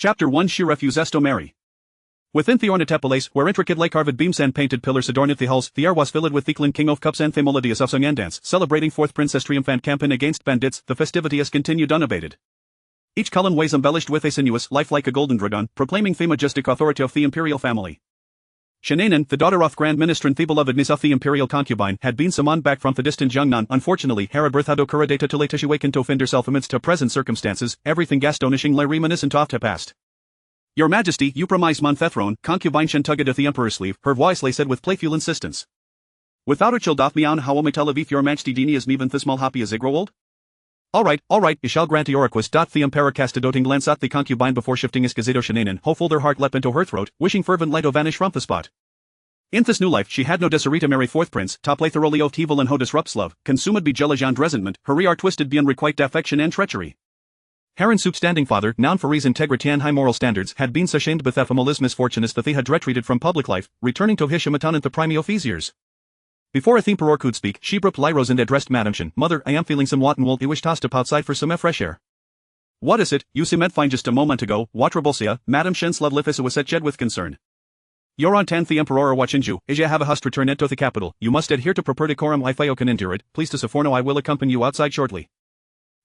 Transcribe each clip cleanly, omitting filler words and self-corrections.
Chapter 1 She refuses to marry. Within the Ornitepales, where intricate lake-carved beams and painted pillars adorned the halls, the air was filled with the clean king of cups and the melodious of song and dance, celebrating fourth princess triumphant campaign against bandits. The festivity has continued unabated. Each column was embellished with a sinuous life like a golden dragon, proclaiming the majestic authority of the imperial family. Shen An'an, the daughter of Grand Minister and the beloved niece of the imperial concubine, had been summoned back from the distant Jiangnan. Unfortunately, her birth had occurred too late to waken to find herself amidst her present circumstances, everything astonishingly reminiscent of the past. Your Majesty, you promise mon throne, concubine Shen tugged at the emperor's sleeve, her voice said with playful insistence. Without a chill doth me on how me tell if your Majesty dini is even this small happy as I grow old? Alright, I shall grant your request. The emperor cast a doting glance at the concubine before shifting his gazeto Shen An'an, hopeful their heart leapt into her throat, wishing fervently to vanish from the spot. In this new life she had no desire to marry fourth prince, to play thoroughly of evil and who disrupts love, consumed by jealousy and resentment, her are twisted beyond requite affection and treachery. Her standing father, known for his integrity and high moral standards, had been so shamed by ephemeral misfortunes that he had retreated from public life, returning to Hishamaton in the prime of his years. Before a emperor could speak, she broke rose and addressed Madame Shen. Mother, I am feeling somewhat unwell. I wish to step outside for some fresh air. What is it, you seemed fine just a moment ago, what Rabosia? Madame Shen's love life was said with concern. Your aunt the emperor are watching you, as you have a hust return to the capital, you must adhere to proper decorum if I can endure it, please to Saforno I will accompany you outside shortly.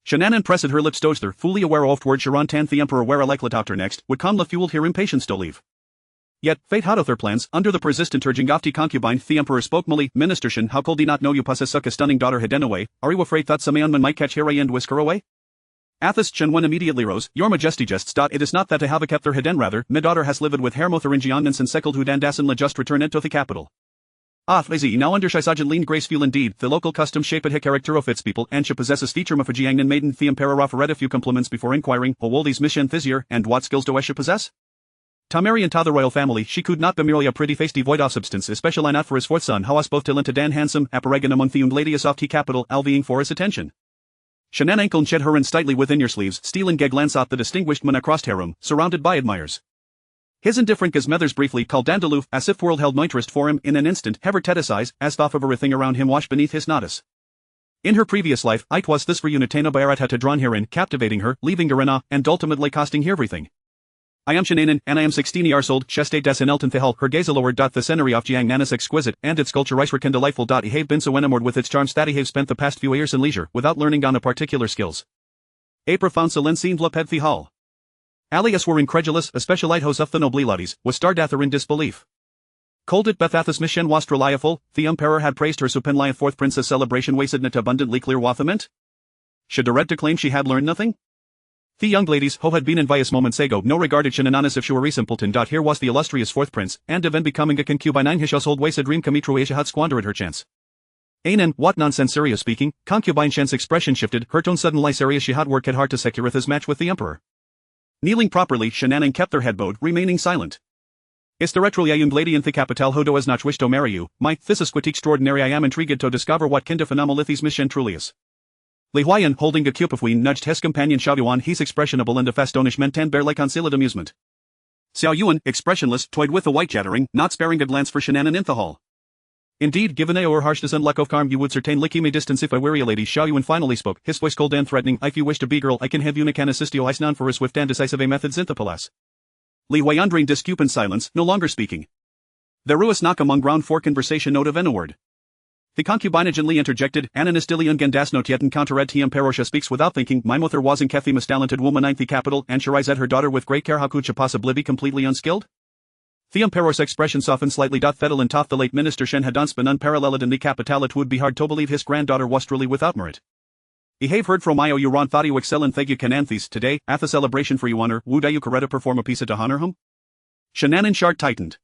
Shen An'an pressed her lips together, fully aware of word Sharon the emperor where a likely doctor next, would come la fueled her impatience to leave. Yet, fate had other plans. Under the persistent urging of the concubine, the emperor spoke molly, Minister Shen, how could he not know you possess such a stunning daughter hidden away? Are you afraid that some man might catch her and whisk her away? Athos Shen Wen immediately rose, your majesty jests. It is not that I have kept her hidden, rather, my daughter has lived with Hermother in Jiangnan since second Hudandasan la just returned to the capital. Lazy now under Shisajan lean graceful indeed, the local customs shaped her character of its people, and she possesses feature of a Jiangnan maiden. The emperor offered a few compliments before inquiring, how old is Miss Shen this year, and what skills do she possess? To marry into the royal family, she could not be merely a pretty face devoid of substance, especially not for his fourth son, how us both till into Dan handsome, apparagan among the young ladies of the capital, alvying for his attention. Shen An'an ankle shed her in slightly within your sleeves, stealing a glance at the distinguished man across her room, surrounded by admirers. His indifferent gazmethers briefly called down aloof, as if world held no interest for him. In an instant, Hever his eyes, as though of everything around him washed beneath his notice. In her previous life, it was this reunitana Bayarat had drawn her in, captivating her, leaving her in awe, and ultimately costing her everything. I am Shen An'an, and I am 16 years old, Cheste des en Elton Thehel, her gaze lowered. The scenery of Jiangnan is exquisite, and its culture and delightful. I have been so enamored with its charms that I have spent the past few years in leisure, without learning on a particular skills. A profound silencine la ped the hall. Alias were incredulous, especially hosts of the noblilades, was stardather in disbelief. Cold it Bethathis Mishen was reliable, the emperor had praised her supinly fourth princess celebration wasted not abundantly clear wathament? Should the red to claim she had learned nothing? The young ladies, who had been in vious moments ago, no regarded Shen An'an as if she were a simpleton. Here was the illustrious fourth prince, and even becoming a concubine his household was a dream come true. Asia had squandered her chance. An'an, what nonsense serious speaking, concubine Shen's expression shifted, her tone suddenly serious. She had worked hard to secure his match with the emperor. Kneeling properly, Shen An'an kept their head bowed, remaining silent. Is there actually a young lady in the capital who does not wish to marry you? This is quite extraordinary. I am intrigued to discover what kind of anomalithis Miss Shen truly is. Li Huayan, holding a cupofween, nudged his companion Xiao Yuan. His expressionable and astonishment and barely concealed amusement. Xiao Yuan, expressionless, toyed with the white jattering, not sparing a glance for Shen An'an in the hall. Indeed, given our harshness and lack of charm, you would certainly keep me distance if I were a lady. Xiao Yuan finally spoke, his voice cold and threatening. If you wish to be girl, I can have you can assist you. I known for his swift and decisive methods in the palace. Li Huayan during discupant silence, no longer speaking. The ruis knock among ground for conversation note of a word. The concubine gently interjected, An'an is dilly ungendas not yet encountered the emperor speaks without thinking. My mother was in Kethi most talented woman in the capital, and Shirazed her daughter with great care. How could she possibly be completely unskilled? The emperor's expression softened slightly. Fedel and the late minister Shen had once been unparalleled in the capital. It would be hard to believe his granddaughter was truly without merit. I have heard from Io Uran thought you excel in Thegu Cananthes today, at the celebration for you honor, would you correct perform a piece to honor him? Shen An'an chart tightened.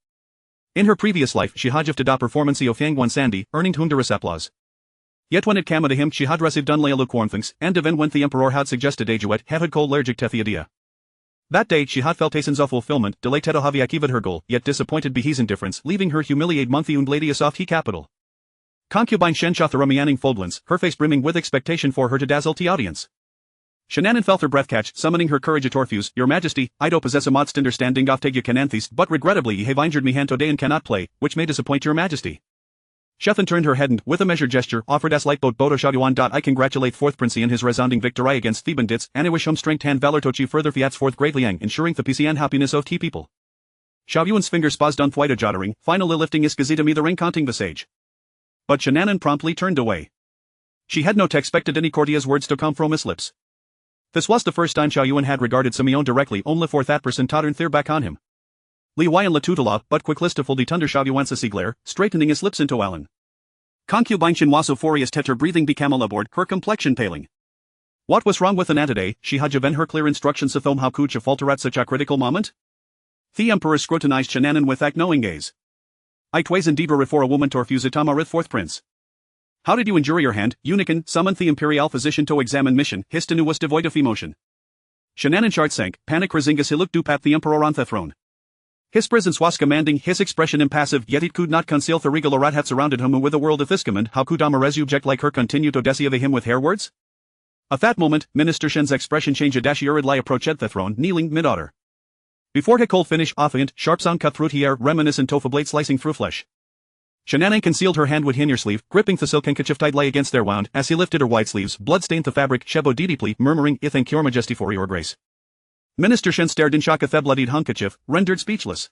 In her previous life she had gifted a performance of Yangwan Sandy, earning thunderous applause. Yet when it came to him she had received unlay lukewarm things, and even when the emperor had suggested a duet, had called allergic to the idea. That day she had felt a sense of fulfillment, delighted to have achieved her goal, yet disappointed by his indifference, leaving her humiliated month young lady of he capital. Concubine Shen shot the Ramianing foldlands, her face brimming with expectation for her to dazzle the audience. Shen An'an felt her breath catch, summoning her courage at Orpheus. Your Majesty, I do possess a modest understanding of Tegu Cananthes, but regrettably ye have injured me hand today and cannot play, which may disappoint your Majesty. Shethan turned her head and, with a measured gesture, offered as lightboat boto Xiao Yuan. I congratulate fourth Princey in his resounding victory against the bandits, and I wish him strength and valor to achieve further fiats fourth great Liang, ensuring the peace and happiness of the people. Xiao Yuan's fingers paused on thwaita jottering, finally lifting his gazita me the ring counting visage. But Shen An'an promptly turned away. She had not expected any courteous words to come from his lips. This was the first time Xiao Yuan had regarded Simeon directly, only for that person to turn their back on him. Li Huayan la tutela, but quick listiful de tunder Xiao Yuan's glare, straightening his lips into Alan. Concubine Shinwaso furious tetter breathing became aboard, her complexion paling. What was wrong with Anna today? She had given her clear instructions to how could she falter at such a critical moment? The emperor scrutinized Shen An'an with that knowing gaze. It was indeed rare for a woman to refuse a tamarith fourth prince. How did you injure your hand? Eunuchin summoned the imperial physician to examine mission. His tenue was devoid of emotion. Shen An'an's heart sank, panic razingas he looked up at the emperor on the throne. His presence was commanding, his expression impassive, yet it could not conceal the regal aura had surrounded him with a world of Iskaman. How could Amarezu object like her continue to deceive him with hair words? At that moment, Minister Shen's expression changed. A dash Urid approached the throne, kneeling mid-order. Before he cold finish, offhand, sharp sound cut through the air, reminiscent of a blade slicing through flesh. Shen An'an concealed her hand within her sleeve, gripping the silk handkerchief tied lay against their wound. As he lifted her white sleeves, blood stained the fabric. Shebo deeply, murmuring, "I thank your majesty for your grace." Minister Shen stared in shock at the bloodied handkerchief, rendered speechless.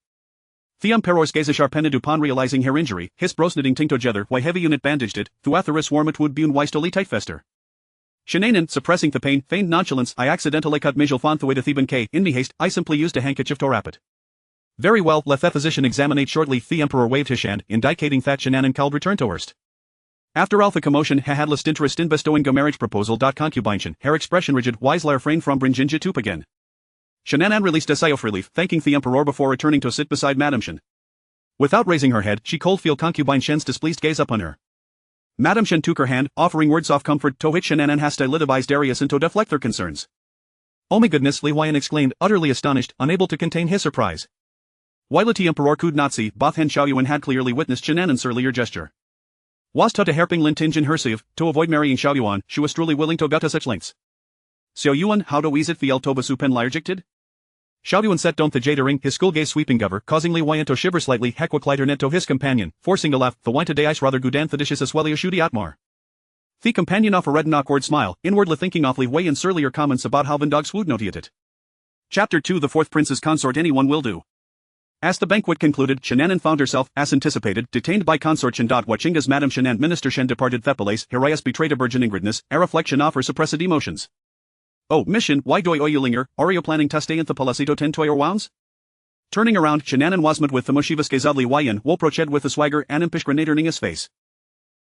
The emperor's gaze sharpened upon realizing her injury, his brows knitting together, why heavy unit bandaged it, through Atharis warm it would be unwisely tight fester. Shen An'an, suppressing the pain, feigned nonchalance. I accidentally cut Mijal Fan through the Theban K. In me haste, I simply used a handkerchief to wrap it. Very well, let the physician examine it shortly. The emperor waved his hand, indicating that Shen An'an called return to Hurst. After all the commotion, he had less interest in bestowing a marriage proposal. Concubine Shen, her expression rigid, wisely refrained from bringing it up again. Shen An'an released a sigh of relief, thanking the emperor before returning to sit beside Madame Shen. Without raising her head, she cold feel concubine Shen's displeased gaze upon her. Madame Shen took her hand, offering words of comfort, to which Shen An'an hastily advised Darius and to deflect their concerns. "Oh my goodness," Li Huayan exclaimed, utterly astonished, unable to contain his surprise. While the emperor could not see, both he and Xiao Yuan had clearly witnessed Shen An'an's earlier gesture. Was to hairping lintinge in her sleeve, to avoid marrying Xiao Yuan, she was truly willing to go to such lengths. Xiao Yuan, how do is it feel to basupen lyrjicted? Xiao Yuan set down the jade ring, his skull gaze sweeping over, causing Li Huayan to shiver slightly. Hekwa glider net to his companion, forcing a laugh. The wine today ice rather gudan thedicious as well as shooty atmar. The companion off a red and awkward smile, inwardly thinking off Li Huayan's surlier comments about how Van Dog's would notiate it. Chapter 2 The fourth prince's consort anyone will do. As the banquet concluded, Shen An'an found herself, as anticipated, detained by consort Shen. Watching as Madame Shen and Minister Shen departed the palace, Hirias betrayed a virgin ingridness, a reflection of her suppressed emotions. "Oh, mission, why do you linger? Are you planning to stay in the palacito ten toy or wounds?" Turning around, Shen An'an was met with the Moshivas Gazadli Huayan, Woproched with a swagger and impish grenadier in his face.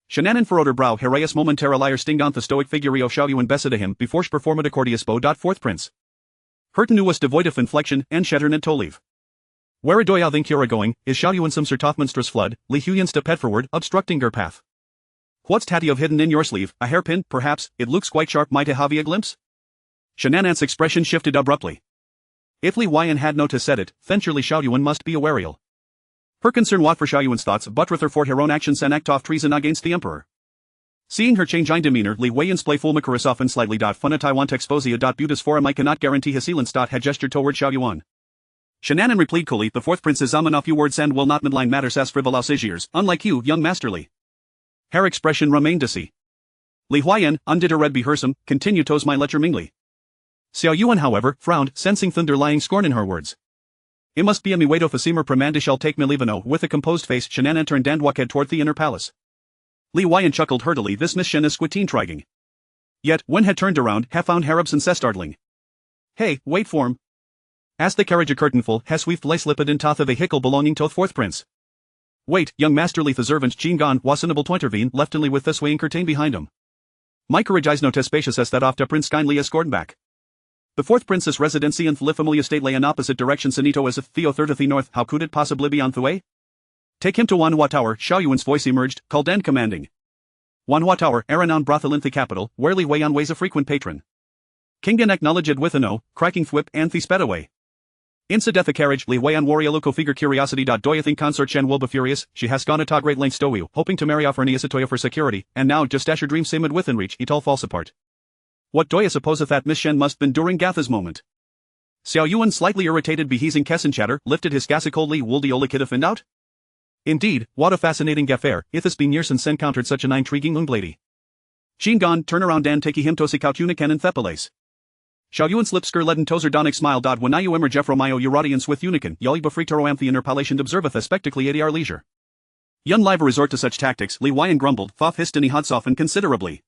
Shen An'an furrowed her brow, Hirias momentarily sting on the stoic figure of Xiao Yuan beside him before she performed a courteous bow. Fourth prince. Her tenue was devoid of inflection, and Shetern to leave. "Where do you think you're going? Is Xiao Yuan some sort of monstrous flood?" Li Huyan stepped forward, obstructing her path. "What's that you've hidden in your sleeve? A hairpin, perhaps? It looks quite sharp. Might I have a glimpse?" Shen An'an's expression shifted abruptly. If Li Huayan had no to said it, then surely Xiao Yuan must be awarial. Her concern was for Xiao Yuan's thoughts, but rather for her own actions and act of treason against the emperor. Seeing her change in demeanor, Li Huayan's playful macaris softened slightly. Fun I want to expose you. Beauties for him I cannot guarantee his sealants. Had gestured toward Xiao Yuan. Shen An'an replied coolly, "The fourth prince is a few words and will not midline matters as frivolous as years, unlike you, young masterly." Her expression remained to see. Li Huayan, undid her red behersum, continued toes my lecture mingly. Xiao Yuan however, frowned, sensing underlying scorn in her words. "It must be a me wait of a seamer pramandi shall take me leave no." With a composed face, Shen An'an turned and walked toward the inner palace. Li Huayan chuckled heartily, this Miss Shen is squitteen trigging. Yet, when had turned around, ha found Harabson startling. "Hey, wait for him." As the carriage a curtainful, ha sweeft lay slipped in toth of a vehicle belonging to the fourth prince. "Wait, young masterly the servant Jean Gon was unable to intervene, leftinly with the swaying curtain behind him. My courage is no te spacious as that of the prince kindly escorted back. The fourth prince's residency and the familiar estate lay in opposite directions Sanito as if Theo third of the north. How could it possibly be on the way? "Take him to Wanhua Tower." Xiao Yuan's voice emerged, called and commanding. Wanhua Tower, a renowned brothel in the capital, where Li Huayan was a frequent patron. King Gan acknowledged with a no, cracking thwip and the sped away. Inside the carriage, Li Huayan wore a look of eager curiosity. Do you think consort Shen will be furious? She has gone to great lengths to you, hoping to marry off her Niasatoya for security, and now just as her dreams seemed within reach, it all falls apart. What do you suppose that Miss Shen must been during Gatha's moment? Xiao Yuan, slightly irritated behazing Kessin chatter, lifted his gassy coldly. Will the Ola kid find out? Indeed, what a fascinating affair, it has been years since encountered such an intriguing young lady. Shingon, turn around and take him to scout unican and thepales. Xiao Yuan slip sker leden tozer donic smile dod when I emer jeffro myo urodians with unican, yali befrito amphion palation observeth a spectacly at our leisure. Yun live resort to such tactics, Li Wyan grumbled, Fof histany had softened considerably.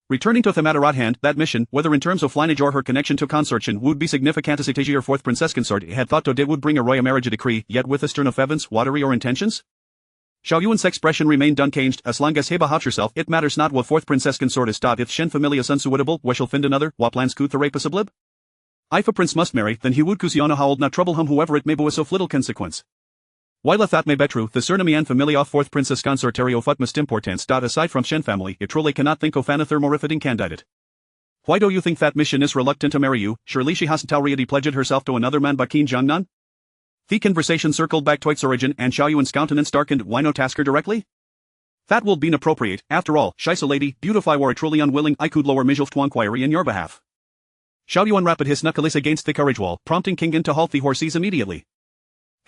Returning to the matter at hand, that mission, whether in terms of lineage or her connection to consortium, would be significant as Itagia or fourth princess consort had thought to did would bring a royal marriage a decree, yet with a stern of Evans, watery or intentions? Xiao Yuan's expression remained unchanged, as long as Heba hot herself, it matters not what fourth princess consort is dot if Shen familias unsuitable, we shall find another, what plans could the rape us oblib? If a prince must marry, then he would kusiano how old not trouble him whoever it may be with so little consequence. While that may be true, the cernamian familia of fourth princess consortario of utmost importance dot aside from Shen family, it truly cannot think of ana thermorifiding candidate. Why do you think that mission is reluctant to marry you? Surely she hasn't already pledged herself to another man but Qin Jiangnan? The conversation circled back to its origin and Xiao Yuan's countenance darkened. Why no task her directly? That will be inappropriate, after all, Shisa lady, beautify were truly unwilling I could lower mijilf to inquiry in your behalf. Xiao Yuan rapped his knuckles against the carriage wall, prompting King In to halt the horses immediately.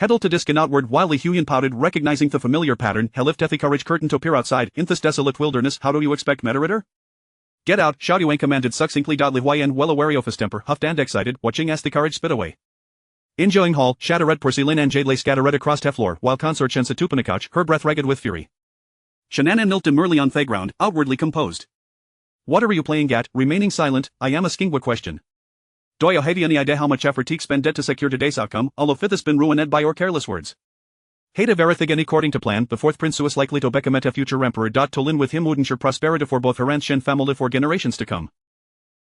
Heddle to discan outward while Li Huyan pouted, recognizing the familiar pattern, he lifted the carriage curtain to peer outside, in this desolate wilderness, how do you expect Metaritter? Get out, Xiao Yuan commanded succinctly. Li Huyan, well aware of his temper, huffed and excited, watching as the carriage sped away. In Joing Hall, Shattered porcelain and jade lay scattered across the floor, while consort Shen sat on a couch, her breath ragged with fury. Shen An'an knelt demurely on the ground, outwardly composed. What are you playing at, remaining silent? I am asking a question. Do you have any idea how much effort teek spended to secure today's outcome, all of it has been ruined by your careless words. Hada verith again according to plan, the fourth prince is likely to become a future emperor. To lin with him would ensure prosperity for both her and Shen family for generations to come.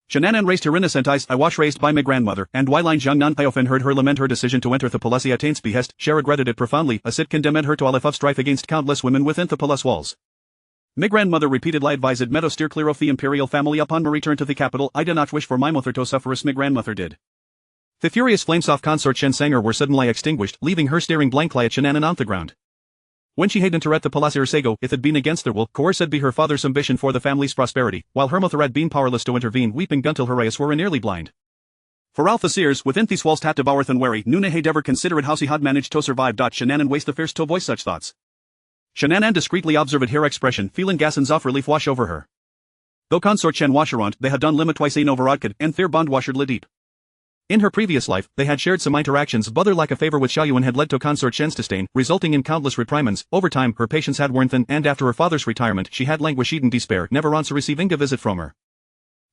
Shen An'an raised her innocent eyes. I was raised by my grandmother, and while Jiangnan I often heard her lament her decision to enter the palace at Tain's behest, she regretted it profoundly, as it condemned her to a life of strife against countless women within the palace walls. My grandmother repeatedly advised me to steer clear of the imperial family upon my return to the capital. I did not wish for my mother to suffer as my grandmother did. The furious flames of consort Shen Sanger were suddenly extinguished, leaving her staring blankly at Shen An'an on the ground. When she had entered the Palace Ercego, it had been against their will, coerced be her father's ambition for the family's prosperity, while her mother had been powerless to intervene, weeping until her eyes were nearly blind. For all the seers within these walls had devoureth and wary, none had ever considered how she had managed to survive. Shen An'an waste the fears to voice such thoughts. Shen An'an discreetly observed her expression, feeling Gassen's off relief wash over her. Though consort Shen washeront, they had done limit twice ein overrodked, and their bond washered le deep. In her previous life, they had shared some interactions, but their lack of favor with Xiao Yuan had led to consort Shen's disdain, resulting in countless reprimands. Over time, her patience had worn thin, and after her father's retirement, she had languished in despair, never once receiving a visit from her.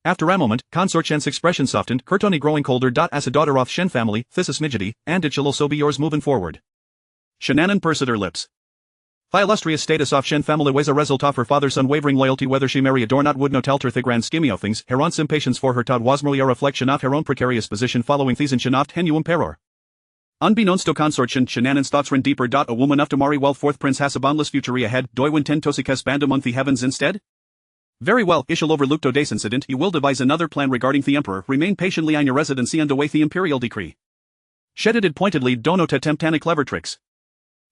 After a moment, consort Shen's expression softened, Kurtoni growing colder. As a daughter of Shen family, this is midgety, and it shall also be yours moving forward. Shen An'an pursed her lips. The illustrious status of Shen family was a result of her father's unwavering loyalty. Whether she married or not would no tell her the grand scheme of things. Her aunt's impatience for her Todd was merely a reflection of her own precarious position following these and Shenoft Hen Emperor. Unbeknownst to consort Shen An'an's thoughts ran deeper. A woman of Damari well fourth prince has a boundless future ahead. Doiwin ten Tosikes band among the heavens instead? Very well, Ishal overlooked today's incident. You will devise another plan regarding the emperor. Remain patiently on your residency and await the imperial decree. Shedded pointedly, don't attempt any clever tricks.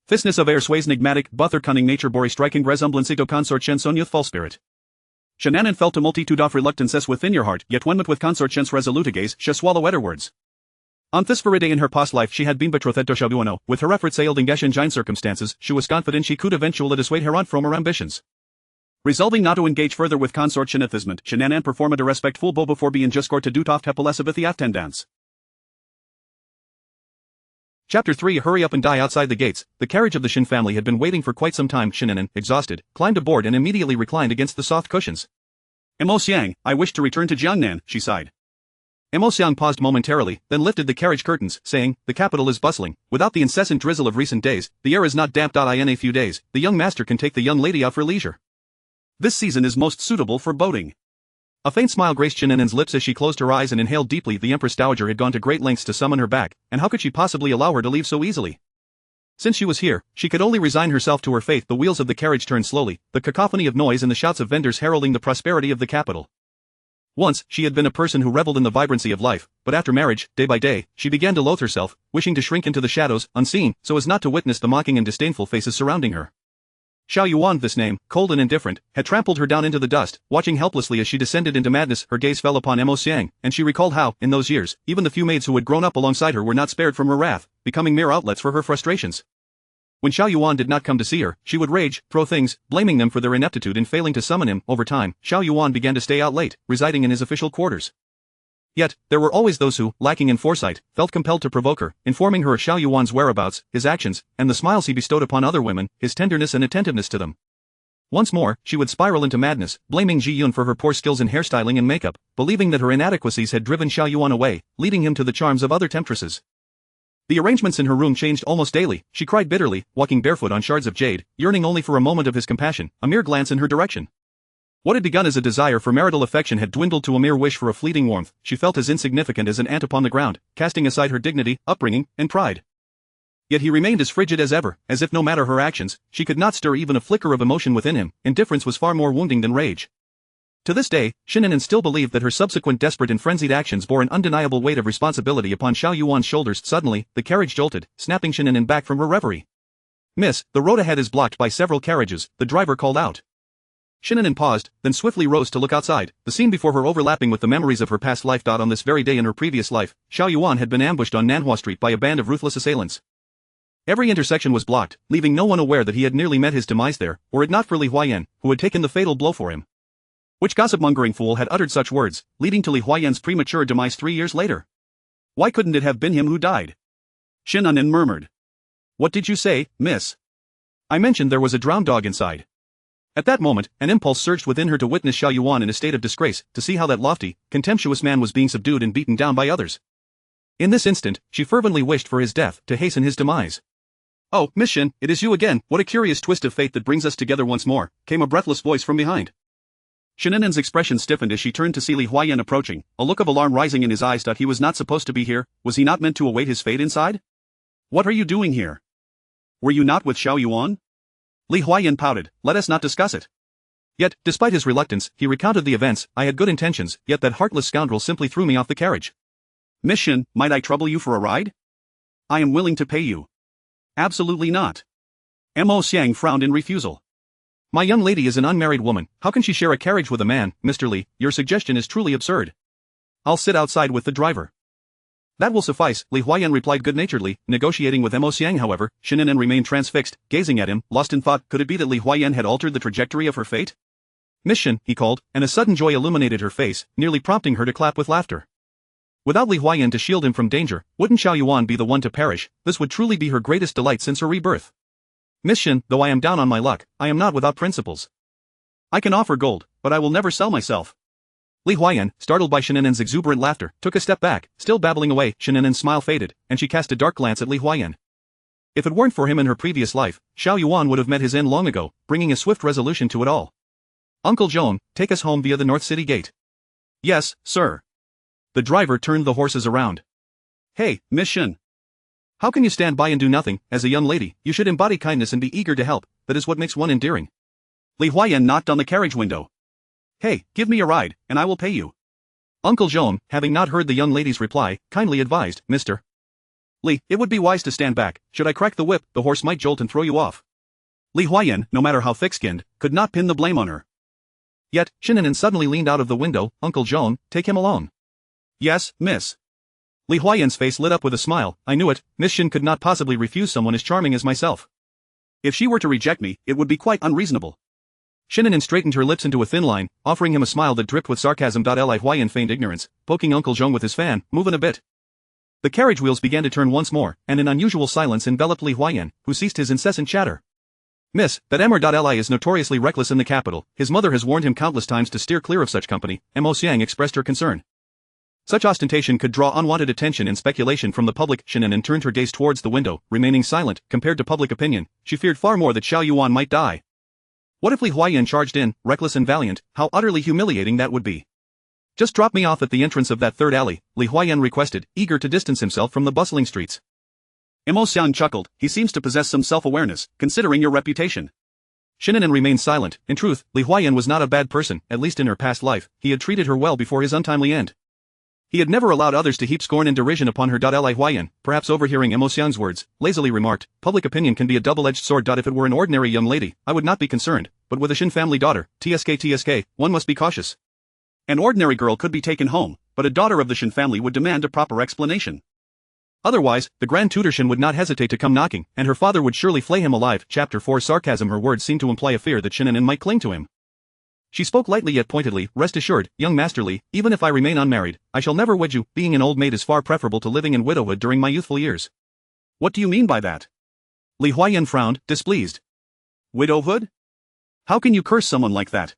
Thisness of air sways enigmatic, but their cunning nature bore a striking resemblance to consort Shen's own youthful spirit. Shen An'an felt a multitude of reluctances within your heart, yet when met with consort Shen's resolute gaze, she swallow at her words. On this very day in her past life she had been betrothed to Xiao Yuan. With her efforts aided in Gashengine circumstances, she was confident she could eventually dissuade her aunt from her ambitions. Resolving not to engage further with consort Shen at this moment, Shen An'an performed a respectful bow before being just to do toft Hepelesabeth the attendance. Chapter 3 Hurry up and die outside the gates. The carriage of the Shen family had been waiting for quite some time. Shen An'an, exhausted, climbed aboard and immediately reclined against the soft cushions. Mo Xiang, I wish to return to Jiangnan, she sighed. Mo Xiang paused momentarily, then lifted the carriage curtains, saying, the capital is bustling. Without the incessant drizzle of recent days, the air is not damp. In a few days, the young master can take the young lady out for leisure. This season is most suitable for boating. A faint smile graced Shen An'an's lips as she closed her eyes and inhaled deeply. The Empress Dowager had gone to great lengths to summon her back, and how could she possibly allow her to leave so easily? Since she was here, she could only resign herself to her fate. The wheels of the carriage turned slowly, the cacophony of noise and the shouts of vendors heralding the prosperity of the capital. Once, she had been a person who reveled in the vibrancy of life, but after marriage, day by day, she began to loathe herself, wishing to shrink into the shadows, unseen, so as not to witness the mocking and disdainful faces surrounding her. Xiao Yuan, this name, cold and indifferent, had trampled her down into the dust. Watching helplessly as she descended into madness, her gaze fell upon Mo Xiang, and she recalled how, in those years, even the few maids who had grown up alongside her were not spared from her wrath, becoming mere outlets for her frustrations. When Xiao Yuan did not come to see her, she would rage, throw things, blaming them for their ineptitude in failing to summon him. Over time, Xiao Yuan began to stay out late, residing in his official quarters. Yet, there were always those who, lacking in foresight, felt compelled to provoke her, informing her of Xiao Yuan's whereabouts, his actions, and the smiles he bestowed upon other women, his tenderness and attentiveness to them. Once more, she would spiral into madness, blaming Ji Yun for her poor skills in hairstyling and makeup, believing that her inadequacies had driven Xiao Yuan away, leading him to the charms of other temptresses. The arrangements in her room changed almost daily. She cried bitterly, walking barefoot on shards of jade, yearning only for a moment of his compassion, a mere glance in her direction. What had begun as a desire for marital affection had dwindled to a mere wish for a fleeting warmth. She felt as insignificant as an ant upon the ground, casting aside her dignity, upbringing, and pride. Yet he remained as frigid as ever, as if no matter her actions, she could not stir even a flicker of emotion within him. Indifference was far more wounding than rage. To this day, Shen An'an still believed that her subsequent desperate and frenzied actions bore an undeniable weight of responsibility upon Xiao Yuan's shoulders. Suddenly, the carriage jolted, snapping Shen An'an back from her reverie. "Miss, the road ahead is blocked by several carriages," the driver called out. Shen An'an paused, then swiftly rose to look outside, the scene before her overlapping with the memories of her past life. On this very day in her previous life, Xiao Yuan had been ambushed on Nanhua Street by a band of ruthless assailants. Every intersection was blocked, leaving no one aware that he had nearly met his demise there, were it not for Li Huayan, who had taken the fatal blow for him. Which gossip-mongering fool had uttered such words, leading to Li Huayan's premature demise 3 years later? Why couldn't it have been him who died? Shen An'an murmured. "What did you say, miss?" "I mentioned there was a drowned dog inside." At that moment, an impulse surged within her to witness Xiao Yuan in a state of disgrace, to see how that lofty, contemptuous man was being subdued and beaten down by others. In this instant, she fervently wished for his death, to hasten his demise. "Oh, Miss Shen, it is you again. What a curious twist of fate that brings us together once more," came a breathless voice from behind. Shen An'an's expression stiffened as she turned to see Li Huayan approaching, a look of alarm rising in his eyes. He was not supposed to be here. Was he not meant to await his fate inside? "What are you doing here? Were you not with Xiao Yuan?" Li Huayan pouted. "Let us not discuss it." Yet, despite his reluctance, he recounted the events. "I had good intentions, yet that heartless scoundrel simply threw me off the carriage." "Miss Shen, might I trouble you for a ride? I am willing to pay you." "Absolutely not." Mo Xiang frowned in refusal. "My young lady is an unmarried woman. How can she share a carriage with a man? Mr. Li, your suggestion is truly absurd. I'll sit outside with the driver." "That will suffice," Li Huayan replied good-naturedly, negotiating with Mo Xiang. However, Shen An'an remained transfixed, gazing at him, lost in thought. Could it be that Li Huayan had altered the trajectory of her fate? "Miss Shen," he called, and a sudden joy illuminated her face, nearly prompting her to clap with laughter. Without Li Huayan to shield him from danger, wouldn't Xiao Yuan be the one to perish? This would truly be her greatest delight since her rebirth. "Miss Shen, though I am down on my luck, I am not without principles. I can offer gold, but I will never sell myself." Li Huayan, startled by Shen An'an's exuberant laughter, took a step back, still babbling away. Shen An'an's smile faded, and she cast a dark glance at Li Huayan. If it weren't for him in her previous life, Xiao Yuan would have met his end long ago, bringing a swift resolution to it all. "Uncle Joan, take us home via the North City Gate." "Yes, sir." The driver turned the horses around. "Hey, Miss Shen. How can you stand by and do nothing? As a young lady, you should embody kindness and be eager to help. That is what makes one endearing." Li Huayan knocked on the carriage window. "Hey, give me a ride, and I will pay you." Uncle Joan, having not heard the young lady's reply, kindly advised, "Mr. Li, it would be wise to stand back. Should I crack the whip, the horse might jolt and throw you off." Li Huayan, no matter how thick-skinned, could not pin the blame on her. Yet, Shen An'an suddenly leaned out of the window. "Uncle Joan, take him alone." "Yes, miss." Li Huayan's face lit up with a smile. "I knew it. Miss Shen could not possibly refuse someone as charming as myself. If she were to reject me, it would be quite unreasonable." Shen An'an straightened her lips into a thin line, offering him a smile that dripped with sarcasm. Li Huayan feigned ignorance, poking Uncle Zhong with his fan, "Moving a bit." The carriage wheels began to turn once more, and an unusual silence enveloped Li Huayan, who ceased his incessant chatter. "Miss, that Li is notoriously reckless in the capital. His mother has warned him countless times to steer clear of such company." Mo Xiang expressed her concern. Such ostentation could draw unwanted attention and speculation from the public. Shen An'an turned her gaze towards the window, remaining silent. Compared to public opinion, she feared far more that Xiao Yuan might die. What if Li Huayan charged in, reckless and valiant? How utterly humiliating that would be. "Just drop me off at the entrance of that third alley," Li Huayan requested, eager to distance himself from the bustling streets. Mo Xiang chuckled. "He seems to possess some self-awareness, considering your reputation." Shen An'an remained silent. In truth, Li Huayan was not a bad person, at least in her past life. He had treated her well before his untimely end. He had never allowed others to heap scorn and derision upon her. Li Huayan, perhaps overhearing Mo Xiang's words, lazily remarked, "Public opinion can be a double-edged sword. If it were an ordinary young lady, I would not be concerned, but with a Shen family daughter, TSK, one must be cautious. An ordinary girl could be taken home, but a daughter of the Shen family would demand a proper explanation." Otherwise, the Grand Tutor Shen would not hesitate to come knocking, and her father would surely flay him alive. Chapter 4 Sarcasm. Her words seemed to imply a fear that Shen An'an might cling to him. She spoke lightly yet pointedly. Rest assured, young Master Li, even if I remain unmarried, I shall never wed you. Being an old maid is far preferable to living in widowhood during my youthful years. What do you mean by that? Li Huayan frowned, displeased. Widowhood? How can you curse someone like that?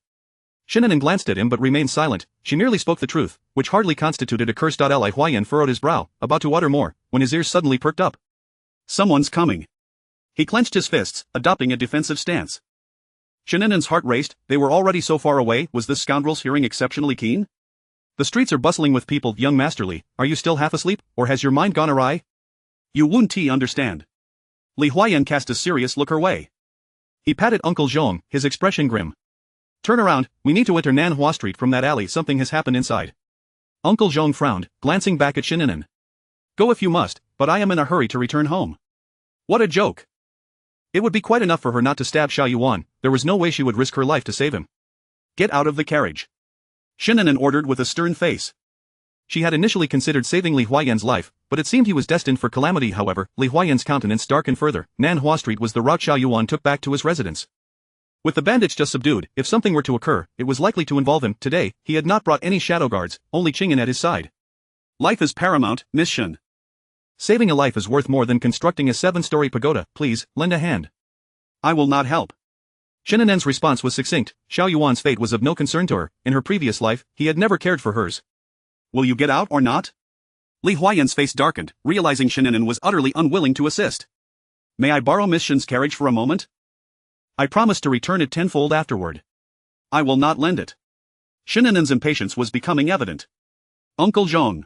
Shen An'an glanced at him but remained silent. She merely spoke the truth, which hardly constituted a curse. Li Huayan furrowed his brow, about to utter more, when his ears suddenly perked up. Someone's coming. He clenched his fists, adopting a defensive stance. Shen An'an's heart raced. They were already so far away. Was this scoundrel's hearing exceptionally keen? The streets are bustling with people. Young Master Li, are you still half asleep, or has your mind gone awry? You won't understand. Li Huayan cast a serious look her way. He patted Uncle Zhong, his expression grim. Turn around, we need to enter Nanhua Street from that alley. Something has happened inside. Uncle Zhong frowned, glancing back at Shen An'an. Go if you must, but I am in a hurry to return home. What a joke. It would be quite enough for her not to stab Xiao Yuan. There was no way she would risk her life to save him. Get out of the carriage. Shen An'an ordered with a stern face. She had initially considered saving Li Huayan's life, but it seemed he was destined for calamity. However, Li Huayan's countenance darkened further. Nanhua Street was the route Xiao Yuan took back to his residence. With the bandits just subdued, if something were to occur, it was likely to involve him. Today, he had not brought any shadow guards, only Qingyan at his side. Life is paramount, Miss Shen. Saving a life is worth more than constructing a 7-story pagoda. Please, lend a hand. I will not help. Shen An'an's response was succinct. Xiao Yuan's fate was of no concern to her. In her previous life, he had never cared for hers. Will you get out or not? Li Huayan's face darkened, realizing Shen An'an was utterly unwilling to assist. May I borrow Miss Shen's carriage for a moment? I promise to return it tenfold afterward. I will not lend it. Shen An'an's impatience was becoming evident. Uncle Zhong.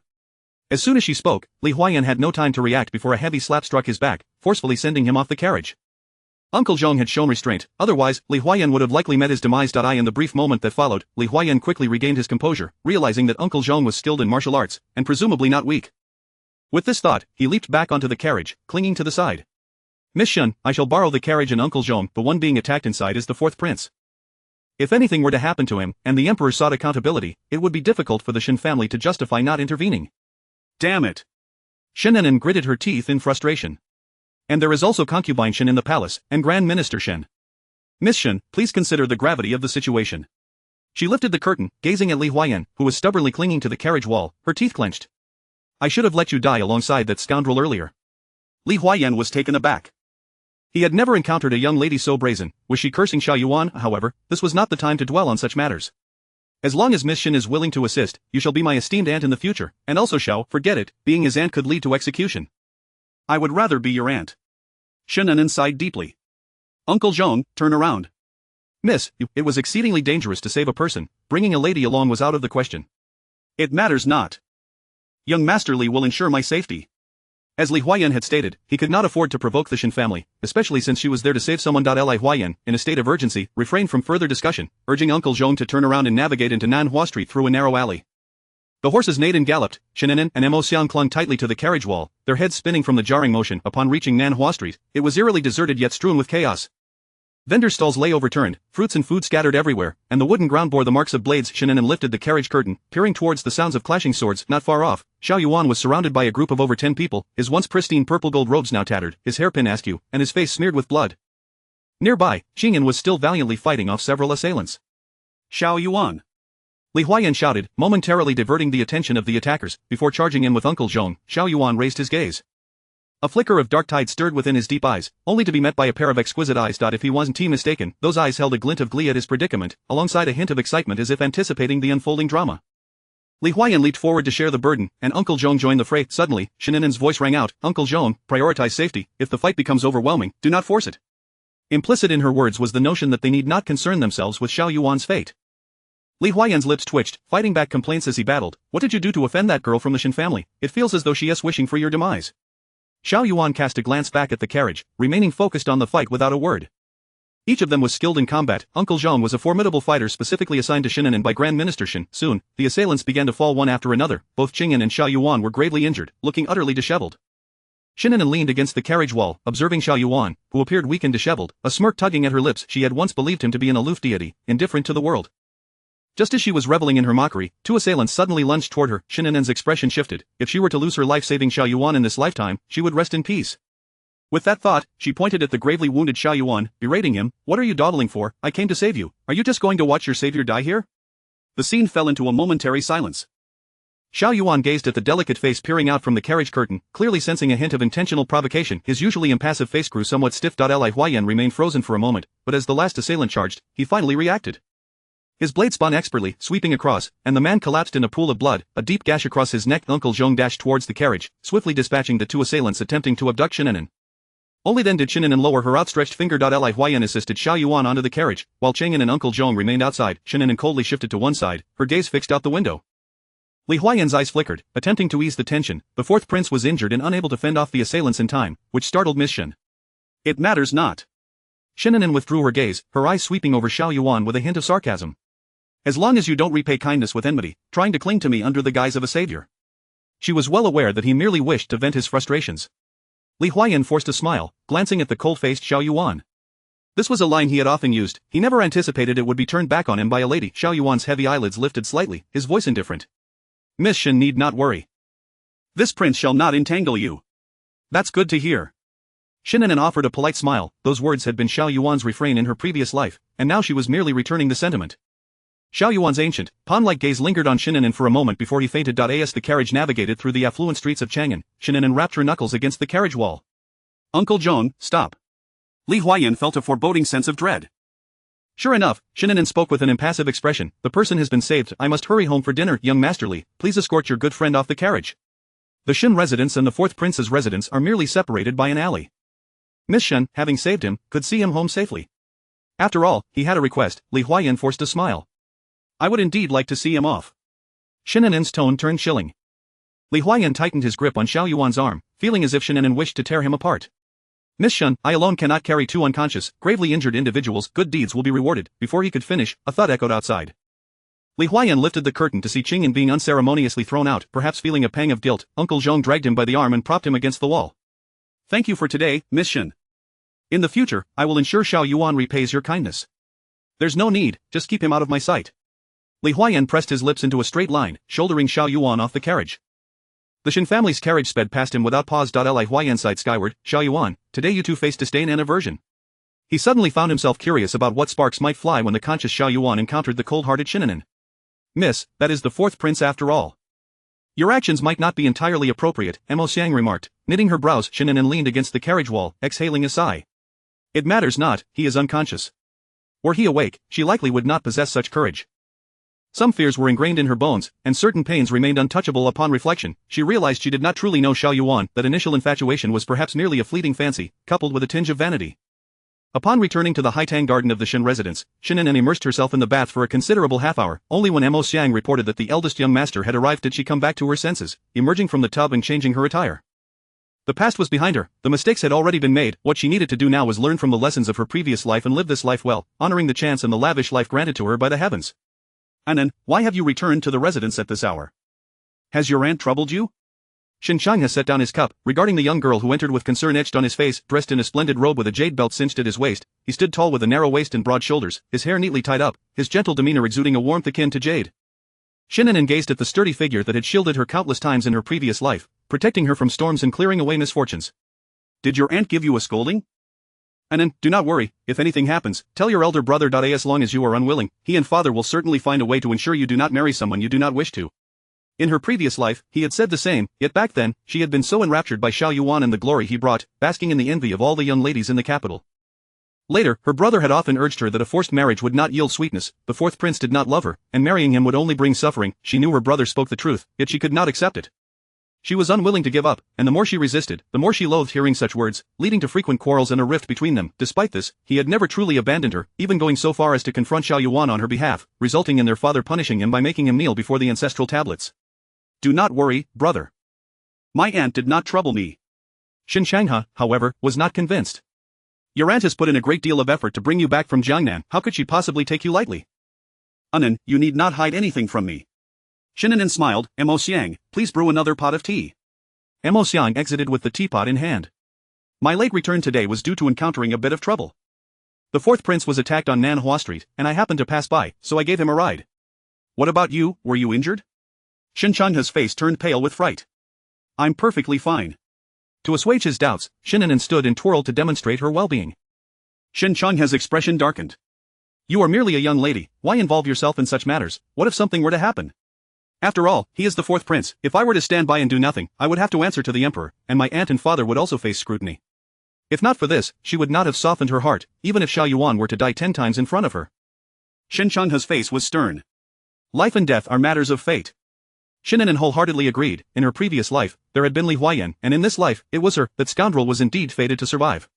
As soon as she spoke, Li Huayan had no time to react before a heavy slap struck his back, forcefully sending him off the carriage. Uncle Zhong had shown restraint, otherwise, Li Huayan would have likely met his demise. In the brief moment that followed, Li Huayan quickly regained his composure, realizing that Uncle Zhong was skilled in martial arts, and presumably not weak. With this thought, he leaped back onto the carriage, clinging to the side. Miss Shen, I shall borrow the carriage. And Uncle Zhong, the one being attacked inside is the 4th prince. If anything were to happen to him, and the emperor sought accountability, it would be difficult for the Shen family to justify not intervening. Damn it. Shen An'an gritted her teeth in frustration. And there is also concubine Shen in the palace, and Grand Minister Shen. Miss Shen, please consider the gravity of the situation. She lifted the curtain, gazing at Li Huayan, who was stubbornly clinging to the carriage wall, her teeth clenched. I should have let you die alongside that scoundrel earlier. Li Huayan was taken aback. He had never encountered a young lady so brazen. Was she cursing Xiao Yuan? However, this was not the time to dwell on such matters. As long as Miss Shen is willing to assist, you shall be my esteemed aunt in the future, and also Xiao, forget it, being his aunt could lead to execution. I would rather be your aunt. Shen An'an sighed deeply. Uncle Zhong, turn around. Miss, it was exceedingly dangerous to save a person. Bringing a lady along was out of the question. It matters not. Young Master Li will ensure my safety. As Li Huayan had stated, he could not afford to provoke the Shen family, especially since she was there to save someone. Li Huayan, in a state of urgency, refrained from further discussion, urging Uncle Zhong to turn around and navigate into Nanhua Street through a narrow alley. The horses neighed and galloped. Shen An'an and Mo Xiang clung tightly to the carriage wall, their heads spinning from the jarring motion. Upon reaching Nanhua Street, it was eerily deserted yet strewn with chaos. Vendor stalls lay overturned, fruits and food scattered everywhere, and the wooden ground bore the marks of blades. Shen An'an lifted the carriage curtain, peering towards the sounds of clashing swords. Not far off, Xiao Yuan was surrounded by a group of over 10 people, his once pristine purple gold robes now tattered, his hairpin askew, and his face smeared with blood. Nearby, Qingyan was still valiantly fighting off several assailants. Xiao Yuan. Li Huayan shouted, momentarily diverting the attention of the attackers. Before charging in with Uncle Zhong, Xiao Yuan raised his gaze. A flicker of dark tide stirred within his deep eyes, only to be met by a pair of exquisite eyes. If he wasn't mistaken, those eyes held a glint of glee at his predicament, alongside a hint of excitement as if anticipating the unfolding drama. Li Huayan leaped forward to share the burden, and Uncle Zhong joined the fray. Suddenly, Shen An'an's voice rang out, Uncle Zhong, prioritize safety. If the fight becomes overwhelming, do not force it. Implicit in her words was the notion that they need not concern themselves with Xiao Yuan's fate. Li Huayan's lips twitched, fighting back complaints as he battled. What did you do to offend that girl from the Shen family? It feels as though she is wishing for your demise. Xiao Yuan cast a glance back at the carriage, remaining focused on the fight without a word. Each of them was skilled in combat. Uncle Zhong was a formidable fighter specifically assigned to Shen An'an by Grand Minister Shen. Soon, the assailants began to fall one after another. Both Qingyan and Xiao Yuan were gravely injured, looking utterly disheveled. Shen An'an leaned against the carriage wall, observing Xiao Yuan, who appeared weak and disheveled, a smirk tugging at her lips. She had once believed him to be an aloof deity, indifferent to the world. Just as she was reveling in her mockery, two assailants suddenly lunged toward her. Shen An'an's expression shifted. If she were to lose her life saving Xiao Yuan in this lifetime, she would rest in peace. With that thought, she pointed at the gravely wounded Xiao Yuan, berating him. What are you dawdling for? I came to save you. Are you just going to watch your savior die here? The scene fell into a momentary silence. Xiao Yuan gazed at the delicate face peering out from the carriage curtain, clearly sensing a hint of intentional provocation. His usually impassive face grew somewhat stiff. Li Huayan remained frozen for a moment, but as the last assailant charged, he finally reacted. His blade spun expertly, sweeping across, and the man collapsed in a pool of blood, a deep gash across his neck. Uncle Zhong dashed towards the carriage, swiftly dispatching the two assailants attempting to abduct Shen An'an. Only then did Shen An'an lower her outstretched finger. Li Huayan assisted Xiao Yuan onto the carriage, while Cheng An and Uncle Zhong remained outside. Shen An'an coldly shifted to one side, her gaze fixed out the window. Li Huayan's eyes flickered, attempting to ease the tension. The fourth prince was injured and unable to fend off the assailants in time, which startled Miss Shen. It matters not. Shen An'an withdrew her gaze, her eyes sweeping over Xiao Yuan with a hint of sarcasm. As long as you don't repay kindness with enmity, trying to cling to me under the guise of a savior. She was well aware that he merely wished to vent his frustrations. Li Huayan forced a smile, glancing at the cold-faced Xiao Yuan. This was a line he had often used. He never anticipated it would be turned back on him by a lady. Xiao Yuan's heavy eyelids lifted slightly, his voice indifferent. Miss Shen need not worry. This prince shall not entangle you. That's good to hear. Shen An'an offered a polite smile. Those words had been Xiao Yuan's refrain in her previous life, and now she was merely returning the sentiment. Xiao Yuan's ancient, pawn-like gaze lingered on Shen An'an for a moment before he fainted. As the carriage navigated through the affluent streets of Chang'an, Shen An'an rapped her knuckles against the carriage wall. Uncle Zhong, stop. Li Huayan felt a foreboding sense of dread. Sure enough, Shen An'an spoke with an impassive expression. The person has been saved. I must hurry home for dinner. Young Master Li, please escort your good friend off the carriage. The Shen residence and the fourth prince's residence are merely separated by an alley. Miss Shen, having saved him, could see him home safely. After all, he had a request. Li Huayan forced a smile. I would indeed like to see him off. Shen An'an's tone turned chilling. Li Huayan tightened his grip on Xiao Yuan's arm, feeling as if Shen An'an wished to tear him apart. Miss Shen, I alone cannot carry two unconscious, gravely injured individuals. Good deeds will be rewarded. Before he could finish, a thud echoed outside. Li Huayan lifted the curtain to see Qingyan being unceremoniously thrown out. Perhaps feeling a pang of guilt, Uncle Zhong dragged him by the arm and propped him against the wall. Thank you for today, Miss Shen. In the future, I will ensure Xiao Yuan repays your kindness. There's no need, just keep him out of my sight. Li Huayan pressed his lips into a straight line, shouldering Xiao Yuan off the carriage. The Shen family's carriage sped past him without pause. Li Huayan sighed skyward. Xiao Yuan, today you two face disdain and aversion. He suddenly found himself curious about what sparks might fly when the conscious Xiao Yuan encountered the cold-hearted Shen An'an. Miss, that is the fourth prince after all. Your actions might not be entirely appropriate, Mo Xiang remarked. Knitting her brows, Shen An'an leaned against the carriage wall, exhaling a sigh. It matters not, he is unconscious. Were he awake, she likely would not possess such courage. Some fears were ingrained in her bones, and certain pains remained untouchable. Upon reflection, she realized she did not truly know Xiao Yuan, that initial infatuation was perhaps merely a fleeting fancy, coupled with a tinge of vanity. Upon returning to the Haitang garden of the Shen residence, Shen An'an immersed herself in the bath for a considerable half-hour. Only when Mo Xiang reported that the eldest young master had arrived did she come back to her senses, emerging from the tub and changing her attire. The past was behind her, the mistakes had already been made. What she needed to do now was learn from the lessons of her previous life and live this life well, honoring the chance and the lavish life granted to her by the heavens. An'an, why have you returned to the residence at this hour? Has your aunt troubled you? Shen Changha set down his cup, regarding the young girl who entered with concern etched on his face. Dressed in a splendid robe with a jade belt cinched at his waist, he stood tall with a narrow waist and broad shoulders, his hair neatly tied up, his gentle demeanor exuding a warmth akin to jade. Shen An'an gazed at the sturdy figure that had shielded her countless times in her previous life, protecting her from storms and clearing away misfortunes. Did your aunt give you a scolding? An'an, do not worry. If anything happens, tell your elder brother. As long as you are unwilling, he and father will certainly find a way to ensure you do not marry someone you do not wish to. In her previous life, he had said the same, yet back then, she had been so enraptured by Xiao Yuan and the glory he brought, basking in the envy of all the young ladies in the capital. Later, her brother had often urged her that a forced marriage would not yield sweetness. The fourth prince did not love her, and marrying him would only bring suffering. She knew her brother spoke the truth, yet she could not accept it. She was unwilling to give up, and the more she resisted, the more she loathed hearing such words, leading to frequent quarrels and a rift between them. Despite this, he had never truly abandoned her, even going so far as to confront Xiao Yuan on her behalf, resulting in their father punishing him by making him kneel before the ancestral tablets. Do not worry, brother. My aunt did not trouble me. Shen Changha, however, was not convinced. Your aunt has put in a great deal of effort to bring you back from Jiangnan. How could she possibly take you lightly? An'an, you need not hide anything from me. Shen An'an smiled. Mo Xiang, please brew another pot of tea. Mo Xiang exited with the teapot in hand. My late return today was due to encountering a bit of trouble. The fourth prince was attacked on Nanhua Street, and I happened to pass by, so I gave him a ride. What about you, were you injured? Shen An'an's face turned pale with fright. I'm perfectly fine. To assuage his doubts, Shen An'an stood and twirled to demonstrate her well-being. Shen An'an's expression darkened. You are merely a young lady, why involve yourself in such matters? What if something were to happen? After all, he is the fourth prince. If I were to stand by and do nothing, I would have to answer to the emperor, and my aunt and father would also face scrutiny. If not for this, she would not have softened her heart, even if Xiao Yuan were to die 10 times in front of her. Shen An'an's face was stern. Life and death are matters of fate. Shen An'an wholeheartedly agreed. In her previous life, there had been Li Huayan, and in this life, it was her. That scoundrel was indeed fated to survive.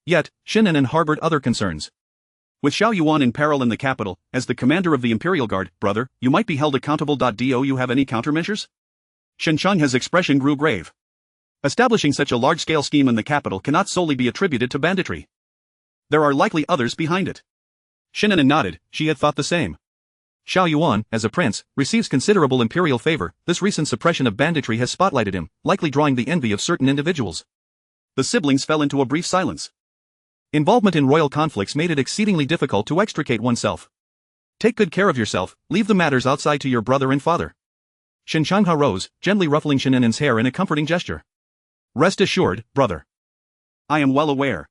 Yet, Shen An'an harbored other concerns. With Xiao Yuan in peril in the capital, as the commander of the Imperial Guard, brother, you might be held accountable. Do you have any countermeasures? Shen An'an's expression grew grave. Establishing such a large-scale scheme in the capital cannot solely be attributed to banditry. There are likely others behind it. Shen An'an nodded, she had thought the same. Xiao Yuan, as a prince, receives considerable imperial favor. This recent suppression of banditry has spotlighted him, likely drawing the envy of certain individuals. The siblings fell into a brief silence. Involvement in royal conflicts made it exceedingly difficult to extricate oneself. Take good care of yourself, leave the matters outside to your brother and father. Shen An'an rose, gently ruffling Shen An'an's hair in a comforting gesture. Rest assured, brother. I am well aware.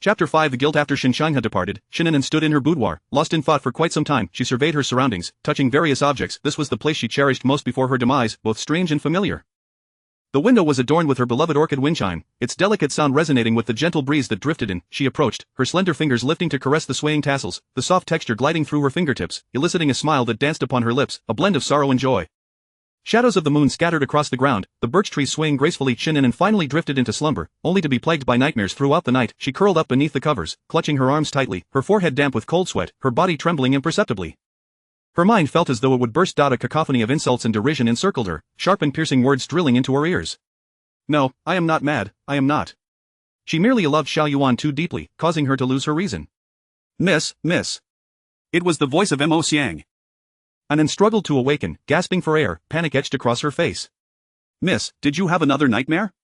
Chapter 5 The guilt. After Shen An'an had departed, Shen An'an stood in her boudoir, lost in thought for quite some time. She surveyed her surroundings, touching various objects. This was the place she cherished most before her demise, both strange and familiar. The window was adorned with her beloved orchid wind chime, its delicate sound resonating with the gentle breeze that drifted in. She approached, her slender fingers lifting to caress the swaying tassels, the soft texture gliding through her fingertips, eliciting a smile that danced upon her lips, a blend of sorrow and joy. Shadows of the moon scattered across the ground, the birch trees swaying gracefully. Shen An'an finally drifted into slumber, only to be plagued by nightmares throughout the night. She curled up beneath the covers, clutching her arms tightly, her forehead damp with cold sweat, her body trembling imperceptibly. Her mind felt as though it would burst out. A cacophony of insults and derision encircled her, sharp and piercing words drilling into her ears. No, I am not mad, I am not. She merely loved Xiao Yuan too deeply, causing her to lose her reason. Miss. It was the voice of Mo Xiang. An'an struggled to awaken, gasping for air, panic etched across her face. Miss, did you have another nightmare?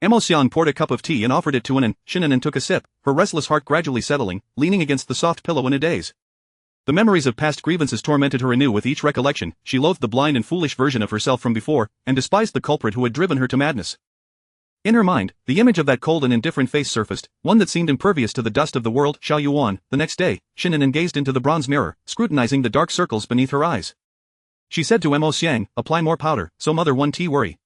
Mo Xiang poured a cup of tea and offered it to An'an. Shen An'an took a sip, her restless heart gradually settling, leaning against the soft pillow in a daze. The memories of past grievances tormented her anew with each recollection. She loathed the blind and foolish version of herself from before, and despised the culprit who had driven her to madness. In her mind, the image of that cold and indifferent face surfaced, one that seemed impervious to the dust of the world. Xiao Yuan. The next day, Shen An'an gazed into the bronze mirror, scrutinizing the dark circles beneath her eyes. She said to Mo Xiang, apply more powder, so mother won't worry.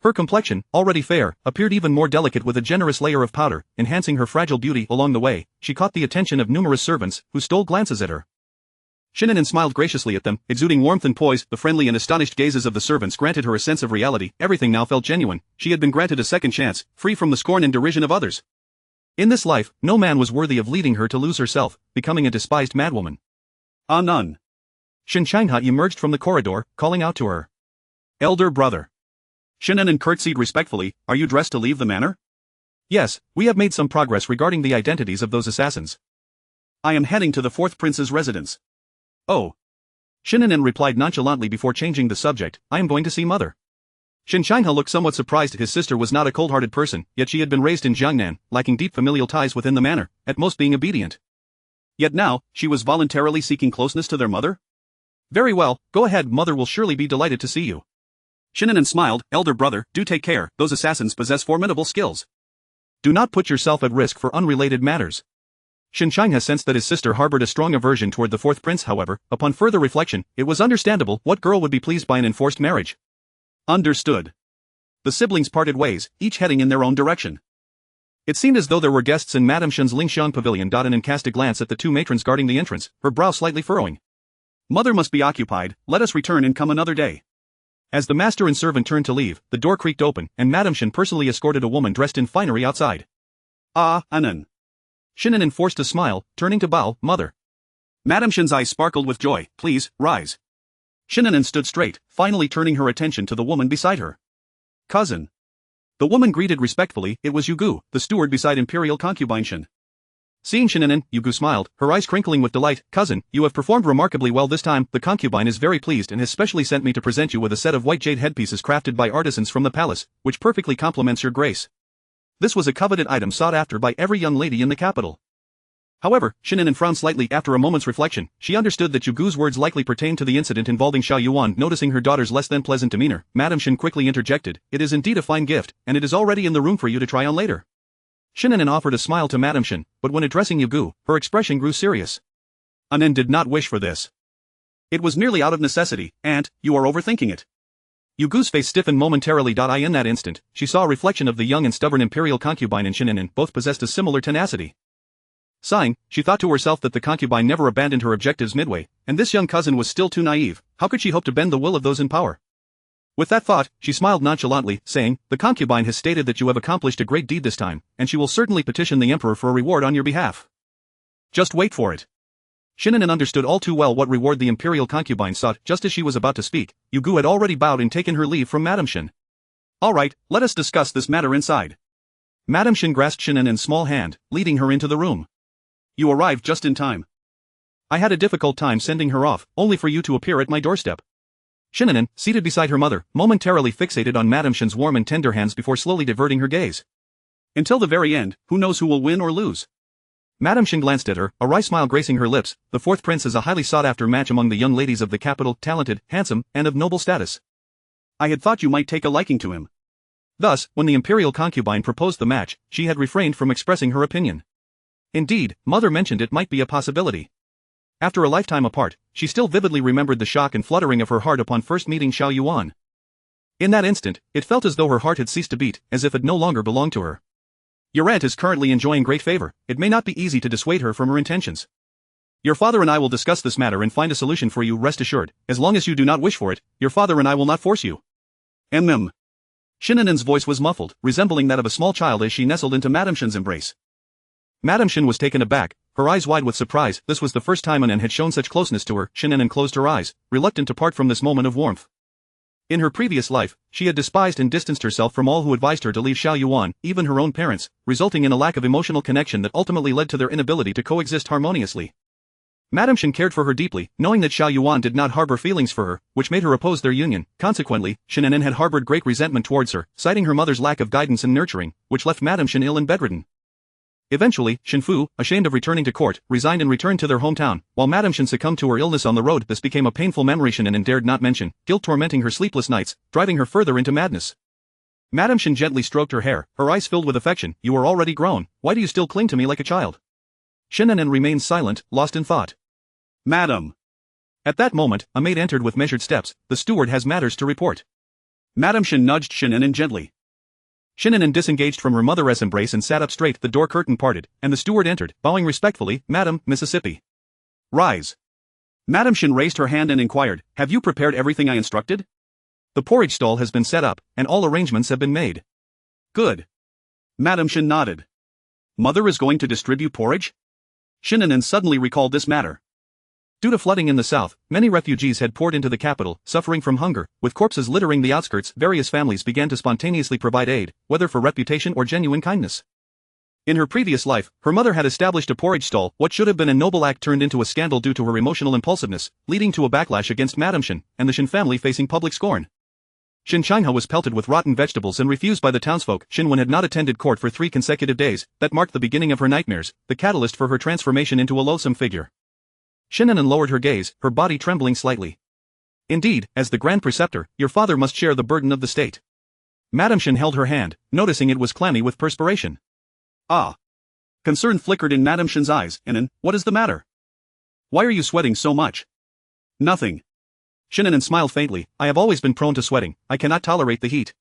Her complexion, already fair, appeared even more delicate with a generous layer of powder, enhancing her fragile beauty. Along the way, she caught the attention of numerous servants, who stole glances at her. Shen An'an smiled graciously at them, exuding warmth and poise. The friendly and astonished gazes of the servants granted her a sense of reality. Everything now felt genuine. She had been granted a second chance, free from the scorn and derision of others. In this life, no man was worthy of leading her to lose herself, becoming a despised madwoman. None. Shen An'an emerged from the corridor, calling out to her. Elder brother. Shen An'an curtsied respectfully. Are you dressed to leave the manor? Yes, we have made some progress regarding the identities of those assassins. I am heading to the fourth prince's residence. Oh. Shen An'an replied nonchalantly before changing the subject, I am going to see mother. Shen An'an looked somewhat surprised. His sister was not a cold-hearted person, yet she had been raised in Jiangnan, lacking deep familial ties within the manor, at most being obedient. Yet now, she was voluntarily seeking closeness to their mother? Very well, go ahead, mother will surely be delighted to see you. Shen An'an smiled, elder brother, do take care, those assassins possess formidable skills. Do not put yourself at risk for unrelated matters. Shen An'an sensed that his sister harbored a strong aversion toward the fourth prince. However, upon further reflection, it was understandable. What girl would be pleased by an enforced marriage? Understood. The siblings parted ways, each heading in their own direction. It seemed as though there were guests in Madame Shen's Lingxiang pavilion. An'an cast a glance at the two matrons guarding the entrance, her brow slightly furrowing. Mother must be occupied, let us return and come another day. As the master and servant turned to leave, the door creaked open, and Madame Shen personally escorted a woman dressed in finery outside. Ah, An'an. Shen An'an forced a smile, turning to bow, mother. Madame Shen's eyes sparkled with joy. Please, rise. Shen An'an stood straight, finally turning her attention to the woman beside her. Cousin. The woman greeted respectfully. It was Yugu, the steward beside imperial concubine Shen. Seeing Shen An'an, Yugu smiled, her eyes crinkling with delight. Cousin, you have performed remarkably well this time. The concubine is very pleased and has specially sent me to present you with a set of white jade headpieces crafted by artisans from the palace, which perfectly complements your grace. This was a coveted item sought after by every young lady in the capital. However, Shen An'an frowned slightly after a moment's reflection. She understood that Yu Gu's words likely pertained to the incident involving Xiao Yuan. Noticing her daughter's less than pleasant demeanor, Madame Shen quickly interjected, "It is indeed a fine gift, and it is already in the room for you to try on later." Shen An'an offered a smile to Madame Shen, but when addressing Yu Gu, her expression grew serious. An'an did not wish for this. It was merely out of necessity, and, you are overthinking it. Yu Gu's face stiffened momentarily. In that instant, she saw a reflection of the young and stubborn imperial concubine in Shen An'an. Both possessed a similar tenacity. Sighing, she thought to herself that the concubine never abandoned her objectives midway, and this young cousin was still too naive. How could she hope to bend the will of those in power? With that thought, she smiled nonchalantly, saying, "The concubine has stated that you have accomplished a great deed this time, and she will certainly petition the emperor for a reward on your behalf. Just wait for it." Shen An'an understood all too well what reward the imperial concubine sought. Just as she was about to speak, Yu Gu had already bowed and taken her leave from Madame Shen. "All right, let us discuss this matter inside." Madame Shen grasped Shen An'an's small hand, leading her into the room. "You arrived just in time. I had a difficult time sending her off, only for you to appear at my doorstep." Shen An'an, seated beside her mother, momentarily fixated on Madame Shen's warm and tender hands before slowly diverting her gaze. "Until the very end, who knows who will win or lose?" Madame Shen glanced at her, a wry smile gracing her lips. The fourth prince is a highly sought-after match among the young ladies of the capital, talented, handsome, and of noble status. I had thought you might take a liking to him. Thus, when the imperial concubine proposed the match, she had refrained from expressing her opinion. Indeed, mother mentioned it might be a possibility. After a lifetime apart, she still vividly remembered the shock and fluttering of her heart upon first meeting Xiao Yuan. In that instant, it felt as though her heart had ceased to beat, as if it no longer belonged to her. Your aunt is currently enjoying great favor. It may not be easy to dissuade her from her intentions. Your father and I will discuss this matter and find a solution for you. Rest assured, as long as you do not wish for it, your father and I will not force you. Shen An'an's voice was muffled, resembling that of a small child as she nestled into Madame Shen's embrace. Madame Shen was taken aback, her eyes wide with surprise. This was the first time An'an had shown such closeness to her. Shen An'an closed her eyes, reluctant to part from this moment of warmth. In her previous life, she had despised and distanced herself from all who advised her to leave Xiao Yuan, even her own parents, resulting in a lack of emotional connection that ultimately led to their inability to coexist harmoniously. Madame Shen cared for her deeply, knowing that Xiao Yuan did not harbor feelings for her, which made her oppose their union. Consequently, Shen An'an had harbored great resentment towards her, citing her mother's lack of guidance and nurturing, which left Madame Shen ill and bedridden. Eventually, Shen Fu, ashamed of returning to court, resigned and returned to their hometown, while Madame Shen succumbed to her illness on the road. This became a painful memory Shen An'an dared not mention, guilt tormenting her sleepless nights, driving her further into madness. Madame Shen gently stroked her hair, her eyes filled with affection. "You are already grown, why do you still cling to me like a child?" Shen An'an remained silent, lost in thought. "Madam." At that moment, a maid entered with measured steps. "The steward has matters to report." Madame Shen nudged Shen An'an gently. Shen An'an disengaged from her mother's embrace and sat up straight. The door curtain parted, and the steward entered, bowing respectfully. "Madam, Mississippi." "Rise." Madame Shen raised her hand and inquired, "Have you prepared everything I instructed?" "The porridge stall has been set up, and all arrangements have been made." "Good." Madame Shen nodded. "Mother is going to distribute porridge?" Shen An'an suddenly recalled this matter. Due to flooding in the south, many refugees had poured into the capital, suffering from hunger. With corpses littering the outskirts, various families began to spontaneously provide aid, whether for reputation or genuine kindness. In her previous life, her mother had established a porridge stall. What should have been a noble act turned into a scandal due to her emotional impulsiveness, leading to a backlash against Madame Shen, and the Shen family facing public scorn. Shen Changhe was pelted with rotten vegetables and refused by the townsfolk. Shen Wen had not attended court for 3 consecutive days. That marked the beginning of her nightmares, the catalyst for her transformation into a loathsome figure. Shen An'an lowered her gaze, her body trembling slightly. "Indeed, as the grand preceptor, your father must share the burden of the state." Madame Shen held her hand, noticing it was clammy with perspiration. "Ah." Concern flickered in Madame Shen's eyes. "An'an, what is the matter? Why are you sweating so much?" "Nothing." Shen An'an smiled faintly. "I have always been prone to sweating, I cannot tolerate the heat."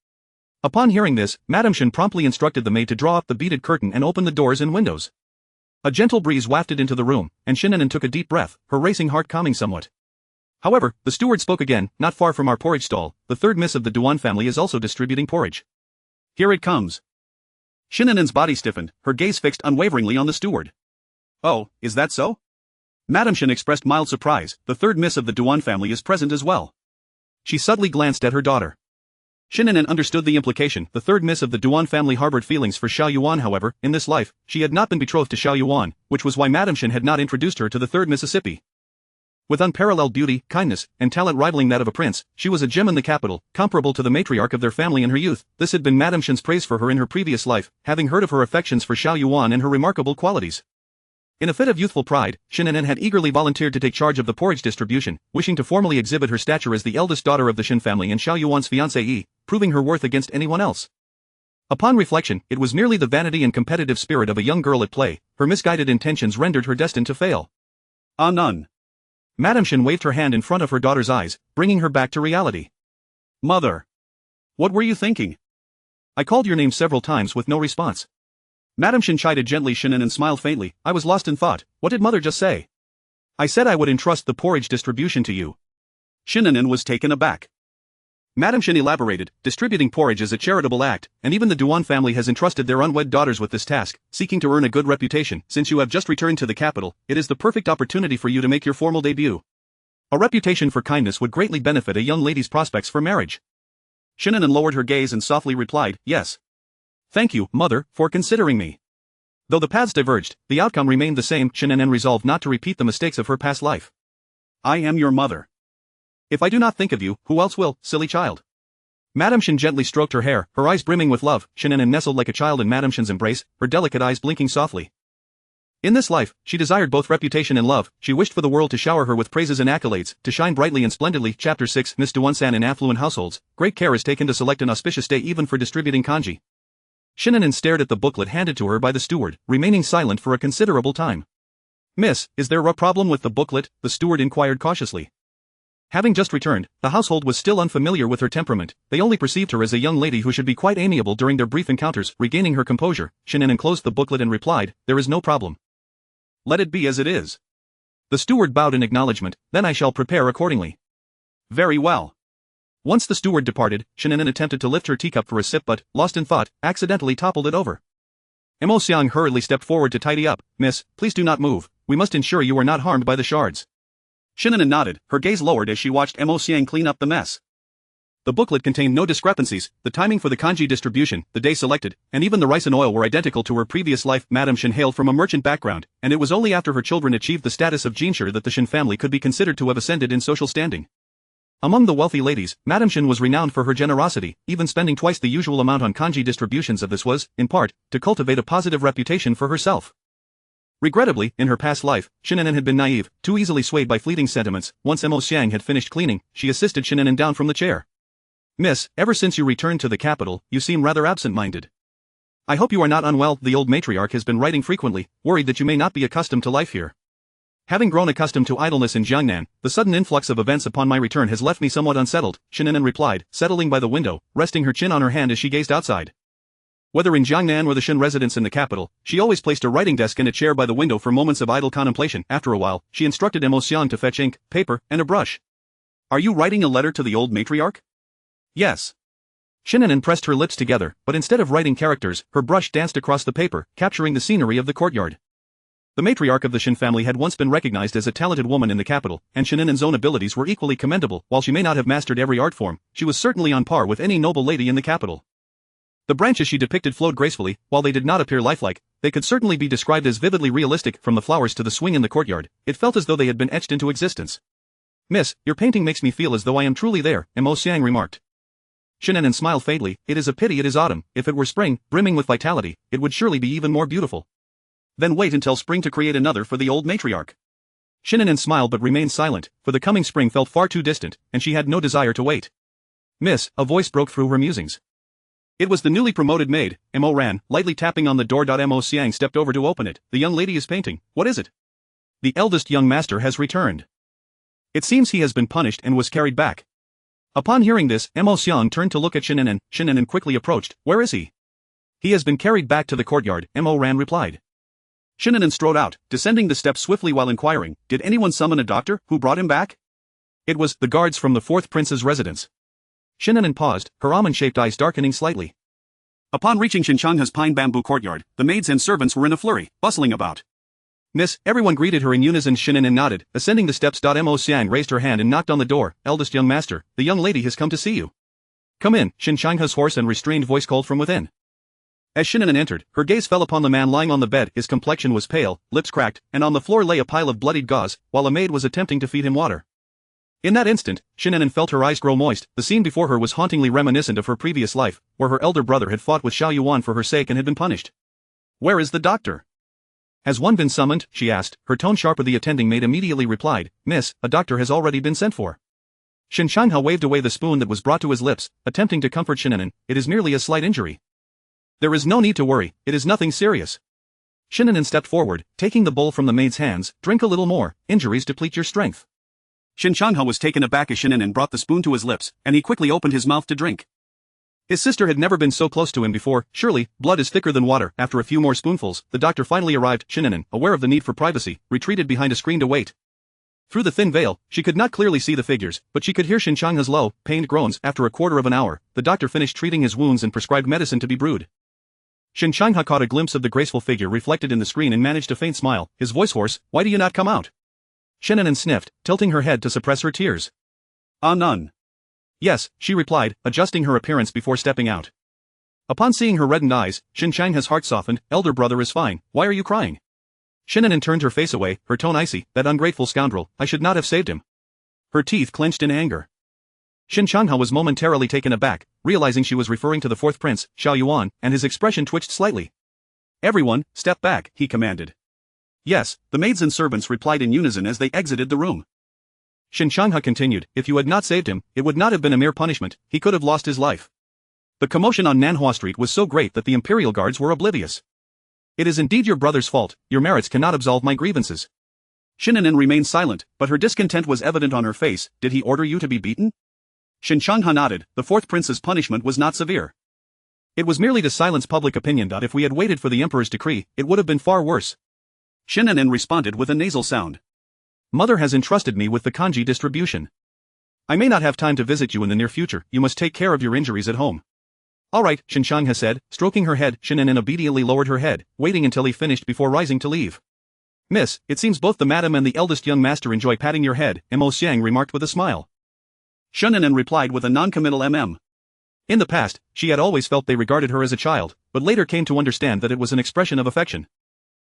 Upon hearing this, Madame Shen promptly instructed the maid to draw up the beaded curtain and open the doors and windows. A gentle breeze wafted into the room, and Shen An'an took a deep breath, her racing heart calming somewhat. However, the steward spoke again. "Not far from our porridge stall, the third miss of the Duan family is also distributing porridge. Here it comes." Shen An'an's body stiffened, her gaze fixed unwaveringly on the steward. "Oh, is that so?" Madame Shen expressed mild surprise. "The third miss of the Duan family is present as well." She subtly glanced at her daughter. Shen An'an understood the implication. The third miss of the Duan family harbored feelings for Xiao Yuan. However, in this life, she had not been betrothed to Xiao Yuan, which was why Madame Shen had not introduced her to the third Mississippi. With unparalleled beauty, kindness, and talent rivaling that of a prince, she was a gem in the capital, comparable to the matriarch of their family in her youth. This had been Madame Shen's praise for her in her previous life, having heard of her affections for Xiao Yuan and her remarkable qualities. In a fit of youthful pride, Shen An'an had eagerly volunteered to take charge of the porridge distribution, wishing to formally exhibit her stature as the eldest daughter of the Shen family and Xiao Yuan's fiancée, proving her worth against anyone else. Upon reflection, it was merely the vanity and competitive spirit of a young girl at play. Her misguided intentions rendered her destined to fail. Ah, none. Madame Shen waved her hand in front of her daughter's eyes, bringing her back to reality. Mother. What were you thinking? I called your name several times with no response. Madame Shen chided gently. Shen An'an smiled faintly. I was lost in thought. What did mother just say? I said I would entrust the porridge distribution to you. Shen An'an was taken aback. Madame Shen elaborated, distributing porridge is a charitable act, and even the Duan family has entrusted their unwed daughters with this task, seeking to earn a good reputation. Since you have just returned to the capital, it is the perfect opportunity for you to make your formal debut. A reputation for kindness would greatly benefit a young lady's prospects for marriage. Shen An'an lowered her gaze and softly replied, yes. Thank you, mother, for considering me. Though the paths diverged, the outcome remained the same. Shen An'an resolved not to repeat the mistakes of her past life. I am your mother. If I do not think of you, who else will, silly child? Madame Shen gently stroked her hair, her eyes brimming with love. Shen An'an nestled like a child in Madame Shen's embrace, her delicate eyes blinking softly. In this life, she desired both reputation and love. She wished for the world to shower her with praises and accolades, to shine brightly and splendidly. Chapter 6 Miss Duan-san. In affluent households, great care is taken to select an auspicious day even for distributing kanji. Shen An'an stared at the booklet handed to her by the steward, remaining silent for a considerable time. Miss, is there a problem with the booklet? The steward inquired cautiously. Having just returned, the household was still unfamiliar with her temperament. They only perceived her as a young lady who should be quite amiable during their brief encounters. Regaining her composure, Shen An'an closed the booklet and replied, there is no problem. Let it be as it is. The steward bowed in acknowledgement, then I shall prepare accordingly. Very well. Once the steward departed, Shen An'an attempted to lift her teacup for a sip but, lost in thought, accidentally toppled it over. Mo Xiang hurriedly stepped forward to tidy up. Miss, please do not move, we must ensure you are not harmed by the shards. Shen An'an nodded, her gaze lowered as she watched Mo Xiang clean up the mess. The booklet contained no discrepancies. The timing for the kanji distribution, the day selected, and even the rice and oil were identical to her previous life. Madame Shen hailed from a merchant background, and it was only after her children achieved the status of jinshi that the Shen family could be considered to have ascended in social standing. Among the wealthy ladies, Madame Shen was renowned for her generosity, even spending twice the usual amount on kanji distributions. Of this was, in part, to cultivate a positive reputation for herself. Regrettably, in her past life, Shen An'an had been naive, too easily swayed by fleeting sentiments. Once Mo Xiang had finished cleaning, she assisted Shen An'an down from the chair. Miss, ever since you returned to the capital, you seem rather absent-minded. I hope you are not unwell. The old matriarch has been writing frequently, worried that you may not be accustomed to life here. Having grown accustomed to idleness in Jiangnan, the sudden influx of events upon my return has left me somewhat unsettled, Shen An'an replied, settling by the window, resting her chin on her hand as she gazed outside. Whether in Jiangnan or the Shen residence in the capital, she always placed a writing desk and a chair by the window for moments of idle contemplation. After a while, she instructed Mo Xiang to fetch ink, paper, and a brush. Are you writing a letter to the old matriarch? Yes. Shen An'an pressed her lips together, but instead of writing characters, her brush danced across the paper, capturing the scenery of the courtyard. The matriarch of the Shen family had once been recognized as a talented woman in the capital, and Shen An'an's own abilities were equally commendable. While she may not have mastered every art form, she was certainly on par with any noble lady in the capital. The branches she depicted flowed gracefully. While they did not appear lifelike, they could certainly be described as vividly realistic. From the flowers to the swing in the courtyard, it felt as though they had been etched into existence. Miss, your painting makes me feel as though I am truly there, Mo Xiang remarked. Shen An'an smiled faintly. It is a pity it is autumn. If it were spring, brimming with vitality, it would surely be even more beautiful. Then wait until spring to create another for the old matriarch. Shen An'an smiled but remained silent, for the coming spring felt far too distant, and she had no desire to wait. Miss, a voice broke through her musings. It was the newly promoted maid, Mo ran, lightly tapping on the door. Mo Xiang stepped over to open it. The young lady is painting. What is it? The eldest young master has returned. It seems he has been punished and was carried back. Upon hearing this, Mo Xiang turned to look at Shen An'an. Shen An'an quickly approached. Where is he? He has been carried back to the courtyard, Mo ran replied. Shen An'an strode out, descending the steps swiftly while inquiring, did anyone summon a doctor? Who brought him back? It was the guards from the fourth prince's residence. Shen An'an paused, her almond-shaped eyes darkening slightly. Upon reaching Xinchang's pine bamboo courtyard, the maids and servants were in a flurry, bustling about. Miss, everyone greeted her in unison. Shen An'an nodded, ascending the steps. Mo Xiang raised her hand and knocked on the door. Eldest young master, the young lady has come to see you. Come in, Xinchang's hoarse and restrained voice called from within. As Shen An'an entered, her gaze fell upon the man lying on the bed. His complexion was pale, lips cracked, and on the floor lay a pile of bloodied gauze, while a maid was attempting to feed him water. In that instant, Shen An'an felt her eyes grow moist. The scene before her was hauntingly reminiscent of her previous life, where her elder brother had fought with Xiao Yuan for her sake and had been punished. Where is the doctor? Has one been summoned? She asked, her tone sharper. The attending maid immediately replied, Miss, a doctor has already been sent for. Shen An'an waved away the spoon that was brought to his lips, attempting to comfort Shen An'an. It is merely a slight injury. There is no need to worry, it is nothing serious. Shen An'an stepped forward, taking the bowl from the maid's hands. Drink a little more, injuries deplete your strength. Shen An'an was taken aback as Shen An'an brought the spoon to his lips, and he quickly opened his mouth to drink. His sister had never been so close to him before. Surely, blood is thicker than water. After a few more spoonfuls, the doctor finally arrived. Shen An'an, aware of the need for privacy, retreated behind a screen to wait. Through the thin veil, she could not clearly see the figures, but she could hear Shen An'an's low, pained groans. After a quarter of an hour, the doctor finished treating his wounds and prescribed medicine to be brewed. Shen An'an caught a glimpse of the graceful figure reflected in the screen and managed a faint smile, his voice hoarse. Why do you not come out? Shen An'an sniffed, tilting her head to suppress her tears. None. Yes, she replied, adjusting her appearance before stepping out. Upon seeing her reddened eyes, Shen An'an's heart softened. Elder brother is fine, why are you crying? Shen An'an turned her face away, her tone icy. That ungrateful scoundrel, I should not have saved him. Her teeth clenched in anger. Shen An'an was momentarily taken aback, realizing she was referring to the fourth prince, Xiao Yuan, and his expression twitched slightly. Everyone, step back, he commanded. Yes, the maids and servants replied in unison as they exited the room. Shen An'an continued, if you had not saved him, it would not have been a mere punishment, he could have lost his life. The commotion on Nanhua Street was so great that the imperial guards were oblivious. It is indeed your brother's fault, your merits cannot absolve my grievances. Shen An'an remained silent, but her discontent was evident on her face. Did he order you to be beaten? Shen An'an nodded. The fourth prince's punishment was not severe. It was merely to silence public opinion. If we had waited for the emperor's decree, it would have been far worse. Shen An'an responded with a nasal sound. Mother has entrusted me with the kanji distribution. I may not have time to visit you in the near future, you must take care of your injuries at home. All right, Shen An'an said, stroking her head. Shen An'an obediently lowered her head, waiting until he finished before rising to leave. Miss, it seems both the madam and the eldest young master enjoy patting your head, Mo Xiang remarked with a smile. Shen An'an replied with a non-committal In the past, she had always felt they regarded her as a child, but later came to understand that it was an expression of affection.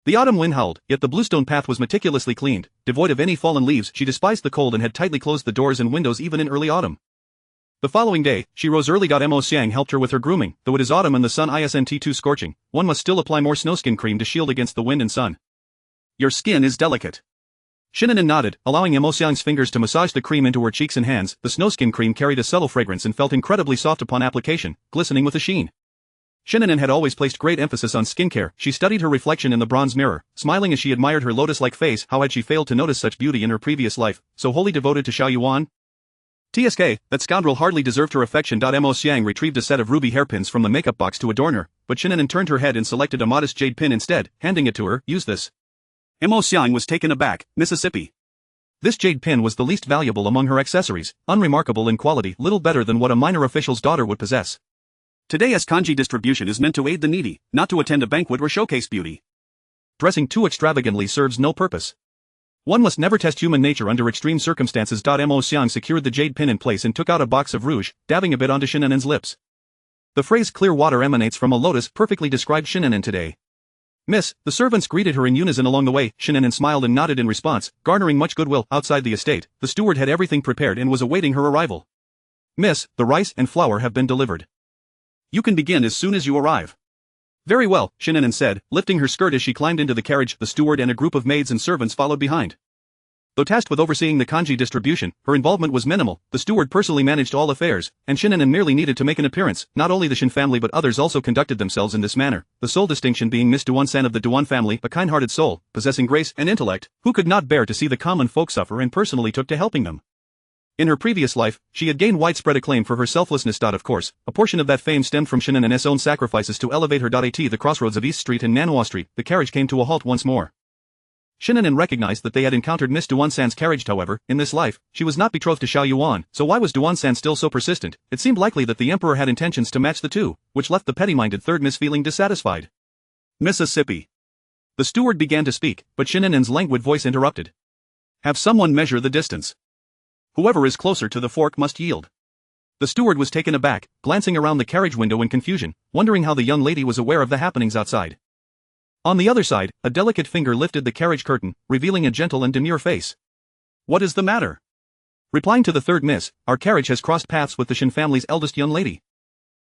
The autumn wind howled, yet the bluestone path was meticulously cleaned, devoid of any fallen leaves. She despised the cold and had tightly closed the doors and windows even in early autumn. The following day, she rose early. Mo Xiang helped her with her grooming. Though it is autumn and the sun isn't too scorching, one must still apply more snowskin cream to shield against the wind and sun. Your skin is delicate. Shen An'an nodded, allowing Mo Xiang's fingers to massage the cream into her cheeks and hands. The snowskin cream carried a subtle fragrance and felt incredibly soft upon application, glistening with a sheen. Shen An'an had always placed great emphasis on skincare. She studied her reflection in the bronze mirror, smiling as she admired her lotus-like face. How had she failed to notice such beauty in her previous life, so wholly devoted to Xiao Yuan? TSK, that scoundrel hardly deserved her affection. Mo Xiang retrieved a set of ruby hairpins from the makeup box to adorn her, but Shen An'an turned her head and selected a modest jade pin instead, handing it to her. Use this. Mo Xiang was taken aback. Mississippi. This jade pin was the least valuable among her accessories, unremarkable in quality, little better than what a minor official's daughter would possess. Today's kanji distribution is meant to aid the needy, not to attend a banquet or showcase beauty. Dressing too extravagantly serves no purpose. One must never test human nature under extreme circumstances. Mo Xiang secured the jade pin in place and took out a box of rouge, dabbing a bit onto Shen An'an's lips. The phrase clear water emanates from a lotus perfectly described Shen An'an today. Miss, the servants greeted her in unison along the way. Shen An'an smiled and nodded in response, garnering much goodwill. Outside the estate, the steward had everything prepared and was awaiting her arrival. Miss, the rice and flour have been delivered. You can begin as soon as you arrive. Very well, Shen An'an said, lifting her skirt as she climbed into the carriage. The steward and a group of maids and servants followed behind. Though tasked with overseeing the kanji distribution, her involvement was minimal. The steward personally managed all affairs, and Shen An'an merely needed to make an appearance. Not only the Shen family but others also conducted themselves in this manner, the sole distinction being Miss Duan-san of the Duan family, a kind-hearted soul, possessing grace and intellect, who could not bear to see the common folk suffer and personally took to helping them. In her previous life, she had gained widespread acclaim for her selflessness. Of course, a portion of that fame stemmed from Shen An'an's own sacrifices to elevate her. At the crossroads of East Street and Nanhua Street, the carriage came to a halt once more. Shen An'an recognized that they had encountered Miss Duan-san's carriage. However, in this life, she was not betrothed to Xiao Yuan, so why was Duan-san still so persistent? It seemed likely that the emperor had intentions to match the two, which left the petty-minded third Miss feeling dissatisfied. Mississippi. The steward began to speak, but Shen An'an's languid voice interrupted. Have someone measure the distance. Whoever is closer to the fork must yield. The steward was taken aback, glancing around the carriage window in confusion, wondering how the young lady was aware of the happenings outside. On the other side, a delicate finger lifted the carriage curtain, revealing a gentle and demure face. What is the matter? Replying to the third miss, our carriage has crossed paths with the Shen family's eldest young lady.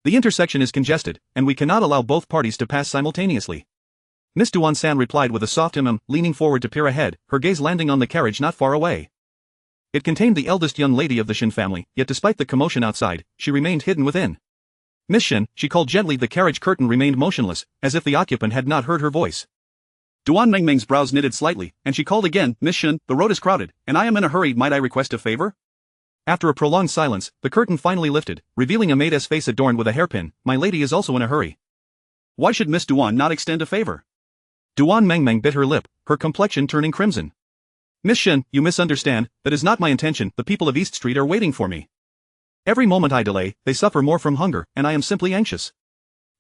The intersection is congested, and we cannot allow both parties to pass simultaneously. Miss Duan-san replied with a soft leaning forward to peer ahead, her gaze landing on the carriage not far away. It contained the eldest young lady of the Shen family, yet despite the commotion outside, she remained hidden within. Miss Shen, she called gently. The carriage curtain remained motionless, as if the occupant had not heard her voice. Duan Mengmeng's brows knitted slightly, and she called again, Miss Shen, the road is crowded, and I am in a hurry, might I request a favor? After a prolonged silence, the curtain finally lifted, revealing a maid's face adorned with a hairpin. My lady is also in a hurry. Why should Miss Duan not extend a favor? Duan Mengmeng bit her lip, her complexion turning crimson. Miss Shen, you misunderstand, that is not my intention. The people of East Street are waiting for me. Every moment I delay, they suffer more from hunger, and I am simply anxious.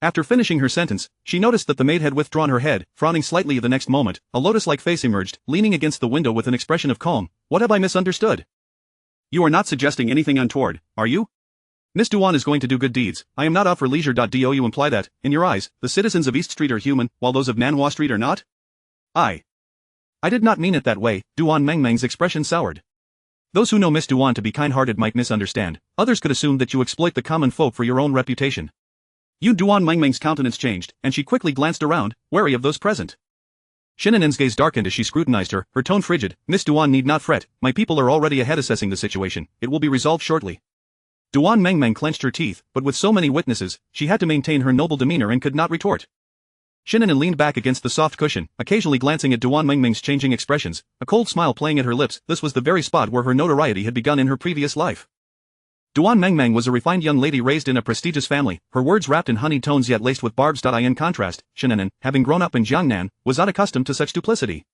After finishing her sentence, she noticed that the maid had withdrawn her head, frowning slightly. The next moment, a lotus-like face emerged, leaning against the window with an expression of calm. What have I misunderstood? You are not suggesting anything untoward, are you? Miss Duan is going to do good deeds. I am not out for leisure. Do you imply that, in your eyes, the citizens of East Street are human, while those of Nanhua Street are not? I did not mean it that way. Duan Mengmeng's expression soured. Those who know Miss Duan to be kind-hearted might misunderstand. Others could assume that you exploit the common folk for your own reputation. Duan Mengmeng's countenance changed, and she quickly glanced around, wary of those present. Shen An'an's gaze darkened as she scrutinized her, her tone frigid. Miss Duan need not fret, my people are already ahead assessing the situation, it will be resolved shortly. Duan Mengmeng clenched her teeth, but with so many witnesses, she had to maintain her noble demeanor and could not retort. Shen An'an leaned back against the soft cushion, occasionally glancing at Duan Mengmeng's changing expressions, a cold smile playing at her lips. This was the very spot where her notoriety had begun in her previous life. Duan Mengmeng was a refined young lady raised in a prestigious family, her words wrapped in honeyed tones yet laced with barbs. In contrast, Shen An'an, having grown up in Jiangnan, was unaccustomed to such duplicity.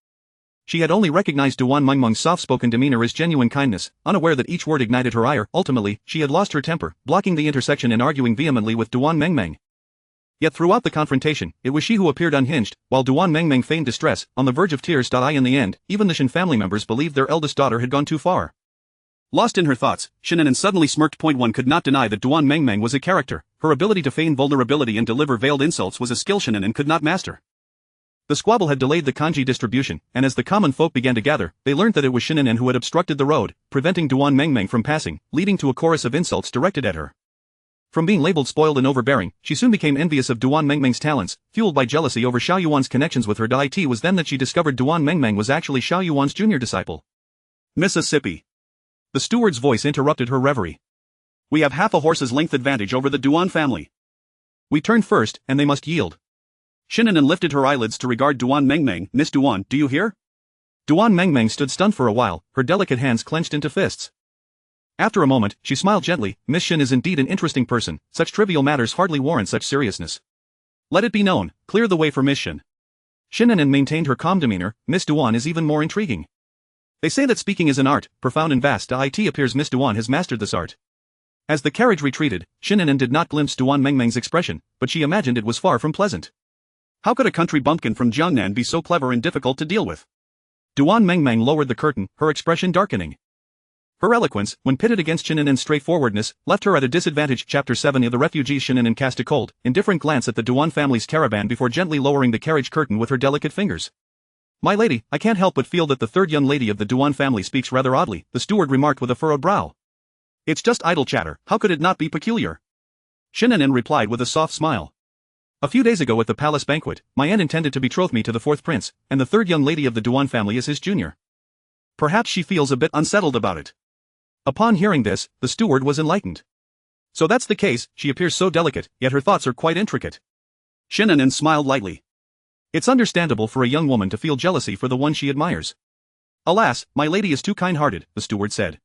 She had only recognized Duan Mengmeng's soft-spoken demeanor as genuine kindness, unaware that each word ignited her ire. Ultimately, she had lost her temper, blocking the intersection and arguing vehemently with Duan Mengmeng. Yet throughout the confrontation, it was she who appeared unhinged, while Duan Mengmeng feigned distress, on the verge of tears. In the end, even the Shen family members believed their eldest daughter had gone too far. Lost in her thoughts, Shen An'an suddenly smirked. One could not deny that Duan Mengmeng was a character. Her ability to feign vulnerability and deliver veiled insults was a skill Shen An'an could not master. The squabble had delayed the kanji distribution, and as the common folk began to gather, they learned that it was Shen An'an who had obstructed the road, preventing Duan Mengmeng from passing, leading to a chorus of insults directed at her. From being labeled spoiled and overbearing, she soon became envious of Duan Mengmeng's talents, fueled by jealousy over Xiao Yuan's connections with her. It was then that she discovered Duan Mengmeng was actually Xiao Yuan's junior disciple. Mississippi. The steward's voice interrupted her reverie. We have half a horse's length advantage over the Duan family. We turn first, and they must yield. Shen An'an lifted her eyelids to regard Duan Mengmeng. Miss Duan, do you hear? Duan Mengmeng stood stunned for a while, her delicate hands clenched into fists. After a moment, she smiled gently. Miss Shen is indeed an interesting person, such trivial matters hardly warrant such seriousness. Let it be known, clear the way for Miss Shen. Shen An'an maintained her calm demeanor. Miss Duan is even more intriguing. They say that speaking is an art, profound and vast. It appears Miss Duan has mastered this art. As the carriage retreated, Shen An'an did not glimpse Duan Mengmeng's expression, but she imagined it was far from pleasant. How could a country bumpkin from Jiangnan be so clever and difficult to deal with? Duan Mengmeng lowered the curtain, her expression darkening. Her eloquence, when pitted against Shen An'an's straightforwardness, left her at a disadvantage. Chapter 7 of the Refugees. Shen An'an cast a cold, indifferent glance at the Duan family's caravan before gently lowering the carriage curtain with her delicate fingers. My lady, I can't help but feel that the third young lady of the Duan family speaks rather oddly, the steward remarked with a furrowed brow. It's just idle chatter, how could it not be peculiar? Shen An'an replied with a soft smile. A few days ago at the palace banquet, my aunt intended to betroth me to the fourth prince, and the third young lady of the Duan family is his junior. Perhaps she feels a bit unsettled about it. Upon hearing this, the steward was enlightened. So that's the case, she appears so delicate, yet her thoughts are quite intricate. Shen An'an smiled lightly. It's understandable for a young woman to feel jealousy for the one she admires. Alas, my lady is too kind-hearted, the steward said.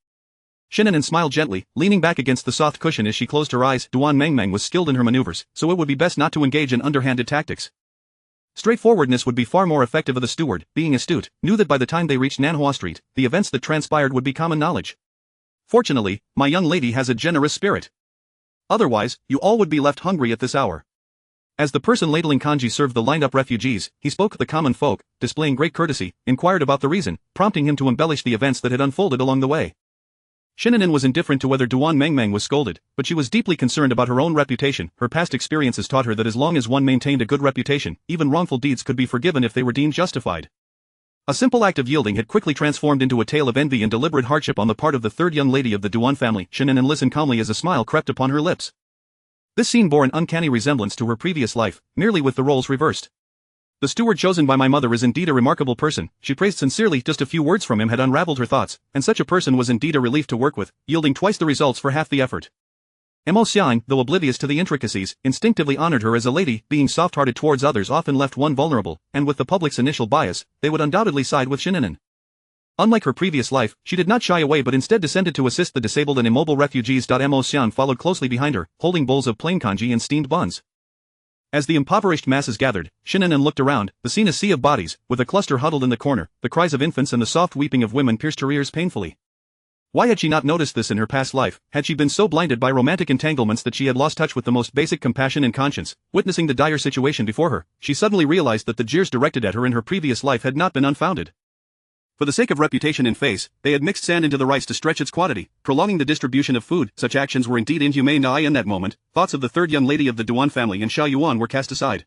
Shen An'an smiled gently, leaning back against the soft cushion as she closed her eyes. Duan Mengmeng was skilled in her maneuvers, so it would be best not to engage in underhanded tactics. Straightforwardness would be far more effective. The steward, being astute, knew that by the time they reached Nanhua Street, the events that transpired would be common knowledge. Fortunately, my young lady has a generous spirit. Otherwise, you all would be left hungry at this hour. As the person ladling kanji served the lined-up refugees, he spoke to the common folk, displaying great courtesy, inquired about the reason, prompting him to embellish the events that had unfolded along the way. Shen An'an was indifferent to whether Duan Mengmeng was scolded, but she was deeply concerned about her own reputation. Her past experiences taught her that as long as one maintained a good reputation, even wrongful deeds could be forgiven if they were deemed justified. A simple act of yielding had quickly transformed into a tale of envy and deliberate hardship on the part of the third young lady of the Duan family. Shen An'an listened calmly as a smile crept upon her lips. This scene bore an uncanny resemblance to her previous life, merely with the roles reversed. The steward chosen by my mother is indeed a remarkable person, she praised sincerely. Just a few words from him had unraveled her thoughts, and such a person was indeed a relief to work with, yielding twice the results for half the effort. Mo Xiang, though oblivious to the intricacies, instinctively honored her as a lady. Being soft-hearted towards others often left one vulnerable, and with the public's initial bias, they would undoubtedly side with Shen An'an. Unlike her previous life, she did not shy away but instead descended to assist the disabled and immobile refugees. Mo Xiang followed closely behind her, holding bowls of plain congee and steamed buns. As the impoverished masses gathered, Shen An'an looked around, the scene a sea of bodies, with a cluster huddled in the corner. The cries of infants and the soft weeping of women pierced her ears painfully. Why had she not noticed this in her past life? Had she been so blinded by romantic entanglements that she had lost touch with the most basic compassion and conscience? Witnessing the dire situation before her, she suddenly realized that the jeers directed at her in her previous life had not been unfounded. For the sake of reputation and face, they had mixed sand into the rice to stretch its quantity, prolonging the distribution of food. Such actions were indeed inhumane. In that moment, thoughts of the third young lady of the Duan family and Xiao Yuan were cast aside.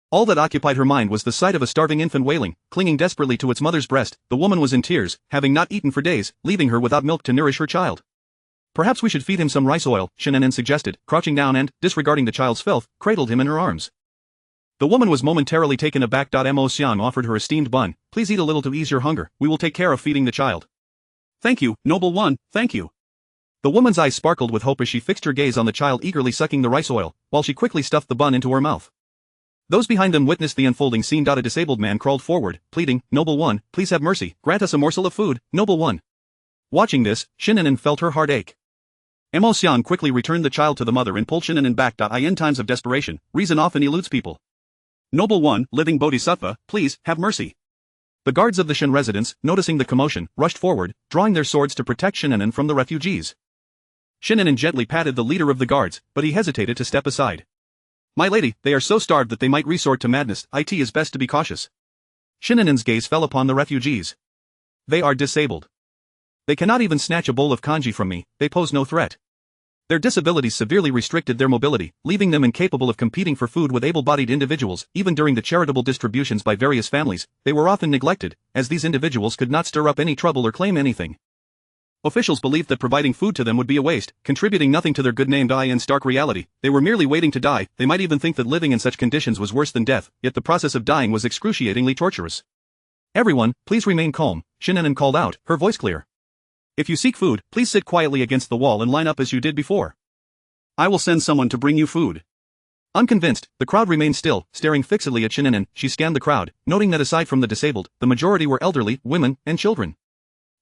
All that occupied her mind was the sight of a starving infant wailing, clinging desperately to its mother's breast. The woman was in tears, having not eaten for days, leaving her without milk to nourish her child. Perhaps we should feed him some rice oil, Shen An'an suggested, crouching down and, disregarding the child's filth, cradled him in her arms. The woman was momentarily taken aback. Mo Xiang offered her a steamed bun. Please eat a little to ease your hunger, we will take care of feeding the child. Thank you, noble one, thank you. The woman's eyes sparkled with hope as she fixed her gaze on the child eagerly sucking the rice oil, while she quickly stuffed the bun into her mouth. Those behind them witnessed the unfolding scene. A disabled man crawled forward, pleading, Noble one, please have mercy, grant us a morsel of food, noble one. Watching this, Shen An'an felt her heart ache. Mo Xiang quickly returned the child to the mother and pulled Shen An'an back. In times of desperation, reason often eludes people. Noble one, living bodhisattva, please, have mercy. The guards of the Shen residence, noticing the commotion, rushed forward, drawing their swords to protect Shen An'an from the refugees. Shen An'an gently patted the leader of the guards, but he hesitated to step aside. My lady, they are so starved that they might resort to madness. It is best to be cautious. Shen An'an's gaze fell upon the refugees. They are disabled. They cannot even snatch a bowl of congee from me, they pose no threat. Their disabilities severely restricted their mobility, leaving them incapable of competing for food with able-bodied individuals. Even during the charitable distributions by various families, they were often neglected, as these individuals could not stir up any trouble or claim anything. Officials believed that providing food to them would be a waste, contributing nothing to their good name. In stark reality, they were merely waiting to die. They might even think that living in such conditions was worse than death, yet the process of dying was excruciatingly torturous. Everyone, please remain calm, Shen An'an called out, her voice clear. If you seek food, please sit quietly against the wall and line up as you did before. I will send someone to bring you food. Unconvinced, the crowd remained still, staring fixedly at Shen An'an. She scanned the crowd, noting that aside from the disabled, the majority were elderly, women, and children.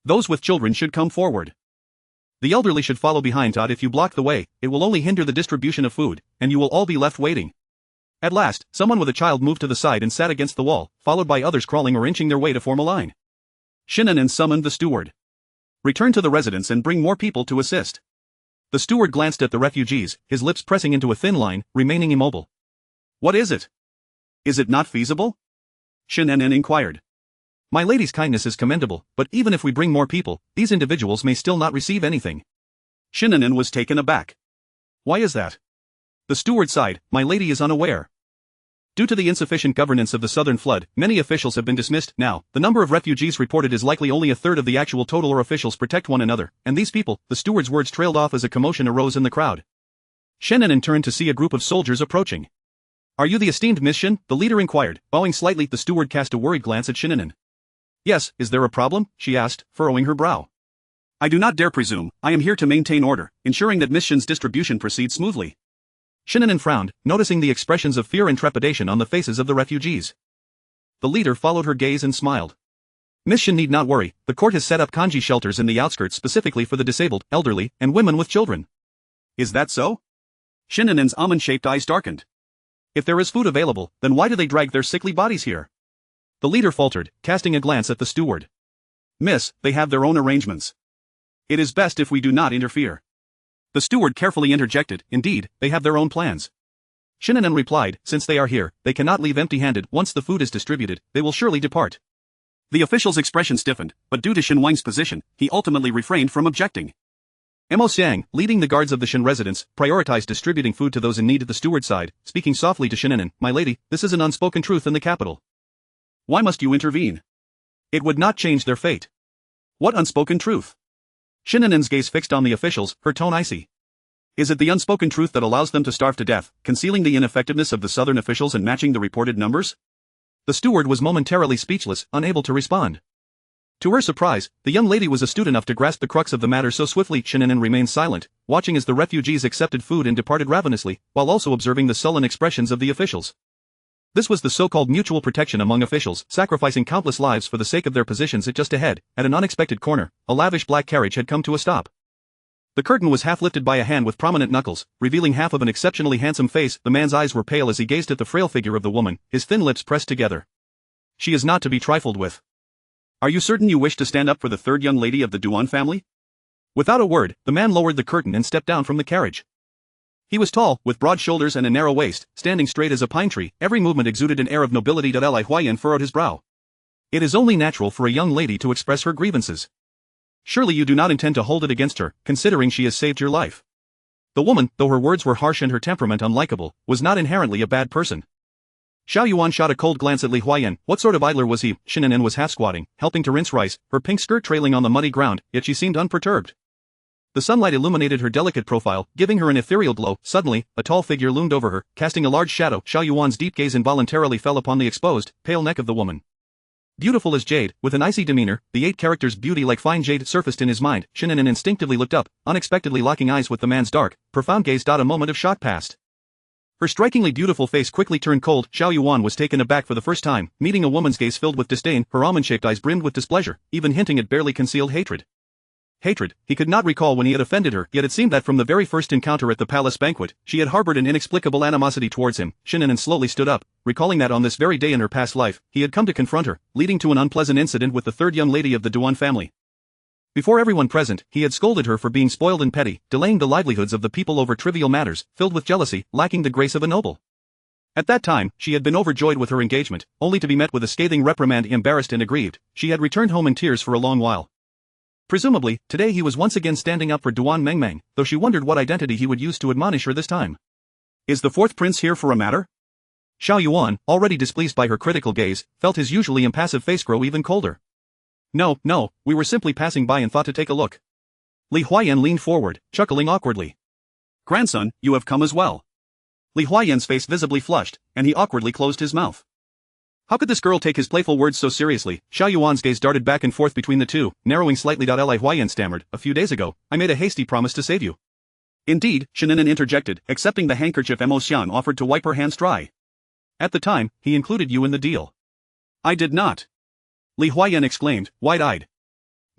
Those with children should come forward. The elderly should follow behind. If you block the way, it will only hinder the distribution of food, and you will all be left waiting. At last, someone with a child moved to the side and sat against the wall, followed by others crawling or inching their way to form a line. Shen An'an summoned the steward. Return to the residence and bring more people to assist. The steward glanced at the refugees, his lips pressing into a thin line, remaining immobile. What is it? Is it not feasible? Shen An'an inquired. My lady's kindness is commendable, but even if we bring more people, these individuals may still not receive anything. Shen An'an was taken aback. Why is that? The steward sighed, my lady is unaware. Due to the insufficient governance of the southern flood, many officials have been dismissed. Now, the number of refugees reported is likely only a third of the actual total. Or officials protect one another, and these people, the steward's words trailed off as a commotion arose in the crowd. Shen An'an turned to see a group of soldiers approaching. Are you the esteemed Miss Shen? The leader inquired. Bowing slightly, the steward cast a worried glance at Shen An'an. Yes, is there a problem? She asked, furrowing her brow. I do not dare presume. I am here to maintain order, ensuring that Miss Shen's distribution proceeds smoothly. Shen An'an frowned, noticing the expressions of fear and trepidation on the faces of the refugees. The leader followed her gaze and smiled. Miss Shen need not worry, the court has set up congee shelters in the outskirts specifically for the disabled, elderly, and women with children. Is that so? Shen An'an's almond-shaped eyes darkened. If there is food available, then why do they drag their sickly bodies here? The leader faltered, casting a glance at the steward. Miss, they have their own arrangements. It is best if we do not interfere. The steward carefully interjected, indeed, they have their own plans. Shen An'an replied, since they are here, they cannot leave empty-handed. Once the food is distributed, they will surely depart. The official's expression stiffened, but due to Shen Wang's position, he ultimately refrained from objecting. Mo Xiang, leading the guards of the Shen residence, prioritized distributing food to those in need at the steward's side, speaking softly to Shen An'an, my lady, this is an unspoken truth in the capital. Why must you intervene? It would not change their fate. What unspoken truth? Shen An'an's gaze fixed on the officials, her tone icy. Is it the unspoken truth that allows them to starve to death, concealing the ineffectiveness of the southern officials and matching the reported numbers? The steward was momentarily speechless, unable to respond. To her surprise, the young lady was astute enough to grasp the crux of the matter so swiftly. Shen An'an remained silent, watching as the refugees accepted food and departed ravenously, while also observing the sullen expressions of the officials. This was the so-called mutual protection among officials, sacrificing countless lives for the sake of their positions. Just ahead, at an unexpected corner, a lavish black carriage had come to a stop. The curtain was half lifted by a hand with prominent knuckles, revealing half of an exceptionally handsome face. The man's eyes were pale as he gazed at the frail figure of the woman, his thin lips pressed together. She is not to be trifled with. Are you certain you wish to stand up for the third young lady of the Duan family? Without a word, the man lowered the curtain and stepped down from the carriage. He was tall, with broad shoulders and a narrow waist, standing straight as a pine tree. Every movement exuded an air of nobility. Li Huayan furrowed his brow. It is only natural for a young lady to express her grievances. Surely you do not intend to hold it against her, considering she has saved your life. The woman, though her words were harsh and her temperament unlikable, was not inherently a bad person. Xiao Yuan shot a cold glance at Li Huayan. What sort of idler was he? Shen An'an was half squatting, helping to rinse rice, her pink skirt trailing on the muddy ground, yet she seemed unperturbed. The sunlight illuminated her delicate profile, giving her an ethereal glow. Suddenly, a tall figure loomed over her, casting a large shadow. Xiao Yuan's deep gaze involuntarily fell upon the exposed, pale neck of the woman. Beautiful as jade, with an icy demeanor, the 8 characters beauty like fine jade surfaced in his mind. Shen An'an instinctively looked up, unexpectedly locking eyes with the man's dark, profound gaze. A moment of shock passed. Her strikingly beautiful face quickly turned cold. Xiao Yuan was taken aback for the first time, meeting a woman's gaze filled with disdain. Her almond-shaped eyes brimmed with displeasure, even hinting at barely concealed hatred. Hatred, he could not recall when he had offended her, yet it seemed that from the very first encounter at the palace banquet, she had harbored an inexplicable animosity towards him. Shen An'an slowly stood up, recalling that on this very day in her past life, he had come to confront her, leading to an unpleasant incident with the third young lady of the Duan family. Before everyone present, he had scolded her for being spoiled and petty, delaying the livelihoods of the people over trivial matters, filled with jealousy, lacking the grace of a noble. At that time, she had been overjoyed with her engagement, only to be met with a scathing reprimand. Embarrassed and aggrieved, she had returned home in tears for a long while. Presumably, today he was once again standing up for Duan Mengmeng, though she wondered what identity he would use to admonish her this time. Is the fourth prince here for a matter? Xiao Yuan, already displeased by her critical gaze, felt his usually impassive face grow even colder. No, we were simply passing by and thought to take a look. Li Huayan leaned forward, chuckling awkwardly. Grandson, you have come as well. Li Huayan's face visibly flushed, and he awkwardly closed his mouth. How could this girl take his playful words so seriously? Xiao Yuan's gaze darted back and forth between the two, narrowing slightly. Li Huayan stammered, a few days ago, I made a hasty promise to save you. Indeed, Shen An'an interjected, accepting the handkerchief Mo Xian offered to wipe her hands dry. At the time, he included you in the deal. I did not. Li Huayan exclaimed, wide-eyed.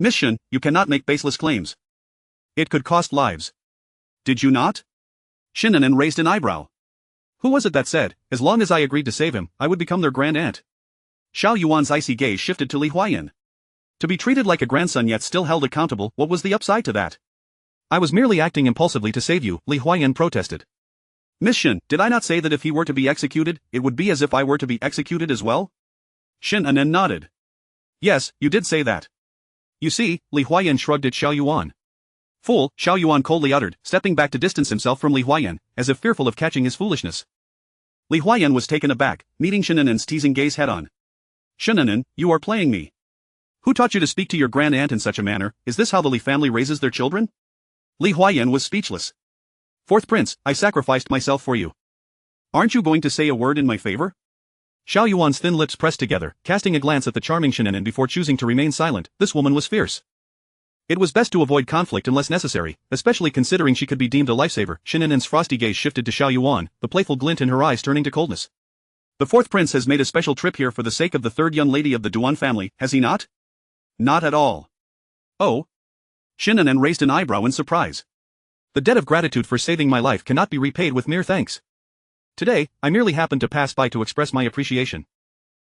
Miss Shen, you cannot make baseless claims. It could cost lives. Did you not? Shen An'an raised an eyebrow. Who was it that said, as long as I agreed to save him, I would become their grand aunt? Xiao Yuan's icy gaze shifted to Li Huayan. To be treated like a grandson yet still held accountable, what was the upside to that? I was merely acting impulsively to save you, Li Huayan protested. Miss Shen, did I not say that if he were to be executed, it would be as if I were to be executed as well? Shen An'an nodded. Yes, you did say that. You see, Li Huayan shrugged at Xiao Yuan. Fool, Xiao Yuan coldly uttered, stepping back to distance himself from Li Huayan, as if fearful of catching his foolishness. Li Huayan was taken aback, meeting Shen An'an's teasing gaze head-on. Shen An'an, you are playing me. Who taught you to speak to your grand aunt in such a manner? Is this how the Li family raises their children? Li Huayan was speechless. Fourth prince, I sacrificed myself for you. Aren't you going to say a word in my favor? Xiao Yuan's thin lips pressed together, casting a glance at the charming Shen An'an before choosing to remain silent. This woman was fierce. It was best to avoid conflict unless necessary, especially considering she could be deemed a lifesaver. Shen An'an's frosty gaze shifted to Xiao Yuan, the playful glint in her eyes turning to coldness. The fourth prince has made a special trip here for the sake of the third young lady of the Duan family, has he not? Not at all. Oh? Shen An'an raised an eyebrow in surprise. The debt of gratitude for saving my life cannot be repaid with mere thanks. Today, I merely happened to pass by to express my appreciation.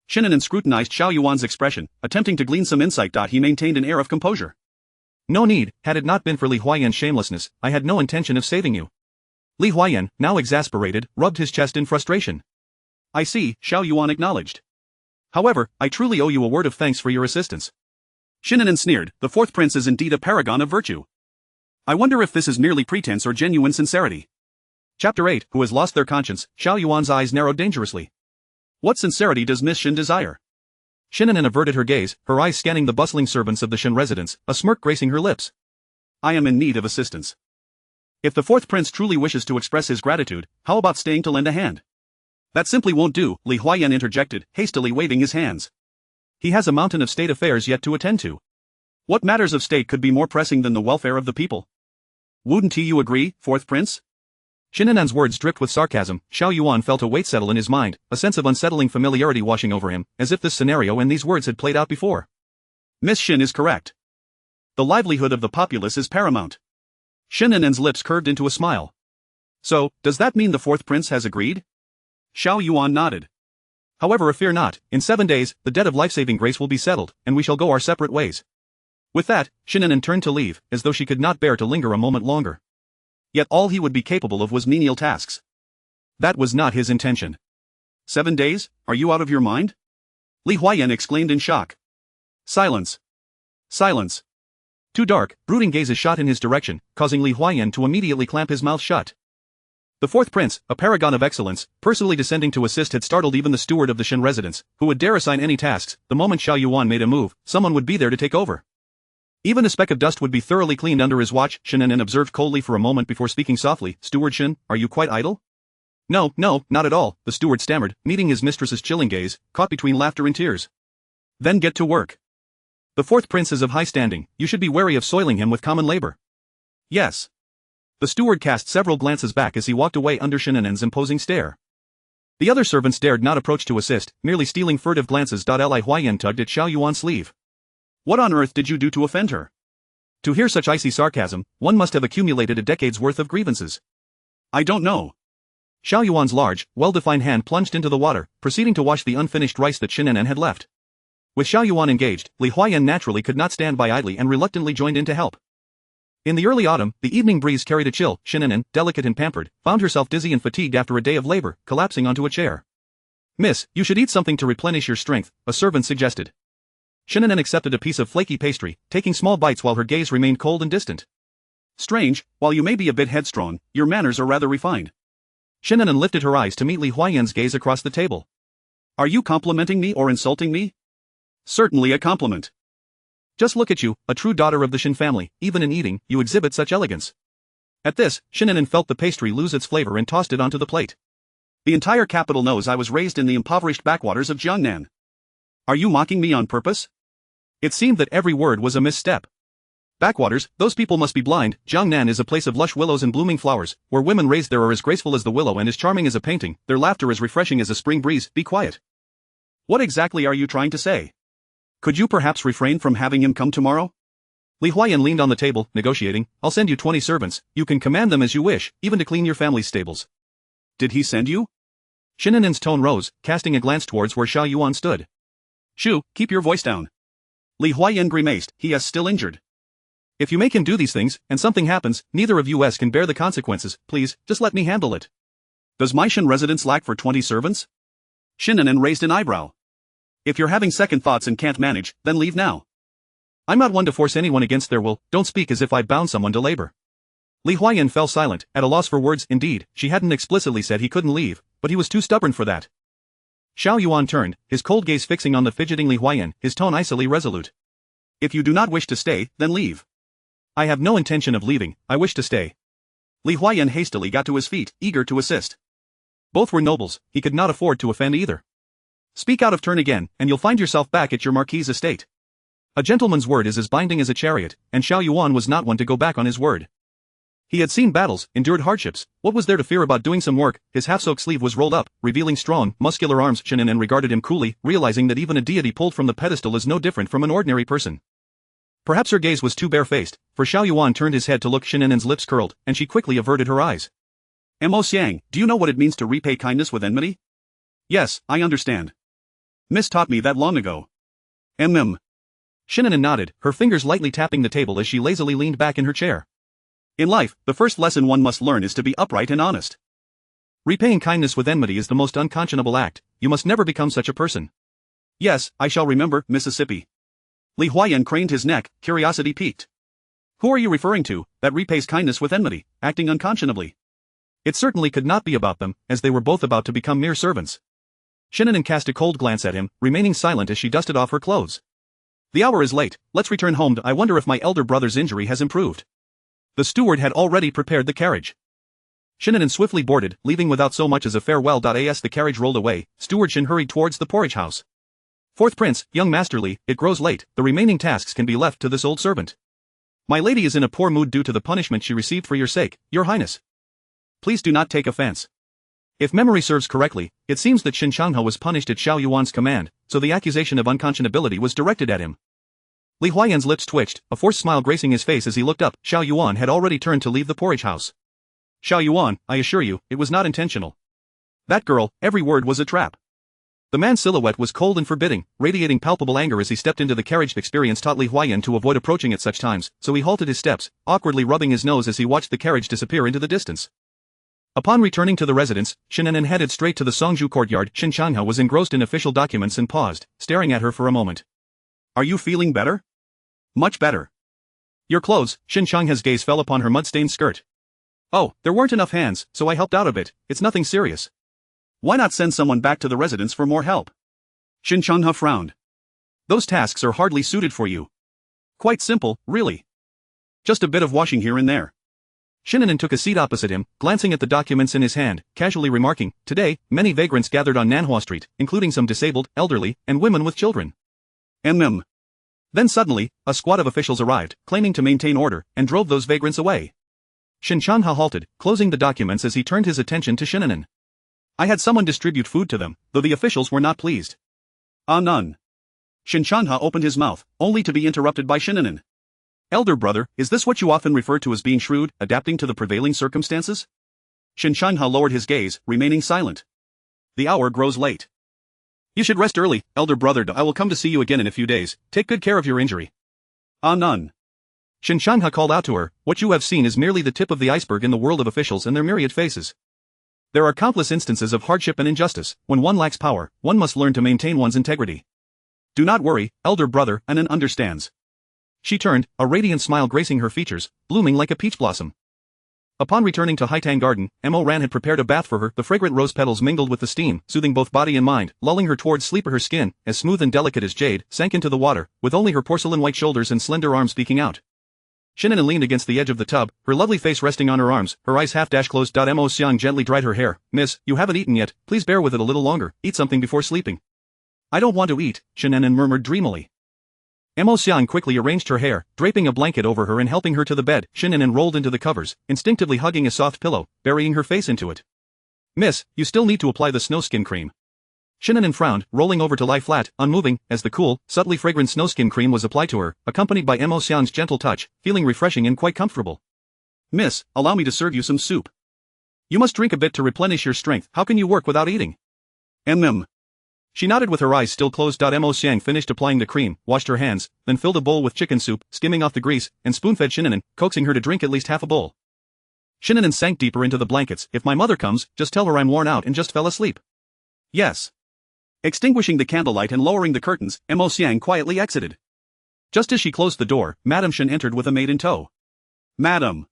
Shen An'an scrutinized Xiao Yuan's expression, attempting to glean some insight. He maintained an air of composure. No need, had it not been for Li Huayan's shamelessness, I had no intention of saving you. Li Huayan, now exasperated, rubbed his chest in frustration. I see, Xiao Yuan acknowledged. However, I truly owe you a word of thanks for your assistance. Shen An'an sneered, the fourth prince is indeed a paragon of virtue. I wonder if this is merely pretense or genuine sincerity. Chapter 8, Who has lost their conscience? Xiao Yuan's eyes narrowed dangerously. What sincerity does Miss Shen desire? Shen An'an averted her gaze, her eyes scanning the bustling servants of the Shen residence, a smirk gracing her lips. I am in need of assistance. If the fourth prince truly wishes to express his gratitude, how about staying to lend a hand? That simply won't do, Li Huayan interjected, hastily waving his hands. He has a mountain of state affairs yet to attend to. What matters of state could be more pressing than the welfare of the people? Wouldn't you agree, fourth prince? Shen An'an's words dripped with sarcasm. Xiao Yuan felt a weight settle in his mind, a sense of unsettling familiarity washing over him, as if this scenario and these words had played out before. Miss Shen is correct. The livelihood of the populace is paramount. Shen An'an's lips curved into a smile. So, does that mean the fourth prince has agreed? Xiao Yuan nodded. However, fear not, in 7 days, the debt of life-saving grace will be settled, and we shall go our separate ways. With that, Shen An'an turned to leave, as though she could not bear to linger a moment longer. Yet all he would be capable of was menial tasks. That was not his intention. 7 days? Are you out of your mind? Li Huayan exclaimed in shock. Silence. Silence. Two dark, brooding gazes shot in his direction, causing Li Huayan to immediately clamp his mouth shut. The fourth prince, a paragon of excellence, personally descending to assist had startled even the steward of the Shen residence, who would dare assign any tasks. The moment Xiao Yuan made a move, someone would be there to take over. Even a speck of dust would be thoroughly cleaned under his watch. Shen An'an observed coldly for a moment before speaking softly. Steward Shen, are you quite idle? No, not at all, the steward stammered, meeting his mistress's chilling gaze, caught between laughter and tears. Then get to work. The fourth prince is of high standing, you should be wary of soiling him with common labor. Yes. The steward cast several glances back as he walked away under Shen An'an's imposing stare. The other servants dared not approach to assist, merely stealing furtive glances. Li Huayan tugged at Xiao Yuan's sleeve. What on earth did you do to offend her? To hear such icy sarcasm, one must have accumulated a decade's worth of grievances. I don't know. Xiao Yuan's large, well-defined hand plunged into the water, proceeding to wash the unfinished rice that Shen An'an had left. With Xiao Yuan engaged, Li Huayan naturally could not stand by idly and reluctantly joined in to help. In the early autumn, the evening breeze carried a chill. Shen An'an, delicate and pampered, found herself dizzy and fatigued after a day of labor, collapsing onto a chair. Miss, you should eat something to replenish your strength, a servant suggested. Shen An'an accepted a piece of flaky pastry, taking small bites while her gaze remained cold and distant. Strange, while you may be a bit headstrong, your manners are rather refined. Shen An'an lifted her eyes to meet Li Huayan's gaze across the table. Are you complimenting me or insulting me? Certainly a compliment. Just look at you, a true daughter of the Shen family, even in eating, you exhibit such elegance. At this, Shen An'an felt the pastry lose its flavor and tossed it onto the plate. The entire capital knows I was raised in the impoverished backwaters of Jiangnan. Are you mocking me on purpose? It seemed that every word was a misstep. Backwaters, those people must be blind. Jiangnan is a place of lush willows and blooming flowers, where women raised there are as graceful as the willow and as charming as a painting, their laughter as refreshing as a spring breeze. Be quiet. What exactly are you trying to say? Could you perhaps refrain from having him come tomorrow? Li Huayan leaned on the table, negotiating. I'll send you 20 servants, you can command them as you wish, even to clean your family's stables. Did he send you? Shen An'an's tone rose, casting a glance towards where Xiao Yuan stood. Shoo, keep your voice down. Li Huayan grimaced, he is still injured. If you make him do these things, and something happens, neither of you can bear the consequences. Please, just let me handle it. Does my Shen residence lack for 20 servants? Shen An'an raised an eyebrow. If you're having second thoughts and can't manage, then leave now. I'm not one to force anyone against their will, don't speak as if I'd bound someone to labor. Li Huayan fell silent, at a loss for words. Indeed, she hadn't explicitly said he couldn't leave, but he was too stubborn for that. Xiao Yuan turned, his cold gaze fixing on the fidgeting Li Huayan, his tone icily resolute. If you do not wish to stay, then leave. I have no intention of leaving, I wish to stay. Li Huayan hastily got to his feet, eager to assist. Both were nobles, he could not afford to offend either. Speak out of turn again, and you'll find yourself back at your marquis's estate. A gentleman's word is as binding as a chariot, and Xiao Yuan was not one to go back on his word. He had seen battles, endured hardships, what was there to fear about doing some work? His half-soaked sleeve was rolled up, revealing strong, muscular arms. Shen An'an regarded him coolly, realizing that even a deity pulled from the pedestal is no different from an ordinary person. Perhaps her gaze was too barefaced, for Xiao Yuan turned his head to look. Shen An'an's lips curled, and she quickly averted her eyes. Mo Xiang, do you know what it means to repay kindness with enmity? Yes, I understand. Miss taught me that long ago. Shen An'an nodded, her fingers lightly tapping the table as she lazily leaned back in her chair. In life, the first lesson one must learn is to be upright and honest. Repaying kindness with enmity is the most unconscionable act, you must never become such a person. Yes, I shall remember, Mississippi. Li Huayan craned his neck, curiosity piqued. Who are you referring to, that repays kindness with enmity, acting unconscionably? It certainly could not be about them, as they were both about to become mere servants. Shen An'an cast a cold glance at him, remaining silent as she dusted off her clothes. The hour is late, let's return home. I wonder if my elder brother's injury has improved. The steward had already prepared the carriage. Shen An'an swiftly boarded, leaving without so much as a farewell. As the carriage rolled away, steward Shen hurried towards the porridge house. Fourth prince, young masterly, it grows late, the remaining tasks can be left to this old servant. My lady is in a poor mood due to the punishment she received for your sake, your highness. Please do not take offense. If memory serves correctly, it seems that Shen Changhe was punished at Xiao Yuan's command, so the accusation of unconscionability was directed at him. Li Huayan's lips twitched, a forced smile gracing his face as he looked up. Xiao Yuan had already turned to leave the porridge house. Xiao Yuan, I assure you, it was not intentional. That girl, every word was a trap. The man's silhouette was cold and forbidding, radiating palpable anger as he stepped into the carriage. Experience taught Li Huayan to avoid approaching at such times, so he halted his steps, awkwardly rubbing his nose as he watched the carriage disappear into the distance. Upon returning to the residence, Shen An'an headed straight to the Songzhu courtyard. Shen Changhe was engrossed in official documents and paused, staring at her for a moment. Are you feeling better? Much better. Your clothes. Shen Changhe's gaze fell upon her mud-stained skirt. Oh, there weren't enough hands, so I helped out a bit, it's nothing serious. Why not send someone back to the residence for more help? Shen Changhe frowned. Those tasks are hardly suited for you. Quite simple, really. Just a bit of washing here and there. Shen An'an took a seat opposite him, glancing at the documents in his hand, casually remarking, today, many vagrants gathered on Nanhua Street, including some disabled, elderly, and women with children. Then suddenly, a squad of officials arrived, claiming to maintain order, and drove those vagrants away. Shen Changhe halted, closing the documents as he turned his attention to Shen An'an. I had someone distribute food to them, though the officials were not pleased. None. Shen Changhe opened his mouth, only to be interrupted by Shen An'an. Elder brother, is this what you often refer to as being shrewd, adapting to the prevailing circumstances? Shen Changhe lowered his gaze, remaining silent. The hour grows late. You should rest early, elder brother. I will come to see you again in a few days. Take good care of your injury. None. Shen Changhe called out to her, what you have seen is merely the tip of the iceberg in the world of officials and their myriad faces. There are countless instances of hardship and injustice. When one lacks power, one must learn to maintain one's integrity. Do not worry, elder brother, An'an understands. She turned, a radiant smile gracing her features, blooming like a peach blossom. Upon returning to Haitang Garden, Mo Ran had prepared a bath for her. The fragrant rose petals mingled with the steam, soothing both body and mind, lulling her towards sleep. Her skin, as smooth and delicate as jade, sank into the water, with only her porcelain-white shoulders and slender arms peeking out. Shen An'an leaned against the edge of the tub, her lovely face resting on her arms, her eyes half-dashed closed. Mo Xiang gently dried her hair. Miss, you haven't eaten yet, please bear with it a little longer, eat something before sleeping. I don't want to eat, Shen An'an murmured dreamily. Mo Xiang quickly arranged her hair, draping a blanket over her and helping her to the bed. Shen An'an rolled into the covers, instinctively hugging a soft pillow, burying her face into it. Miss, you still need to apply the snowskin cream. Shen An'an frowned, rolling over to lie flat, unmoving, as the cool, subtly fragrant snowskin cream was applied to her, accompanied by Mo Xiang's gentle touch, feeling refreshing and quite comfortable. Miss, allow me to serve you some soup. You must drink a bit to replenish your strength. How can you work without eating? She nodded with her eyes still closed. Mo Xiang finished applying the cream, washed her hands, then filled a bowl with chicken soup, skimming off the grease, and spoon-fed Shen An'an, coaxing her to drink at least half a bowl. Shen An'an sank deeper into the blankets. If my mother comes, just tell her I'm worn out and just fell asleep. Yes. Extinguishing the candlelight and lowering the curtains, Mo Xiang quietly exited. Just as she closed the door, Madame Shen entered with a maid in tow. Madam.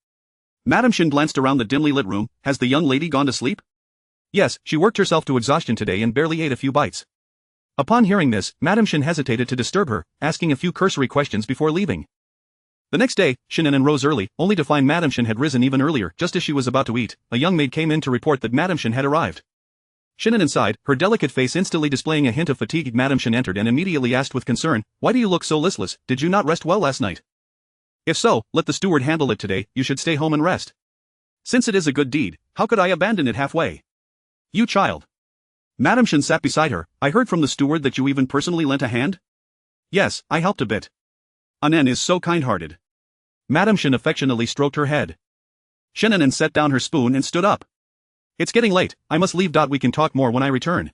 Madame Shen glanced around the dimly lit room. Has the young lady gone to sleep? Yes, she worked herself to exhaustion today and barely ate a few bites. Upon hearing this, Madame Shen hesitated to disturb her, asking a few cursory questions before leaving. The next day, Shen An'an rose early, only to find Madame Shen had risen even earlier. Just as she was about to eat, a young maid came in to report that Madame Shen had arrived. Shen An'an sighed, her delicate face instantly displaying a hint of fatigue. Madame Shen entered and immediately asked with concern, why do you look so listless? Did you not rest well last night? If so, let the steward handle it today. You should stay home and rest. Since it is a good deed, how could I abandon it halfway? You child. Madame Shen sat beside her. I heard from the steward that you even personally lent a hand? Yes, I helped a bit. An'an is so kind-hearted. Madame Shen affectionately stroked her head. Shen An'an set down her spoon and stood up. It's getting late, I must leave. We can talk more when I return.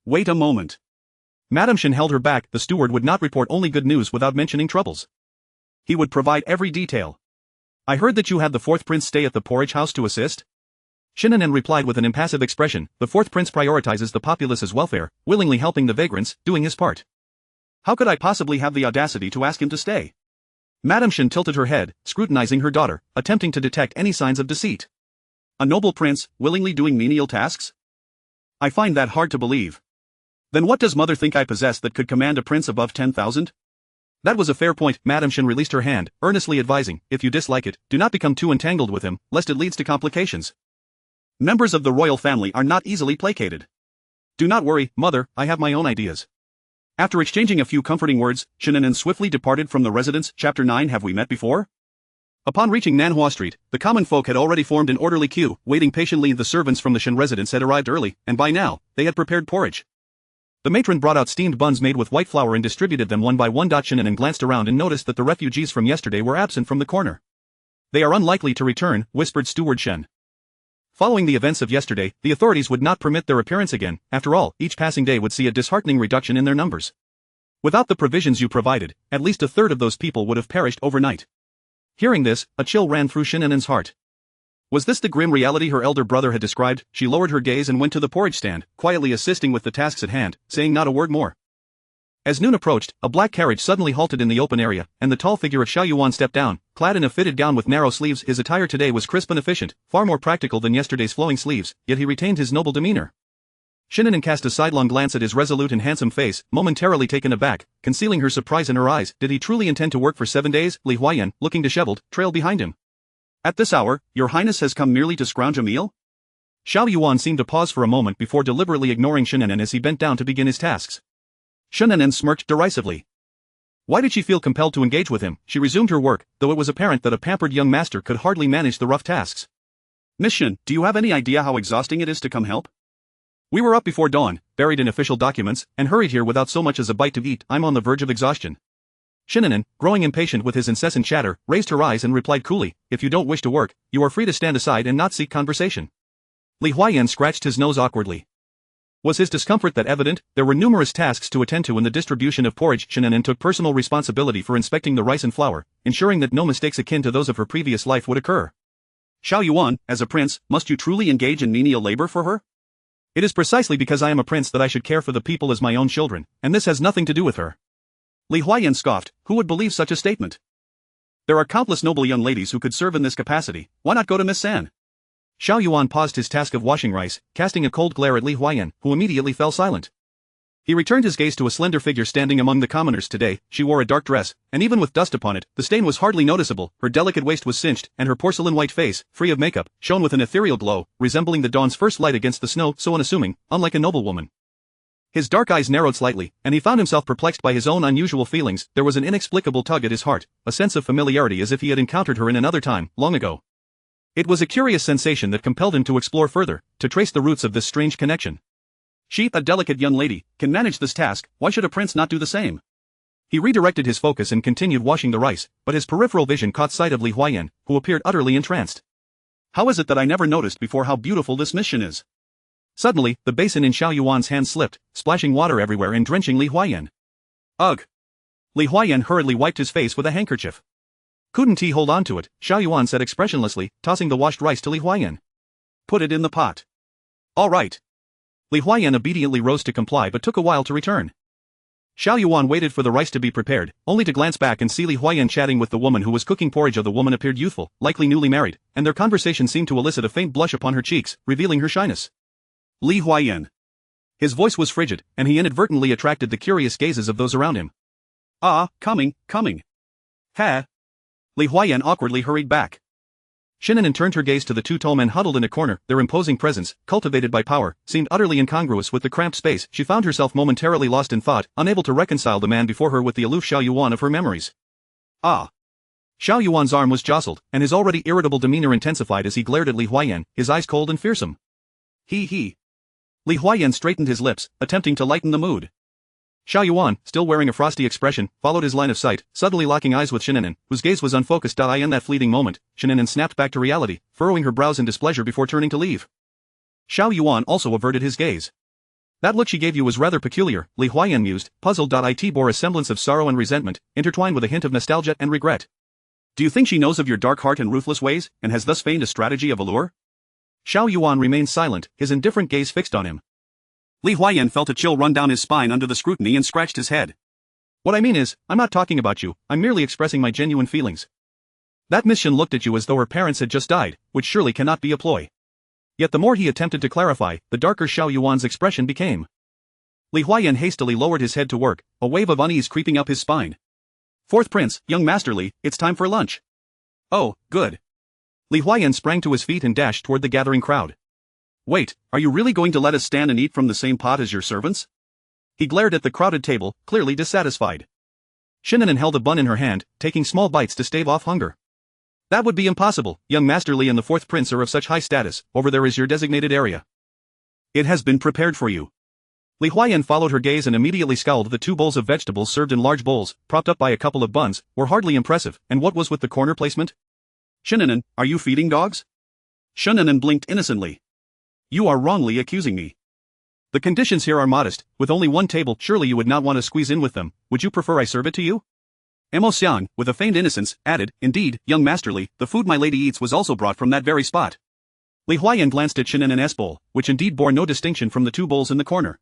Wait a moment. Madame Shen held her back. The steward would not report only good news without mentioning troubles. He would provide every detail. I heard that you had the fourth prince stay at the porridge house to assist? Shen An'an replied with an impassive expression. The fourth prince prioritizes the populace's welfare, willingly helping the vagrants, doing his part. How could I possibly have the audacity to ask him to stay? Madame Shen tilted her head, scrutinizing her daughter, attempting to detect any signs of deceit. A noble prince, willingly doing menial tasks? I find that hard to believe. Then what does mother think I possess that could command a prince above 10,000? That was a fair point. Madame Shen released her hand, earnestly advising, if you dislike it, do not become too entangled with him, lest it leads to complications. Members of the royal family are not easily placated. Do not worry, mother, I have my own ideas. After exchanging a few comforting words, Shen An'an swiftly departed from the residence. Chapter 9. Have we met before? Upon reaching Nanhua Street, the common folk had already formed an orderly queue, waiting patiently. The servants from the Shen residence had arrived early, and by now, they had prepared porridge. The matron brought out steamed buns made with white flour and distributed them one by one. Shen An'an glanced around and noticed that the refugees from yesterday were absent from the corner. They are unlikely to return, whispered Steward Shen. Following the events of yesterday, the authorities would not permit their appearance again. After all, each passing day would see a disheartening reduction in their numbers. Without the provisions you provided, at least a third of those people would have perished overnight. Hearing this, a chill ran through Shen An'an's heart. Was this the grim reality her elder brother had described? She lowered her gaze and went to the porridge stand, quietly assisting with the tasks at hand, saying not a word more. As noon approached, a black carriage suddenly halted in the open area, and the tall figure of Xiao Yuan stepped down, clad in a fitted gown with narrow sleeves. His attire today was crisp and efficient, far more practical than yesterday's flowing sleeves, yet he retained his noble demeanor. Shen An'an cast a sidelong glance at his resolute and handsome face, momentarily taken aback, concealing her surprise in her eyes. Did he truly intend to work for 7 days? Li Huayan, looking disheveled, trailed behind him. At this hour, your highness has come merely to scrounge a meal? Xiao Yuan seemed to pause for a moment before deliberately ignoring Shen An'an as he bent down to begin his tasks. Shen An'an smirked derisively. Why did she feel compelled to engage with him? She resumed her work, though it was apparent that a pampered young master could hardly manage the rough tasks. Miss Shen, do you have any idea how exhausting it is to come help? We were up before dawn, buried in official documents, and hurried here without so much as a bite to eat. I'm on the verge of exhaustion. Shen An'an, growing impatient with his incessant chatter, raised her eyes and replied coolly, if you don't wish to work, you are free to stand aside and not seek conversation. Li Huayan scratched his nose awkwardly. Was his discomfort that evident? There were numerous tasks to attend to in the distribution of porridge. Shen An'an took personal responsibility for inspecting the rice and flour, ensuring that no mistakes akin to those of her previous life would occur. Xiao Yuan, as a prince, must you truly engage in menial labor for her? It is precisely because I am a prince that I should care for the people as my own children, and this has nothing to do with her. Li Huayan scoffed, who would believe such a statement? There are countless noble young ladies who could serve in this capacity, why not go to Miss San? Xiao Yuan paused his task of washing rice, casting a cold glare at Li Huayan, who immediately fell silent. He returned his gaze to a slender figure standing among the commoners today. She wore a dark dress, and even with dust upon it, the stain was hardly noticeable. Her delicate waist was cinched, and her porcelain-white face, free of makeup, shone with an ethereal glow, resembling the dawn's first light against the snow, so unassuming, unlike a noblewoman. His dark eyes narrowed slightly, and he found himself perplexed by his own unusual feelings. There was an inexplicable tug at his heart, a sense of familiarity as if he had encountered her in another time, long ago. It was a curious sensation that compelled him to explore further, to trace the roots of this strange connection. She, a delicate young lady, can manage this task, why should a prince not do the same? He redirected his focus and continued washing the rice, but his peripheral vision caught sight of Li Huayan, who appeared utterly entranced. How is it that I never noticed before how beautiful this Miss Shen is? Suddenly, the basin in Xiao Yuan's hand slipped, splashing water everywhere and drenching Li Huayan. Ugh! Li Huayan hurriedly wiped his face with a handkerchief. Couldn't he hold on to it? Xiao Yuan said expressionlessly, tossing the washed rice to Li Huayan. Put it in the pot. All right. Li Huayan obediently rose to comply but took a while to return. Xiao Yuan waited for the rice to be prepared, only to glance back and see Li Huayan chatting with the woman who was cooking porridge. The woman appeared youthful, likely newly married, and their conversation seemed to elicit a faint blush upon her cheeks, revealing her shyness. Li Huayan. His voice was frigid, and he inadvertently attracted the curious gazes of those around him. Ah, coming. Ha! Li Huayan awkwardly hurried back. Shen An'an turned her gaze to the two tall men huddled in a corner. Their imposing presence, cultivated by power, seemed utterly incongruous with the cramped space. She found herself momentarily lost in thought, unable to reconcile the man before her with the aloof Xiao Yuan of her memories. Ah! Xiao Yuan's arm was jostled, and his already irritable demeanor intensified as he glared at Li Huayan, his eyes cold and fearsome. He. Li Huayan straightened his lips, attempting to lighten the mood. Xiao Yuan, still wearing a frosty expression, followed his line of sight, suddenly locking eyes with Shen An'an, whose gaze was unfocused. In that fleeting moment, Shen An'an snapped back to reality, furrowing her brows in displeasure before turning to leave. Xiao Yuan also averted his gaze. That look she gave you was rather peculiar, Li Huayan mused, puzzled. It bore a semblance of sorrow and resentment, intertwined with a hint of nostalgia and regret. Do you think she knows of your dark heart and ruthless ways, and has thus feigned a strategy of allure? Xiao Yuan remained silent, his indifferent gaze fixed on him. Li Huayan felt a chill run down his spine under the scrutiny and scratched his head. What I mean is, I'm not talking about you, I'm merely expressing my genuine feelings. That Miss Shen looked at you as though her parents had just died, which surely cannot be a ploy. Yet the more he attempted to clarify, the darker Xiao Yuan's expression became. Li Huayan hastily lowered his head to work, a wave of unease creeping up his spine. Fourth Prince, young Master Li, it's time for lunch. Oh, good. Li Huayan sprang to his feet and dashed toward the gathering crowd. Wait, are you really going to let us stand and eat from the same pot as your servants? He glared at the crowded table, clearly dissatisfied. Shen An'an held a bun in her hand, taking small bites to stave off hunger. That would be impossible, young Master Li and the fourth prince are of such high status, over there is your designated area. It has been prepared for you. Li Huayan followed her gaze and immediately scowled. The 2 bowls of vegetables served in large bowls, propped up by a couple of buns, were hardly impressive, and what was with the corner placement? Shen An'an, are you feeding dogs? Shen An'an blinked innocently. You are wrongly accusing me. The conditions here are modest, with only 1 table, surely you would not want to squeeze in with them, would you prefer I serve it to you? Mo Xiang, with a feigned innocence, added, indeed, young Master Li, the food my lady eats was also brought from that very spot. Li Huayan glanced at Shen An'an's bowl, which indeed bore no distinction from the 2 bowls in the corner.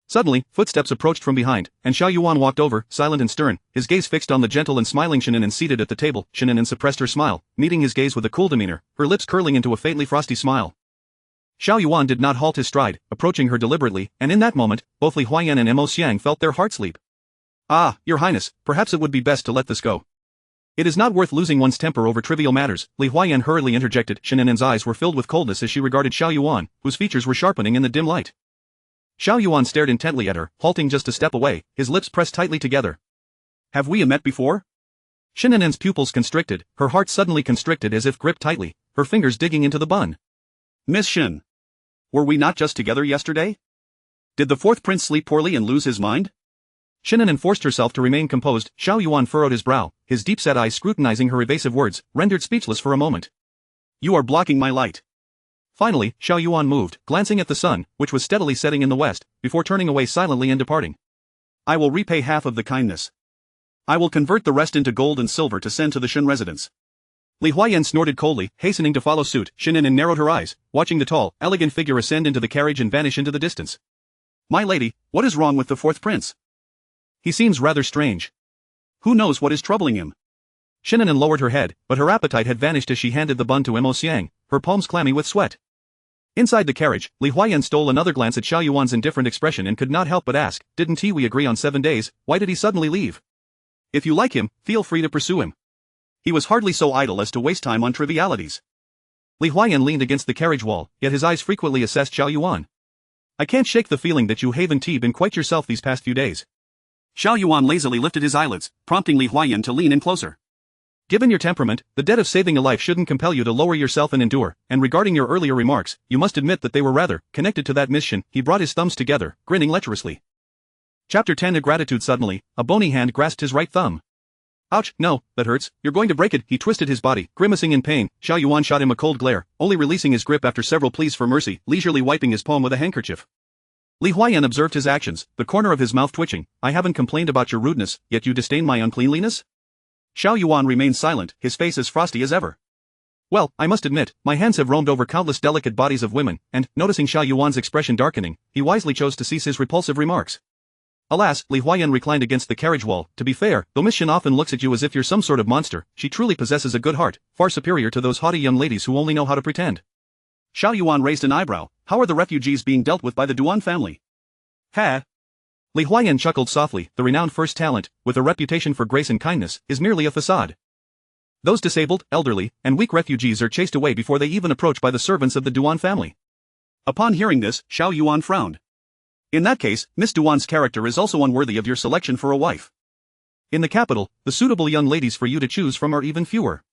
Suddenly, footsteps approached from behind, and Xiao Yuan walked over, silent and stern, his gaze fixed on the gentle and smiling Shen An'an seated at the table. Shen An'an suppressed her smile, meeting his gaze with a cool demeanor, her lips curling into a faintly frosty smile. Xiao Yuan did not halt his stride, approaching her deliberately, and in that moment, both Li Huayan and Mo Xiang felt their hearts leap. Ah, your highness, perhaps it would be best to let this go. It is not worth losing one's temper over trivial matters, Li Huayan hurriedly interjected. Shen An'an's eyes were filled with coldness as she regarded Xiao Yuan, whose features were sharpening in the dim light. Xiao Yuan stared intently at her, halting just a step away, his lips pressed tightly together. Have we met before? Shen An'an's pupils constricted, her heart suddenly constricted as if gripped tightly, her fingers digging into the bun. Miss Shen. Were we not just together yesterday? Did the fourth prince sleep poorly and lose his mind? Shen An'an forced herself to remain composed. Xiao Yuan furrowed his brow, his deep-set eyes scrutinizing her evasive words, rendered speechless for a moment. You are blocking my light. Finally, Xiao Yuan moved, glancing at the sun, which was steadily setting in the west, before turning away silently and departing. I will repay half of the kindness. I will convert the rest into gold and silver to send to the Shen residence. Li Huayan snorted coldly, hastening to follow suit. Shen An'an narrowed her eyes, watching the tall, elegant figure ascend into the carriage and vanish into the distance. My lady, what is wrong with the fourth prince? He seems rather strange. Who knows what is troubling him? Shen An'an lowered her head, but her appetite had vanished as she handed the bun to Mo Xiang, her palms clammy with sweat. Inside the carriage, Li Huayan stole another glance at Xiao Yuan's indifferent expression and could not help but ask, didn't we agree on 7 days, why did he suddenly leave? If you like him, feel free to pursue him. He was hardly so idle as to waste time on trivialities. Li Huayan leaned against the carriage wall, yet his eyes frequently assessed Xiao Yuan. I can't shake the feeling that you haven't been quite yourself these past few days. Xiao Yuan lazily lifted his eyelids, prompting Li Huayan to lean in closer. Given your temperament, the debt of saving a life shouldn't compel you to lower yourself and endure, and regarding your earlier remarks, you must admit that they were rather connected to that mission. He brought his thumbs together, grinning lecherously. Chapter 10 Ingratitude. Suddenly, a bony hand grasped his right thumb. Ouch, no, that hurts, you're going to break it. He twisted his body, grimacing in pain. Xiao Yuan shot him a cold glare, only releasing his grip after several pleas for mercy, leisurely wiping his palm with a handkerchief. Li Huayan observed his actions, the corner of his mouth twitching. I haven't complained about your rudeness, yet you disdain my uncleanliness? Xiao Yuan remained silent, his face as frosty as ever. Well, I must admit, my hands have roamed over countless delicate bodies of women, and, noticing Xiao Yuan's expression darkening, he wisely chose to cease his repulsive remarks. Alas, Li Huayan reclined against the carriage wall. To be fair, though Miss Shen often looks at you as if you're some sort of monster, she truly possesses a good heart, far superior to those haughty young ladies who only know how to pretend. Xiao Yuan raised an eyebrow. How are the refugees being dealt with by the Duan family? Ha! Li Huayan chuckled softly. The renowned first talent, with a reputation for grace and kindness, is merely a facade. Those disabled, elderly, and weak refugees are chased away before they even approach by the servants of the Duan family. Upon hearing this, Xiao Yuan frowned. In that case, Miss Duan's character is also unworthy of your selection for a wife. In the capital, the suitable young ladies for you to choose from are even fewer.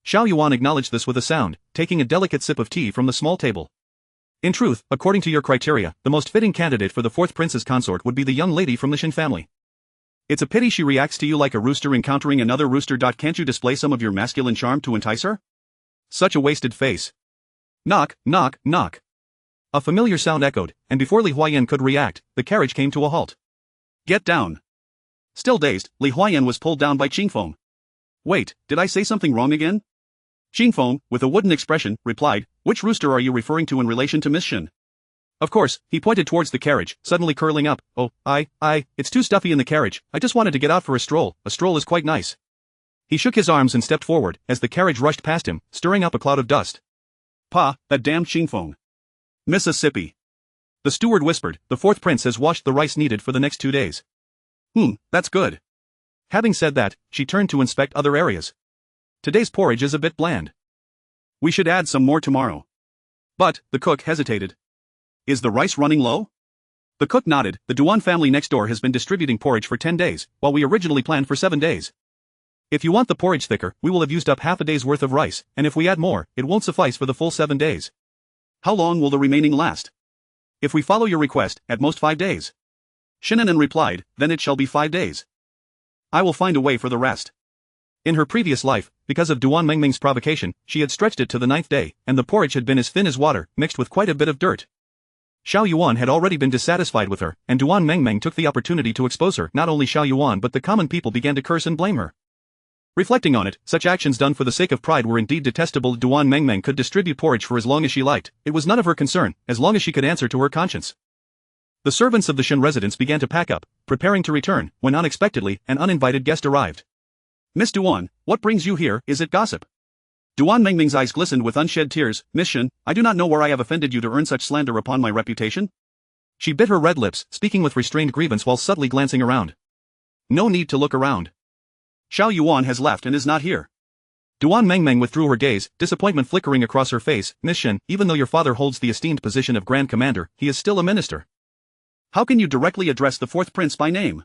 Xiao Yuan acknowledged this with a sound, taking a delicate sip of tea from the small table. In truth, according to your criteria, the most fitting candidate for the fourth prince's consort would be the young lady from the Shen family. It's a pity she reacts to you like a rooster encountering another rooster. Can't you display some of your masculine charm to entice her? Such a wasted face. Knock, knock, knock. A familiar sound echoed, and before Li Huayan could react, the carriage came to a halt. Get down. Still dazed, Li Huayan was pulled down by Qingfeng. Wait, did I say something wrong again? Qingfeng, with a wooden expression, replied, which rooster are you referring to in relation to Miss Shen? Of course, he pointed towards the carriage, suddenly curling up. Oh, it's too stuffy in the carriage, I just wanted to get out for a stroll is quite nice. He shook his arms and stepped forward, as the carriage rushed past him, stirring up a cloud of dust. Pa, that damned Qingfeng. Mississippi. The steward whispered, the fourth prince has washed the rice needed for the next 2 days. That's good. Having said that, she turned to inspect other areas. Today's porridge is a bit bland. We should add some more tomorrow. But, the cook hesitated. Is the rice running low? The cook nodded. The Duan family next door has been distributing porridge for 10 days, while we originally planned for 7 days. If you want the porridge thicker, we will have used up half a day's worth of rice, and if we add more, it won't suffice for the full 7 days. How long will the remaining last? If we follow your request, at most 5 days. Shen An'an replied, then it shall be 5 days. I will find a way for the rest. In her previous life, because of Duan Mengmeng's provocation, she had stretched it to the 9th day, and the porridge had been as thin as water, mixed with quite a bit of dirt. Xiao Yuan had already been dissatisfied with her, and Duan Mengmeng took the opportunity to expose her. Not only Xiao Yuan but the common people began to curse and blame her. Reflecting on it, such actions done for the sake of pride were indeed detestable. Duan Mengmeng could distribute porridge for as long as she liked, it was none of her concern, as long as she could answer to her conscience. The servants of the Shen residence began to pack up, preparing to return, when unexpectedly, an uninvited guest arrived. Miss Duan, what brings you here? Is it gossip? Duan Mengmeng's eyes glistened with unshed tears. Miss Shen, I do not know where I have offended you to earn such slander upon my reputation. She bit her red lips, speaking with restrained grievance while subtly glancing around. No need to look around. Xiao Yuan has left and is not here. Duan Mengmeng withdrew her gaze, disappointment flickering across her face. Miss Shen, even though your father holds the esteemed position of Grand Commander, he is still a minister. How can you directly address the 4th prince by name?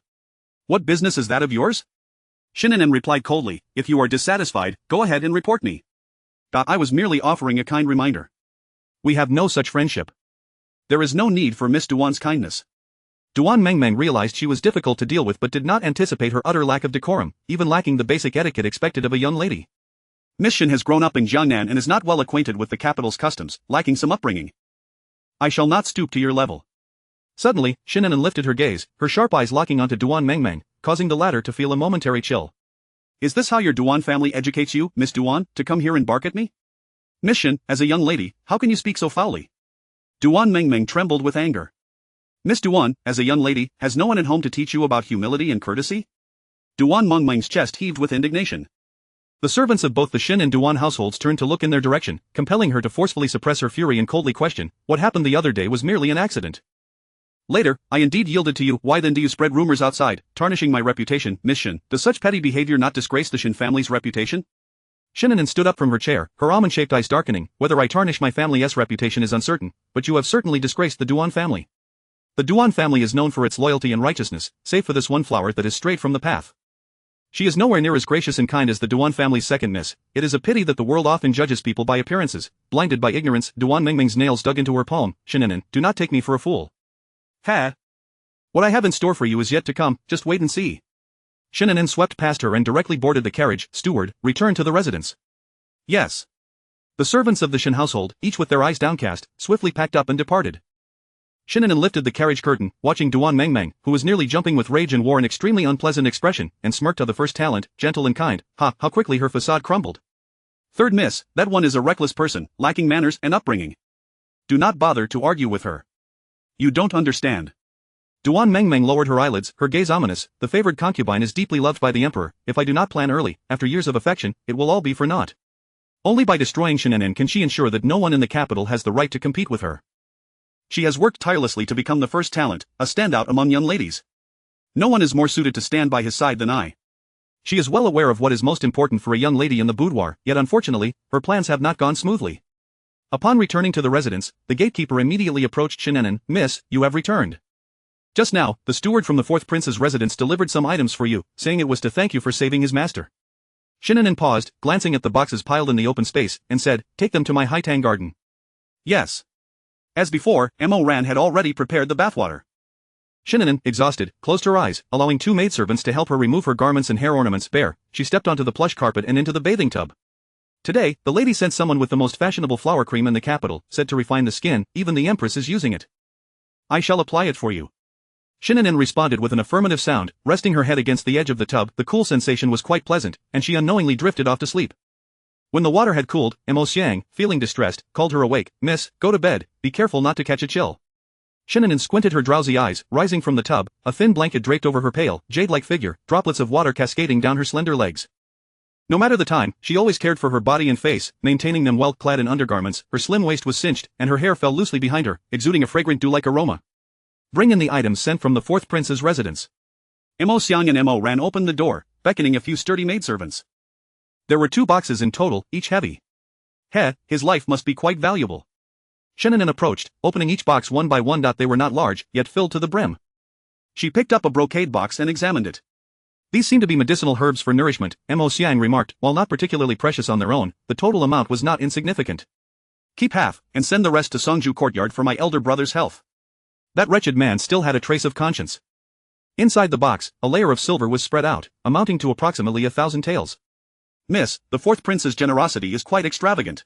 What business is that of yours? Shen An'an replied coldly, if you are dissatisfied, go ahead and report me. I was merely offering a kind reminder. We have no such friendship. There is no need for Miss Duan's kindness. Duan Mengmeng realized she was difficult to deal with but did not anticipate her utter lack of decorum, even lacking the basic etiquette expected of a young lady. Miss Shen has grown up in Jiangnan and is not well acquainted with the capital's customs, lacking some upbringing. I shall not stoop to your level. Suddenly, Shen An'an lifted her gaze, her sharp eyes locking onto Duan Mengmeng, causing the latter to feel a momentary chill. Is this how your Duan family educates you, Miss Duan, to come here and bark at me? Miss Shen, as a young lady, how can you speak so foully? Duan Mengmeng trembled with anger. Miss Duan, as a young lady, has no one at home to teach you about humility and courtesy? Duan Mengmeng's chest heaved with indignation. The servants of both the Shen and Duan households turned to look in their direction, compelling her to forcefully suppress her fury and coldly question, what happened the other day was merely an accident. Later, I indeed yielded to you. Why then do you spread rumors outside, tarnishing my reputation, Miss Shen? Does such petty behavior not disgrace the Shen family's reputation? Shen An'an stood up from her chair, her almond-shaped eyes darkening. Whether I tarnish my family's reputation is uncertain, but you have certainly disgraced the Duan family. The Duan family is known for its loyalty and righteousness, save for this one flower that is strayed from the path. She is nowhere near as gracious and kind as the Duan family's second miss. It is a pity that the world often judges people by appearances. Blinded by ignorance, Duan Mengmeng's nails dug into her palm. Shen An'an, do not take me for a fool. Ha! What I have in store for you is yet to come, just wait and see. Shen An'an swept past her and directly boarded the carriage. Steward, return to the residence. Yes. The servants of the Shen household, each with their eyes downcast, swiftly packed up and departed. Shen An'an lifted the carriage curtain, watching Duan Mengmeng, who was nearly jumping with rage and wore an extremely unpleasant expression, and smirked at the first talent, gentle and kind. How quickly her facade crumbled. Third miss, that one is a reckless person, lacking manners and upbringing. Do not bother to argue with her. You don't understand. Duan Mengmeng lowered her eyelids, her gaze ominous. The favored concubine is deeply loved by the emperor. If I do not plan early, after years of affection, it will all be for naught. Only by destroying Shen An'an can she ensure that no one in the capital has the right to compete with her. She has worked tirelessly to become the first talent, a standout among young ladies. No one is more suited to stand by his side than I. She is well aware of what is most important for a young lady in the boudoir, yet unfortunately, her plans have not gone smoothly. Upon returning to the residence, the gatekeeper immediately approached Shen An'an. Miss, you have returned. Just now, the steward from the 4th prince's residence delivered some items for you, saying it was to thank you for saving his master. Shen An'an paused, glancing at the boxes piled in the open space, and said, take them to my Haitang garden. Yes. As before, Mo Ran had already prepared the bathwater. Shen An'an, exhausted, closed her eyes, allowing 2 maidservants to help her remove her garments and hair ornaments. Bare, she stepped onto the plush carpet and into the bathing tub. Today, the lady sent someone with the most fashionable flower cream in the capital, said to refine the skin. Even the empress is using it. I shall apply it for you. Shen An'an responded with an affirmative sound, resting her head against the edge of the tub. The cool sensation was quite pleasant, and she unknowingly drifted off to sleep. When the water had cooled, Mo Xiang, feeling distressed, called her awake. Miss, go to bed, be careful not to catch a chill. Shen An'an squinted her drowsy eyes, rising from the tub, a thin blanket draped over her pale, jade-like figure, droplets of water cascading down her slender legs. No matter the time, she always cared for her body and face, maintaining them well clad in undergarments. Her slim waist was cinched, and her hair fell loosely behind her, exuding a fragrant dew-like aroma. Bring in the items sent from the 4th prince's residence. Mo Xiang and Mo Ran opened the door, beckoning a few sturdy maidservants. There were 2 boxes in total, each heavy. His life must be quite valuable. Shen An'an approached, opening each box one by one. They were not large, yet filled to the brim. She picked up a brocade box and examined it. These seem to be medicinal herbs for nourishment, Mo Xiang remarked. While not particularly precious on their own, the total amount was not insignificant. Keep half, and send the rest to Songju Courtyard for my elder brother's health. That wretched man still had a trace of conscience. Inside the box, a layer of silver was spread out, amounting to approximately 1,000 taels. Miss, the fourth prince's generosity is quite extravagant.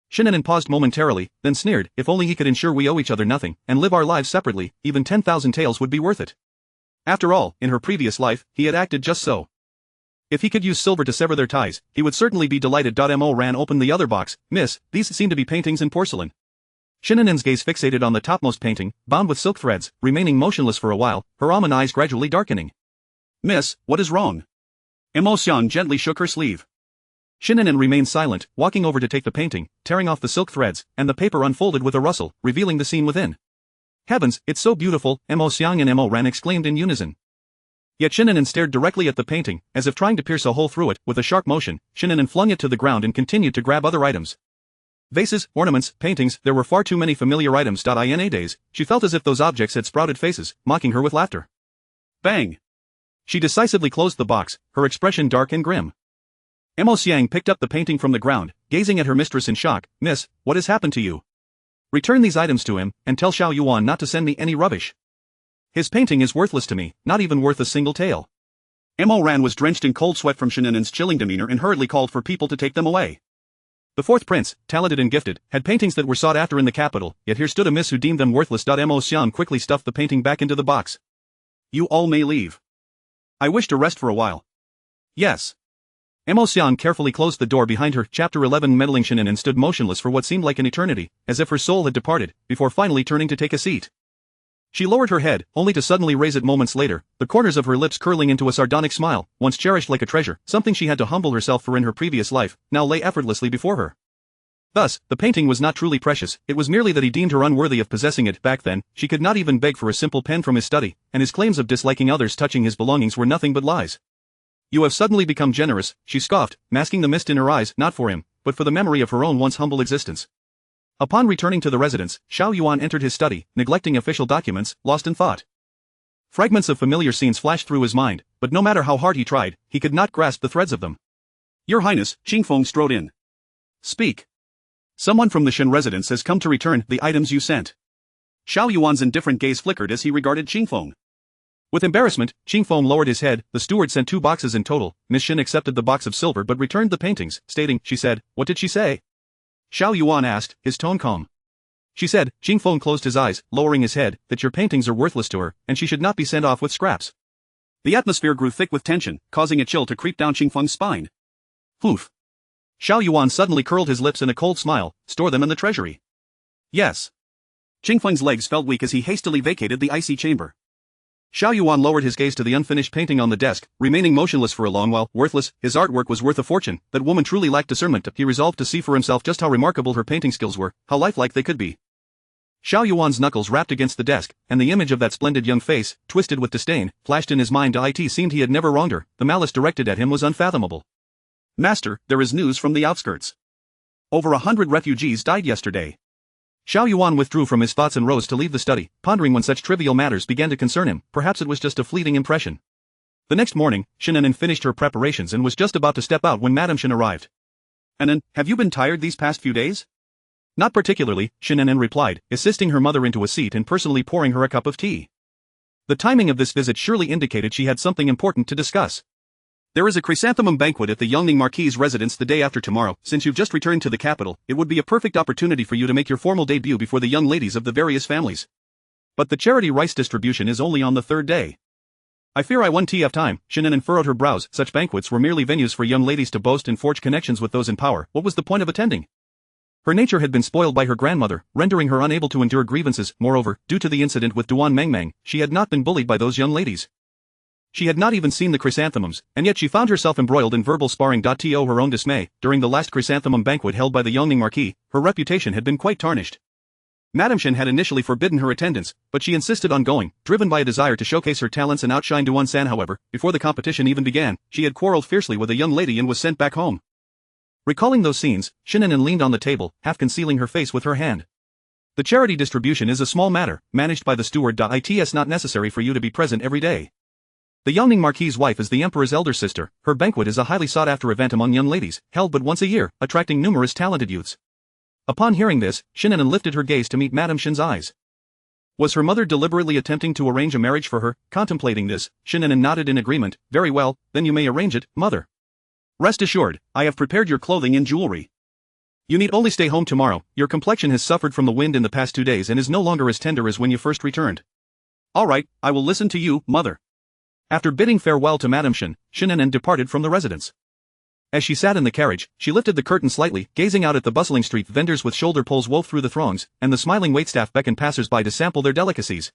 Shen An'an paused momentarily, then sneered. If only he could ensure we owe each other nothing, and live our lives separately, even 10,000 taels would be worth it. After all, in her previous life, he had acted just so. If he could use silver to sever their ties, he would certainly be delighted. Mo ran open the other box. Miss, these seem to be paintings in porcelain. Shen An'an's gaze fixated on the topmost painting, bound with silk threads, remaining motionless for a while, her almond eyes gradually darkening. Miss, what is wrong? Mo Xiang gently shook her sleeve. Shen An'an remained silent, walking over to take the painting, tearing off the silk threads, and the paper unfolded with a rustle, revealing the scene within. Heavens, it's so beautiful, Mo Xiang and Mo Ran exclaimed in unison. Yet Shen An'an stared directly at the painting, as if trying to pierce a hole through it. With a sharp motion, Shen An'an flung it to the ground and continued to grab other items. Vases, ornaments, paintings, there were far too many familiar items. In days, she felt as if those objects had sprouted faces, mocking her with laughter. Bang! She decisively closed the box, her expression dark and grim. Mo Xiang picked up the painting from the ground, gazing at her mistress in shock. Miss, what has happened to you? Return these items to him, and tell Xiao Yuan not to send me any rubbish. His painting is worthless to me, not even worth a single tael. Mo Ran was drenched in cold sweat from Shen An'an's chilling demeanor and hurriedly called for people to take them away. The fourth prince, talented and gifted, had paintings that were sought after in the capital, yet here stood a miss who deemed them worthless. Mo Xiang quickly stuffed the painting back into the box. You all may leave. I wish to rest for a while. Yes. Mo Xiang carefully closed the door behind her. Chapter 11. Meddling Shen An'an stood motionless for what seemed like an eternity, as if her soul had departed, before finally turning to take a seat. She lowered her head, only to suddenly raise it moments later, the corners of her lips curling into a sardonic smile. Once cherished like a treasure, something she had to humble herself for in her previous life, now lay effortlessly before her. Thus, the painting was not truly precious, it was merely that he deemed her unworthy of possessing it. Back then, she could not even beg for a simple pen from his study, and his claims of disliking others touching his belongings were nothing but lies. You have suddenly become generous, she scoffed, masking the mist in her eyes, not for him, but for the memory of her own once humble existence. Upon returning to the residence, Xiao Yuan entered his study, neglecting official documents, lost in thought. Fragments of familiar scenes flashed through his mind, but no matter how hard he tried, he could not grasp the threads of them. Your Highness, Qingfeng strode in. Speak. Someone from the Shen residence has come to return the items you sent. Xiao Yuan's indifferent gaze flickered as he regarded Qingfeng. With embarrassment, Qingfeng lowered his head. The steward sent 2 boxes in total. Miss Shen accepted the box of silver but returned the paintings, stating, she said, what did she say? Xiao Yuan asked, his tone calm. She said, Qingfeng closed his eyes, lowering his head, that your paintings are worthless to her, and she should not be sent off with scraps. The atmosphere grew thick with tension, causing a chill to creep down Qingfeng's spine. Poof. Xiao Yuan suddenly curled his lips in a cold smile. Store them in the treasury. Yes. Qingfeng's legs felt weak as he hastily vacated the icy chamber. Xiao Yuan lowered his gaze to the unfinished painting on the desk, remaining motionless for a long while. Worthless, his artwork was worth a fortune. That woman truly lacked discernment. He resolved to see for himself just how remarkable her painting skills were, how lifelike they could be. Xiao Yuan's knuckles rapped against the desk, and the image of that splendid young face, twisted with disdain, flashed in his mind. It seemed he had never wronged her. The malice directed at him was unfathomable. Master, there is news from the outskirts. Over 100 refugees died yesterday. Xiao Yuan withdrew from his thoughts and rose to leave the study, pondering when such trivial matters began to concern him. Perhaps it was just a fleeting impression. The next morning, Shen An'an finished her preparations and was just about to step out when Madame Shen arrived. An'an, have you been tired these past few days? Not particularly, Shen An'an replied, assisting her mother into a seat and personally pouring her a cup of tea. The timing of this visit surely indicated she had something important to discuss. There is a chrysanthemum banquet at the Yongning Marquis's residence the day after tomorrow. Since you've just returned to the capital, it would be a perfect opportunity for you to make your formal debut before the young ladies of the various families. But the charity rice distribution is only on the 3rd day. I fear I won't have time. Shen An'an furrowed her brows. Such banquets were merely venues for young ladies to boast and forge connections with those in power. What was the point of attending? Her nature had been spoiled by her grandmother, rendering her unable to endure grievances. Moreover, due to the incident with Duan Mengmeng, she had not been bullied by those young ladies. She had not even seen the chrysanthemums, and yet she found herself embroiled in verbal sparring. To her own dismay, during the last chrysanthemum banquet held by the Yongning Marquis, her reputation had been quite tarnished. Madame Shen had initially forbidden her attendance, but she insisted on going, driven by a desire to showcase her talents and outshine Duan San. However, before the competition even began, she had quarreled fiercely with a young lady and was sent back home. Recalling those scenes, Shen An'an leaned on the table, half concealing her face with her hand. The charity distribution is a small matter, managed by the steward. It's not necessary for you to be present every day. The Yangning Marquis's wife is the emperor's elder sister. Her banquet is a highly sought-after event among young ladies, held but once a year, attracting numerous talented youths. Upon hearing this, Shen An'an lifted her gaze to meet Madame Shen's eyes. Was her mother deliberately attempting to arrange a marriage for her? Contemplating this, Shen An'an nodded in agreement. Very well, then you may arrange it, mother. Rest assured, I have prepared your clothing and jewelry. You need only stay home tomorrow. Your complexion has suffered from the wind in the past 2 days and is no longer as tender as when you first returned. All right, I will listen to you, mother. After bidding farewell to Madame Shen, Shen An'an departed from the residence. As she sat in the carriage, she lifted the curtain slightly, gazing out at the bustling street. Vendors with shoulder poles wove through the throngs, and the smiling waitstaff beckoned passers-by to sample their delicacies.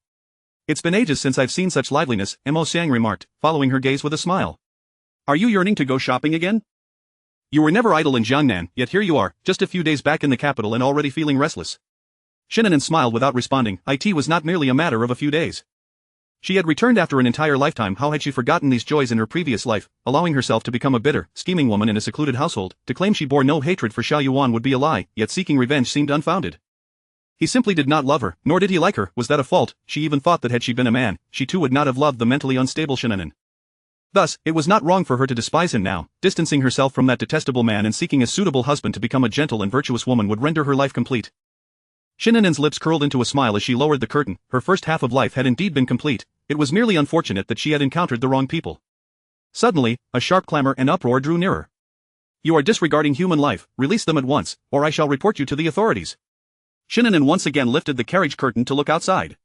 It's been ages since I've seen such liveliness, Mo Xiang remarked, following her gaze with a smile. Are you yearning to go shopping again? You were never idle in Jiangnan, yet here you are, just a few days back in the capital and already feeling restless. Shen An'an smiled without responding. It was not merely a matter of a few days. She had returned after an entire lifetime. How had she forgotten these joys in her previous life, allowing herself to become a bitter, scheming woman in a secluded household? To claim she bore no hatred for Xiao Yuan would be a lie, yet seeking revenge seemed unfounded. He simply did not love her, nor did he like her. Was that a fault? She even thought that had she been a man, she too would not have loved the mentally unstable Shen An'an. Thus, it was not wrong for her to despise him now. Distancing herself from that detestable man and seeking a suitable husband to become a gentle and virtuous woman would render her life complete. Shen An'an's lips curled into a smile as she lowered the curtain. Her first half of life had indeed been complete. It was merely unfortunate that she had encountered the wrong people. Suddenly, a sharp clamor and uproar drew nearer. You are disregarding human life. Release them at once, or I shall report you to the authorities. Shen An'an once again lifted the carriage curtain to look outside.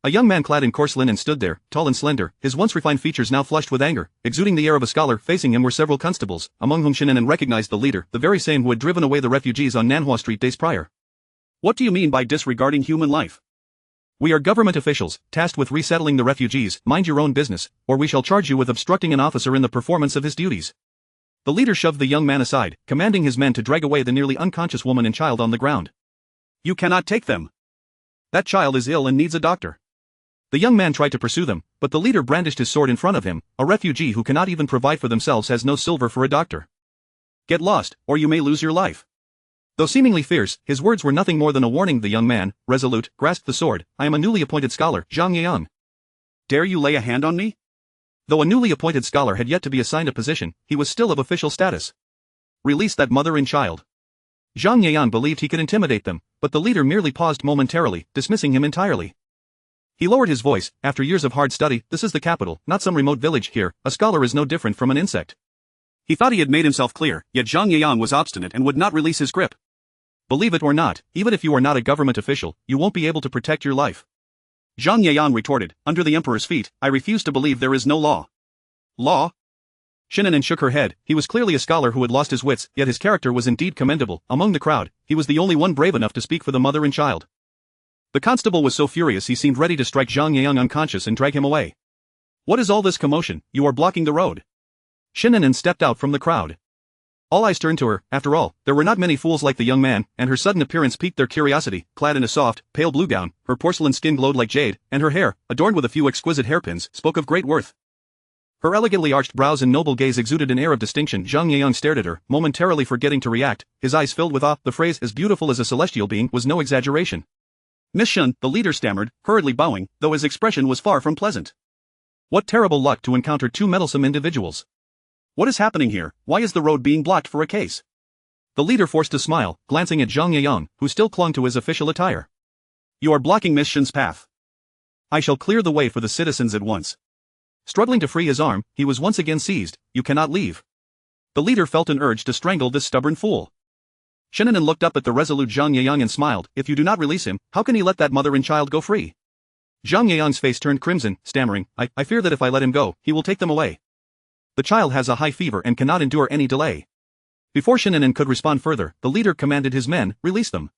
A young man clad in coarse linen stood there, tall and slender, his once refined features now flushed with anger, exuding the air of a scholar. Facing him were several constables, among whom Shen An'an recognized the leader, the very same who had driven away the refugees on Nanhua Street days prior. What do you mean by disregarding human life? We are government officials, tasked with resettling the refugees. Mind your own business, or we shall charge you with obstructing an officer in the performance of his duties. The leader shoved the young man aside, commanding his men to drag away the nearly unconscious woman and child on the ground. You cannot take them. That child is ill and needs a doctor. The young man tried to pursue them, but the leader brandished his sword in front of him. A refugee who cannot even provide for themselves has no silver for a doctor. Get lost, or you may lose your life. Though seemingly fierce, his words were nothing more than a warning. The young man, resolute, grasped the sword. I am a newly appointed scholar, Zhang Yang. Dare you lay a hand on me? Though a newly appointed scholar had yet to be assigned a position, he was still of official status. Release that mother and child. Zhang Yang believed he could intimidate them, but the leader merely paused momentarily, dismissing him entirely. He lowered his voice. After years of hard study, this is the capital, not some remote village. Here, a scholar is no different from an insect. He thought he had made himself clear, yet Zhang Yang was obstinate and would not release his grip. Believe it or not, even if you are not a government official, you won't be able to protect your life. Zhang Yang retorted, under the emperor's feet, I refuse to believe there is no law. Law? Shen An'an shook her head. He was clearly a scholar who had lost his wits, yet his character was indeed commendable. Among the crowd, he was the only one brave enough to speak for the mother and child. The constable was so furious he seemed ready to strike Zhang Yang unconscious and drag him away. What is all this commotion? You are blocking the road. Shen An'an stepped out from the crowd. All eyes turned to her. After all, there were not many fools like the young man, and her sudden appearance piqued their curiosity. Clad in a soft, pale blue gown, her porcelain skin glowed like jade, and her hair, adorned with a few exquisite hairpins, spoke of great worth. Her elegantly arched brows and noble gaze exuded an air of distinction. Zhang Yang stared at her, momentarily forgetting to react, his eyes filled with awe. The phrase, as beautiful as a celestial being, was no exaggeration. Miss Shen, the leader stammered, hurriedly bowing, though his expression was far from pleasant. What terrible luck to encounter two meddlesome individuals. What is happening here? Why is the road being blocked for a case? The leader forced a smile, glancing at Zhang Yang, who still clung to his official attire. You are blocking Miss Shen's path. I shall clear the way for the citizens at once. Struggling to free his arm, he was once again seized. You cannot leave. The leader felt an urge to strangle this stubborn fool. Shen An'an looked up at the resolute Zhang Yang and smiled. If you do not release him, how can he let that mother and child go free? Zhang Yang's face turned crimson, stammering, I fear that if I let him go, he will take them away. The child has a high fever and cannot endure any delay. Before Shen An'an could respond further, the leader commanded his men, release them.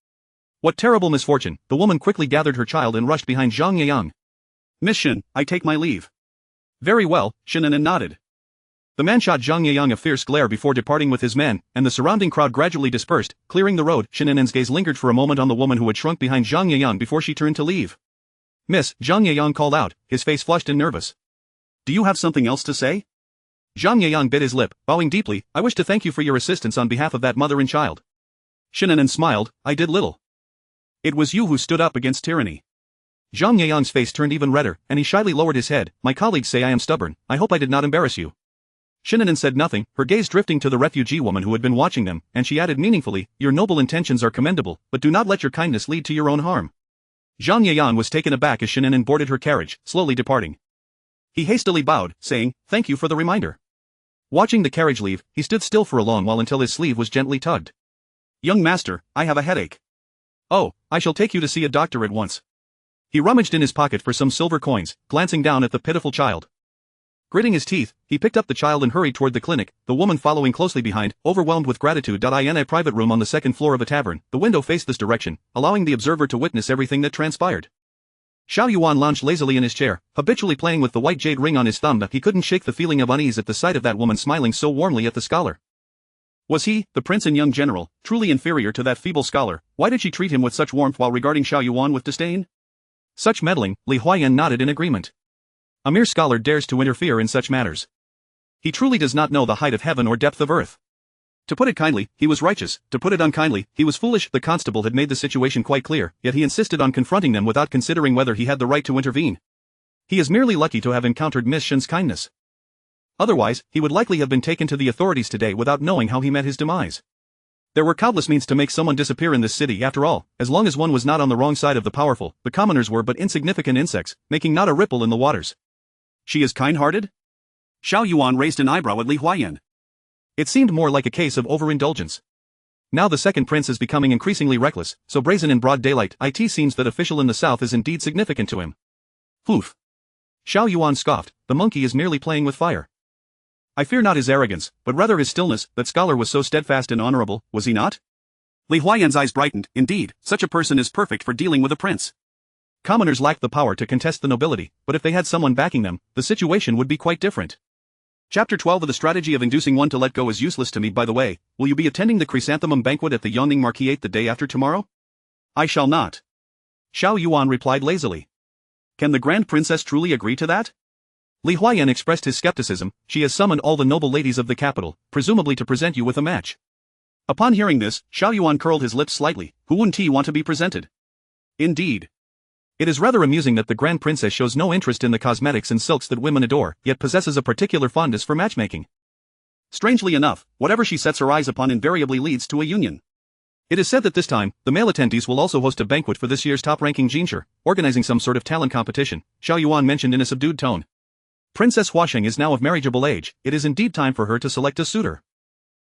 What terrible misfortune! The woman quickly gathered her child and rushed behind Zhang Yang. Miss Shen, I take my leave. Very well, Shen An'an nodded. The man shot Zhang Yang a fierce glare before departing with his men, and the surrounding crowd gradually dispersed, clearing the road. Shen An'an's gaze lingered for a moment on the woman who had shrunk behind Zhang Yang before she turned to leave. Miss, Zhang Yang called out, his face flushed and nervous. Do you have something else to say? Zhang Yang bit his lip, bowing deeply. I wish to thank you for your assistance on behalf of that mother and child. Shen An'an smiled. I did little. It was you who stood up against tyranny. Zhang Yeyang's face turned even redder, and he shyly lowered his head. My colleagues say I am stubborn. I hope I did not embarrass you. Shen An'an said nothing, her gaze drifting to the refugee woman who had been watching them, and she added meaningfully, your noble intentions are commendable, but do not let your kindness lead to your own harm. Zhang Yeyan was taken aback as Shen An'an boarded her carriage, slowly departing. He hastily bowed, saying, thank you for the reminder. Watching the carriage leave, he stood still for a long while until his sleeve was gently tugged. Young master, I have a headache. Oh, I shall take you to see a doctor at once. He rummaged in his pocket for some silver coins, glancing down at the pitiful child. Gritting his teeth, he picked up the child and hurried toward the clinic, the woman following closely behind, overwhelmed with gratitude. In a private room on the second floor of a tavern, the window faced this direction, allowing the observer to witness everything that transpired. Xiao Yuan lounged lazily in his chair, habitually playing with the white jade ring on his thumb, but he couldn't shake the feeling of unease at the sight of that woman smiling so warmly at the scholar. Was he, the prince and young general, truly inferior to that feeble scholar? Why did she treat him with such warmth while regarding Xiao Yuan with disdain? Such meddling, Li Huayan nodded in agreement. A mere scholar dares to interfere in such matters. He truly does not know the height of heaven or depth of earth. To put it kindly, he was righteous; to put it unkindly, he was foolish. The constable had made the situation quite clear, yet he insisted on confronting them without considering whether he had the right to intervene. He is merely lucky to have encountered Miss Shen's kindness. Otherwise, he would likely have been taken to the authorities today without knowing how he met his demise. There were countless means to make someone disappear in this city after all, as long as one was not on the wrong side of the powerful. The commoners were but insignificant insects, making not a ripple in the waters. She is kind-hearted? Xiao Yuan raised an eyebrow at Li Huayan. It seemed more like a case of overindulgence. Now the second prince is becoming increasingly reckless, so brazen in broad daylight. It seems that official in the south is indeed significant to him. Poof. Xiao Yuan scoffed, the monkey is merely playing with fire. I fear not his arrogance, but rather his stillness. That scholar was so steadfast and honorable, was he not? Li Huayan's eyes brightened. Indeed, such a person is perfect for dealing with a prince. Commoners lack the power to contest the nobility, but if they had someone backing them, the situation would be quite different. Chapter 12 of the strategy of inducing one to let go is useless to me. By the way, will you be attending the chrysanthemum banquet at the Yongning Marquisate the day after tomorrow? I shall not. Xiao Yuan replied lazily. Can the Grand Princess truly agree to that? Li Huayan expressed his skepticism. She has summoned all the noble ladies of the capital, presumably to present you with a match. Upon hearing this, Xiao Yuan curled his lips slightly. Who wouldn't he want to be presented? Indeed. It is rather amusing that the Grand Princess shows no interest in the cosmetics and silks that women adore, yet possesses a particular fondness for matchmaking. Strangely enough, whatever she sets her eyes upon invariably leads to a union. It is said that this time, the male attendees will also host a banquet for this year's top-ranking jincher, organizing some sort of talent competition, Xiao Yuan mentioned in a subdued tone. Princess Huasheng is now of marriageable age, it is indeed time for her to select a suitor.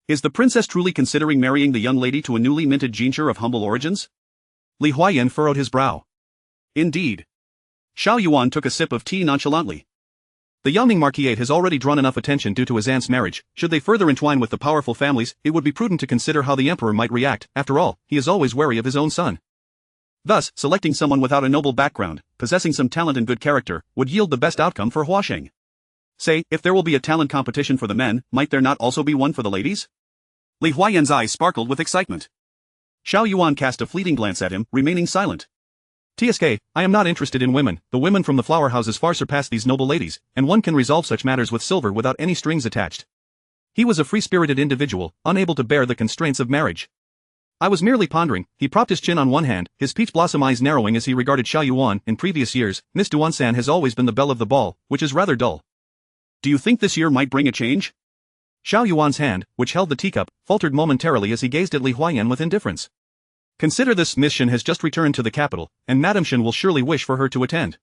Is the princess truly considering marrying the young lady to a newly minted jincher of humble origins? Li Huayan furrowed his brow. Indeed. Xiao Yuan took a sip of tea nonchalantly. The Yongning Marquisate has already drawn enough attention due to his aunt's marriage. Should they further entwine with the powerful families, it would be prudent to consider how the emperor might react. After all, he is always wary of his own son. Thus, selecting someone without a noble background, possessing some talent and good character, would yield the best outcome for Huasheng. Say, if there will be a talent competition for the men, might there not also be one for the ladies? Li Huayan's eyes sparkled with excitement. Xiao Yuan cast a fleeting glance at him, remaining silent. TSK, I am not interested in women. The women from the flower houses far surpass these noble ladies, and one can resolve such matters with silver without any strings attached. He was a free-spirited individual, unable to bear the constraints of marriage. I was merely pondering. He propped his chin on one hand, his peach blossom eyes narrowing as he regarded Xiao Yuan. In previous years, Miss Duansan has always been the belle of the ball, which is rather dull. Do you think this year might bring a change? Xiao Yuan's hand, which held the teacup, faltered momentarily as he gazed at Li Huayan with indifference. Consider this: Miss Shen has just returned to the capital, and Madame Shen will surely wish for her to attend.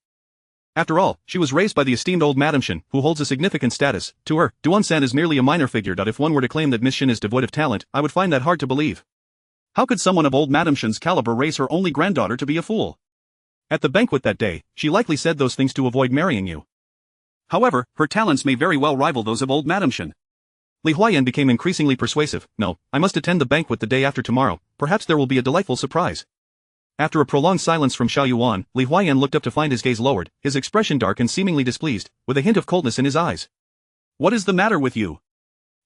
After all, she was raised by the esteemed old Madame Shen, who holds a significant status. To her, Duansan is merely a minor figure. If one were to claim that Miss Shen is devoid of talent, I would find that hard to believe. How could someone of old Madame Shen's caliber raise her only granddaughter to be a fool? At the banquet that day, she likely said those things to avoid marrying you. However, her talents may very well rival those of old Madame Shen. Li Huayan became increasingly persuasive. No, I must attend the banquet the day after tomorrow. Perhaps there will be a delightful surprise. After a prolonged silence from Xiao Yuan, Li Huayan looked up to find his gaze lowered, his expression dark and seemingly displeased, with a hint of coldness in his eyes. What is the matter with you?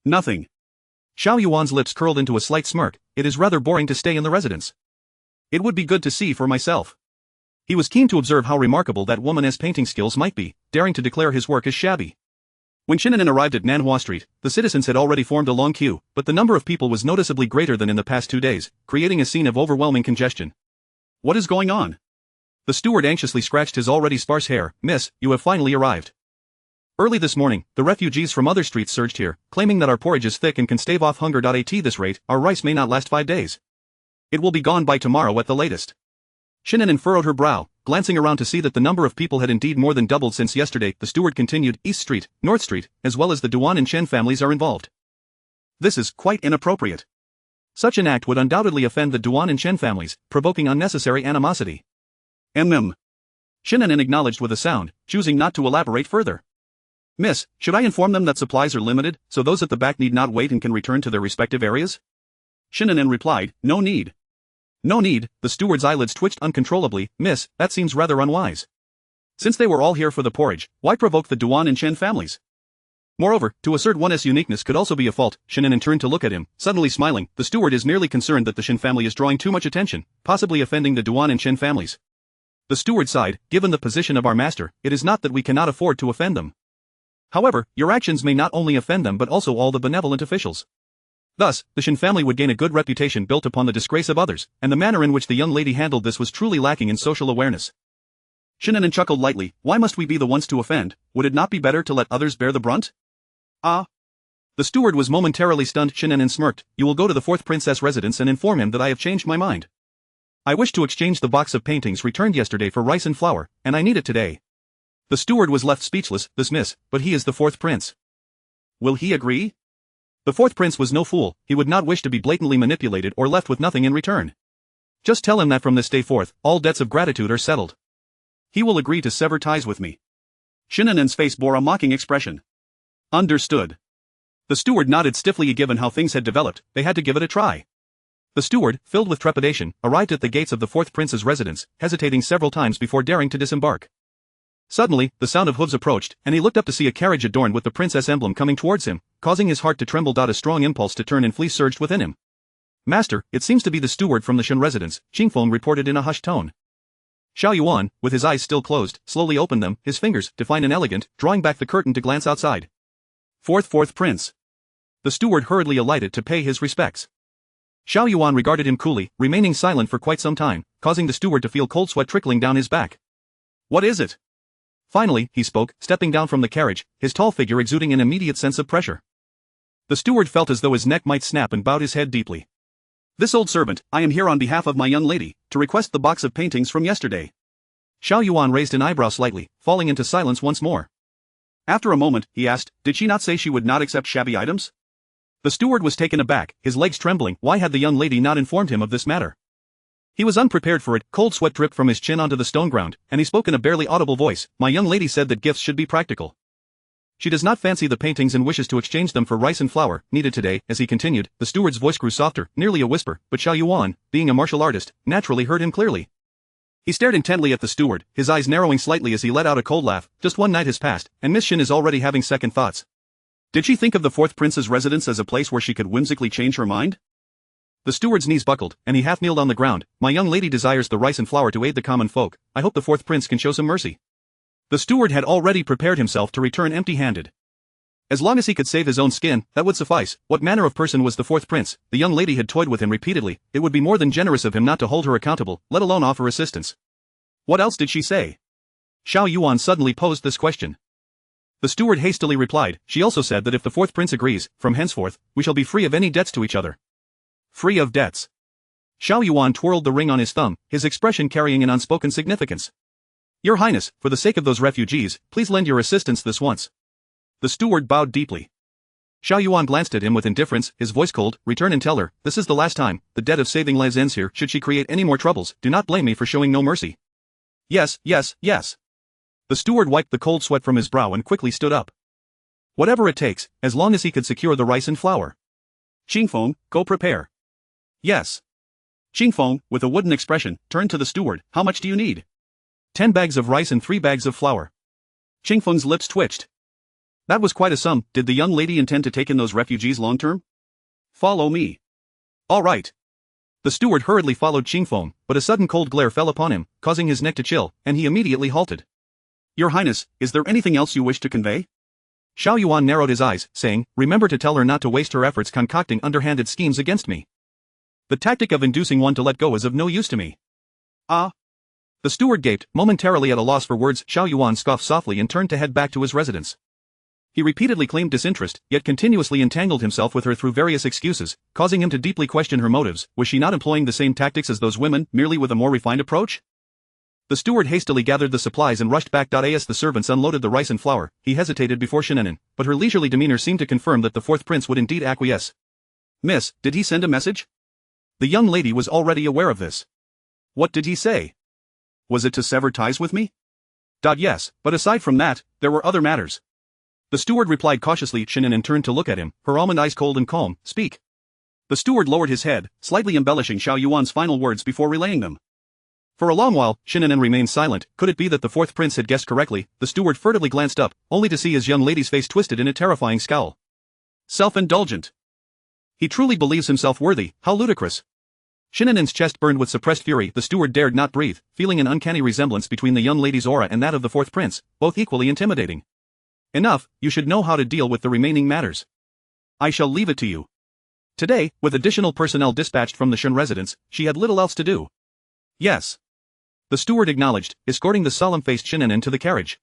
Nothing. Xiao Yuan's lips curled into a slight smirk. It is rather boring to stay in the residence. It would be good to see for myself. He was keen to observe how remarkable that woman's painting skills might be, daring to declare his work as shabby. When Shen An'an arrived at Nanhua Street, the citizens had already formed a long queue, but the number of people was noticeably greater than in the past 2 days, creating a scene of overwhelming congestion. What is going on? The steward anxiously scratched his already sparse hair. Miss, you have finally arrived. Early this morning, the refugees from other streets surged here, claiming that our porridge is thick and can stave off hunger. At this rate, our rice may not last 5 days. It will be gone by tomorrow at the latest. Shen An'an furrowed her brow, glancing around to see that the number of people had indeed more than doubled since yesterday. The steward continued, East Street, North Street, as well as the Duan and Shen families are involved. This is quite inappropriate. Such an act would undoubtedly offend the Duan and Shen families, provoking unnecessary animosity. Shen An'an acknowledged with a sound, choosing not to elaborate further. Miss, should I inform them that supplies are limited, so those at the back need not wait and can return to their respective areas? Shen An'an replied, No need. No need. The steward's eyelids twitched uncontrollably. Miss, that seems rather unwise. Since they were all here for the porridge, why provoke the Duan and Shen families? Moreover, to assert one's uniqueness could also be a fault. Shen An'an turned to look at him, suddenly smiling. The steward is merely concerned that the Shen family is drawing too much attention, possibly offending the Duan and Shen families. The steward sighed, given the position of our master, it is not that we cannot afford to offend them. However, your actions may not only offend them but also all the benevolent officials. Thus, the Shen family would gain a good reputation built upon the disgrace of others, and the manner in which the young lady handled this was truly lacking in social awareness. Shen An'an chuckled lightly, why must we be the ones to offend? Would it not be better to let others bear the brunt? Ah. The steward was momentarily stunned. Shen An'an smirked, you will go to the 4th princess residence and inform him that I have changed my mind. I wish to exchange the box of paintings returned yesterday for rice and flour, and I need it today. The steward was left speechless, miss, but he is the 4th prince. Will he agree? The 4th prince was no fool, he would not wish to be blatantly manipulated or left with nothing in return. Just tell him that from this day forth, all debts of gratitude are settled. He will agree to sever ties with me. Shen An'an's face bore a mocking expression. Understood. The steward nodded stiffly. Given how things had developed, they had to give it a try. The steward, filled with trepidation, arrived at the gates of the 4th prince's residence, hesitating several times before daring to disembark. Suddenly, the sound of hooves approached, and he looked up to see a carriage adorned with the princess emblem coming towards him, causing his heart to tremble. A strong impulse to turn and flee surged within him. Master, it seems to be the steward from the Shen residence, Qingfeng reported in a hushed tone. Xiao Yuan, with his eyes still closed, slowly opened them, his fingers, defined and elegant, drawing back the curtain to glance outside. Fourth prince. The steward hurriedly alighted to pay his respects. Xiao Yuan regarded him coolly, remaining silent for quite some time, causing the steward to feel cold sweat trickling down his back. What is it? Finally, he spoke, stepping down from the carriage, his tall figure exuding an immediate sense of pressure. The steward felt as though his neck might snap and bowed his head deeply. This old servant, I am here on behalf of my young lady, to request the box of paintings from yesterday. Xiao Yuan raised an eyebrow slightly, falling into silence once more. After a moment, he asked, did she not say she would not accept shabby items? The steward was taken aback, his legs trembling. Why had the young lady not informed him of this matter? He was unprepared for it. Cold sweat dripped from his chin onto the stone ground, and he spoke in a barely audible voice. My young lady said that gifts should be practical. She does not fancy the paintings and wishes to exchange them for rice and flour, needed today. As he continued, the steward's voice grew softer, nearly a whisper, but Xiao Yuan, being a martial artist, naturally heard him clearly. He stared intently at the steward, his eyes narrowing slightly as he let out a cold laugh. Just one night has passed, and Miss Shen is already having second thoughts. Did she think of the 4th prince's residence as a place where she could whimsically change her mind? The steward's knees buckled, and he half kneeled on the ground. My young lady desires the rice and flour to aid the common folk. I hope the 4th prince can show some mercy. The steward had already prepared himself to return empty-handed. As long as he could save his own skin, that would suffice. What manner of person was the 4th prince? The young lady had toyed with him repeatedly. It would be more than generous of him not to hold her accountable, let alone offer assistance. What else did she say? Xiao Yuan suddenly posed this question. The steward hastily replied, she also said that if the 4th prince agrees, from henceforth, we shall be free of any debts to each other. Free of debts. Xiao Yuan twirled the ring on his thumb, his expression carrying an unspoken significance. Your Highness, for the sake of those refugees, please lend your assistance this once. The steward bowed deeply. Xiao Yuan glanced at him with indifference, his voice cold. Return and tell her, this is the last time, the debt of saving lives ends here. Should she create any more troubles, do not blame me for showing no mercy. Yes. The steward wiped the cold sweat from his brow and quickly stood up. Whatever it takes, as long as he could secure the rice and flour. Qingfeng, go prepare. Yes. Qingfeng, with a wooden expression, turned to the steward. How much do you need? 10 bags of rice and 3 bags of flour. Qingfeng's lips twitched. That was quite a sum. Did the young lady intend to take in those refugees long-term? Follow me. All right. The steward hurriedly followed Qingfeng, but a sudden cold glare fell upon him, causing his neck to chill, and he immediately halted. Your Highness, is there anything else you wish to convey? Xiao Yuan narrowed his eyes, saying, remember to tell her not to waste her efforts concocting underhanded schemes against me. The tactic of inducing one to let go is of no use to me. Ah. The steward gaped, momentarily at a loss for words. Xiao Yuan scoffed softly and turned to head back to his residence. He repeatedly claimed disinterest, yet continuously entangled himself with her through various excuses, causing him to deeply question her motives. Was she not employing the same tactics as those women, merely with a more refined approach? The steward hastily gathered the supplies and rushed back. As the servants unloaded the rice and flour, he hesitated before Shen An'an, but her leisurely demeanor seemed to confirm that the fourth prince would indeed acquiesce. Miss, did he send a message? The young lady was already aware of this. What did he say? Was it to sever ties with me? Yes, but aside from that, there were other matters. The steward replied cautiously. Shen An'an turned to look at him, her almond eyes cold and calm. Speak. The steward lowered his head, slightly embellishing Xiao Yuan's final words before relaying them. For a long while, Shen An'an remained silent. Could it be that the fourth prince had guessed correctly? The steward furtively glanced up, only to see his young lady's face twisted in a terrifying scowl. Self-indulgent. He truly believes himself worthy, how ludicrous. Shen An'an's chest burned with suppressed fury. The steward dared not breathe, feeling an uncanny resemblance between the young lady's aura and that of the fourth prince, both equally intimidating. Enough, you should know how to deal with the remaining matters. I shall leave it to you. Today, with additional personnel dispatched from the Shen residence, she had little else to do. Yes. The steward acknowledged, escorting the solemn-faced Shen An'an to the carriage.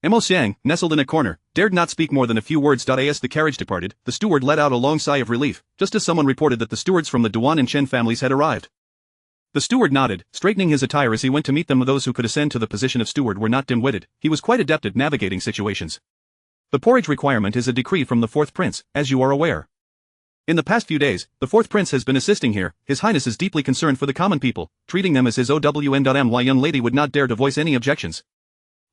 Mo Xiang, nestled in a corner, dared not speak more than a few words. As the carriage departed, the steward let out a long sigh of relief, just as someone reported that the stewards from the Duan and Shen families had arrived. The steward nodded, straightening his attire as he went to meet them. Those who could ascend to the position of steward were not dim-witted. He was quite adept at navigating situations. The porridge requirement is a decree from the fourth prince, as you are aware. In the past few days, the fourth prince has been assisting here. His Highness is deeply concerned for the common people, treating them as his own. My young lady would not dare to voice any objections.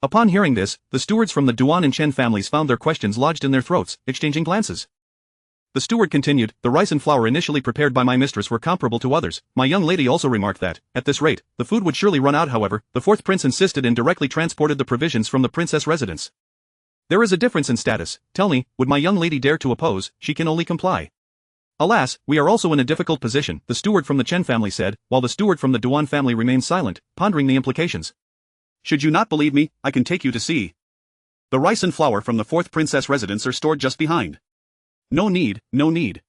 Upon hearing this, the stewards from the Duan and Shen families found their questions lodged in their throats, exchanging glances. The steward continued, the rice and flour initially prepared by my mistress were comparable to others. My young lady also remarked that, at this rate, the food would surely run out. However, the fourth prince insisted and directly transported the provisions from the princess residence. There is a difference in status. Tell me, would my young lady dare to oppose? She can only comply. Alas, we are also in a difficult position, the steward from the Chen family said, while the steward from the Duan family remained silent, pondering the implications. Should you not believe me, I can take you to see. The rice and flour from the fourth princess residence are stored just behind. No need, no need.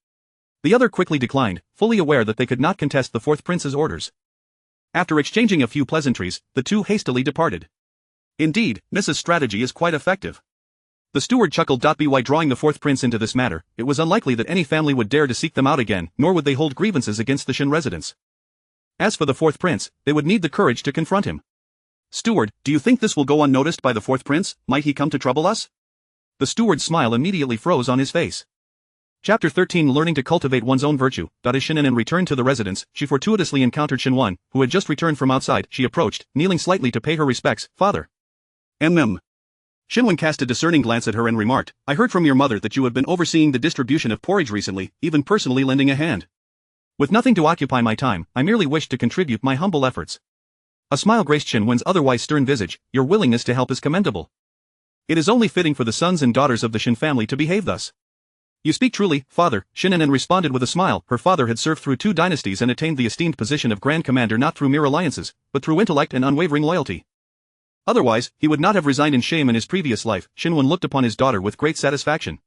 The other quickly declined, fully aware that they could not contest the fourth prince's orders. After exchanging a few pleasantries, the two hastily departed. Indeed, Mrs. Strategy is quite effective. The steward chuckled. By drawing the fourth prince into this matter, it was unlikely that any family would dare to seek them out again, nor would they hold grievances against the Shen residents. As for the fourth prince, they would need the courage to confront him. Steward, do you think this will go unnoticed by the fourth prince? Might he come to trouble us? The steward's smile immediately froze on his face. Chapter 13 Learning to cultivate one's own virtue. As Shen An'an returned to the residence, she fortuitously encountered Shen Yuan, who had just returned from outside. She approached, kneeling slightly to pay her respects. Father. Shen Yuan cast a discerning glance at her and remarked, I heard from your mother that you have been overseeing the distribution of porridge recently, even personally lending a hand. With nothing to occupy my time, I merely wished to contribute my humble efforts. A smile graced Shen Yuan's otherwise stern visage. Your willingness to help is commendable. It is only fitting for the sons and daughters of the Shen family to behave thus. You speak truly, father, Shen An'an responded with a smile. Her father had served through 2 dynasties and attained the esteemed position of Grand Commander not through mere alliances, but through intellect and unwavering loyalty. Otherwise, he would not have resigned in shame in his previous life. Shen Yuan looked upon his daughter with great satisfaction.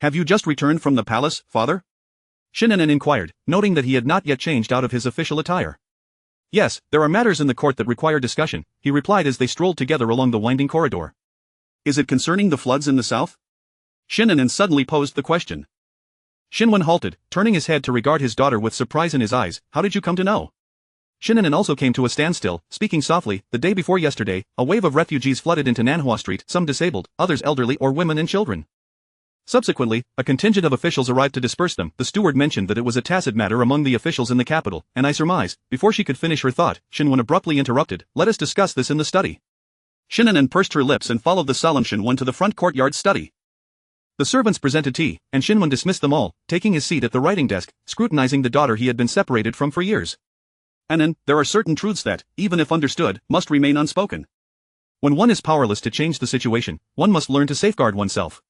Have you just returned from the palace, father? Shen An'an inquired, noting that he had not yet changed out of his official attire. Yes, there are matters in the court that require discussion, he replied as they strolled together along the winding corridor. Is it concerning the floods in the south? Shen An'an suddenly posed the question. Shen Yuan halted, turning his head to regard his daughter with surprise in his eyes. How did you come to know? Shen An'an also came to a standstill, speaking softly. The day before yesterday, a wave of refugees flooded into Nanhua Street, some disabled, others elderly or women and children. Subsequently, a contingent of officials arrived to disperse them. The steward mentioned that it was a tacit matter among the officials in the capital, and I surmise. Before she could finish her thought, Shen Yuan abruptly interrupted, let us discuss this in the study. Shen An'an pursed her lips and followed the solemn Shen Yuan to the front courtyard study. The servants presented tea, and Shen Yuan dismissed them all, taking his seat at the writing desk, scrutinizing the daughter he had been separated from for years. An'an, there are certain truths that, even if understood, must remain unspoken. When one is powerless to change the situation, one must learn to safeguard oneself.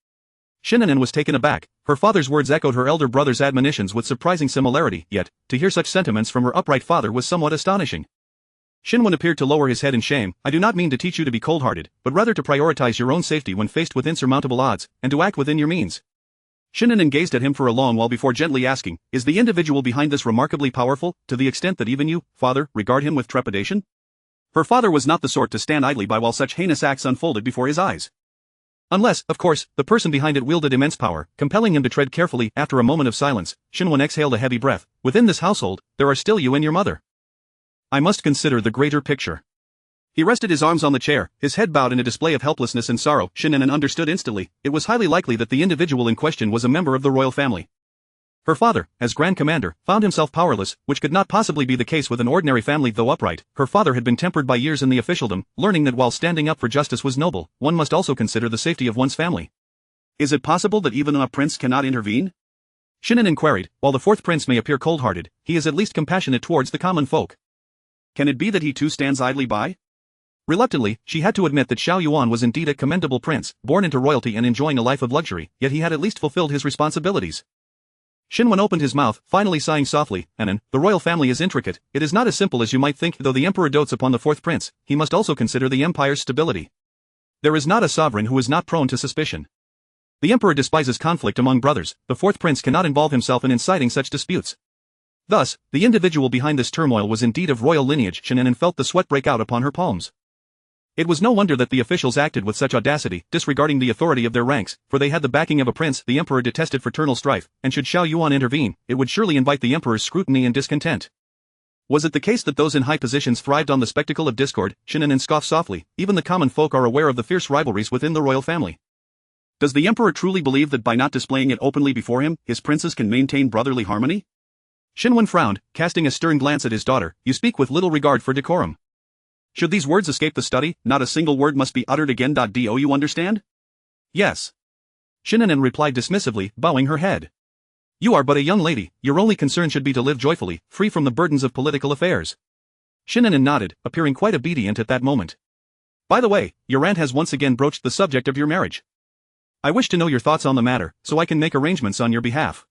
Shen An'an was taken aback. Her father's words echoed her elder brother's admonitions with surprising similarity, yet, to hear such sentiments from her upright father was somewhat astonishing. Shen Yuan appeared to lower his head in shame. I do not mean to teach you to be cold-hearted, but rather to prioritize your own safety when faced with insurmountable odds, and to act within your means. Shen An'an gazed at him for a long while before gently asking, "Is the individual behind this remarkably powerful, to the extent that even you, father, regard him with trepidation?" Her father was not the sort to stand idly by while such heinous acts unfolded before his eyes. Unless, of course, the person behind it wielded immense power, compelling him to tread carefully. After a moment of silence, Xiao Yuan exhaled a heavy breath. "Within this household, there are still you and your mother. I must consider the greater picture." He rested his arms on the chair, his head bowed in a display of helplessness and sorrow. Shen An'an understood instantly. It was highly likely that the individual in question was a member of the royal family. Her father, as Grand Commander, found himself powerless, which could not possibly be the case with an ordinary family. Though upright, her father had been tempered by years in the officialdom, learning that while standing up for justice was noble, one must also consider the safety of one's family. "Is it possible that even a prince cannot intervene?" Shen An'an queried. "While the fourth prince may appear cold-hearted, he is at least compassionate towards the common folk. Can it be that he too stands idly by?" Reluctantly, she had to admit that Xiao Yuan was indeed a commendable prince, born into royalty and enjoying a life of luxury, yet he had at least fulfilled his responsibilities. Shen Yuan opened his mouth, finally sighing softly. "An'an, the royal family is intricate. It is not as simple as you might think. Though the emperor dotes upon the fourth prince, he must also consider the empire's stability. There is not a sovereign who is not prone to suspicion. The emperor despises conflict among brothers. The fourth prince cannot involve himself in inciting such disputes. Thus, the individual behind this turmoil was indeed of royal lineage." Shen An'an felt the sweat break out upon her palms. It was no wonder that the officials acted with such audacity, disregarding the authority of their ranks, for they had the backing of a prince. The emperor detested fraternal strife, and should Xiao Yuan intervene, it would surely invite the emperor's scrutiny and discontent. Was it the case that those in high positions thrived on the spectacle of discord? Shen An'an scoffed softly. Even the common folk are aware of the fierce rivalries within the royal family. Does the emperor truly believe that by not displaying it openly before him, his princes can maintain brotherly harmony? Shen Yuan frowned, casting a stern glance at his daughter. "You speak with little regard for decorum. Should these words escape the study, not a single word must be uttered again. Do you understand?" "Yes." Shen An'an replied dismissively, bowing her head. "You are but a young lady, your only concern should be to live joyfully, free from the burdens of political affairs." Shen An'an nodded, appearing quite obedient at that moment. "By the way, your aunt has once again broached the subject of your marriage. I wish to know your thoughts on the matter, so I can make arrangements on your behalf."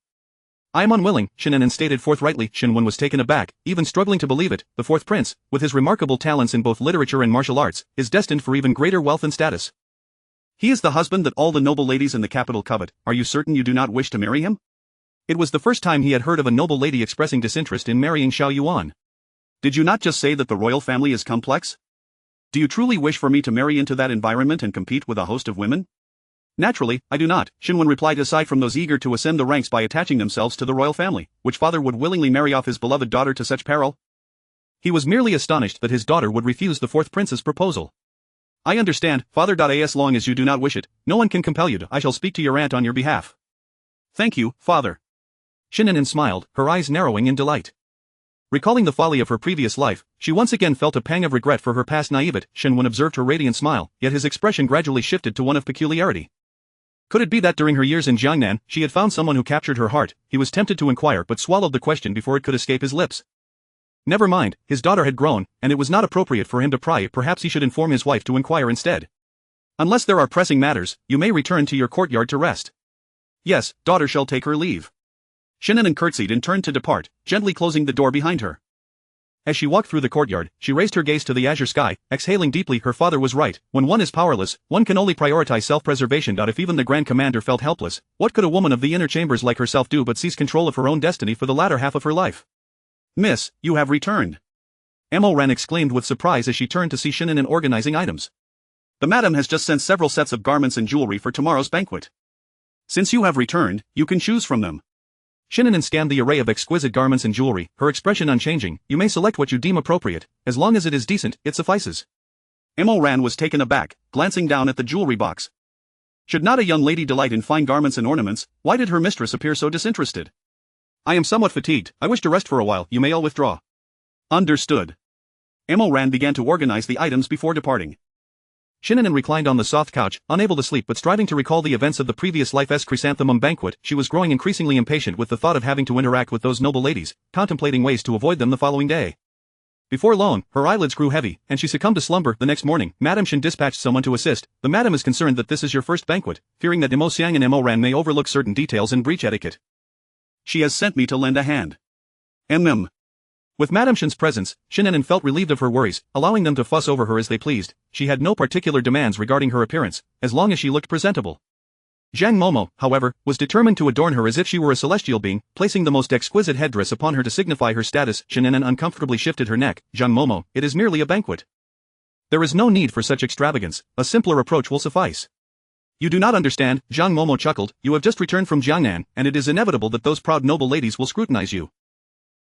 "I am unwilling," Shen An'an stated forthrightly. Shen Yuan was taken aback, even struggling to believe it. The fourth prince, with his remarkable talents in both literature and martial arts, is destined for even greater wealth and status. He is the husband that all the noble ladies in the capital covet. Are you certain you do not wish to marry him? It was the first time he had heard of a noble lady expressing disinterest in marrying Xiao Yuan. "Did you not just say that the royal family is complex? Do you truly wish for me to marry into that environment and compete with a host of women?" "Naturally, I do not," Shen Yuan replied. "Aside from those eager to ascend the ranks by attaching themselves to the royal family, which father would willingly marry off his beloved daughter to such peril?" He was merely astonished that his daughter would refuse the fourth prince's proposal. "I understand, father. As long as you do not wish it, no one can compel you to. I shall speak to your aunt on your behalf." "Thank you, father." Shen An'an smiled, her eyes narrowing in delight. Recalling the folly of her previous life, she once again felt a pang of regret for her past naivete. Shen Yuan observed her radiant smile, yet his expression gradually shifted to one of peculiarity. Could it be that during her years in Jiangnan, she had found someone who captured her heart? He was tempted to inquire but swallowed the question before it could escape his lips. Never mind, his daughter had grown, and it was not appropriate for him to pry. Perhaps he should inform his wife to inquire instead. "Unless there are pressing matters, you may return to your courtyard to rest." "Yes, daughter shall take her leave." Shen An'an curtsied and turned to depart, gently closing the door behind her. As she walked through the courtyard, she raised her gaze to the azure sky, exhaling deeply. Her father was right. When one is powerless, one can only prioritize self-preservation. If even the Grand Commander felt helpless, what could a woman of the inner chambers like herself do but seize control of her own destiny for the latter half of her life? "Miss, you have returned," Ran exclaimed with surprise as she turned to see Shen An'an organizing items. "The madam has just sent several sets of garments and jewelry for tomorrow's banquet. Since you have returned, you can choose from them." Shen An'an scanned the array of exquisite garments and jewelry, her expression unchanging. "You may select what you deem appropriate. As long as it is decent, it suffices." Ran was taken aback, glancing down at the jewelry box. Should not a young lady delight in fine garments and ornaments? Why did her mistress appear so disinterested? "I am somewhat fatigued. I wish to rest for a while. You may all withdraw." "Understood." Ran began to organize the items before departing. Shen An'an reclined on the soft couch, unable to sleep but striving to recall the events of the previous life's chrysanthemum banquet. She was growing increasingly impatient with the thought of having to interact with those noble ladies, contemplating ways to avoid them the following day. Before long, her eyelids grew heavy, and she succumbed to slumber. The next morning, Madame Shen dispatched someone to assist. "The madam is concerned that this is your first banquet, fearing that Mo Xiang and Ran may overlook certain details and breach etiquette. She has sent me to lend a hand." With Madame Shen's presence, Shen An'an felt relieved of her worries, allowing them to fuss over her as they pleased. She had no particular demands regarding her appearance, as long as she looked presentable. Zhang Momo, however, was determined to adorn her as if she were a celestial being, placing the most exquisite headdress upon her to signify her status. Shen An'an uncomfortably shifted her neck. Zhang Momo, it is merely a banquet. There is no need for such extravagance, a simpler approach will suffice. You do not understand, Zhang Momo chuckled, you have just returned from Jiangnan, and it is inevitable that those proud noble ladies will scrutinize you.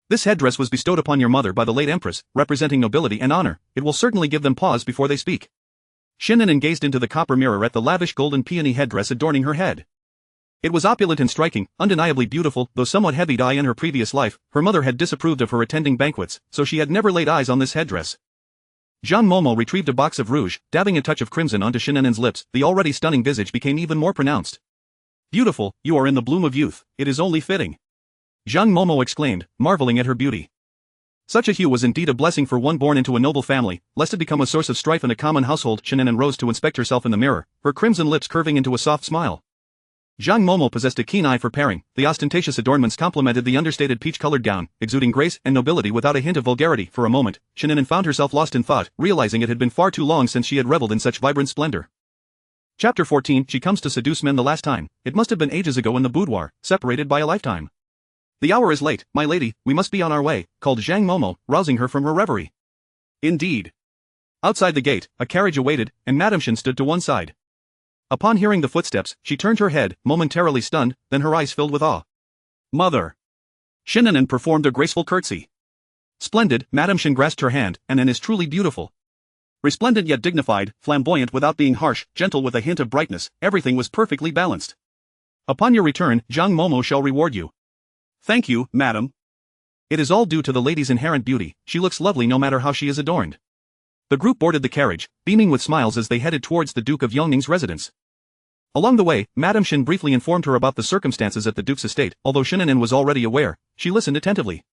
This headdress was bestowed upon your mother by the late empress, representing nobility and honor, it will certainly give them pause before they speak. Shen An'an gazed into the copper mirror at the lavish golden peony headdress adorning her head. It was opulent and striking, undeniably beautiful, though somewhat heavy-eyed in her previous life, her mother had disapproved of her attending banquets, so she had never laid eyes on this headdress. Zhang Momo retrieved a box of rouge, dabbing a touch of crimson onto Shen An'an's lips, the already stunning visage became even more pronounced. Beautiful, you are in the bloom of youth, it is only fitting. Zhang Momo exclaimed, marveling at her beauty. Such a hue was indeed a blessing for one born into a noble family, lest it become a source of strife in a common household. Shen An'an rose to inspect herself in the mirror, her crimson lips curving into a soft smile. Zhang Momo possessed a keen eye for pairing, the ostentatious adornments complemented the understated peach-colored gown, exuding grace and nobility without a hint of vulgarity. For a moment, Shen An'an found herself lost in thought, realizing it had been far too long since she had reveled in such vibrant splendor. Chapter 14, She comes to seduce men the last time. It must have been ages ago in the boudoir, separated by a lifetime. The hour is late, my lady, we must be on our way, called Zhang Momo, rousing her from her reverie. Indeed. Outside the gate, a carriage awaited, and Madame Shen stood to one side. Upon hearing the footsteps, she turned her head, momentarily stunned, then her eyes filled with awe. Mother. Shen An'an performed a graceful curtsy. Splendid, Madame Shen grasped her hand, An'an is truly beautiful. Resplendent yet dignified, flamboyant without being harsh, gentle with a hint of brightness, everything was perfectly balanced. Upon your return, Zhang Momo shall reward you. Thank you, madam. It is all due to the lady's inherent beauty, she looks lovely no matter how she is adorned. The group boarded the carriage, beaming with smiles as they headed towards the Duke of Yongning's residence. Along the way, Madame Shen briefly informed her about the circumstances at the Duke's estate, although Shen An'an was already aware, she listened attentively.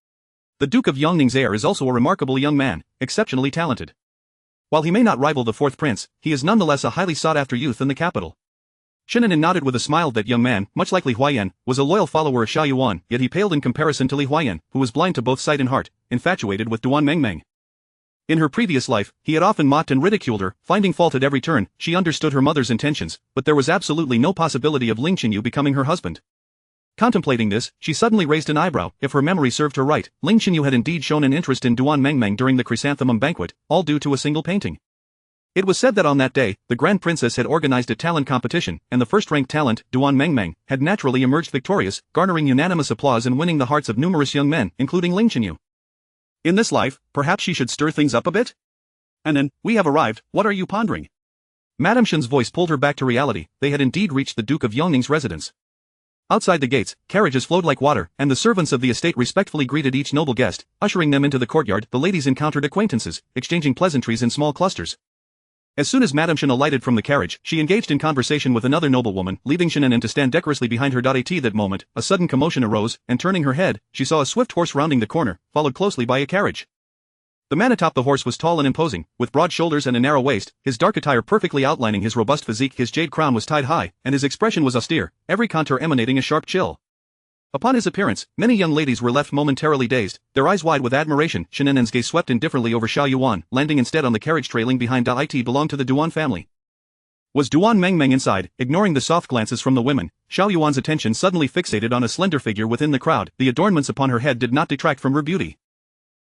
The Duke of Yongning's heir is also a remarkable young man, exceptionally talented. While he may not rival the fourth prince, he is nonetheless a highly sought-after youth in the capital. Shen An'an nodded with a smile. That young man, much like Li Huayan, was a loyal follower of Xiao Yuan, yet he paled in comparison to Li Huayan, who was blind to both sight and heart, infatuated with Duan Mengmeng. In her previous life, he had often mocked and ridiculed her, finding fault at every turn. She understood her mother's intentions, but there was absolutely no possibility of Ling Qinyu becoming her husband. Contemplating this, she suddenly raised an eyebrow. If her memory served her right, Ling Qinyu had indeed shown an interest in Duan Mengmeng during the chrysanthemum banquet, all due to a single painting. It was said that on that day, the Grand Princess had organized a talent competition, and the first-ranked talent, Duan Mengmeng, had naturally emerged victorious, garnering unanimous applause and winning the hearts of numerous young men, including Ling Qinyu. In this life, perhaps she should stir things up a bit? An'an, we have arrived, what are you pondering? Madame Shen's voice pulled her back to reality, they had indeed reached the Duke of Yongning's residence. Outside the gates, carriages flowed like water, and the servants of the estate respectfully greeted each noble guest, ushering them into the courtyard. The ladies encountered acquaintances, exchanging pleasantries in small clusters. As soon as Madame Shen alighted from the carriage, she engaged in conversation with another noblewoman, leaving Shen An'an to stand decorously behind her. At that moment, a sudden commotion arose, and turning her head, she saw a swift horse rounding the corner, followed closely by a carriage. The man atop the horse was tall and imposing, with broad shoulders and a narrow waist, his dark attire perfectly outlining his robust physique. His jade crown was tied high, and his expression was austere, every contour emanating a sharp chill. Upon his appearance, many young ladies were left momentarily dazed, their eyes wide with admiration. Shen An'an's gaze swept indifferently over Xiao Yuan, landing instead on the carriage trailing behind. It belonged to the Duan family. Was Duan Mengmeng inside? Ignoring the soft glances from the women, Xiao Yuan's attention suddenly fixated on a slender figure within the crowd. The adornments upon her head did not detract from her beauty.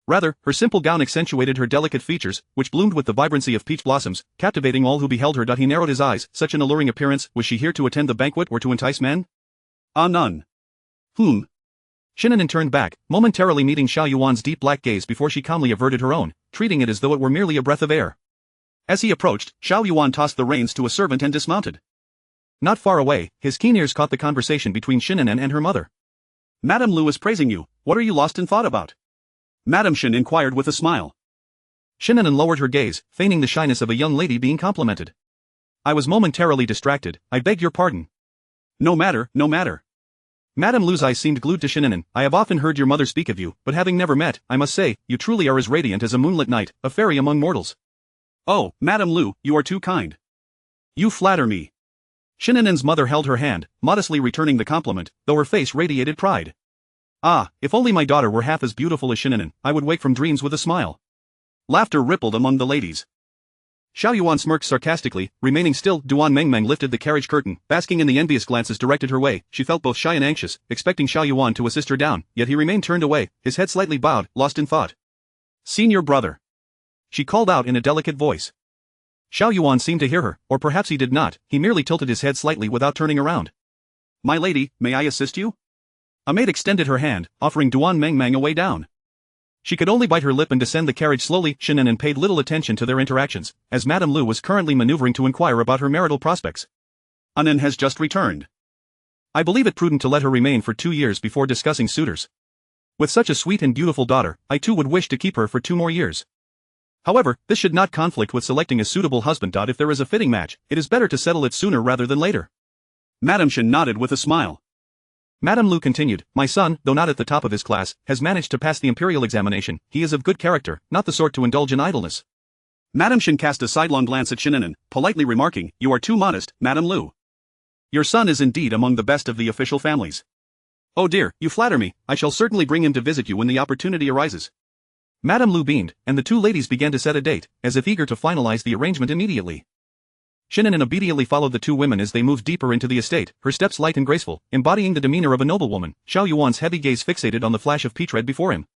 Rather, her simple gown accentuated her delicate features, which bloomed with the vibrancy of peach blossoms, captivating all who beheld her. He narrowed his eyes. Such an alluring appearance, was she here to attend the banquet or to entice men? Ah, none. Shen An'an turned back, momentarily meeting Xiao Yuan's deep black gaze before she calmly averted her own, treating it as though it were merely a breath of air. As he approached, Xiao Yuan tossed the reins to a servant and dismounted. Not far away, his keen ears caught the conversation between Shen An'an and her mother. Madame Lu is praising you, what are you lost in thought about? Madame Shen inquired with a smile. Shen An'an lowered her gaze, feigning the shyness of a young lady being complimented. I was momentarily distracted, I beg your pardon. No matter, no matter. Madame Lu's eyes seemed glued to Shen An'an. I have often heard your mother speak of you, but having never met, I must say, you truly are as radiant as a moonlit night, a fairy among mortals. Oh, Madame Lu, you are too kind. You flatter me. Shen An'an's mother held her hand, modestly returning the compliment, though her face radiated pride. Ah, if only my daughter were half as beautiful as Shen An'an, I would wake from dreams with a smile. Laughter rippled among the ladies. Xiao Yuan smirked sarcastically. Remaining still, Duan Mengmeng lifted the carriage curtain, basking in the envious glances directed her way. She felt both shy and anxious, expecting Xiao Yuan to assist her down, yet he remained turned away, his head slightly bowed, lost in thought. "Senior brother," she called out in a delicate voice. Xiao Yuan seemed to hear her, or perhaps he did not. He merely tilted his head slightly without turning around. "My lady, may I assist you?" A maid extended her hand, offering Duan Mengmeng a way down. She could only bite her lip and descend the carriage slowly. Shen An'an paid little attention to their interactions, as Madame Lu was currently maneuvering to inquire about her marital prospects. "An'an has just returned. I believe it prudent to let her remain for 2 years before discussing suitors. With such a sweet and beautiful daughter, I too would wish to keep her for 2 more years. However, this should not conflict with selecting a suitable husband. If there is a fitting match, it is better to settle it sooner rather than later." Madame Shen nodded with a smile. Madame Lu continued, "My son, though not at the top of his class, has managed to pass the imperial examination. He is of good character, not the sort to indulge in idleness." Madame Shen cast a sidelong glance at Shen An'an, politely remarking, "You are too modest, Madame Lu. Your son is indeed among the best of the official families." "Oh dear, you flatter me. I shall certainly bring him to visit you when the opportunity arises." Madame Lu beamed, and the 2 ladies began to set a date, as if eager to finalize the arrangement immediately. Shen An'an obediently followed the 2 women as they moved deeper into the estate, her steps light and graceful, embodying the demeanor of a noblewoman. Xiao Yuan's heavy gaze fixated on the flash of peach red before him.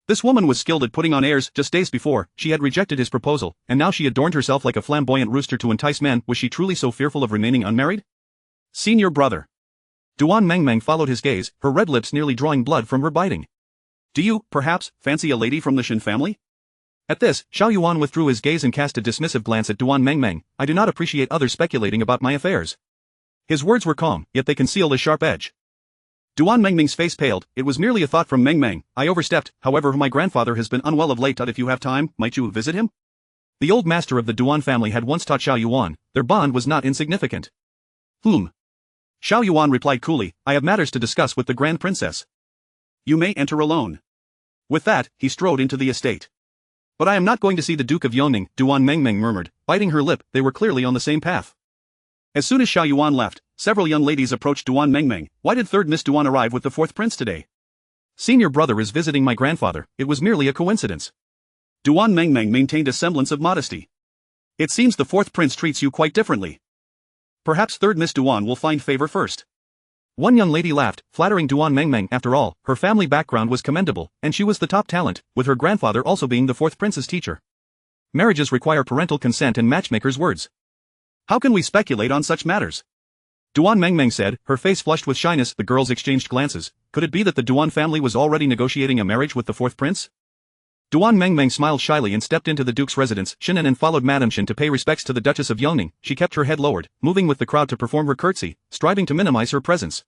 This woman was skilled at putting on airs. Just days before, she had rejected his proposal, and now she adorned herself like a flamboyant rooster to entice men. Was she truly so fearful of remaining unmarried? "Senior brother." Duan Mengmeng followed his gaze, her red lips nearly drawing blood from her biting. "Do you, perhaps, fancy a lady from the Shen family?" At this, Xiao Yuan withdrew his gaze and cast a dismissive glance at Duan Mengmeng. "I do not appreciate others speculating about my affairs." His words were calm, yet they concealed a sharp edge. Duan Mengmeng's face paled. "It was merely a thought from Mengmeng. I overstepped. However, my grandfather has been unwell of late. If you have time, might you visit him?" The old master of the Duan family had once taught Xiao Yuan. Their bond was not insignificant. Xiao Yuan replied coolly, "I have matters to discuss with the Grand Princess. You may enter alone." With that, he strode into the estate. "But I am not going to see the Duke of Yongning," Duan Mengmeng murmured, biting her lip. They were clearly on the same path. As soon as Xiao Yuan left, several young ladies approached Duan Mengmeng. "Why did 3rd Miss Duan arrive with the 4th prince today?" "Senior brother is visiting my grandfather. It was merely a coincidence." Duan Mengmeng maintained a semblance of modesty. "It seems the 4th prince treats you quite differently. Perhaps 3rd Miss Duan will find favor first." One young lady laughed, flattering Duan Mengmeng. After all, her family background was commendable, and she was the top talent, with her grandfather also being the 4th prince's teacher. Marriages require parental consent and matchmakers' words. "How can we speculate on such matters?" Duan Mengmeng said, her face flushed with shyness. The girls exchanged glances. Could it be that the Duan family was already negotiating a marriage with the 4th prince? Duan Mengmeng smiled shyly and stepped into the duke's residence. Shen An'an followed Madame Shen to pay respects to the Duchess of Yongning. She kept her head lowered, moving with the crowd to perform her curtsy, striving to minimize her presence.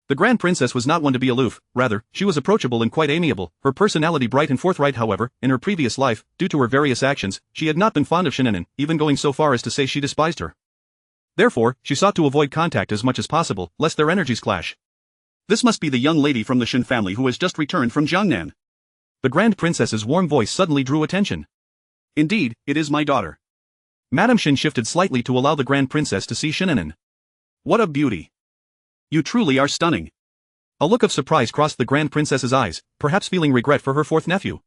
The Grand Princess was not one to be aloof, rather, she was approachable and quite amiable, her personality bright and forthright. However, in her previous life, due to her various actions, she had not been fond of Shen An'an, even going so far as to say she despised her. Therefore, she sought to avoid contact as much as possible, lest their energies clash. "This must be the young lady from the Shen family who has just returned from Jiangnan." The Grand Princess's warm voice suddenly drew attention. "Indeed, it is my daughter." Madame Shen shifted slightly to allow the Grand Princess to see Shen An'an. "What a beauty! You truly are stunning." A look of surprise crossed the Grand Princess's eyes, perhaps feeling regret for her 4th nephew.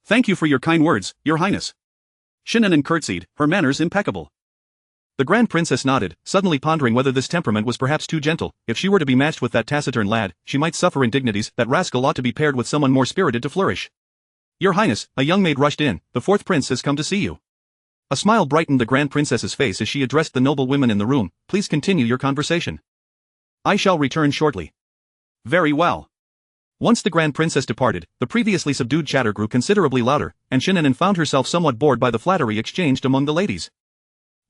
"Thank you for your kind words, Your Highness." Shen An'an curtsied, her manners impeccable. The Grand Princess nodded, suddenly pondering whether this temperament was perhaps too gentle. If she were to be matched with that taciturn lad, she might suffer indignities. That rascal ought to be paired with someone more spirited to flourish. "Your Highness," a young maid rushed in, "the 4th prince has come to see you." A smile brightened the Grand Princess's face as she addressed the noble women in the room. "Please continue your conversation. I shall return shortly." "Very well." Once the Grand Princess departed, the previously subdued chatter grew considerably louder, and Shen An'an found herself somewhat bored by the flattery exchanged among the ladies.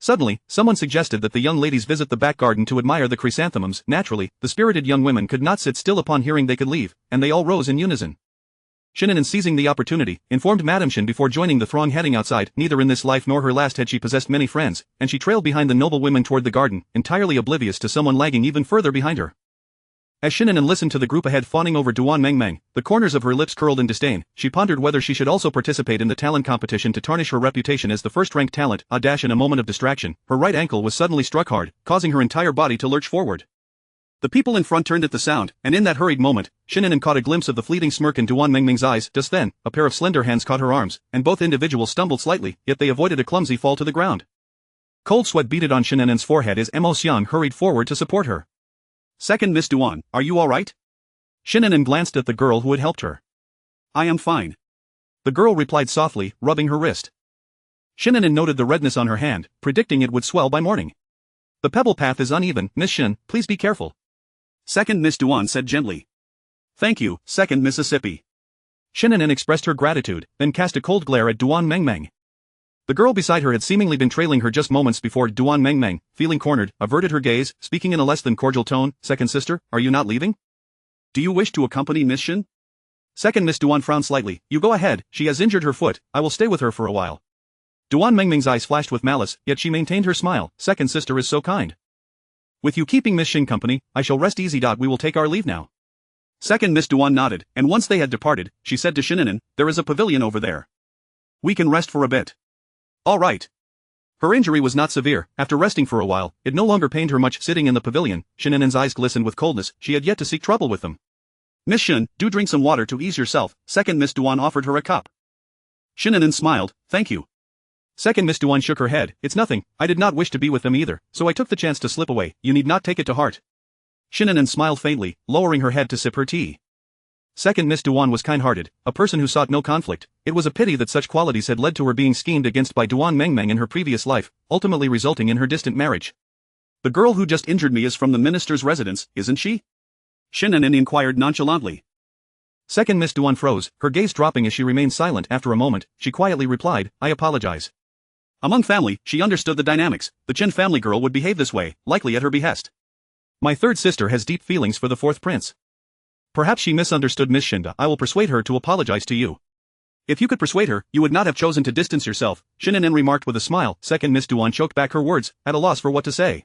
Suddenly, someone suggested that the young ladies visit the back garden to admire the chrysanthemums. Naturally, the spirited young women could not sit still upon hearing they could leave, and they all rose in unison. Shen An'an, seizing the opportunity, informed Madame Shen before joining the throng heading outside. Neither in this life nor her last had she possessed many friends, and she trailed behind the noble women toward the garden, entirely oblivious to someone lagging even further behind her. As Shen An'an listened to the group ahead fawning over Duan Mengmeng, the corners of her lips curled in disdain. She pondered whether she should also participate in the talent competition to tarnish her reputation as the first-ranked talent. In a moment of distraction, her right ankle was suddenly struck hard, causing her entire body to lurch forward. The people in front turned at the sound, and in that hurried moment, Shen An'an caught a glimpse of the fleeting smirk in Duan Mengmeng's eyes. Just then, a pair of slender hands caught her arms, and both individuals stumbled slightly, yet they avoided a clumsy fall to the ground. Cold sweat beaded on Shen An'an's forehead as Mo Xiang hurried forward to support her. "Second Miss Duan, are you alright?" Shen An'an glanced at the girl who had helped her. "I am fine," the girl replied softly, rubbing her wrist. Shen An'an noted the redness on her hand, predicting it would swell by morning. "The pebble path is uneven, Miss Shen, please be careful," Second Miss Duan said gently. "Thank you, Second Mississippi." Shen An'an expressed her gratitude, then cast a cold glare at Duan Mengmeng. The girl beside her had seemingly been trailing her just moments before. Duan Mengmeng, feeling cornered, averted her gaze, speaking in a less than cordial tone. "Second sister, are you not leaving? Do you wish to accompany Miss Shen?" Second Miss Duan frowned slightly. "You go ahead, she has injured her foot, I will stay with her for a while." Duan Mengmeng's eyes flashed with malice, yet she maintained her smile. "Second sister is so kind. With you keeping Miss Shen company, I shall rest easy. We will take our leave now." Second Miss Duan nodded, and once they had departed, she said to Shen An'an, "There is a pavilion over there. We can rest for a bit." "All right." Her injury was not severe. After resting for a while, it no longer pained her much. Sitting in the pavilion, Shen An'an's eyes glistened with coldness. She had yet to seek trouble with them. "Miss Shen, do drink some water to ease yourself." Second Miss Duan offered her a cup. Shen An'an smiled. "Thank you." Second Miss Duan shook her head. "It's nothing, I did not wish to be with them either, so I took the chance to slip away. You need not take it to heart." Shen An'an smiled faintly, lowering her head to sip her tea. Second Miss Duan was kind-hearted, a person who sought no conflict. It was a pity that such qualities had led to her being schemed against by Duan Mengmeng in her previous life, ultimately resulting in her distant marriage. "The girl who just injured me is from the minister's residence, isn't she?" Shen An'an inquired nonchalantly. Second Miss Duan froze, her gaze dropping as she remained silent. After a moment, she quietly replied, "I apologize." Among family, she understood the dynamics. The Chen family girl would behave this way, likely at her behest. "My third sister has deep feelings for the fourth prince. Perhaps she misunderstood Miss Shen. I will persuade her to apologize to you." "If you could persuade her, you would not have chosen to distance yourself," Shen An'an remarked with a smile. Second Miss Duan choked back her words, at a loss for what to say.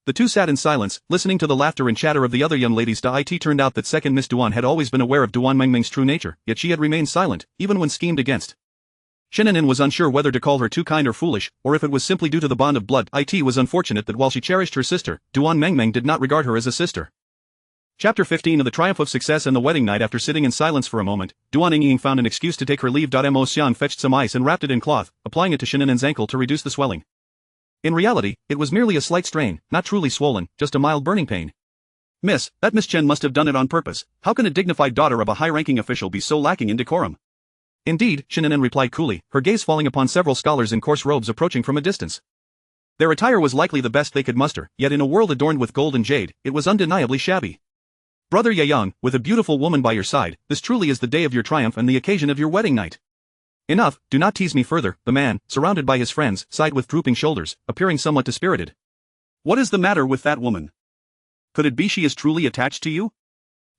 The two sat in silence, listening to the laughter and chatter of the other young ladies. It turned out that Second Miss Duan had always been aware of Duan Mengmeng's true nature, yet she had remained silent, even when schemed against. Shen An'an was unsure whether to call her too kind or foolish, or if it was simply due to the bond of blood. It was unfortunate that while she cherished her sister, Duan Mengmeng did not regard her as a sister. Chapter 15 of the Triumph of Success and the Wedding Night. After sitting in silence for a moment, Duan Ying found an excuse to take her leave. Mo Xiang fetched some ice and wrapped it in cloth, applying it to Shen An'an's ankle to reduce the swelling. In reality, it was merely a slight strain, not truly swollen, just a mild burning pain. "Miss, that Miss Chen must have done it on purpose. How can a dignified daughter of a high-ranking official be so lacking in decorum?" "Indeed," Shen An'an replied coolly, her gaze falling upon several scholars in coarse robes approaching from a distance. Their attire was likely the best they could muster, yet in a world adorned with gold and jade, it was undeniably shabby. "Brother Yang, with a beautiful woman by your side, this truly is the day of your triumph and the occasion of your wedding night." "Enough, do not tease me further," the man, surrounded by his friends, sighed with drooping shoulders, appearing somewhat dispirited. "What is the matter with that woman? Could it be she is truly attached to you?"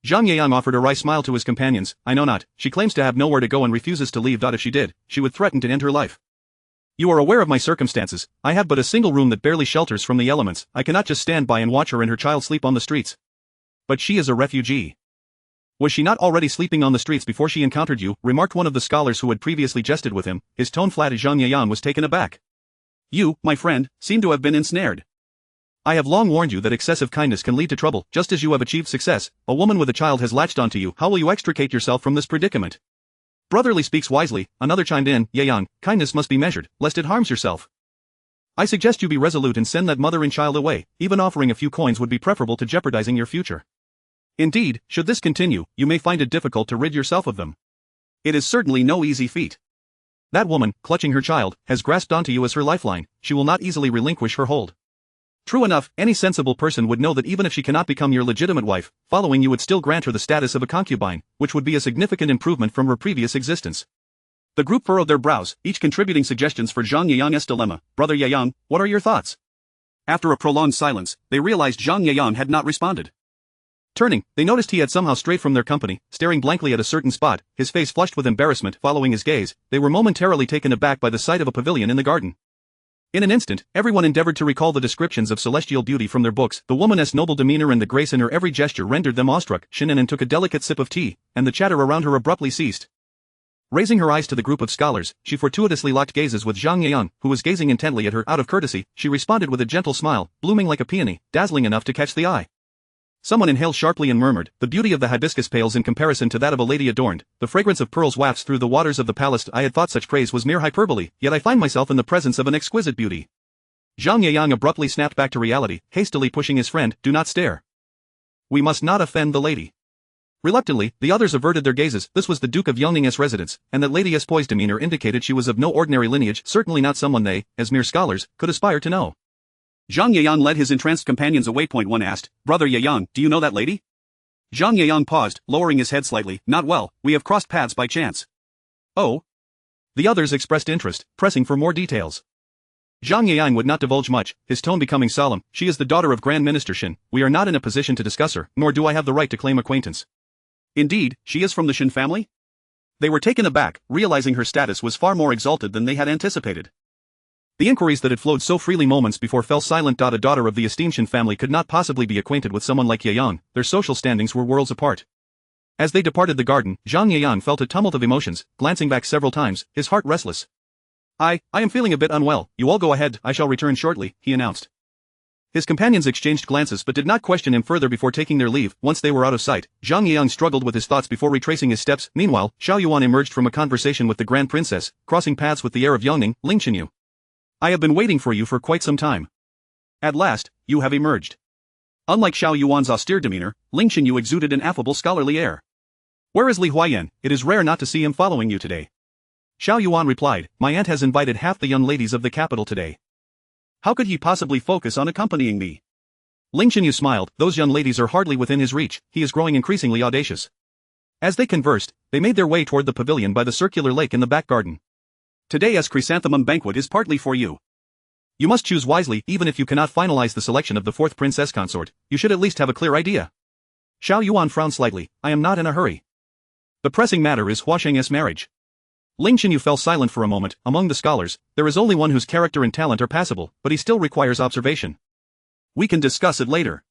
Zhang Yang offered a wry smile to his companions. "I know not, she claims to have nowhere to go and refuses to leave. If she did, she would threaten to end her life. You are aware of my circumstances. I have but a single room that barely shelters from the elements. I cannot just stand by and watch her and her child sleep on the streets." "But she is a refugee. Was she not already sleeping on the streets before she encountered you?" remarked one of the scholars who had previously jested with him, his tone flat as Zhang Yang was taken aback. "You, my friend, seem to have been ensnared. I have long warned you that excessive kindness can lead to trouble. Just as you have achieved success, a woman with a child has latched onto you. How will you extricate yourself from this predicament?" "Brotherly speaks wisely," another chimed in. "Yang, kindness must be measured, lest it harms yourself. I suggest you be resolute and send that mother and child away. Even offering a few coins would be preferable to jeopardizing your future. Indeed, should this continue, you may find it difficult to rid yourself of them. It is certainly no easy feat. That woman, clutching her child, has grasped onto you as her lifeline. She will not easily relinquish her hold. True enough, any sensible person would know that even if she cannot become your legitimate wife, following you would still grant her the status of a concubine, which would be a significant improvement from her previous existence." The group furrowed their brows, each contributing suggestions for Zhang Yang's dilemma. "Brother Yang, what are your thoughts?" After a prolonged silence, they realized Zhang Yang had not responded. Turning, they noticed he had somehow strayed from their company, staring blankly at a certain spot, his face flushed with embarrassment. Following his gaze, they were momentarily taken aback by the sight of a pavilion in the garden. In an instant, everyone endeavored to recall the descriptions of celestial beauty from their books. The woman's noble demeanor and the grace in her every gesture rendered them awestruck. Shen An'an took a delicate sip of tea, and the chatter around her abruptly ceased. Raising her eyes to the group of scholars, she fortuitously locked gazes with Zhang Yang, who was gazing intently at her. Out of courtesy, she responded with a gentle smile, blooming like a peony, dazzling enough to catch the eye. Someone inhaled sharply and murmured, "The beauty of the hibiscus pales in comparison to that of a lady adorned. The fragrance of pearls wafts through the waters of the palace." I had thought such praise was mere hyperbole, yet I find myself in the presence of an exquisite beauty. Zhang Yeyang abruptly snapped back to reality, hastily pushing his friend, "Do not stare. We must not offend the lady." Reluctantly, the others averted their gazes. This was the Duke of Yongning's residence, and that Lady Espoi's demeanor indicated she was of no ordinary lineage, certainly not someone they, as mere scholars, could aspire to know. Zhang Yeyang led his entranced companions away. One asked, "Brother Yeyang, do you know that lady?" Zhang Yeyang paused, lowering his head slightly. "Not well, we have crossed paths by chance." "Oh?" The others expressed interest, pressing for more details. Zhang Yeyang would not divulge much, his tone becoming solemn. "She is the daughter of Grand Minister Shen. We are not in a position to discuss her, nor do I have the right to claim acquaintance." "Indeed, she is from the Shen family?" They were taken aback, realizing her status was far more exalted than they had anticipated. The inquiries that had flowed so freely moments before fell silent. A daughter of the esteemed Shen family could not possibly be acquainted with someone like Yeyang. Their social standings were worlds apart. As they departed the garden, Zhang Yeyang felt a tumult of emotions, glancing back several times, his heart restless. I am feeling a bit unwell. You all go ahead, I shall return shortly," he announced. His companions exchanged glances but did not question him further before taking their leave. Once they were out of sight, Zhang Yeyang struggled with his thoughts before retracing his steps. Meanwhile, Xiao Yuan emerged from a conversation with the Grand Princess, crossing paths with the heir of Yongning, Ling Chenyu. "I have been waiting for you for quite some time. At last, you have emerged." Unlike Xiao Yuan's austere demeanor, Ling Chenyu exuded an affable scholarly air. "Where is Li Huayan? It is rare not to see him following you today." Xiao Yuan replied, "My aunt has invited half the young ladies of the capital today. How could he possibly focus on accompanying me?" Ling Chenyu smiled. Those young ladies are hardly within his reach. He is growing increasingly audacious. As they conversed, they made their way toward the pavilion by the circular lake in the back garden. "Today's chrysanthemum banquet is partly for you. You must choose wisely. Even if you cannot finalize the selection of the fourth princess consort, you should at least have a clear idea." Xiao Yuan frowned slightly. "I am not in a hurry. The pressing matter is Hua Sheng's marriage." Ling Chenyu fell silent for a moment. Among the scholars, there is only one whose character and talent are passable, but he still requires observation. "We can discuss it later."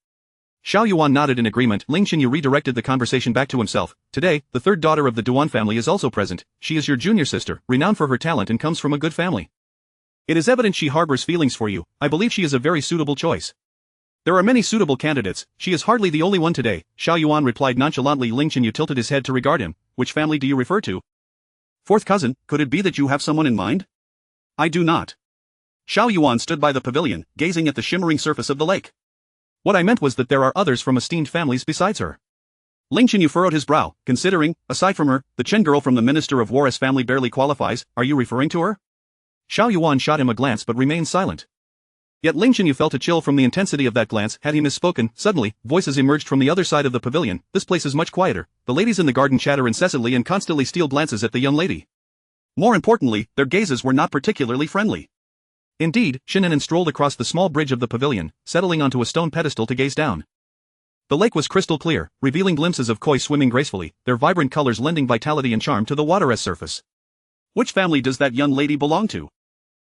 Xiao Yuan nodded in agreement. Ling Chenyu redirected the conversation back to himself. "Today, the third daughter of the Duan family is also present. She is your junior sister, renowned for her talent and comes from a good family. It is evident she harbors feelings for you. I believe she is a very suitable choice." "There are many suitable candidates. She is hardly the only one today," Xiao Yuan replied nonchalantly. Ling Chenyu tilted his head to regard him. "Which family do you refer to?" "Fourth cousin, could it be that you have someone in mind?" "I do not." Xiao Yuan stood by the pavilion, gazing at the shimmering surface of the lake. "What I meant was that there are others from esteemed families besides her." Ling Chenyu furrowed his brow, considering, aside from her, the Chen girl from the Minister of War's family barely qualifies. "Are you referring to her?" Xiao Yuan shot him a glance but remained silent. Yet Ling Chenyu felt a chill from the intensity of that glance. Had he misspoken? Suddenly, voices emerged from the other side of the pavilion. "This place is much quieter. The ladies in the garden chatter incessantly and constantly steal glances at the young lady. More importantly, their gazes were not particularly friendly." Indeed, Shen An'an strolled across the small bridge of the pavilion, settling onto a stone pedestal to gaze down. The lake was crystal clear, revealing glimpses of koi swimming gracefully, their vibrant colors lending vitality and charm to the water's surface. "Which family does that young lady belong to?"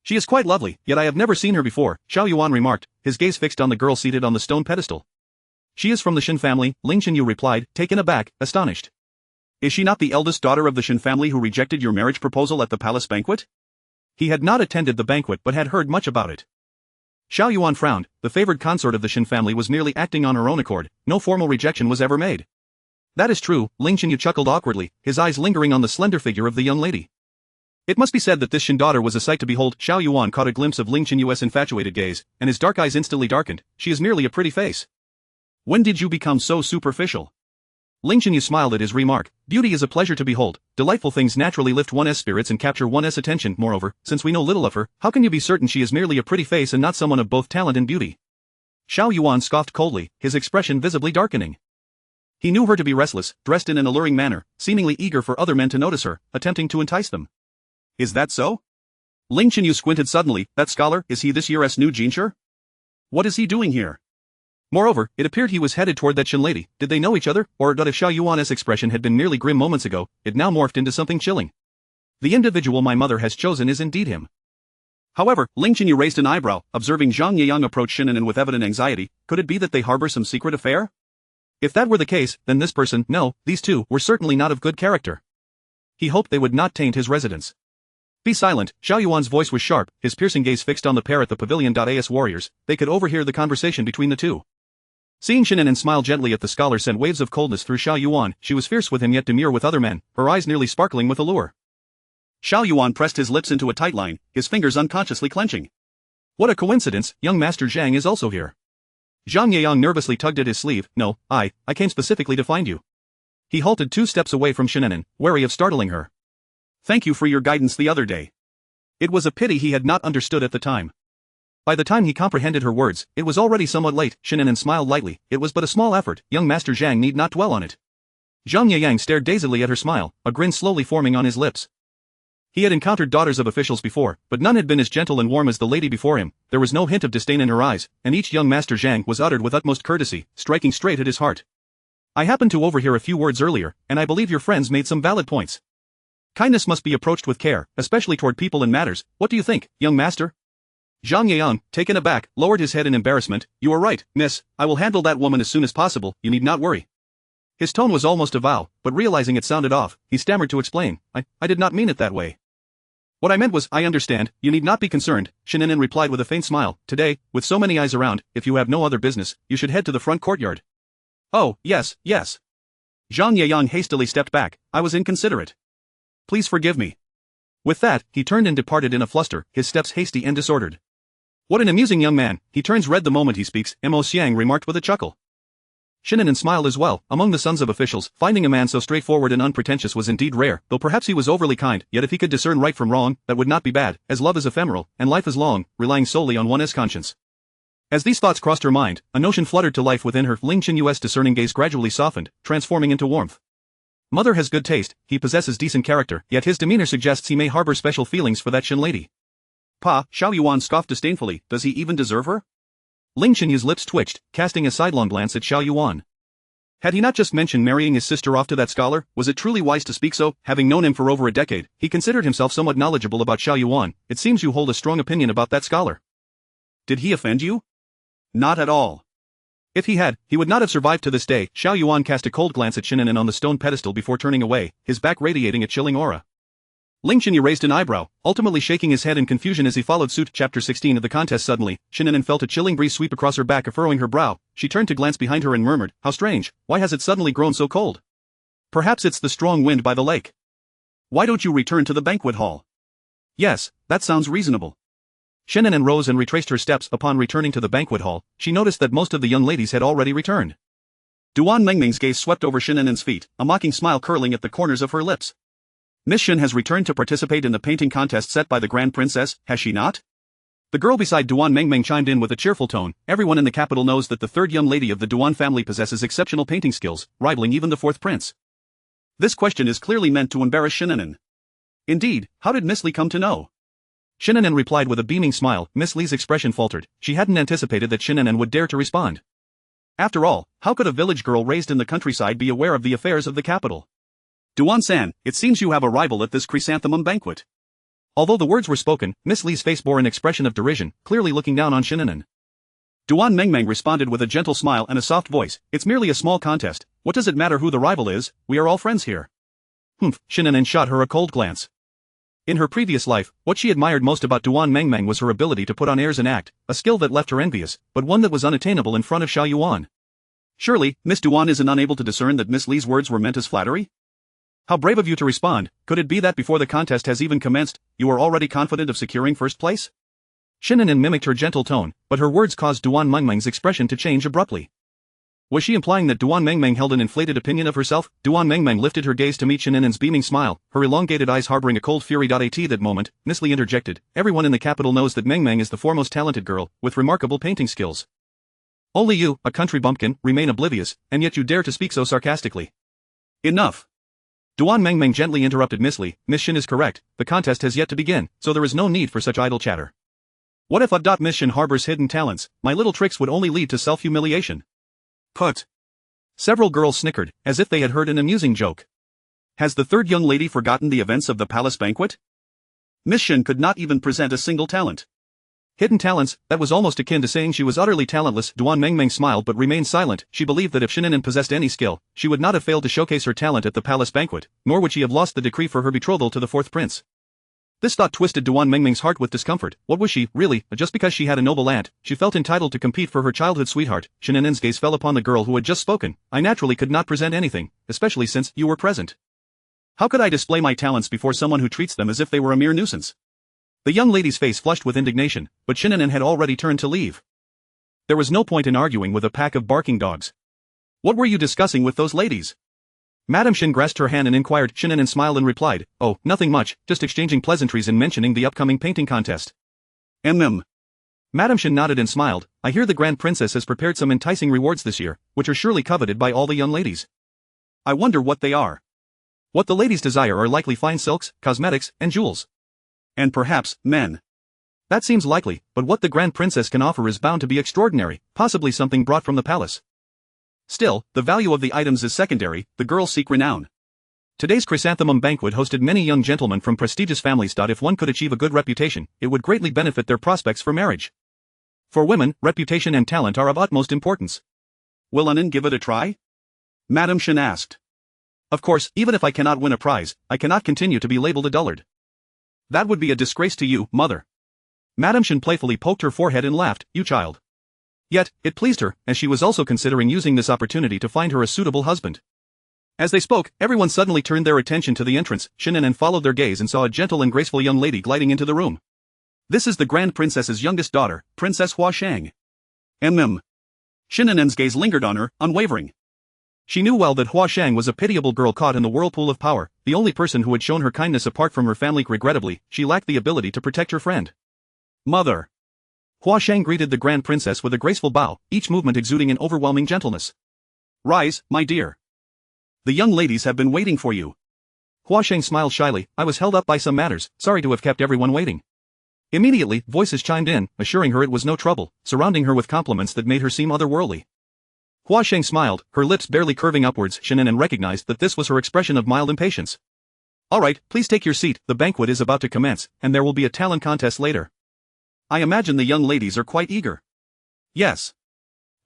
"She is quite lovely, yet I have never seen her before," Xiao Yuan remarked, his gaze fixed on the girl seated on the stone pedestal. "She is from the Shen family," Ling Chenyu replied, taken aback, astonished. "Is she not the eldest daughter of the Shen family who rejected your marriage proposal at the palace banquet?" He had not attended the banquet but had heard much about it. Xiao Yuan frowned. The favored consort of the Shen family was merely acting on her own accord. No formal rejection was ever made. "That is true," Ling Chenyu chuckled awkwardly, his eyes lingering on the slender figure of the young lady. It must be said that this Shen daughter was a sight to behold. Xiao Yuan caught a glimpse of Ling Chenyu's infatuated gaze, and his dark eyes instantly darkened. "She is merely a pretty face. When did you become so superficial?" Ling Chenyu smiled at his remark. "Beauty is a pleasure to behold. Delightful things naturally lift one's spirits and capture one's attention. Moreover, since we know little of her, how can you be certain she is merely a pretty face and not someone of both talent and beauty?" Xiao Yuan scoffed coldly, his expression visibly darkening. He knew her to be restless, dressed in an alluring manner, seemingly eager for other men to notice her, attempting to entice them. "Is that so?" Ling Chenyu squinted suddenly. "That scholar, is he this year's new Jinshi? What is he doing here?" Moreover, it appeared he was headed toward that Shen lady. Did they know each other, or that if Xiao Yuan's expression had been merely grim moments ago, it now morphed into something chilling? "The individual my mother has chosen is indeed him." However, Ling Chenyu raised an eyebrow, observing Zhang Yeyang approach Shen An'an with evident anxiety. Could it be that they harbor some secret affair? If that were the case, then this person, no, these two, were certainly not of good character. He hoped they would not taint his residence. "Be silent." Xiao Yuan's voice was sharp, his piercing gaze fixed on the pair at the pavilion. As warriors, they could overhear the conversation between the two. Seeing Shen An'an smile gently at the scholar sent waves of coldness through Xiao Yuan. She was fierce with him yet demure with other men, her eyes nearly sparkling with allure. Xiao Yuan pressed his lips into a tight line, his fingers unconsciously clenching. What a coincidence, young Master Zhang is also here. Zhang Yeyang nervously tugged at his sleeve. No, I came specifically to find you. He halted 2 steps away from Shen An'an, wary of startling her. Thank you for your guidance the other day. It was a pity he had not understood at the time. By the time he comprehended her words, it was already somewhat late. Shen An'an smiled lightly. It was but a small effort, young Master Zhang need not dwell on it. Zhang Yeyang stared dazedly at her smile, a grin slowly forming on his lips. He had encountered daughters of officials before, but none had been as gentle and warm as the lady before him. There was no hint of disdain in her eyes, and each young Master Zhang was uttered with utmost courtesy, striking straight at his heart. I happened to overhear a few words earlier, and I believe your friends made some valid points. Kindness must be approached with care, especially toward people in matters. What do you think, young master? Zhang Yeyang, taken aback, lowered his head in embarrassment. You are right, miss, I will handle that woman as soon as possible, you need not worry. His tone was almost a vow, but realizing it sounded off, he stammered to explain. I did not mean it that way. What I meant was, I understand, you need not be concerned, Shen An'an replied with a faint smile. Today, with so many eyes around, if you have no other business, you should head to the front courtyard. Oh, yes. Zhang Yeyang hastily stepped back. I was inconsiderate. Please forgive me. With that, he turned and departed in a fluster, his steps hasty and disordered. What an amusing young man, he turns red the moment he speaks, Mo Xiang remarked with a chuckle. Shen An'an smiled as well. Among the sons of officials, finding a man so straightforward and unpretentious was indeed rare, though perhaps he was overly kind, yet if he could discern right from wrong, that would not be bad, as love is ephemeral, and life is long, relying solely on one's conscience. As these thoughts crossed her mind, a notion fluttered to life within her. Ling Qinyu's discerning gaze gradually softened, transforming into warmth. Mother has good taste, he possesses decent character, yet his demeanor suggests he may harbor special feelings for that Shen lady. Pa, Xiao Yuan scoffed disdainfully, does he even deserve her? Ling Qinyu's lips twitched, casting a sidelong glance at Xiao Yuan. Had he not just mentioned marrying his sister off to that scholar? Was it truly wise to speak so? Having known him for over a decade, he considered himself somewhat knowledgeable about Xiao Yuan. It seems you hold a strong opinion about that scholar. Did he offend you? Not at all. If he had, he would not have survived to this day. Xiao Yuan cast a cold glance at Shen An'an on the stone pedestal before turning away, his back radiating a chilling aura. Ling Qinya raised an eyebrow, ultimately shaking his head in confusion as he followed suit. Chapter 16 of the contest. Suddenly, Shen An'an felt a chilling breeze sweep across her back, furrowing her brow. She turned to glance behind her and murmured, how strange, why has it suddenly grown so cold? Perhaps it's the strong wind by the lake. Why don't you return to the banquet hall? Yes, that sounds reasonable. Shen An'an rose and retraced her steps. Upon returning to the banquet hall, she noticed that most of the young ladies had already returned. Duan Mengmeng's gaze swept over Shen An'an's feet, a mocking smile curling at the corners of her lips. Miss Shen has returned to participate in the painting contest set by the Grand Princess, has she not? The girl beside Duan Mengmeng chimed in with a cheerful tone. Everyone in the capital knows that the third young lady of the Duan family possesses exceptional painting skills, rivaling even the fourth prince. This question is clearly meant to embarrass Shen An'an. Indeed, how did Miss Li come to know? Shen An'an replied with a beaming smile. Miss Li's expression faltered. She hadn't anticipated that Shen An'an would dare to respond. After all, how could a village girl raised in the countryside be aware of the affairs of the capital? Duan-san, it seems you have a rival at this chrysanthemum banquet. Although the words were spoken, Miss Li's face bore an expression of derision, clearly looking down on Shen An'an. Duan Mengmeng responded with a gentle smile and a soft voice. It's merely a small contest. What does it matter who the rival is? We are all friends here. Humph, Shen An'an shot her a cold glance. In her previous life, what she admired most about Duan Mengmeng was her ability to put on airs and act, a skill that left her envious, but one that was unattainable in front of Xiao Yuan. Surely, Miss Duan isn't unable to discern that Miss Li's words were meant as flattery? How brave of you to respond. Could it be that before the contest has even commenced, you are already confident of securing first place? Shen An'an mimicked her gentle tone, but her words caused Duan Mengmeng's expression to change abruptly. Was she implying that Duan Mengmeng held an inflated opinion of herself? Duan Mengmeng lifted her gaze to meet Shen An'an's beaming smile, her elongated eyes harboring a cold fury. At that moment, Miss Li interjected. Everyone in the capital knows that Mengmeng is the foremost talented girl, with remarkable painting skills. Only you, a country bumpkin, remain oblivious, and yet you dare to speak so sarcastically. Enough. Duan Mengmeng gently interrupted Miss Li. Miss Shen is correct, the contest has yet to begin, so there is no need for such idle chatter. What if Miss Shen harbors hidden talents? My little tricks would only lead to self-humiliation. Put. Several girls snickered, as if they had heard an amusing joke. Has the third young lady forgotten the events of the palace banquet? Miss Shen could not even present a single talent. Hidden talents, that was almost akin to saying she was utterly talentless. Duan Mengmeng smiled but remained silent. She believed that if Shen An'an possessed any skill, she would not have failed to showcase her talent at the palace banquet, nor would she have lost the decree for her betrothal to the fourth prince. This thought twisted Duan Mingming's heart with discomfort. What was she, really? Just because she had a noble aunt, she felt entitled to compete for her childhood sweetheart. Shen An'an's gaze fell upon the girl who had just spoken. I naturally could not present anything, especially since you were present. How could I display my talents before someone who treats them as if they were a mere nuisance? The young lady's face flushed with indignation, but Shen An'an had already turned to leave. There was no point in arguing with a pack of barking dogs. What were you discussing with those ladies? Madame Shen grasped her hand and inquired. Shen An'an smiled and replied, oh, nothing much, just exchanging pleasantries and mentioning the upcoming painting contest. Madame Shen nodded and smiled. I hear the Grand Princess has prepared some enticing rewards this year, which are surely coveted by all the young ladies. I wonder what they are. What the ladies desire are likely fine silks, cosmetics, and jewels. And perhaps, men. That seems likely, but what the Grand Princess can offer is bound to be extraordinary, possibly something brought from the palace. Still, the value of the items is secondary, the girls seek renown. Today's chrysanthemum banquet hosted many young gentlemen from prestigious families. If one could achieve a good reputation, it would greatly benefit their prospects for marriage. For women, reputation and talent are of utmost importance. Will An'an give it a try? Madame Shen asked. Of course, even if I cannot win a prize, I cannot continue to be labeled a dullard. That would be a disgrace to you, mother. Madame Shen playfully poked her forehead and laughed, you child. Yet, it pleased her, as she was also considering using this opportunity to find her a suitable husband. As they spoke, everyone suddenly turned their attention to the entrance. Shen An'an followed their gaze and saw a gentle and graceful young lady gliding into the room. This is the Grand Princess's youngest daughter, Princess Huashang. Shen An'an's gaze lingered on her, unwavering. She knew well that Huashang was a pitiable girl caught in the whirlpool of power, the only person who had shown her kindness apart from her family. Regrettably, she lacked the ability to protect her friend. Mother. Huashang greeted the Grand Princess with a graceful bow, each movement exuding an overwhelming gentleness. Rise, my dear. The young ladies have been waiting for you. Huashang smiled shyly. I was held up by some matters, sorry to have kept everyone waiting. Immediately, voices chimed in, assuring her it was no trouble, surrounding her with compliments that made her seem otherworldly. Huashang smiled, her lips barely curving upwards. Shen An'an recognized that this was her expression of mild impatience. All right, please take your seat, the banquet is about to commence, and there will be a talent contest later. I imagine the young ladies are quite eager. Yes.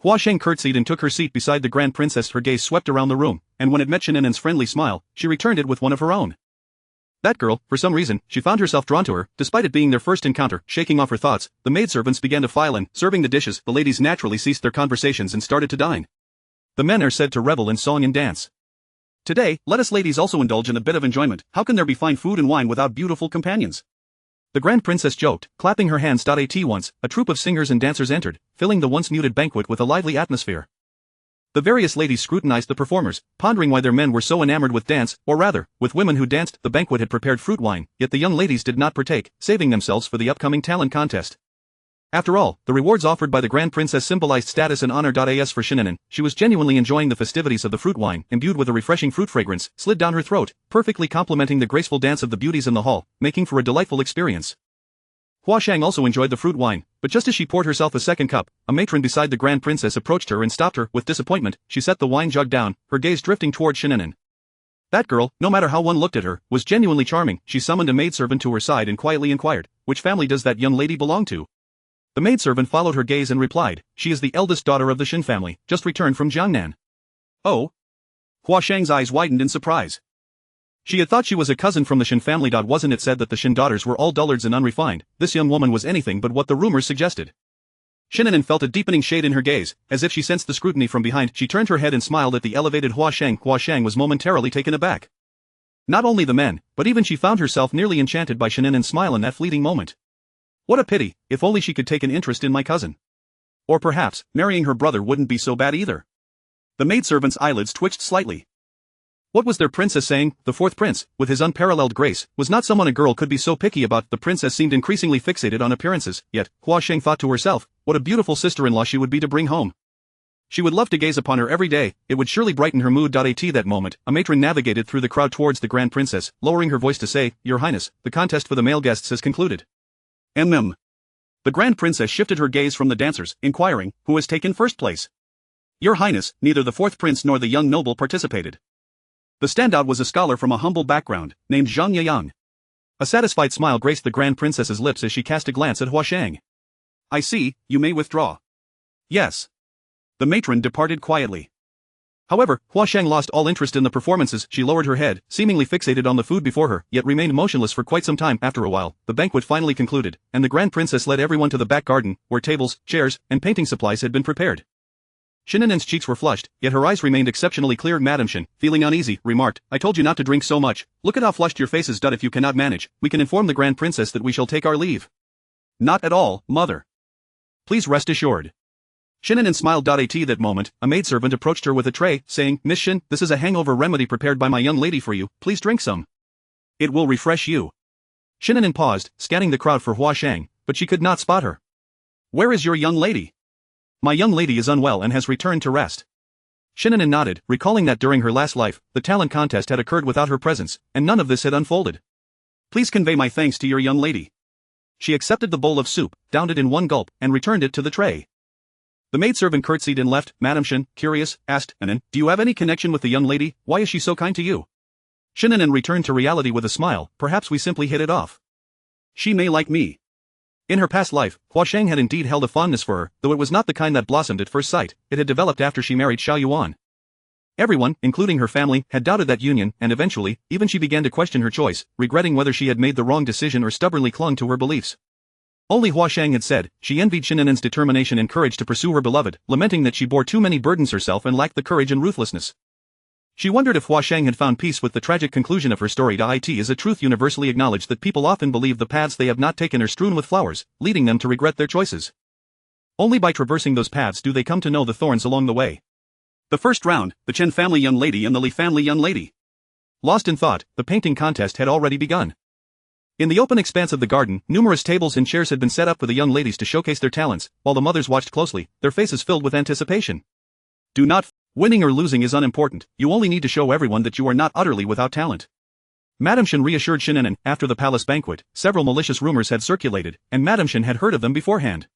Huashang curtsied and took her seat beside the Grand Princess. Her gaze swept around the room, and when it met Shen An'an's friendly smile, she returned it with one of her own. That girl, for some reason, she found herself drawn to her, despite it being their first encounter. Shaking off her thoughts, the maidservants began to file in, serving the dishes. The ladies naturally ceased their conversations and started to dine. The men are said to revel in song and dance. Today, let us ladies also indulge in a bit of enjoyment. How can there be fine food and wine without beautiful companions? The Grand Princess joked, clapping her hands. At once, a troupe of singers and dancers entered, filling the once muted banquet with a lively atmosphere. The various ladies scrutinized the performers, pondering why their men were so enamored with dance, or rather, with women who danced. The banquet had prepared fruit wine, yet the young ladies did not partake, saving themselves for the upcoming talent contest. After all, the rewards offered by the Grand Princess symbolized status and honor. As for Shen An'an, she was genuinely enjoying the festivities of the fruit wine, imbued with a refreshing fruit fragrance, slid down her throat, perfectly complementing the graceful dance of the beauties in the hall, making for a delightful experience. Huashang also enjoyed the fruit wine, but just as she poured herself a second cup, a matron beside the Grand Princess approached her and stopped her. With disappointment, she set the wine jug down, her gaze drifting toward Shen An'an. That girl, no matter how one looked at her, was genuinely charming. She summoned a maidservant to her side and quietly inquired, which family does that young lady belong to? The maidservant followed her gaze and replied, she is the eldest daughter of the Shen family, just returned from Jiangnan. Oh? Huashang's eyes widened in surprise. She had thought she was a cousin from the Shen family. Wasn't it said that the Shen daughters were all dullards and unrefined? This young woman was anything but what the rumors suggested. Shen An'an felt a deepening shade in her gaze, as if she sensed the scrutiny from behind. She turned her head and smiled at the elevated Huashang. Huashang was momentarily taken aback. Not only the men, but even she found herself nearly enchanted by Shen An'an's smile in that fleeting moment. What a pity, if only she could take an interest in my cousin. Or perhaps, marrying her brother wouldn't be so bad either. The maidservant's eyelids twitched slightly. What was their princess saying? The fourth prince, with his unparalleled grace, was not someone a girl could be so picky about. The princess seemed increasingly fixated on appearances, yet, Huashang thought to herself, what a beautiful sister-in-law she would be to bring home. She would love to gaze upon her every day, it would surely brighten her mood. At that moment, a matron navigated through the crowd towards the Grand Princess, lowering her voice to say, Your Highness, the contest for the male guests has concluded. The Grand Princess shifted her gaze from the dancers, inquiring, who has taken first place? Your Highness, neither the fourth prince nor the young noble participated. The standout was a scholar from a humble background, named Zhang Yang. A satisfied smile graced the Grand Princess's lips as she cast a glance at Huashang. I see, you may withdraw. Yes. The matron departed quietly. However, Hua Shang lost all interest in the performances. She lowered her head, seemingly fixated on the food before her, yet remained motionless for quite some time. After a while, the banquet finally concluded, and the Grand Princess led everyone to the back garden, where tables, chairs, and painting supplies had been prepared. Shen An'an's cheeks were flushed, yet her eyes remained exceptionally clear. Madame Shen, feeling uneasy, remarked, "I told you not to drink so much. Look at how flushed your face is. If you cannot manage, we can inform the Grand Princess that we shall take our leave." "Not at all, mother. Please rest assured." Shen An'an smiled. At that moment, a maidservant approached her with a tray, saying, "Miss Shen, this is a hangover remedy prepared by my young lady for you. Please drink some. It will refresh you." Shen An'an paused, scanning the crowd for Hua Shang, but she could not spot her. "Where is your young lady?" "My young lady is unwell and has returned to rest." Shen An'an nodded, recalling that during her last life, the talent contest had occurred without her presence, and none of this had unfolded. "Please convey my thanks to your young lady." She accepted the bowl of soup, downed it in one gulp, and returned it to the tray. The maidservant curtsied and left. Madame Shen, curious, asked, "An'an, do you have any connection with the young lady? Why is she so kind to you?" Shen An'an returned to reality with a smile. "Perhaps we simply hit it off. She may like me." In her past life, Hua Shang had indeed held a fondness for her, though it was not the kind that blossomed at first sight. It had developed after she married Xiao Yuan. Everyone, including her family, had doubted that union, and eventually, even she began to question her choice, regretting whether she had made the wrong decision or stubbornly clung to her beliefs. Only Hua Shang had said, she envied Shen An'an's determination and courage to pursue her beloved, lamenting that she bore too many burdens herself and lacked the courage and ruthlessness. She wondered if Hua Shang had found peace with the tragic conclusion of her story. It is a truth universally acknowledged that people often believe the paths they have not taken are strewn with flowers, leading them to regret their choices. Only by traversing those paths do they come to know the thorns along the way. The first round, the Chen family young lady and the Li family young lady. Lost in thought, the painting contest had already begun. In the open expanse of the garden, numerous tables and chairs had been set up for the young ladies to showcase their talents, while the mothers watched closely, their faces filled with anticipation. Winning or losing is unimportant, you only need to show everyone that you are not utterly without talent. Madame Shen reassured Shen An'an. After the palace banquet, several malicious rumors had circulated, and Madame Shen had heard of them beforehand.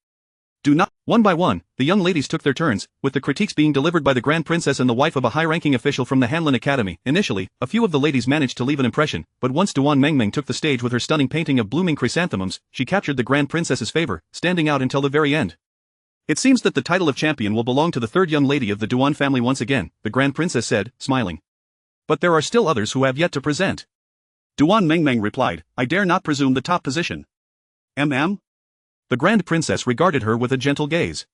One by one, the young ladies took their turns, with the critiques being delivered by the Grand Princess and the wife of a high-ranking official from the Hanlin Academy. Initially, a few of the ladies managed to leave an impression, but once Duan Mengmeng took the stage with her stunning painting of blooming chrysanthemums, she captured the Grand Princess's favor, standing out until the very end. "It seems that the title of champion will belong to the third young lady of the Duan family once again," the Grand Princess said, smiling. "But there are still others who have yet to present." Duan Mengmeng replied, "I dare not presume the top position." The Grand Princess regarded her with a gentle gaze.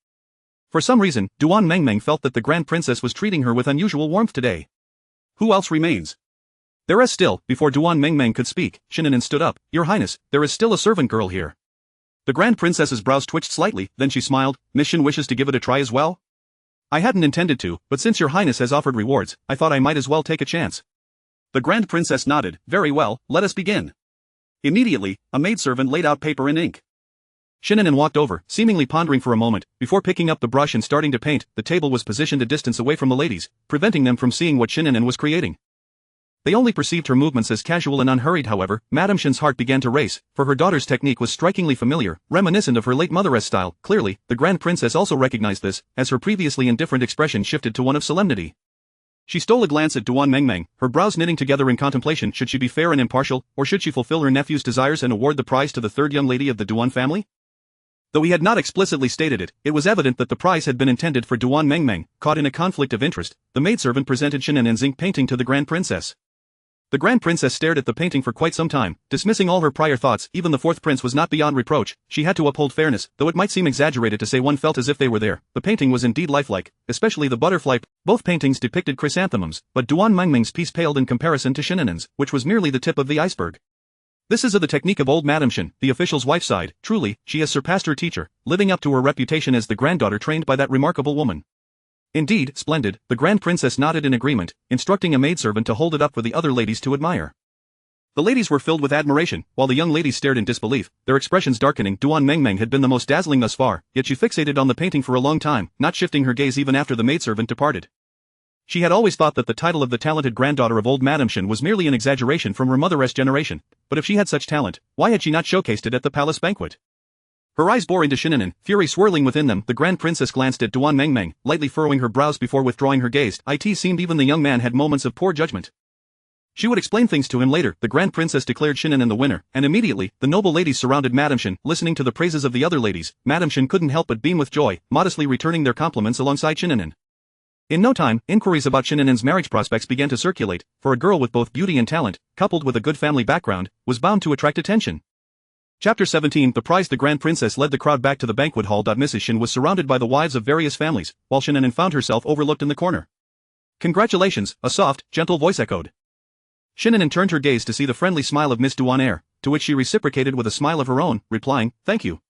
For some reason, Duan Mengmeng felt that the Grand Princess was treating her with unusual warmth today. "Who else remains?" "There is still," before Duan Mengmeng could speak, Shen An'an stood up. "Your Highness, there is still a servant girl here." The Grand Princess's brows twitched slightly, then she smiled. "Miss Shen wishes to give it a try as well?" "I hadn't intended to, but since your Highness has offered rewards, I thought I might as well take a chance." The Grand Princess nodded. "Very well, let us begin." Immediately, a maidservant laid out paper and ink. Shen An'an walked over, seemingly pondering for a moment, before picking up the brush and starting to paint. The table was positioned a distance away from the ladies, preventing them from seeing what Shen An'an was creating. They only perceived her movements as casual and unhurried. However, Madame Shen's heart began to race, for her daughter's technique was strikingly familiar, reminiscent of her late mother's style. Clearly, the Grand Princess also recognized this, as her previously indifferent expression shifted to one of solemnity. She stole a glance at Duan Mengmeng, her brows knitting together in contemplation. Should she be fair and impartial, or should she fulfill her nephew's desires and award the prize to the third young lady of the Duan family? Though he had not explicitly stated it, it was evident that the prize had been intended for Duan Mengmeng. Caught in a conflict of interest, the maidservant presented Shen An'an's ink painting to the Grand Princess. The Grand Princess stared at the painting for quite some time, dismissing all her prior thoughts. Even the fourth prince was not beyond reproach. She had to uphold fairness, though it might seem exaggerated to say one felt as if they were there. The painting was indeed lifelike, especially the butterfly. Both paintings depicted chrysanthemums, but Duan Mengmeng's piece paled in comparison to Shen An'an's, which was merely the tip of the iceberg. "This is the technique of old Madame Shen," the official's wife sighed. "Truly, she has surpassed her teacher, living up to her reputation as the granddaughter trained by that remarkable woman." "Indeed, splendid," the Grand Princess nodded in agreement, instructing a maidservant to hold it up for the other ladies to admire. The ladies were filled with admiration, while the young ladies stared in disbelief, their expressions darkening. Duan Mengmeng had been the most dazzling thus far, yet she fixated on the painting for a long time, not shifting her gaze even after the maidservant departed. She had always thought that the title of the talented granddaughter of old Madame Shen was merely an exaggeration from her mother's generation, but if she had such talent, why had she not showcased it at the palace banquet? Her eyes bore into Shen An'an, fury swirling within them. The Grand Princess glanced at Duan Mengmeng, lightly furrowing her brows before withdrawing her gaze. It seemed even the young man had moments of poor judgment. She would explain things to him later. The Grand Princess declared Shen An'an the winner, and immediately, the noble ladies surrounded Madame Shen, listening to the praises of the other ladies. Madame Shen couldn't help but beam with joy, modestly returning their compliments alongside Shen An'an. In no time, inquiries about Shen An'an's marriage prospects began to circulate, for a girl with both beauty and talent, coupled with a good family background, was bound to attract attention. Chapter 17 The prize. The Grand Princess led the crowd back to the banquet hall. Mrs. Shen was surrounded by the wives of various families, while Shen An'an found herself overlooked in the corner. Congratulations, a soft, gentle voice echoed. Shen An'an turned her gaze to see the friendly smile of Miss Douanaire, to which she reciprocated with a smile of her own, replying, "Thank you."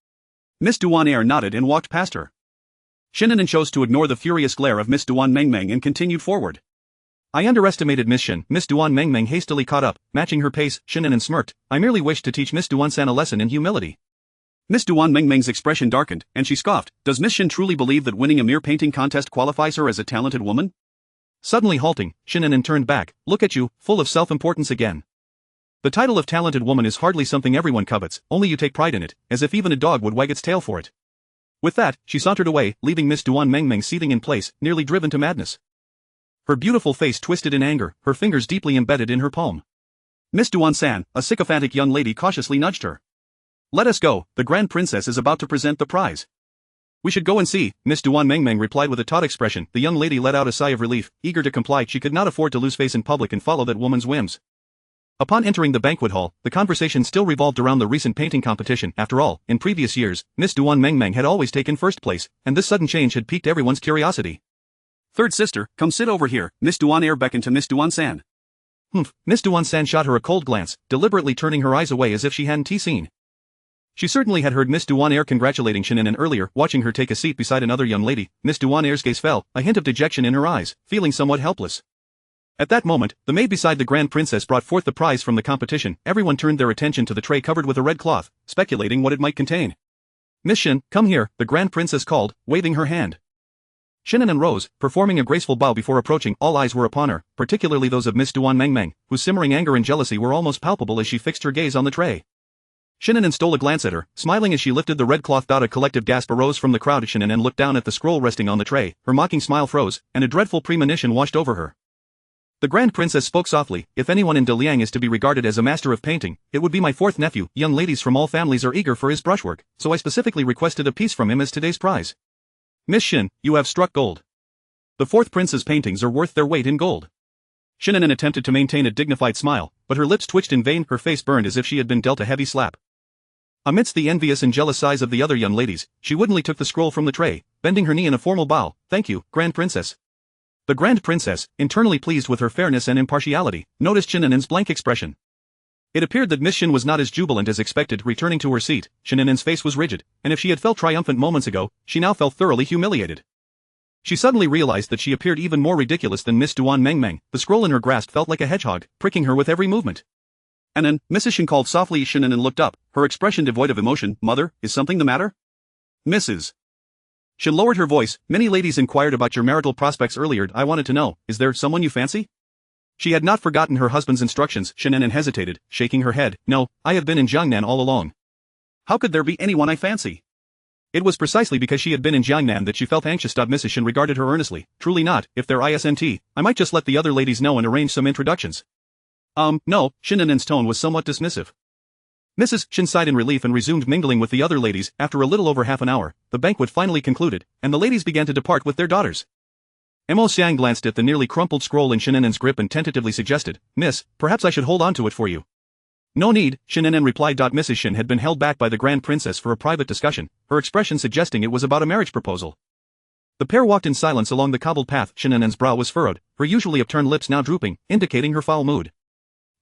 Miss Douanaire nodded and walked past her. Shen An'an chose to ignore the furious glare of Miss Duan Mengmeng and continued forward. "I underestimated Miss Shen." Miss Duan Mengmeng hastily caught up, matching her pace. Shen An'an smirked. "I merely wished to teach Miss Duan San a lesson in humility." Miss Duan Mengmeng's expression darkened, and she scoffed. "Does Miss Shen truly believe that winning a mere painting contest qualifies her as a talented woman?" Suddenly halting, Shen An'an turned back. "Look at you, full of self-importance again. The title of talented woman is hardly something everyone covets, only you take pride in it, as if even a dog would wag its tail for it." With that, she sauntered away, leaving Miss Duan Mengmeng seething in place, nearly driven to madness. Her beautiful face twisted in anger, her fingers deeply embedded in her palm. Miss Duan San, a sycophantic young lady, cautiously nudged her. "Let us go, the Grand Princess is about to present the prize." "We should go and see," Miss Duan Mengmeng replied with a taut expression. The young lady let out a sigh of relief, eager to comply. She could not afford to lose face in public and follow that woman's whims. Upon entering the banquet hall, the conversation still revolved around the recent painting competition. After all, in previous years, Miss Duan Mengmeng had always taken first place, and this sudden change had piqued everyone's curiosity. "Third sister, come sit over here." Miss Douanaire beckoned to Miss Duan San. "Humph." Miss Duan San shot her a cold glance, deliberately turning her eyes away as if she hadn't seen. She certainly had heard Miss Douanaire congratulating Shen An'an earlier. Watching her take a seat beside another young lady, Miss Douanaire's gaze fell, a hint of dejection in her eyes, feeling somewhat helpless. At that moment, the maid beside the Grand Princess brought forth the prize from the competition. Everyone turned their attention to the tray covered with a red cloth, speculating what it might contain. "Miss Shen, come here," the Grand Princess called, waving her hand. Shen An'an rose, performing a graceful bow before approaching. All eyes were upon her, particularly those of Miss Duan Mengmeng, whose simmering anger and jealousy were almost palpable as she fixed her gaze on the tray. Shen An'an stole a glance at her, smiling as she lifted the red cloth. A collective gasp arose from the crowd. Shen An'an looked down at the scroll resting on the tray, her mocking smile froze, and a dreadful premonition washed over her. The Grand Princess spoke softly. "If anyone in Daliang is to be regarded as a master of painting, it would be my fourth nephew. Young ladies from all families are eager for his brushwork, so I specifically requested a piece from him as today's prize. Miss Shen, you have struck gold. The fourth prince's paintings are worth their weight in gold." Shen An'an attempted to maintain a dignified smile, but her lips twitched in vain. Her face burned as if she had been dealt a heavy slap. Amidst the envious and jealous sighs of the other young ladies, she woodenly took the scroll from the tray, bending her knee in a formal bow. "Thank you, Grand Princess." The Grand Princess, internally pleased with her fairness and impartiality, noticed Shen An'an's blank expression. It appeared that Miss Shen was not as jubilant as expected. Returning to her seat, Shen An'an's face was rigid, and if she had felt triumphant moments ago, she now felt thoroughly humiliated. She suddenly realized that she appeared even more ridiculous than Miss Duan Mengmeng. The scroll in her grasp felt like a hedgehog, pricking her with every movement. "An'an," Mrs. Shen called softly. Shen An'an looked up, her expression devoid of emotion. "Mother, is something the matter?" "Mrs. Shen lowered her voice. "Many ladies inquired about your marital prospects earlier. I wanted to know, is there someone you fancy?" She had not forgotten her husband's instructions. Shen An'an hesitated, shaking her head. "No, I have been in Jiangnan all along." "How could there be anyone I fancy?" It was precisely because she had been in Jiangnan that she felt anxious. Mrs. Shen regarded her earnestly. "Truly not. If there isn't, I might just let the other ladies know and arrange some introductions." No," Shen An'an's tone was somewhat dismissive. Mrs. Shen sighed in relief and resumed mingling with the other ladies. After a little over half an hour, the banquet finally concluded, and the ladies began to depart with their daughters. Mo Xiang glanced at the nearly crumpled scroll in Shen An'an's grip and tentatively suggested, "Miss, perhaps I should hold on to it for you." "No need," Shen An'an replied. Mrs. Shen had been held back by the Grand Princess for a private discussion, her expression suggesting it was about a marriage proposal. The pair walked in silence along the cobbled path. Shen An'an's brow was furrowed, her usually upturned lips now drooping, indicating her foul mood.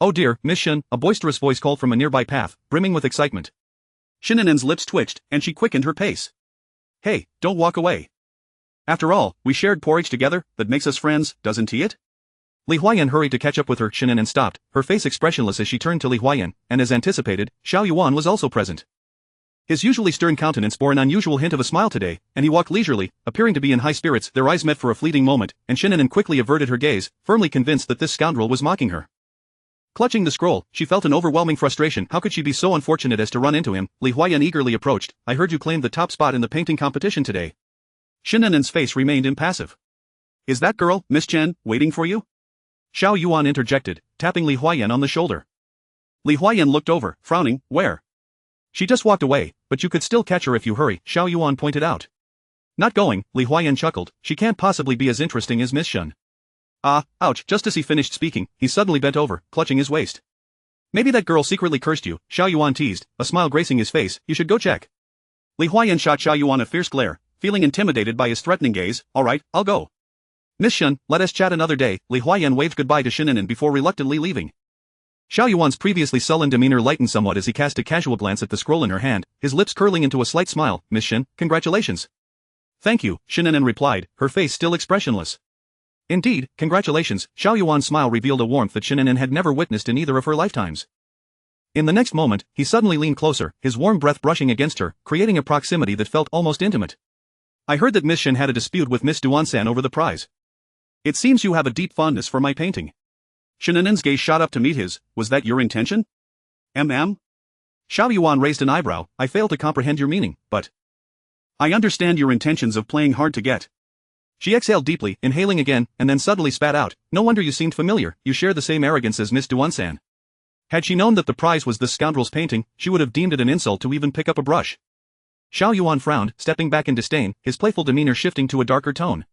"Oh dear, Miss Shen," a boisterous voice called from a nearby path, brimming with excitement. Shen An'an's lips twitched, and she quickened her pace. "Hey, don't walk away. After all, we shared porridge together, that makes us friends, doesn't it?" Li Huayan hurried to catch up with her. Shen An'an stopped, her face expressionless as she turned to Li Huayan, and as anticipated, Xiao Yuan was also present. His usually stern countenance bore an unusual hint of a smile today, and he walked leisurely, appearing to be in high spirits. Their eyes met for a fleeting moment, and Shen An'an quickly averted her gaze, firmly convinced that this scoundrel was mocking her. Clutching the scroll, she felt an overwhelming frustration. How could she be so unfortunate as to run into him? Li Huayan eagerly approached. "I heard you claimed the top spot in the painting competition today." Shen An'an's face remained impassive. "Is that girl, Miss Chen, waiting for you?" Xiao Yuan interjected, tapping Li Huayan on the shoulder. Li Huayan looked over, frowning. "Where?" "She just walked away, but you could still catch her if you hurry," Xiao Yuan pointed out. Not going, Li Huayan chuckled, she can't possibly be as interesting as Miss Shen. Ah, ouch, just as he finished speaking, he suddenly bent over, clutching his waist. Maybe that girl secretly cursed you, Xiao Yuan teased, a smile gracing his face, you should go check. Li Huayan shot Xiao Yuan a fierce glare, feeling intimidated by his threatening gaze. Alright, I'll go. Miss Shen, let us chat another day. Li Huayan waved goodbye to Shen An'an before reluctantly leaving. Xiao Yuan's previously sullen demeanor lightened somewhat as he cast a casual glance at the scroll in her hand, his lips curling into a slight smile. Miss Shen, congratulations. Thank you, Shen An'an replied, her face still expressionless. Indeed, congratulations. Xiao Yuan's smile revealed a warmth that Shen An'an had never witnessed in either of her lifetimes. In the next moment, he suddenly leaned closer, his warm breath brushing against her, creating a proximity that felt almost intimate. I heard that Miss Shen had a dispute with Miss Duan-san over the prize. It seems you have a deep fondness for my painting. Shen An'an's gaze shot up to meet his. Was that your intention? Xiao Yuan raised an eyebrow. I fail to comprehend your meaning, but I understand your intentions of playing hard to get. She exhaled deeply, inhaling again, and then suddenly spat out. No wonder you seemed familiar, you share the same arrogance as Miss Duan-san. Had she known that the prize was this scoundrel's painting, she would have deemed it an insult to even pick up a brush. Xiao Yuan frowned, stepping back in disdain, his playful demeanor shifting to a darker tone.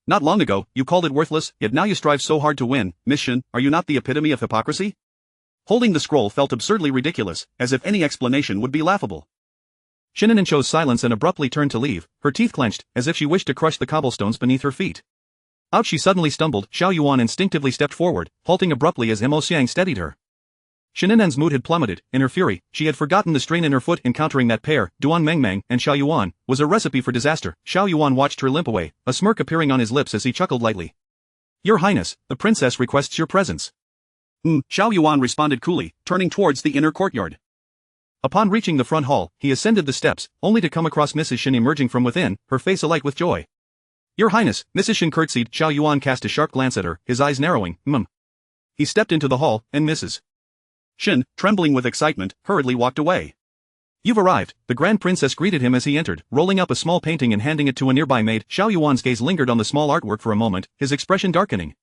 Not long ago, you called it worthless, yet now you strive so hard to win. Miss Shen, are you not the epitome of hypocrisy? Holding the scroll felt absurdly ridiculous, as if any explanation would be laughable. Shen An'an chose silence and abruptly turned to leave, her teeth clenched, as if she wished to crush the cobblestones beneath her feet. Out she suddenly stumbled. Xiao Yuan instinctively stepped forward, halting abruptly as Mo Xiang steadied her. Shen An'an's mood had plummeted. In her fury, she had forgotten the strain in her foot. Encountering that pair, Duan Mengmeng and Xiao Yuan, was a recipe for disaster. Xiao Yuan watched her limp away, a smirk appearing on his lips as he chuckled lightly. Your Highness, the princess requests your presence. Xiao Yuan responded coolly, turning towards the inner courtyard. Upon reaching the front hall, he ascended the steps, only to come across Mrs. Shen emerging from within, her face alight with joy. Your Highness, Mrs. Shen curtsied. Xiao Yuan cast a sharp glance at her, his eyes narrowing. He stepped into the hall, and Mrs. Shen, trembling with excitement, hurriedly walked away. You've arrived, the Grand Princess greeted him as he entered, rolling up a small painting and handing it to a nearby maid. Xiao Yuan's gaze lingered on the small artwork for a moment, his expression darkening.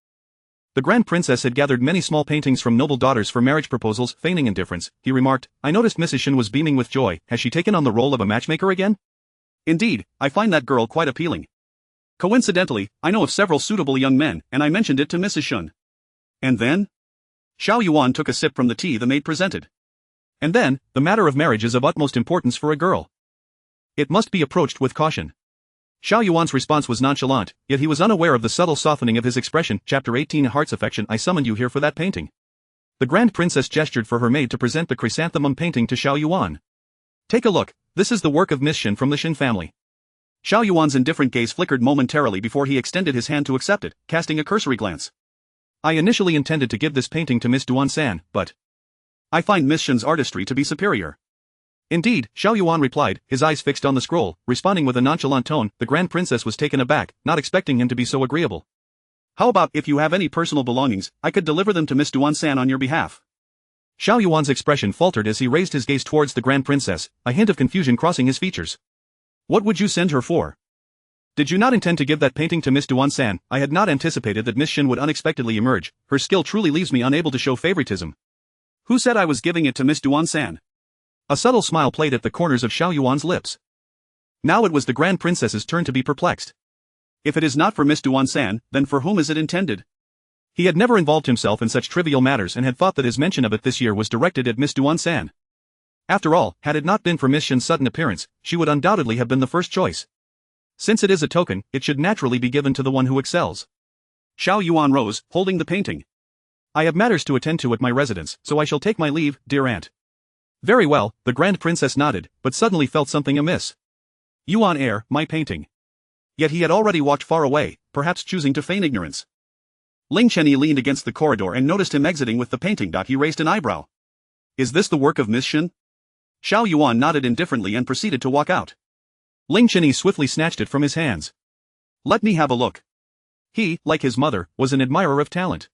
The Grand Princess had gathered many small paintings from noble daughters for marriage proposals. Feigning indifference, he remarked, I noticed Mrs. Shen was beaming with joy. Has she taken on the role of a matchmaker again? Indeed, I find that girl quite appealing. Coincidentally, I know of several suitable young men, and I mentioned it to Mrs. Shen. And then? Xiao Yuan took a sip from the tea the maid presented. And then, the matter of marriage is of utmost importance for a girl. It must be approached with caution. Xiao Yuan's response was nonchalant, yet he was unaware of the subtle softening of his expression. Chapter 18 Heart's affection. I summoned you here for that painting. The Grand Princess gestured for her maid to present the chrysanthemum painting to Xiao Yuan. Take a look, this is the work of Miss Shen from the Shen family. Xiao Yuan's indifferent gaze flickered momentarily before he extended his hand to accept it, casting a cursory glance. I initially intended to give this painting to Miss Duan-san, but I find Miss Shen's artistry to be superior. Indeed, Xiao Yuan replied, his eyes fixed on the scroll, responding with a nonchalant tone. The Grand Princess was taken aback, not expecting him to be so agreeable. How about if you have any personal belongings, I could deliver them to Miss Duan-san on your behalf. Xiao Yuan's expression faltered as he raised his gaze towards the Grand Princess, a hint of confusion crossing his features. What would you send her for? Did you not intend to give that painting to Miss Duan-san? I had not anticipated that Miss Shen would unexpectedly emerge. Her skill truly leaves me unable to show favoritism. Who said I was giving it to Miss Duan-san? A subtle smile played at the corners of Xiao Yuan's lips. Now it was the Grand Princess's turn to be perplexed. If it is not for Miss Duan-san, then for whom is it intended? He had never involved himself in such trivial matters and had thought that his mention of it this year was directed at Miss Duan-san. After all, had it not been for Miss Shen's sudden appearance, she would undoubtedly have been the first choice. Since it is a token, it should naturally be given to the one who excels. Xiao Yuan rose, holding the painting. I have matters to attend to at my residence, so I shall take my leave, dear aunt. Very well, the Grand Princess nodded, but suddenly felt something amiss. Yuan heir, my painting. Yet he had already walked far away, perhaps choosing to feign ignorance. Ling Chenyi leaned against the corridor and noticed him exiting with the painting. He raised an eyebrow. Is this the work of Miss Shen? Xiao Yuan nodded indifferently and proceeded to walk out. Ling Chenyi swiftly snatched it from his hands. Let me have a look. He, like his mother, was an admirer of talent.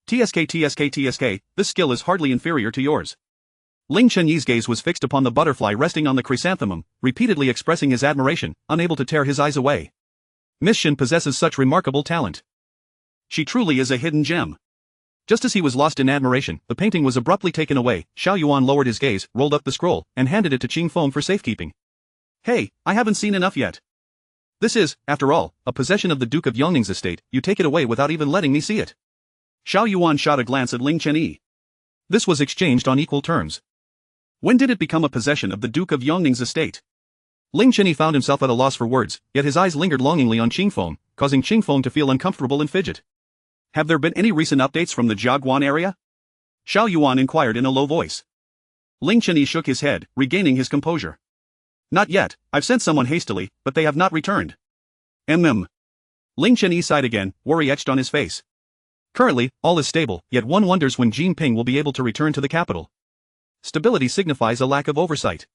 TSK, this skill is hardly inferior to yours. Ling Chenyi's gaze was fixed upon the butterfly resting on the chrysanthemum, repeatedly expressing his admiration, unable to tear his eyes away. Miss Shen possesses such remarkable talent. She truly is a hidden gem. Just as he was lost in admiration, the painting was abruptly taken away. Xiao Yuan lowered his gaze, rolled up the scroll, and handed it to Qing Feng for safekeeping. Hey, I haven't seen enough yet. This is, after all, a possession of the Duke of Yongning's estate. You take it away without even letting me see it. Xiao Yuan shot a glance at Ling Chenyi. This was exchanged on equal terms. When did it become a possession of the Duke of Yongning's estate? Ling Chenyi found himself at a loss for words, yet his eyes lingered longingly on Qingfeng, causing Qingfeng to feel uncomfortable and fidget. Have there been any recent updates from the Jiaguan area? Xiao Yuan inquired in a low voice. Ling Chenyi shook his head, regaining his composure. Not yet. I've sent someone hastily, but they have not returned. Ling Chenyi sighed again, worry etched on his face. Currently, all is stable, yet one wonders when Jinping will be able to return to the capital. Stability signifies a lack of oversight.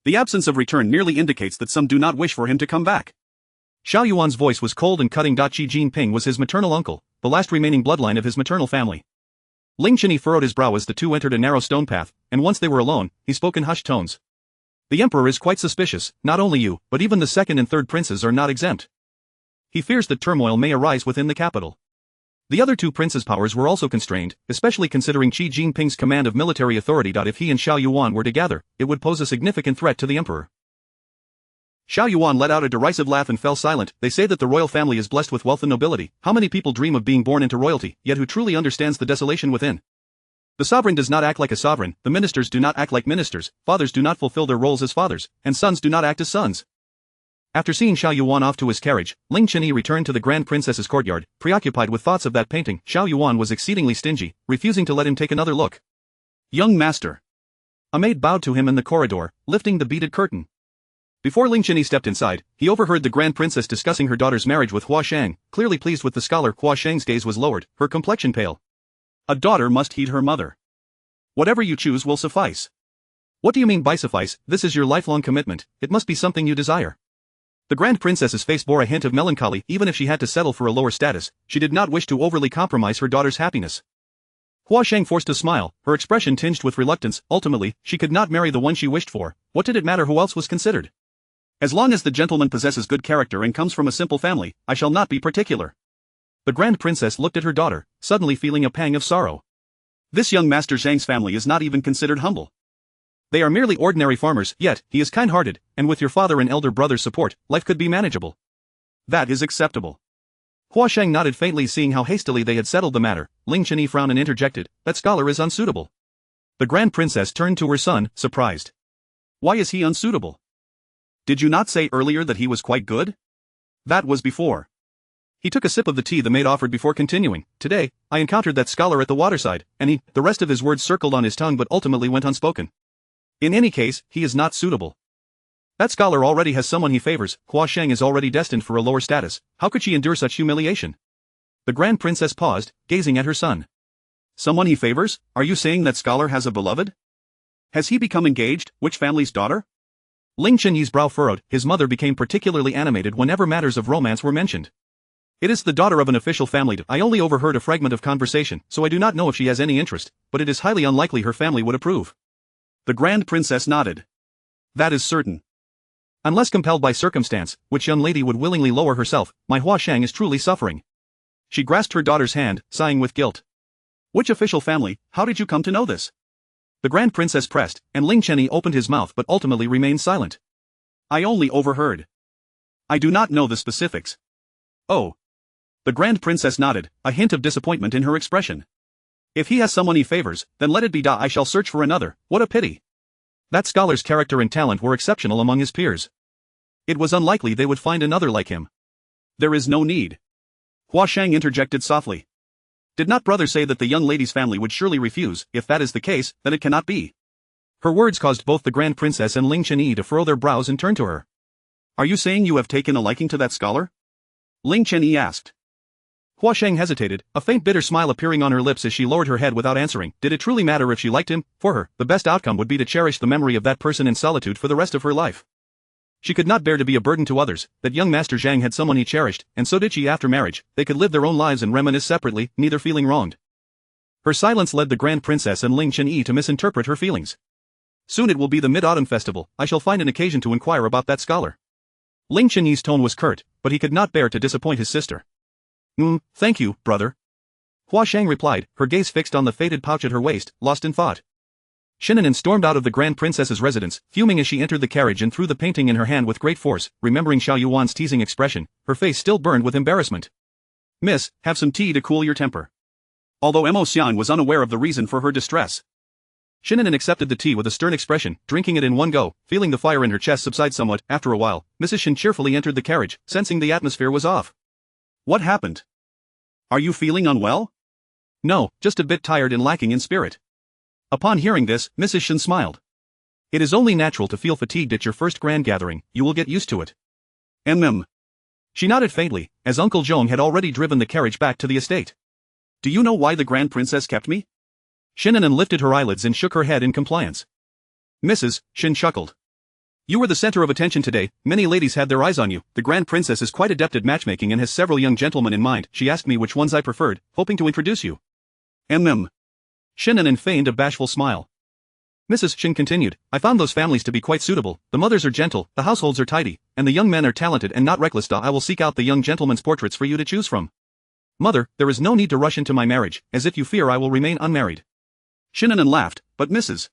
The absence of return merely indicates that some do not wish for him to come back. Xiao Yuan's voice was cold and cutting. Xi Jinping was his maternal uncle, the last remaining bloodline of his maternal family. Ling Chenyi furrowed his brow as the two entered a narrow stone path, and once they were alone, he spoke in hushed tones. The emperor is quite suspicious. Not only you, but even the second and third princes are not exempt. He fears that turmoil may arise within the capital. The other two princes' powers were also constrained, especially considering Xi Jinping's command of military authority. If he and Xiao Yuan were together, it would pose a significant threat to the emperor. Xiao Yuan let out a derisive laugh and fell silent. They say that the royal family is blessed with wealth and nobility. How many people dream of being born into royalty, yet who truly understands the desolation within? The sovereign does not act like a sovereign, the ministers do not act like ministers, fathers do not fulfill their roles as fathers, and sons do not act as sons. After seeing Xiao Yuan off to his carriage, Ling Chenyi returned to the Grand Princess's courtyard, preoccupied with thoughts of that painting. Xiao Yuan was exceedingly stingy, refusing to let him take another look. Young master. A maid bowed to him in the corridor, lifting the beaded curtain. Before Ling Chenyi stepped inside, he overheard the Grand Princess discussing her daughter's marriage with Hua Shang. Clearly pleased with the scholar, Hua Shang's gaze was lowered, her complexion pale. A daughter must heed her mother. Whatever you choose will suffice. What do you mean by suffice? This is your lifelong commitment, it must be something you desire. The Grand Princess's face bore a hint of melancholy. Even if she had to settle for a lower status, she did not wish to overly compromise her daughter's happiness. Hua Shang forced a smile, her expression tinged with reluctance. Ultimately, she could not marry the one she wished for. What did it matter who else was considered? As long as the gentleman possesses good character and comes from a simple family, I shall not be particular. The Grand Princess looked at her daughter, suddenly feeling a pang of sorrow. This young Master Zhang's family is not even considered humble. They are merely ordinary farmers, yet, he is kind-hearted, and with your father and elder brother's support, life could be manageable. That is acceptable. Hua Shang nodded faintly, seeing how hastily they had settled the matter. Ling Chenyi frowned and interjected, that scholar is unsuitable. The Grand Princess turned to her son, surprised. Why is he unsuitable? Did you not say earlier that he was quite good? That was before. He took a sip of the tea the maid offered before continuing. Today, I encountered that scholar at the waterside, and the rest of his words circled on his tongue but ultimately went unspoken. In any case, he is not suitable. That scholar already has someone he favors. Hua Shang is already destined for a lower status. How could she endure such humiliation? The Grand Princess paused, gazing at her son. Someone he favors? Are you saying that scholar has a beloved? Has he become engaged? Which family's daughter? Ling Chenyi's brow furrowed. His mother became particularly animated whenever matters of romance were mentioned. It is the daughter of an official family. I only overheard a fragment of conversation, so I do not know if she has any interest, but it is highly unlikely her family would approve. The Grand Princess nodded. That is certain. Unless compelled by circumstance, which young lady would willingly lower herself, my Hua Shang is truly suffering. She grasped her daughter's hand, sighing with guilt. Which official family? How did you come to know this? The Grand Princess pressed, and Ling Chenyi opened his mouth but ultimately remained silent. I only overheard. I do not know the specifics. Oh. The Grand Princess nodded, a hint of disappointment in her expression. If he has someone he favors, then let it be. I shall search for another. What a pity. That scholar's character and talent were exceptional among his peers. It was unlikely they would find another like him. There is no need. Hua Shang interjected softly. Did not brother say that the young lady's family would surely refuse? If that is the case, then it cannot be. Her words caused both the Grand Princess and Ling Chenyi to furrow their brows and turn to her. Are you saying you have taken a liking to that scholar? Ling Chenyi asked. Hua Shang hesitated, a faint bitter smile appearing on her lips as she lowered her head without answering. Did it truly matter if she liked him? For her, the best outcome would be to cherish the memory of that person in solitude for the rest of her life. She could not bear to be a burden to others. That young Master Zhang had someone he cherished, and so did she after marriage. They could live their own lives and reminisce separately, neither feeling wronged. Her silence led the Grand Princess and Ling Chenyi to misinterpret her feelings. Soon it will be the Mid-Autumn Festival. I shall find an occasion to inquire about that scholar. Ling Chenyi's tone was curt, but he could not bear to disappoint his sister. Thank you, brother. Hua Shang replied, her gaze fixed on the faded pouch at her waist, lost in thought. Shen An'an stormed out of the Grand Princess's residence, fuming as she entered the carriage and threw the painting in her hand with great force, remembering Xiao Yuan's teasing expression, her face still burned with embarrassment. "Miss, have some tea to cool your temper." Although Mo Xian was unaware of the reason for her distress, Shen An'an accepted the tea with a stern expression, drinking it in one go, feeling the fire in her chest subside somewhat. After a while, Mrs. Shen cheerfully entered the carriage, sensing the atmosphere was off. "What happened? Are you feeling unwell?" "No, just a bit tired and lacking in spirit." Upon hearing this, Mrs. Shen smiled. "It is only natural to feel fatigued at your first grand gathering, you will get used to it." She nodded faintly, as Uncle Zhong had already driven the carriage back to the estate. "Do you know why the Grand Princess kept me?" Shen An'an lifted her eyelids and shook her head in compliance. Mrs. Shen chuckled. "You were the center of attention today, many ladies had their eyes on you, the Grand Princess is quite adept at matchmaking and has several young gentlemen in mind, she asked me which ones I preferred, hoping to introduce you." Shen An'an feigned a bashful smile. Mrs. Shen continued, "I found those families to be quite suitable, the mothers are gentle, the households are tidy, and the young men are talented and not reckless. I will seek out the young gentlemen's portraits for you to choose from. Mother, there is no need to rush into my marriage, as if you fear I will remain unmarried." Shen An'an laughed, but Mrs.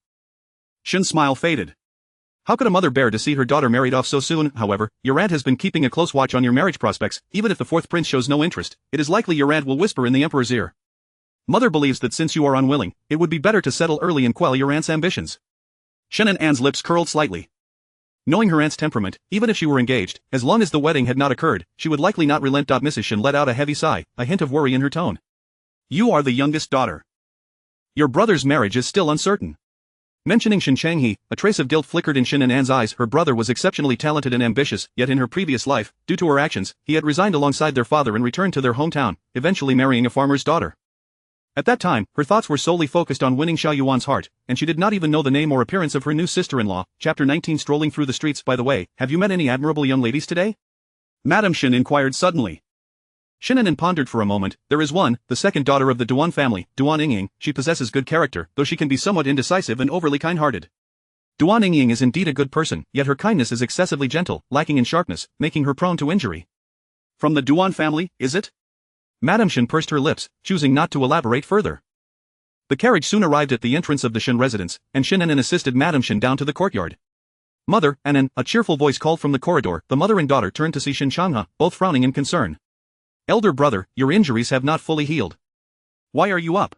Shen's smile faded. How could a mother bear to see her daughter married off so soon? However, your aunt has been keeping a close watch on your marriage prospects, even if the fourth prince shows no interest, it is likely your aunt will whisper in the emperor's ear. Mother believes that since you are unwilling, it would be better to settle early and quell your aunt's ambitions. Shen An'an's lips curled slightly. Knowing her aunt's temperament, even if she were engaged, as long as the wedding had not occurred, she would likely not relent. Mrs. Shen let out a heavy sigh, a hint of worry in her tone. "You are the youngest daughter. Your brother's marriage is still uncertain." Mentioning Shen Changhe, a trace of guilt flickered in Shen An'an's eyes. Her brother was exceptionally talented and ambitious, yet in her previous life, due to her actions, he had resigned alongside their father and returned to their hometown, eventually marrying a farmer's daughter. At that time, her thoughts were solely focused on winning Xiao Yuan's heart, and she did not even know the name or appearance of her new sister-in-law. Chapter 19. Strolling through the streets. By the way, have you met any admirable young ladies today? Madame Shen inquired suddenly. Shen An'an pondered for a moment. There is one, the second daughter of the Duan family, Duan Yingying. She possesses good character, though she can be somewhat indecisive and overly kind-hearted. Duan Yingying is indeed a good person, yet her kindness is excessively gentle, lacking in sharpness, making her prone to injury. From the Duan family, is it? Madame Shen pursed her lips, choosing not to elaborate further. The carriage soon arrived at the entrance of the Shen residence, and Shen An'an assisted Madame Shen down to the courtyard. "Mother, An'an," a cheerful voice called from the corridor. The mother and daughter turned to see Shen Changhe, both frowning in concern. "Elder brother, your injuries have not fully healed. Why are you up?"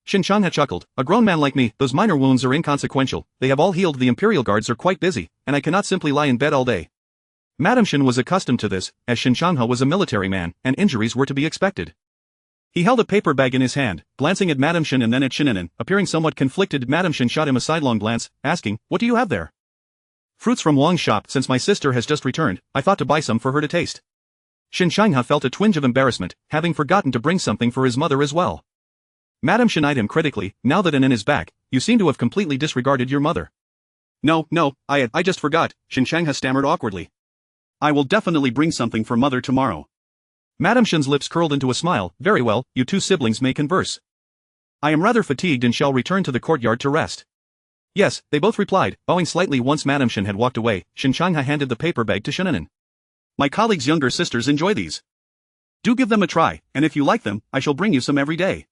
Shen Changhe chuckled. "A grown man like me, those minor wounds are inconsequential, they have all healed. The imperial guards are quite busy, and I cannot simply lie in bed all day." Madame Shen was accustomed to this, as Shen Changhe was a military man, and injuries were to be expected. He held a paper bag in his hand, glancing at Madame Shen and then at Shen An'an, appearing somewhat conflicted. Madame Shen shot him a sidelong glance, asking, "What do you have there?" "Fruits from Wang's shop. Since my sister has just returned, I thought to buy some for her to taste." Shen Changhe felt a twinge of embarrassment, having forgotten to bring something for his mother as well. Madame Shen eyed him critically. "Now that An'an is back, you seem to have completely disregarded your mother." No, I just forgot," Shen Changhe stammered awkwardly. "I will definitely bring something for mother tomorrow." Madame Shen's lips curled into a smile. "Very well, you two siblings may converse. I am rather fatigued and shall return to the courtyard to rest." "Yes," they both replied, bowing slightly. Once Madame Shen had walked away, Shen Changhe handed the paper bag to Shen An'an. "My colleague's younger sisters enjoy these. Do give them a try, and if you like them, I shall bring you some every day."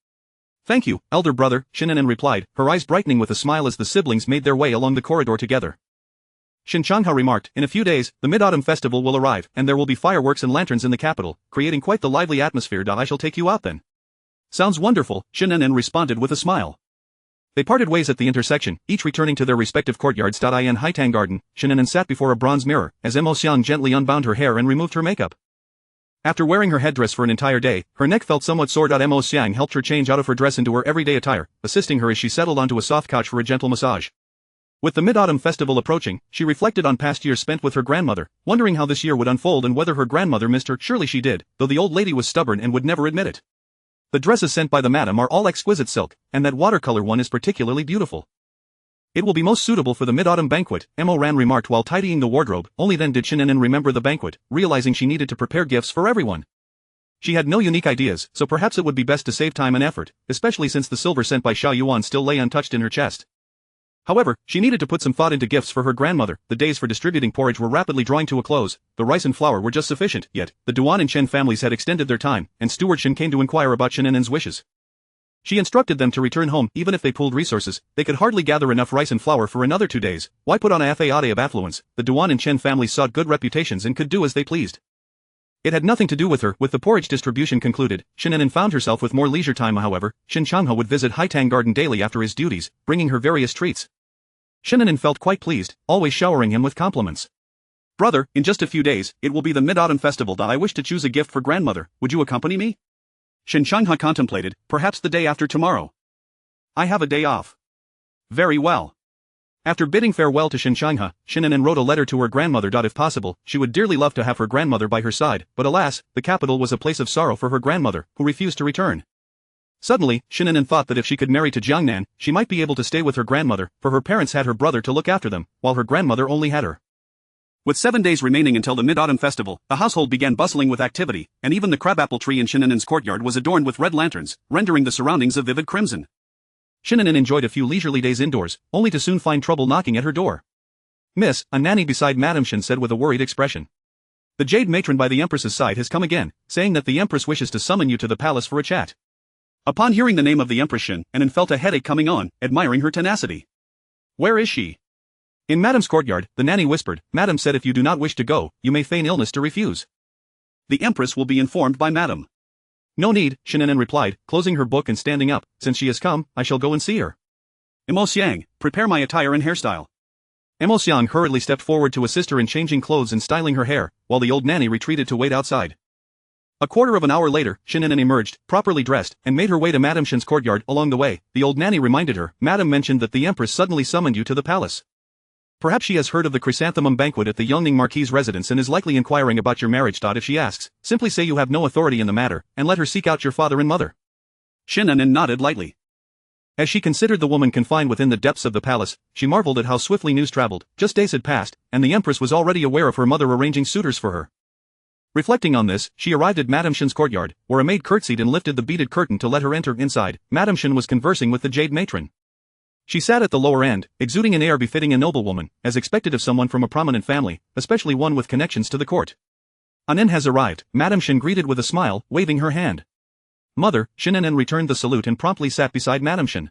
"Thank you, elder brother," Shen An'an replied, her eyes brightening with a smile as the siblings made their way along the corridor together. Shen Changhe remarked, "In a few days, the Mid-Autumn Festival will arrive, and there will be fireworks and lanterns in the capital, creating quite the lively atmosphere. I shall take you out then." "Sounds wonderful," Shen An'an responded with a smile. They parted ways at the intersection, each returning to their respective courtyards. In Haitang Garden, Shen An'an sat before a bronze mirror, as Mo Xiang gently unbound her hair and removed her makeup. After wearing her headdress for an entire day, her neck felt somewhat sore. Mo Xiang helped her change out of her dress into her everyday attire, assisting her as she settled onto a soft couch for a gentle massage. With the Mid-Autumn Festival approaching, she reflected on past years spent with her grandmother, wondering how this year would unfold and whether her grandmother missed her. Surely she did, though the old lady was stubborn and would never admit it. The dresses sent by the madam are all exquisite silk, and that watercolor one is particularly beautiful. "It will be most suitable for the mid-autumn banquet," Mo Ran remarked while tidying the wardrobe. Only then did Shen An'an remember the banquet, realizing she needed to prepare gifts for everyone. She had no unique ideas, so perhaps it would be best to save time and effort, especially since the silver sent by Xiao Yuan still lay untouched in her chest. However, she needed to put some thought into gifts for her grandmother. The days for distributing porridge were rapidly drawing to a close. The rice and flour were just sufficient, yet the Duan and Chen families had extended their time, and Steward Shen came to inquire about Shen An'an's wishes. She instructed them to return home. Even if they pooled resources, they could hardly gather enough rice and flour for another 2 days. Why put on a facade of affluence? The Duan and Chen families sought good reputations and could do as they pleased. It had nothing to do with her. With the porridge distribution concluded, Shen An'an found herself with more leisure time. However, Shen Changhe would visit Haitang Garden daily after his duties, bringing her various treats. Shen An'an felt quite pleased, always showering him with compliments. Brother, in just a few days, it will be the Mid-Autumn Festival. I wish to choose a gift for grandmother. Would you accompany me? Shen Changhe contemplated, perhaps the day after tomorrow. I have a day off. Very well. After bidding farewell to Shen Changhe, Shen An'an wrote a letter to her grandmother. If possible, she would dearly love to have her grandmother by her side, but alas, the capital was a place of sorrow for her grandmother, who refused to return. Suddenly, Shen An'an thought that if she could marry to Jiangnan, she might be able to stay with her grandmother, for her parents had her brother to look after them, while her grandmother only had her. With 7 days remaining until the Mid-Autumn Festival, the household began bustling with activity, and even the crabapple tree in Shen An'an's courtyard was adorned with red lanterns, rendering the surroundings a vivid crimson. Shen An'an enjoyed a few leisurely days indoors, only to soon find trouble knocking at her door. Miss, a nanny beside Madame Shen said with a worried expression. The jade matron by the Empress's side has come again, saying that the Empress wishes to summon you to the palace for a chat. Upon hearing the name of the Empress, Shen An'an felt a headache coming on, admiring her tenacity. Where is she? In Madame's courtyard, the nanny whispered. Madame said if you do not wish to go, you may feign illness to refuse. The Empress will be informed by Madame. No need, Shen An'an replied, closing her book and standing up. Since she has come, I shall go and see her. Emo Xiang, prepare my attire and hairstyle. Emo Xiang hurriedly stepped forward to assist her in changing clothes and styling her hair, while the old nanny retreated to wait outside. A quarter of an hour later, Shen An'an emerged, properly dressed, and made her way to Madame Shen's courtyard. Along the way, the old nanny reminded her, Madame mentioned that the Empress suddenly summoned you to the palace. Perhaps she has heard of the chrysanthemum banquet at the Yongning Marquis' residence and is likely inquiring about your marriage. If she asks, simply say you have no authority in the matter, and let her seek out your father and mother. Shen An'an nodded lightly. As she considered the woman confined within the depths of the palace, she marveled at how swiftly news traveled. Just days had passed, and the Empress was already aware of her mother arranging suitors for her. Reflecting on this, she arrived at Madame Shen's courtyard, where a maid curtsied and lifted the beaded curtain to let her enter. Inside, Madame Shen was conversing with the jade matron. She sat at the lower end, exuding an air befitting a noblewoman, as expected of someone from a prominent family, especially one with connections to the court. An'an has arrived, Madame Shen greeted with a smile, waving her hand. Mother, Shen An'an returned the salute and promptly sat beside Madame Shen.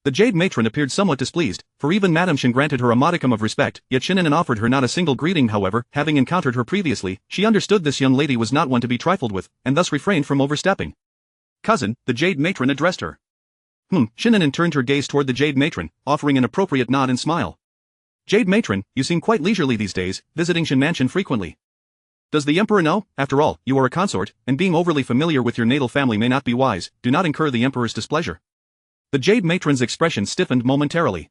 The jade matron appeared somewhat displeased, for even Madame Shen granted her a modicum of respect, yet Shen An'an offered her not a single greeting. However, having encountered her previously, she understood this young lady was not one to be trifled with, and thus refrained from overstepping. Cousin, the jade matron addressed her. Shen An'an turned her gaze toward the jade matron, offering an appropriate nod and smile. Jade matron, you seem quite leisurely these days, visiting Shen Mansion frequently. Does the emperor know? After all, you are a consort, and being overly familiar with your natal family may not be wise. Do not incur the emperor's displeasure. The jade matron's expression stiffened momentarily.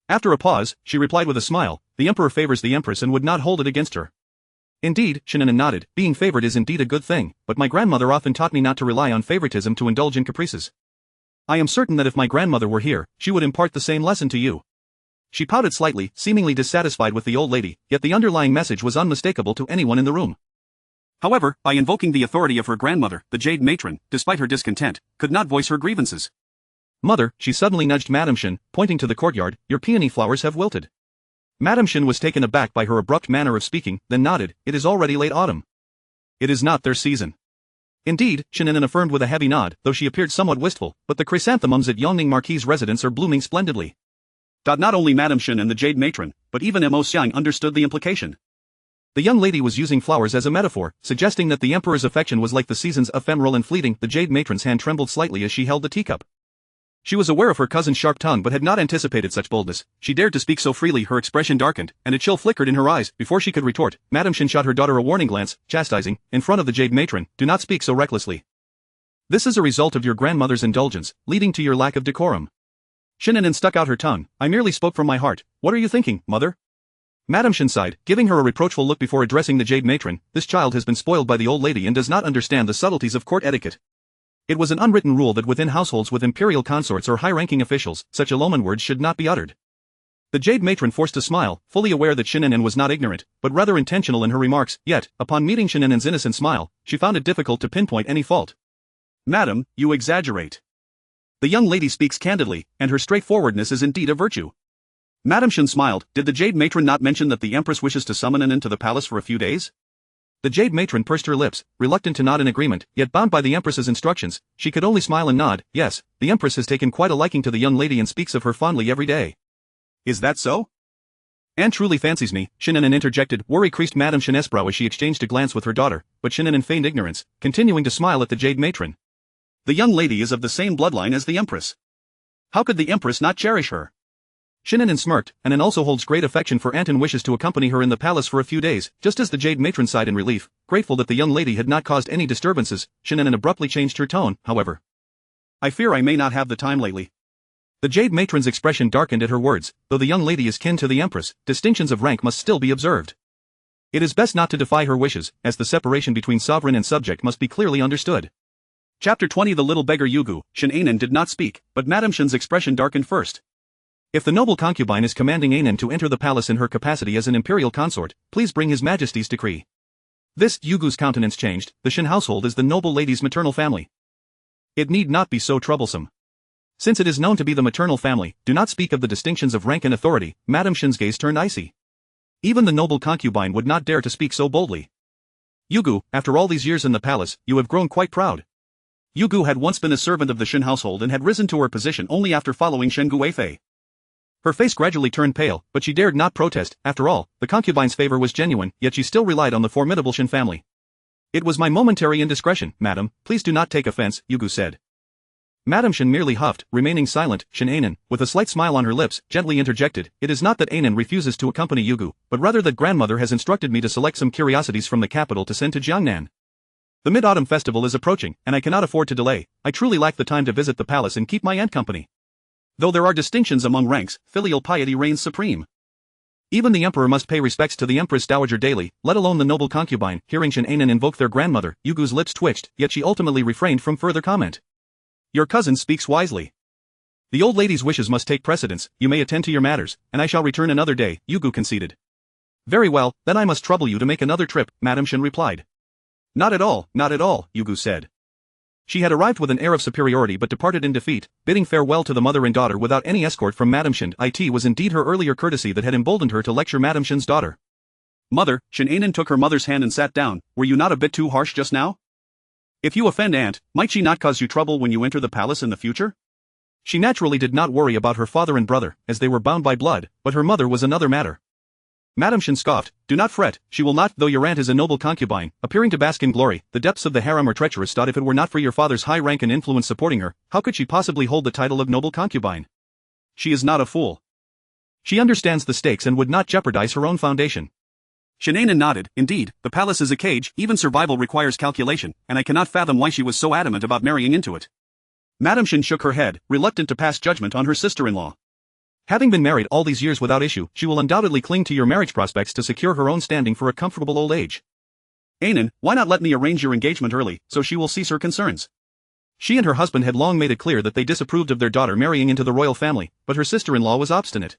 After a pause, she replied with a smile, the emperor favors the empress and would not hold it against her. Indeed, Shen An'an nodded, being favored is indeed a good thing, but my grandmother often taught me not to rely on favoritism to indulge in caprices. I am certain that if my grandmother were here, she would impart the same lesson to you. She pouted slightly, seemingly dissatisfied with the old lady, yet the underlying message was unmistakable to anyone in the room. However, by invoking the authority of her grandmother, the jade matron, despite her discontent, could not voice her grievances. Mother, she suddenly nudged Madame Shen, pointing to the courtyard, your peony flowers have wilted. Madame Shen was taken aback by her abrupt manner of speaking, then nodded, it is already late autumn. It is not their season. Indeed, Shen An'an affirmed with a heavy nod, though she appeared somewhat wistful, but the chrysanthemums at Yongning Marquis' residence are blooming splendidly. Not only Madame Shen and the jade matron, but even Emo Xiang understood the implication. The young lady was using flowers as a metaphor, suggesting that the emperor's affection was like the seasons, ephemeral and fleeting. The jade matron's hand trembled slightly as she held the teacup. She was aware of her cousin's sharp tongue but had not anticipated such boldness. She dared to speak so freely, her expression darkened, and a chill flickered in her eyes. Before she could retort, Madame Shen shot her daughter a warning glance, chastising, in front of the jade matron, do not speak so recklessly. This is a result of your grandmother's indulgence, leading to your lack of decorum. Shen An'an stuck out her tongue, I merely spoke from my heart. What are you thinking, mother? Madame Shen sighed, giving her a reproachful look before addressing the jade matron, this child has been spoiled by the old lady and does not understand the subtleties of court etiquette. It was an unwritten rule that within households with imperial consorts or high-ranking officials, such Aloman words should not be uttered. The jade matron forced a smile, fully aware that Shen An'an was not ignorant, but rather intentional in her remarks, yet, upon meeting Shen An'an's innocent smile, she found it difficult to pinpoint any fault. Madam, you exaggerate. The young lady speaks candidly, and her straightforwardness is indeed a virtue. Madame Shen smiled, did the jade matron not mention that the empress wishes to summon An'an to the palace for a few days? The Jade Matron pursed her lips, reluctant to nod in agreement, yet bound by the Empress's instructions, she could only smile and nod. Yes, the Empress has taken quite a liking to the young lady and speaks of her fondly every day. Is that so? Anne truly fancies me, Shen An'an interjected. Worry creased Madame Shen's brow as she exchanged a glance with her daughter, but Shen An'an feigned ignorance, continuing to smile at the Jade Matron. The young lady is of the same bloodline as the Empress. How could the Empress not cherish her? Shen An'an smirked, and also holds great affection for Aunt and wishes to accompany her in the palace for a few days. Just as the Jade Matron sighed in relief, grateful that the young lady had not caused any disturbances, Shen An'an abruptly changed her tone, however. I fear I may not have the time lately. The Jade Matron's expression darkened at her words. Though the young lady is kin to the Empress, distinctions of rank must still be observed. It is best not to defy her wishes, as the separation between sovereign and subject must be clearly understood. Chapter 20 The Little Beggar Yugu. Shen An'an did not speak, but Madame Shen's expression darkened first. If the noble concubine is commanding An'an to enter the palace in her capacity as an imperial consort, please bring His Majesty's decree. This Yugu's countenance changed. The Shen household is the noble lady's maternal family. It need not be so troublesome. Since it is known to be the maternal family, do not speak of the distinctions of rank and authority. Madame Shen's gaze turned icy. Even the noble concubine would not dare to speak so boldly. Yugu, after all these years in the palace, you have grown quite proud. Yugu had once been a servant of the Shen household and had risen to her position only after following Shen Guifei. Her face gradually turned pale, but she dared not protest. After all, the concubine's favor was genuine, yet she still relied on the formidable Shen family. It was my momentary indiscretion, madam, please do not take offense, Yugu said. Madame Shen merely huffed, remaining silent. Shen An'an, with a slight smile on her lips, gently interjected, it is not that An'an refuses to accompany Yugu, but rather that grandmother has instructed me to select some curiosities from the capital to send to Jiangnan. The Mid-Autumn Festival is approaching, and I cannot afford to delay. I truly lack the time to visit the palace and keep my aunt company. Though there are distinctions among ranks, filial piety reigns supreme. Even the emperor must pay respects to the Empress Dowager daily, let alone the noble concubine. Hearing Shen An'an invoke their grandmother, Yugu's lips twitched, yet she ultimately refrained from further comment. Your cousin speaks wisely. The old lady's wishes must take precedence. You may attend to your matters, and I shall return another day, Yugu conceded. Very well, then I must trouble you to make another trip, Madame Shen replied. Not at all, Yugu said. She had arrived with an air of superiority but departed in defeat, bidding farewell to the mother and daughter without any escort from Madame Shen. It was indeed her earlier courtesy that had emboldened her to lecture Madame Shen's daughter. Mother, Shen An'an took her mother's hand and sat down. Were you not a bit too harsh just now? If you offend Aunt, might she not cause you trouble when you enter the palace in the future? She naturally did not worry about her father and brother, as they were bound by blood, but her mother was another matter. Madame Shen scoffed, do not fret, she will not, though your aunt is a noble concubine, appearing to bask in glory. The depths of the harem are treacherous. If it were not for your father's high rank and influence supporting her, how could she possibly hold the title of noble concubine? She is not a fool. She understands the stakes and would not jeopardize her own foundation. Shen An'an nodded. Indeed, the palace is a cage, even survival requires calculation, and I cannot fathom why she was so adamant about marrying into it. Madame Shen shook her head, reluctant to pass judgment on her sister-in-law. Having been married all these years without issue, she will undoubtedly cling to your marriage prospects to secure her own standing for a comfortable old age. An'an, why not let me arrange your engagement early, so she will cease her concerns? She and her husband had long made it clear that they disapproved of their daughter marrying into the royal family, but her sister-in-law was obstinate.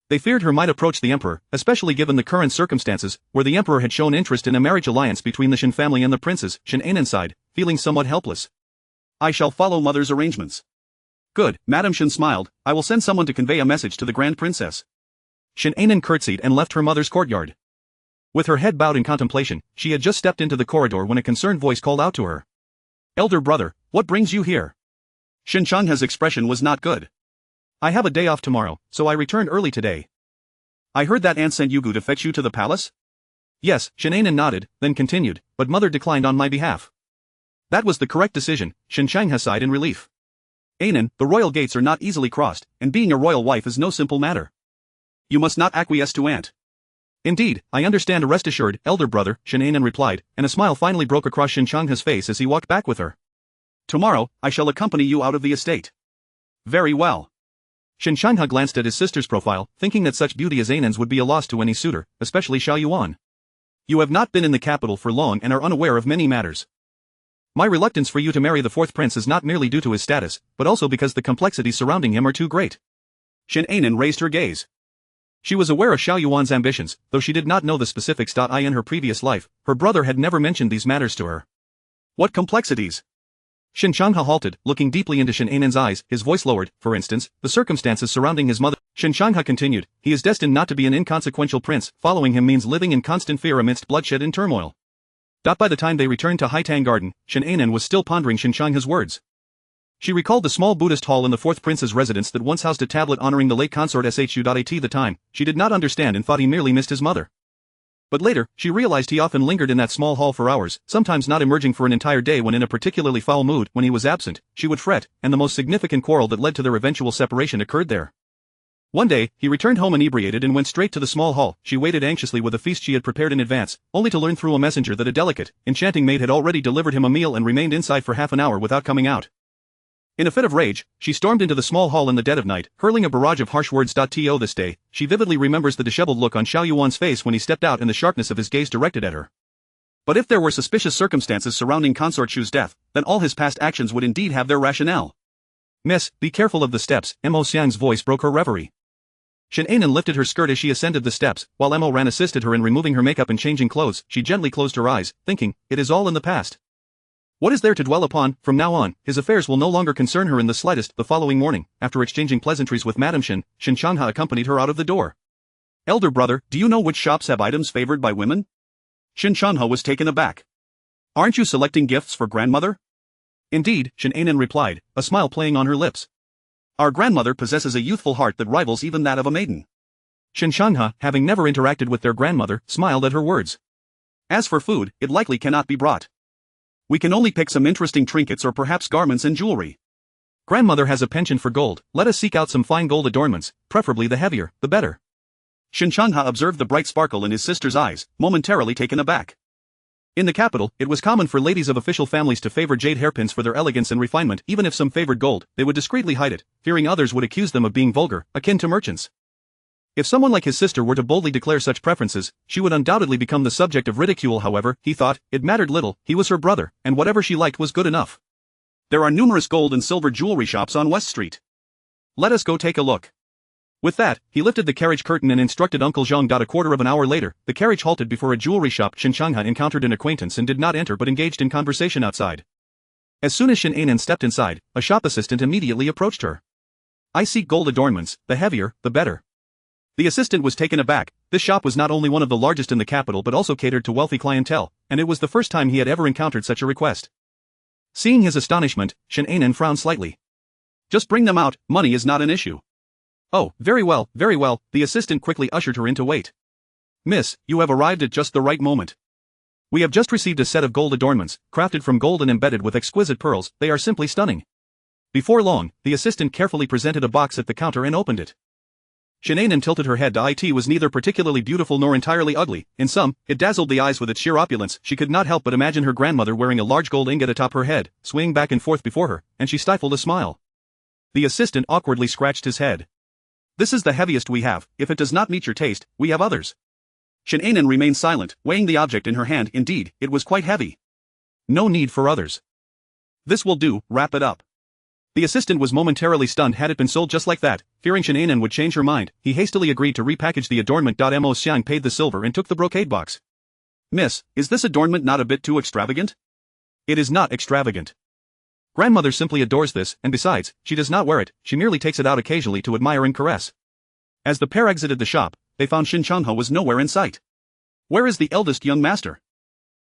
They feared her might approach the emperor, especially given the current circumstances, where the emperor had shown interest in a marriage alliance between the Shen family and the princes. Shen An'an sighed, feeling somewhat helpless. I shall follow mother's arrangements. Good, Madame Shen smiled, I will send someone to convey a message to the Grand Princess. Shen An'an curtsied and left her mother's courtyard. With her head bowed in contemplation, she had just stepped into the corridor when a concerned voice called out to her. Elder brother, what brings you here? Shen Changha's expression was not good. I have a day off tomorrow, so I returned early today. I heard that aunt sent Yugu to fetch you to the palace? Yes, Shen An'an nodded, then continued, but mother declined on my behalf. That was the correct decision, Shen Changha sighed in relief. An'an, the royal gates are not easily crossed, and being a royal wife is no simple matter. You must not acquiesce to aunt. Indeed, I understand. Rest assured, elder brother, Shen An'an replied, and a smile finally broke across Shen Changha's face as he walked back with her. Tomorrow, I shall accompany you out of the estate. Very well. Shen Changha glanced at his sister's profile, thinking that such beauty as An'an's would be a loss to any suitor, especially Xiao Yuan. You have not been in the capital for long and are unaware of many matters. My reluctance for you to marry the fourth prince is not merely due to his status, but also because the complexities surrounding him are too great. Shen An'an raised her gaze. She was aware of Xiao Yuan's ambitions, though she did not know the specifics. In her previous life, her brother had never mentioned these matters to her. What complexities? Shen Changha halted, looking deeply into Shen An'an's eyes, his voice lowered. For instance, the circumstances surrounding his mother. Shen An'an continued, he is destined not to be an inconsequential prince, following him means living in constant fear amidst bloodshed and turmoil. By the time they returned to Haitang Garden, Shen An'an was still pondering Shen An'an's words. She recalled the small Buddhist hall in the fourth prince's residence that once housed a tablet honoring the late consort Shu. At the time, she did not understand and thought he merely missed his mother. But later, she realized he often lingered in that small hall for hours, sometimes not emerging for an entire day. When in a particularly foul mood, when he was absent, she would fret, and the most significant quarrel that led to their eventual separation occurred there. One day, he returned home inebriated and went straight to the small hall. She waited anxiously with a feast she had prepared in advance, only to learn through a messenger that a delicate, enchanting maid had already delivered him a meal and remained inside for half an hour without coming out. In a fit of rage, she stormed into the small hall in the dead of night, hurling a barrage of harsh words. To this day, she vividly remembers the disheveled look on Xiao Yuan's face when he stepped out and the sharpness of his gaze directed at her. But if there were suspicious circumstances surrounding Consort Shu's death, then all his past actions would indeed have their rationale. Miss, be careful of the steps, Mo Xiang's voice broke her reverie. Shen An'an lifted her skirt as she ascended the steps, while Mo Ran assisted her in removing her makeup and changing clothes. She gently closed her eyes, thinking, it is all in the past. What is there to dwell upon? From now on, his affairs will no longer concern her in the slightest. The following morning, after exchanging pleasantries with Madame Shen An'an accompanied her out of the door. Elder brother, do you know which shops have items favored by women? Shen An'an was taken aback. Aren't you selecting gifts for grandmother? Indeed, Shen An'an replied, a smile playing on her lips. Our grandmother possesses a youthful heart that rivals even that of a maiden. Shen An'an, having never interacted with their grandmother, smiled at her words. As for food, it likely cannot be brought. We can only pick some interesting trinkets or perhaps garments and jewelry. Grandmother has a penchant for gold, let us seek out some fine gold adornments, preferably the heavier, the better. Shen An'an observed the bright sparkle in his sister's eyes, momentarily taken aback. In the capital, it was common for ladies of official families to favor jade hairpins for their elegance and refinement. Even if some favored gold, they would discreetly hide it, fearing others would accuse them of being vulgar, akin to merchants. If someone like his sister were to boldly declare such preferences, she would undoubtedly become the subject of ridicule. However, he thought, it mattered little, he was her brother, and whatever she liked was good enough. There are numerous gold and silver jewelry shops on West Street. Let us go take a look. With that, he lifted the carriage curtain and instructed Uncle Zhang. A quarter of an hour later, the carriage halted before a jewelry shop. Shen An'an encountered an acquaintance and did not enter but engaged in conversation outside. As soon as Shen An'an stepped inside, a shop assistant immediately approached her. I seek gold adornments, the heavier, the better. The assistant was taken aback. This shop was not only one of the largest in the capital but also catered to wealthy clientele, and it was the first time he had ever encountered such a request. Seeing his astonishment, Shen An'an frowned slightly. Just bring them out, money is not an issue. Oh, very well, the assistant quickly ushered her in to wait. Miss, you have arrived at just the right moment. We have just received a set of gold adornments, crafted from gold and embedded with exquisite pearls. They are simply stunning. Before long, the assistant carefully presented a box at the counter and opened it. Shen An'an tilted her head. It was neither particularly beautiful nor entirely ugly. In sum, it dazzled the eyes with its sheer opulence. She could not help but imagine her grandmother wearing a large gold ingot atop her head, swaying back and forth before her, and she stifled a smile. The assistant awkwardly scratched his head. This is the heaviest we have. If it does not meet your taste, we have others. Shen An'an remained silent, weighing the object in her hand. Indeed, it was quite heavy. No need for others. This will do, wrap it up. The assistant was momentarily stunned. Had it been sold just like that, fearing Shen An'an would change her mind, he hastily agreed to repackage the adornment. Mo Xiang paid the silver and took the brocade box. Miss, is this adornment not a bit too extravagant? It is not extravagant. Grandmother simply adores this, and besides, she does not wear it, she merely takes it out occasionally to admire and caress. As the pair exited the shop, they found Shen An'an was nowhere in sight. Where is the eldest young master?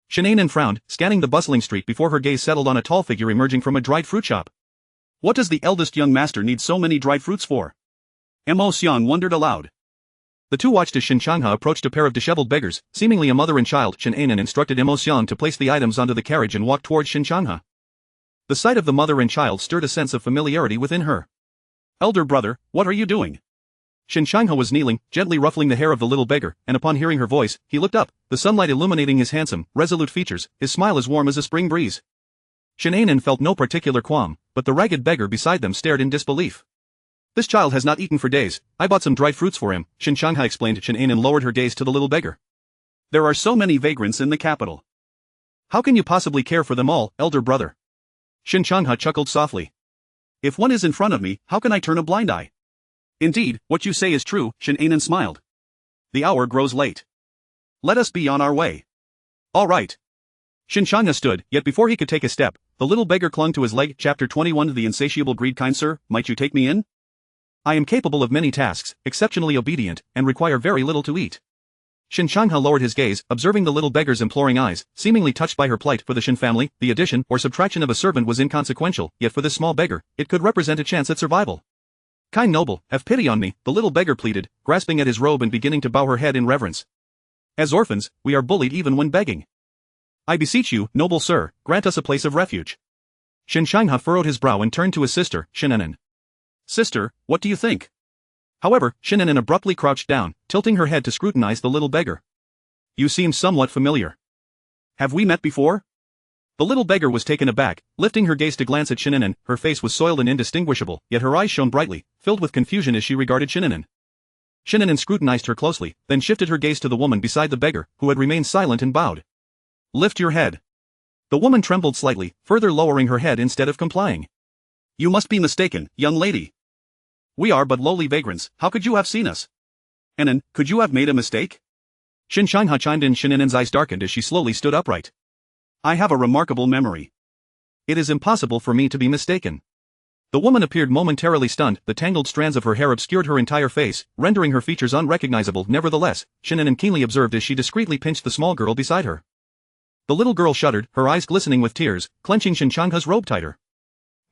Shen An'an frowned, scanning the bustling street before her gaze settled on a tall figure emerging from a dried fruit shop. What does the eldest young master need so many dried fruits for? Mo Xiang wondered aloud. The two watched as Shen An'an approached a pair of disheveled beggars, seemingly a mother and child. Shen An'an instructed Mo Xiang to place the items onto the carriage and walk towards Shen An'an. The sight of the mother and child stirred a sense of familiarity within her. Elder brother, what are you doing? Shen An'an was kneeling, gently ruffling the hair of the little beggar, and upon hearing her voice, he looked up, the sunlight illuminating his handsome, resolute features, his smile as warm as a spring breeze. Shen An'an felt no particular qualm, but the ragged beggar beside them stared in disbelief. This child has not eaten for days. I bought some dried fruits for him, Shen An'an explained. Shen An'an lowered her gaze to the little beggar. There are so many vagrants in the capital. How can you possibly care for them all, elder brother? Shen An'an chuckled softly. If one is in front of me, how can I turn a blind eye? Indeed, what you say is true, Shen An'an smiled. The hour grows late. Let us be on our way. All right. Shen An'an stood, yet before he could take a step, the little beggar clung to his leg. Chapter 21. The insatiable greed. Kind sir, might you take me in? I am capable of many tasks, exceptionally obedient, and require very little to eat. Shen Changhe lowered his gaze, observing the little beggar's imploring eyes, seemingly touched by her plight. For the Shen family, the addition or subtraction of a servant was inconsequential, yet for this small beggar, it could represent a chance at survival. Kind noble, have pity on me, the little beggar pleaded, grasping at his robe and beginning to bow her head in reverence. As orphans, we are bullied even when begging. I beseech you, noble sir, grant us a place of refuge. Shen Changhe furrowed his brow and turned to his sister, Shen An'an. Sister, what do you think? However, Shen An'an abruptly crouched down, tilting her head to scrutinize the little beggar. You seem somewhat familiar. Have we met before? The little beggar was taken aback, lifting her gaze to glance at Shen An'an. Her face was soiled and indistinguishable, yet her eyes shone brightly, filled with confusion as she regarded Shen An'an. Shen An'an scrutinized her closely, then shifted her gaze to the woman beside the beggar, who had remained silent and bowed. Lift your head. The woman trembled slightly, further lowering her head instead of complying. You must be mistaken, young lady. We are but lowly vagrants, how could you have seen us? An'an, could you have made a mistake? Shen Changhe chimed in. Shen An'an's eyes darkened as she slowly stood upright. I have a remarkable memory. It is impossible for me to be mistaken. The woman appeared momentarily stunned, the tangled strands of her hair obscured her entire face, rendering her features unrecognizable. Nevertheless, Shen An'an keenly observed as she discreetly pinched the small girl beside her. The little girl shuddered, her eyes glistening with tears, clenching Shen Changhe's robe tighter.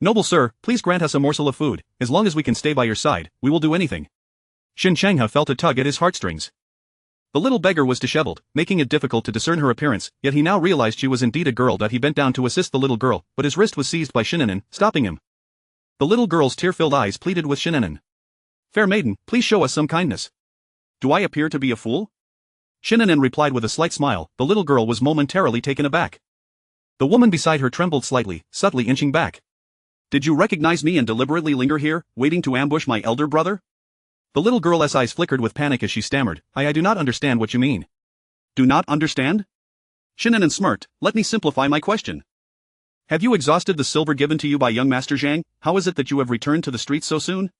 Noble sir, please grant us a morsel of food. As long as we can stay by your side, we will do anything. Shen Changhe felt a tug at his heartstrings. The little beggar was disheveled, making it difficult to discern her appearance, yet he now realized she was indeed a girl. He bent down to assist the little girl, but his wrist was seized by Shen An'an, stopping him. The little girl's tear-filled eyes pleaded with Shen An'an. Fair maiden, please show us some kindness. Do I appear to be a fool? Shen An'an replied with a slight smile. The little girl was momentarily taken aback. The woman beside her trembled slightly, subtly inching back. Did you recognize me and deliberately linger here, waiting to ambush my elder brother? The little girl's eyes flickered with panic as she stammered, I do not understand what you mean. Do not understand? Shen An'an smirked, let me simplify my question. Have you exhausted the silver given to you by young Master Zhang? How is it that you have returned to the streets so soon?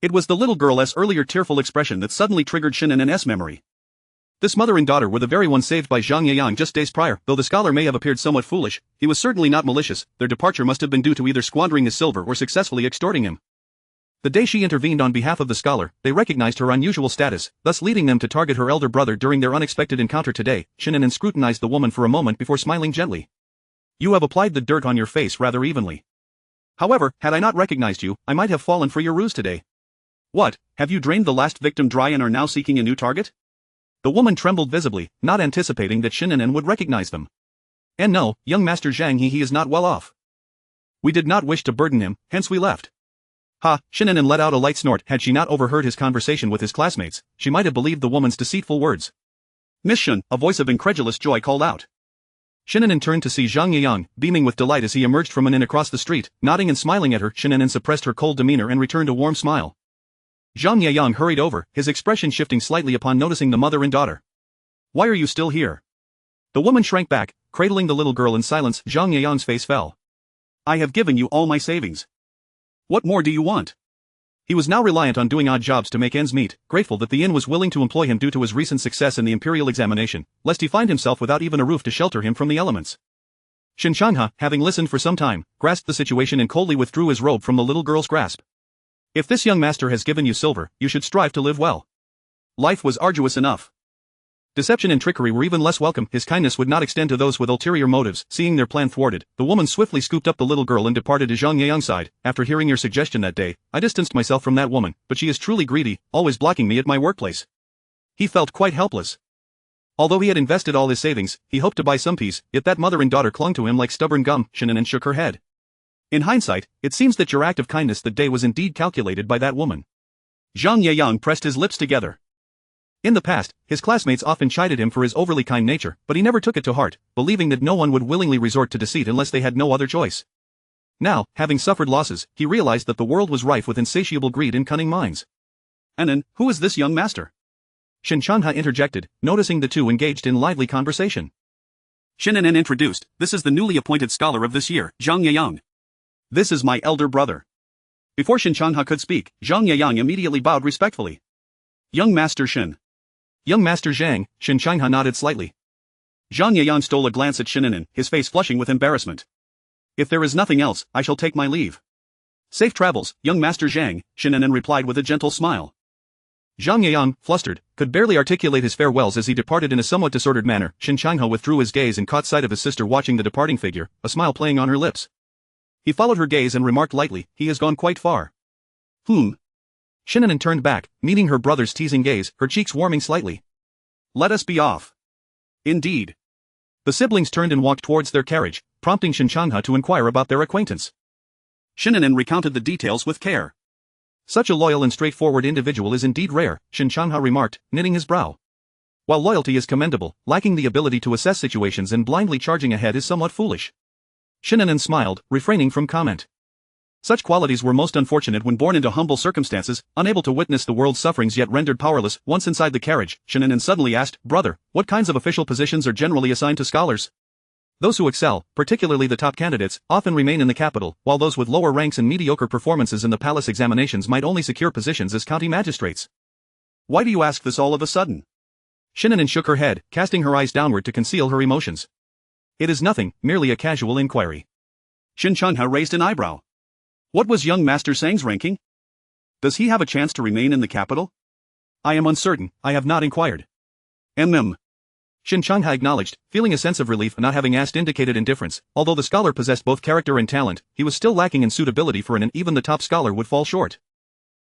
It was the little girl's earlier tearful expression that suddenly triggered Shen An'an's memory. This mother and daughter were the very ones saved by Zhang Yang just days prior. Though the scholar may have appeared somewhat foolish, he was certainly not malicious. Their departure must have been due to either squandering his silver or successfully extorting him. The day she intervened on behalf of the scholar, they recognized her unusual status, thus leading them to target her elder brother during their unexpected encounter today. Shen An'an scrutinized the woman for a moment before smiling gently. You have applied the dirt on your face rather evenly. However, had I not recognized you, I might have fallen for your ruse today. What, have you drained the last victim dry and are now seeking a new target? The woman trembled visibly, not anticipating that Shen An'an would recognize them. And no, young Master Zhang he is not well off. We did not wish to burden him, hence we left. Ha, Shen An'an let out a light snort. Had she not overheard his conversation with his classmates, she might have believed the woman's deceitful words. Miss Shen, a voice of incredulous joy called out. Shen An'an turned to see Zhang Yang, beaming with delight as he emerged from an inn across the street, nodding and smiling at her. Shen An'an suppressed her cold demeanor and returned a warm smile. Zhang Yang hurried over, his expression shifting slightly upon noticing the mother and daughter. Why are you still here? The woman shrank back, cradling the little girl in silence. Zhang Yang's face fell. I have given you all my savings. What more do you want? He was now reliant on doing odd jobs to make ends meet, grateful that the inn was willing to employ him due to his recent success in the imperial examination, lest he find himself without even a roof to shelter him from the elements. Shen Changhe, having listened for some time, grasped the situation and coldly withdrew his robe from the little girl's grasp. If this young master has given you silver, you should strive to live well. Life was arduous enough. Deception and trickery were even less welcome. His kindness would not extend to those with ulterior motives. Seeing their plan thwarted, the woman swiftly scooped up the little girl and departed to Zhang Yang's side. After hearing your suggestion that day, I distanced myself from that woman, but she is truly greedy, always blocking me at my workplace. He felt quite helpless. Although he had invested all his savings, he hoped to buy some peace, yet that mother and daughter clung to him like stubborn gum. Shen An'an shook her head. In hindsight, it seems that your act of kindness that day was indeed calculated by that woman. Zhang Yang pressed his lips together. In the past, his classmates often chided him for his overly kind nature, but he never took it to heart, believing that no one would willingly resort to deceit unless they had no other choice. Now, having suffered losses, he realized that the world was rife with insatiable greed and cunning minds. An'an, who is this young master? Shen Changhe interjected, noticing the two engaged in lively conversation. Shen An'an introduced, this is the newly appointed scholar of this year, Zhang Yang. This is my elder brother. Before Shen Changhe could speak, Zhang Yang immediately bowed respectfully. Young Master Shen. Young Master Zhang, Shen Changhe nodded slightly. Zhang Yang stole a glance at Shen An'an, his face flushing with embarrassment. If there is nothing else, I shall take my leave. Safe travels, young Master Zhang, Shen An'an replied with a gentle smile. Zhang Yang, flustered, could barely articulate his farewells as he departed in a somewhat disordered manner. Shen Changhe withdrew his gaze and caught sight of his sister watching the departing figure, a smile playing on her lips. He followed her gaze and remarked lightly, he has gone quite far. Shen An'an turned back, meeting her brother's teasing gaze, her cheeks warming slightly. Let us be off. Indeed. The siblings turned and walked towards their carriage, prompting Shen Changhe to inquire about their acquaintance. Shen An'an recounted the details with care. Such a loyal and straightforward individual is indeed rare, Shen Changhe remarked, knitting his brow. While loyalty is commendable, lacking the ability to assess situations and blindly charging ahead is somewhat foolish. Shen An'an smiled, refraining from comment. Such qualities were most unfortunate when born into humble circumstances, unable to witness the world's sufferings yet rendered powerless. Once inside the carriage, Shen An'an suddenly asked, Brother, what kinds of official positions are generally assigned to scholars? Those who excel, particularly the top candidates, often remain in the capital, while those with lower ranks and mediocre performances in the palace examinations might only secure positions as county magistrates. Why do you ask this all of a sudden? Shen An'an shook her head, casting her eyes downward to conceal her emotions. It is nothing, merely a casual inquiry. Shen Changhe raised an eyebrow. What was young Master Zhang's ranking? Does he have a chance to remain in the capital? I am uncertain, I have not inquired. Shen Changhe acknowledged, feeling a sense of relief. Not having asked indicated indifference. Although the scholar possessed both character and talent, he was still lacking in suitability for and even the top scholar would fall short.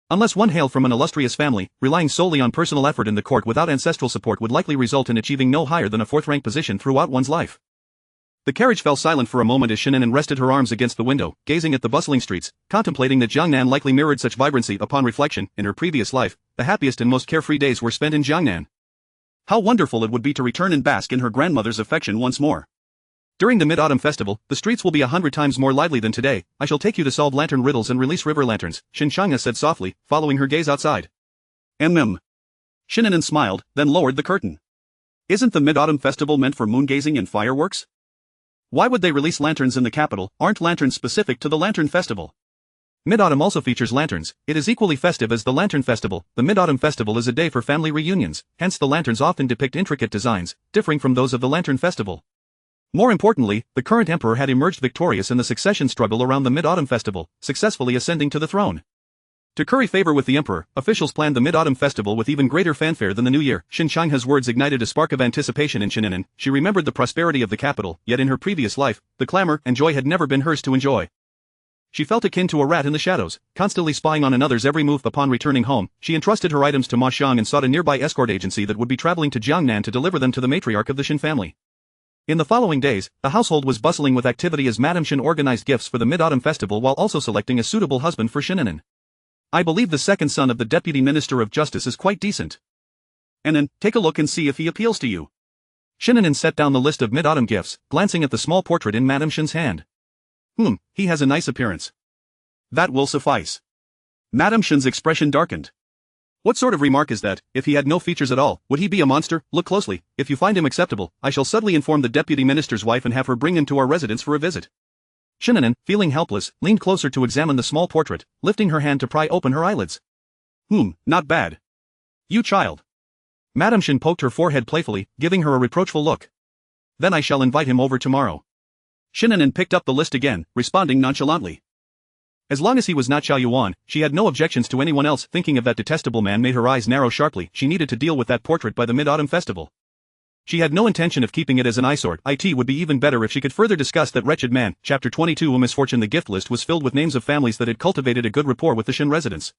Unless one hailed from an illustrious family, relying solely on personal effort in the court without ancestral support would likely result in achieving no higher than a fourth-rank position throughout one's life. The carriage fell silent for a moment as Shen An'an rested her arms against the window, gazing at the bustling streets, contemplating that Jiangnan likely mirrored such vibrancy. Upon reflection, in her previous life, the happiest and most carefree days were spent in Jiangnan. How wonderful it would be to return and bask in her grandmother's affection once more. During the Mid-Autumn Festival, the streets will be 100 times more lively than today. I shall take you to solve lantern riddles and release river lanterns, Shen Changhe said softly, following her gaze outside. Shen An'an smiled, then lowered the curtain. Isn't the Mid-Autumn Festival meant for moon-gazing and fireworks? Why would they release lanterns in the capital? Aren't lanterns specific to the Lantern Festival? Mid-Autumn also features lanterns. It is equally festive as the Lantern Festival. The Mid-Autumn Festival is a day for family reunions, hence the lanterns often depict intricate designs, differing from those of the Lantern Festival. More importantly, the current emperor had emerged victorious in the succession struggle around the Mid-Autumn Festival, successfully ascending to the throne. To curry favor with the emperor, officials planned the Mid-Autumn Festival with even greater fanfare than the New Year. Shen Changhe's words ignited a spark of anticipation in Shen An'an. She remembered the prosperity of the capital, yet in her previous life, the clamor and joy had never been hers to enjoy. She felt akin to a rat in the shadows, constantly spying on another's every move. Upon returning home, she entrusted her items to Ma Xiang and sought a nearby escort agency that would be traveling to Jiangnan to deliver them to the matriarch of the Shen family. In the following days, the household was bustling with activity as Madame Shen organized gifts for the Mid-Autumn Festival while also selecting a suitable husband for Shen An'an. I believe the second son of the Deputy Minister of Justice is quite decent. An'an, take a look and see if he appeals to you. Shen An'an set down the list of Mid-Autumn gifts, glancing at the small portrait in Madame Shen's hand. He has a nice appearance. That will suffice. Madame Shen's expression darkened. What sort of remark is that? If he had no features at all, would he be a monster? Look closely. If you find him acceptable, I shall subtly inform the deputy minister's wife and have her bring him to our residence for a visit. Shen An'an, feeling helpless, leaned closer to examine the small portrait, lifting her hand to pry open her eyelids. Not bad. You child. Madame Shen poked her forehead playfully, giving her a reproachful look. Then I shall invite him over tomorrow. Shen An'an picked up the list again, responding nonchalantly. As long as he was not Xiao Yuan, she had no objections to anyone else. Thinking of that detestable man made her eyes narrow sharply. She needed to deal with that portrait by the Mid-Autumn Festival. She had no intention of keeping it as an eyesore. It would be even better if she could further discuss that wretched man. Chapter 22. A misfortune. The gift list was filled with names of families that had cultivated a good rapport with the Shen residents.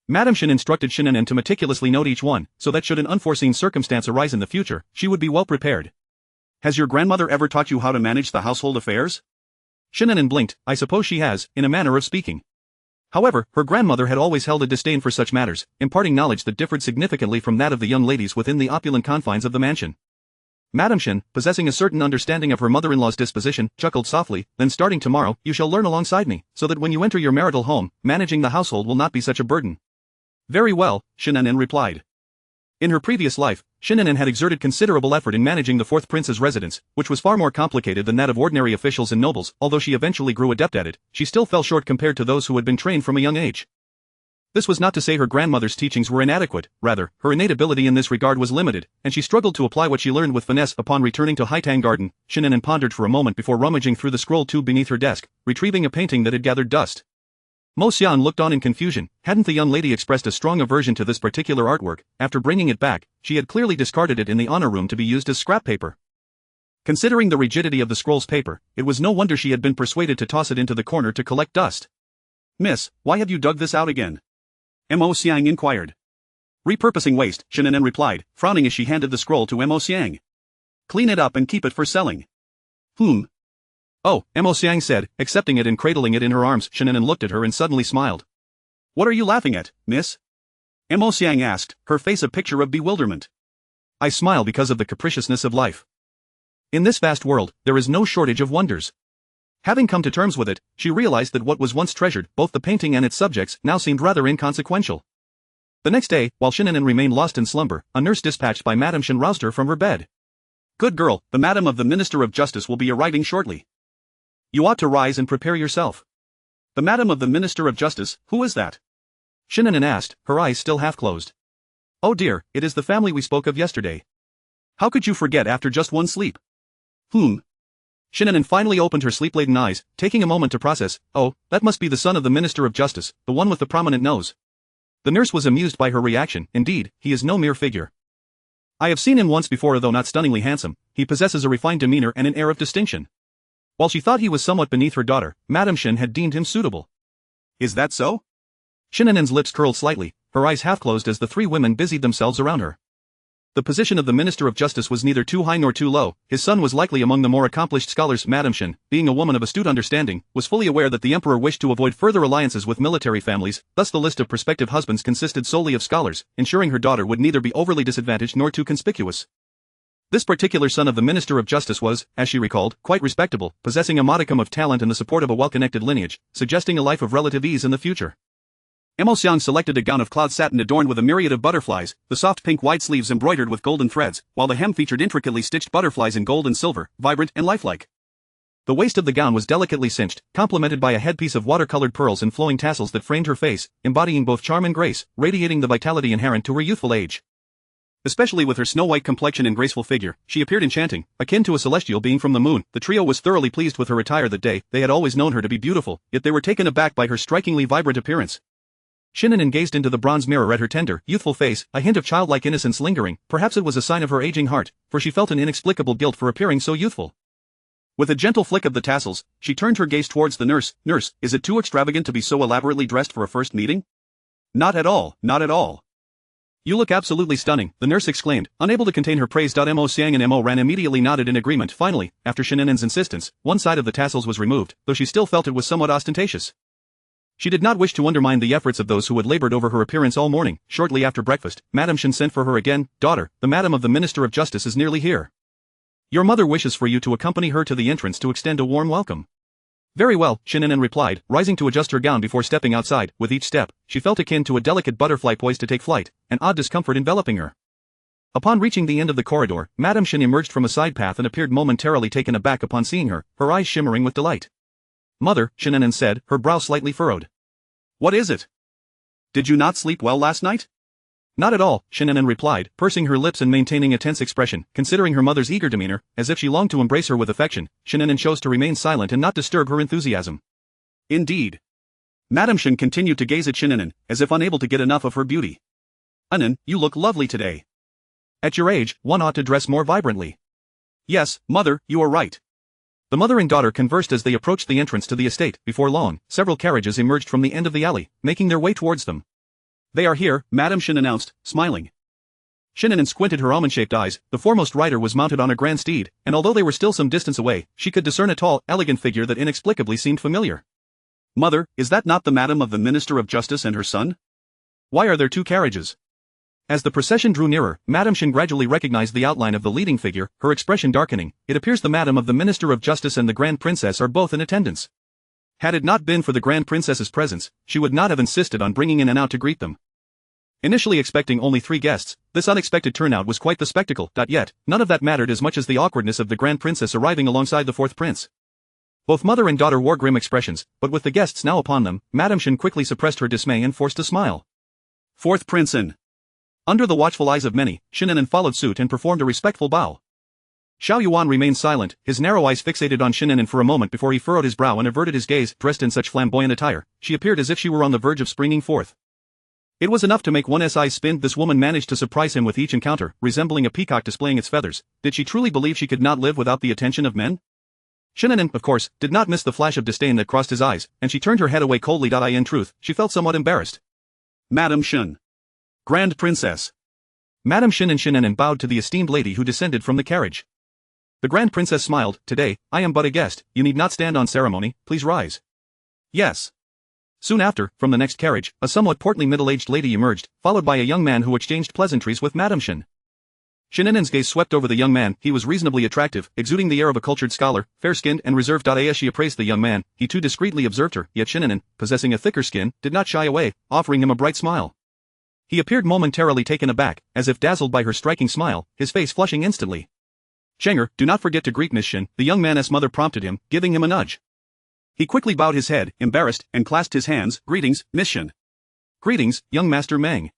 Madame Shen instructed Shen An'an to meticulously note each one, so that should an unforeseen circumstance arise in the future, she would be well prepared. Has your grandmother ever taught you how to manage the household affairs? Shen An'an blinked. I suppose she has, in a manner of speaking. However, her grandmother had always held a disdain for such matters, imparting knowledge that differed significantly from that of the young ladies within the opulent confines of the mansion. Madame Shen, possessing a certain understanding of her mother-in-law's disposition, chuckled softly, then starting tomorrow, you shall learn alongside me, so that when you enter your marital home, managing the household will not be such a burden. Very well, Shen An'an replied. In her previous life, Shen An'an had exerted considerable effort in managing the fourth prince's residence, which was far more complicated than that of ordinary officials and nobles. Although she eventually grew adept at it, she still fell short compared to those who had been trained from a young age. This was not to say her grandmother's teachings were inadequate, rather, her innate ability in this regard was limited, and she struggled to apply what she learned with finesse. Upon returning to Haitang Garden, Shen An'an pondered for a moment before rummaging through the scroll tube beneath her desk, retrieving a painting that had gathered dust. Mo Xian looked on in confusion. Hadn't the young lady expressed a strong aversion to this particular artwork? After bringing it back, she had clearly discarded it in the honor room to be used as scrap paper. Considering the rigidity of the scroll's paper, it was no wonder she had been persuaded to toss it into the corner to collect dust. "Miss, why have you dug this out again?" Mo Xiang inquired. "Repurposing waste," Shen An'an replied, frowning as she handed the scroll to Mo Xiang. "Clean it up and keep it for selling." Oh, Mo Xiang said, accepting it and cradling it in her arms. Shen An'an looked at her and suddenly smiled. "What are you laughing at, miss?" Mo Xiang asked, her face a picture of bewilderment. "I smile because of the capriciousness of life. In this vast world, there is no shortage of wonders." Having come to terms with it, she realized that what was once treasured, both the painting and its subjects, now seemed rather inconsequential. The next day, while Shen An'an remained lost in slumber, a nurse dispatched by Madame Shen roused her from her bed. "Good girl, the Madam of the Minister of Justice will be arriving shortly. You ought to rise and prepare yourself." "The Madam of the Minister of Justice, who is that?" Shen An'an asked, her eyes still half closed. "Oh dear, it is the family we spoke of yesterday. How could you forget after just one sleep?" Shen An'an finally opened her sleep-laden eyes, taking a moment to process. "Oh, that must be the son of the Minister of Justice, the one with the prominent nose." The nurse was amused by her reaction. "Indeed, he is no mere figure. I have seen him once before, though not stunningly handsome. He possesses a refined demeanor and an air of distinction." While she thought he was somewhat beneath her daughter, Madame Shen had deemed him suitable. "Is that so?" Shen An'an's lips curled slightly, her eyes half closed as the three women busied themselves around her. The position of the Minister of Justice was neither too high nor too low. His son was likely among the more accomplished scholars. Madame Shen, being a woman of astute understanding, was fully aware that the emperor wished to avoid further alliances with military families, thus the list of prospective husbands consisted solely of scholars, ensuring her daughter would neither be overly disadvantaged nor too conspicuous. This particular son of the Minister of Justice was, as she recalled, quite respectable, possessing a modicum of talent and the support of a well-connected lineage, suggesting a life of relative ease in the future. Mo Xiang selected a gown of cloud satin adorned with a myriad of butterflies, the soft pink wide sleeves embroidered with golden threads, while the hem featured intricately stitched butterflies in gold and silver, vibrant and lifelike. The waist of the gown was delicately cinched, complemented by a headpiece of watercolored pearls and flowing tassels that framed her face, embodying both charm and grace, radiating the vitality inherent to her youthful age. Especially with her snow-white complexion and graceful figure, she appeared enchanting, akin to a celestial being from the moon. The trio was thoroughly pleased with her attire that day. They had always known her to be beautiful, yet they were taken aback by her strikingly vibrant appearance. Shen An'an gazed into the bronze mirror at her tender, youthful face, a hint of childlike innocence lingering. Perhaps it was a sign of her aging heart, for she felt an inexplicable guilt for appearing so youthful. With a gentle flick of the tassels, she turned her gaze towards the nurse. "Nurse, is it too extravagant to be so elaborately dressed for a first meeting?" "Not at all, not at all. You look absolutely stunning," the nurse exclaimed, unable to contain her praise. Mo Xiang and Mo Ran immediately nodded in agreement. Finally, after Shen An'an's insistence, one side of the tassels was removed, though she still felt it was somewhat ostentatious. She did not wish to undermine the efforts of those who had labored over her appearance all morning. Shortly after breakfast, Madame Shen sent for her again. "Daughter, the Madam of the Minister of Justice is nearly here. Your mother wishes for you to accompany her to the entrance to extend a warm welcome." "Very well," Shen An'an replied, rising to adjust her gown before stepping outside. With each step, she felt akin to a delicate butterfly poised to take flight, an odd discomfort enveloping her. Upon reaching the end of the corridor, Madame Shen emerged from a side path and appeared momentarily taken aback upon seeing her, her eyes shimmering with delight. "Mother," Shen An'an said, her brow slightly furrowed. "What is it? Did you not sleep well last night?" "Not at all," Shen An'an replied, pursing her lips and maintaining a tense expression. Considering her mother's eager demeanor, as if she longed to embrace her with affection, Shen An'an chose to remain silent and not disturb her enthusiasm. "Indeed." Madame Shen continued to gaze at Shen An'an, as if unable to get enough of her beauty. "An'an, you look lovely today. At your age, one ought to dress more vibrantly." "Yes, mother, you are right." The mother and daughter conversed as they approached the entrance to the estate. Before long, several carriages emerged from the end of the alley, making their way towards them. "They are here," Madame Shen announced, smiling. Shen An'an squinted her almond-shaped eyes. The foremost rider was mounted on a grand steed, and although they were still some distance away, she could discern a tall, elegant figure that inexplicably seemed familiar. "Mother, is that not the Madam of the Minister of Justice and her son? Why are there two carriages?" As the procession drew nearer, Madame Shen gradually recognized the outline of the leading figure, her expression darkening. "It appears the Madam of the Minister of Justice and the Grand Princess are both in attendance." Had it not been for the Grand Princess's presence, she would not have insisted on bringing in and out to greet them. Initially expecting only 3 guests, this unexpected turnout was quite the spectacle. Yet, none of that mattered as much as the awkwardness of the Grand Princess arriving alongside the 4th prince. Both mother and daughter wore grim expressions, but with the guests now upon them, Madame Shen quickly suppressed her dismay and forced a smile. "4th prince in." Under the watchful eyes of many, Shen An'an followed suit and performed a respectful bow. Xiao Yuan remained silent, his narrow eyes fixated on Shen An'an for a moment before he furrowed his brow and averted his gaze. Dressed in such flamboyant attire, she appeared as if she were on the verge of springing forth. It was enough to make one's eyes spin. This woman managed to surprise him with each encounter, resembling a peacock displaying its feathers. Did she truly believe she could not live without the attention of men? Shen An'an, of course, did not miss the flash of disdain that crossed his eyes, and she turned her head away coldly. In truth, she felt somewhat embarrassed. Madam Shen. Grand Princess. Madam Shen and Shen An'an bowed to the esteemed lady who descended from the carriage. The Grand Princess smiled. Today, I am but a guest, you need not stand on ceremony, please rise. Yes. Soon after, from the next carriage, a somewhat portly middle-aged lady emerged, followed by a young man who exchanged pleasantries with Madam Shen. Shen An'an's gaze swept over the young man. He was reasonably attractive, exuding the air of a cultured scholar, fair-skinned and reserved. As she appraised the young man, he too discreetly observed her, yet Shen An'an, possessing a thicker skin, did not shy away, offering him a bright smile. He appeared momentarily taken aback, as if dazzled by her striking smile, his face flushing instantly. Chenger, do not forget to greet Miss Shen, the young man's mother prompted him, giving him a nudge. He quickly bowed his head, embarrassed, and clasped his hands. Greetings, Miss Shen. Greetings, young Master Meng.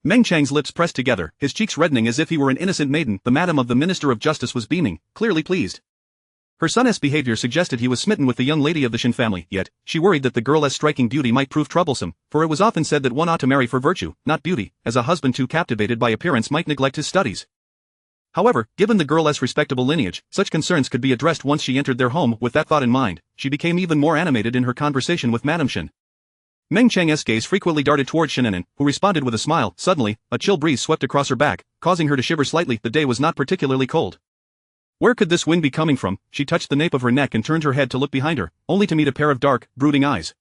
Meng Chang's lips pressed together, his cheeks reddening as if he were an innocent maiden. The madam of the Minister of Justice was beaming, clearly pleased. Her son's behavior suggested he was smitten with the young lady of the Shen family, yet, she worried that the girl's striking beauty might prove troublesome, for it was often said that one ought to marry for virtue, not beauty, as a husband too captivated by appearance might neglect his studies. However, given the girl's respectable lineage, such concerns could be addressed once she entered their home. With that thought in mind, she became even more animated in her conversation with Madam Shen. Meng Chang's gaze frequently darted towards Shen An'an, who responded with a smile. Suddenly, a chill breeze swept across her back, causing her to shiver slightly. The day was not particularly cold. Where could this wind be coming from? She touched the nape of her neck and turned her head to look behind her, only to meet a pair of dark, brooding eyes.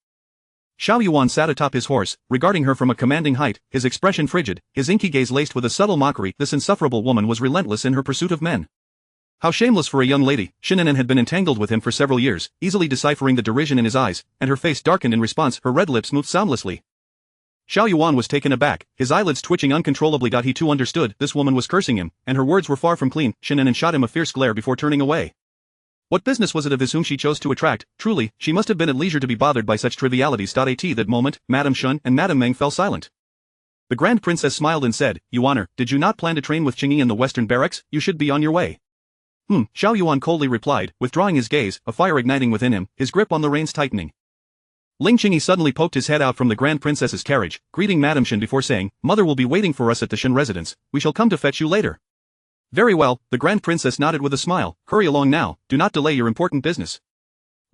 Xiao Yuan sat atop his horse, regarding her from a commanding height, his expression frigid, his inky gaze laced with a subtle mockery. This insufferable woman was relentless in her pursuit of men. How shameless for a young lady. Shen An'an had been entangled with him for several years, easily deciphering the derision in his eyes, and her face darkened in response. Her red lips moved soundlessly. Xiao Yuan was taken aback, his eyelids twitching uncontrollably. He too understood, this woman was cursing him, and her words were far from clean. Shen An'an shot him a fierce glare before turning away. What business was it of his whom she chose to attract? Truly, she must have been at leisure to be bothered by such trivialities. At that moment, Madame Shen and Madame Meng fell silent. The Grand Princess smiled and said, Yuaner, did you not plan to train with Qingyi in the Western Barracks? You should be on your way. Xiao Yuan coldly replied, withdrawing his gaze, a fire igniting within him, his grip on the reins tightening. Ling Qingyi suddenly poked his head out from the Grand Princess's carriage, greeting Madame Shen before saying, Mother will be waiting for us at the Shen residence, we shall come to fetch you later. Very well, the Grand Princess nodded with a smile. Hurry along now, do not delay your important business.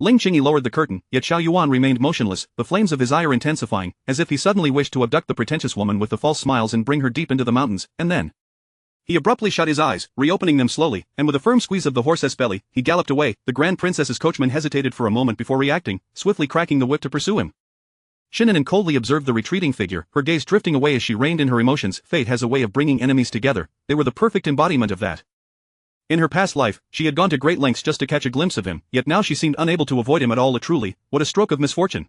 Ling Qingyi lowered the curtain, yet Xiao Yuan remained motionless, the flames of his ire intensifying, as if he suddenly wished to abduct the pretentious woman with the false smiles and bring her deep into the mountains, and then. He abruptly shut his eyes, reopening them slowly, and with a firm squeeze of the horse's belly, he galloped away. The Grand Princess's coachman hesitated for a moment before reacting, swiftly cracking the whip to pursue him. Shen An'an coldly observed the retreating figure, her gaze drifting away as she reined in her emotions. Fate has a way of bringing enemies together, they were the perfect embodiment of that. In her past life, she had gone to great lengths just to catch a glimpse of him, yet now she seemed unable to avoid him at all. Truly, what a stroke of misfortune.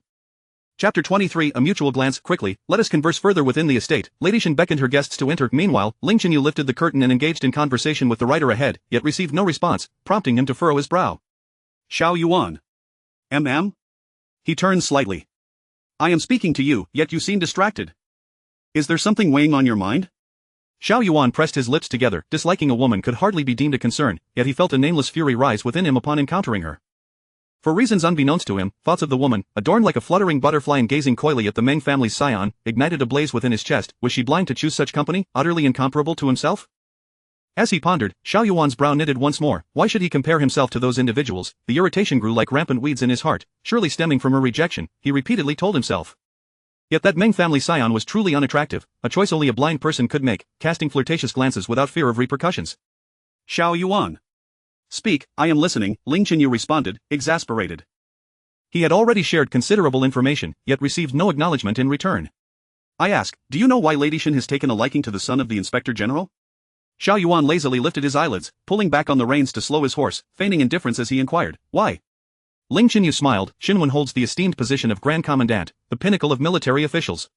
Chapter 23 A mutual glance. Quickly, let us converse further within the estate. Lady Shen beckoned her guests to enter. Meanwhile, Ling Qingyi lifted the curtain and engaged in conversation with the rider ahead, yet received no response, prompting him to furrow his brow. Xiao Yuan. He turned slightly. I am speaking to you, yet you seem distracted. Is there something weighing on your mind? Xiao Yuan pressed his lips together. Disliking a woman could hardly be deemed a concern, yet he felt a nameless fury rise within him upon encountering her. For reasons unbeknownst to him, thoughts of the woman, adorned like a fluttering butterfly and gazing coyly at the Meng family's scion, ignited a blaze within his chest. Was she blind to choose such company, utterly incomparable to himself? As he pondered, Xiao Yuan's brow knitted once more. Why should he compare himself to those individuals? The irritation grew like rampant weeds in his heart, surely stemming from her rejection, he repeatedly told himself. Yet that Meng family scion was truly unattractive, a choice only a blind person could make, casting flirtatious glances without fear of repercussions. Xiao Yuan. Speak, I am listening, Ling Qingyi responded, exasperated. He had already shared considerable information, yet received no acknowledgement in return. I ask, do you know why Lady Shen has taken a liking to the son of the Inspector General? Xiao Yuan lazily lifted his eyelids, pulling back on the reins to slow his horse, feigning indifference as he inquired, why? Ling Qingyi smiled. Xinwen holds the esteemed position of Grand Commandant, the pinnacle of military officials.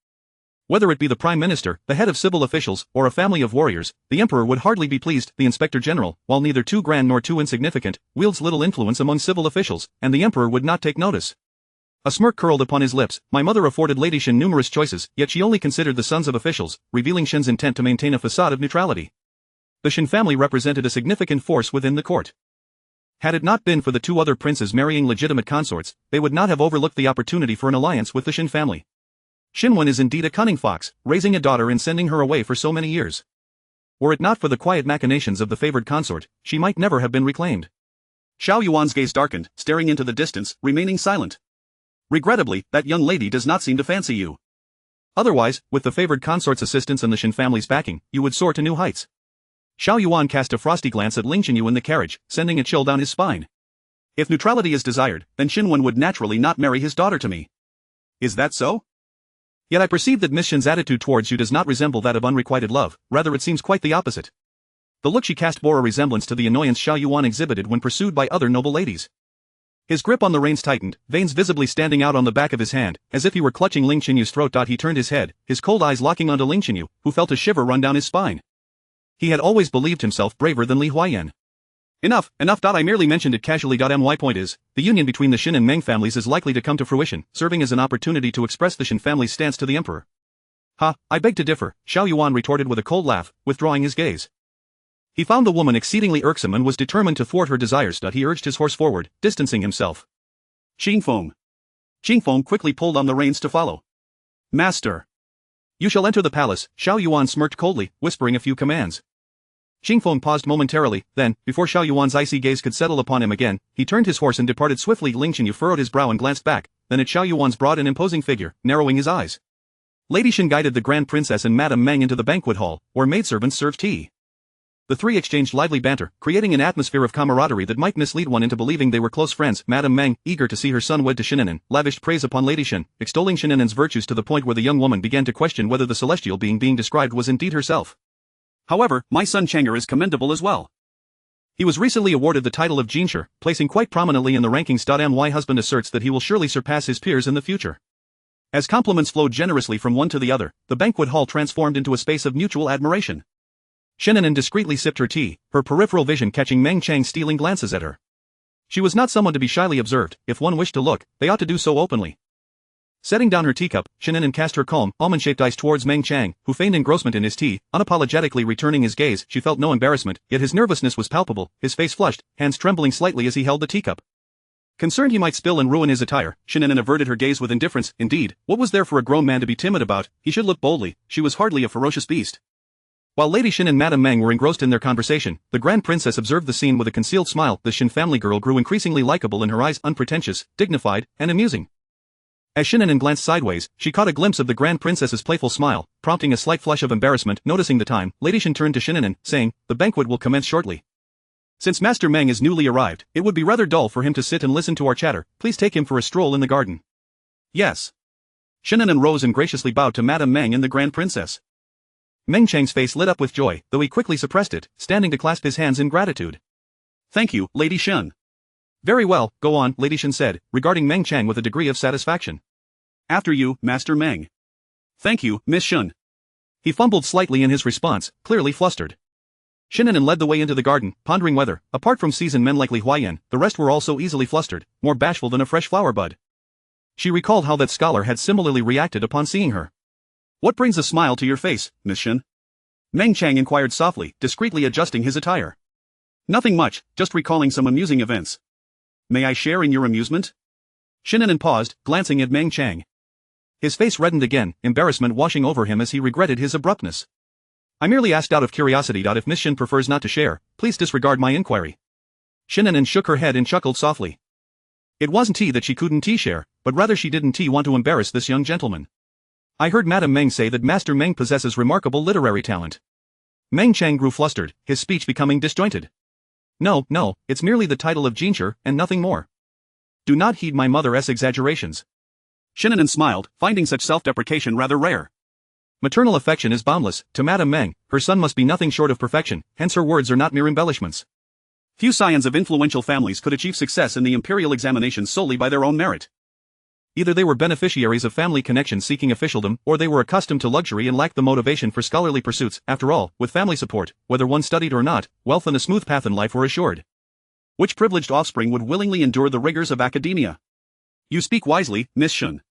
Whether it be the Prime Minister, the head of civil officials, or a family of warriors, the Emperor would hardly be pleased. The Inspector General, while neither too grand nor too insignificant, wields little influence among civil officials, and the Emperor would not take notice. A smirk curled upon his lips. My mother afforded Lady Shen numerous choices, yet she only considered the sons of officials, revealing Shen's intent to maintain a facade of neutrality. The Shen family represented a significant force within the court. Had it not been for the two other princes marrying legitimate consorts, they would not have overlooked the opportunity for an alliance with the Shen family. Shen Wen is indeed a cunning fox, raising a daughter and sending her away for so many years. Were it not for the quiet machinations of the favored consort, she might never have been reclaimed. Xiao Yuan's gaze darkened, staring into the distance, remaining silent. Regrettably, that young lady does not seem to fancy you. Otherwise, with the favored consort's assistance and the Shen family's backing, you would soar to new heights. Xiao Yuan cast a frosty glance at Ling Chenyu in the carriage, sending a chill down his spine. If neutrality is desired, then Shen Wen would naturally not marry his daughter to me. Is that so? Yet I perceive that Miss Shen's attitude towards you does not resemble that of unrequited love, rather it seems quite the opposite. The look she cast bore a resemblance to the annoyance Xiao Yuan exhibited when pursued by other noble ladies. His grip on the reins tightened, veins visibly standing out on the back of his hand, as if he were clutching Ling Chenyu's throat. He turned his head, his cold eyes locking onto Ling Chenyu, who felt a shiver run down his spine. He had always believed himself braver than Li Huayan. Enough. I merely mentioned it casually. My point is, the union between the Shen and Meng families is likely to come to fruition, serving as an opportunity to express the Shen family's stance to the emperor. Ha, I beg to differ, Xiao Yuan retorted with a cold laugh, withdrawing his gaze. He found the woman exceedingly irksome and was determined to thwart her desires. He urged his horse forward, distancing himself. Qingfeng quickly pulled on the reins to follow. Master. You shall enter the palace, Xiao Yuan smirked coldly, whispering a few commands. Qingfeng paused momentarily, then, before Xiao Yuan's icy gaze could settle upon him again, he turned his horse and departed swiftly. Ling Chenyu furrowed his brow and glanced back, then at Xiao Yuan's broad and imposing figure, narrowing his eyes. Lady Shen guided the Grand Princess and Madame Meng into the banquet hall, where maidservants served tea. The three exchanged lively banter, creating an atmosphere of camaraderie that might mislead one into believing they were close friends. Madame Meng, eager to see her son wed to Shen An'an, lavished praise upon Lady Shen, extolling Shen An'an's virtues to the point where the young woman began to question whether the celestial being described was indeed herself. However, my son Chang'er is commendable as well. He was recently awarded the title of Jinshi, placing quite prominently in the rankings. My husband asserts that he will surely surpass his peers in the future. As compliments flowed generously from one to the other, the banquet hall transformed into a space of mutual admiration. Shen An'an discreetly sipped her tea, her peripheral vision catching Meng Chang's stealing glances at her. She was not someone to be shyly observed. If one wished to look, they ought to do so openly. Setting down her teacup, Shen An'an cast her calm, almond-shaped eyes towards Meng Chang, who feigned engrossment in his tea, unapologetically returning his gaze. She felt no embarrassment, yet his nervousness was palpable, his face flushed, hands trembling slightly as he held the teacup. Concerned he might spill and ruin his attire, Shen An'an averted her gaze with indifference. Indeed, what was there for a grown man to be timid about? He should look boldly. She was hardly a ferocious beast. While Lady Shen and Madame Meng were engrossed in their conversation, the Grand Princess observed the scene with a concealed smile. The Shen family girl grew increasingly likable in her eyes, unpretentious, dignified, and amusing. As Shen An'an glanced sideways, she caught a glimpse of the Grand Princess's playful smile, prompting a slight flush of embarrassment. Noticing the time, Lady Shen turned to Shen An'an, saying, "The banquet will commence shortly. Since Master Meng is newly arrived, it would be rather dull for him to sit and listen to our chatter. Please take him for a stroll in the garden." Yes. Shen An'an rose and graciously bowed to Madame Meng and the Grand Princess. Meng Chang's face lit up with joy, though he quickly suppressed it, standing to clasp his hands in gratitude. "Thank you, Lady Shen." "Very well, go on," Lady Shen said, regarding Meng Chang with a degree of satisfaction. "After you, Master Meng." "Thank you, Miss Shen." He fumbled slightly in his response, clearly flustered. Shen An'an led the way into the garden, pondering whether, apart from seasoned men like Li Huayan, the rest were also easily flustered, more bashful than a fresh flower bud. She recalled how that scholar had similarly reacted upon seeing her. "What brings a smile to your face, Miss Shen?" Meng Chang inquired softly, discreetly adjusting his attire. "Nothing much, just recalling some amusing events." "May I share in your amusement?" Shen An'an paused, glancing at Meng Chang. His face reddened again, embarrassment washing over him as he regretted his abruptness. "I merely asked out of curiosity. If Miss Shen prefers not to share, please disregard my inquiry." Shen An'an shook her head and chuckled softly. It wasn't that she couldn't share, but rather she didn't want to embarrass this young gentleman. "I heard Madame Meng say that Master Meng possesses remarkable literary talent." Meng Chang grew flustered, his speech becoming disjointed. No, it's merely the title of Jinshi, and nothing more. Do not heed my mother's exaggerations." Shen An'an smiled, finding such self-deprecation rather rare. Maternal affection is boundless. To Madame Meng, her son must be nothing short of perfection, hence her words are not mere embellishments. Few scions of influential families could achieve success in the imperial examinations solely by their own merit. Either they were beneficiaries of family connections seeking officialdom, or they were accustomed to luxury and lacked the motivation for scholarly pursuits. After all, with family support, whether one studied or not, wealth and a smooth path in life were assured. Which privileged offspring would willingly endure the rigors of academia? "You speak wisely, Miss Shen."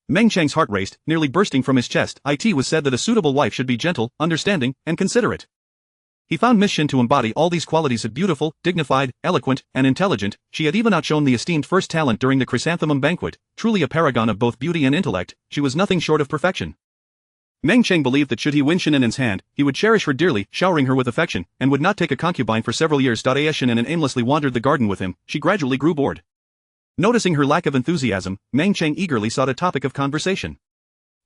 Meng Chang's heart raced, nearly bursting from his chest. It was said that a suitable wife should be gentle, understanding, and considerate. He found Miss Shen to embody all these qualities of beautiful, dignified, eloquent, and intelligent. She had even outshone the esteemed first talent during the chrysanthemum banquet, truly a paragon of both beauty and intellect. She was nothing short of perfection. Meng Cheng believed that should he win Shen An'an's hand, he would cherish her dearly, showering her with affection, and would not take a concubine for several years. As Shen An'an aimlessly wandered the garden with him, she gradually grew bored. Noticing her lack of enthusiasm, Meng Cheng eagerly sought a topic of conversation.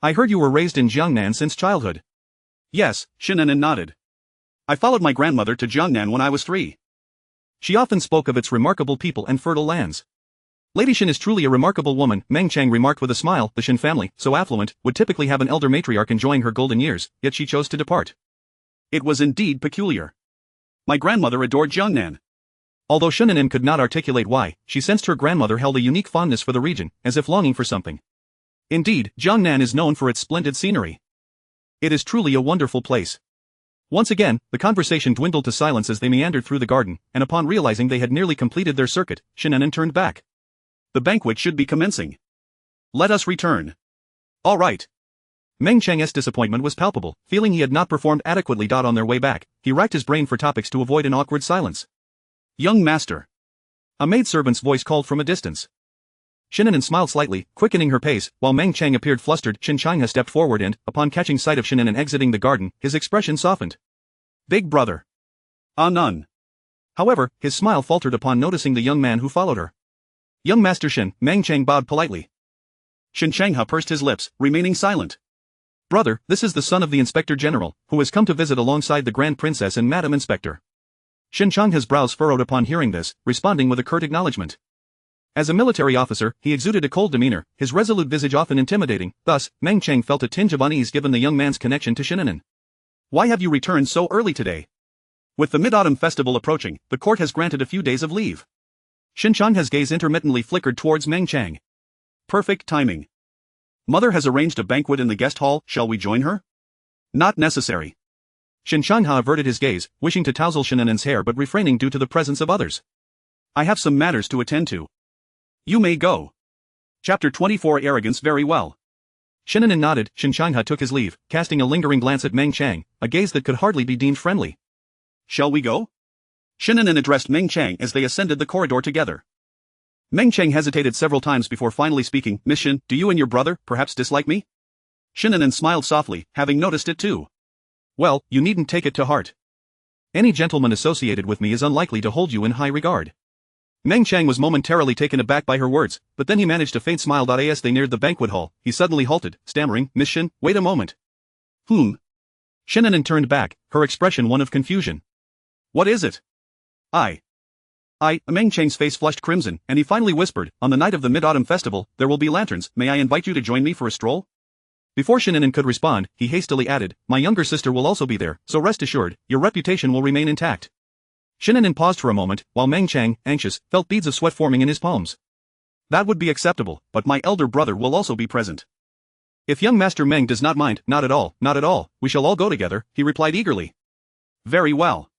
I heard you were raised in Jiangnan since childhood. Yes, Shen An'an nodded. I followed my grandmother to Jiangnan when I was 3. She often spoke of its remarkable people and fertile lands. Lady Shen is truly a remarkable woman, Meng Cheng remarked with a smile. The Shen family, so affluent, would typically have an elder matriarch enjoying her golden years, yet she chose to depart. It was indeed peculiar. My grandmother adored Jiangnan. Although Shen An'an could not articulate why, she sensed her grandmother held a unique fondness for the region, as if longing for something. Indeed, Jiangnan is known for its splendid scenery. It is truly a wonderful place. Once again, the conversation dwindled to silence as they meandered through the garden, and upon realizing they had nearly completed their circuit, Shen An'an turned back. The banquet should be commencing. Let us return. All right. Meng Cheng's disappointment was palpable, feeling he had not performed adequately. On their way back, he racked his brain for topics to avoid an awkward silence. Young master. A maidservant's voice called from a distance. Shen An'an smiled slightly, quickening her pace, while Meng Cheng appeared flustered. Shen Changha stepped forward and, upon catching sight of Shen An'an exiting the garden, his expression softened. Big brother. None. However, his smile faltered upon noticing the young man who followed her. Young Master Shen, Meng Cheng bowed politely. Shen Changha pursed his lips, remaining silent. Brother, this is the son of the Inspector General, who has come to visit alongside the Grand Princess and Madam Inspector. Shen Changha's brows furrowed upon hearing this, responding with a curt acknowledgement. As a military officer, he exuded a cold demeanor, his resolute visage often intimidating. Thus, Meng Cheng felt a tinge of unease given the young man's connection to Shen An'an. Why have you returned so early today? With the Mid-Autumn Festival approaching, the court has granted a few days of leave. Shen Changha's gaze intermittently flickered towards Meng Cheng. Perfect timing. Mother has arranged a banquet in the guest hall. Shall we join her? Not necessary. Shen Changha averted his gaze, wishing to touzle Shen An'an's hair but refraining due to the presence of others. I have some matters to attend to. You may go. Chapter 24 Arrogance. Very well. Shen An'an nodded. Shen Changha took his leave, casting a lingering glance at Meng Cheng, a gaze that could hardly be deemed friendly. Shall we go? Shen An'an addressed Meng Cheng as they ascended the corridor together. Meng Cheng hesitated several times before finally speaking. Miss Shen, do you and your brother perhaps dislike me? Shen An'an smiled softly, having noticed it too. Well, you needn't take it to heart. Any gentleman associated with me is unlikely to hold you in high regard. Meng Cheng was momentarily taken aback by her words, but then he managed a faint smile. As they neared the banquet hall, he suddenly halted, stammering, Miss Shen, wait a moment. Shen An'an turned back, her expression one of confusion. What is it? Meng Cheng's face flushed crimson, and he finally whispered, on the night of the Mid-Autumn Festival, there will be lanterns. May I invite you to join me for a stroll? Before Shen An'an could respond, he hastily added, my younger sister will also be there, so rest assured, your reputation will remain intact. Shen An'an paused for a moment, while Meng Cheng, anxious, felt beads of sweat forming in his palms. That would be acceptable, but my elder brother will also be present. If young Master Meng does not mind, not at all, we shall all go together, he replied eagerly. Very well.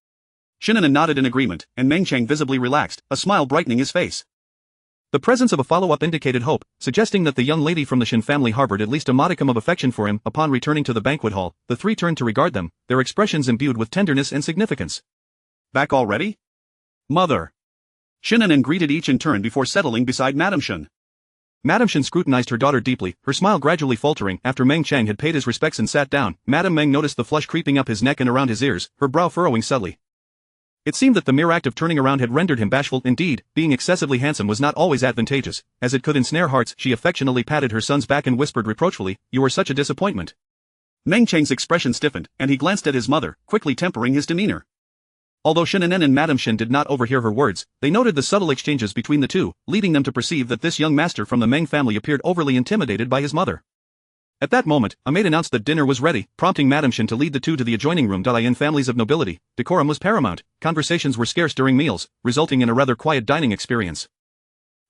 Shen An'an nodded in agreement, and Meng Cheng visibly relaxed, a smile brightening his face. The presence of a follow-up indicated hope, suggesting that the young lady from the Shen family harbored at least a modicum of affection for him. Upon returning to the banquet hall, the three turned to regard them, their expressions imbued with tenderness and significance. Back already? Mother. Shen An'an greeted each in turn before settling beside Madam Shen. Madam Shen scrutinized her daughter deeply, her smile gradually faltering. After Meng Cheng had paid his respects and sat down, Madam Meng noticed the flush creeping up his neck and around his ears, her brow furrowing subtly. It seemed that the mere act of turning around had rendered him bashful. Indeed, being excessively handsome was not always advantageous, as it could ensnare hearts. She affectionately patted her son's back and whispered reproachfully, you are such a disappointment. Meng Cheng's expression stiffened, and he glanced at his mother, quickly tempering his demeanor. Although Shen An'an and Madam Shen did not overhear her words, they noted the subtle exchanges between the two, leading them to perceive that this young master from the Meng family appeared overly intimidated by his mother. At that moment, a maid announced that dinner was ready, prompting Madam Shen to lead the two to the adjoining room. In families of nobility, decorum was paramount, conversations were scarce during meals, resulting in a rather quiet dining experience.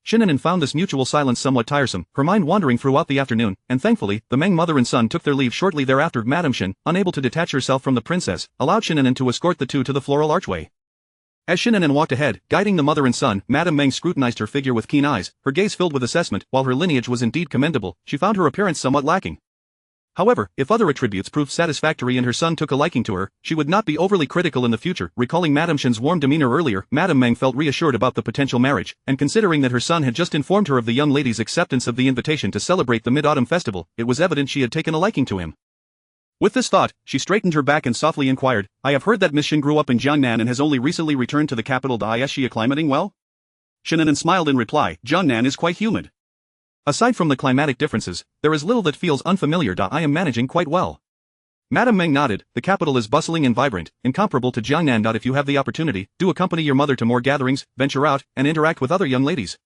Shen An'an found this mutual silence somewhat tiresome, her mind wandering throughout the afternoon, and thankfully, the Meng mother and son took their leave shortly thereafter. Madam Shen, unable to detach herself from the princess, allowed Shen An'an to escort the two to the floral archway. As Shen An'an walked ahead, guiding the mother and son, Madam Meng scrutinized her figure with keen eyes, her gaze filled with assessment. While her lineage was indeed commendable, she found her appearance somewhat lacking. However, if other attributes proved satisfactory and her son took a liking to her, she would not be overly critical in the future. Recalling Madame Shen's warm demeanor earlier, Madame Meng felt reassured about the potential marriage, and considering that her son had just informed her of the young lady's acceptance of the invitation to celebrate the Mid-Autumn Festival, it was evident she had taken a liking to him. With this thought, she straightened her back and softly inquired, "I have heard that Miss Shen grew up in Jiangnan and has only recently returned to the capital. Is she acclimating well?" Shen An'an smiled in reply, "Jiangnan is quite humid. Aside from the climatic differences, there is little that feels unfamiliar. I am managing quite well." Madame Meng nodded, "The capital is bustling and vibrant, incomparable to Jiangnan. If you have the opportunity, do accompany your mother to more gatherings, venture out, and interact with other young ladies."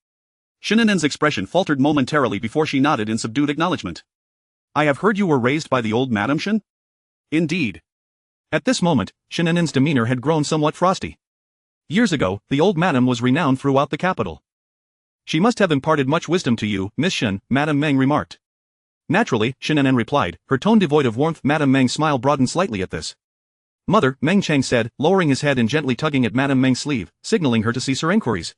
Shen An'an's expression faltered momentarily before she nodded in subdued acknowledgement. "I have heard you were raised by the old Madame Shen?" "Indeed." At this moment, Shen An'an's demeanor had grown somewhat frosty. Years ago, the old madam was renowned throughout the capital. "She must have imparted much wisdom to you, Miss Shen," Madame Meng remarked. "Naturally," Shen An'an replied, her tone devoid of warmth. Madame Meng's smile broadened slightly at this. "Mother," Meng Chang said, lowering his head and gently tugging at Madame Meng's sleeve, signaling her to cease her inquiries.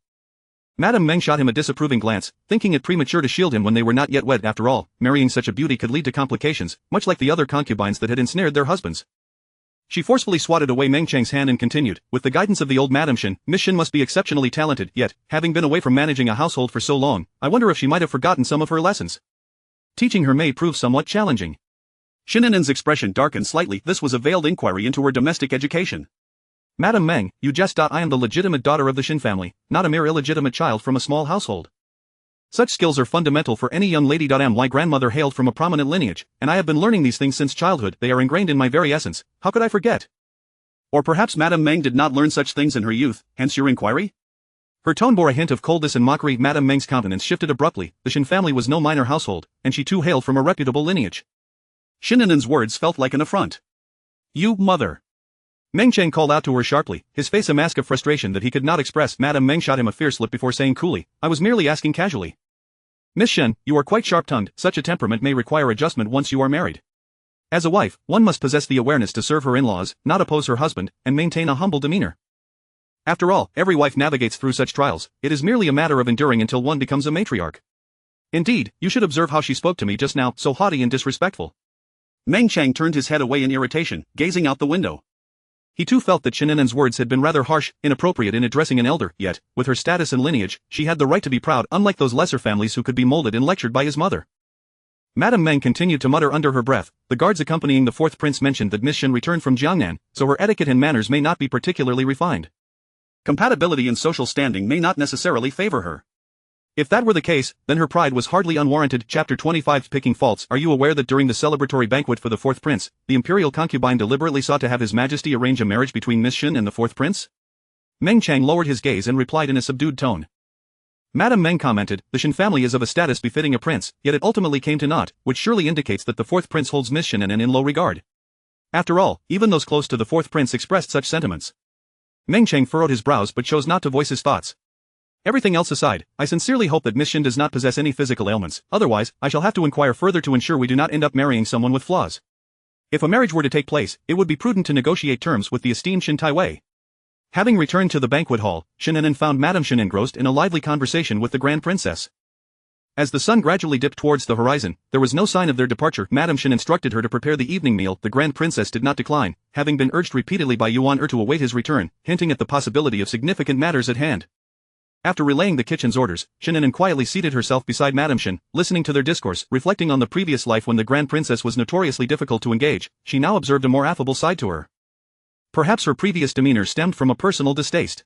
Madame Meng shot him a disapproving glance, thinking it premature to shield him when they were not yet wed. After all, marrying such a beauty could lead to complications, much like the other concubines that had ensnared their husbands. She forcefully swatted away Meng Chang's hand and continued, "With the guidance of the old Madame Shen, Miss Shen must be exceptionally talented, yet, having been away from managing a household for so long, I wonder if she might have forgotten some of her lessons. Teaching her may prove somewhat challenging." Shen An'an's expression darkened slightly. This was a veiled inquiry into her domestic education. "Madame Meng, you jest. I am the legitimate daughter of the Shen family, not a mere illegitimate child from a small household. Such skills are fundamental for any young lady. My grandmother hailed from a prominent lineage, and I have been learning these things since childhood. They are ingrained in my very essence. How could I forget?" Or perhaps Madame Meng did not learn such things in her youth, hence your inquiry? Her tone bore a hint of coldness and mockery. Madame Meng's countenance shifted abruptly. The Shen family was no minor household, and she too hailed from a reputable lineage. Shen An'an's words felt like an affront. "You, mother!" Meng Chang called out to her sharply, his face a mask of frustration that he could not express. Madame Meng shot him a fierce look before saying coolly, "I was merely asking casually. Miss Shen, you are quite sharp-tongued. Such a temperament may require adjustment once you are married. As a wife, one must possess the awareness to serve her in-laws, not oppose her husband, and maintain a humble demeanor. After all, every wife navigates through such trials. It is merely a matter of enduring until one becomes a matriarch. Indeed, you should observe how she spoke to me just now, so haughty and disrespectful." Meng Chang turned his head away in irritation, gazing out the window. He too felt that Shen An'an's words had been rather harsh, inappropriate in addressing an elder, yet, with her status and lineage, she had the right to be proud, unlike those lesser families who could be molded and lectured by his mother. Madame Meng continued to mutter under her breath. The guards accompanying the fourth prince mentioned that Miss Shen returned from Jiangnan, so her etiquette and manners may not be particularly refined. Compatibility and social standing may not necessarily favor her. If that were the case, then her pride was hardly unwarranted. Chapter 25 Picking Faults. Are you aware that during the celebratory banquet for the fourth prince, the imperial concubine deliberately sought to have His Majesty arrange a marriage between Miss Shen and the fourth prince? Meng Chang lowered his gaze and replied in a subdued tone. Madame Meng commented, "The Shen family is of a status befitting a prince, yet it ultimately came to naught, which surely indicates that the fourth prince holds Miss Shen An'an in low regard. After all, even those close to the fourth prince expressed such sentiments." Meng Chang furrowed his brows but chose not to voice his thoughts. "Everything else aside, I sincerely hope that Miss Shen does not possess any physical ailments, otherwise, I shall have to inquire further to ensure we do not end up marrying someone with flaws. If a marriage were to take place, it would be prudent to negotiate terms with the esteemed Shen Taiwei." Having returned to the banquet hall, Shen An'an found Madame Shen engrossed in a lively conversation with the Grand Princess. As the sun gradually dipped towards the horizon, there was no sign of their departure. Madame Shen instructed her to prepare the evening meal. The Grand Princess did not decline, having been urged repeatedly by Yuan to await his return, hinting at the possibility of significant matters at hand. After relaying the kitchen's orders, Shen An'an quietly seated herself beside Madame Shen, listening to their discourse. Reflecting on the previous life when the Grand Princess was notoriously difficult to engage, she now observed a more affable side to her. Perhaps her previous demeanor stemmed from a personal distaste.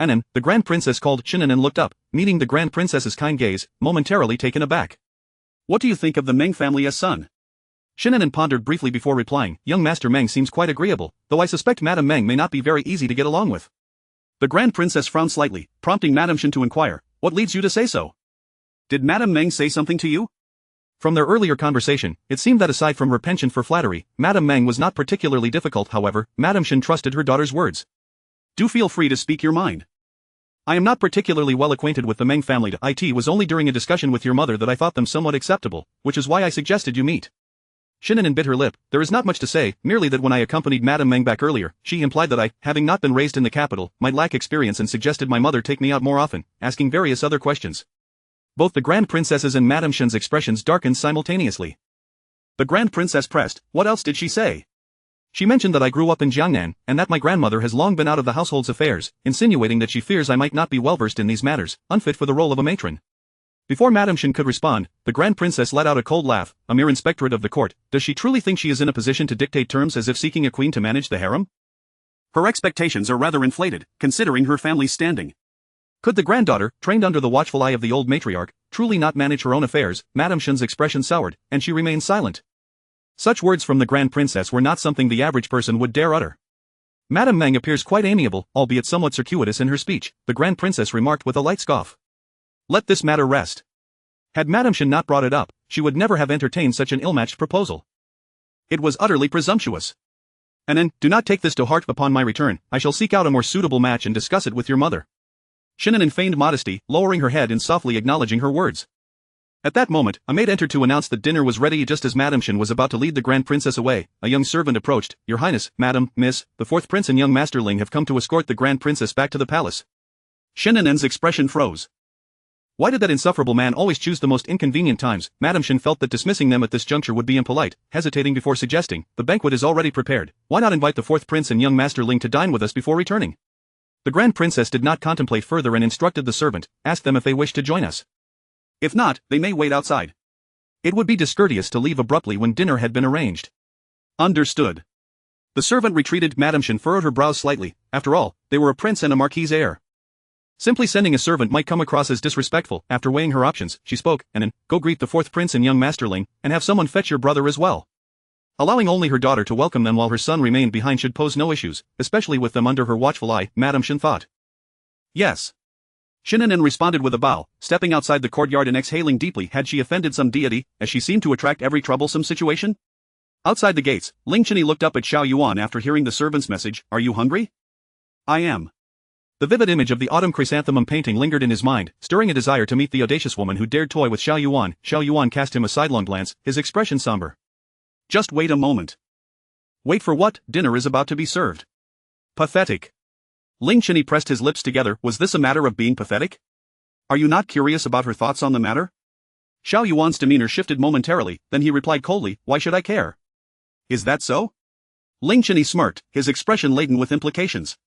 "An'an," the Grand Princess called. Shen An'an looked up, meeting the Grand Princess's kind gaze, momentarily taken aback. "What do you think of the Meng family as son?" Shen An'an pondered briefly before replying, "Young Master Meng seems quite agreeable, though I suspect Madame Meng may not be very easy to get along with." The Grand Princess frowned slightly, prompting Madame Shen to inquire, "What leads you to say so? Did Madame Meng say something to you?" From their earlier conversation, it seemed that aside from her penchant for flattery, Madame Meng was not particularly difficult. However, Madame Shen trusted her daughter's words. "Do feel free to speak your mind. I am not particularly well acquainted with the Meng family. It was only during a discussion with your mother that I thought them somewhat acceptable, which is why I suggested you meet." Shen An'an bit her lip. "There is not much to say, merely that when I accompanied Madame Meng back earlier, she implied that I, having not been raised in the capital, might lack experience and suggested my mother take me out more often, asking various other questions." Both the Grand Princess's and Madame Shen's expressions darkened simultaneously. The Grand Princess pressed. What else did she say? She mentioned that I grew up in Jiangnan, and that my grandmother has long been out of the household's affairs, insinuating that she fears I might not be well versed in these matters, unfit for the role of a matron. Before Madame Shen could respond, the Grand Princess let out a cold laugh. A mere inspectorate of the court, does she truly think she is in a position to dictate terms as if seeking a queen to manage the harem? Her expectations are rather inflated, considering her family's standing. Could the granddaughter, trained under the watchful eye of the old matriarch, truly not manage her own affairs? Madame Shen's expression soured, and she remained silent. Such words from the Grand Princess were not something the average person would dare utter. Madame Meng appears quite amiable, albeit somewhat circuitous in her speech, the Grand Princess remarked with a light scoff. Let this matter rest. Had Madame Shen not brought it up, she would never have entertained such an ill-matched proposal. It was utterly presumptuous. An'an, do not take this to heart. Upon my return, I shall seek out a more suitable match and discuss it with your mother. Shen An'an feigned modesty, lowering her head and softly acknowledging her words. At that moment, a maid entered to announce that dinner was ready. Just as Madame Shen was about to lead the Grand Princess away, a young servant approached. Your Highness, Madam, Miss, the fourth prince and young masterling have come to escort the Grand Princess back to the palace. Shen An'an's expression froze. Why did that insufferable man always choose the most inconvenient times? Madame Shen felt that dismissing them at this juncture would be impolite, hesitating before suggesting, the banquet is already prepared, why not invite the fourth prince and young masterling to dine with us before returning? The Grand Princess did not contemplate further and instructed the servant, ask them if they wish to join us. If not, they may wait outside. It would be discourteous to leave abruptly when dinner had been arranged. Understood. The servant retreated. Madame Shen furrowed her brows slightly. After all, they were a prince and a marquis's heir. Simply sending a servant might come across as disrespectful. After weighing her options, she spoke, An'an, go greet the fourth prince and young masterling, and have someone fetch your brother as well. Allowing only her daughter to welcome them while her son remained behind should pose no issues, especially with them under her watchful eye, Madame Shen thought. Yes. Shen An'an responded with a bow, stepping outside the courtyard and exhaling deeply. Had she offended some deity, as she seemed to attract every troublesome situation? Outside the gates, Ling Chenyi looked up at Xiao Yuan after hearing the servant's message, are you hungry? I am. The vivid image of the autumn chrysanthemum painting lingered in his mind, stirring a desire to meet the audacious woman who dared toy with Xiao Yuan. Xiao Yuan cast him a sidelong glance, his expression somber. Just wait a moment. Wait for what? Dinner is about to be served. Pathetic. Ling Chenyi pressed his lips together. Was this a matter of being pathetic? Are you not curious about her thoughts on the matter? Xiao Yuan's demeanor shifted momentarily, then he replied coldly, why should I care? Is that so? Ling Chenyi smirked, his expression laden with implications.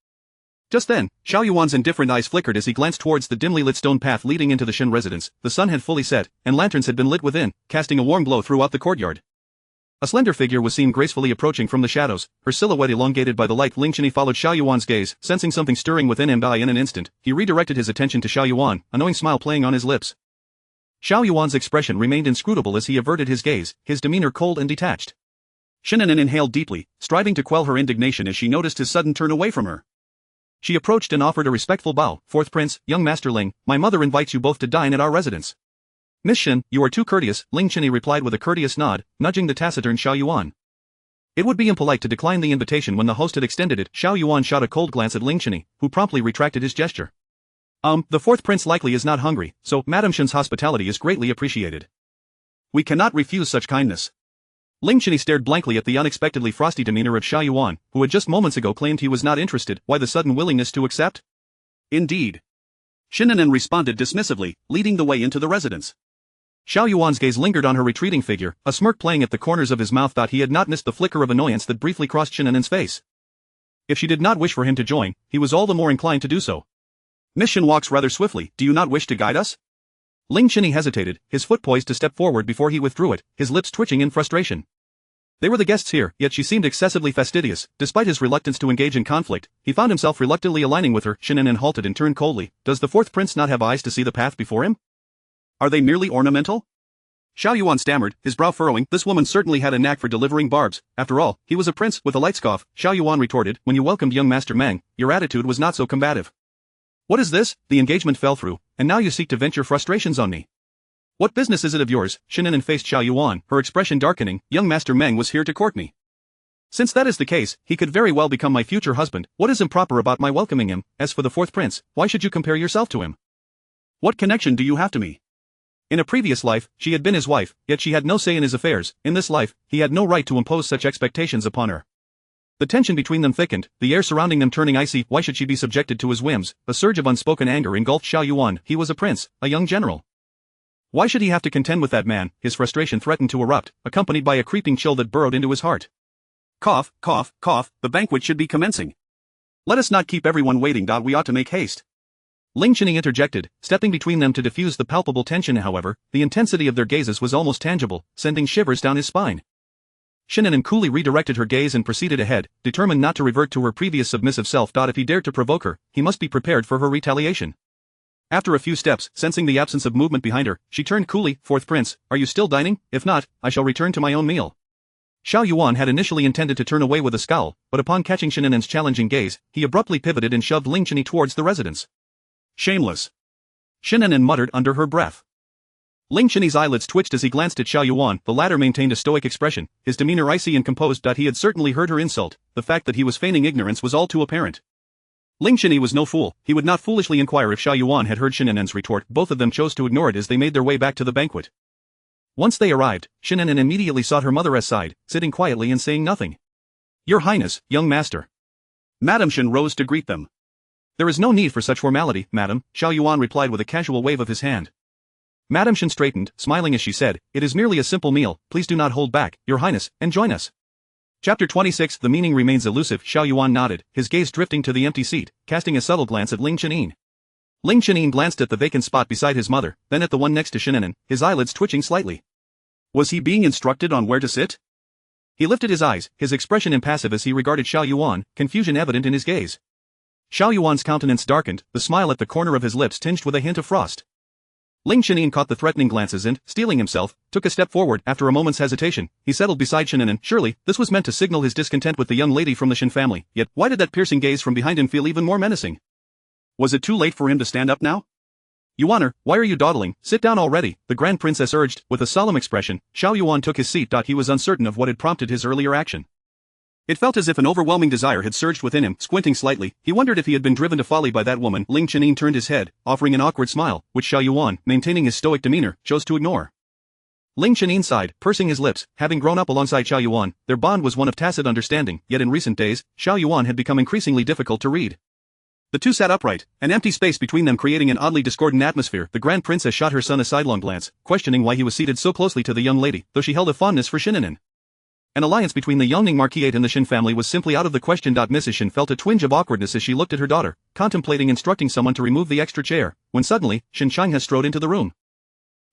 Just then, Xiao Yuan's indifferent eyes flickered as he glanced towards the dimly lit stone path leading into the Shen residence. The sun had fully set, and lanterns had been lit within, casting a warm glow throughout the courtyard. A slender figure was seen gracefully approaching from the shadows, her silhouette elongated by the light. Ling Chenyi followed Xiao Yuan's gaze, sensing something stirring within him. In an instant, he redirected his attention to Xiao Yuan, a knowing smile playing on his lips. Xiao Yuan's expression remained inscrutable as he averted his gaze, his demeanor cold and detached. Shen An'an inhaled deeply, striving to quell her indignation as she noticed his sudden turn away from her. She approached and offered a respectful bow. Fourth prince, young masterling, my mother invites you both to dine at our residence. Miss Shen, you are too courteous, Ling Chenyi replied with a courteous nod, nudging the taciturn Xiao Yuan. It would be impolite to decline the invitation when the host had extended it. Xiao Yuan shot a cold glance at Ling Chenyi, who promptly retracted his gesture. The fourth prince likely is not hungry, so Madame Shen's hospitality is greatly appreciated. We cannot refuse such kindness. Ling Chenyi stared blankly at the unexpectedly frosty demeanor of Xiao Yuan, who had just moments ago claimed he was not interested. Why the sudden willingness to accept? Indeed. Shen An'an responded dismissively, leading the way into the residence. Xiao Yuan's gaze lingered on her retreating figure, a smirk playing at the corners of his mouth. Thought he had not missed the flicker of annoyance that briefly crossed Shen An'an's face. If she did not wish for him to join, he was all the more inclined to do so. Miss Shen walks rather swiftly, do you not wish to guide us? Ling Chenyi hesitated, his foot poised to step forward before he withdrew it, his lips twitching in frustration. They were the guests here, yet she seemed excessively fastidious. Despite his reluctance to engage in conflict, he found himself reluctantly aligning with her. Shen An'an halted and turned coldly. Does the fourth prince not have eyes to see the path before him? Are they merely ornamental? Xiao Yuan stammered, his brow furrowing. This woman certainly had a knack for delivering barbs. After all, he was a prince. With a light scoff, Xiao Yuan retorted, when you welcomed young Master Meng, your attitude was not so combative. What is this? The engagement fell through, and now you seek to vent your frustrations on me. What business is it of yours? Shen An'an faced Xiao Yuan, her expression darkening. Young Master Meng was here to court me. Since that is the case, he could very well become my future husband. What is improper about my welcoming him? As for the fourth prince, why should you compare yourself to him? What connection do you have to me? In a previous life, she had been his wife, yet she had no say in his affairs. In this life, he had no right to impose such expectations upon her. The tension between them thickened, the air surrounding them turning icy. Why should she be subjected to his whims? A surge of unspoken anger engulfed Xiao Yuan. He was a prince, a young general. Why should he have to contend with that man? His frustration threatened to erupt, accompanied by a creeping chill that burrowed into his heart. Cough, cough, cough, the banquet should be commencing. Let us not keep everyone waiting. We ought to make haste. Ling Qining interjected, stepping between them to diffuse the palpable tension. However, the intensity of their gazes was almost tangible, sending shivers down his spine. Shen An'an coolly redirected her gaze and proceeded ahead, determined not to revert to her previous submissive self. If he dared to provoke her, he must be prepared for her retaliation. After a few steps, sensing the absence of movement behind her, she turned coolly. "Fourth Prince, are you still dining? If not, I shall return to my own meal." Xiao Yuan had initially intended to turn away with a scowl, but upon catching Shen An'an's challenging gaze, he abruptly pivoted and shoved Ling Qining towards the residence. Shameless! Shen An'an muttered under her breath. Ling Qining's eyelids twitched as he glanced at Xiao Yuan. The latter maintained a stoic expression, his demeanor icy and composed. He had certainly heard her insult, the fact that he was feigning ignorance was all too apparent. Ling Qining was no fool, he would not foolishly inquire if Xiao Yuan had heard Shen An'an's retort. Both of them chose to ignore it as they made their way back to the banquet. Once they arrived, Shen An'an immediately sought her mother's side, sitting quietly and saying nothing. "Your Highness, young master." Madame Shen rose to greet them. "There is no need for such formality, madam," Xiao Yuan replied with a casual wave of his hand. Madame Shen straightened, smiling as she said, "It is merely a simple meal, please do not hold back, your Highness, and join us." Chapter 26. The meaning remains elusive. Xiao Yuan nodded, his gaze drifting to the empty seat, casting a subtle glance at Ling Qining. Ling Qining glanced at the vacant spot beside his mother, then at the one next to Shen An'an, his eyelids twitching slightly. Was he being instructed on where to sit? He lifted his eyes, his expression impassive as he regarded Xiao Yuan, confusion evident in his gaze. Xiao Yuan's countenance darkened, the smile at the corner of his lips tinged with a hint of frost. Ling Qining caught the threatening glances and, steeling himself, took a step forward. After a moment's hesitation, he settled beside Shen An'an. Surely, this was meant to signal his discontent with the young lady from the Shen family, yet why did that piercing gaze from behind him feel even more menacing? Was it too late for him to stand up now? "Yuaner, why are you dawdling? Sit down already," the Grand Princess urged, with a solemn expression. Xiao Yuan took his seat. He was uncertain of what had prompted his earlier action. It felt as if an overwhelming desire had surged within him. Squinting slightly, he wondered if he had been driven to folly by that woman. Ling Qining turned his head, offering an awkward smile, which Xiao Yuan, maintaining his stoic demeanor, chose to ignore. Ling Qining sighed, pursing his lips. Having grown up alongside Xiao Yuan, their bond was one of tacit understanding, yet in recent days, Xiao Yuan had become increasingly difficult to read. The two sat upright, an empty space between them creating an oddly discordant atmosphere. The Grand Princess shot her son a sidelong glance, questioning why he was seated so closely to the young lady, though she held a fondness for Shen An'an. An alliance between the Yongning Marquisate and the Shen family was simply out of the question. Mrs. Shen felt a twinge of awkwardness as she looked at her daughter, contemplating instructing someone to remove the extra chair, when suddenly, Shen Qianghua strode into the room.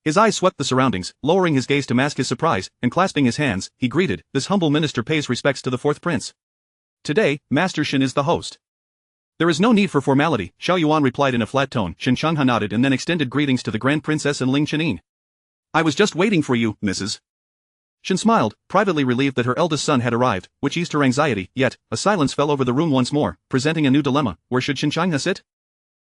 His eyes swept the surroundings, lowering his gaze to mask his surprise, and clasping his hands, he greeted, "This humble minister pays respects to the fourth prince. Today, Master Shen is the host." "There is no need for formality," Xiao Yuan replied in a flat tone. Shen Qianghua nodded and then extended greetings to the Grand Princess and Ling Qining. "I was just waiting for you, Mrs. Shen smiled, privately relieved that her eldest son had arrived, which eased her anxiety, yet, a silence fell over the room once more, presenting a new dilemma. Where should Shen Qianghua sit?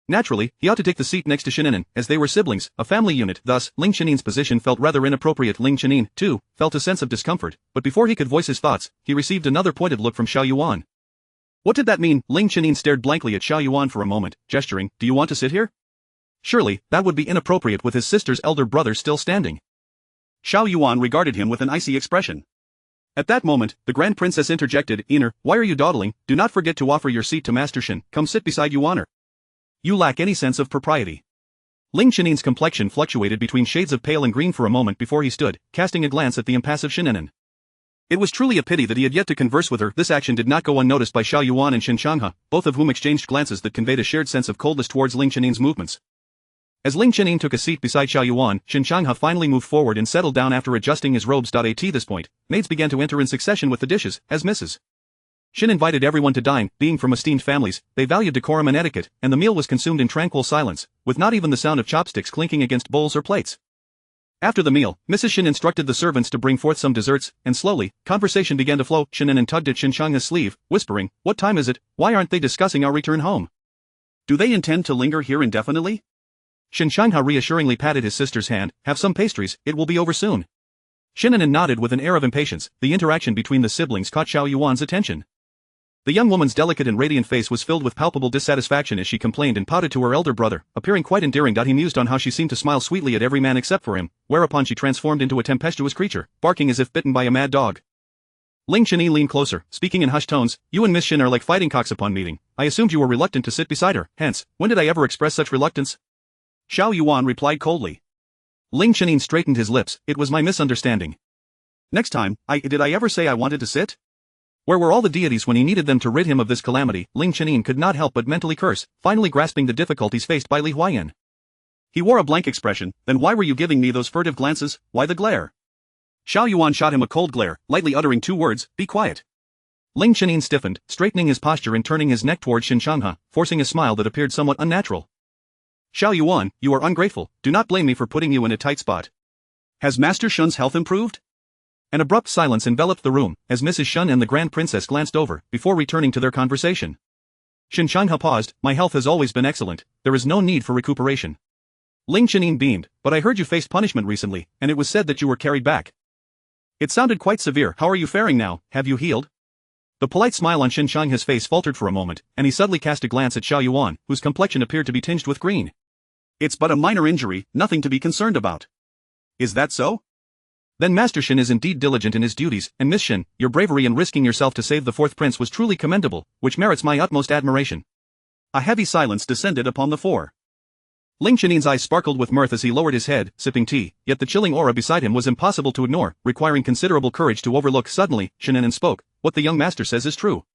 Naturally, he ought to take the seat next to Shen An'an, as they were siblings, a family unit. Thus, Ling Qining's position felt rather inappropriate. Ling Qining, too, felt a sense of discomfort, but before he could voice his thoughts, he received another pointed look from Xiao Yuan. What did that mean? Ling Qining stared blankly at Xiao Yuan for a moment, gesturing, "Do you want to sit here?" Surely, that would be inappropriate with his sister's elder brother still standing. Xiao Yuan regarded him with an icy expression. At that moment, the Grand Princess interjected, "Iner, why are you dawdling? Do not forget to offer your seat to Master Shen. Come sit beside Yuaner. You lack any sense of propriety." Ling Qining's complexion fluctuated between shades of pale and green for a moment before he stood, casting a glance at the impassive Shen An'an. It was truly a pity that he had yet to converse with her. This action did not go unnoticed by Xiao Yuan and Shen Qianghua, both of whom exchanged glances that conveyed a shared sense of coldness towards Ling Qining's movements. As Ling Qining took a seat beside Xiao Yuan, Shen Qianghua finally moved forward and settled down after adjusting his robes. At this point, maids began to enter in succession with the dishes, as Mrs. Shen invited everyone to dine. Being from esteemed families, they valued decorum and etiquette, and the meal was consumed in tranquil silence, with not even the sound of chopsticks clinking against bowls or plates. After the meal, Mrs. Shen instructed the servants to bring forth some desserts, and slowly, conversation began to flow. Shen An'an tugged at Shen Qianghua's sleeve, whispering, "What time is it? Why aren't they discussing our return home? Do they intend to linger here indefinitely?" Shen Qianghua reassuringly patted his sister's hand, "Have some pastries, it will be over soon." Shen An'an nodded with an air of impatience. The interaction between the siblings caught Xiao Yuan's attention. The young woman's delicate and radiant face was filled with palpable dissatisfaction as she complained and pouted to her elder brother, appearing quite endearing. He mused on how she seemed to smile sweetly at every man except for him, whereupon she transformed into a tempestuous creature, barking as if bitten by a mad dog. Ling Qining leaned closer, speaking in hushed tones, "You and Miss Shen are like fighting cocks upon meeting. I assumed you were reluctant to sit beside her, hence, when did I ever express such reluctance?" Xiao Yuan replied coldly. Ling Qianyin straightened his lips. It was my misunderstanding. Next time, did I ever say I wanted to sit? Where were all the deities when he needed them to rid him of this calamity? Ling Qianyin could not help but mentally curse, finally grasping the difficulties faced by Li Huayan. He wore a blank expression. Then why were you giving me those furtive glances? Why the glare? Xiao Yuan shot him a cold glare, lightly uttering 2 words, be quiet. Ling Qianyin stiffened, straightening his posture and turning his neck toward Shen An'an, forcing a smile that appeared somewhat unnatural. Xiao Yuan, you are ungrateful. Do not blame me for putting you in a tight spot. Has Master Shen's health improved? An abrupt silence enveloped the room, as Mrs. Shen and the Grand Princess glanced over, before returning to their conversation. Shen An'an paused. My health has always been excellent. There is no need for recuperation. Ling Qianyin beamed. But I heard you faced punishment recently, and it was said that you were carried back. It sounded quite severe. How are you faring now? Have you healed? The polite smile on Shen An'an's face faltered for a moment, and he suddenly cast a glance at Xiao Yuan, whose complexion appeared to be tinged with green. It's but a minor injury, nothing to be concerned about. Is that so? Then Master Shen is indeed diligent in his duties, and Miss Shen, your bravery in risking yourself to save the 4th prince was truly commendable, which merits my utmost admiration. A heavy silence descended upon the 4. Ling Qianyin's eyes sparkled with mirth as he lowered his head, sipping tea, yet the chilling aura beside him was impossible to ignore, requiring considerable courage to overlook. Suddenly, Shen An'an spoke, what the young master says is true.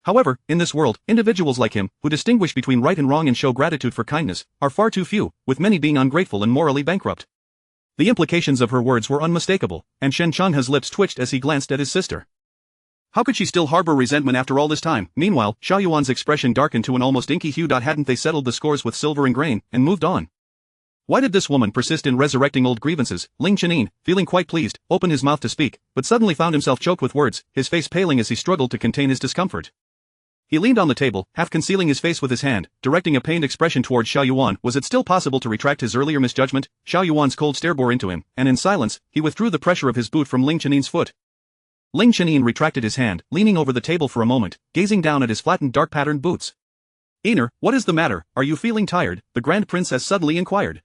However, in this world, individuals like him, who distinguish between right and wrong and show gratitude for kindness, are far too few, with many being ungrateful and morally bankrupt. The implications of her words were unmistakable, and Shen An'an's lips twitched as he glanced at his sister. How could she still harbor resentment after all this time? Meanwhile, Xiao Yuan's expression darkened to an almost inky hue. Hadn't they settled the scores with silver and grain, and moved on? Why did this woman persist in resurrecting old grievances? Ling Qianyin, feeling quite pleased, opened his mouth to speak, but suddenly found himself choked with words, his face paling as he struggled to contain his discomfort. He leaned on the table, half concealing his face with his hand, directing a pained expression towards Xiao Yuan. Was it still possible to retract his earlier misjudgment? Xiao Yuan's cold stare bore into him, and in silence, he withdrew the pressure of his boot from Ling Qianyin's foot. Ling Qianyin retracted his hand, leaning over the table for a moment, gazing down at his flattened dark-patterned boots. Einer, what is the matter? Are you feeling tired? The Grand Princess suddenly inquired.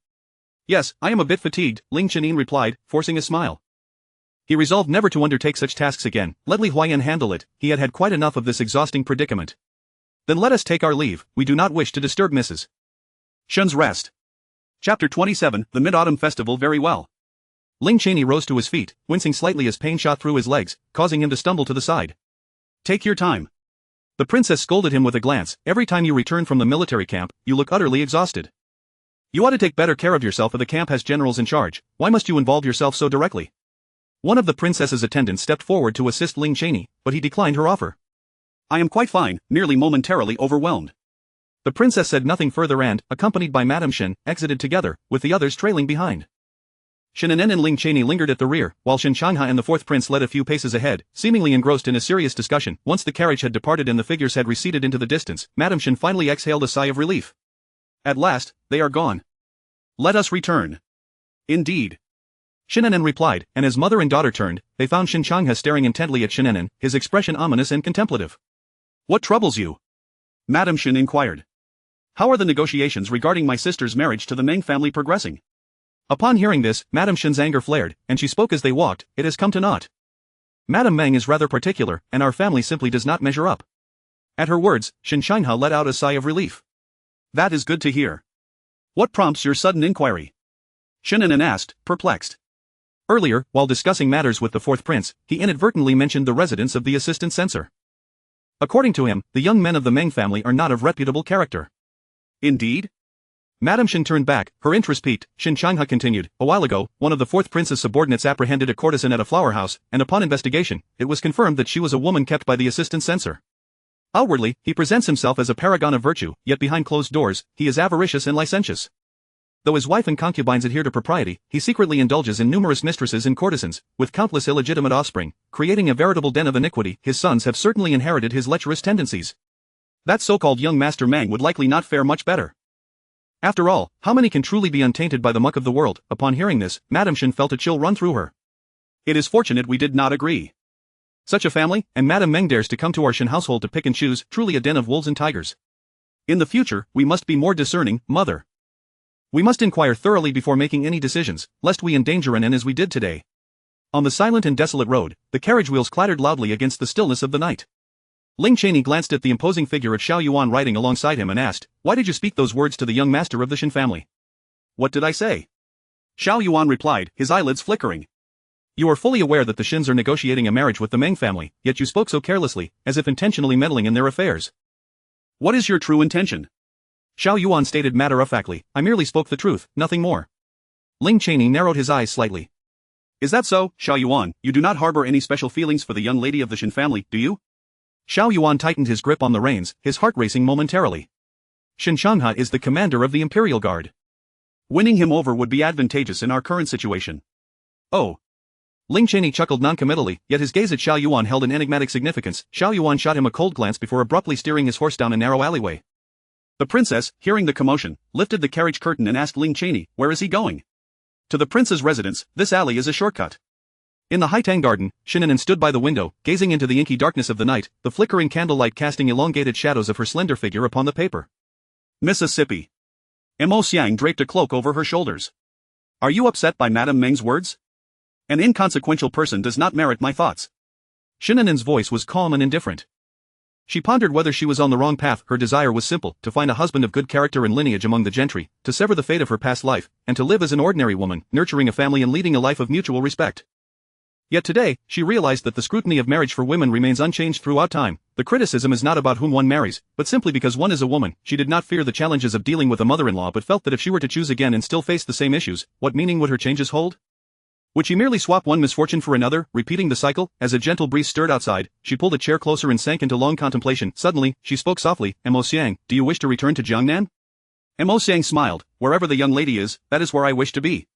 Yes, I am a bit fatigued, Ling Qianyin replied, forcing a smile. He resolved never to undertake such tasks again. Let Li Huayan handle it. He had had quite enough of this exhausting predicament. Then let us take our leave. We do not wish to disturb Mrs. Shen's rest. Chapter 27, The Mid-Autumn Festival. Very well. Ling Qianyin rose to his feet, wincing slightly as pain shot through his legs, causing him to stumble to the side. Take your time. The princess scolded him with a glance. Every time you return from the military camp, you look utterly exhausted. You ought to take better care of yourself. The camp has generals in charge. Why must you involve yourself so directly? One of the princess's attendants stepped forward to assist Ling Qianyin, but he declined her offer. I am quite fine, merely momentarily overwhelmed. The princess said nothing further and, accompanied by Madame Shen, exited together, with the others trailing behind. Shen An'an and Ling Qianyin lingered at the rear, while Shen An'an and the 4th prince led a few paces ahead, seemingly engrossed in a serious discussion. Once the carriage had departed and the figures had receded into the distance, Madame Shen finally exhaled a sigh of relief. At last, they are gone. Let us return. Indeed. Shen An'an replied, and as mother and daughter turned, they found Shen An'an staring intently at Shen An'an, his expression ominous and contemplative. What troubles you? Madame Shen inquired. How are the negotiations regarding my sister's marriage to the Meng family progressing? Upon hearing this, Madame Shen's anger flared, and she spoke as they walked. It has come to naught. Madame Meng is rather particular, and our family simply does not measure up. At her words, Shen An'an let out a sigh of relief. That is good to hear. What prompts your sudden inquiry? Shen An'an asked, perplexed. Earlier, while discussing matters with the 4th prince, he inadvertently mentioned the residence of the assistant censor. According to him, the young men of the Meng family are not of reputable character. Indeed? Madame Shen turned back, her interest piqued. Shen An'an continued, a while ago, one of the 4th prince's subordinates apprehended a courtesan at a flower house, and upon investigation, it was confirmed that she was a woman kept by the assistant censor. Outwardly, he presents himself as a paragon of virtue, yet behind closed doors, he is avaricious and licentious. Though his wife and concubines adhere to propriety, he secretly indulges in numerous mistresses and courtesans, with countless illegitimate offspring, creating a veritable den of iniquity. His sons have certainly inherited his lecherous tendencies. That so-called young Master Meng would likely not fare much better. After all, how many can truly be untainted by the muck of the world? Upon hearing this, Madame Shen felt a chill run through her. It is fortunate we did not agree. Such a family, and Madame Meng dares to come to our Shen household to pick and choose, truly a den of wolves and tigers. In the future, we must be more discerning, mother. We must inquire thoroughly before making any decisions, lest we endanger An'an as we did today. On the silent and desolate road, the carriage wheels clattered loudly against the stillness of the night. Ling Qianyin glanced at the imposing figure of Xiao Yuan riding alongside him and asked, why did you speak those words to the young master of the Shen family? What did I say? Xiao Yuan replied, his eyelids flickering. You are fully aware that the Shins are negotiating a marriage with the Meng family, yet you spoke so carelessly, as if intentionally meddling in their affairs. What is your true intention? Xiao Yuan stated matter-of-factly, I merely spoke the truth, nothing more. Ling Cheney narrowed his eyes slightly. Is that so, Xiao Yuan? You do not harbor any special feelings for the young lady of the Shen family, do you? Xiao Yuan tightened his grip on the reins, his heart racing momentarily. Shen An'an is the commander of the Imperial Guard. Winning him over would be advantageous in our current situation. Oh. Ling Cheney chuckled noncommittally, yet his gaze at Xiao Yuan held an enigmatic significance. Xiao Yuan shot him a cold glance before abruptly steering his horse down a narrow alleyway. The princess, hearing the commotion, lifted the carriage curtain and asked Ling Cheney, where is he going? To the prince's residence, this alley is a shortcut. In the Haitang garden, Shen An'an stood by the window, gazing into the inky darkness of the night, the flickering candlelight casting elongated shadows of her slender figure upon the paper. Mississippi. Mo Xiang draped a cloak over her shoulders. Are you upset by Madame Meng's words? An inconsequential person does not merit my thoughts. Shen An'an's voice was calm and indifferent. She pondered whether she was on the wrong path. Her desire was simple, to find a husband of good character and lineage among the gentry, to sever the fate of her past life, and to live as an ordinary woman, nurturing a family and leading a life of mutual respect. Yet today, she realized that the scrutiny of marriage for women remains unchanged throughout time. The criticism is not about whom one marries, but simply because one is a woman. She did not fear the challenges of dealing with a mother-in-law but felt that if she were to choose again and still face the same issues, what meaning would her changes hold? Would she merely swap one misfortune for another, repeating the cycle? As a gentle breeze stirred outside, she pulled a chair closer and sank into long contemplation. Suddenly, she spoke softly, Mo Xiang, do you wish to return to Jiangnan? Mo Xiang smiled, wherever the young lady is, that is where I wish to be.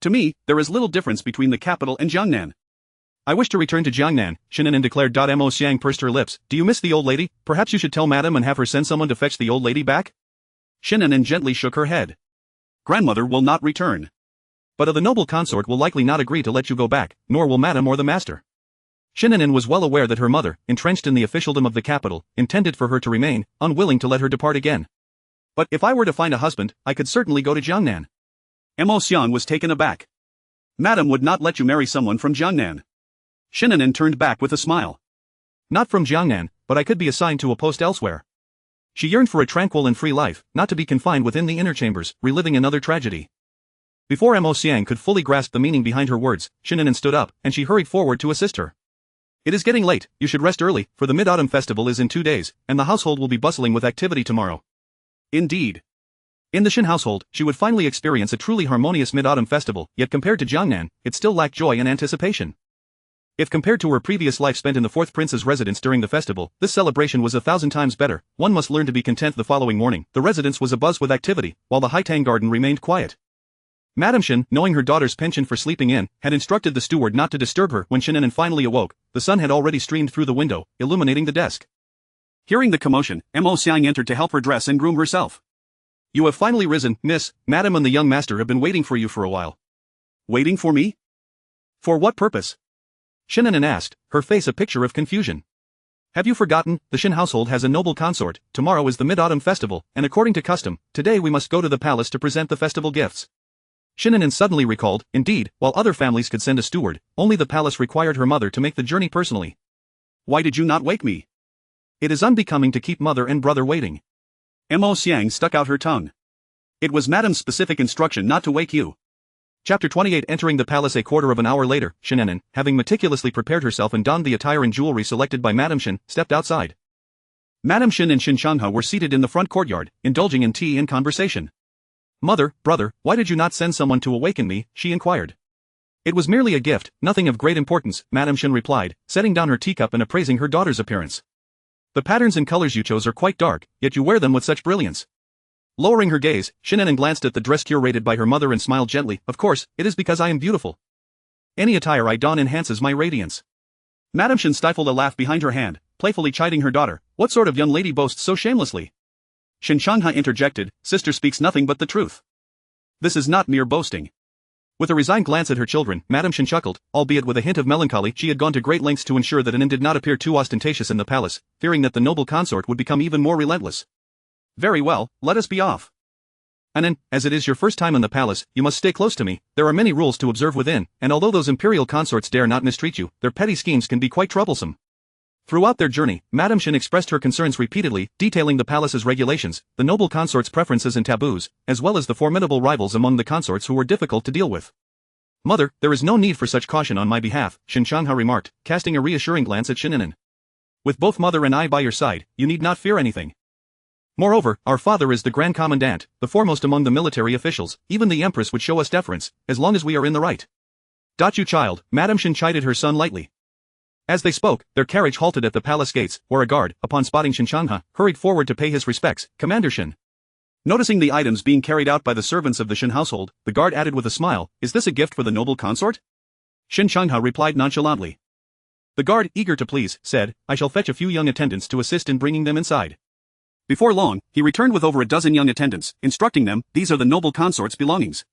To me, there is little difference between the capital and Jiangnan. I wish to return to Jiangnan, Shen An'an declared. Mo Xiang pursed her lips. Do you miss the old lady? Perhaps you should tell madam and have her send someone to fetch the old lady back? Shen An'an gently shook her head. Grandmother will not return. But the noble consort will likely not agree to let you go back, nor will madam or the master. Shen An'an was well aware that her mother, entrenched in the officialdom of the capital, intended for her to remain, unwilling to let her depart again. But if I were to find a husband, I could certainly go to Jiangnan. Mo Xiang was taken aback. Madam would not let you marry someone from Jiangnan. Shen An'an turned back with a smile. Not from Jiangnan, but I could be assigned to a post elsewhere. She yearned for a tranquil and free life, not to be confined within the inner chambers, reliving another tragedy. Before Mo Xiang could fully grasp the meaning behind her words, Shen An'an stood up, and she hurried forward to assist her. It is getting late, you should rest early, for the Mid-Autumn Festival is in 2 days, and the household will be bustling with activity tomorrow. Indeed. In the Shen household, she would finally experience a truly harmonious Mid-Autumn Festival, yet compared to Jiangnan, it still lacked joy and anticipation. If compared to her previous life spent in the fourth prince's residence during the festival, this celebration was 1,000 times better. One must learn to be content. The following morning, the residence was abuzz with activity, while the Haitang garden remained quiet. Madame Shen, knowing her daughter's penchant for sleeping in, had instructed the steward not to disturb her. When Shen An'an finally awoke, the sun had already streamed through the window, illuminating the desk. Hearing the commotion, Mo Xiang entered to help her dress and groom herself. You have finally risen, miss. Madame and the young master have been waiting for you for a while. Waiting for me? For what purpose? Shen An'an asked, her face a picture of confusion. Have you forgotten, the Shen household has a noble consort. Tomorrow is the Mid-Autumn Festival, and according to custom, today we must go to the palace to present the festival gifts. Shen An'an suddenly recalled, indeed, while other families could send a steward, only the palace required her mother to make the journey personally. Why did you not wake me? It is unbecoming to keep mother and brother waiting. Mo Xiang stuck out her tongue. It was Madame's specific instruction not to wake you. Chapter 28. Entering the palace a quarter of an hour later, Shen An'an, having meticulously prepared herself and donned the attire and jewelry selected by Madame Shen, stepped outside. Madame Shen and Shen An'an were seated in the front courtyard, indulging in tea and conversation. Mother, brother, why did you not send someone to awaken me? She inquired. It was merely a gift, nothing of great importance, Madame Shen replied, setting down her teacup and appraising her daughter's appearance. The patterns and colors you chose are quite dark, yet you wear them with such brilliance. Lowering her gaze, Shen An'an glanced at the dress curated by her mother and smiled gently. Of course, it is because I am beautiful. Any attire I don enhances my radiance. Madame Shen stifled a laugh behind her hand, playfully chiding her daughter. What sort of young lady boasts so shamelessly? Shen An'an interjected, sister speaks nothing but the truth. This is not mere boasting. With a resigned glance at her children, Madame Shen chuckled, albeit with a hint of melancholy. She had gone to great lengths to ensure that An'an did not appear too ostentatious in the palace, fearing that the noble consort would become even more relentless. Very well, let us be off. An'an, as it is your first time in the palace, you must stay close to me. There are many rules to observe within, and although those imperial consorts dare not mistreat you, their petty schemes can be quite troublesome. Throughout their journey, Madame Shen expressed her concerns repeatedly, detailing the palace's regulations, the noble consort's preferences and taboos, as well as the formidable rivals among the consorts who were difficult to deal with. Mother, there is no need for such caution on my behalf, Shen An'an remarked, casting a reassuring glance at Shen An'an. With both mother and I by your side, you need not fear anything. Moreover, our father is the Grand Commandant, the foremost among the military officials, even the Empress would show us deference, as long as we are in the right. You child, Madame Shen chided her son lightly. As they spoke, their carriage halted at the palace gates, where a guard, upon spotting Shen An'an, hurried forward to pay his respects. Commander Shen. Noticing the items being carried out by the servants of the Shen household, the guard added with a smile, "Is this a gift for the noble consort?" Shen An'an replied nonchalantly. The guard, eager to please, said, "I shall fetch a few young attendants to assist in bringing them inside." Before long, he returned with over a dozen young attendants, instructing them, "These are the noble consort's belongings.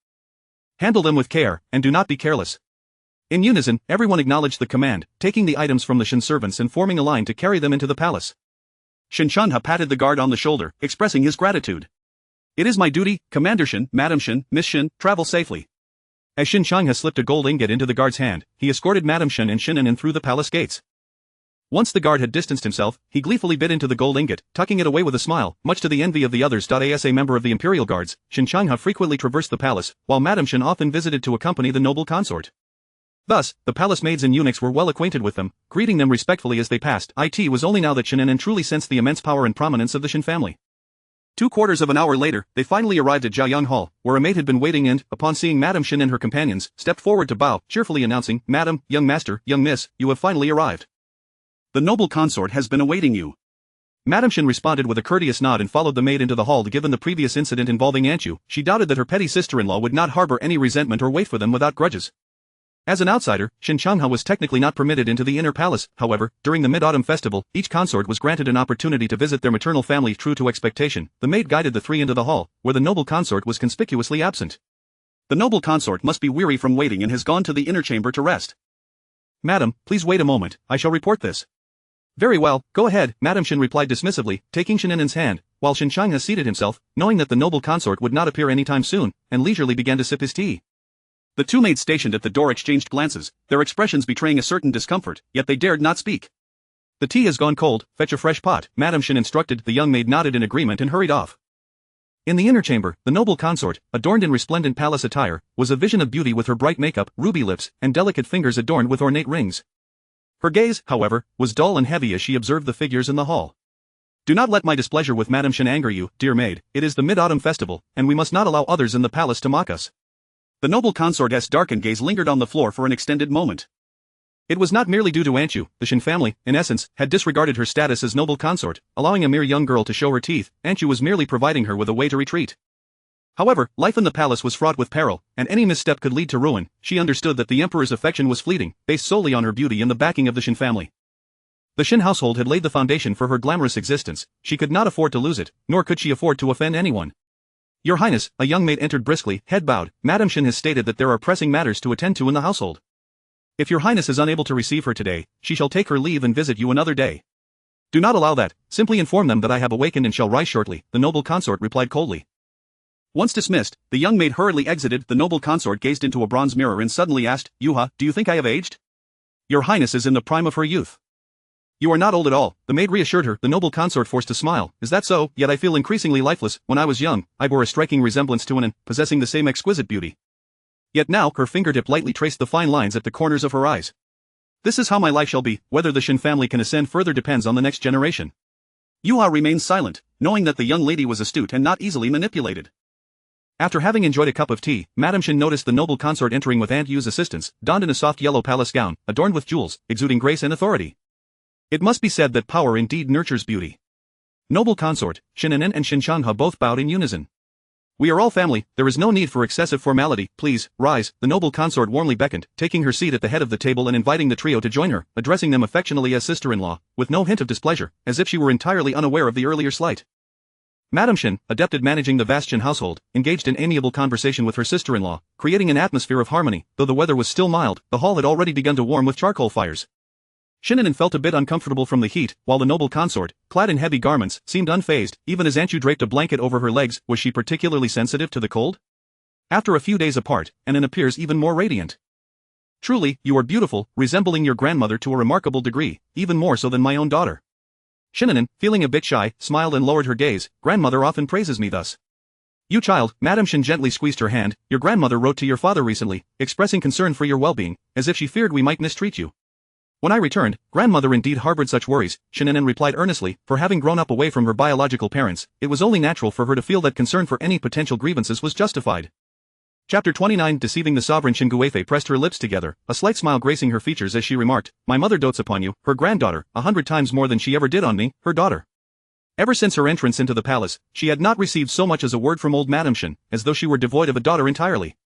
Handle them with care, and do not be careless." In unison, everyone acknowledged the command, taking the items from the Shen servants and forming a line to carry them into the palace. Shen An'an patted the guard on the shoulder, expressing his gratitude. "It is my duty, Commander Shen, Madam Shen, Miss Shen, travel safely." As Shen An'an slipped a gold ingot into the guard's hand, he escorted Madam Shen and Shen An'an through the palace gates. Once the guard had distanced himself, he gleefully bit into the gold ingot, tucking it away with a smile, much to the envy of the others. As a member of the Imperial Guards, Shen An'an frequently traversed the palace, while Madam Shen often visited to accompany the noble consort. Thus, the palace maids and eunuchs were well acquainted with them, greeting them respectfully as they passed. It was only now that Shen An'an truly sensed the immense power and prominence of the Shen family. 2/4 of an hour later, they finally arrived at Jiaoyang Hall, where a maid had been waiting and, upon seeing Madame Shen and her companions, stepped forward to bow, cheerfully announcing, "Madam, young master, young miss, you have finally arrived. The noble consort has been awaiting you." Madame Shen responded with a courteous nod and followed the maid into the hall. Given the previous incident involving Anchu, she doubted that her petty sister-in-law would not harbor any resentment or wait for them without grudges. As an outsider, Shen An'an was technically not permitted into the inner palace. However, during the Mid-Autumn Festival, each consort was granted an opportunity to visit their maternal family. True to expectation, the maid guided the three into the hall, where the noble consort was conspicuously absent. The noble consort must be weary from waiting and has gone to the inner chamber to rest. "Madam, please wait a moment, I shall report this." "Very well, go ahead," Madame Shen replied dismissively, taking Shen An'an's hand, while Shen An'an seated himself, knowing that the noble consort would not appear anytime soon, and leisurely began to sip his tea. The two maids stationed at the door exchanged glances, their expressions betraying a certain discomfort, yet they dared not speak. "The tea has gone cold, fetch a fresh pot," Madame Shen instructed. The young maid nodded in agreement and hurried off. In the inner chamber, the noble consort, adorned in resplendent palace attire, was a vision of beauty with her bright makeup, ruby lips, and delicate fingers adorned with ornate rings. Her gaze, however, was dull and heavy as she observed the figures in the hall. "Do not let my displeasure with Madame Shen anger you, dear maid. It is the Mid-Autumn Festival, and we must not allow others in the palace to mock us." The noble consort's darkened gaze lingered on the floor for an extended moment. It was not merely due to Anchu. The Shen family, in essence, had disregarded her status as noble consort, allowing a mere young girl to show her teeth. Anchu was merely providing her with a way to retreat. However, life in the palace was fraught with peril, and any misstep could lead to ruin. She understood that the emperor's affection was fleeting, based solely on her beauty and the backing of the Shen family. The Shen household had laid the foundation for her glamorous existence. She could not afford to lose it, nor could she afford to offend anyone. "Your Highness," a young maid entered briskly, head bowed. "Madame Shen has stated that there are pressing matters to attend to in the household. If your Highness is unable to receive her today, she shall take her leave and visit you another day." "Do not allow that. Simply inform them that I have awakened and shall rise shortly," the noble consort replied coldly. Once dismissed, the young maid hurriedly exited. The noble consort gazed into a bronze mirror and suddenly asked, "Yuha, do you think I have aged?" "Your Highness is in the prime of her youth." "You are not old at all," the maid reassured her. The noble consort forced a smile. "Is that so? Yet I feel increasingly lifeless. When I was young, I bore a striking resemblance to An'an, possessing the same exquisite beauty. Yet now," her fingertip lightly traced the fine lines at the corners of her eyes. "This is how my life shall be. Whether the Shen family can ascend further depends on the next generation." Yuha remained silent, knowing that the young lady was astute and not easily manipulated. After having enjoyed a cup of tea, Madame Shen noticed the noble consort entering with Aunt Yu's assistance, donned in a soft yellow palace gown, adorned with jewels, exuding grace and authority. It must be said that power indeed nurtures beauty. Noble consort, Shen An'an and Shen An'an both bowed in unison. "We are all family, there is no need for excessive formality. Please, rise," the noble consort warmly beckoned, taking her seat at the head of the table and inviting the trio to join her, addressing them affectionately as sister-in-law, with no hint of displeasure, as if she were entirely unaware of the earlier slight. Madame Shen, adept at managing the vast Shen household, engaged in amiable conversation with her sister-in-law, creating an atmosphere of harmony. Though the weather was still mild, the hall had already begun to warm with charcoal fires. Shen An'an felt a bit uncomfortable from the heat, while the noble consort, clad in heavy garments, seemed unfazed. Even as Anchu draped a blanket over her legs, was she particularly sensitive to the cold? After a few days apart, An'an appears even more radiant. Truly, you are beautiful, resembling your grandmother to a remarkable degree, even more so than my own daughter. Shen An'an, feeling a bit shy, smiled and lowered her gaze. Grandmother often praises me thus. You child, Madame Shen gently squeezed her hand. Your grandmother wrote to your father recently, expressing concern for your well-being, as if she feared we might mistreat you. When I returned, grandmother indeed harbored such worries, Shen An'an replied earnestly, for having grown up away from her biological parents, it was only natural for her to feel that concern for any potential grievances was justified. Chapter 29 Deceiving the sovereign. Shen Guifei pressed her lips together, a slight smile gracing her features as she remarked, My mother dotes upon you, her granddaughter, 100 times more than she ever did on me, her daughter. Ever since her entrance into the palace, she had not received so much as a word from old Madame Shen, as though she were devoid of a daughter entirely.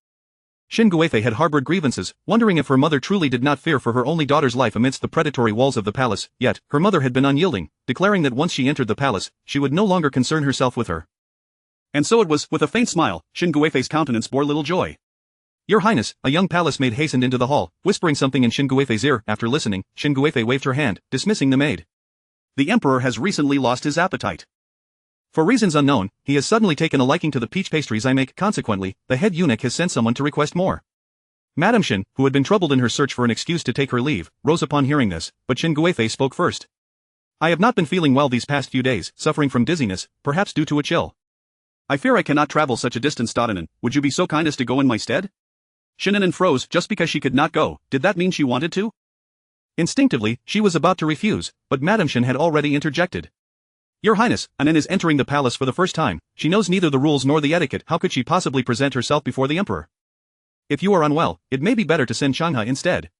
Shen Guifei had harbored grievances, wondering if her mother truly did not fear for her only daughter's life amidst the predatory walls of the palace, yet, her mother had been unyielding, declaring that once she entered the palace, she would no longer concern herself with her. And so it was, with a faint smile, Shen Guifei's countenance bore little joy. Your Highness, a young palace maid hastened into the hall, whispering something in Shen Guifei's ear. After listening, Shen Guifei waved her hand, dismissing the maid. The emperor has recently lost his appetite. For reasons unknown, he has suddenly taken a liking to the peach pastries I make. Consequently, the head eunuch has sent someone to request more. Madame Shen, who had been troubled in her search for an excuse to take her leave, rose upon hearing this, but Shen Guifei spoke first. I have not been feeling well these past few days, suffering from dizziness, perhaps due to a chill. I fear I cannot travel such a distance. An'an, would you be so kind as to go in my stead? Shen An'an froze. Just because she could not go, did that mean she wanted to? Instinctively, she was about to refuse, but Madame Shen had already interjected. Your Highness, An'an is entering the palace for the first time. She knows neither the rules nor the etiquette. How could she possibly present herself before the emperor? If you are unwell, it may be better to send Changhe instead.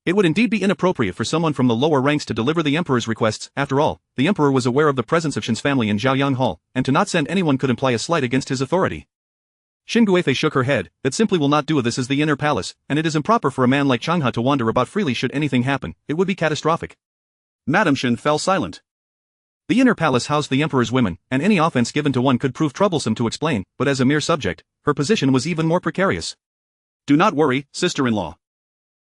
It would indeed be inappropriate for someone from the lower ranks to deliver the emperor's requests. After all, the emperor was aware of the presence of Shen's family in Zhaoyang Hall, and to not send anyone could imply a slight against his authority. Shen Guifei shook her head. That simply will not do. This is the inner palace, and it is improper for a man like Changhe to wander about freely. Should anything happen, it would be catastrophic. Madame Shen fell silent. The inner palace housed the emperor's women, and any offense given to one could prove troublesome to explain, but as a mere subject, her position was even more precarious. Do not worry, sister-in-law.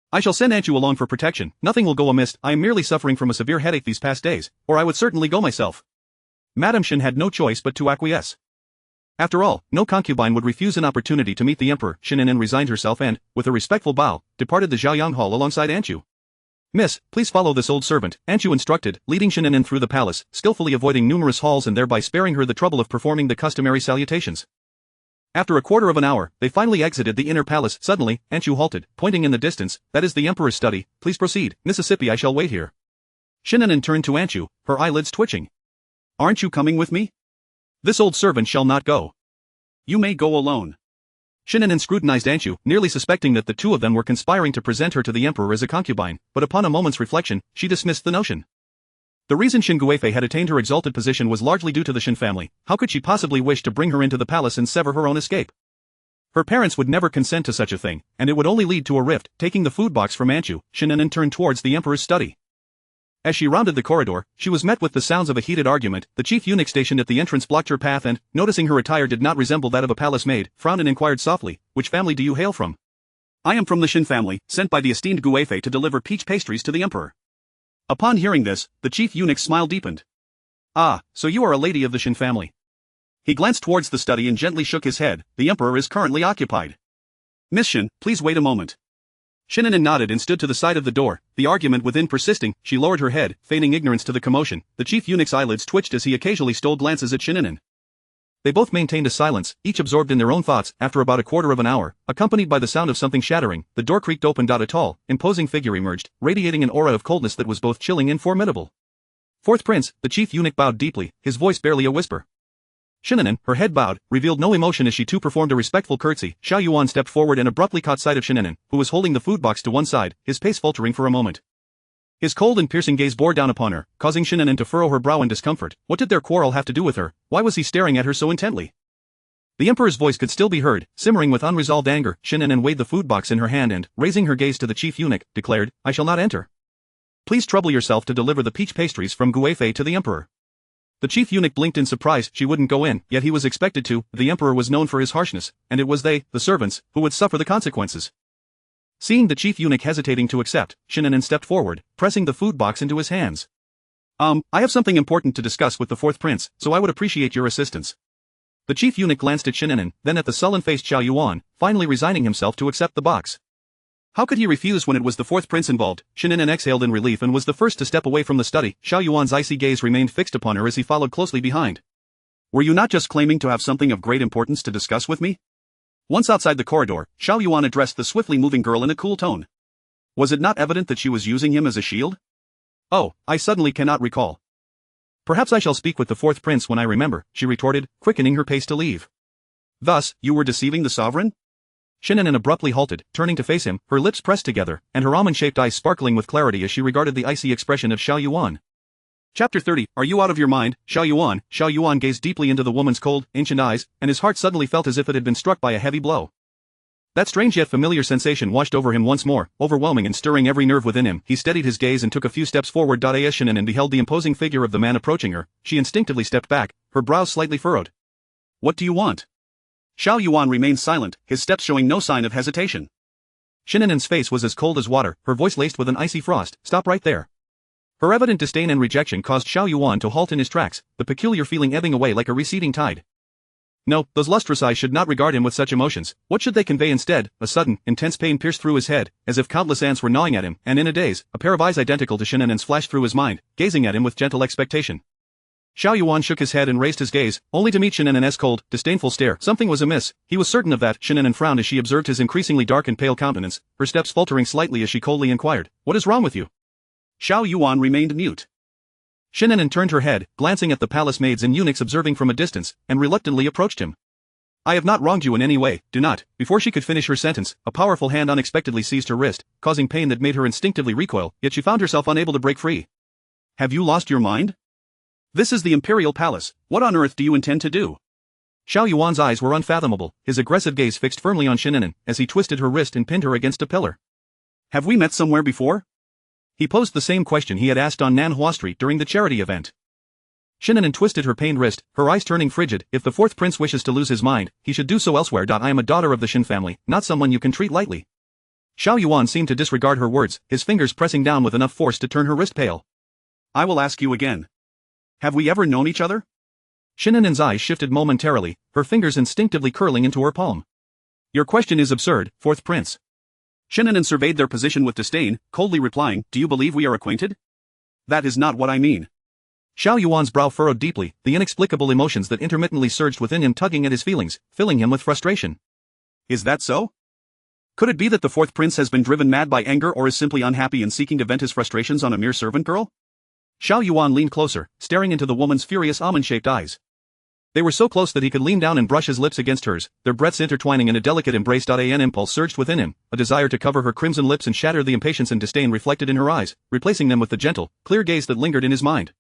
I shall send Aunt Yu along for protection. Nothing will go amiss. I am merely suffering from a severe headache these past days, or I would certainly go myself. Madame Shen had no choice but to acquiesce. After all, no concubine would refuse an opportunity to meet the emperor. Shen An'an resigned herself and, with a respectful bow, departed the Zhaoyang Hall alongside Aunt Yu. Miss, please follow this old servant, Aunt Yu instructed, leading Shen An'an through the palace, skillfully avoiding numerous halls and thereby sparing her the trouble of performing the customary salutations. After a quarter of an hour, they finally exited the inner palace. Suddenly, Aunt Yu halted, pointing in the distance. That is the emperor's study. Please proceed, Mississippi. I shall wait here. Shen An'an turned to Aunt Yu, her eyelids twitching. Aren't you coming with me? This old servant shall not go. You may go alone. Shen An'an scrutinized Aunt Yu, nearly suspecting that the two of them were conspiring to present her to the emperor as a concubine, but upon a moment's reflection, she dismissed the notion. The reason Shen Guifei had attained her exalted position was largely due to the Shen family. How could she possibly wish to bring her into the palace and sever her own escape? Her parents would never consent to such a thing, and it would only lead to a rift. Taking the food box from Aunt Yu, Shen An'an turned towards the emperor's study. As she rounded the corridor, she was met with the sounds of a heated argument. The chief eunuch stationed at the entrance blocked her path and, noticing her attire did not resemble that of a palace maid, frowned and inquired softly, Which family do you hail from? I am from the Shen family, sent by the esteemed Guifei to deliver peach pastries to the emperor. Upon hearing this, the chief eunuch's smile deepened. Ah, so you are a lady of the Shen family. He glanced towards the study and gently shook his head. The emperor is currently occupied. Miss Shen, please wait a moment. Shen An'an nodded and stood to the side of the door, the argument within persisting. She lowered her head, feigning ignorance to the commotion. The chief eunuch's eyelids twitched as he occasionally stole glances at Shen An'an. They both maintained a silence, each absorbed in their own thoughts. After about a quarter of an hour, accompanied by the sound of something shattering, the door creaked open. A tall, imposing figure emerged, radiating an aura of coldness that was both chilling and formidable. Fourth prince, the chief eunuch bowed deeply, his voice barely a whisper. Shen An'an, her head bowed, revealed no emotion as she too performed a respectful curtsy. Xiao Yuan stepped forward and abruptly caught sight of Shen An'an, who was holding the food box to one side, his pace faltering for a moment. His cold and piercing gaze bore down upon her, causing Shen An'an to furrow her brow in discomfort. What did their quarrel have to do with her? Why was he staring at her so intently? The emperor's voice could still be heard, simmering with unresolved anger. Shen An'an weighed the food box in her hand and, raising her gaze to the chief eunuch, declared, I shall not enter. Please trouble yourself to deliver the peach pastries from Guifei to the emperor. The chief eunuch blinked in surprise. She wouldn't go in, yet he was expected to. The emperor was known for his harshness, and it was they, the servants, who would suffer the consequences. Seeing the chief eunuch hesitating to accept, Shen An'an stepped forward, pressing the food box into his hands. I have something important to discuss with the fourth prince, so I would appreciate your assistance. The chief eunuch glanced at Shen An'an, then at the sullen-faced Xiao Yuan, finally resigning himself to accept the box. How could he refuse when it was the fourth prince involved? Shen An'an exhaled in relief and was the first to step away from the study. Xiao Yuan's icy gaze remained fixed upon her as he followed closely behind. Were you not just claiming to have something of great importance to discuss with me? Once outside the corridor, Xiao Yuan addressed the swiftly moving girl in a cool tone. Was it not evident that she was using him as a shield? Oh, I suddenly cannot recall. Perhaps I shall speak with the fourth prince when I remember, she retorted, quickening her pace to leave. Thus, you were deceiving the sovereign? Shen An'an abruptly halted, turning to face him, her lips pressed together, and her almond-shaped eyes sparkling with clarity as she regarded the icy expression of Xiao Yuan. Chapter 30, Are you out of your mind, Xiao Yuan? Xiao Yuan gazed deeply into the woman's cold, ancient eyes, and his heart suddenly felt as if it had been struck by a heavy blow. That strange yet familiar sensation washed over him once more, overwhelming and stirring every nerve within him. He steadied his gaze and took a few steps forward. As Shen An'an beheld the imposing figure of the man approaching her, she instinctively stepped back, her brows slightly furrowed. What do you want? Xiao Yuan remained silent, his steps showing no sign of hesitation. Shen An'an's face was as cold as water, her voice laced with an icy frost. Stop right there. Her evident disdain and rejection caused Xiao Yuan to halt in his tracks, the peculiar feeling ebbing away like a receding tide. No, those lustrous eyes should not regard him with such emotions. What should they convey instead? A sudden, intense pain pierced through his head, as if countless ants were gnawing at him, and in a daze, a pair of eyes identical to Shen An'an's flashed through his mind, gazing at him with gentle expectation. Xiao Yuan shook his head and raised his gaze, only to meet Shen An'an's cold, disdainful stare. Something was amiss, he was certain of that. Shen An'an frowned as she observed his increasingly dark and pale countenance, her steps faltering slightly as she coldly inquired, What is wrong with you? Xiao Yuan remained mute. Shen An'an turned her head, glancing at the palace maids and eunuchs observing from a distance, and reluctantly approached him. I have not wronged you in any way, do not. Before she could finish her sentence, a powerful hand unexpectedly seized her wrist, causing pain that made her instinctively recoil, yet she found herself unable to break free. Have you lost your mind? This is the Imperial Palace, what on earth do you intend to do? Xiao Yuan's eyes were unfathomable, his aggressive gaze fixed firmly on Shen An'an, as he twisted her wrist and pinned her against a pillar. Have we met somewhere before? He posed the same question he had asked on Nanhua Street during the charity event. Shen An'an twisted her pained wrist, her eyes turning frigid. If the fourth prince wishes to lose his mind, he should do so elsewhere. I am a daughter of the Shen family, not someone you can treat lightly. Xiao Yuan seemed to disregard her words, his fingers pressing down with enough force to turn her wrist pale. I will ask you again. Have we ever known each other? Shen An'an's eyes shifted momentarily, her fingers instinctively curling into her palm. Your question is absurd, fourth prince. Shen An'an surveyed their position with disdain, coldly replying, Do you believe we are acquainted? That is not what I mean. Xiao Yuan's brow furrowed deeply, the inexplicable emotions that intermittently surged within him tugging at his feelings, filling him with frustration. Is that so? Could it be that the fourth prince has been driven mad by anger or is simply unhappy and seeking to vent his frustrations on a mere servant girl? Xiao Yuan leaned closer, staring into the woman's furious almond-shaped eyes. They were so close that he could lean down and brush his lips against hers, their breaths intertwining in a delicate embrace. An impulse surged within him, a desire to cover her crimson lips and shatter the impatience and disdain reflected in her eyes, replacing them with the gentle, clear gaze that lingered in his mind.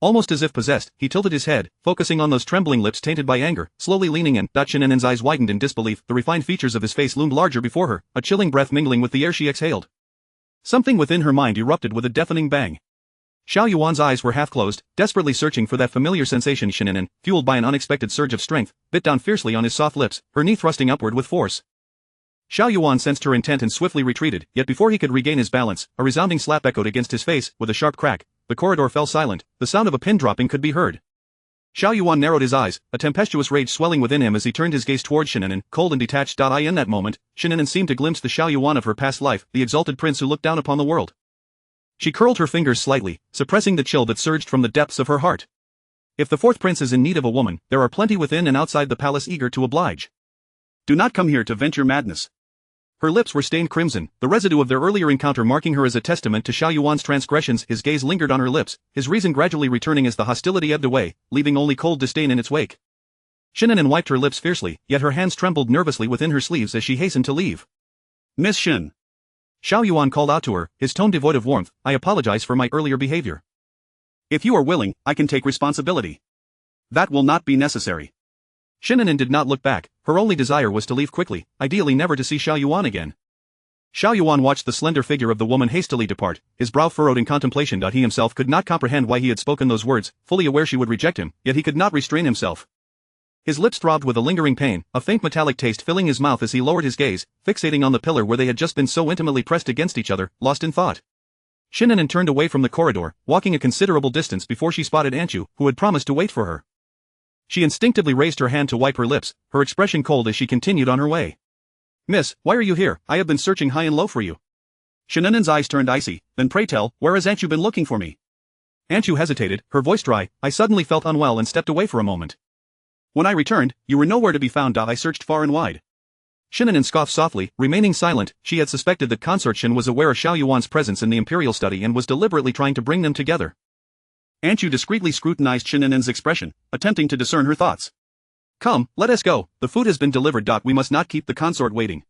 Almost as if possessed, he tilted his head, focusing on those trembling lips tainted by anger, slowly leaning in. Shen An'an's eyes widened in disbelief, the refined features of his face loomed larger before her, a chilling breath mingling with the air she exhaled. Something within her mind erupted with a deafening bang. Xiao Yuan's eyes were half closed, desperately searching for that familiar sensation. Shen An'an, fueled by an unexpected surge of strength, bit down fiercely on his soft lips, her knee thrusting upward with force. Xiao Yuan sensed her intent and swiftly retreated, yet before he could regain his balance, a resounding slap echoed against his face, with a sharp crack. The corridor fell silent, the sound of a pin dropping could be heard. Xiao Yuan narrowed his eyes, a tempestuous rage swelling within him as he turned his gaze toward Shen An'an, cold and detached. In that moment, Shen An'an seemed to glimpse the Xiao Yuan of her past life, the exalted prince who looked down upon the world. She curled her fingers slightly, suppressing the chill that surged from the depths of her heart. If the fourth prince is in need of a woman, there are plenty within and outside the palace eager to oblige. Do not come here to vent your madness. Her lips were stained crimson, the residue of their earlier encounter marking her as a testament to Xiao Yuan's transgressions. His gaze lingered on her lips, his reason gradually returning as the hostility ebbed away, leaving only cold disdain in its wake. Shen An'an wiped her lips fiercely, yet her hands trembled nervously within her sleeves as she hastened to leave. Miss Shen. Xiao Yuan called out to her, his tone devoid of warmth, I apologize for my earlier behavior. If you are willing, I can take responsibility. That will not be necessary. Shen An'an did not look back, her only desire was to leave quickly, ideally never to see Xiao Yuan again. Xiao Yuan watched the slender figure of the woman hastily depart, his brow furrowed in contemplation. He himself could not comprehend why he had spoken those words, fully aware she would reject him, yet he could not restrain himself. His lips throbbed with a lingering pain, a faint metallic taste filling his mouth as he lowered his gaze, fixating on the pillar where they had just been so intimately pressed against each other, lost in thought. Shen An'an turned away from the corridor, walking a considerable distance before she spotted Anchu, who had promised to wait for her. She instinctively raised her hand to wipe her lips, her expression cold as she continued on her way. Miss, why are you here? I have been searching high and low for you. Shen An'an's eyes turned icy. Then pray tell, where has Aunt Yu been looking for me? Aunt Yu hesitated, her voice dry. I suddenly felt unwell and stepped away for a moment. When I returned, you were nowhere to be found. I searched far and wide. Shen An'an scoffed softly, remaining silent. She had suspected that Consort Shen was aware of Xiao Yuan's presence in the imperial study and was deliberately trying to bring them together. Aunt Yu discreetly scrutinized Shen An'an's expression, attempting to discern her thoughts. Come, let us go. The food has been delivered. We must not keep the consort waiting.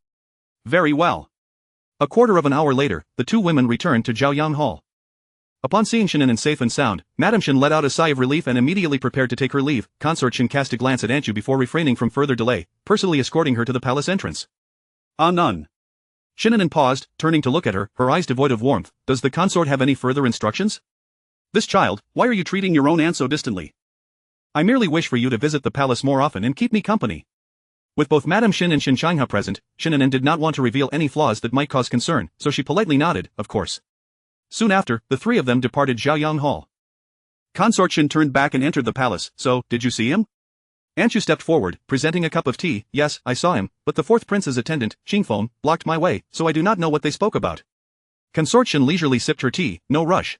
Very well. A quarter of an hour later, the two women returned to Zhaoyang Hall. Upon seeing Shen An'an safe and sound, Madame Shen let out a sigh of relief and immediately prepared to take her leave. Consort Shen cast a glance at Aunt Yu before refraining from further delay, personally escorting her to the palace entrance. None. Shen An'an paused, turning to look at her, her eyes devoid of warmth. Does the consort have any further instructions? This child, why are you treating your own aunt so distantly? I merely wish for you to visit the palace more often and keep me company. With both Madame Shen and Shen Changha present, Shen An'an did not want to reveal any flaws that might cause concern, so she politely nodded, of course. Soon after, the three of them departed Zhaoyang Hall. Consort Shen turned back and entered the palace. So, did you see him? Aunt Yu stepped forward, presenting a cup of tea. Yes, I saw him, but the fourth prince's attendant, Qingfeng, blocked my way, so I do not know what they spoke about. Consort Shen leisurely sipped her tea, no rush.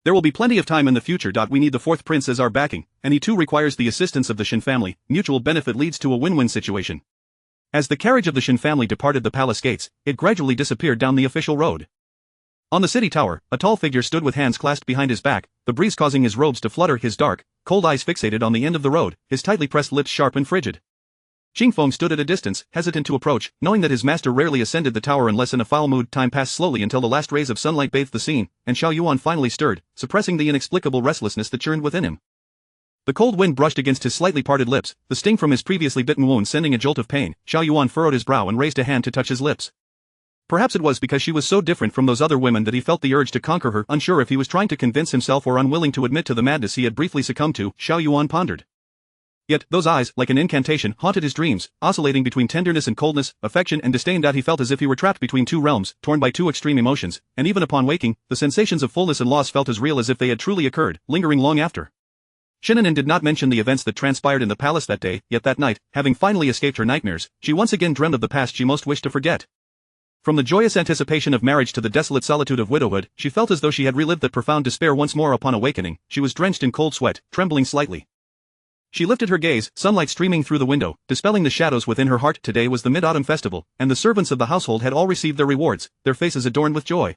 There will be plenty of time in the future. We need the fourth prince as our backing, and he too requires the assistance of the Shen family. Mutual benefit leads to a win-win situation. As the carriage of the Shen family departed the palace gates, it gradually disappeared down the official road. On the city tower, a tall figure stood with hands clasped behind his back, the breeze causing his robes to flutter, his dark, cold eyes fixated on the end of the road, his tightly pressed lips sharp and frigid. Qingfeng stood at a distance, hesitant to approach, knowing that his master rarely ascended the tower unless in a foul mood. Time passed slowly until the last rays of sunlight bathed the scene, and Xiao Yuan finally stirred, suppressing the inexplicable restlessness that churned within him. The cold wind brushed against his slightly parted lips, the sting from his previously bitten wound sending a jolt of pain. Xiao Yuan furrowed his brow and raised a hand to touch his lips. Perhaps it was because she was so different from those other women that he felt the urge to conquer her, unsure if he was trying to convince himself or unwilling to admit to the madness he had briefly succumbed to. Xiao Yuan pondered. Yet, those eyes, like an incantation, haunted his dreams, oscillating between tenderness and coldness, affection and disdain. He felt as if he were trapped between two realms, torn by two extreme emotions, and even upon waking, the sensations of fullness and loss felt as real as if they had truly occurred, lingering long after. Shen An'an did not mention the events that transpired in the palace that day, yet that night, having finally escaped her nightmares, she once again dreamed of the past she most wished to forget. From the joyous anticipation of marriage to the desolate solitude of widowhood, she felt as though she had relived that profound despair once more. Upon awakening, she was drenched in cold sweat, trembling slightly. She lifted her gaze, sunlight streaming through the window, dispelling the shadows within her heart. Today was the Mid-Autumn Festival, and the servants of the household had all received their rewards, their faces adorned with joy.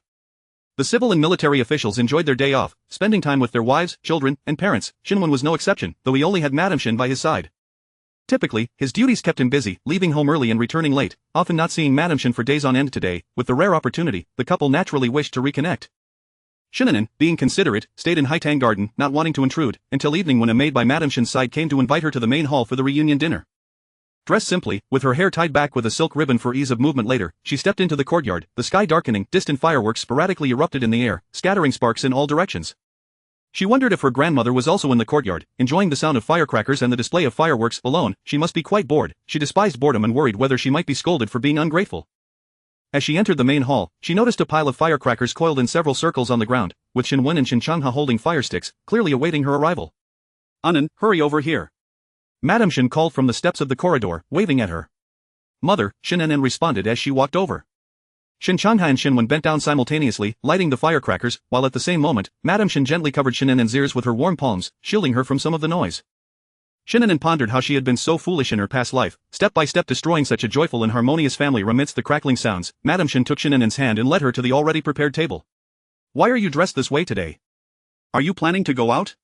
The civil and military officials enjoyed their day off, spending time with their wives, children, and parents. Shen An'an was no exception, though he only had Madame Shen by his side. Typically, his duties kept him busy, leaving home early and returning late, often not seeing Madame Shen for days on end. Today, with the rare opportunity, the couple naturally wished to reconnect. Shen An'an, being considerate, stayed in Haitang Garden, not wanting to intrude, until evening when a maid by Madame Shen's side came to invite her to the main hall for the reunion dinner. Dressed simply, with her hair tied back with a silk ribbon for ease of movement later, she stepped into the courtyard, the sky darkening, distant fireworks sporadically erupted in the air, scattering sparks in all directions. She wondered if her grandmother was also in the courtyard, enjoying the sound of firecrackers and the display of fireworks. Alone, she must be quite bored. She despised boredom and worried whether she might be scolded for being ungrateful. As she entered the main hall, she noticed a pile of firecrackers coiled in several circles on the ground, with Shen Wen and Shen Changha holding fire sticks, clearly awaiting her arrival. An'an, hurry over here. Madame Shen called from the steps of the corridor, waving at her. Mother, Shen An'an responded as she walked over. Shen Changha and Shen Wen bent down simultaneously, lighting the firecrackers, while at the same moment, Madame Shen gently covered Shen An'an's ears with her warm palms, shielding her from some of the noise. Shen An'an pondered how she had been so foolish in her past life, step by step destroying such a joyful and harmonious family. Amidst the crackling sounds, Madame Shen took Shen An'an's hand and led her to the already prepared table. Why are you dressed this way today? Are you planning to go out?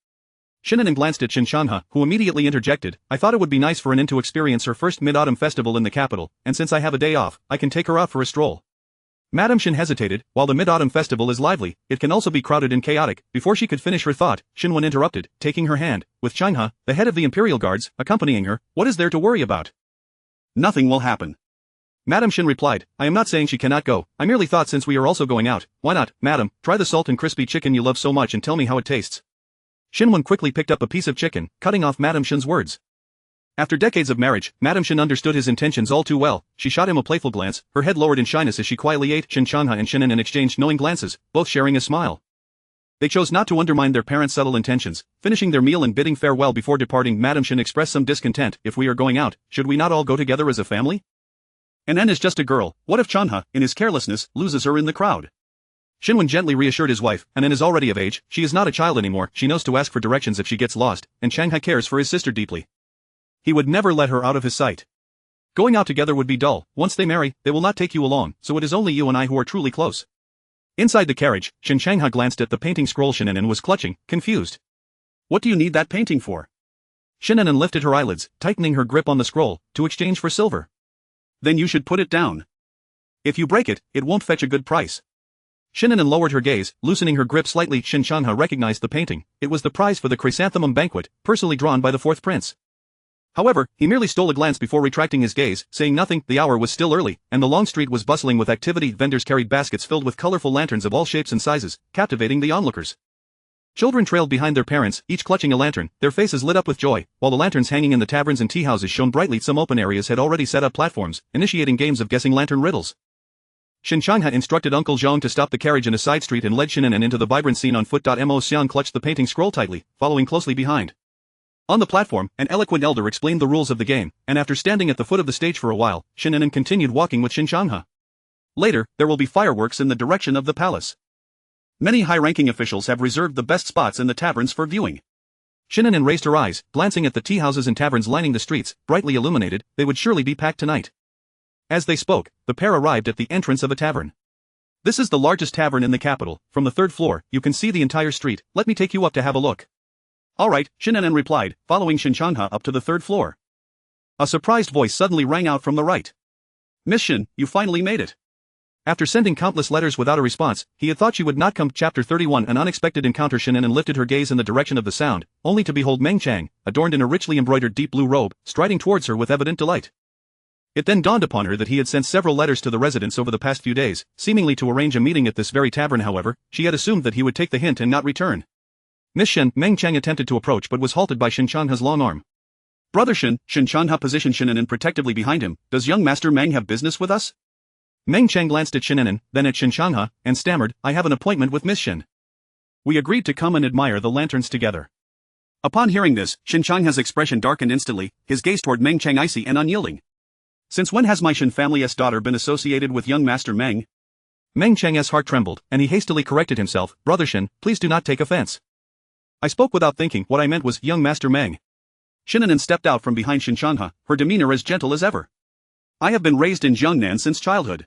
Shen An'an glanced at Shen Changha, who immediately interjected, I thought it would be nice for An'an to experience her first Mid-Autumn Festival in the capital, and since I have a day off, I can take her out for a stroll. Madame Shen hesitated. While the Mid-Autumn Festival is lively, it can also be crowded and chaotic. Before she could finish her thought, Shen Wen interrupted, taking her hand, with Changha, the head of the Imperial Guards, accompanying her. What is there to worry about? Nothing will happen. Madame Shen replied, I am not saying she cannot go, I merely thought since we are also going out, why not, madam, try the salt and crispy chicken you love so much and tell me how it tastes. Shen Wen quickly picked up a piece of chicken, cutting off Madame Shen's words. After decades of marriage, Madame Shen understood his intentions all too well. She shot him a playful glance, her head lowered in shyness as she quietly ate. Shen Changha and Shen An'an exchanged knowing glances, both sharing a smile. They chose not to undermine their parents' subtle intentions. Finishing their meal and bidding farewell before departing, Madame Shen expressed some discontent. If we are going out, should we not all go together as a family? An'an is just a girl, what if Chanha, in his carelessness, loses her in the crowd? Shen Yuan gently reassured his wife, An'an is already of age, she is not a child anymore, she knows to ask for directions if she gets lost, and Shanghai cares for his sister deeply. He would never let her out of his sight. Going out together would be dull, once they marry, they will not take you along, so it is only you and I who are truly close. Inside the carriage, Shanghai glanced at the painting scroll Shen An'an was clutching, confused. What do you need that painting for? Shen An'an lifted her eyelids, tightening her grip on the scroll, to exchange for silver. Then you should put it down. If you break it, it won't fetch a good price. Shen An'an lowered her gaze, loosening her grip slightly. Shanghai recognized the painting, it was the prize for the chrysanthemum banquet, personally drawn by the fourth prince. However, he merely stole a glance before retracting his gaze, saying nothing. The hour was still early, and the long street was bustling with activity. Vendors carried baskets filled with colorful lanterns of all shapes and sizes, captivating the onlookers. Children trailed behind their parents, each clutching a lantern, their faces lit up with joy, while the lanterns hanging in the taverns and teahouses shone brightly. Some open areas had already set up platforms, initiating games of guessing lantern riddles. Shanghai instructed Uncle Zhang to stop the carriage in a side street and led Shen An'an into the vibrant scene on foot. Mo Xiang clutched the painting scroll tightly, following closely behind. On the platform, an eloquent elder explained the rules of the game, and after standing at the foot of the stage for a while, Shen An'an continued walking with Shanghai. Later, there will be fireworks in the direction of the palace. Many high-ranking officials have reserved the best spots in the taverns for viewing. Shen An'an raised her eyes, glancing at the teahouses and taverns lining the streets, brightly illuminated. They would surely be packed tonight. As they spoke, the pair arrived at the entrance of a tavern. This is the largest tavern in the capital. From the third floor, you can see the entire street. Let me take you up to have a look. All right, Shen An'an replied, following Shanghai up to the third floor. A surprised voice suddenly rang out from the right. Miss Shen, you finally made it. After sending countless letters without a response, he had thought she would not come. Chapter 31 An unexpected encounter. Shen An'an lifted her gaze in the direction of the sound, only to behold Meng Chang, adorned in a richly embroidered deep blue robe, striding towards her with evident delight. It then dawned upon her that he had sent several letters to the residents over the past few days, seemingly to arrange a meeting at this very tavern. However, she had assumed that he would take the hint and not return. Miss Shen, Meng Chang attempted to approach but was halted by Shanghai's long arm. Brother Shen, Shanghai positioned Shen An'an protectively behind him. Does young Master Meng have business with us? Meng Chang glanced at Shen An'an, then at Shanghai, and stammered, I have an appointment with Miss Shen. We agreed to come and admire the lanterns together. Upon hearing this, Shanghai's expression darkened instantly, his gaze toward Meng Chang icy and unyielding. Since when has my Shen family's daughter been associated with young Master Meng? Meng Chang's heart trembled, and he hastily corrected himself, Brother Shen, please do not take offense. I spoke without thinking. What I meant was young Master Meng. Shen An'an stepped out from behind Shanghai, her demeanor as gentle as ever. I have been raised in Jiangnan since childhood.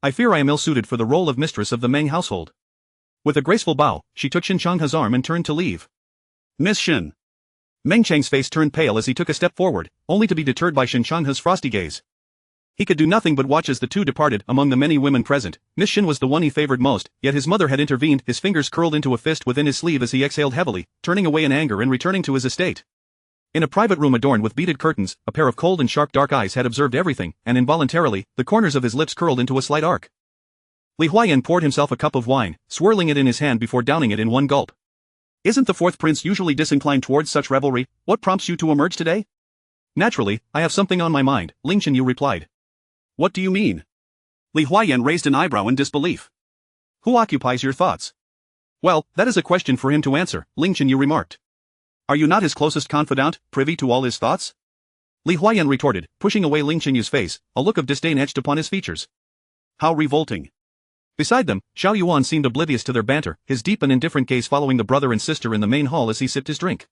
I fear I am ill-suited for the role of mistress of the Meng household. With a graceful bow, she took Shanghai's arm and turned to leave. Miss Shen. Meng Chang's face turned pale as he took a step forward, only to be deterred by Shanghai's frosty gaze. He could do nothing but watch as the two departed. Among the many women present, Miss Shen was the one he favored most, yet his mother had intervened. His fingers curled into a fist within his sleeve as he exhaled heavily, turning away in anger and returning to his estate. In a private room adorned with beaded curtains, a pair of cold and sharp dark eyes had observed everything, and involuntarily, the corners of his lips curled into a slight arc. Li Huayan poured himself a cup of wine, swirling it in his hand before downing it in one gulp. Isn't the fourth prince usually disinclined towards such revelry? What prompts you to emerge today? Naturally, I have something on my mind, Ling Chenyu replied. What do you mean? Li Huayan raised an eyebrow in disbelief. Who occupies your thoughts? Well, that is a question for him to answer, Ling Chenyu remarked. Are you not his closest confidant, privy to all his thoughts? Li Huayan retorted, pushing away Ling Chenyu's face, a look of disdain etched upon his features. How revolting. Beside them, Xiao Yuan seemed oblivious to their banter, his deep and indifferent gaze following the brother and sister in the main hall as he sipped his drink.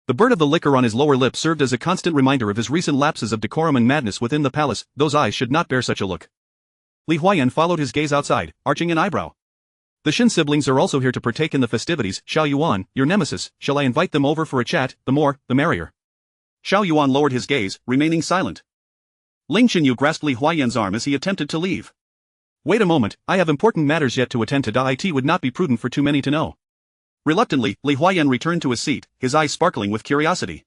The bird of the liquor on his lower lip served as a constant reminder of his recent lapses of decorum and madness within the palace. Those eyes should not bear such a look. Li Huayan followed his gaze outside, arching an eyebrow. The Shen siblings are also here to partake in the festivities. Xiao Yuan, your nemesis, shall I invite them over for a chat? The more, the merrier. Xiao Yuan lowered his gaze, remaining silent. Ling Chenyu grasped Li Huayan's arm as he attempted to leave. Wait a moment, I have important matters yet to attend to. It would not be prudent for too many to know. Reluctantly, Li Huayan returned to his seat, his eyes sparkling with curiosity.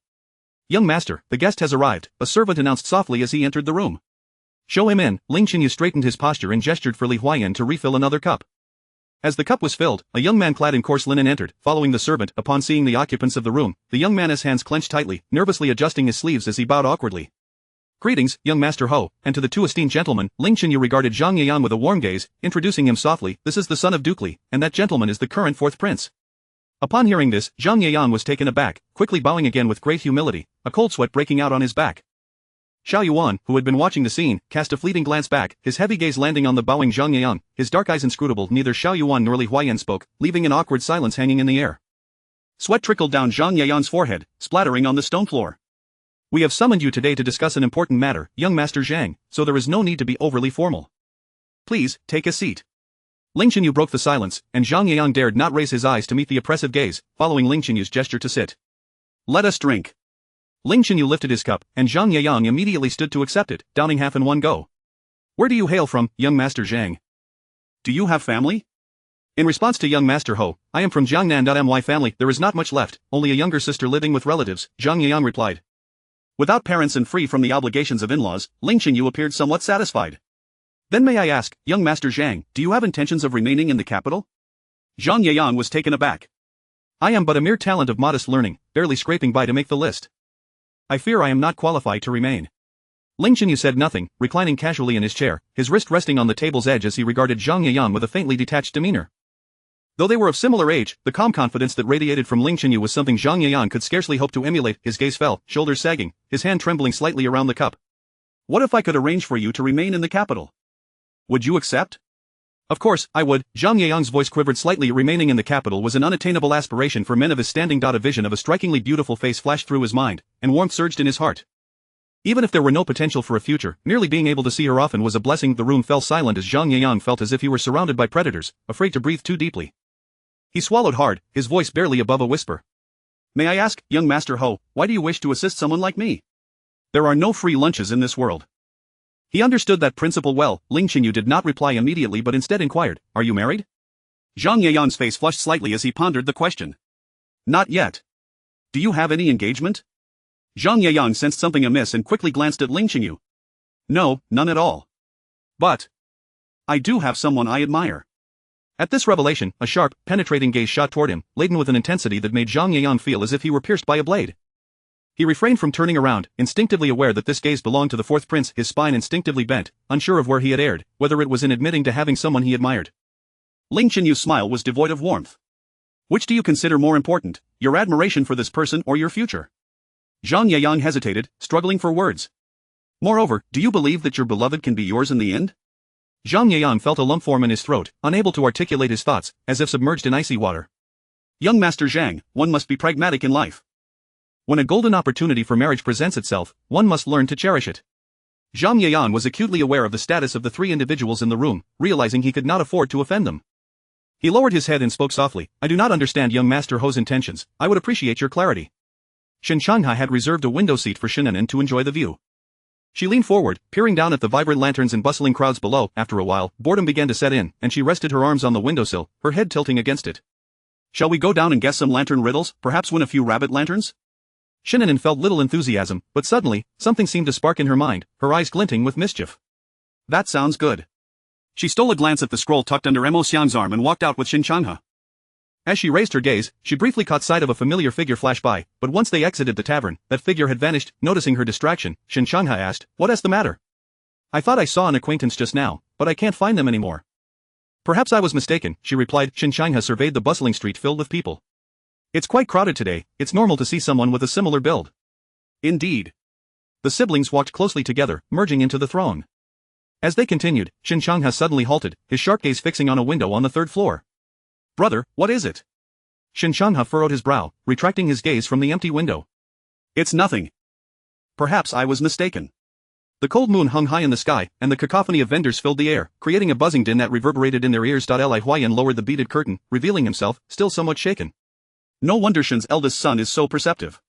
Young master, the guest has arrived, a servant announced softly as he entered the room. Show him in. Ling Chenyu straightened his posture and gestured for Li Huayan to refill another cup. As the cup was filled, a young man clad in coarse linen entered, following the servant. Upon seeing the occupants of the room, the young man's hands clenched tightly, nervously adjusting his sleeves as he bowed awkwardly. Greetings, young Master Ho, and to the two esteemed gentlemen. Ling Chenyu regarded Zhang Yayan with a warm gaze, introducing him softly. This is the son of Duke Li, and that gentleman is the current fourth prince. Upon hearing this, Zhang Yayan was taken aback, quickly bowing again with great humility, a cold sweat breaking out on his back. Xiao Yuan, who had been watching the scene, cast a fleeting glance back, his heavy gaze landing on the bowing Zhang Yeyang, his dark eyes inscrutable. Neither Xiao Yuan nor Li Huayan spoke, leaving an awkward silence hanging in the air. Sweat trickled down Zhang Yeyang's forehead, splattering on the stone floor. We have summoned you today to discuss an important matter, young Master Zhang, so there is no need to be overly formal. Please, take a seat. Ling Qinyu broke the silence, and Zhang Yeyang dared not raise his eyes to meet the oppressive gaze, following Ling Qinyu's gesture to sit. Let us drink. Ling Qinyu lifted his cup, and Zhang Yeyang immediately stood to accept it, downing half in one go. Where do you hail from, young Master Zhang? Do you have family? In response to young Master Ho, I am from Jiangnan.my family. There is not much left, only a younger sister living with relatives, Zhang Yeyang replied. Without parents and free from the obligations of in-laws, Ling Qinyu appeared somewhat satisfied. Then may I ask, young Master Zhang, do you have intentions of remaining in the capital? Zhang Yeyang was taken aback. I am but a mere talent of modest learning, barely scraping by to make the list. I fear I am not qualified to remain. Ling Qinyu said nothing, reclining casually in his chair, his wrist resting on the table's edge as he regarded Zhang Yeyang with a faintly detached demeanor. Though they were of similar age, the calm confidence that radiated from Ling Qinyu was something Zhang Yeyang could scarcely hope to emulate. His gaze fell, shoulders sagging, his hand trembling slightly around the cup. What if I could arrange for you to remain in the capital? Would you accept? Of course, I would. Zhang Yeyang's voice quivered slightly. Remaining in the capital was an unattainable aspiration for men of his standing. A vision of a strikingly beautiful face flashed through his mind, and warmth surged in his heart. Even if there were no potential for a future, merely being able to see her often was a blessing. The room fell silent as Zhang Yeyang felt as if he were surrounded by predators, afraid to breathe too deeply. He swallowed hard, his voice barely above a whisper. May I ask, young Master Ho, why do you wish to assist someone like me? There are no free lunches in this world. He understood that principle well. Ling Qinyu did not reply immediately but instead inquired, are you married? Zhang Yeyang's face flushed slightly as he pondered the question. Not yet. Do you have any engagement? Zhang Yeyang sensed something amiss and quickly glanced at Ling Qinyu. No, none at all. But I do have someone I admire. At this revelation, a sharp, penetrating gaze shot toward him, laden with an intensity that made Zhang Yeyang feel as if he were pierced by a blade. He refrained from turning around, instinctively aware that this gaze belonged to the fourth prince. His spine instinctively bent, unsure of where he had erred, whether it was in admitting to having someone he admired. Ling Qinyu's smile was devoid of warmth. Which do you consider more important, your admiration for this person or your future? Zhang Yeyang hesitated, struggling for words. Moreover, do you believe that your beloved can be yours in the end? Zhang Yeyang felt a lump form in his throat, unable to articulate his thoughts, as if submerged in icy water. Young Master Zhang, one must be pragmatic in life. When a golden opportunity for marriage presents itself, one must learn to cherish it. Zhang Yeyang was acutely aware of the status of the three individuals in the room, realizing he could not afford to offend them. He lowered his head and spoke softly, I do not understand young Master Ho's intentions, I would appreciate your clarity. Shen An'an had reserved a window seat for Shen An'an to enjoy the view. She leaned forward, peering down at the vibrant lanterns and bustling crowds below. After a while, boredom began to set in, and she rested her arms on the windowsill, her head tilting against it. Shall we go down and guess some lantern riddles, perhaps win a few rabbit lanterns? Shen An'an felt little enthusiasm, but suddenly, something seemed to spark in her mind, her eyes glinting with mischief. That sounds good. She stole a glance at the scroll tucked under Mo Xiang's arm and walked out with Shen An'an. As she raised her gaze, she briefly caught sight of a familiar figure flash by, but once they exited the tavern, that figure had vanished. Noticing her distraction, Shen An'an asked, what is the matter? I thought I saw an acquaintance just now, but I can't find them anymore. Perhaps I was mistaken, she replied. Shen An'an surveyed the bustling street filled with people. It's quite crowded today, it's normal to see someone with a similar build. Indeed. The siblings walked closely together, merging into the throng. As they continued, Shen An'an suddenly halted, his sharp gaze fixing on a window on the third floor. Brother, what is it? Shen An'an furrowed his brow, retracting his gaze from the empty window. It's nothing. Perhaps I was mistaken. The cold moon hung high in the sky, and the cacophony of vendors filled the air, creating a buzzing din that reverberated in their ears. Li Huayan lowered the beaded curtain, revealing himself, still somewhat shaken. No wonder Shen's eldest son is so perceptive.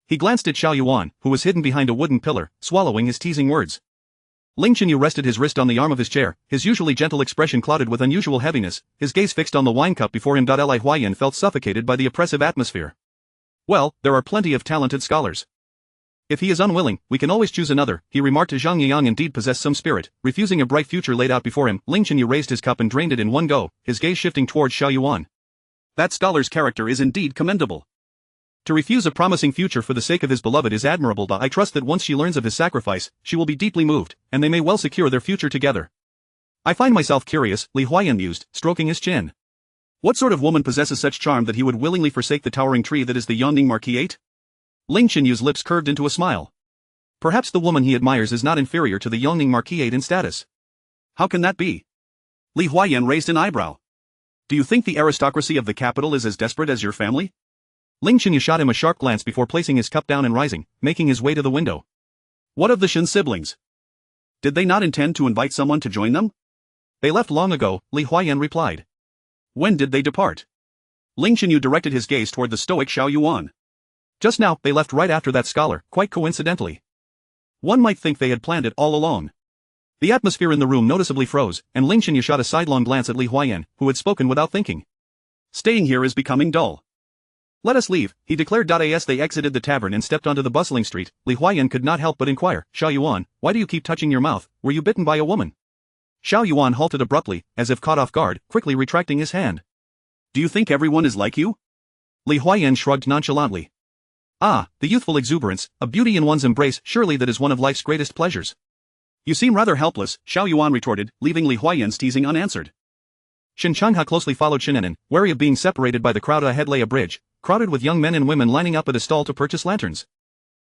He glanced at Xiao Yuan, who was hidden behind a wooden pillar, swallowing his teasing words. Ling Qinyu rested his wrist on the arm of his chair, his usually gentle expression clouded with unusual heaviness, his gaze fixed on the wine cup before him. Li Huayan felt suffocated by the oppressive atmosphere. Well, there are plenty of talented scholars. If he is unwilling, we can always choose another, he remarked. Zhang Yeyang indeed possessed some spirit, refusing a bright future laid out before him. Ling Qinyu raised his cup and drained it in one go, his gaze shifting towards Xiao Yuan. That scholar's character is indeed commendable. To refuse a promising future for the sake of his beloved is admirable. I trust that once she learns of his sacrifice, she will be deeply moved, and they may well secure their future together. I find myself curious, Li Huayan mused, stroking his chin. What sort of woman possesses such charm that he would willingly forsake the towering tree that is the Yangning Marquisate? Ling Qinyu's lips curved into a smile. Perhaps the woman he admires is not inferior to the Yongning Marquisate in status. How can that be? Li Huaiyan raised an eyebrow. Do you think the aristocracy of the capital is as desperate as your family? Ling Qianyu shot him a sharp glance before placing his cup down and rising, making his way to the window. What of the Shen siblings? Did they not intend to invite someone to join them? They left long ago, Li Huaiyan replied. When did they depart? Ling Qianyu directed his gaze toward the stoic Xiao Yuan. Just now, they left right after that scholar, quite coincidentally. One might think they had planned it all along. The atmosphere in the room noticeably froze, and Ling Qianyu shot a sidelong glance at Li Huaiyan, who had spoken without thinking. Staying here is becoming dull. Let us leave, he declared. As they exited the tavern and stepped onto the bustling street, Li Huaiyan could not help but inquire, Xiao Yuan, why do you keep touching your mouth? Were you bitten by a woman? Xiao Yuan halted abruptly, as if caught off guard, quickly retracting his hand. Do you think everyone is like you? Li Huaiyan shrugged nonchalantly. Ah, the youthful exuberance, a beauty in one's embrace, surely that is one of life's greatest pleasures. You seem rather helpless, Xiao Yuan retorted, leaving Li Huaiyan's teasing unanswered. Shen Changha closely followed Shen An'an, wary of being separated by the crowd. Ahead lay a bridge, crowded with young men and women lining up at a stall to purchase lanterns.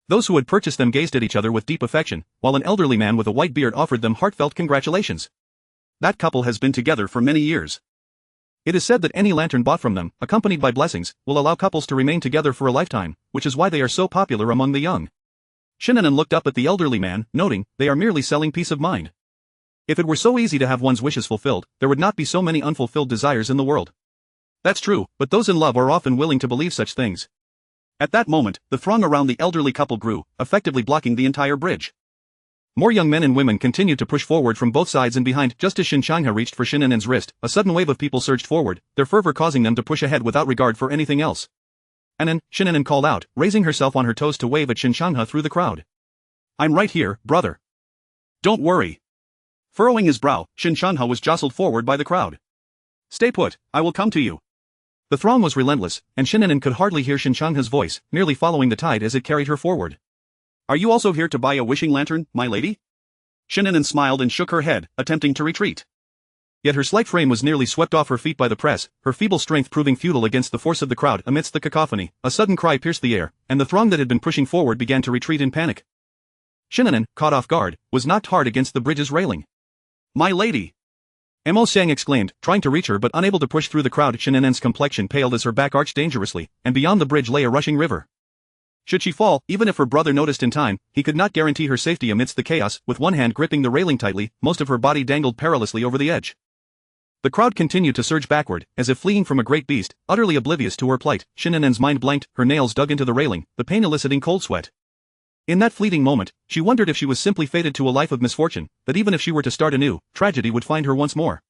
Those who had purchased them gazed at each other with deep affection, while an elderly man with a white beard offered them heartfelt congratulations. That couple has been together for many years. It is said that any lantern bought from them, accompanied by blessings, will allow couples to remain together for a lifetime, which is why they are so popular among the young. Shen An'an looked up at the elderly man, noting, they are merely selling peace of mind. If it were so easy to have one's wishes fulfilled, there would not be so many unfulfilled desires in the world. That's true, but those in love are often willing to believe such things. At that moment, the throng around the elderly couple grew, effectively blocking the entire bridge. More young men and women continued to push forward from both sides and behind. Just as Shen Changha reached for Shen An'an's wrist, a sudden wave of people surged forward, their fervor causing them to push ahead without regard for anything else. An'an, Shen An'an called out, raising herself on her toes to wave at Shen Changha through the crowd. I'm right here, brother. Don't worry. Furrowing his brow, Shen Changha was jostled forward by the crowd. Stay put, I will come to you. The throng was relentless, and Shen An'an could hardly hear Shen Changha's voice, merely following the tide as it carried her forward. Are you also here to buy a wishing lantern, my lady? Shen An'an smiled and shook her head, attempting to retreat. Yet her slight frame was nearly swept off her feet by the press, her feeble strength proving futile against the force of the crowd. Amidst the cacophony, a sudden cry pierced the air, and the throng that had been pushing forward began to retreat in panic. Shen An'an, caught off guard, was knocked hard against the bridge's railing. My lady! Mo Xiang exclaimed, trying to reach her but unable to push through the crowd. Shen An'an's complexion paled as her back arched dangerously, and beyond the bridge lay a rushing river. Should she fall, even if her brother noticed in time, he could not guarantee her safety amidst the chaos. With one hand gripping the railing tightly, most of her body dangled perilously over the edge. The crowd continued to surge backward, as if fleeing from a great beast, utterly oblivious to her plight. Shen An'an's mind blanked, her nails dug into the railing, the pain eliciting cold sweat. In that fleeting moment, she wondered if she was simply fated to a life of misfortune, that even if she were to start anew, tragedy would find her once more.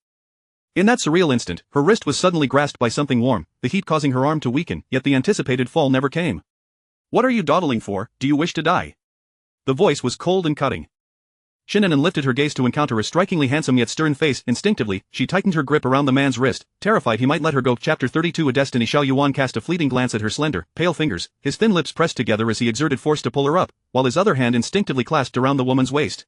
In that surreal instant, her wrist was suddenly grasped by something warm, the heat causing her arm to weaken, yet the anticipated fall never came. What are you dawdling for? Do you wish to die? The voice was cold and cutting. Shen An'an lifted her gaze to encounter a strikingly handsome yet stern face. Instinctively, she tightened her grip around the man's wrist, terrified he might let her go. Chapter 32 A Destiny. Xiao Yuan cast a fleeting glance at her slender, pale fingers, his thin lips pressed together as he exerted force to pull her up, while his other hand instinctively clasped around the woman's waist.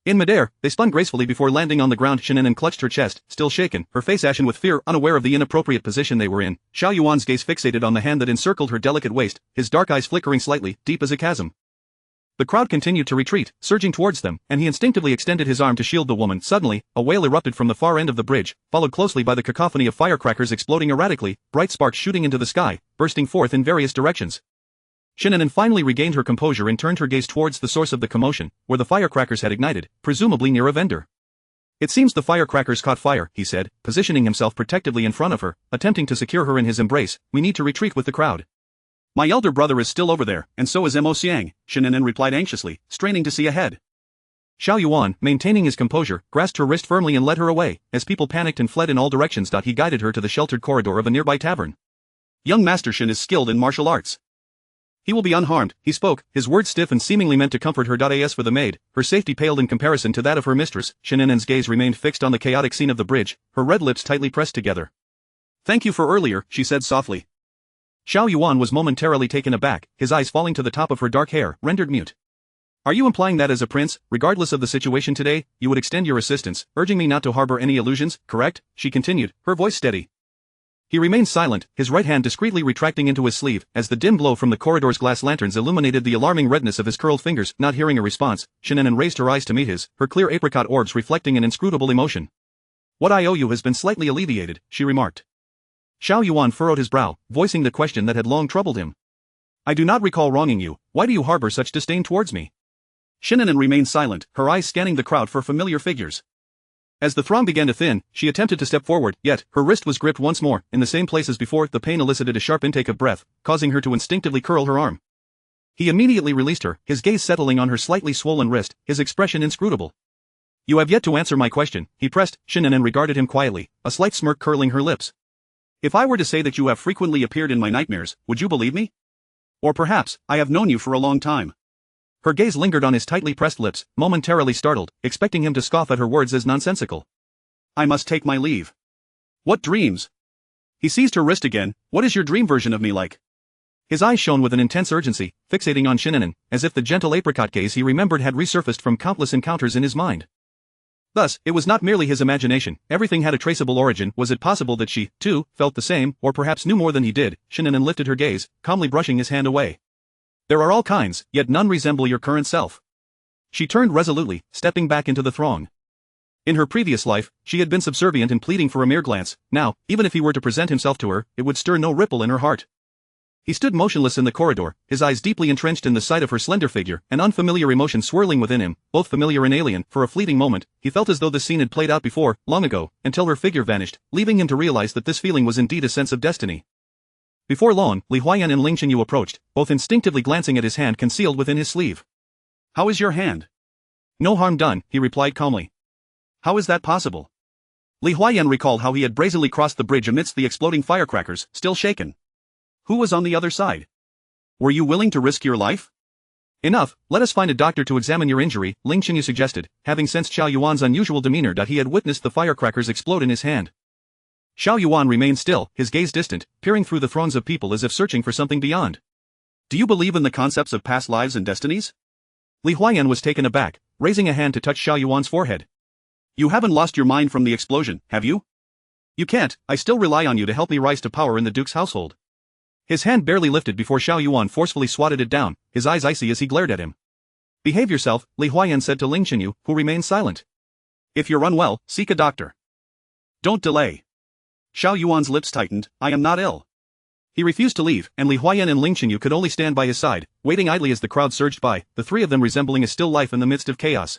In midair, they spun gracefully before landing on the ground. Shen An'an clutched her chest, still shaken, her face ashen with fear, unaware of the inappropriate position they were in. Xiao Yuan's gaze fixated on the hand that encircled her delicate waist, his dark eyes flickering slightly, deep as a chasm. The crowd continued to retreat, surging towards them, and he instinctively extended his arm to shield the woman. Suddenly, a wail erupted from the far end of the bridge, followed closely by the cacophony of firecrackers exploding erratically, bright sparks shooting into the sky, bursting forth in various directions. Shen An'an finally regained her composure and turned her gaze towards the source of the commotion, where the firecrackers had ignited, presumably near a vendor. It seems the firecrackers caught fire, he said, positioning himself protectively in front of her, attempting to secure her in his embrace. We need to retreat with the crowd. My elder brother is still over there, and so is Mo Xiang, Shen An'an replied anxiously, straining to see ahead. Xiao Yuan, maintaining his composure, grasped her wrist firmly and led her away. As people panicked and fled in all directions, he guided her to the sheltered corridor of a nearby tavern. Young Master Shen is skilled in martial arts. He will be unharmed, he spoke, his words stiff and seemingly meant to comfort her. As for the maid, her safety paled in comparison to that of her mistress. Shen An'an's gaze remained fixed on the chaotic scene of the bridge, her red lips tightly pressed together. Thank you for earlier, she said softly. Xiao Yuan was momentarily taken aback, his eyes falling to the top of her dark hair, rendered mute. Are you implying that as a prince, regardless of the situation today, you would extend your assistance, urging me not to harbor any illusions, correct? She continued, her voice steady. He remained silent, his right hand discreetly retracting into his sleeve, as the dim glow from the corridor's glass lanterns illuminated the alarming redness of his curled fingers. Not hearing a response, Shen An'an raised her eyes to meet his, her clear apricot orbs reflecting an inscrutable emotion. "What I owe you has been slightly alleviated," she remarked. Xiao Yuan furrowed his brow, voicing the question that had long troubled him. "I do not recall wronging you. Why do you harbor such disdain towards me?" Shen An'an remained silent, her eyes scanning the crowd for familiar figures. As the throng began to thin, she attempted to step forward, yet, her wrist was gripped once more, in the same place as before. The pain elicited a sharp intake of breath, causing her to instinctively curl her arm. He immediately released her, his gaze settling on her slightly swollen wrist, his expression inscrutable. "You have yet to answer my question," he pressed. Shen An'an regarded him quietly, a slight smirk curling her lips. "If I were to say that you have frequently appeared in my nightmares, would you believe me? Or perhaps, I have known you for a long time." Her gaze lingered on his tightly pressed lips, momentarily startled, expecting him to scoff at her words as nonsensical. "I must take my leave." "What dreams?" He seized her wrist again. "What is your dream version of me like?" His eyes shone with an intense urgency, fixating on Shen An'an, as if the gentle apricot gaze he remembered had resurfaced from countless encounters in his mind. Thus, it was not merely his imagination, everything had a traceable origin. Was it possible that she, too, felt the same, or perhaps knew more than he did? Shen An'an lifted her gaze, calmly brushing his hand away. "There are all kinds, yet none resemble your current self." She turned resolutely, stepping back into the throng. In her previous life, she had been subservient and pleading for a mere glance. Now, even if he were to present himself to her, it would stir no ripple in her heart. He stood motionless in the corridor, his eyes deeply entrenched in the sight of her slender figure, an unfamiliar emotion swirling within him, both familiar and alien. For a fleeting moment, he felt as though the scene had played out before, long ago, until her figure vanished, leaving him to realize that this feeling was indeed a sense of destiny. Before long, Li Huaiyan and Ling Chenyu approached, both instinctively glancing at his hand concealed within his sleeve. "How is your hand?" "No harm done," he replied calmly. "How is that possible?" Li Huaiyan recalled how he had brazenly crossed the bridge amidst the exploding firecrackers, still shaken. "Who was on the other side? Were you willing to risk your life?" "Enough, let us find a doctor to examine your injury," Ling Chenyu suggested, having sensed Xiao Yuan's unusual demeanor that he had witnessed the firecrackers explode in his hand. Xiao Yuan remained still, his gaze distant, peering through the throngs of people as if searching for something beyond. "Do you believe in the concepts of past lives and destinies?" Li Huaiyan was taken aback, raising a hand to touch Xiao Yuan's forehead. "You haven't lost your mind from the explosion, have you?" "You can't, I still rely on you to help me rise to power in the Duke's household." His hand barely lifted before Xiao Yuan forcefully swatted it down, his eyes icy as he glared at him. "Behave yourself," Li Huaiyan said to Ling Chenyu, who remained silent. "If you're unwell, seek a doctor. Don't delay." Xiao Yuan's lips tightened. "I am not ill." He refused to leave, and Li Huaiyan and Ling Chenyu could only stand by his side, waiting idly as the crowd surged by, the three of them resembling a still life in the midst of chaos.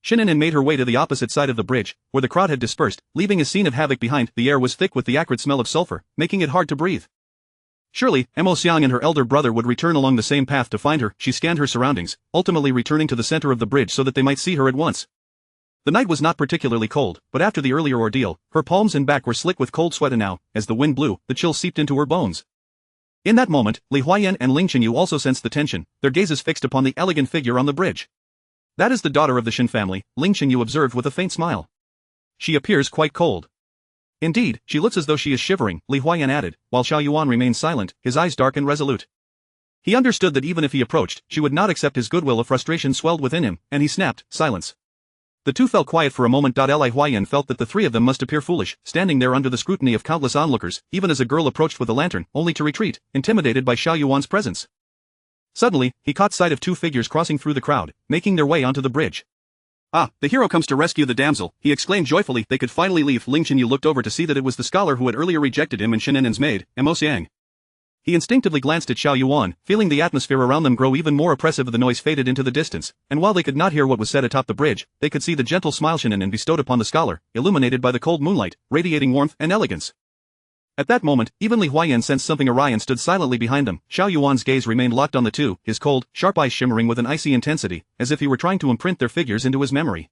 Shen An'an made her way to the opposite side of the bridge, where the crowd had dispersed, leaving a scene of havoc behind. The air was thick with the acrid smell of sulfur, making it hard to breathe. Surely, Mo Xiang and her elder brother would return along the same path to find her. She scanned her surroundings, ultimately returning to the center of the bridge so that they might see her at once. The night was not particularly cold, but after the earlier ordeal, her palms and back were slick with cold sweat, and now, as the wind blew, the chill seeped into her bones. In that moment, Li Huaiyan and Ling Chenyu also sensed the tension, their gazes fixed upon the elegant figure on the bridge. "That is the daughter of the Shen family," Ling Chenyu observed with a faint smile. "She appears quite cold." "Indeed, she looks as though she is shivering," Li Huaiyan added, while Xiao Yuan remained silent, his eyes dark and resolute. He understood that even if he approached, she would not accept his goodwill. A frustration swelled within him, and he snapped, "Silence." The two fell quiet for a moment. Li Huaiyan felt that the three of them must appear foolish, standing there under the scrutiny of countless onlookers, even as a girl approached with a lantern, only to retreat, intimidated by Xiao Yuan's presence. Suddenly, he caught sight of two figures crossing through the crowd, making their way onto the bridge. "Ah, the hero comes to rescue the damsel," he exclaimed joyfully. They could finally leave. Ling Chenyu looked over to see that it was the scholar who had earlier rejected him and Shen An'an's maid, Mo Xiang. He instinctively glanced at Xiao Yuan, feeling the atmosphere around them grow even more oppressive. The noise faded into the distance, and while they could not hear what was said atop the bridge, they could see the gentle smile Shen An'an bestowed upon the scholar, illuminated by the cold moonlight, radiating warmth and elegance. At that moment, even Li Huaiyan sensed something awry and stood silently behind them. Xiao Yuan's gaze remained locked on the two, his cold, sharp eyes shimmering with an icy intensity, as if he were trying to imprint their figures into his memory.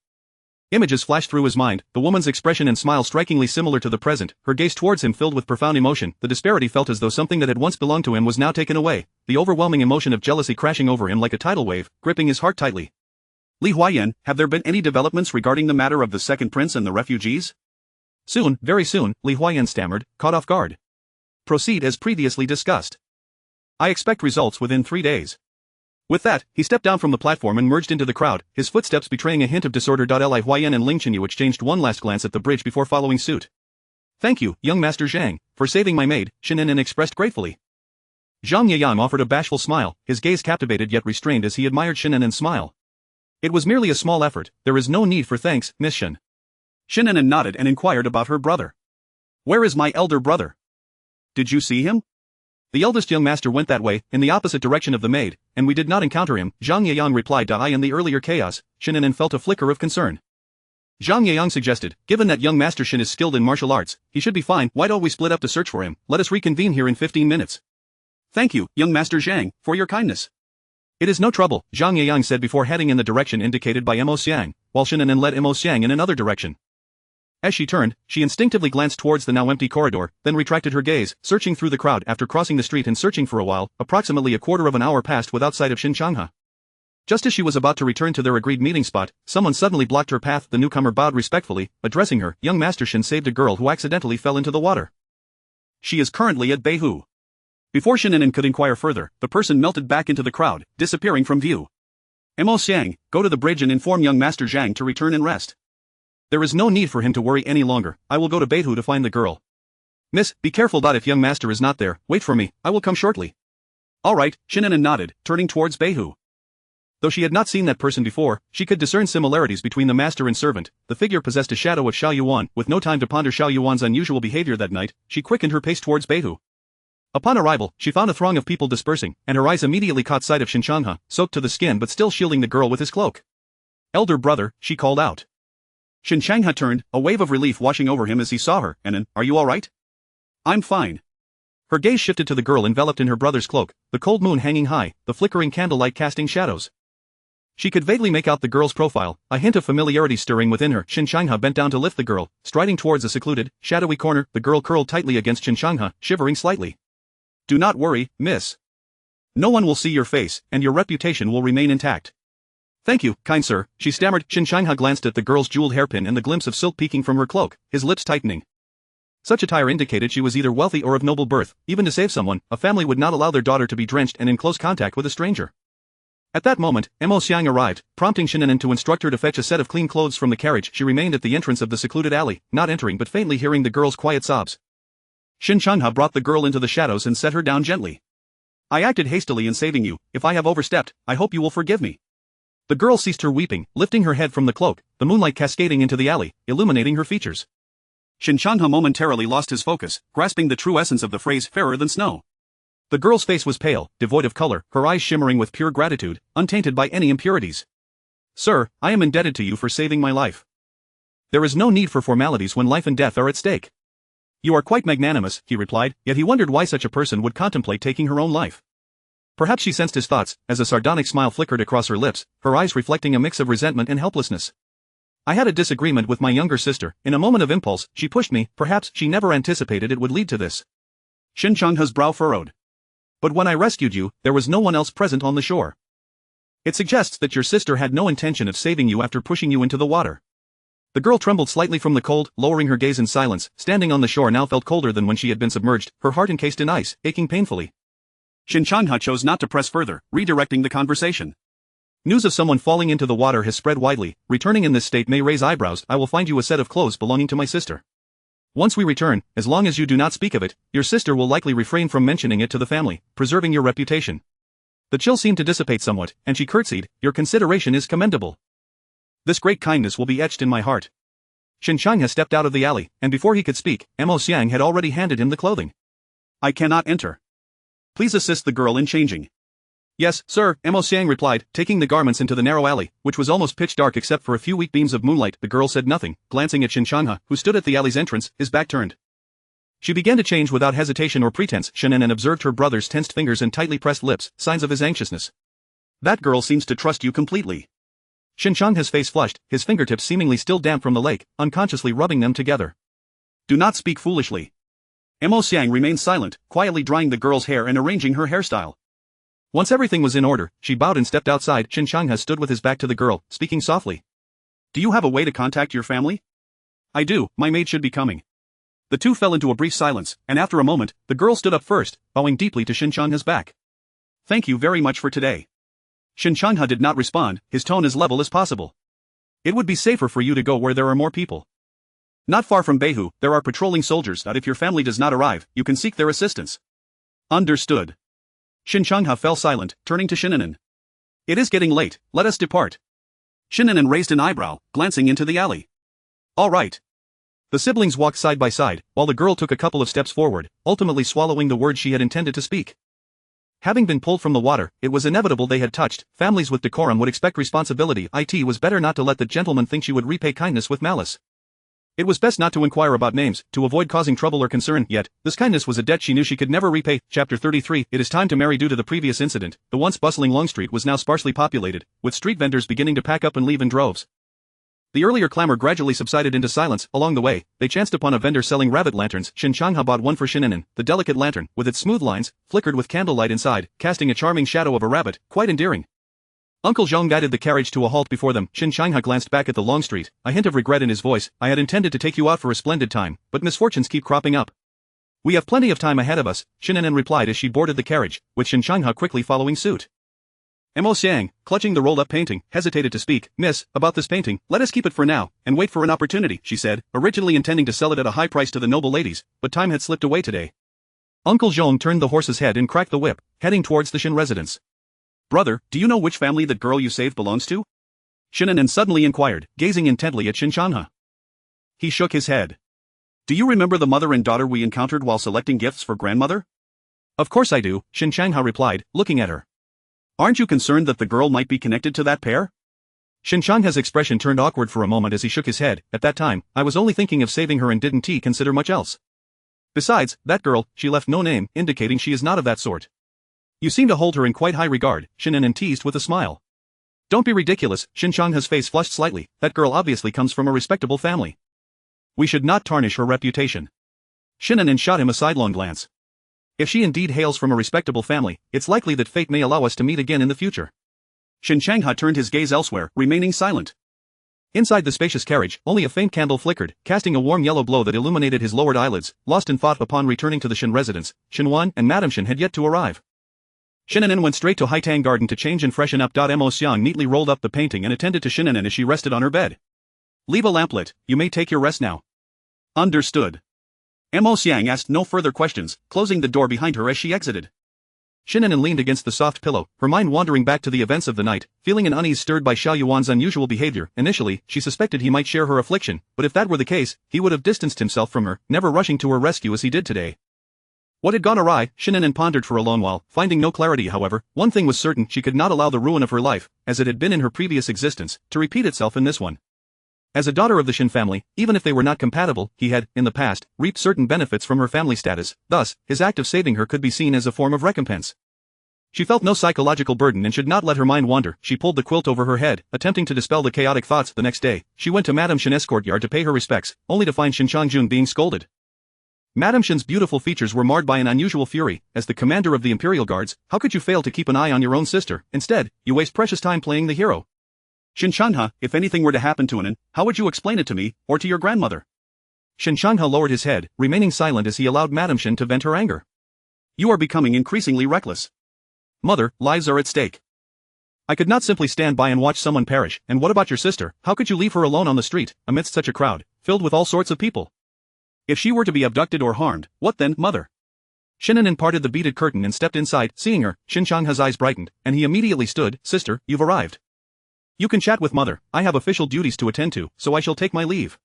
Images flashed through his mind, the woman's expression and smile strikingly similar to the present, her gaze towards him filled with profound emotion. The disparity felt as though something that had once belonged to him was now taken away, the overwhelming emotion of jealousy crashing over him like a tidal wave, gripping his heart tightly. "Li Huaiyan, have there been any developments regarding the matter of the second prince and the refugees?" "Soon, very soon," Li Huaiyan stammered, caught off guard. "Proceed as previously discussed. I expect results within 3 days." With that, he stepped down from the platform and merged into the crowd, his footsteps betraying a hint of disorder. Li Huaiyan and Ling Chenyu exchanged one last glance at the bridge before following suit. Thank you, young Master Zhang, for saving my maid, Shen An'an expressed gratefully. Zhang Yiyang offered a bashful smile, his gaze captivated yet restrained as he admired Shen An'an's smile. It was merely a small effort, there is no need for thanks, Miss Shen. Shen An'an nodded and inquired about her brother. Where is my elder brother? Did you see him? The eldest young master went that way, in the opposite direction of the maid, and we did not encounter him, Zhang Yiyang replied. In the earlier chaos, Shen An'an felt a flicker of concern. Zhang Yiyang suggested, given that young Master Shen is skilled in martial arts, he should be fine, why don't we split up to search for him, let us reconvene here in 15 minutes. Thank you, young Master Zhang, for your kindness. It is no trouble, Zhang Yiyang said before heading in the direction indicated by Mo Xiang, while Shen An'an led Mo Xiang in another direction. As she turned, she instinctively glanced towards the now empty corridor, then retracted her gaze, searching through the crowd after crossing the street and searching for a while. Approximately a quarter of an hour passed without sight of Xin Changhe. Just as she was about to return to their agreed meeting spot, someone suddenly blocked her path. The newcomer bowed respectfully, addressing her. Young Master Shen saved a girl who accidentally fell into the water. She is currently at Behu. Before Shen An'an could inquire further, the person melted back into the crowd, disappearing from view. Mo Xiang, go to the bridge and inform young Master Zhang to return and rest. There is no need for him to worry any longer, I will go to Behu to find the girl. Miss, be careful. If young master is not there, wait for me, I will come shortly. Alright, Shen An'an nodded, turning towards Behu. Though she had not seen that person before, she could discern similarities between the master and servant. The figure possessed a shadow of Xiao Yuan. With no time to ponder Xiao Yuan's unusual behavior that night, she quickened her pace towards Behu. Upon arrival, she found a throng of people dispersing, and her eyes immediately caught sight of Xin Changhe, soaked to the skin but still shielding the girl with his cloak. Elder brother, she called out. Xin Changhe turned, a wave of relief washing over him as he saw her. An'an, are you alright? I'm fine. Her gaze shifted to the girl enveloped in her brother's cloak, the cold moon hanging high, the flickering candlelight casting shadows. She could vaguely make out the girl's profile, a hint of familiarity stirring within her. Xin Changhe bent down to lift the girl, striding towards a secluded, shadowy corner. The girl curled tightly against Xin Changhe, shivering slightly. Do not worry, miss. No one will see your face, and your reputation will remain intact. Thank you, kind sir, she stammered. Xin Changhe glanced at the girl's jeweled hairpin and the glimpse of silk peeking from her cloak, his lips tightening. Such attire indicated she was either wealthy or of noble birth. Even to save someone, a family would not allow their daughter to be drenched and in close contact with a stranger. At that moment, Mo Xiang arrived, prompting Shen An'an to instruct her to fetch a set of clean clothes from the carriage. She remained at the entrance of the secluded alley, not entering but faintly hearing the girl's quiet sobs. Xin Changhe brought the girl into the shadows and set her down gently. I acted hastily in saving you. If I have overstepped, I hope you will forgive me. The girl ceased her weeping, lifting her head from the cloak, the moonlight cascading into the alley, illuminating her features. Xin Changhe momentarily lost his focus, grasping the true essence of the phrase fairer than snow. The girl's face was pale, devoid of color, her eyes shimmering with pure gratitude, untainted by any impurities. Sir, I am indebted to you for saving my life. There is no need for formalities when life and death are at stake. You are quite magnanimous, he replied, yet he wondered why such a person would contemplate taking her own life. Perhaps she sensed his thoughts, as a sardonic smile flickered across her lips, her eyes reflecting a mix of resentment and helplessness. I had a disagreement with my younger sister. In a moment of impulse, she pushed me. Perhaps she never anticipated it would lead to this. Xin Changhe's brow furrowed. But when I rescued you, there was no one else present on the shore. It suggests that your sister had no intention of saving you after pushing you into the water. The girl trembled slightly from the cold, lowering her gaze in silence. Standing on the shore now felt colder than when she had been submerged, her heart encased in ice, aching painfully. Xin Changhe chose not to press further, redirecting the conversation. News of someone falling into the water has spread widely. Returning in this state may raise eyebrows. I will find you a set of clothes belonging to my sister. Once we return, as long as you do not speak of it, your sister will likely refrain from mentioning it to the family, preserving your reputation. The chill seemed to dissipate somewhat, and she curtsied. Your consideration is commendable. This great kindness will be etched in my heart. Xin Changhe stepped out of the alley, and before he could speak, Mo Xiang had already handed him the clothing. I cannot enter. Please assist the girl in changing. Yes, sir, Mo Xiang replied, taking the garments into the narrow alley, which was almost pitch dark except for a few weak beams of moonlight. The girl said nothing, glancing at Xin Changhe, who stood at the alley's entrance, his back turned. She began to change without hesitation or pretense. Shen An'an observed her brother's tensed fingers and tightly pressed lips, signs of his anxiousness. That girl seems to trust you completely. Xin Changhe's face flushed, his fingertips seemingly still damp from the lake, unconsciously rubbing them together. Do not speak foolishly. Mo Xiang remained silent, quietly drying the girl's hair and arranging her hairstyle. Once everything was in order, she bowed and stepped outside. Xin Changhe stood with his back to the girl, speaking softly. Do you have a way to contact your family? I do, my maid should be coming. The two fell into a brief silence, and after a moment, the girl stood up first, bowing deeply to Xin Changhe's back. Thank you very much for today. Xin Changhe did not respond, his tone as level as possible. It would be safer for you to go where there are more people. Not far from Behu, there are patrolling soldiers that if your family does not arrive, you can seek their assistance. Understood. Shen Changha fell silent, turning to Shen An'an. It is getting late, let us depart. Shen An'an raised an eyebrow, glancing into the alley. All right. The siblings walked side by side, while the girl took a couple of steps forward, ultimately swallowing the words she had intended to speak. Having been pulled from the water, it was inevitable they had touched. Families with decorum would expect responsibility. It was better not to let the gentleman think she would repay kindness with malice. It was best not to inquire about names, to avoid causing trouble or concern, yet, this kindness was a debt she knew she could never repay. Chapter 33. It is time to marry. Due to the previous incident, the once bustling Long Street was now sparsely populated, with street vendors beginning to pack up and leave in droves. The earlier clamor gradually subsided into silence. Along the way, they chanced upon a vendor selling rabbit lanterns. Shen Changha bought one for Shen An'an. The delicate lantern, with its smooth lines, flickered with candlelight inside, casting a charming shadow of a rabbit, quite endearing. Uncle Zhang guided the carriage to a halt before them. Shen Changha glanced back at the long street, a hint of regret in his voice. I had intended to take you out for a splendid time, but misfortunes keep cropping up. We have plenty of time ahead of us, Shen An'an replied as she boarded the carriage, with Shen Changha quickly following suit. Mo Xiang, clutching the rolled-up painting, hesitated to speak. Miss, about this painting, let us keep it for now, and wait for an opportunity, she said, originally intending to sell it at a high price to the noble ladies, but time had slipped away today. Uncle Zhong turned the horse's head and cracked the whip, heading towards the Shen residence. Brother, do you know which family that girl you saved belongs to? Shen An'an suddenly inquired, gazing intently at Shen Changha. He shook his head. Do you remember the mother and daughter we encountered while selecting gifts for grandmother? Of course I do, Shen Changha replied, looking at her. Aren't you concerned that the girl might be connected to that pair? Shen Changha's expression turned awkward for a moment as he shook his head. At that time, I was only thinking of saving her and didn't consider much else. Besides, that girl, she left no name, indicating she is not of that sort. You seem to hold her in quite high regard, Shen An'an teased with a smile. Don't be ridiculous, Shen Changha's face flushed slightly. That girl obviously comes from a respectable family. We should not tarnish her reputation. Shen An'an shot him a sidelong glance. If she indeed hails from a respectable family, it's likely that fate may allow us to meet again in the future. Shen Changha turned his gaze elsewhere, remaining silent. Inside the spacious carriage, only a faint candle flickered, casting a warm yellow glow that illuminated his lowered eyelids. Lost in thought upon returning to the Shen residence, Shen Yuan and Madame Shen had yet to arrive. Shen An'an went straight to Haitang Garden to change and freshen up. Mo Xiang neatly rolled up the painting and attended to Shen An'an as she rested on her bed. Leave a lamp lit, you may take your rest now. Understood. Mo Xiang asked no further questions, closing the door behind her as she exited. Shen An'an leaned against the soft pillow, her mind wandering back to the events of the night, feeling an unease stirred by Xiao Yuan's unusual behavior. Initially, she suspected he might share her affliction, but if that were the case, he would have distanced himself from her, never rushing to her rescue as he did today. What had gone awry? Shen An'an pondered for a long while, finding no clarity. However, one thing was certain: she could not allow the ruin of her life, as it had been in her previous existence, to repeat itself in this one. As a daughter of the Shen family, even if they were not compatible, he had, in the past, reaped certain benefits from her family status. Thus, his act of saving her could be seen as a form of recompense. She felt no psychological burden and should not let her mind wander. She pulled the quilt over her head, attempting to dispel the chaotic thoughts. The next day, she went to Madame Shen's courtyard to pay her respects, only to find Shen Changjun being scolded. Madame Shen's beautiful features were marred by an unusual fury. As the commander of the Imperial Guards, how could you fail to keep an eye on your own sister? Instead, you waste precious time playing the hero. Shen Changha, if anything were to happen to An'an, how would you explain it to me, or to your grandmother? Shen Changha lowered his head, remaining silent as he allowed Madame Shen to vent her anger. You are becoming increasingly reckless. Mother, lives are at stake. I could not simply stand by and watch someone perish. And what about your sister? How could you leave her alone on the street, amidst such a crowd, filled with all sorts of people? If she were to be abducted or harmed, what then, mother? Shen An'an parted the beaded curtain and stepped inside. Seeing her, Shen Changha's eyes brightened, and he immediately stood. Sister, you've arrived. You can chat with mother. I have official duties to attend to, so I shall take my leave.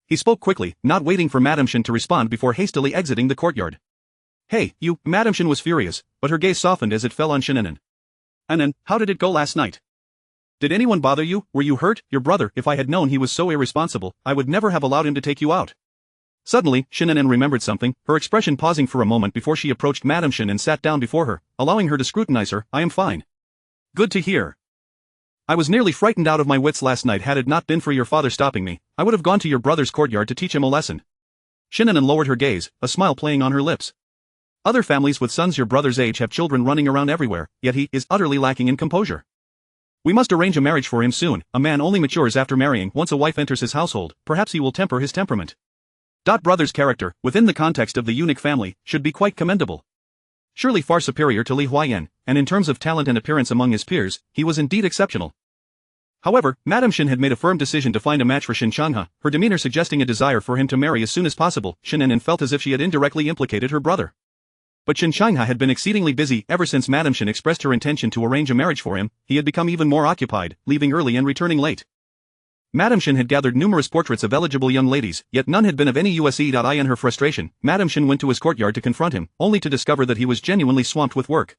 He spoke quickly, not waiting for Madame Shen to respond before hastily exiting the courtyard. Hey, you, Madame Shen was furious, but her gaze softened as it fell on Shen An'an. An'an, how did it go last night? Did anyone bother you? Were you hurt? Your brother, if I had known he was so irresponsible, I would never have allowed him to take you out. Suddenly, Shen An'an remembered something, her expression pausing for a moment before she approached Madame Shen and sat down before her, allowing her to scrutinize her. I am fine. Good to hear. I was nearly frightened out of my wits last night. Had it not been for your father stopping me, I would have gone to your brother's courtyard to teach him a lesson. Shen An'an lowered her gaze, a smile playing on her lips. Other families with sons your brother's age have children running around everywhere, yet he is utterly lacking in composure. We must arrange a marriage for him soon. A man only matures after marrying. Once a wife enters his household, perhaps he will temper his temperament. Brother's character, within the context of the eunuch family, should be quite commendable. Surely far superior to Li Huayan, and in terms of talent and appearance among his peers, he was indeed exceptional. However, Madame Shen had made a firm decision to find a match for Shen Changhe, her demeanor suggesting a desire for him to marry as soon as possible. Shen An'an felt as if she had indirectly implicated her brother. But Shen Changhe had been exceedingly busy ever since Madame Shen expressed her intention to arrange a marriage for him. He had become even more occupied, leaving early and returning late. Madame Shen had gathered numerous portraits of eligible young ladies, yet none had been of any use. In her frustration, Madame Shen went to his courtyard to confront him, only to discover that he was genuinely swamped with work.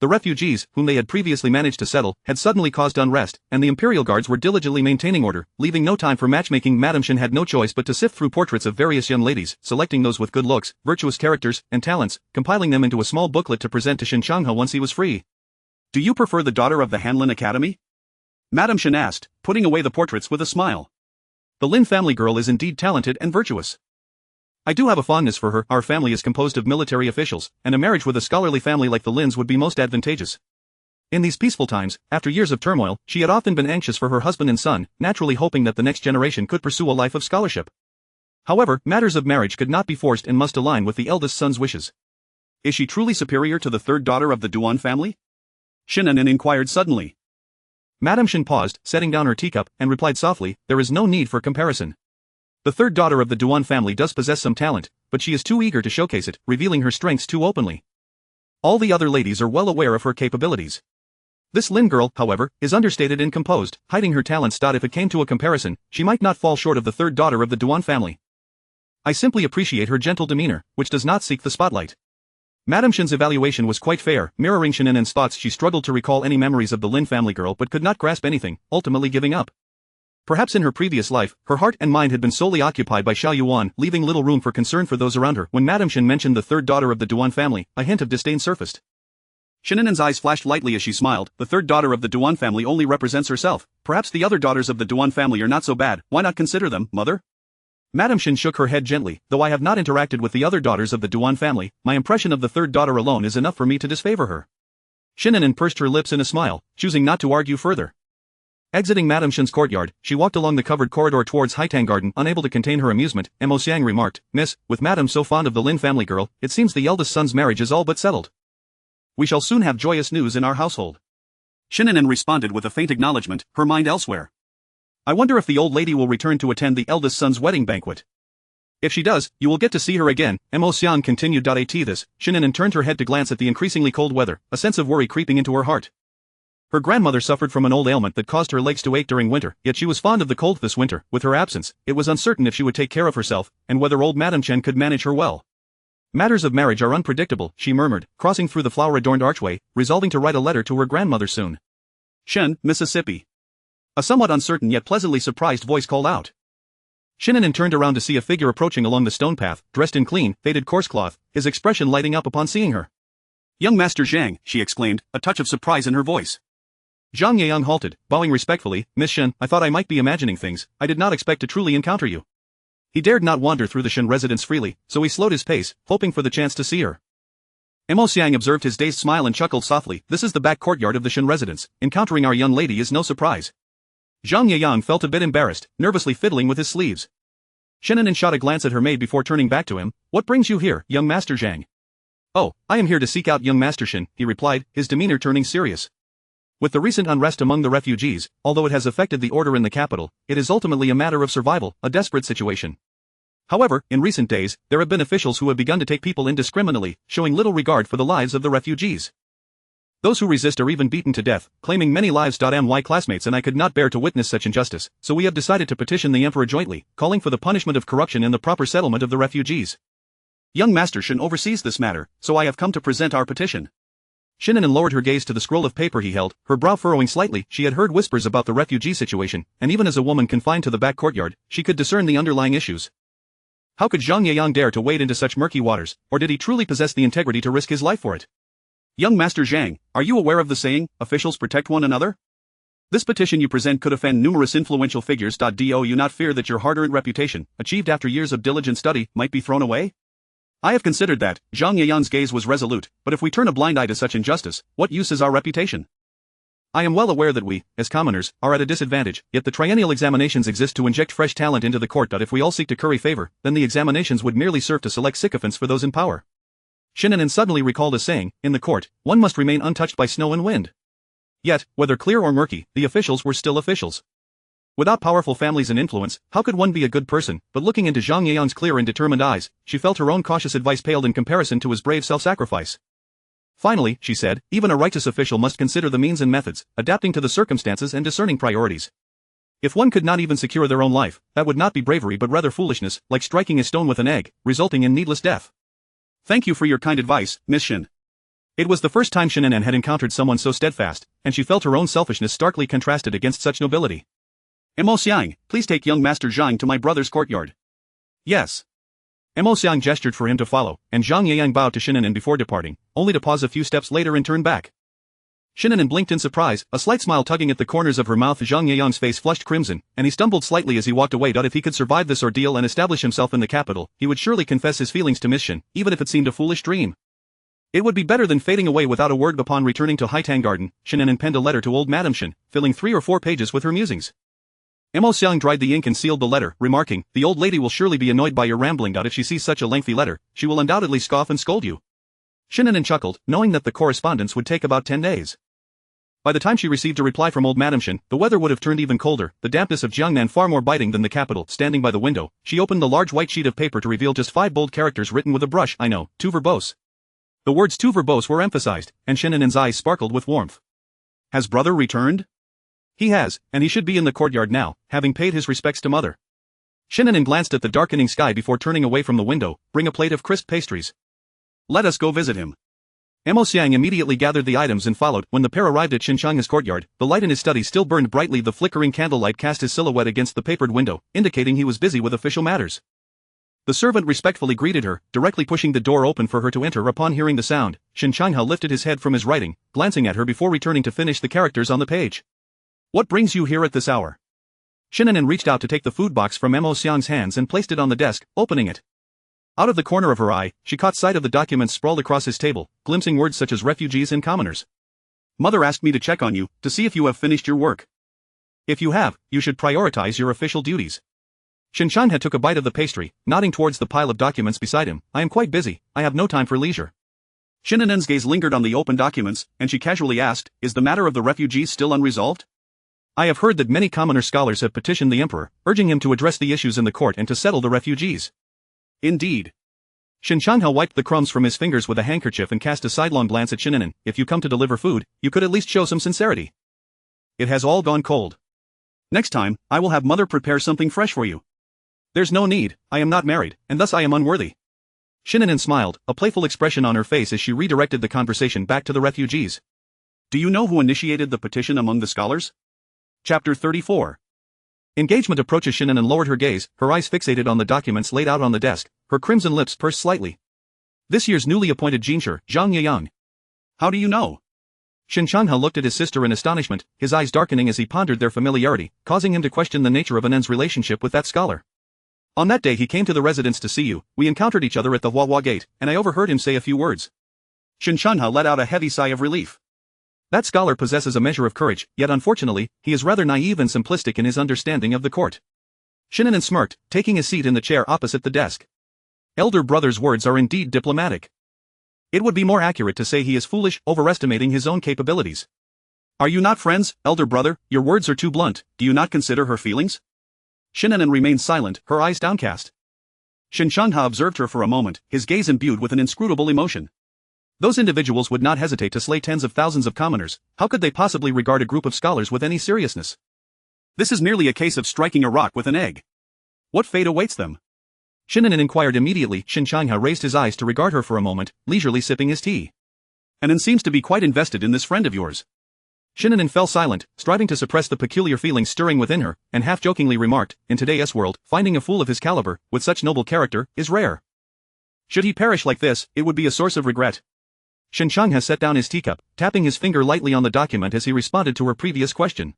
The refugees, whom they had previously managed to settle, had suddenly caused unrest, and the imperial guards were diligently maintaining order, leaving no time for matchmaking. Madame Shen had no choice but to sift through portraits of various young ladies, selecting those with good looks, virtuous characters, and talents, compiling them into a small booklet to present to Shen Changhe once he was free. "Do you prefer the daughter of the Hanlin Academy?" Madame Shen asked, putting away the portraits with a smile. "The Lin family girl is indeed talented and virtuous. I do have a fondness for her. Our family is composed of military officials, and a marriage with a scholarly family like the Lins would be most advantageous." In these peaceful times, after years of turmoil, she had often been anxious for her husband and son, naturally hoping that the next generation could pursue a life of scholarship. However, matters of marriage could not be forced and must align with the eldest son's wishes. "Is she truly superior to the third daughter of the Duan family?" Shen An'an inquired suddenly. Madame Shen paused, setting down her teacup, and replied softly, "There is no need for comparison. The third daughter of the Duan family does possess some talent, but she is too eager to showcase it, revealing her strengths too openly. All the other ladies are well aware of her capabilities. This Lin girl, however, is understated and composed, hiding her talents. If it came to a comparison, she might not fall short of the third daughter of the Duan family. I simply appreciate her gentle demeanor, which does not seek the spotlight." Madame Shen's evaluation was quite fair, mirroring Shen An'an's thoughts. She struggled to recall any memories of the Lin family girl but could not grasp anything, ultimately giving up. Perhaps in her previous life, her heart and mind had been solely occupied by Xiao Yuan, leaving little room for concern for those around her. When Madame Shen mentioned the third daughter of the Duan family, a hint of disdain surfaced. Shen An'an's eyes flashed lightly as she smiled. "The third daughter of the Duan family only represents herself. Perhaps the other daughters of the Duan family are not so bad. Why not consider them, mother?" Madame Shen shook her head gently. "Though I have not interacted with the other daughters of the Duan family, my impression of the third daughter alone is enough for me to disfavor her." Shen An'an pursed her lips in a smile, choosing not to argue further. Exiting Madame Shen's courtyard, she walked along the covered corridor towards Haitang Garden. Unable to contain her amusement, Mo Xiang remarked, "Miss, with Madame so fond of the Lin family girl, it seems the eldest son's marriage is all but settled. We shall soon have joyous news in our household." Shen An'an responded with a faint acknowledgement, her mind elsewhere. "I wonder if the old lady will return to attend the eldest son's wedding banquet. If she does, you will get to see her again." Mo Xiang continued. At this, Shen An'an turned her head to glance at the increasingly cold weather, a sense of worry creeping into her heart. Her grandmother suffered from an old ailment that caused her legs to ache during winter, yet she was fond of the cold this winter. With her absence, it was uncertain if she would take care of herself, and whether old Madame Chen could manage her well. "Matters of marriage are unpredictable," she murmured, crossing through the flower-adorned archway, resolving to write a letter to her grandmother soon. "Shen, Mississippi." A somewhat uncertain yet pleasantly surprised voice called out. Shen An'an turned around to see a figure approaching along the stone path, dressed in clean, faded coarse cloth, his expression lighting up upon seeing her. "Young Master Zhang," she exclaimed, a touch of surprise in her voice. Zhang Yang halted, bowing respectfully. "Miss Shen, I thought I might be imagining things. I did not expect to truly encounter you." He dared not wander through the Shen residence freely, so he slowed his pace, hoping for the chance to see her. Mo Xiang observed his dazed smile and chuckled softly. "This is the back courtyard of the Shen residence. Encountering our young lady is no surprise." Zhang Yang felt a bit embarrassed, nervously fiddling with his sleeves. Shen An'an shot a glance at her maid before turning back to him. "What brings you here, young Master Zhang?" "Oh, I am here to seek out young Master Shen," he replied, his demeanor turning serious. "With the recent unrest among the refugees, although it has affected the order in the capital, it is ultimately a matter of survival, a desperate situation. However, in recent days, there have been officials who have begun to take people indiscriminately, showing little regard for the lives of the refugees. Those who resist are even beaten to death, claiming many lives. My classmates and I could not bear to witness such injustice, so we have decided to petition the Emperor jointly, calling for the punishment of corruption and the proper settlement of the refugees. Young Master Shen oversees this matter, so I have come to present our petition." Shen An'an lowered her gaze to the scroll of paper he held, her brow furrowing slightly. She had heard whispers about the refugee situation, and even as a woman confined to the back courtyard, she could discern the underlying issues. How could Zhang Yang dare to wade into such murky waters, or did he truly possess the integrity to risk his life for it? "Young Master Zhang, are you aware of the saying, officials protect one another? This petition you present could offend numerous influential figures. Do you not fear that your hard-earned reputation, achieved after years of diligent study, might be thrown away?" "I have considered that." Zhang Yang's gaze was resolute, "but if we turn a blind eye to such injustice, what use is our reputation? I am well aware that we, as commoners, are at a disadvantage, yet the triennial examinations exist to inject fresh talent into the court. If we all seek to curry favor, then the examinations would merely serve to select sycophants for those in power." Shen An'an suddenly recalled a saying, "In the court, one must remain untouched by snow and wind." Yet, whether clear or murky, the officials were still officials. Without powerful families and influence, how could one be a good person? But looking into Zhang Yeyang's clear and determined eyes, she felt her own cautious advice paled in comparison to his brave self-sacrifice. Finally, she said, even a righteous official must consider the means and methods, adapting to the circumstances and discerning priorities. If one could not even secure their own life, that would not be bravery but rather foolishness, like striking a stone with an egg, resulting in needless death. Thank you for your kind advice, Miss Shen. It was the first time Shen An'an had encountered someone so steadfast, and she felt her own selfishness starkly contrasted against such nobility. Mo Xiang, please take young Master Zhang to my brother's courtyard. Yes. Mo Xiang gestured for him to follow, and Zhang Yeyang bowed to Shen An'an before departing, only to pause a few steps later and turn back. Shen An'an blinked in surprise, a slight smile tugging at the corners of her mouth. Zhang Yeyang's face flushed crimson, and he stumbled slightly as he walked away. If he could survive this ordeal and establish himself in the capital, he would surely confess his feelings to Miss Shen, even if it seemed a foolish dream. It would be better than fading away without a word. Upon returning to Haitang Garden, Shen An'an penned a letter to old Madame Shen, filling 3 or 4 pages with her musings. Mo Xiang dried the ink and sealed the letter, remarking, "The old lady will surely be annoyed by your rambling. If she sees such a lengthy letter, she will undoubtedly scoff and scold you." Shen An'an chuckled, knowing that the correspondence would take about 10 days. By the time she received a reply from old Madame Shen, the weather would have turned even colder, the dampness of Jiangnan far more biting than the capital. Standing by the window, she opened the large white sheet of paper to reveal just 5 bold characters written with a brush. "I know, tout verbose." The words tout verbose were emphasized, and Shen An'an's eyes sparkled with warmth. Has brother returned? He has, and he should be in the courtyard now, having paid his respects to mother. Shen An'an glanced at the darkening sky before turning away from the window. Bring a plate of crisp pastries. Let us go visit him. Mo Xiang immediately gathered the items and followed. When the pair arrived at Xinshang's courtyard, the light in his study still burned brightly. The flickering candlelight cast his silhouette against the papered window, indicating he was busy with official matters. The servant respectfully greeted her, directly pushing the door open for her to enter. Upon hearing the sound, Xinshang lifted his head from his writing, glancing at her before returning to finish the characters on the page. What brings you here at this hour? Shen An'an reached out to take the food box from Mo Xiang's hands and placed it on the desk, opening it. Out of the corner of her eye, she caught sight of the documents sprawled across his table, glimpsing words such as refugees and commoners. Mother asked me to check on you, to see if you have finished your work. If you have, you should prioritize your official duties. Xinshang took a bite of the pastry, nodding towards the pile of documents beside him. I am quite busy, I have no time for leisure. Shen An'an's gaze lingered on the open documents, and she casually asked, is the matter of the refugees still unresolved? I have heard that many commoner scholars have petitioned the emperor, urging him to address the issues in the court and to settle the refugees. Indeed. Xinshang wiped the crumbs from his fingers with a handkerchief and cast a sidelong glance at Shen An'an. If you come to deliver food, you could at least show some sincerity. It has all gone cold. Next time, I will have mother prepare something fresh for you. There's no need, I am not married, and thus I am unworthy. Shen An'an smiled, a playful expression on her face as she redirected the conversation back to the refugees. Do you know who initiated the petition among the scholars? Chapter 34. Engagement approaches. Shen An'an lowered her gaze, her eyes fixated on the documents laid out on the desk, her crimson lips pursed slightly. This year's newly appointed Jinshi, Zhang Yeyang. How do you know? Xinshang looked at his sister in astonishment, his eyes darkening as he pondered their familiarity, causing him to question the nature of An'an's relationship with that scholar. On that day he came to the residence to see you, we encountered each other at the Huahua gate, and I overheard him say a few words. Xinshang let out a heavy sigh of relief. That scholar possesses a measure of courage, yet unfortunately, he is rather naive and simplistic in his understanding of the court. Shen An'an smirked, taking his seat in the chair opposite the desk. Elder brother's words are indeed diplomatic. It would be more accurate to say he is foolish, overestimating his own capabilities. Are you not friends, elder brother? Your words are too blunt. Do you not consider her feelings? Shen An'an remained silent, her eyes downcast. Xinshang observed her for a moment, his gaze imbued with an inscrutable emotion. Those individuals would not hesitate to slay tens of thousands of commoners. How could they possibly regard a group of scholars with any seriousness? This is merely a case of striking a rock with an egg. What fate awaits them? Shen An'an inquired immediately. Xinshang raised his eyes to regard her for a moment, leisurely sipping his tea. An'an seems to be quite invested in this friend of yours. Shen An'an fell silent, striving to suppress the peculiar feelings stirring within her, and half-jokingly remarked, in today's world, finding a fool of his caliber, with such noble character, is rare. Should he perish like this, it would be a source of regret. Xinshang set down his teacup, tapping his finger lightly on the document as he responded to her previous question.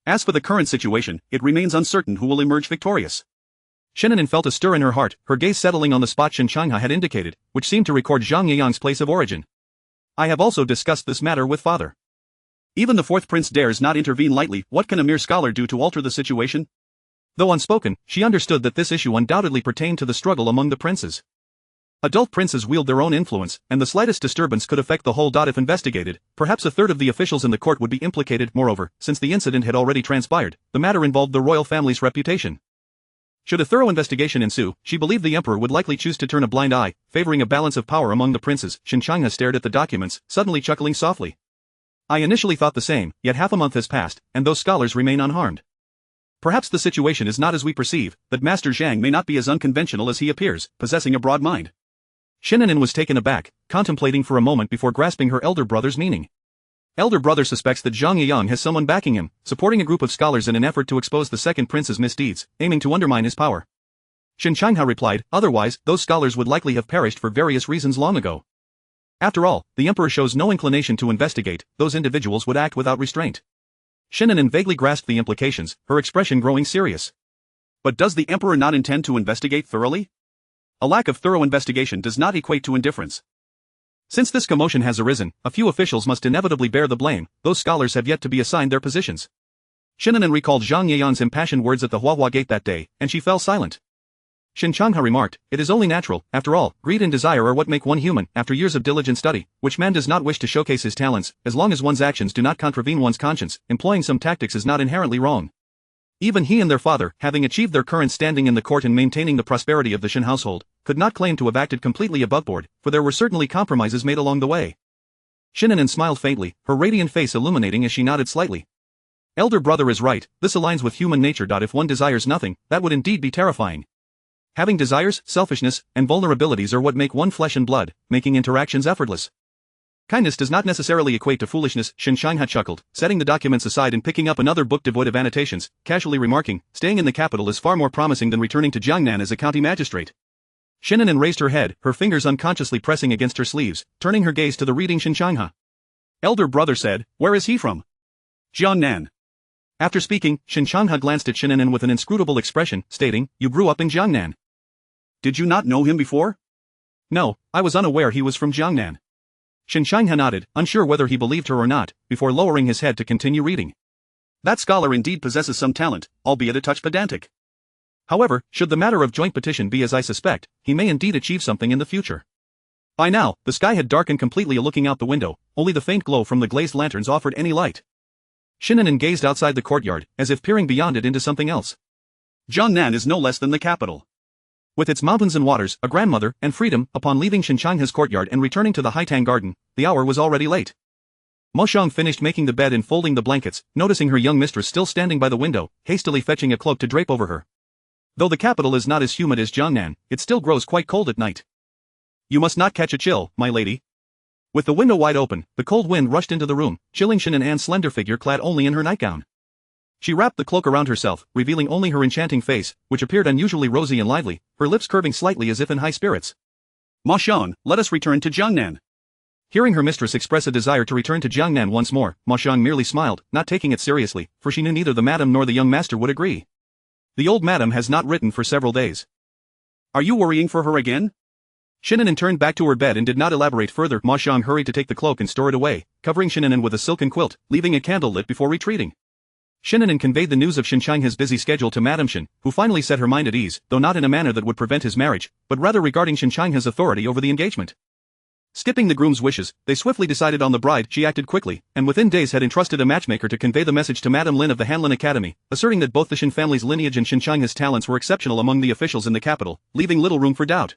As for the current situation, it remains uncertain who will emerge victorious. Shen An'an felt a stir in her heart, her gaze settling on the spot Xinshang had indicated, which seemed to record Zhang Yeyang's place of origin. I have also discussed this matter with father. Even the fourth prince dares not intervene lightly. What can a mere scholar do to alter the situation? Though unspoken, she understood that this issue undoubtedly pertained to the struggle among the princes. Adult princes wield their own influence, and the slightest disturbance could affect the whole. If investigated, perhaps a third of the officials in the court would be implicated. Moreover, since the incident had already transpired, the matter involved the royal family's reputation. Should a thorough investigation ensue, she believed the emperor would likely choose to turn a blind eye, favoring a balance of power among the princes. Shen An'an stared at the documents, suddenly chuckling softly. I initially thought the same, yet half a month has passed, and those scholars remain unharmed. Perhaps the situation is not as we perceive, that Master Zhang may not be as unconventional as he appears, possessing a broad mind. Shen An'an was taken aback, contemplating for a moment before grasping her elder brother's meaning. Elder brother suspects that Zhang Yang has someone backing him, supporting a group of scholars in an effort to expose the second prince's misdeeds, aiming to undermine his power. Shen An'an replied, otherwise, those scholars would likely have perished for various reasons long ago. After all, the emperor shows no inclination to investigate, those individuals would act without restraint. Shen An'an vaguely grasped the implications, her expression growing serious. But does the emperor not intend to investigate thoroughly? A lack of thorough investigation does not equate to indifference. Since this commotion has arisen, a few officials must inevitably bear the blame. Those scholars have yet to be assigned their positions. Shen An'an recalled Zhang Yan's impassioned words at the Huahua Gate that day, and she fell silent. Shen An'an remarked, it is only natural, after all, greed and desire are what make one human. After years of diligent study, which man does not wish to showcase his talents, as long as one's actions do not contravene one's conscience, employing some tactics is not inherently wrong. Even he and their father, having achieved their current standing in the court and maintaining the prosperity of the Shen household, could not claim to have acted completely aboveboard, for there were certainly compromises made along the way. Shen An'an smiled faintly, her radiant face illuminating as she nodded slightly. Elder brother is right, this aligns with human nature. If one desires nothing, that would indeed be terrifying. Having desires, selfishness, and vulnerabilities are what make one flesh and blood, making interactions effortless. Kindness does not necessarily equate to foolishness. Shen An'an chuckled, setting the documents aside and picking up another book devoid of annotations, casually remarking, staying in the capital is far more promising than returning to Jiangnan as a county magistrate. Shen An'an raised her head, her fingers unconsciously pressing against her sleeves, turning her gaze to the reading. Shen An'an. Elder brother said, where is he from? Jiangnan. After speaking, Shen An'an glanced at Shen An'an with an inscrutable expression, stating, you grew up in Jiangnan. Did you not know him before? No, I was unaware he was from Jiangnan. Shen An'an nodded, unsure whether he believed her or not, before lowering his head to continue reading. That scholar indeed possesses some talent, albeit a touch pedantic. However, should the matter of joint petition be as I suspect, he may indeed achieve something in the future. By now, the sky had darkened completely. Looking out the window, only the faint glow from the glazed lanterns offered any light. Shen An'an gazed outside the courtyard, as if peering beyond it into something else. Jiangnan is no less than the capital. With its mountains and waters, a grandmother, and freedom. Upon leaving Shen An'an's courtyard and returning to the Haitang garden, the hour was already late. Mo Xiang finished making the bed and folding the blankets, noticing her young mistress still standing by the window, hastily fetching a cloak to drape over her. Though the capital is not as humid as Jiangnan, it still grows quite cold at night. You must not catch a chill, my lady. With the window wide open, the cold wind rushed into the room, chilling Shen An'an's slender figure clad only in her nightgown. She wrapped the cloak around herself, revealing only her enchanting face, which appeared unusually rosy and lively, her lips curving slightly as if in high spirits. Ma Xiang, let us return to Jiangnan. Hearing her mistress express a desire to return to Jiangnan once more, Ma Xiang merely smiled, not taking it seriously, for she knew neither the madam nor the young master would agree. The old madam has not written for several days. Are you worrying for her again? Shen An'an turned back to her bed and did not elaborate further. Ma Xiang hurried to take the cloak and store it away, covering Shen An'an with a silken quilt, leaving a candle lit before retreating. Shen An'an conveyed the news of Shen An'an's busy schedule to Madame Shen, who finally set her mind at ease, though not in a manner that would prevent his marriage, but rather regarding Shen An'an's authority over the engagement. Skipping the groom's wishes, they swiftly decided on the bride. She acted quickly, and within days had entrusted a matchmaker to convey the message to Madame Lin of the Hanlin Academy, asserting that both the Shen family's lineage and Shen An'an's talents were exceptional among the officials in the capital, leaving little room for doubt.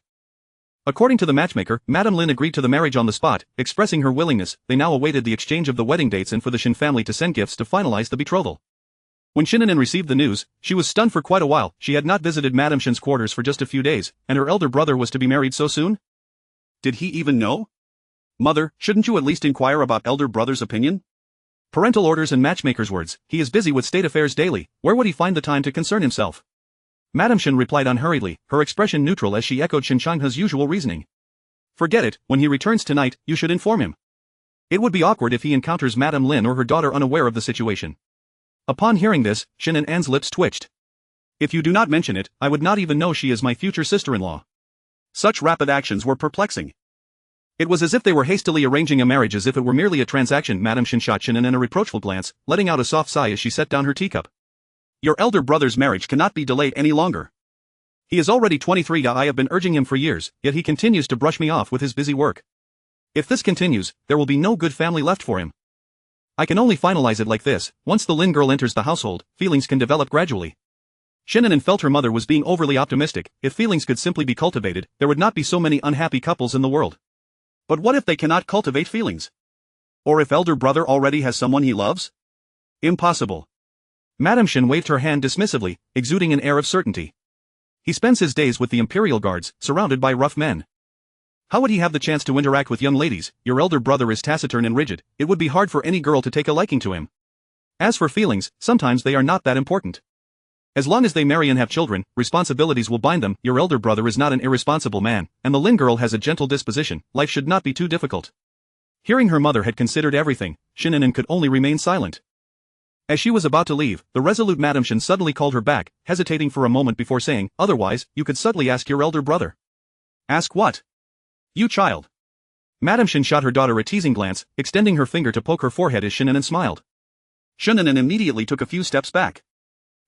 According to the matchmaker, Madame Lin agreed to the marriage on the spot, expressing her willingness. They now awaited the exchange of the wedding dates and for the Shen family to send gifts to finalize the betrothal. When Shen An'an received the news, she was stunned for quite a while. She had not visited Madame Shen's quarters for just a few days, and her elder brother was to be married so soon? Did he even know? Mother, shouldn't you at least inquire about elder brother's opinion? Parental orders and matchmaker's words, he is busy with state affairs daily, where would he find the time to concern himself? Madame Shen replied unhurriedly, her expression neutral as she echoed Shen An'an's usual reasoning. Forget it, when he returns tonight, you should inform him. It would be awkward if he encounters Madame Lin or her daughter unaware of the situation. Upon hearing this, Shen An'an's lips twitched. If you do not mention it, I would not even know she is my future sister-in-law. Such rapid actions were perplexing. It was as if they were hastily arranging a marriage as if it were merely a transaction. Madame Shen shot Shen An'an a reproachful glance, letting out a soft sigh as she set down her teacup. Your elder brother's marriage cannot be delayed any longer. He is already 23. I have been urging him for years, yet he continues to brush me off with his busy work. If this continues, there will be no good family left for him. I can only finalize it like this: once the Lin girl enters the household, feelings can develop gradually. Shen An'an felt her mother was being overly optimistic. If feelings could simply be cultivated, there would not be so many unhappy couples in the world. But what if they cannot cultivate feelings? Or if elder brother already has someone he loves? Impossible. Madame Shen waved her hand dismissively, exuding an air of certainty. He spends his days with the Imperial Guards, surrounded by rough men. How would he have the chance to interact with young ladies? Your elder brother is taciturn and rigid. It would be hard for any girl to take a liking to him. As for feelings, sometimes they are not that important. As long as they marry and have children, responsibilities will bind them. Your elder brother is not an irresponsible man, and the Lin girl has a gentle disposition. Life should not be too difficult. Hearing her mother had considered everything, Shen An'an could only remain silent. As she was about to leave, the resolute Madame Shen suddenly called her back, hesitating for a moment before saying, "Otherwise, you could subtly ask your elder brother." "Ask what?" "You child." Madame Shen shot her daughter a teasing glance, extending her finger to poke her forehead as Shen An'an smiled. Shen An'an immediately took a few steps back.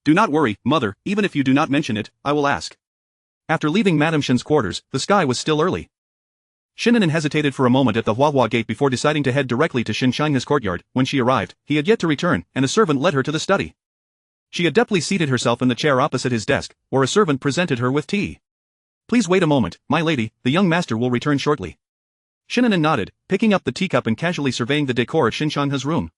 "Do not worry, mother, even if you do not mention it, I will ask." After leaving Madame Shen's quarters, the sky was still early. Shen An'an hesitated for a moment at the Huahua gate before deciding to head directly to Shenxiang's courtyard. When she arrived, he had yet to return, and a servant led her to the study. She adeptly seated herself in the chair opposite his desk, where a servant presented her with tea. "Please wait a moment, my lady, the young master will return shortly." Shen An'an nodded, picking up the teacup and casually surveying the decor of Shenxiang's room.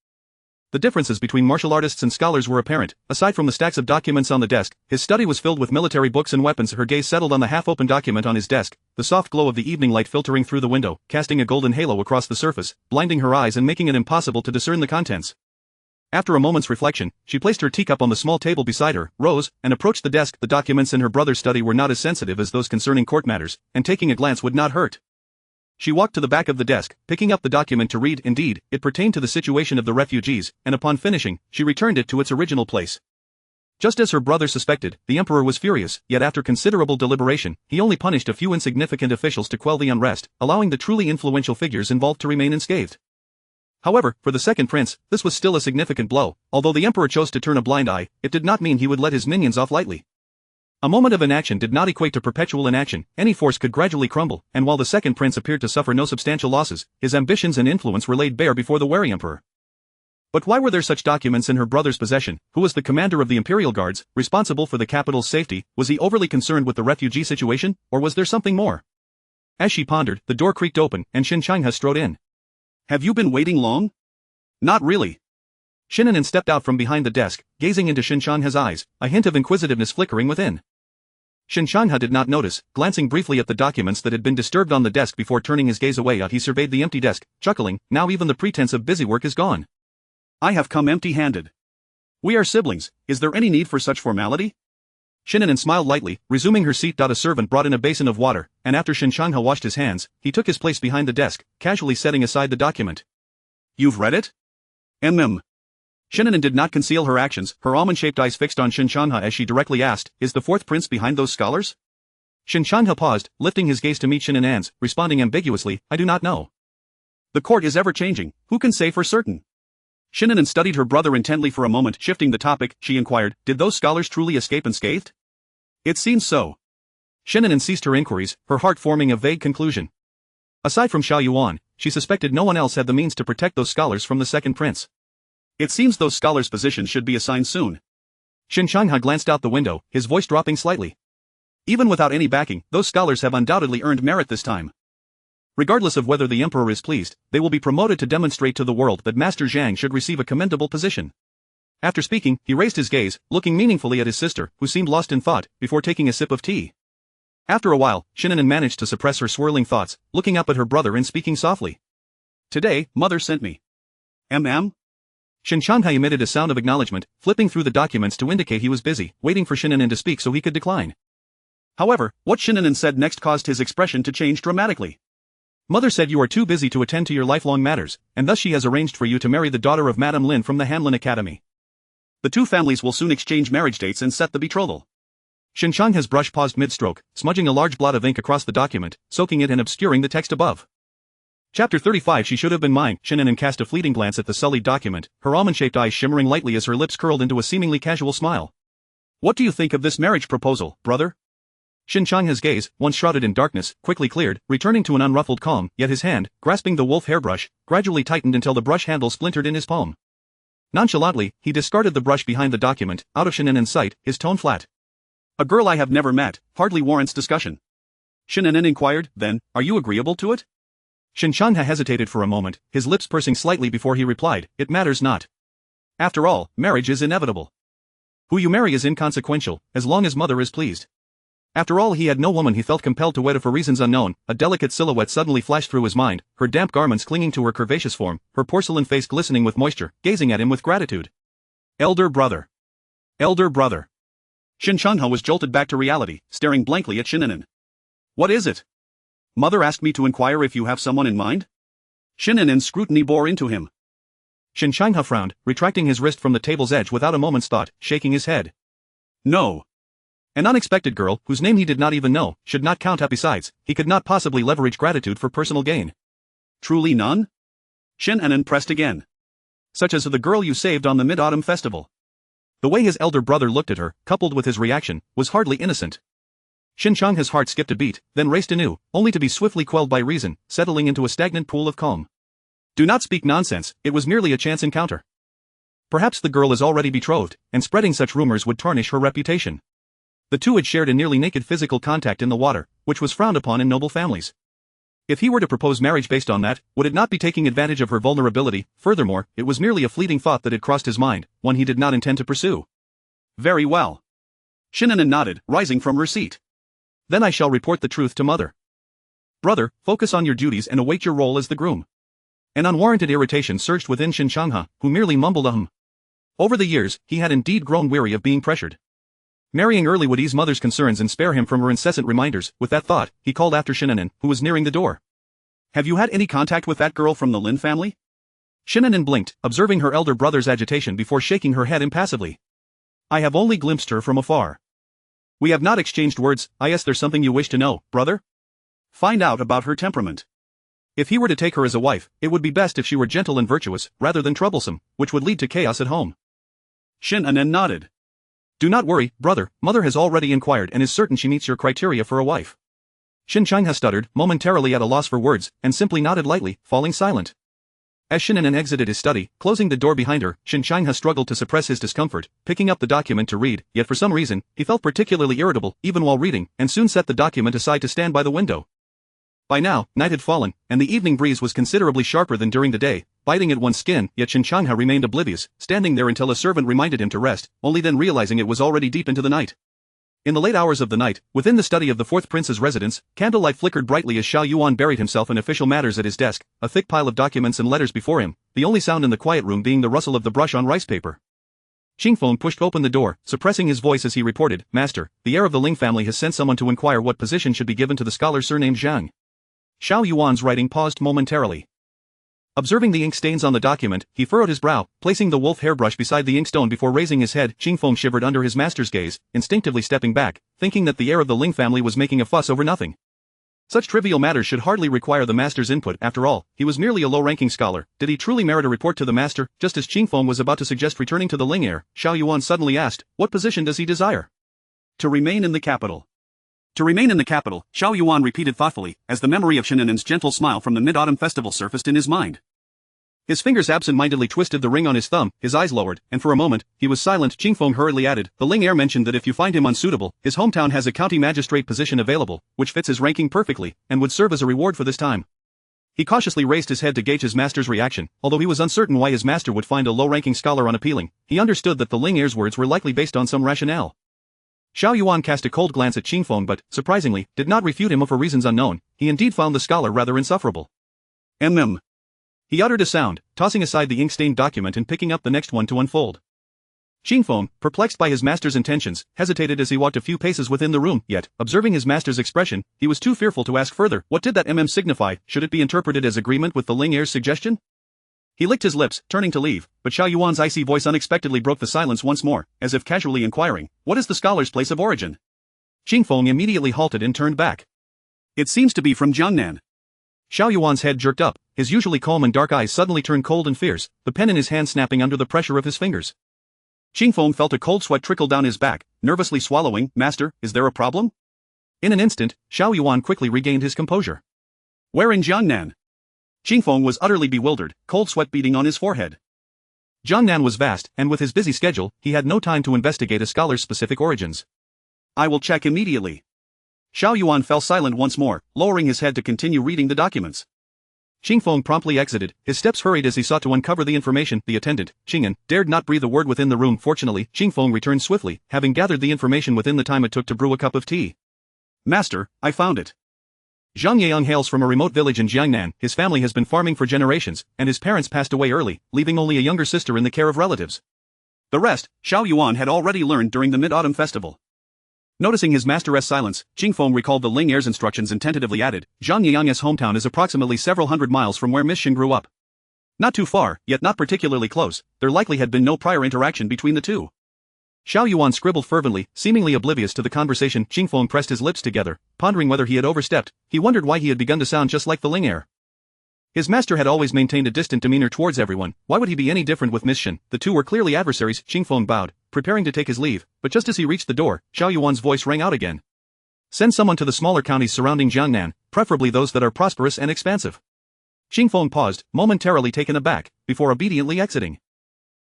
The differences between martial artists and scholars were apparent. Aside from the stacks of documents on the desk, his study was filled with military books and weapons. Her gaze settled on the half-open document on his desk, the soft glow of the evening light filtering through the window, casting a golden halo across the surface, blinding her eyes and making it impossible to discern the contents. After a moment's reflection, she placed her teacup on the small table beside her, rose, and approached the desk. The documents in her brother's study were not as sensitive as those concerning court matters, and taking a glance would not hurt. She walked to the back of the desk, picking up the document to read. Indeed, it pertained to the situation of the refugees, and upon finishing, she returned it to its original place. Just as her brother suspected, the emperor was furious, yet after considerable deliberation, he only punished a few insignificant officials to quell the unrest, allowing the truly influential figures involved to remain unscathed. However, for the second prince, this was still a significant blow. Although the emperor chose to turn a blind eye, it did not mean he would let his minions off lightly. A moment of inaction did not equate to perpetual inaction. Any force could gradually crumble, and while the second prince appeared to suffer no substantial losses, his ambitions and influence were laid bare before the wary emperor. But why were there such documents in her brother's possession? Who was the commander of the Imperial Guards, responsible for the capital's safety? Was he overly concerned with the refugee situation, or was there something more? As she pondered, the door creaked open, and Shenxiang strode in. "Have you been waiting long?" "Not really." Shen An'an stepped out from behind the desk, gazing into Shenxiang's eyes, a hint of inquisitiveness flickering within. Shenxiang did not notice, glancing briefly at the documents that had been disturbed on the desk before turning his gaze away. He surveyed the empty desk, chuckling. Now even the pretense of busywork is gone. "I have come empty-handed. We are siblings, is there any need for such formality?" Shen An'an smiled lightly, resuming her seat. A servant brought in a basin of water, and after Shenxiang washed his hands, he took his place behind the desk, casually setting aside the document. "You've read it?" Shen An'an did not conceal her actions, her almond-shaped eyes fixed on Shenxiang as she directly asked, "Is the fourth prince behind those scholars?" Shenxiang paused, lifting his gaze to meet Shen An'an's, responding ambiguously, "I do not know." "The court is ever-changing, who can say for certain?" Shen An'an studied her brother intently for a moment. Shifting the topic, she inquired, "Did those scholars truly escape unscathed?" "It seems so." Shen An'an ceased her inquiries, her heart forming a vague conclusion. Aside from Xiao Yuan, she suspected no one else had the means to protect those scholars from the second prince. "It seems those scholars' positions should be assigned soon." Shenxiang glanced out the window, his voice dropping slightly. "Even without any backing, those scholars have undoubtedly earned merit this time. Regardless of whether the emperor is pleased, they will be promoted to demonstrate to the world that Master Zhang should receive a commendable position." After speaking, he raised his gaze, looking meaningfully at his sister, who seemed lost in thought, before taking a sip of tea. After a while, Shen An'an managed to suppress her swirling thoughts, looking up at her brother and speaking softly. "Today, mother sent me." Shenxiang emitted a sound of acknowledgement, flipping through the documents to indicate he was busy, waiting for Shen An'an to speak so he could decline. However, what Shen An'an said next caused his expression to change dramatically. "Mother said you are too busy to attend to your lifelong matters, and thus she has arranged for you to marry the daughter of Madame Lin from the Hanlin Academy. The two families will soon exchange marriage dates and set the betrothal." Shenxiang's brush paused mid-stroke, smudging a large blot of ink across the document, soaking it and obscuring the text above. Chapter 35. She should have been mine. Shen An'an cast a fleeting glance at the sullied document, her almond-shaped eyes shimmering lightly as her lips curled into a seemingly casual smile. "What do you think of this marriage proposal, brother?" Shen An'an's gaze, once shrouded in darkness, quickly cleared, returning to an unruffled calm, yet his hand, grasping the wolf hairbrush, gradually tightened until the brush handle splintered in his palm. Nonchalantly, he discarded the brush behind the document, out of Shen An'an's sight, his tone flat. A girl I have never met, hardly warrants discussion. Shen An'an inquired, then, are you agreeable to it? Shen An'an hesitated for a moment, his lips pursing slightly before he replied, it matters not. After all, marriage is inevitable. Who you marry is inconsequential, as long as mother is pleased. After all, he had no woman he felt compelled to wed for reasons unknown. A delicate silhouette suddenly flashed through his mind, her damp garments clinging to her curvaceous form, her porcelain face glistening with moisture, gazing at him with gratitude. Elder brother. Elder brother. Shen An'an was jolted back to reality, staring blankly at Shen An'an. What is it? Mother asked me to inquire if you have someone in mind? Shen An'an's scrutiny bore into him. Shen An'an frowned, retracting his wrist from the table's edge without a moment's thought, shaking his head. No. An unexpected girl, whose name he did not even know, should not count up. Besides, he could not possibly leverage gratitude for personal gain. Truly none? Shen An'an pressed again. Such as the girl you saved on the Mid-Autumn Festival. The way his elder brother looked at her, coupled with his reaction, was hardly innocent. Shen An'an's heart skipped a beat, then raced anew, only to be swiftly quelled by reason, settling into a stagnant pool of calm. Do not speak nonsense, it was merely a chance encounter. Perhaps the girl is already betrothed, and spreading such rumors would tarnish her reputation. The two had shared a nearly naked physical contact in the water, which was frowned upon in noble families. If he were to propose marriage based on that, would it not be taking advantage of her vulnerability? Furthermore, it was merely a fleeting thought that had crossed his mind, one he did not intend to pursue. Very well. Shen An'an nodded, rising from her seat. Then I shall report the truth to mother. Brother, focus on your duties and await your role as the groom. An unwarranted irritation surged within Shen An'an, who merely mumbled a hum. Over the years, he had indeed grown weary of being pressured. Marrying early would ease mother's concerns and spare him from her incessant reminders. With that thought, he called after Shen An'an, who was nearing the door. Have you had any contact with that girl from the Lin family? Shen An'an blinked, observing her elder brother's agitation before shaking her head impassively. I have only glimpsed her from afar. We have not exchanged words. I guess there's something you wish to know, brother? Find out about her temperament. If he were to take her as a wife, it would be best if she were gentle and virtuous, rather than troublesome, which would lead to chaos at home. Shen An'an nodded. Do not worry, brother, mother has already inquired and is certain she meets your criteria for a wife. Shen An'an stuttered, momentarily at a loss for words, and simply nodded lightly, falling silent. As Shen An'an exited his study, closing the door behind her, Shen An'an struggled to suppress his discomfort, picking up the document to read, yet for some reason, he felt particularly irritable, even while reading, and soon set the document aside to stand by the window. By now, night had fallen, and the evening breeze was considerably sharper than during the day, biting at one's skin, yet Shen An'an remained oblivious, standing there until a servant reminded him to rest, only then realizing it was already deep into the night. In the late hours of the night, within the study of the fourth prince's residence, candlelight flickered brightly as Xiao Yuan buried himself in official matters at his desk, a thick pile of documents and letters before him, the only sound in the quiet room being the rustle of the brush on rice paper. Qingfeng pushed open the door, suppressing his voice as he reported, Master, the heir of the Ling family has sent someone to inquire what position should be given to the scholar surnamed Zhang. Xiao Yuan's writing paused momentarily. Observing the ink stains on the document, he furrowed his brow, placing the wolf hairbrush beside the inkstone before raising his head. Qingfeng shivered under his master's gaze, instinctively stepping back, thinking that the heir of the Ling family was making a fuss over nothing. Such trivial matters should hardly require the master's input. After all, he was merely a low-ranking scholar. Did he truly merit a report to the master? Just as Qingfeng was about to suggest returning to the Ling heir, Xiao Yuan suddenly asked, what position does he desire? To remain in the capital. To remain in the capital, Xiao Yuan repeated thoughtfully, as the memory of Shen An'an's gentle smile from the Mid-Autumn Festival surfaced in his mind. His fingers absent-mindedly twisted the ring on his thumb, his eyes lowered, and for a moment, he was silent. Qingfeng hurriedly added, the Ling heir mentioned that if you find him unsuitable, his hometown has a county magistrate position available, which fits his ranking perfectly, and would serve as a reward for this time. He cautiously raised his head to gauge his master's reaction. Although he was uncertain why his master would find a low-ranking scholar unappealing, he understood that the Ling heir's words were likely based on some rationale. Xiao Yuan cast a cold glance at Qingfeng but, surprisingly, did not refute him for reasons unknown. He indeed found the scholar rather insufferable. He uttered a sound, tossing aside the ink-stained document and picking up the next one to unfold. Qingfeng, perplexed by his master's intentions, hesitated as he walked a few paces within the room, yet, observing his master's expression, he was too fearful to ask further. What did that signify? Should it be interpreted as agreement with the Ling heir's suggestion? He licked his lips, turning to leave, but Xiao Yuan's icy voice unexpectedly broke the silence once more, as if casually inquiring, what is the scholar's place of origin? Qingfeng immediately halted and turned back. It seems to be from Jiangnan. Xiao Yuan's head jerked up, his usually calm and dark eyes suddenly turned cold and fierce, the pen in his hand snapping under the pressure of his fingers. Qingfeng felt a cold sweat trickle down his back, nervously swallowing. Master, is there a problem? In an instant, Xiao Yuan quickly regained his composure. "Where in Jiangnan?" Qingfeng was utterly bewildered, cold sweat beading on his forehead. Jiangnan was vast, and with his busy schedule, he had no time to investigate a scholar's specific origins. "I will check immediately." Xiao Yuan fell silent once more, lowering his head to continue reading the documents. Qingfeng promptly exited, his steps hurried as he sought to uncover the information. The attendant, Qing'an, dared not breathe a word within the room. Fortunately, Qingfeng returned swiftly, having gathered the information within the time it took to brew a cup of tea. "Master, I found it. Zhang Yang hails from a remote village in Jiangnan. His family has been farming for generations, and his parents passed away early, leaving only a younger sister in the care of relatives." The rest, Xiao Yuan had already learned during the Mid-Autumn Festival. Noticing his master's silence, Qingfeng recalled the Ling heir's instructions and tentatively added, "Zhang Yang's hometown is approximately several hundred miles from where Miss Shen grew up. Not too far, yet not particularly close. There likely had been no prior interaction between the two." Xiao Yuan scribbled fervently, seemingly oblivious to the conversation. Qingfeng pressed his lips together, pondering whether he had overstepped. He wondered why he had begun to sound just like the Ling heir. His master had always maintained a distant demeanor towards everyone. Why would he be any different with Miss Shen? The two were clearly adversaries. Qingfeng bowed, preparing to take his leave, but just as he reached the door, Xiao Yuan's voice rang out again. "Send someone to the smaller counties surrounding Jiangnan, preferably those that are prosperous and expansive." Qingfeng paused, momentarily taken aback, before obediently exiting.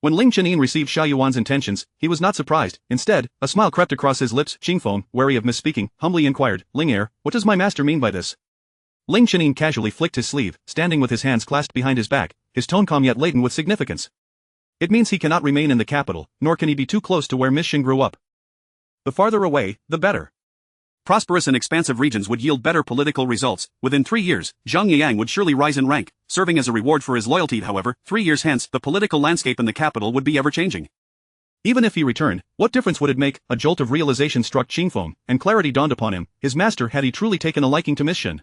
When Ling Qianyin received Xiao Yuan's intentions, he was not surprised. Instead, a smile crept across his lips. Qingfeng, wary of misspeaking, humbly inquired, "Ling heir, what does my master mean by this?" Ling Qianyin casually flicked his sleeve, standing with his hands clasped behind his back, his tone calm yet laden with significance. "It means he cannot remain in the capital, nor can he be too close to where Miss Shen grew up. The farther away, the better. Prosperous and expansive regions would yield better political results. Within 3 years, Zhang Yang would surely rise in rank, serving as a reward for his loyalty. However, 3 years hence, the political landscape in the capital would be ever-changing. Even if he returned, what difference would it make?" A jolt of realization struck Qingfeng, and clarity dawned upon him. His master had he truly taken a liking to Miss Shen.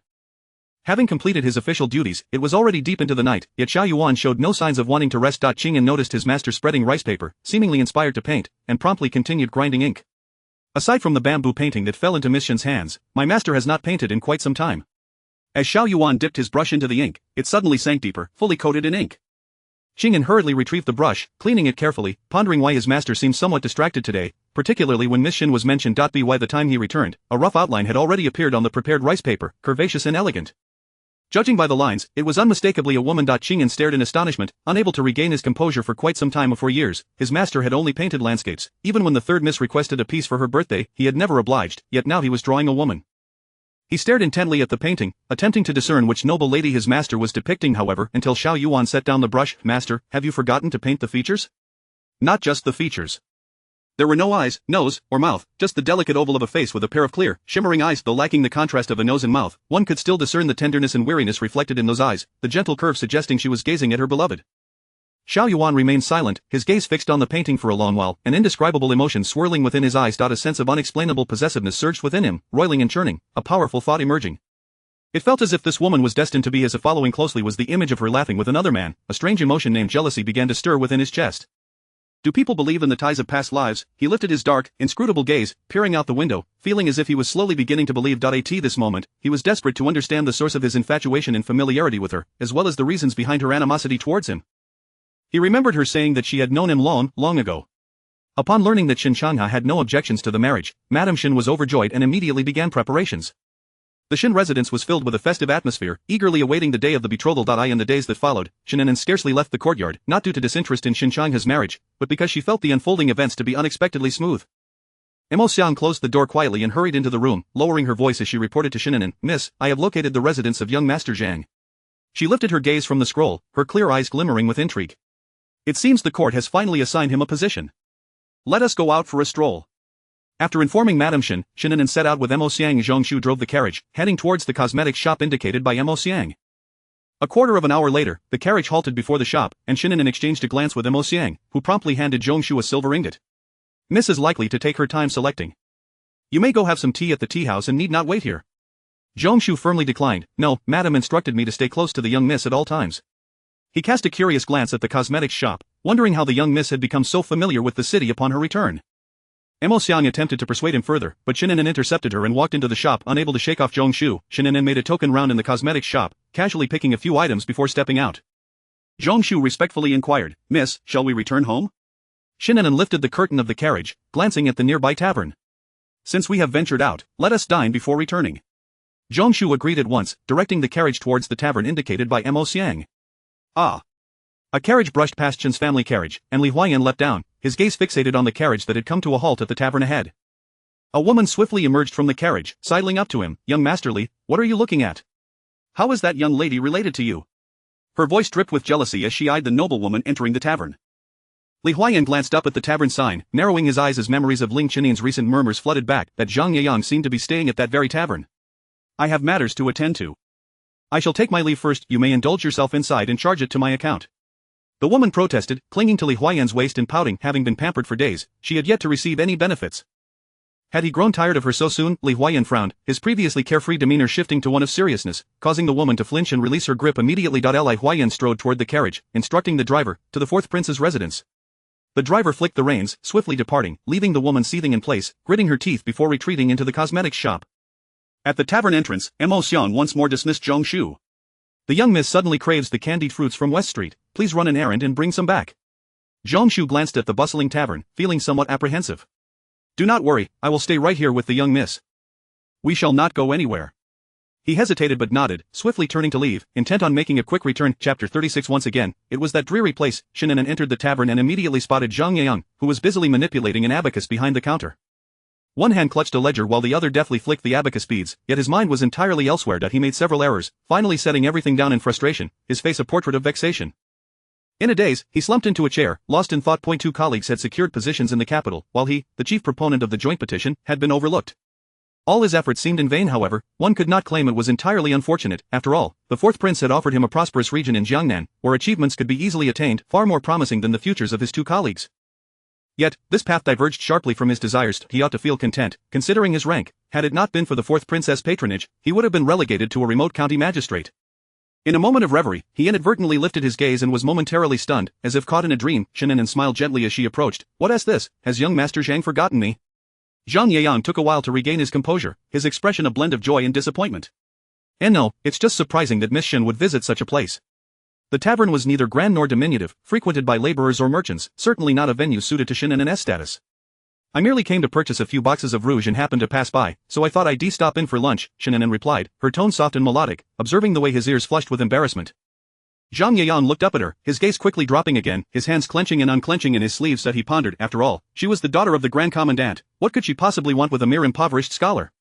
Having completed his official duties, it was already deep into the night, yet Xiao Yuan showed no signs of wanting to rest. Qing'an noticed his master spreading rice paper, seemingly inspired to paint, and promptly continued grinding ink. "Aside from the bamboo painting that fell into Miss Shen's hands, my master has not painted in quite some time." As Xiao Yuan dipped his brush into the ink, it suddenly sank deeper, fully coated in ink. Qing'an hurriedly retrieved the brush, cleaning it carefully, pondering why his master seemed somewhat distracted today, particularly when Miss Shen was mentioned. By the time he returned, a rough outline had already appeared on the prepared rice paper, curvaceous and elegant. Judging by the lines, it was unmistakably a woman. Qing'an stared in astonishment, unable to regain his composure for quite some time. For years, his master had only painted landscapes. Even when the third miss requested a piece for her birthday, he had never obliged, yet now he was drawing a woman. He stared intently at the painting, attempting to discern which noble lady his master was depicting. However, until Xiao Yuan set down the brush. "Master, have you forgotten to paint the features?" "Not just the features. There were no eyes, nose, or mouth, just the delicate oval of a face with a pair of clear, shimmering eyes. Though lacking the contrast of a nose and mouth, one could still discern the tenderness and weariness reflected in those eyes, the gentle curve suggesting she was gazing at her beloved." Xiao Yuan remained silent, his gaze fixed on the painting for a long while, an indescribable emotion swirling within his eyes. A sense of unexplainable possessiveness surged within him, roiling and churning, a powerful thought emerging. It felt as if this woman was destined to be his. Following closely was the image of her laughing with another man. A strange emotion named jealousy began to stir within his chest. Do people believe in the ties of past lives? He lifted his dark, inscrutable gaze, peering out the window, feeling as if he was slowly beginning to believe. At this moment, he was desperate to understand the source of his infatuation and familiarity with her, as well as the reasons behind her animosity towards him. He remembered her saying that she had known him long, long ago. Upon learning that Shen Changha had no objections to the marriage, Madame Shen was overjoyed and immediately began preparations. The Shen residence was filled with a festive atmosphere, eagerly awaiting the day of the betrothal. In the days that followed, Shen An'an scarcely left the courtyard, not due to disinterest in Shen Changha's marriage, but because she felt the unfolding events to be unexpectedly smooth. Mo Xiang closed the door quietly and hurried into the room, lowering her voice as she reported to Shen An'an, "Miss, I have located the residence of young Master Zhang." She lifted her gaze from the scroll, her clear eyes glimmering with intrigue. "It seems the court has finally assigned him a position. Let us go out for a stroll." After informing Madame Shen, Shen An'an set out with Mo Xiang. Zhongshu drove the carriage, heading towards the cosmetics shop indicated by Mo Xiang. A quarter of an hour later, the carriage halted before the shop, and Shen An'an exchanged a glance with Mo Xiang, who promptly handed Zhongshu a silver ingot. "Miss is likely to take her time selecting. You may go have some tea at the tea house and need not wait here." Zhongshu firmly declined. "No, Madame instructed me to stay close to the young miss at all times." He cast a curious glance at the cosmetics shop, wondering how the young miss had become so familiar with the city upon her return. Mo Xiang attempted to persuade him further, but Shen An'an intercepted her and walked into the shop. Unable to shake off Zhongshu, Shen An'an made a token round in the cosmetics shop, casually picking a few items before stepping out. Zhongshu respectfully inquired, "Miss, shall we return home?" Shen An'an lifted the curtain of the carriage, glancing at the nearby tavern. Since we have ventured out, let us dine before returning. Zhang Shu agreed at once, directing the carriage towards the tavern indicated by Mo Xiang. Ah! A carriage brushed past Shen's family carriage, and Li Huaiyan leapt down, his gaze fixated on the carriage that had come to a halt at the tavern ahead. A woman swiftly emerged from the carriage, sidling up to him. Young Master Li, what are you looking at? How is that young lady related to you? Her voice dripped with jealousy as she eyed the noblewoman entering the tavern. Li Huaiyan glanced up at the tavern sign, narrowing his eyes as memories of Ling Qinin's recent murmurs flooded back that Zhang Yeyang seemed to be staying at that very tavern. I have matters to attend to. I shall take my leave first. You may indulge yourself inside and charge it to my account. The woman protested, clinging to Li Huaiyan's waist and pouting. Having been pampered for days, she had yet to receive any benefits. Had he grown tired of her so soon? Li Huaiyan frowned, his previously carefree demeanor shifting to one of seriousness, causing the woman to flinch and release her grip immediately. Li Huaiyan strode toward the carriage, instructing the driver, to the fourth prince's residence. The driver flicked the reins, swiftly departing, leaving the woman seething in place, gritting her teeth before retreating into the cosmetics shop. At the tavern entrance, Mo Xiang once more dismissed Zhang Shu. The young miss suddenly craves the candied fruits from West Street. Please run an errand and bring some back. Zhang Shu glanced at the bustling tavern, feeling somewhat apprehensive. Do not worry, I will stay right here with the young miss. We shall not go anywhere. He hesitated but nodded, swiftly turning to leave, intent on making a quick return. Chapter 36. Once again, it was that dreary place. Shen An'an entered the tavern and immediately spotted Zhang Yeyang, who was busily manipulating an abacus behind the counter. One hand clutched a ledger while the other deftly flicked the abacus beads, yet his mind was entirely elsewhere. He made several errors, finally setting everything down in frustration, his face a portrait of vexation. In a daze, he slumped into a chair, lost in thought. Two colleagues had secured positions in the capital, while he, the chief proponent of the joint petition, had been overlooked. All his efforts seemed in vain. However, one could not claim it was entirely unfortunate. After all, the fourth prince had offered him a prosperous region in Jiangnan, where achievements could be easily attained, far more promising than the futures of his two colleagues. Yet, this path diverged sharply from his desires. He ought to feel content, considering his rank. Had it not been for the fourth prince's patronage, he would have been relegated to a remote county magistrate. In a moment of reverie, he inadvertently lifted his gaze and was momentarily stunned, as if caught in a dream. Shen An'an smiled gently as she approached. What is this? Has young Master Zhang forgotten me? Zhang Yeyang took a while to regain his composure, his expression a blend of joy and disappointment. And no, it's just surprising that Miss Shen would visit such a place. The tavern was neither grand nor diminutive, frequented by laborers or merchants, certainly not a venue suited to Shen An'an's status. I merely came to purchase a few boxes of rouge and happened to pass by, so I thought I'd stop in for lunch, Shen An'an replied, her tone soft and melodic, observing the way his ears flushed with embarrassment. Zhang Yeyang looked up at her, his gaze quickly dropping again, his hands clenching and unclenching in his sleeves. That he pondered. After all, she was the daughter of the Grand Commandant. What could she possibly want with a mere impoverished scholar?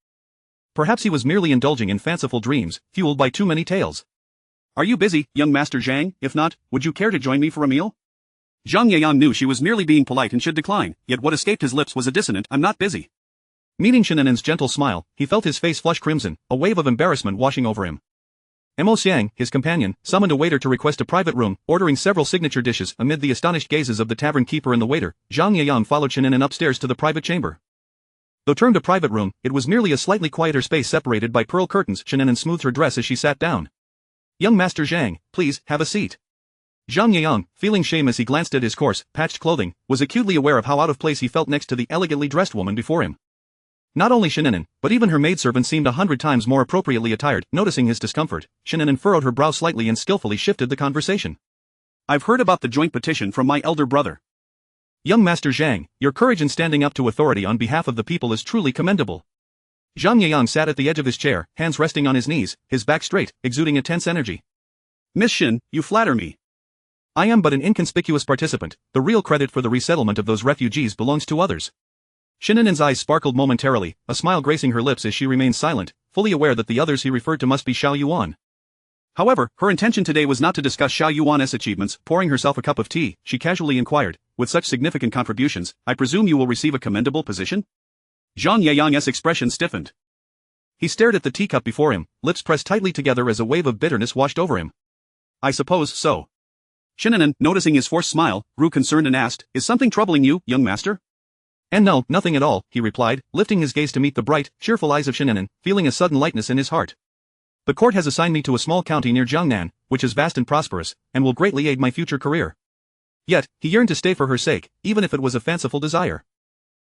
Perhaps he was merely indulging in fanciful dreams, fueled by too many tales. Are you busy, young Master Zhang? If not, would you care to join me for a meal? Zhang Yeyang knew she was merely being polite and should decline, yet what escaped his lips was a dissonant, I'm not busy. Meeting Shen An'an's gentle smile, he felt his face flush crimson, a wave of embarrassment washing over him. Mo Xiang, his companion, summoned a waiter to request a private room, ordering several signature dishes. Amid the astonished gazes of the tavern keeper and the waiter, Zhang Yeyang followed Shen An'an upstairs to the private chamber. Though termed a private room, it was merely a slightly quieter space separated by pearl curtains. Shen An'an smoothed her dress as she sat down. Young Master Zhang, please, have a seat. Zhang Yeyang, feeling shame as he glanced at his coarse, patched clothing, was acutely aware of how out of place he felt next to the elegantly dressed woman before him. Not only Shen An'an, but even her maidservant seemed 100 times more appropriately attired. Noticing his discomfort, Shen An'an furrowed her brow slightly and skillfully shifted the conversation. I've heard about the joint petition from my elder brother. Young Master Zhang, your courage in standing up to authority on behalf of the people is truly commendable. Zhang Yeyang sat at the edge of his chair, hands resting on his knees, his back straight, exuding intense energy. Miss Shen, you flatter me. I am but an inconspicuous participant. The real credit for the resettlement of those refugees belongs to others. Shen An'an's eyes sparkled momentarily, a smile gracing her lips as she remained silent, fully aware that the others he referred to must be Xiao Yuan. However, her intention today was not to discuss Xiao Yuan's achievements. Pouring herself a cup of tea, she casually inquired, with such significant contributions, I presume you will receive a commendable position? Zhang Yeyang's expression stiffened. He stared at the teacup before him, lips pressed tightly together as a wave of bitterness washed over him. I suppose so. Shen An'an, noticing his forced smile, grew concerned and asked, is something troubling you, young master? And no, nothing at all, he replied, lifting his gaze to meet the bright, cheerful eyes of Shen An'an, feeling a sudden lightness in his heart. The court has assigned me to a small county near Jiangnan, which is vast and prosperous, and will greatly aid my future career. Yet, he yearned to stay for her sake, even if it was a fanciful desire.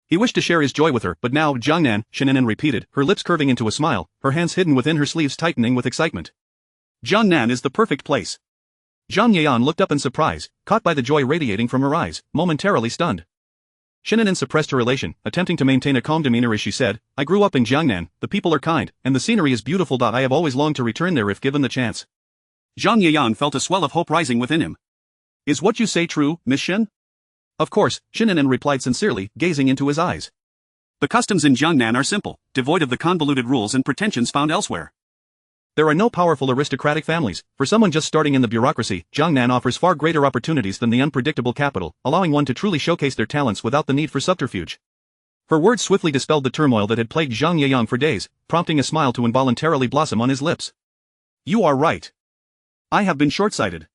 He wished to share his joy with her, but now, Jiangnan, Shen An'an repeated, her lips curving into a smile, her hands hidden within her sleeves tightening with excitement. Jiangnan is the perfect place. Zhang Yeyang looked up in surprise, caught by the joy radiating from her eyes, momentarily stunned. Shen An'an suppressed her elation, attempting to maintain a calm demeanor as she said, I grew up in Jiangnan, the people are kind, and the scenery is beautiful. I have always longed to return there if given the chance. Zhang Yiyang felt a swell of hope rising within him. Is what you say true, Miss Shen? Of course, Shen An'an replied sincerely, gazing into his eyes. The customs in Jiangnan are simple, devoid of the convoluted rules and pretensions found elsewhere. There are no powerful aristocratic families. For someone just starting in the bureaucracy, Jiangnan offers far greater opportunities than the unpredictable capital, allowing one to truly showcase their talents without the need for subterfuge. Her words swiftly dispelled the turmoil that had plagued Zhang Yiyang for days, prompting a smile to involuntarily blossom on his lips. You are right. I have been short-sighted.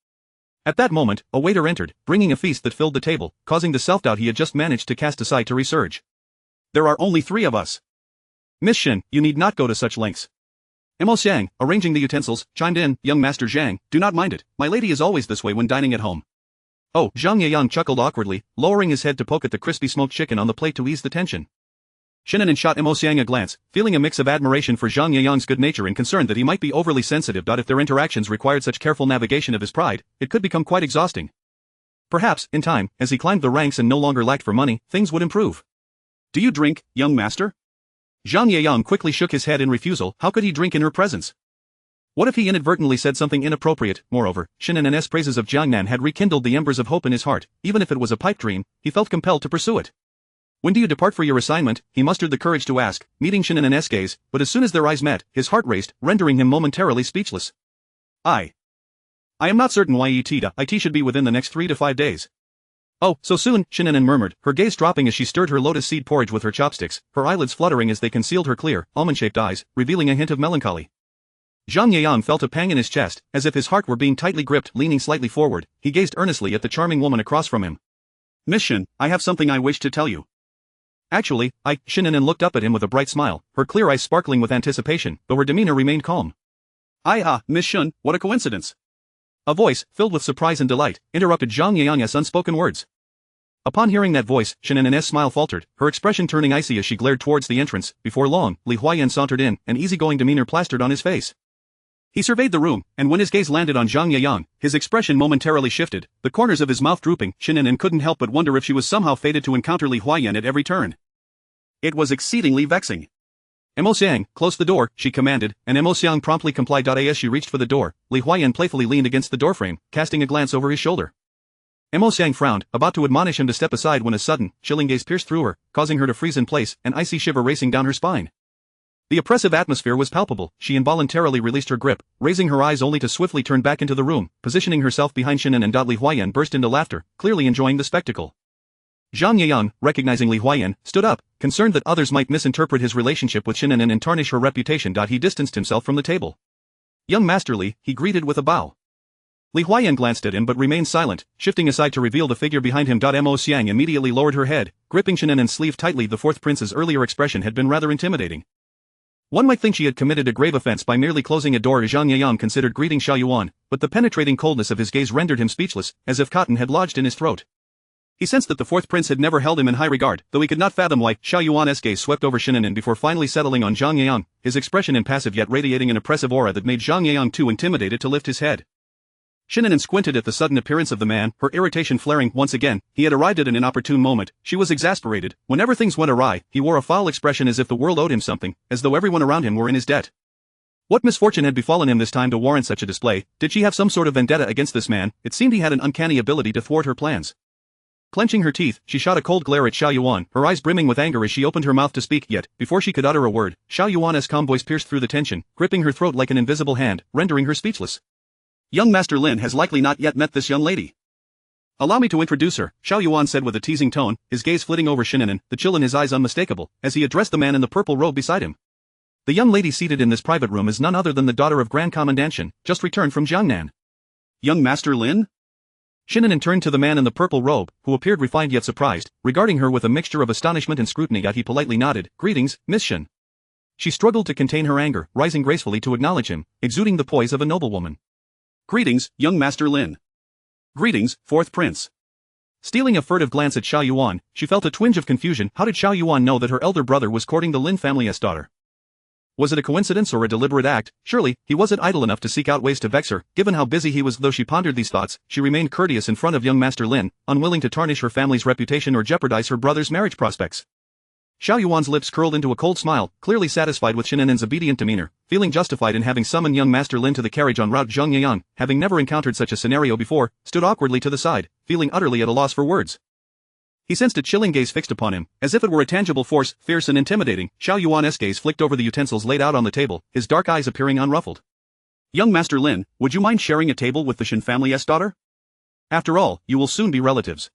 At that moment, a waiter entered, bringing a feast that filled the table, causing the self-doubt he had just managed to cast aside to resurge. There are only 3 of us. Miss Shen, you need not go to such lengths. Mo Xiang, arranging the utensils, chimed in, young Master Zhang, do not mind it, my lady is always this way when dining at home. Oh, Zhang Yiyang chuckled awkwardly, lowering his head to poke at the crispy smoked chicken on the plate to ease the tension. Shen An'an shot Mo Xiang a glance, feeling a mix of admiration for Zhang Yiyang's good nature and concern that he might be overly sensitive. If their interactions required such careful navigation of his pride, it could become quite exhausting. Perhaps, in time, as he climbed the ranks and no longer lacked for money, things would improve. Do you drink, young master? Zhang Yiyang quickly shook his head in refusal. How could he drink in her presence? What if he inadvertently said something inappropriate? Moreover, Shen An'an's praises of Jiangnan had rekindled the embers of hope in his heart. Even if it was a pipe dream, he felt compelled to pursue it. When do you depart for your assignment? He mustered the courage to ask, meeting Shen An'an's gaze, but as soon as their eyes met, his heart raced, rendering him momentarily speechless. I am not certain why it should be within the next 3 to 5 days. Oh, so soon, Shen An'an murmured, her gaze dropping as she stirred her lotus seed porridge with her chopsticks, her eyelids fluttering as they concealed her clear, almond-shaped eyes, revealing a hint of melancholy. Zhang Yiyang felt a pang in his chest, as if his heart were being tightly gripped. Leaning slightly forward, he gazed earnestly at the charming woman across from him. Miss Shen, I have something I wish to tell you. Actually, Shen An'an looked up at him with a bright smile, her clear eyes sparkling with anticipation, though her demeanor remained calm. Miss Shen, what a coincidence. A voice, filled with surprise and delight, interrupted Zhang Yiyang's unspoken words. Upon hearing that voice, Shen An'an's smile faltered, her expression turning icy as she glared towards the entrance. Before long, Li Huayan sauntered in, an easygoing demeanor plastered on his face. He surveyed the room, and when his gaze landed on Zhang Yiyang, his expression momentarily shifted, the corners of his mouth drooping. Shen An'an couldn't help but wonder if she was somehow fated to encounter Li Huayan at every turn. It was exceedingly vexing. Mo Xiang, close the door, she commanded, and Mo Xiang promptly complied. As she reached for the door, Li Huayan playfully leaned against the doorframe, casting a glance over his shoulder. Mo Xiang frowned, about to admonish him to step aside when a sudden, chilling gaze pierced through her, causing her to freeze in place, an icy shiver racing down her spine. The oppressive atmosphere was palpable. She involuntarily released her grip, raising her eyes only to swiftly turn back into the room, positioning herself behind Shen An'an. Li Huayan burst into laughter, clearly enjoying the spectacle. Zhang Yiyang, recognizing Li Huayan, stood up, concerned that others might misinterpret his relationship with Shen An'an and tarnish her reputation. He distanced himself from the table. Young Master Li, he greeted with a bow. Li Huayan glanced at him but remained silent, shifting aside to reveal the figure behind him. Mo Xiang immediately lowered her head, gripping Shen An'an's sleeve tightly. The fourth prince's earlier expression had been rather intimidating. One might think she had committed a grave offense by merely closing a door. Zhang Yiyang considered greeting Xiao Yuan, but the penetrating coldness of his gaze rendered him speechless, as if cotton had lodged in his throat. He sensed that the fourth prince had never held him in high regard, though he could not fathom why. Xiao Yuan's gaze swept over Shen An'an before finally settling on Zhang Yiyang, his expression impassive yet radiating an oppressive aura that made Zhang Yiyang too intimidated to lift his head. Shen An'an squinted at the sudden appearance of the man, her irritation flaring. Once again, he had arrived at an inopportune moment. She was exasperated. Whenever things went awry, he wore a foul expression as if the world owed him something, as though everyone around him were in his debt. What misfortune had befallen him this time to warrant such a display? Did she have some sort of vendetta against this man? It seemed he had an uncanny ability to thwart her plans. Clenching her teeth, she shot a cold glare at Xiao Yuan, her eyes brimming with anger as she opened her mouth to speak. Yet, before she could utter a word, Xiao Yuan's calm voice pierced through the tension, gripping her throat like an invisible hand, rendering her speechless. Young Master Lin has likely not yet met this young lady. Allow me to introduce her, Xiao Yuan said with a teasing tone, his gaze flitting over Shen An'an, the chill in his eyes unmistakable, as he addressed the man in the purple robe beside him. The young lady seated in this private room is none other than the daughter of Grand Commandant Shen, just returned from Jiangnan. Young Master Lin? Shen An'an turned to the man in the purple robe, who appeared refined yet surprised, regarding her with a mixture of astonishment and scrutiny. He politely nodded, "Greetings, Miss Shen." She struggled to contain her anger, rising gracefully to acknowledge him, exuding the poise of a noblewoman. "Greetings, young Master Lin." "Greetings, fourth prince." Stealing a furtive glance at Xiao Yuan, she felt a twinge of confusion. How did Xiao Yuan know that her elder brother was courting the Lin family's daughter? Was it a coincidence or a deliberate act? Surely, he wasn't idle enough to seek out ways to vex her. Given how busy he was, though she pondered these thoughts, she remained courteous in front of young Master Lin, unwilling to tarnish her family's reputation or jeopardize her brother's marriage prospects. Xiao Yuan's lips curled into a cold smile, clearly satisfied with Shen An'an's obedient demeanor, feeling justified in having summoned young Master Lin to the carriage en route. Zhang Yang, having never encountered such a scenario before, stood awkwardly to the side, feeling utterly at a loss for words. He sensed a chilling gaze fixed upon him, as if it were a tangible force, fierce and intimidating. Xiao Yuan's gaze flicked over the utensils laid out on the table, his dark eyes appearing unruffled. Young Master Lin, would you mind sharing a table with the Shen family's daughter? After all, you will soon be relatives.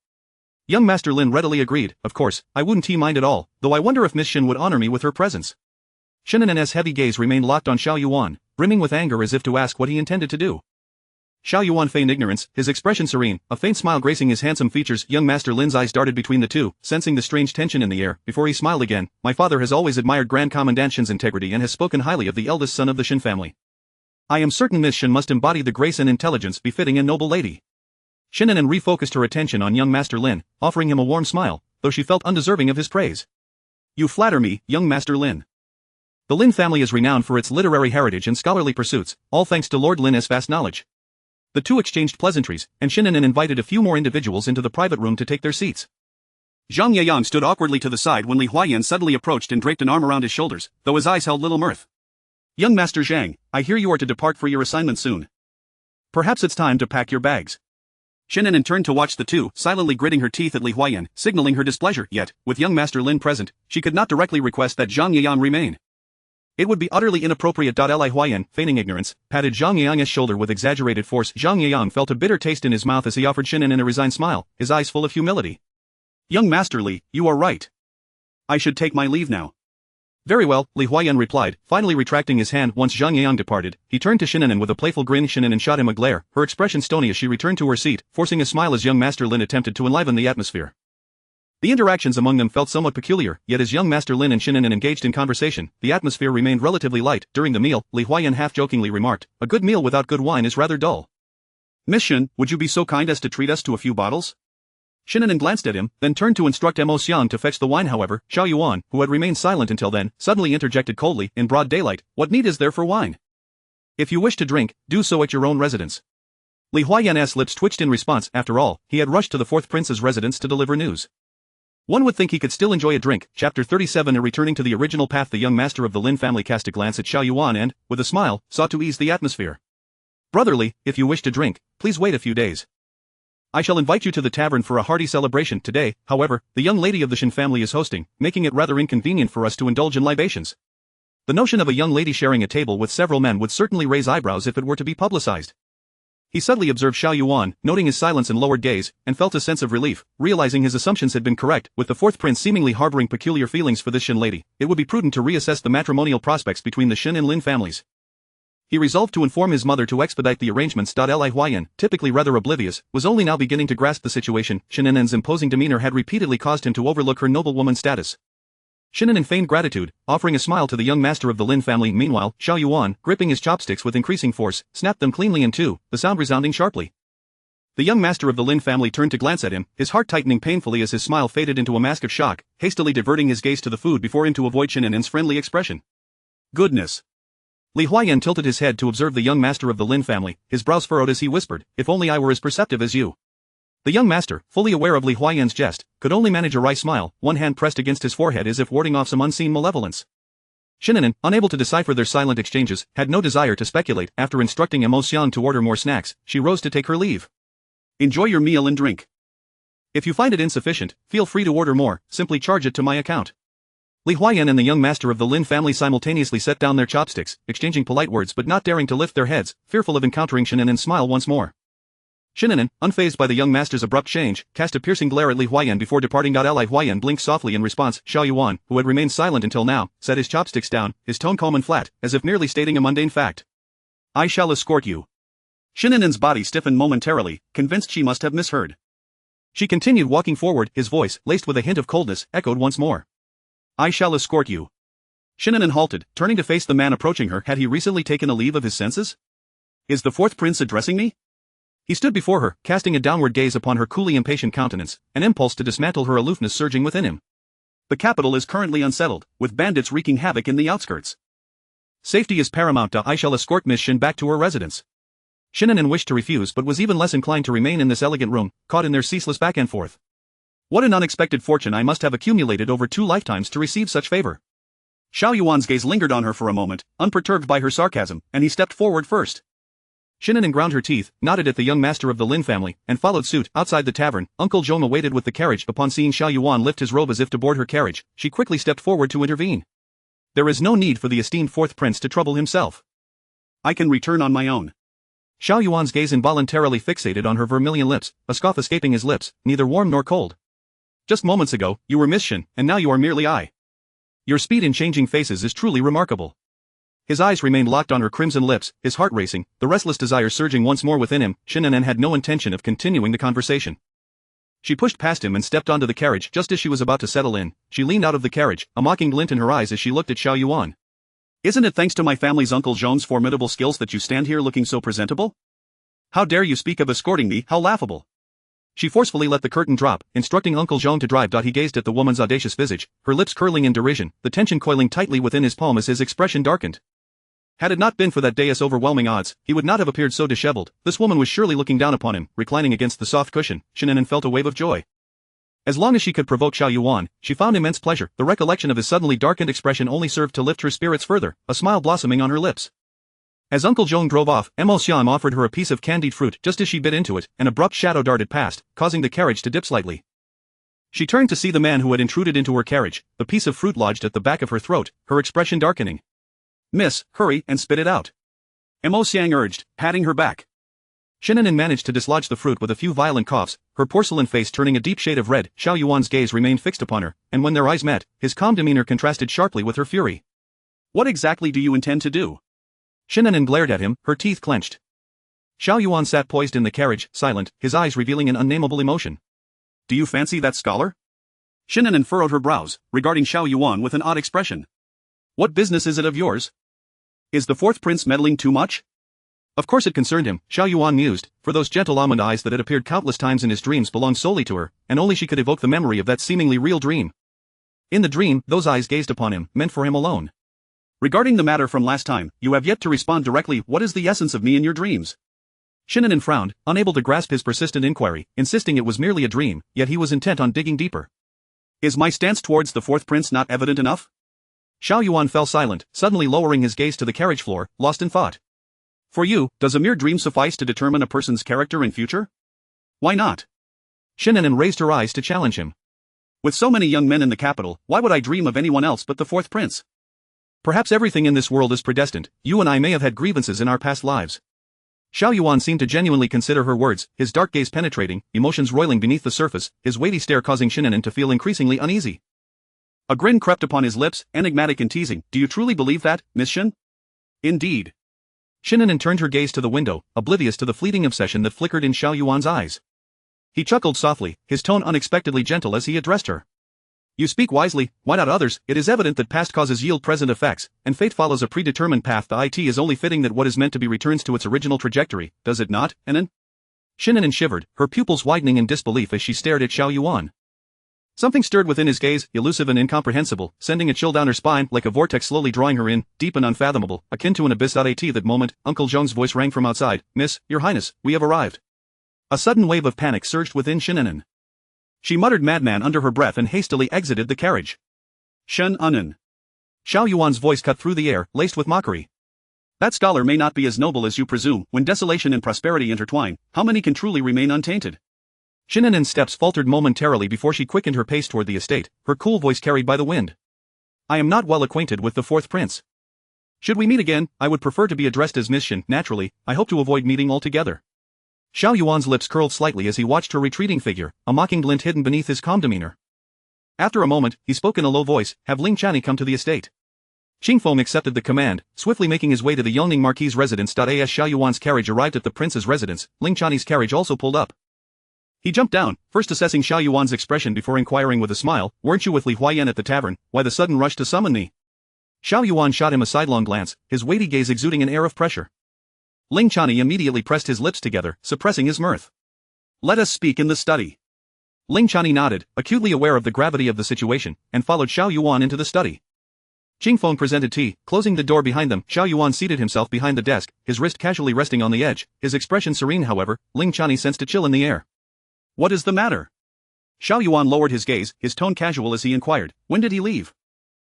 Young Master Lin readily agreed. Of course, I wouldn't mind at all, though I wonder if Miss Shen would honor me with her presence. Shen An'an's heavy gaze remained locked on Xiao Yuan, brimming with anger as if to ask what he intended to do. Xiao Yuan feigned ignorance, his expression serene, a faint smile gracing his handsome features. Young Master Lin's eyes darted between the two, sensing the strange tension in the air, before he smiled again. My father has always admired Grand Commandant Shen's integrity and has spoken highly of the eldest son of the Shen family. I am certain Miss Shen must embody the grace and intelligence befitting a noble lady. Shen An'an refocused her attention on young Master Lin, offering him a warm smile, though she felt undeserving of his praise. You flatter me, young Master Lin. The Lin family is renowned for its literary heritage and scholarly pursuits, all thanks to Lord Lin's vast knowledge. The two exchanged pleasantries, and Shen An'an invited a few more individuals into the private room to take their seats. Zhang Yang stood awkwardly to the side when Li Huayan suddenly approached and draped an arm around his shoulders, though his eyes held little mirth. Young Master Zhang, I hear you are to depart for your assignment soon. Perhaps it's time to pack your bags. Shen An'an turned to watch the two, silently gritting her teeth at Li Huayan, signaling her displeasure. Yet, with young Master Lin present, she could not directly request that Zhang Yang remain. It would be utterly inappropriate. Li Huayan, feigning ignorance, patted Zhang Yang's shoulder with exaggerated force. Zhang Yang felt a bitter taste in his mouth as he offered Shen An'an a resigned smile, his eyes full of humility. Young Master Li, you are right. I should take my leave now. Very well, Li Huayan replied, finally retracting his hand. Once Zhang Yang departed, he turned to Shen An'an with a playful grin. Shen An'an shot him a glare, her expression stony as she returned to her seat, forcing a smile as young Master Lin attempted to enliven the atmosphere. The interactions among them felt somewhat peculiar, yet as young Master Lin and Shen An'an engaged in conversation, the atmosphere remained relatively light. During the meal, Li Huayan half-jokingly remarked, a good meal without good wine is rather dull. Miss Shen, would you be so kind as to treat us to a few bottles? Shen An'an glanced at him, then turned to instruct Mo Xiang to fetch the wine. However, Xiao Yuan, who had remained silent until then, suddenly interjected coldly, in broad daylight, what need is there for wine? If you wish to drink, do so at your own residence. Li Huayan's lips twitched in response. After all, he had rushed to the fourth prince's residence to deliver news. One would think he could still enjoy a drink. Chapter 37. Returning to the original path, the young master of the Lin family cast a glance at Xiao Yuan and, with a smile, sought to ease the atmosphere. Brotherly, if you wish to drink, please wait a few days. I shall invite you to the tavern for a hearty celebration. Today, however, the young lady of the Shen family is hosting, making it rather inconvenient for us to indulge in libations. The notion of a young lady sharing a table with several men would certainly raise eyebrows if it were to be publicized. He subtly observed Xiao Yuan, noting his silence and lowered gaze, and felt a sense of relief, realizing his assumptions had been correct. With the fourth prince seemingly harboring peculiar feelings for this Shen lady, it would be prudent to reassess the matrimonial prospects between the Shen and Lin families. He resolved to inform his mother to expedite the arrangements. Li Huayan, typically rather oblivious, was only now beginning to grasp the situation. Shen An'an's imposing demeanor had repeatedly caused him to overlook her noblewoman status. Shen An'an feigned gratitude, offering a smile to the young master of the Lin family. Meanwhile, Xiao Yuan, gripping his chopsticks with increasing force, snapped them cleanly in two, the sound resounding sharply. The young master of the Lin family turned to glance at him, his heart tightening painfully as his smile faded into a mask of shock, hastily diverting his gaze to the food before him to avoid Shen An'an's friendly expression. Goodness! Li Huayan tilted his head to observe the young master of the Lin family, his brows furrowed as he whispered, if only I were as perceptive as you. The young master, fully aware of Li Huayan's jest, could only manage a wry smile, one hand pressed against his forehead as if warding off some unseen malevolence. Shen An'an, unable to decipher their silent exchanges, had no desire to speculate. After instructing Mo Xiang to order more snacks, she rose to take her leave. Enjoy your meal and drink. If you find it insufficient, feel free to order more, simply charge it to my account. Li Huayan and the young master of the Lin family simultaneously set down their chopsticks, exchanging polite words but not daring to lift their heads, fearful of encountering Shen An'an's smile once more. Shen An'an, unfazed by the young master's abrupt change, cast a piercing glare at Li Huayan before departing. Li Huayan blinked softly in response. Xiao Yuan, who had remained silent until now, set his chopsticks down, his tone calm and flat, as if merely stating a mundane fact. I shall escort you. Shen An'an's body stiffened momentarily, convinced she must have misheard. She continued walking forward, his voice, laced with a hint of coldness, echoed once more. I shall escort you. Shen An'an halted, turning to face the man approaching her. Had he recently taken a leave of his senses? Is the fourth prince addressing me? He stood before her, casting a downward gaze upon her coolly impatient countenance, an impulse to dismantle her aloofness surging within him. The capital is currently unsettled, with bandits wreaking havoc in the outskirts. Safety is paramount. I shall escort Miss Shen back to her residence. Shen An'an wished to refuse but was even less inclined to remain in this elegant room, caught in their ceaseless back and forth. What an unexpected fortune I must have accumulated over 2 lifetimes to receive such favor. Xiao Yuan's gaze lingered on her for a moment, unperturbed by her sarcasm, and he stepped forward first. Shen An'an ground her teeth, nodded at the young master of the Lin family, and followed suit. Outside the tavern, Uncle Zhong awaited with the carriage. Upon seeing Xiao Yuan lift his robe as if to board her carriage, she quickly stepped forward to intervene. There is no need for the esteemed fourth prince to trouble himself. I can return on my own. Xiao Yuan's gaze involuntarily fixated on her vermilion lips, a scoff escaping his lips, neither warm nor cold. Just moments ago, you were Miss Shen, and now you are merely I. Your speed in changing faces is truly remarkable. His eyes remained locked on her crimson lips, his heart racing, the restless desire surging once more within him. Shen An'an had no intention of continuing the conversation. She pushed past him and stepped onto the carriage. Just as she was about to settle in, she leaned out of the carriage, a mocking glint in her eyes as she looked at Xiao Yuan. Isn't it thanks to my family's Uncle Zhong's formidable skills that you stand here looking so presentable? How dare you speak of escorting me, how laughable. She forcefully let the curtain drop, instructing Uncle Zhong to drive. He gazed at the woman's audacious visage, her lips curling in derision, the tension coiling tightly within his palm as his expression darkened. Had it not been for that day's overwhelming odds, he would not have appeared so disheveled. This woman was surely looking down upon him, reclining against the soft cushion. Shen An'an felt a wave of joy. As long as she could provoke Xiao Yuan, she found immense pleasure. The recollection of his suddenly darkened expression only served to lift her spirits further, a smile blossoming on her lips. As Uncle Zhong drove off, Mo Xian offered her a piece of candied fruit. Just as she bit into it, an abrupt shadow darted past, causing the carriage to dip slightly. She turned to see the man who had intruded into her carriage, the piece of fruit lodged at the back of her throat, her expression darkening. Miss, hurry and spit it out. Mo Xiang urged, patting her back. Shen An'an managed to dislodge the fruit with a few violent coughs, her porcelain face turning a deep shade of red. Xiao Yuan's gaze remained fixed upon her, and when their eyes met, his calm demeanor contrasted sharply with her fury. What exactly do you intend to do? Shen An'an glared at him, her teeth clenched. Xiao Yuan sat poised in the carriage, silent, his eyes revealing an unnameable emotion. Do you fancy that scholar? Shen An'an furrowed her brows, regarding Xiao Yuan with an odd expression. What business is it of yours? Is the fourth prince meddling too much? Of course it concerned him, Xiao Yuan mused, for those gentle almond eyes that had appeared countless times in his dreams belonged solely to her, and only she could evoke the memory of that seemingly real dream. In the dream, those eyes gazed upon him, meant for him alone. Regarding the matter from last time, you have yet to respond directly. What is the essence of me in your dreams? Shen An'an frowned, unable to grasp his persistent inquiry, insisting it was merely a dream, yet he was intent on digging deeper. Is my stance towards the fourth prince not evident enough? Xiao Yuan fell silent, suddenly lowering his gaze to the carriage floor, lost in thought. For you, does a mere dream suffice to determine a person's character and future? Why not? Shen An'an raised her eyes to challenge him. With so many young men in the capital, why would I dream of anyone else but the fourth prince? Perhaps everything in this world is predestined. You and I may have had grievances in our past lives. Xiao Yuan seemed to genuinely consider her words, his dark gaze penetrating, emotions roiling beneath the surface, his weighty stare causing Shen An'an to feel increasingly uneasy. A grin crept upon his lips, enigmatic and teasing. Do you truly believe that, Miss Shen? Indeed. Shen An'an turned her gaze to the window, oblivious to the fleeting obsession that flickered in Xiao Yuan's eyes. He chuckled softly, his tone unexpectedly gentle as he addressed her. You speak wisely, why not others? It is evident that past causes yield present effects, and fate follows a predetermined path. The it is only fitting that what is meant to be returns to its original trajectory, does it not, An'an? Shen An'an shivered, her pupils widening in disbelief as she stared at Xiao Yuan. Something stirred within his gaze, elusive and incomprehensible, sending a chill down her spine, like a vortex slowly drawing her in, deep and unfathomable, akin to an abyss. At that moment, Uncle Zhong's voice rang from outside. Miss, your highness, we have arrived. A sudden wave of panic surged within Shen An'an. She muttered madman under her breath and hastily exited the carriage. Shen An'an. Xiao Yuan's voice cut through the air, laced with mockery. That scholar may not be as noble as you presume. When desolation and prosperity intertwine, how many can truly remain untainted? Shen An'an's steps faltered momentarily before she quickened her pace toward the estate, her cool voice carried by the wind. I am not well acquainted with the fourth prince. Should we meet again, I would prefer to be addressed as Miss Shen. Naturally, I hope to avoid meeting altogether. Xiao Yuan's lips curled slightly as he watched her retreating figure, a mocking glint hidden beneath his calm demeanor. After a moment, he spoke in a low voice, have Ling Chani come to the estate. Qingfeng accepted the command, swiftly making his way to the Yongning Marquis' residence. As Xiao Yuan's carriage arrived at the prince's residence, Ling Chani's carriage also pulled up. He jumped down, first assessing Xiao Yuan's expression before inquiring with a smile, weren't you with Li Huayan at the tavern? Why the sudden rush to summon me? Xiao Yuan shot him a sidelong glance, his weighty gaze exuding an air of pressure. Ling Chani immediately pressed his lips together, suppressing his mirth. Let us speak in the study. Ling Chani nodded, acutely aware of the gravity of the situation, and followed Xiao Yuan into the study. Jing Feng presented tea, closing the door behind them. Xiao Yuan seated himself behind the desk, his wrist casually resting on the edge, his expression serene however. Ling Chani sensed a chill in the air. What is the matter? Xiao Yuan lowered his gaze, his tone casual as he inquired, when did he leave?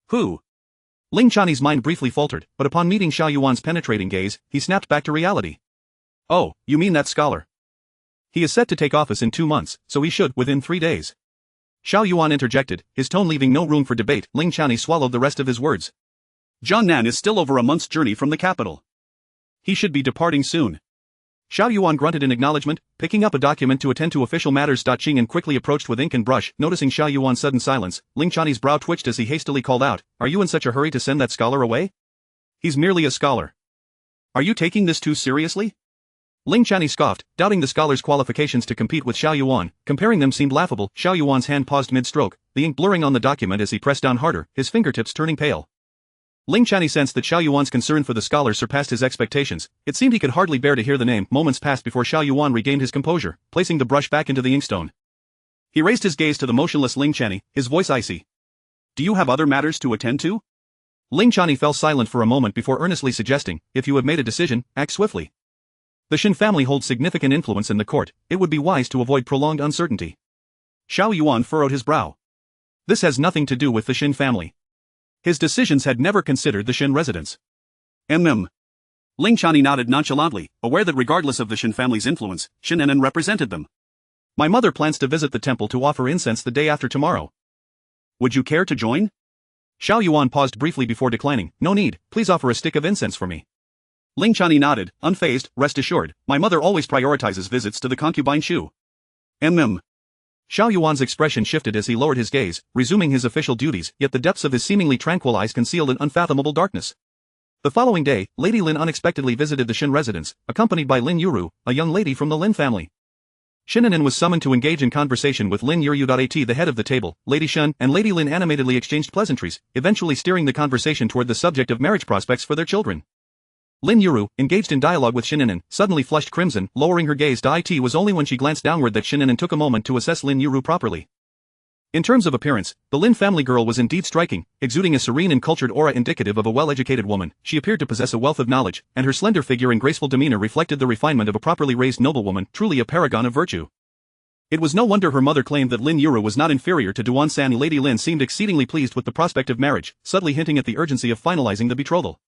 Who? Ling Chani's mind briefly faltered, but upon meeting Xiao Yuan's penetrating gaze, he snapped back to reality. Oh, you mean that scholar? He is set to take office in 2 months, so he should, within 3 days. Xiao Yuan interjected, his tone leaving no room for debate. Ling Chani swallowed the rest of his words. Jiangnan is still over a month's journey from the capital. He should be departing soon. Xiao Yuan grunted in acknowledgement, picking up a document to attend to official matters. Qing'an quickly approached with ink and brush. Noticing Xiao Yuan's sudden silence, Ling Chani's brow twitched as he hastily called out, "Are you in such a hurry to send that scholar away? He's merely a scholar. Are you taking this too seriously?" Ling Chani scoffed, doubting the scholar's qualifications to compete with Xiao Yuan. Comparing them seemed laughable. Xiao Yuan's hand paused mid-stroke, the ink blurring on the document as he pressed down harder, his fingertips turning pale. Ling Chani sensed that Xiao Yuan's concern for the scholar surpassed his expectations. It seemed he could hardly bear to hear the name. Moments passed before Xiao Yuan regained his composure, placing the brush back into the inkstone. He raised his gaze to the motionless Ling Chani, his voice icy. Do you have other matters to attend to? Ling Chani fell silent for a moment before earnestly suggesting, if you have made a decision, act swiftly. The Shen family holds significant influence in the court, it would be wise to avoid prolonged uncertainty. Xiao Yuan furrowed his brow. This has nothing to do with the Shen family. His decisions had never considered the Shen residents. Ling Chani nodded nonchalantly, aware that regardless of the Shen family's influence, Shen An'an represented them. My mother plans to visit the temple to offer incense the day after tomorrow. Would you care to join? Xiao Yuan paused briefly before declining. No need, please offer a stick of incense for me. Ling Chani nodded, unfazed, rest assured, my mother always prioritizes visits to the concubine Shu. Xiao Yuan's expression shifted as he lowered his gaze, resuming his official duties, yet the depths of his seemingly tranquil eyes concealed an unfathomable darkness. The following day, Lady Lin unexpectedly visited the Shen residence, accompanied by Lin Yuru, a young lady from the Lin family. Shen An'an was summoned to engage in conversation with Lin Yuru. The head of the table, Lady Shen and Lady Lin animatedly exchanged pleasantries, eventually steering the conversation toward the subject of marriage prospects for their children. Lin Yuru, engaged in dialogue with Shen An'an, suddenly flushed crimson, lowering her gaze. It was only when she glanced downward that Shen An'an took a moment to assess Lin Yuru properly. In terms of appearance, the Lin family girl was indeed striking, exuding a serene and cultured aura indicative of a well-educated woman. She appeared to possess a wealth of knowledge, and her slender figure and graceful demeanor reflected the refinement of a properly raised noblewoman, truly a paragon of virtue. It was no wonder her mother claimed that Lin Yuru was not inferior to Duan-san. Lady Lin seemed exceedingly pleased with the prospect of marriage, subtly hinting at the urgency of finalizing the betrothal.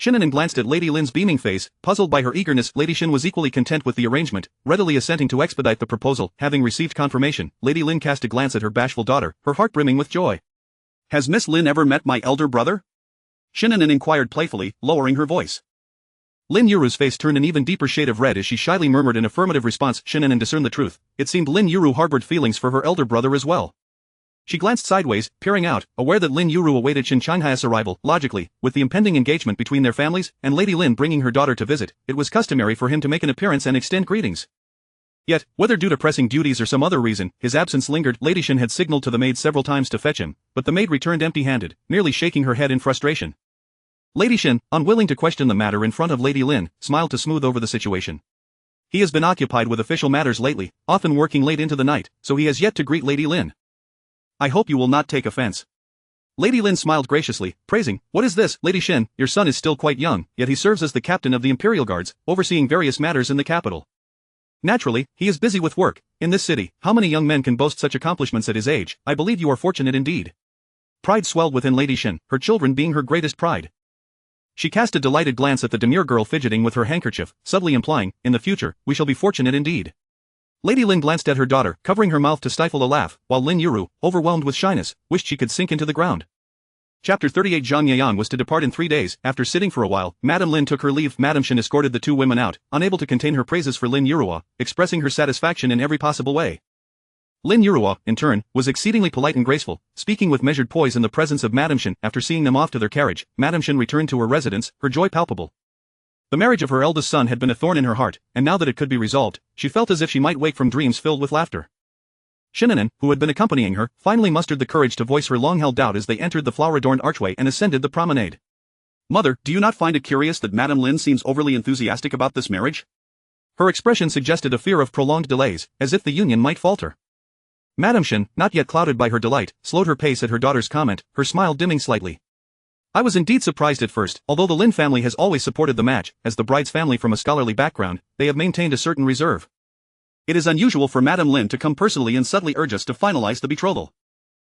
Shen An'an glanced at Lady Lin's beaming face, puzzled by her eagerness. Lady Shen was equally content with the arrangement, readily assenting to expedite the proposal. Having received confirmation, Lady Lin cast a glance at her bashful daughter, her heart brimming with joy. Has Miss Lin ever met my elder brother? Shen An'an inquired playfully, lowering her voice. Lin Yuru's face turned an even deeper shade of red as she shyly murmured an affirmative response. Shen An'an discerned the truth. It seemed Lin Yuru harbored feelings for her elder brother as well. She glanced sideways, peering out, aware that Lin Yuru awaited Shen Qinghai's arrival. Logically, with the impending engagement between their families, and Lady Lin bringing her daughter to visit, it was customary for him to make an appearance and extend greetings. Yet, whether due to pressing duties or some other reason, his absence lingered. Lady Shen had signaled to the maid several times to fetch him, but the maid returned empty-handed, nearly shaking her head in frustration. Lady Shen, unwilling to question the matter in front of Lady Lin, smiled to smooth over the situation. He has been occupied with official matters lately, often working late into the night, so he has yet to greet Lady Lin. I hope you will not take offense. Lady Lin smiled graciously, praising, what is this, Lady Shen, your son is still quite young, yet he serves as the captain of the Imperial Guards, overseeing various matters in the capital. Naturally, he is busy with work. In this city, how many young men can boast such accomplishments at his age? I believe you are fortunate indeed. Pride swelled within Lady Shen, her children being her greatest pride. She cast a delighted glance at the demure girl fidgeting with her handkerchief, subtly implying, in the future, we shall be fortunate indeed. Lady Lin glanced at her daughter, covering her mouth to stifle a laugh, while Lin Yuru, overwhelmed with shyness, wished she could sink into the ground. Chapter 38. Zhang Yayan was to depart in 3 days. After sitting for a while, Madame Lin took her leave. Madame Shen escorted the two women out, unable to contain her praises for Lin Yurua, expressing her satisfaction in every possible way. Lin Yurua, in turn, was exceedingly polite and graceful, speaking with measured poise in the presence of Madame Shen. After seeing them off to their carriage, Madame Shen returned to her residence, her joy palpable. The marriage of her eldest son had been a thorn in her heart, and now that it could be resolved, she felt as if she might wake from dreams filled with laughter. Shen An'an, who had been accompanying her, finally mustered the courage to voice her long-held doubt as they entered the flower-adorned archway and ascended the promenade. Mother, do you not find it curious that Madame Lin seems overly enthusiastic about this marriage? Her expression suggested a fear of prolonged delays, as if the union might falter. Madame Shen, not yet clouded by her delight, slowed her pace at her daughter's comment, her smile dimming slightly. I was indeed surprised at first. Although the Lin family has always supported the match, as the bride's family from a scholarly background, they have maintained a certain reserve. It is unusual for Madame Lin to come personally and subtly urge us to finalize the betrothal.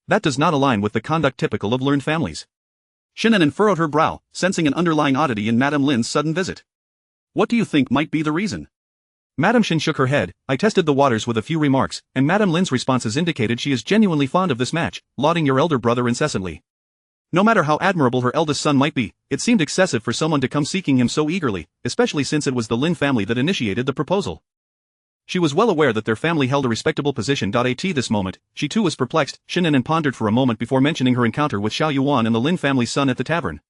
That does not align with the conduct typical of learned families. Shen An'an furrowed her brow, sensing an underlying oddity in Madame Lin's sudden visit. What do you think might be the reason? Madame Shen shook her head. I tested the waters with a few remarks, and Madame Lin's responses indicated she is genuinely fond of this match, lauding your elder brother incessantly. No matter how admirable her eldest son might be, it seemed excessive for someone to come seeking him so eagerly, especially since it was the Lin family that initiated the proposal. She was well aware that their family held a respectable position. At this moment, she too was perplexed. Shen An'an pondered for a moment before mentioning her encounter with Xiao Yuan and the Lin family's son at the tavern.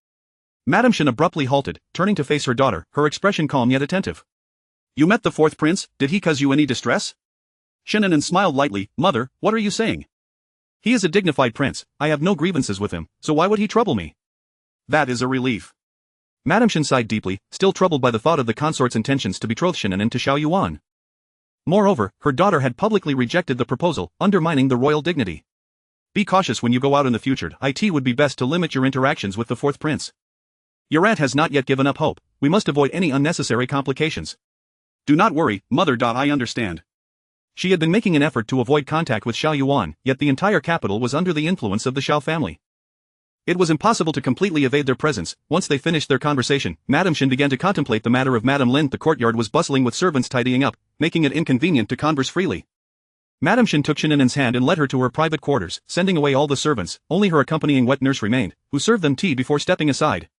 Madame Shen abruptly halted, turning to face her daughter, her expression calm yet attentive. You met the fourth prince, did he cause you any distress? Shen An'an smiled lightly. Mother, what are you saying? He is a dignified prince, I have no grievances with him, so why would he trouble me? That is a relief. Madame Shen sighed deeply, still troubled by the thought of the consort's intentions to betroth Shen An'an to Xiao Yuan. Moreover, her daughter had publicly rejected the proposal, undermining the royal dignity. Be cautious when you go out in the future. It would be best to limit your interactions with the fourth prince. Your aunt has not yet given up hope, we must avoid any unnecessary complications. Do not worry, mother. I understand. She had been making an effort to avoid contact with Xiao Yuan, yet the entire capital was under the influence of the Xiao family. It was impossible to completely evade their presence. Once they finished their conversation, Madame Shen began to contemplate the matter of Madame Lin. The courtyard was bustling with servants tidying up, making it inconvenient to converse freely. Madame Shen took Shen An'an's hand and led her to her private quarters, sending away all the servants. Only her accompanying wet nurse remained, who served them tea before stepping aside.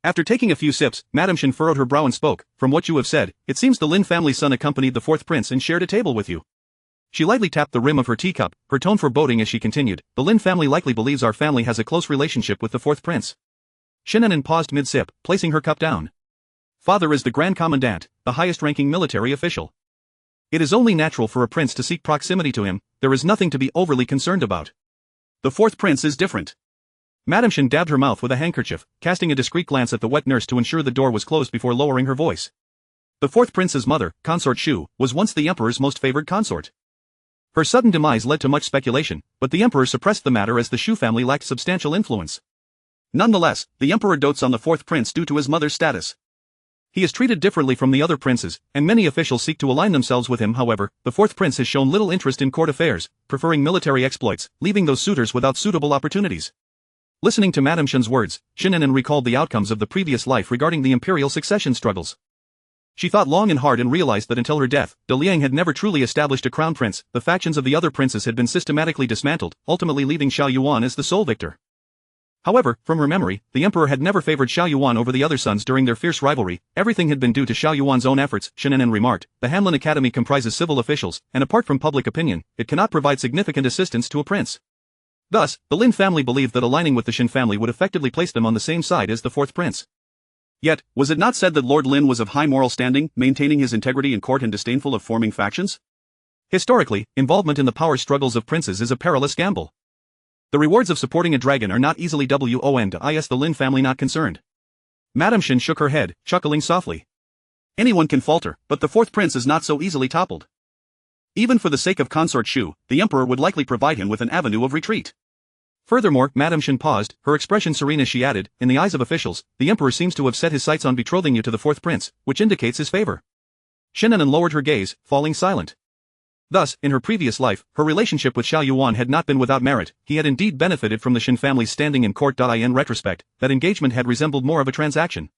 After taking a few sips, Madame Shen furrowed her brow and spoke. From what you have said, it seems the Lin family's son accompanied the fourth prince and shared a table with you. She lightly tapped the rim of her teacup, her tone foreboding as she continued. The Lin family likely believes our family has a close relationship with the fourth prince. Shen An'an paused mid-sip, placing her cup down. Father is the Grand Commandant, the highest-ranking military official. It is only natural for a prince to seek proximity to him, there is nothing to be overly concerned about. The fourth prince is different. Madame Shen dabbed her mouth with a handkerchief, casting a discreet glance at the wet nurse to ensure the door was closed before lowering her voice. The fourth prince's mother, Consort Shu, was once the emperor's most favored consort. Her sudden demise led to much speculation, but the emperor suppressed the matter as the Shu family lacked substantial influence. Nonetheless, the emperor dotes on the fourth prince due to his mother's status. He is treated differently from the other princes, and many officials seek to align themselves with him. However, the fourth prince has shown little interest in court affairs, preferring military exploits, leaving those suitors without suitable opportunities. Listening to Madame Shen's words, Shen An'an recalled the outcomes of the previous life regarding the imperial succession struggles. She thought long and hard and realized that until her death, De Liang had never truly established a crown prince. The factions of the other princes had been systematically dismantled, ultimately leaving Xiao Yuan as the sole victor. However, from her memory, the emperor had never favored Xiao Yuan over the other sons during their fierce rivalry. Everything had been due to Xiao Yuan's own efforts. Shen An'an remarked, the Hanlin Academy comprises civil officials, and apart from public opinion, it cannot provide significant assistance to a prince. Thus, the Lin family believed that aligning with the Shen family would effectively place them on the same side as the fourth prince. Yet, was it not said that Lord Lin was of high moral standing, maintaining his integrity in court and disdainful of forming factions? Historically, involvement in the power struggles of princes is a perilous gamble. The rewards of supporting a dragon are not easily won. The Lin family not concerned. Madame Shen shook her head, chuckling softly. Anyone can falter, but the fourth prince is not so easily toppled. Even for the sake of Consort Shu, the emperor would likely provide him with an avenue of retreat. Furthermore, Madame Shen paused, her expression serene as she added, in the eyes of officials, the emperor seems to have set his sights on betrothing you to the fourth prince, which indicates his favor. Shen An'an lowered her gaze, falling silent. Thus, in her previous life, her relationship with Xiao Yuan had not been without merit. He had indeed benefited from the Shen family's standing in court. In retrospect, that engagement had resembled more of a transaction.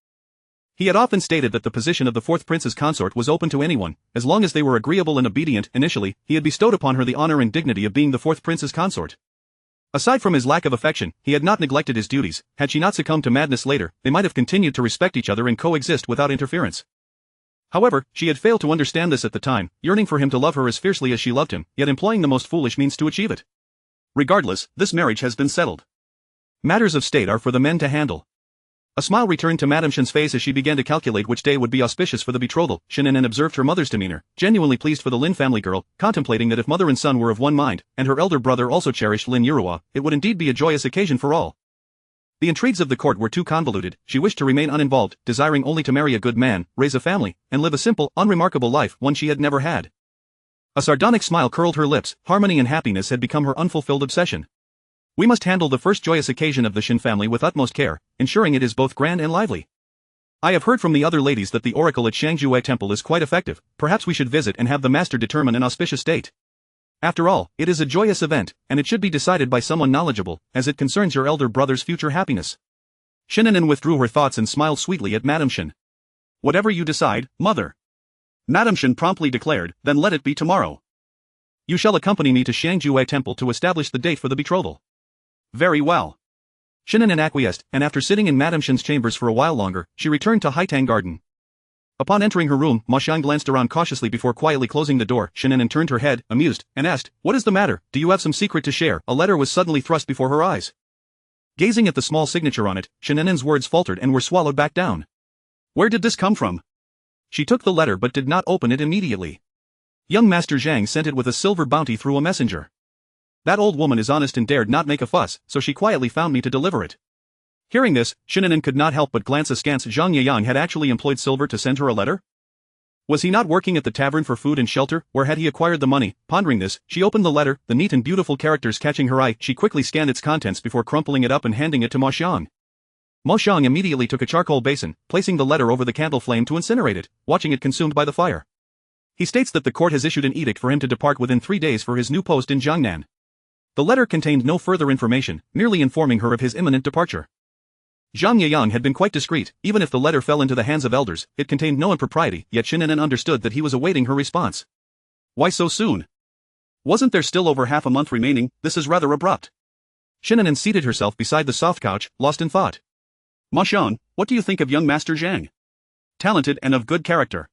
He had often stated that the position of the fourth prince's consort was open to anyone, as long as they were agreeable and obedient. Initially, he had bestowed upon her the honor and dignity of being the fourth prince's consort. Aside from his lack of affection, he had not neglected his duties. Had she not succumbed to madness later, they might have continued to respect each other and coexist without interference. However, she had failed to understand this at the time, yearning for him to love her as fiercely as she loved him, yet employing the most foolish means to achieve it. Regardless, this marriage has been settled. Matters of state are for the men to handle. A smile returned to Madame Shen's face as she began to calculate which day would be auspicious for the betrothal. Shen An'an observed her mother's demeanor, genuinely pleased for the Lin family girl, contemplating that if mother and son were of one mind, and her elder brother also cherished Lin Yurua, it would indeed be a joyous occasion for all. The intrigues of the court were too convoluted. She wished to remain uninvolved, desiring only to marry a good man, raise a family, and live a simple, unremarkable life, one she had never had. A sardonic smile curled her lips. Harmony and happiness had become her unfulfilled obsession. We must handle the first joyous occasion of the Shen family with utmost care, ensuring it is both grand and lively. I have heard from the other ladies that the oracle at Xiangjue Temple is quite effective. Perhaps we should visit and have the master determine an auspicious date. After all, it is a joyous event, and it should be decided by someone knowledgeable, as it concerns your elder brother's future happiness. Shen An'an withdrew her thoughts and smiled sweetly at Madame Shen. Whatever you decide, mother. Madame Shen promptly declared, then let it be tomorrow. You shall accompany me to Xiangjue Temple to establish the date for the betrothal. Very well. Shen An'an acquiesced, and after sitting in Madame Shen's chambers for a while longer, she returned to Haitang Garden. Upon entering her room, Ma Xiang glanced around cautiously before quietly closing the door. Shen An'an turned her head, amused, and asked, "What is the matter? Do you have some secret to share?" A letter was suddenly thrust before her eyes. Gazing at the small signature on it, Shen An'an's words faltered and were swallowed back down. Where did this come from? She took the letter but did not open it immediately. Young Master Zhang sent it with a silver bounty through a messenger. That old woman is honest and dared not make a fuss, so she quietly found me to deliver it. Hearing this, Shen An'an could not help but glance askance. Zhang Yang had actually employed silver to send her a letter? Was he not working at the tavern for food and shelter, where had he acquired the money? Pondering this, she opened the letter, the neat and beautiful characters catching her eye. She quickly scanned its contents before crumpling it up and handing it to Ma Xiang. Ma Xiang immediately took a charcoal basin, placing the letter over the candle flame to incinerate it, watching it consumed by the fire. He states that the court has issued an edict for him to depart within 3 days for his new post in Jiangnan. The letter contained no further information, merely informing her of his imminent departure. Zhang Yang had been quite discreet. Even if the letter fell into the hands of elders, it contained no impropriety, yet Shen An'an understood that he was awaiting her response. Why so soon? Wasn't there still over half a month remaining? This is rather abrupt. Shen An'an seated herself beside the soft couch, lost in thought. Ma Xiang, what do you think of young Master Zhang? Talented and of good character.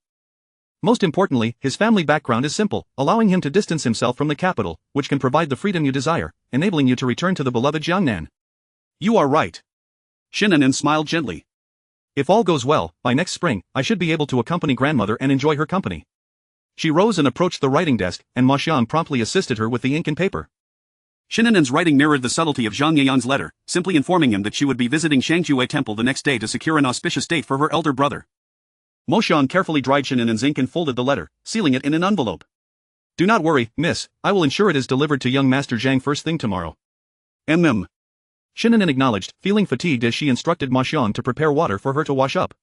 Most importantly, his family background is simple, allowing him to distance himself from the capital, which can provide the freedom you desire, enabling you to return to the beloved Jiangnan. You are right. Shen An'an smiled gently. If all goes well, by next spring, I should be able to accompany grandmother and enjoy her company. She rose and approached the writing desk, and Ma Xiang promptly assisted her with the ink and paper. Shen An'an's writing mirrored the subtlety of Zhang Yang's letter, simply informing him that she would be visiting Xiangjue Temple the next day to secure an auspicious date for her elder brother. Ma Xiang carefully dried Shen An'an's ink and folded the letter, sealing it in an envelope. Do not worry, miss, I will ensure it is delivered to young Master Zhang first thing tomorrow. Shen An'an acknowledged, feeling fatigued as she instructed Ma Xiang to prepare water for her to wash up.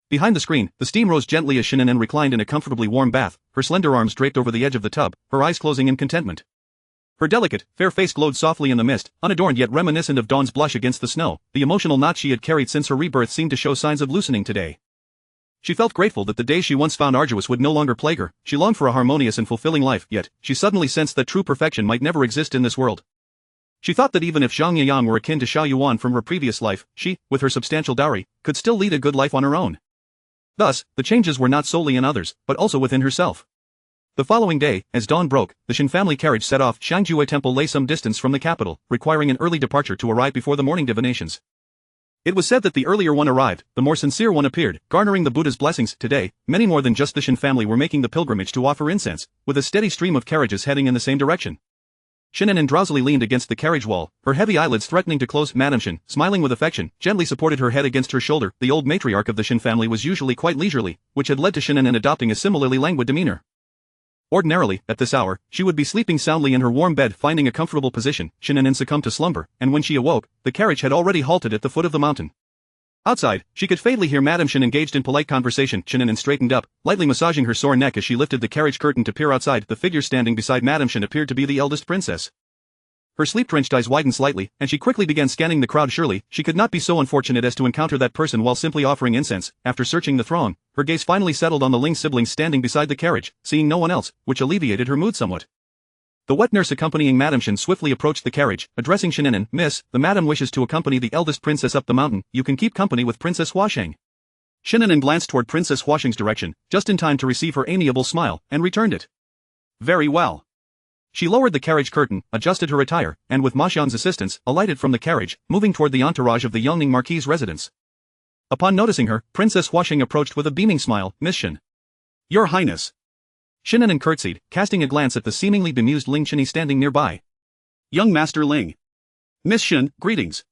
Behind the screen, the steam rose gently as Shen An'an reclined in a comfortably warm bath, her slender arms draped over the edge of the tub, her eyes closing in contentment. Her delicate, fair face glowed softly in the mist, unadorned yet reminiscent of dawn's blush against the snow. The emotional knot she had carried since her rebirth seemed to show signs of loosening today. She felt grateful that the days she once found arduous would no longer plague her. She longed for a harmonious and fulfilling life, yet, she suddenly sensed that true perfection might never exist in this world. She thought that even if Zhang Yang were akin to Xiao Yuan from her previous life, she, with her substantial dowry, could still lead a good life on her own. Thus, the changes were not solely in others, but also within herself. The following day, as dawn broke, the Shen family carriage set off. Xiangjue Temple lay some distance from the capital, requiring an early departure to arrive before the morning divinations. It was said that the earlier one arrived, the more sincere one appeared, garnering the Buddha's blessings. Today, many more than just the Shen family were making the pilgrimage to offer incense, with a steady stream of carriages heading in the same direction. Shen An'an drowsily leaned against the carriage wall, her heavy eyelids threatening to close. Madame Shen, smiling with affection, gently supported her head against her shoulder. The old matriarch of the Shen family was usually quite leisurely, which had led to Shen An'an adopting a similarly languid demeanor. Ordinarily, at this hour, she would be sleeping soundly in her warm bed, finding a comfortable position. Shen An'an succumbed to slumber, and when she awoke, the carriage had already halted at the foot of the mountain. Outside, she could faintly hear Madame Shen engaged in polite conversation. Shen An'an straightened up, lightly massaging her sore neck as she lifted the carriage curtain to peer outside. The figure standing beside Madame Shen appeared to be the eldest princess. Her sleep-drenched eyes widened slightly, and she quickly began scanning the crowd. Surely, she could not be so unfortunate as to encounter that person while simply offering incense. After searching the throng, her gaze finally settled on the Ling siblings standing beside the carriage, seeing no one else, which alleviated her mood somewhat. The wet nurse accompanying Madame Shen swiftly approached the carriage, addressing Shen An'an. Miss, the madam wishes to accompany the eldest princess up the mountain. You can keep company with Princess Huasheng. Shen An'an glanced toward Princess Huasheng's direction, just in time to receive her amiable smile, and returned it. Very well. She lowered the carriage curtain, adjusted her attire, and with Ma Xiang's assistance, alighted from the carriage, moving toward the entourage of the Yongning Marquis's residence. Upon noticing her, Princess Huasheng approached with a beaming smile. Miss Shen. Your Highness. Shen An'an curtsied, casting a glance at the seemingly bemused Ling Chenyi standing nearby. Young Master Ling. Miss Shen, greetings.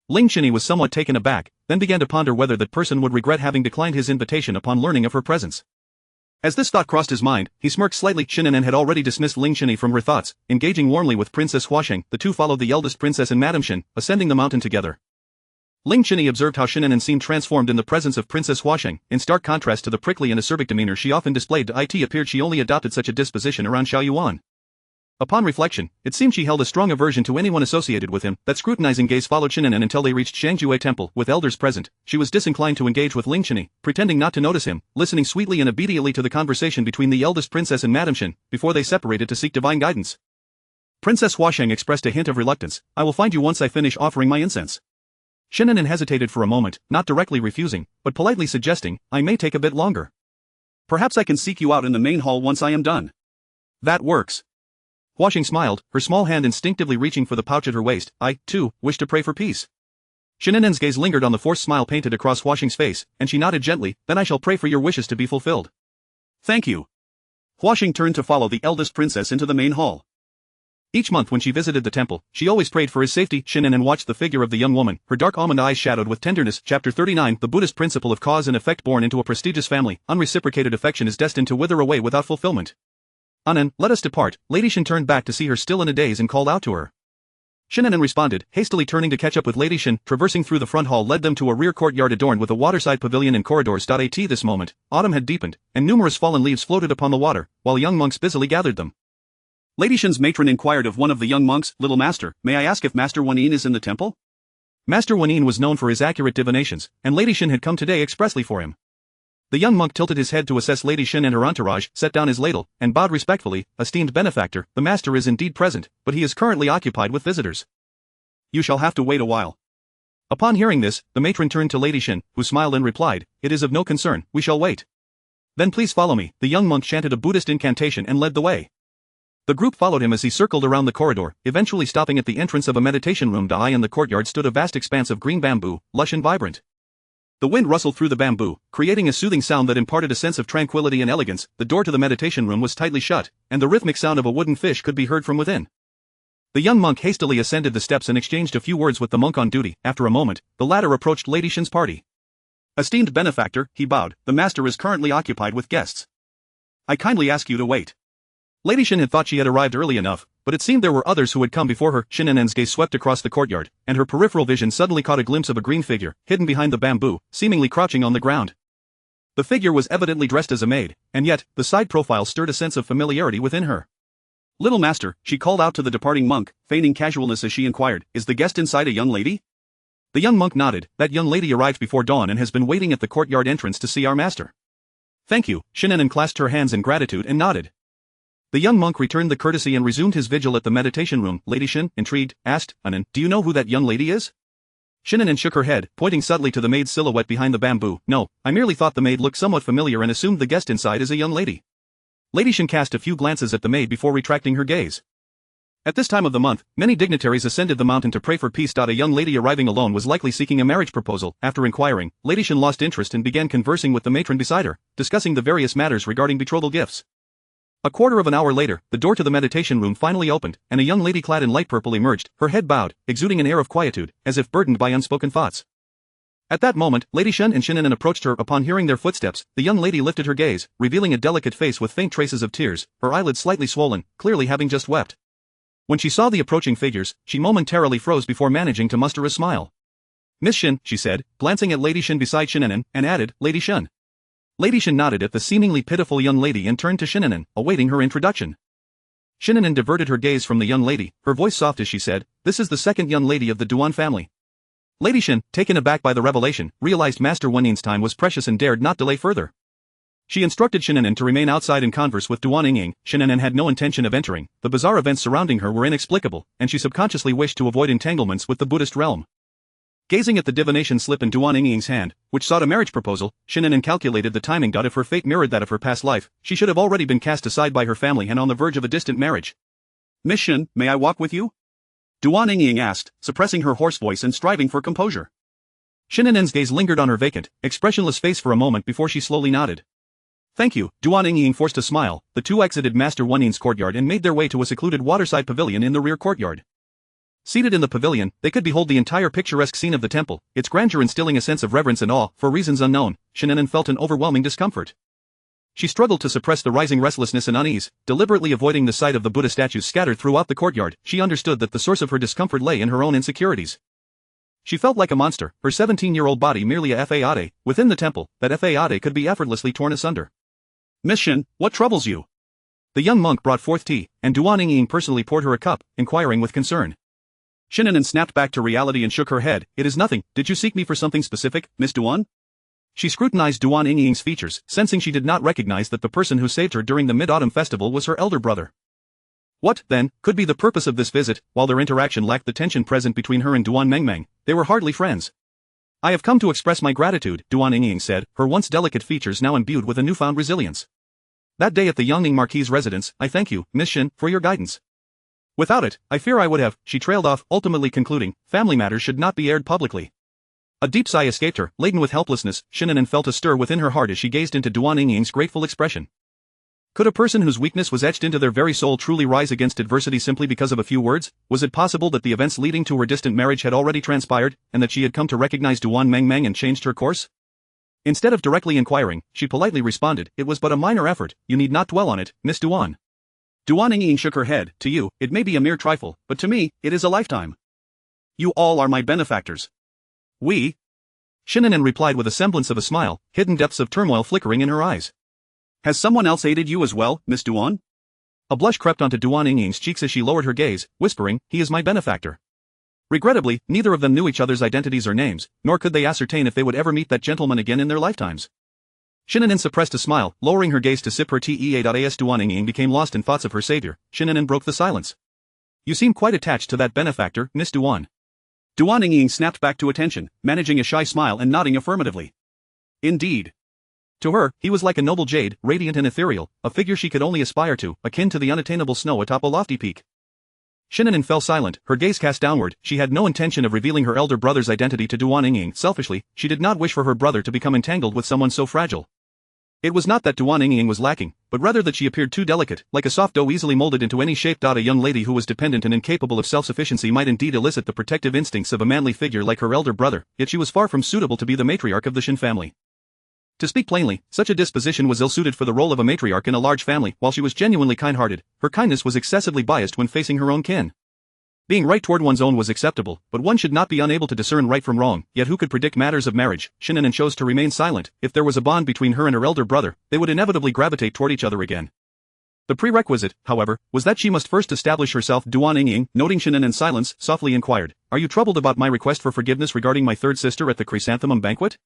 Ling Chenyi was somewhat taken aback, then began to ponder whether that person would regret having declined his invitation upon learning of her presence. As this thought crossed his mind, he smirked slightly. Shen An'an had already dismissed Ling Qinyi from her thoughts, engaging warmly with Princess Huasheng. The two followed the eldest princess and Madame Shen, ascending the mountain together. Ling Qinyi observed how Shen An'an seemed transformed in the presence of Princess Huasheng, in stark contrast to the prickly and acerbic demeanor she often displayed. It appeared she only adopted such a disposition around Xiao Yuan. Upon reflection, it seemed she held a strong aversion to anyone associated with him. That scrutinizing gaze followed Shen An'an until they reached Shangjuwei Temple. With elders present, she was disinclined to engage with Ling Qinyi, pretending not to notice him, listening sweetly and obediently to the conversation between the eldest princess and Madame Shen, before they separated to seek divine guidance. Princess Huasheng expressed a hint of reluctance. I will find you once I finish offering my incense. Shen An'an hesitated for a moment, not directly refusing, but politely suggesting, I may take a bit longer. Perhaps I can seek you out in the main hall once I am done. That works. Huasheng smiled, her small hand instinctively reaching for the pouch at her waist. I, too, wish to pray for peace. Shen An'an's gaze lingered on the forced smile painted across Huasheng's face, and she nodded gently. Then I shall pray for your wishes to be fulfilled. Thank you. Huasheng turned to follow the eldest princess into the main hall. Each month when she visited the temple, she always prayed for his safety. Shen An'an watched the figure of the young woman, her dark almond eyes shadowed with tenderness. Chapter 39 The Buddhist principle of cause and effect. Born into a prestigious family, unreciprocated affection is destined to wither away without fulfillment. An'an, let us depart. Lady Shen turned back to see her still in a daze and called out to her. Shen An'an responded, hastily turning to catch up with Lady Shen. Traversing through the front hall led them to a rear courtyard adorned with a waterside pavilion and corridors. At this moment, autumn had deepened, and numerous fallen leaves floated upon the water, while young monks busily gathered them. Lady Shen's matron inquired of one of the young monks, Little Master, may I ask if Master Wanyin is in the temple? Master Wanyin was known for his accurate divinations, and Lady Shen had come today expressly for him. The young monk tilted his head to assess Lady Shen and her entourage, set down his ladle, and bowed respectfully. Esteemed benefactor, the master is indeed present, but he is currently occupied with visitors. You shall have to wait a while. Upon hearing this, the matron turned to Lady Shen, who smiled and replied, it is of no concern, we shall wait. Then please follow me. The young monk chanted a Buddhist incantation and led the way. The group followed him as he circled around the corridor, eventually stopping at the entrance of a meditation room. In the courtyard stood a vast expanse of green bamboo, lush and vibrant. The wind rustled through the bamboo, creating a soothing sound that imparted a sense of tranquility and elegance. The door to the meditation room was tightly shut, and the rhythmic sound of a wooden fish could be heard from within. The young monk hastily ascended the steps and exchanged a few words with the monk on duty. After a moment, the latter approached Lady Shen's party. Esteemed benefactor, he bowed, the master is currently occupied with guests. I kindly ask you to wait. Lady Shen had thought she had arrived early enough, but it seemed there were others who had come before her. Shen An'an's gaze swept across the courtyard, and her peripheral vision suddenly caught a glimpse of a green figure, hidden behind the bamboo, seemingly crouching on the ground. The figure was evidently dressed as a maid, and yet, the side profile stirred a sense of familiarity within her. Little master, she called out to the departing monk, feigning casualness as she inquired, is the guest inside a young lady? The young monk nodded. That young lady arrived before dawn and has been waiting at the courtyard entrance to see our master. Thank you. Shen An'an clasped her hands in gratitude and nodded. The young monk returned the courtesy and resumed his vigil at the meditation room. Lady Shen, intrigued, asked, An'an, do you know who that young lady is? Shen An'an shook her head, pointing subtly to the maid's silhouette behind the bamboo. No, I merely thought the maid looked somewhat familiar and assumed the guest inside is a young lady. Lady Shen cast a few glances at the maid before retracting her gaze. At this time of the month, many dignitaries ascended the mountain to pray for peace. A young lady arriving alone was likely seeking a marriage proposal. After inquiring, Lady Shen lost interest and began conversing with the matron beside her, discussing the various matters regarding betrothal gifts. A quarter of an hour later, the door to the meditation room finally opened, and a young lady clad in light purple emerged, her head bowed, exuding an air of quietude, as if burdened by unspoken thoughts. At that moment, Lady Shen and Shen An'an approached her. Upon hearing their footsteps, the young lady lifted her gaze, revealing a delicate face with faint traces of tears, her eyelids slightly swollen, clearly having just wept. When she saw the approaching figures, she momentarily froze before managing to muster a smile. Miss Shen, she said, glancing at Lady Shen beside Shen An'an, and added, Lady Shen. Lady Shen nodded at the seemingly pitiful young lady and turned to Shen An'an, awaiting her introduction. Shen An'an diverted her gaze from the young lady, her voice soft as she said, this is the second young lady of the Duan family. Lady Shen, taken aback by the revelation, realized Master Wenyin's time was precious and dared not delay further. She instructed Shen An'an to remain outside and converse with Duan Yingying. Shen An'an had no intention of entering, the bizarre events surrounding her were inexplicable, and she subconsciously wished to avoid entanglements with the Buddhist realm. Gazing at the divination slip in Duan Yingying's hand, which sought a marriage proposal, Shen An'an calculated the timing. If her fate mirrored that of her past life, she should have already been cast aside by her family and on the verge of a distant marriage. Miss Shen, may I walk with you? Duan Yingying asked, suppressing her hoarse voice and striving for composure. Shen An'an's gaze lingered on her vacant, expressionless face for a moment before she slowly nodded. Thank you. Duan Yingying forced a smile. The two exited Master Wenyin's courtyard and made their way to a secluded waterside pavilion in the rear courtyard. Seated in the pavilion, they could behold the entire picturesque scene of the temple, its grandeur instilling a sense of reverence and awe. For reasons unknown, Shen An'an felt an overwhelming discomfort. She struggled to suppress the rising restlessness and unease, deliberately avoiding the sight of the Buddha statues scattered throughout the courtyard. She understood that the source of her discomfort lay in her own insecurities. She felt like a monster, her 17-year-old body merely a fayade, within the temple, that fayade could be effortlessly torn asunder. Miss Shen, what troubles you? The young monk brought forth tea, and Duan Yingying personally poured her a cup, inquiring with concern. Shen An'an snapped back to reality and shook her head. It is nothing. Did you seek me for something specific, Miss Duan? She scrutinized Duan Yingying's features, sensing she did not recognize that the person who saved her during the Mid-Autumn Festival was her elder brother. What, then, could be the purpose of this visit? While their interaction lacked the tension present between her and Duan Mengmeng, they were hardly friends. I have come to express my gratitude, Duan Yingying said, her once delicate features now imbued with a newfound resilience. That day at the Yangning Marquis's residence, I thank you, Miss Shen, for your guidance. Without it, I fear I would have, she trailed off, ultimately concluding, family matters should not be aired publicly. A deep sigh escaped her, laden with helplessness. Shen An'an felt a stir within her heart as she gazed into Duan Yingying's grateful expression. Could a person whose weakness was etched into their very soul truly rise against adversity simply because of a few words? Was it possible that the events leading to her distant marriage had already transpired, and that she had come to recognize Duan Mengmeng and changed her course? Instead of directly inquiring, she politely responded, it was but a minor effort, you need not dwell on it, Miss Duan. Duan Yingying shook her head. To you, it may be a mere trifle, but to me, it is a lifetime. You all are my benefactors. We? Shen An'an replied with a semblance of a smile, hidden depths of turmoil flickering in her eyes. Has someone else aided you as well, Miss Duan? A blush crept onto Duan Yingying's cheeks as she lowered her gaze, whispering, he is my benefactor. Regrettably, neither of them knew each other's identities or names, nor could they ascertain if they would ever meet that gentleman again in their lifetimes. Shen An'an suppressed a smile, lowering her gaze to sip her tea. As Duan Yingying became lost in thoughts of her savior, Shen An'an broke the silence. You seem quite attached to that benefactor, Miss Duan. Duan Yingying snapped back to attention, managing a shy smile and nodding affirmatively. Indeed. To her, he was like a noble jade, radiant and ethereal, a figure she could only aspire to, akin to the unattainable snow atop a lofty peak. Shen An'an fell silent, her gaze cast downward. She had no intention of revealing her elder brother's identity to Duan Yingying. Selfishly, she did not wish for her brother to become entangled with someone so fragile. It was not that Duan Yingying was lacking, but rather that she appeared too delicate, like a soft dough easily molded into any shape. A young lady who was dependent and incapable of self-sufficiency might indeed elicit the protective instincts of a manly figure like her elder brother, yet she was far from suitable to be the matriarch of the Shen family. To speak plainly, such a disposition was ill-suited for the role of a matriarch in a large family. While she was genuinely kind-hearted, her kindness was excessively biased when facing her own kin. Being right toward one's own was acceptable, but one should not be unable to discern right from wrong, yet who could predict matters of marriage? Shen An'an chose to remain silent. If there was a bond between her and her elder brother, they would inevitably gravitate toward each other again. The prerequisite, however, was that she must first establish herself. Duan Yingying, noting Shen An'an's silence, softly inquired, are you troubled about my request for forgiveness regarding my third sister at the chrysanthemum banquet?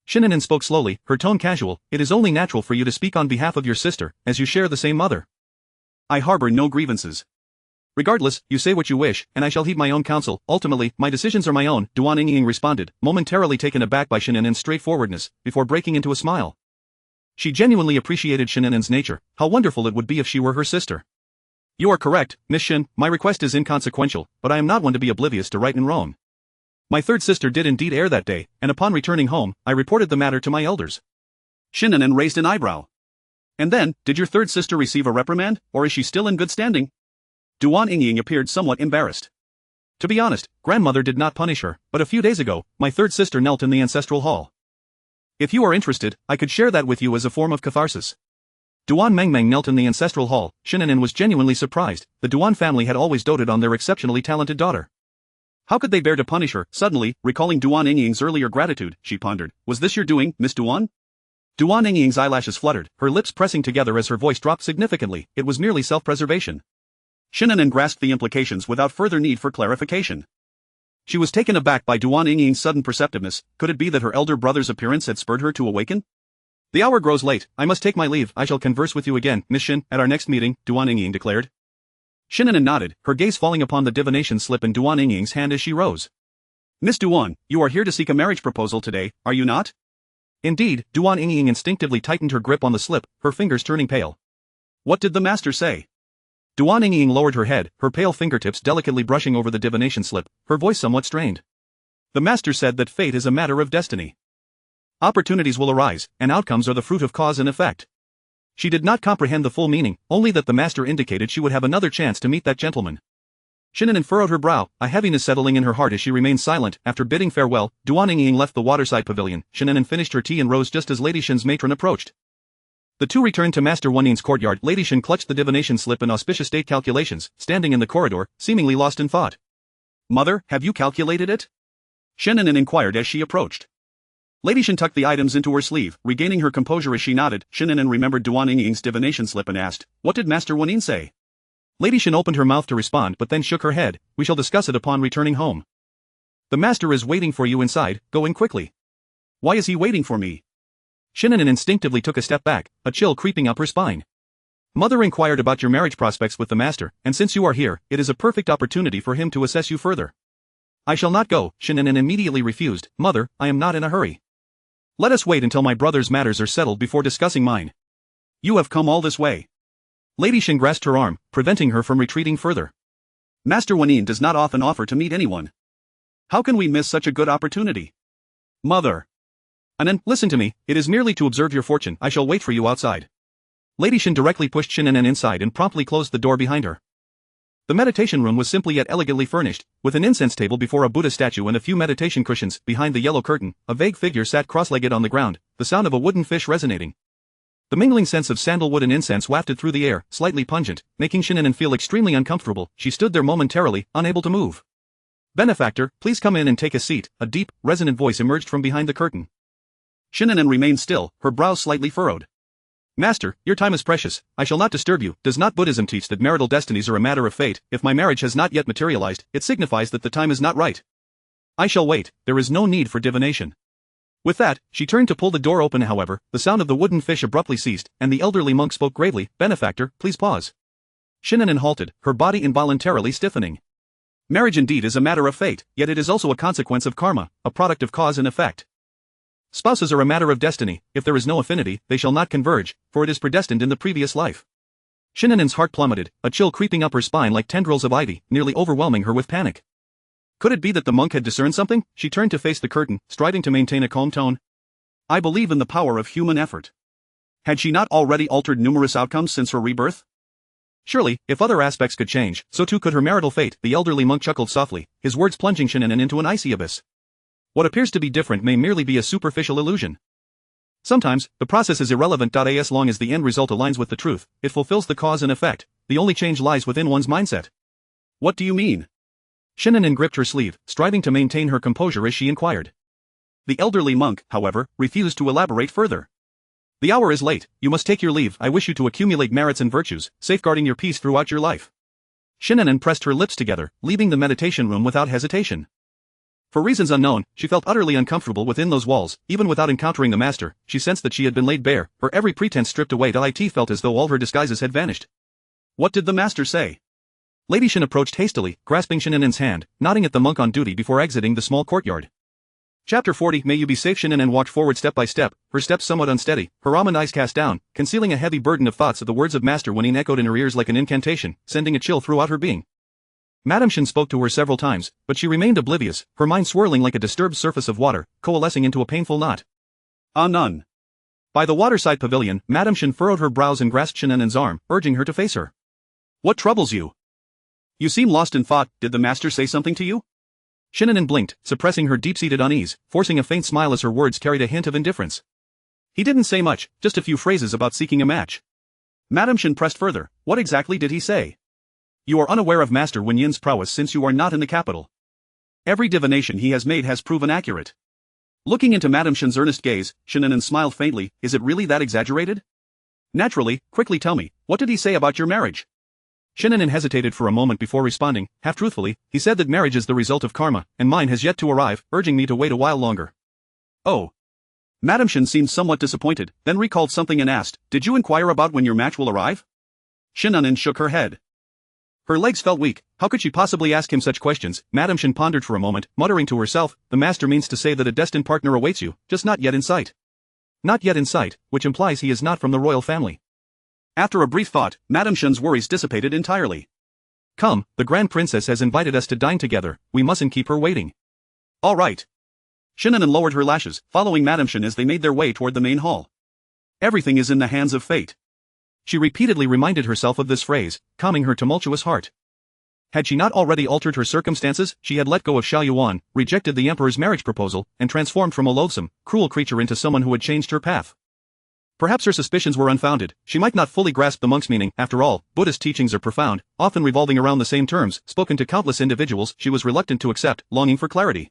Shen An'an spoke slowly, her tone casual, it is only natural for you to speak on behalf of your sister, as you share the same mother. I harbor no grievances. Regardless, you say what you wish, and I shall heed my own counsel. Ultimately, my decisions are my own, Duan Yingying responded, momentarily taken aback by Shen An'an's straightforwardness, before breaking into a smile. She genuinely appreciated Shen An'an's nature. How wonderful it would be if she were her sister. You are correct, Miss Shen, my request is inconsequential, but I am not one to be oblivious to right and wrong. My third sister did indeed err that day, and upon returning home, I reported the matter to my elders. Shen An'an raised an eyebrow. And then, did your third sister receive a reprimand, or is she still in good standing? Duan Yingying appeared somewhat embarrassed. To be honest, grandmother did not punish her, but a few days ago, my third sister knelt in the ancestral hall. If you are interested, I could share that with you as a form of catharsis. Duan Mengmeng knelt in the ancestral hall. Shen An'an was genuinely surprised. The Duan family had always doted on their exceptionally talented daughter. How could they bear to punish her? Suddenly, recalling Duan Yingying's earlier gratitude, she pondered, was this your doing, Miss Duan? Duan Yingying's eyelashes fluttered, her lips pressing together as her voice dropped significantly. It was merely self-preservation. Shen An'an grasped the implications without further need for clarification. She was taken aback by Duan Yingying's sudden perceptiveness. Could it be that her elder brother's appearance had spurred her to awaken? The hour grows late, I must take my leave. I shall converse with you again, Miss Shen, at our next meeting, Duan Yingying declared. Shen An'an nodded, her gaze falling upon the divination slip in Duan Yingying's hand as she rose. Miss Duan, you are here to seek a marriage proposal today, are you not? Indeed, Duan Yingying instinctively tightened her grip on the slip, her fingers turning pale. What did the master say? Duan Yingying lowered her head, her pale fingertips delicately brushing over the divination slip, her voice somewhat strained. The master said that fate is a matter of destiny. Opportunities will arise, and outcomes are the fruit of cause and effect. She did not comprehend the full meaning, only that the master indicated she would have another chance to meet that gentleman. Shen An'an furrowed her brow, a heaviness settling in her heart as she remained silent. After bidding farewell, Duan Yingying left the waterside pavilion. Shen An'an finished her tea and rose just as Lady Shen's matron approached. The two returned to Master Wanin's courtyard. Lady Shen clutched the divination slip and auspicious date calculations, standing in the corridor, seemingly lost in thought. Mother, have you calculated it? Shen An'an inquired as she approached. Lady Shen tucked the items into her sleeve, regaining her composure as she nodded. Shen An'an remembered Duan Yingying's divination slip and asked, "What did Master Wanin say?" Lady Shen opened her mouth to respond but then shook her head. "We shall discuss it upon returning home. The master is waiting for you inside, go in quickly." "Why is he waiting for me?" Shen An'an instinctively took a step back, a chill creeping up her spine. "Mother inquired about your marriage prospects with the master, and since you are here, it is a perfect opportunity for him to assess you further." "I shall not go," Shen An'an immediately refused. "Mother, I am not in a hurry. Let us wait until my brother's matters are settled before discussing mine." "You have come all this way." Lady Shen grasped her arm, preventing her from retreating further. "Master Wanin does not often offer to meet anyone. How can we miss such a good opportunity?" "Mother." "An'an, listen to me, it is merely to observe your fortune. I shall wait for you outside." Lady Shen directly pushed Shen An'an inside and promptly closed the door behind her. The meditation room was simply yet elegantly furnished, with an incense table before a Buddha statue and a few meditation cushions. Behind the yellow curtain, a vague figure sat cross-legged on the ground, the sound of a wooden fish resonating. The mingling scents of sandalwood and incense wafted through the air, slightly pungent, making Shen An'an feel extremely uncomfortable. She stood there momentarily, unable to move. "Benefactor, please come in and take a seat," a deep, resonant voice emerged from behind the curtain. Shen An'an remained still, her brows slightly furrowed. "Master, your time is precious, I shall not disturb you. Does not Buddhism teach that marital destinies are a matter of fate? If my marriage has not yet materialized, it signifies that the time is not right. I shall wait, there is no need for divination." With that, she turned to pull the door open. However, the sound of the wooden fish abruptly ceased, and the elderly monk spoke gravely. "Benefactor, please pause." Shen An'an halted, her body involuntarily stiffening. Marriage indeed is a matter of fate, yet it is also a consequence of karma, a product of cause and effect. Spouses are a matter of destiny. If there is no affinity, they shall not converge, for it is predestined in the previous life. Shen An'an's heart plummeted, a chill creeping up her spine like tendrils of ivy, nearly overwhelming her with panic. Could it be that the monk had discerned something? She turned to face the curtain, striving to maintain a calm tone. "I believe in the power of human effort." Had she not already altered numerous outcomes since her rebirth? Surely, if other aspects could change, so too could her marital fate. The elderly monk chuckled softly, his words plunging Shen An'an into an icy abyss. What appears to be different may merely be a superficial illusion. Sometimes, the process is irrelevant. As long as the end result aligns with the truth, it fulfills the cause and effect. The only change lies within one's mindset. "What do you mean?" Shen An'an gripped her sleeve, striving to maintain her composure as she inquired. The elderly monk, however, refused to elaborate further. "The hour is late, you must take your leave. I wish you to accumulate merits and virtues, safeguarding your peace throughout your life." Shen An'an pressed her lips together, leaving the meditation room without hesitation. For reasons unknown, she felt utterly uncomfortable within those walls. Even without encountering the master, she sensed that she had been laid bare, her every pretense stripped away. It felt as though all her disguises had vanished. "What did the master say?" Lady Shen approached hastily, grasping Shen An'an's hand, nodding at the monk on duty before exiting the small courtyard. Chapter 40. May you be safe. Shen An'an walked forward step by step, her steps somewhat unsteady, her almond eyes cast down, concealing a heavy burden of thoughts. The words of Master Wanin echoed in her ears like an incantation, sending a chill throughout her being. Madame Shen spoke to her several times, but she remained oblivious, her mind swirling like a disturbed surface of water, coalescing into a painful knot. None. By the waterside pavilion, Madame Shen furrowed her brows and grasped Shen An'an's arm, urging her to face her. "What troubles you? You seem lost in thought. Did the master say something to you?" Shen An'an blinked, suppressing her deep-seated unease, forcing a faint smile as her words carried a hint of indifference. "He didn't say much, just a few phrases about seeking a match." Madame Shen pressed further. "What exactly did he say?" "You are unaware of Master Wenyin's prowess since you are not in the capital. Every divination he has made has proven accurate." Looking into Madame Shen's earnest gaze, Shen An'an smiled faintly. "Is it really that exaggerated?" "Naturally, quickly tell me, what did he say about your marriage?" Shen An'an hesitated for a moment before responding, half-truthfully. "He said that marriage is the result of karma, and mine has yet to arrive, urging me to wait a while longer." "Oh." Madame Shen seemed somewhat disappointed, then recalled something and asked, "Did you inquire about when your match will arrive?" Shen An'an shook her head. Her legs felt weak. How could she possibly ask him such questions? Madame Shen pondered for a moment, muttering to herself, "The master means to say that a destined partner awaits you, just not yet in sight." Not yet in sight, which implies he is not from the royal family. After a brief thought, Madame Shen's worries dissipated entirely. "Come, the Grand Princess has invited us to dine together, we mustn't keep her waiting." "All right." Shen An'an lowered her lashes, following Madame Shen as they made their way toward the main hall. "Everything is in the hands of fate." She repeatedly reminded herself of this phrase, calming her tumultuous heart. Had she not already altered her circumstances? She had let go of Xiao Yuan, rejected the emperor's marriage proposal, and transformed from a loathsome, cruel creature into someone who had changed her path. Perhaps her suspicions were unfounded. She might not fully grasp the monk's meaning. After all, Buddhist teachings are profound, often revolving around the same terms, spoken to countless individuals. She was reluctant to accept, longing for clarity.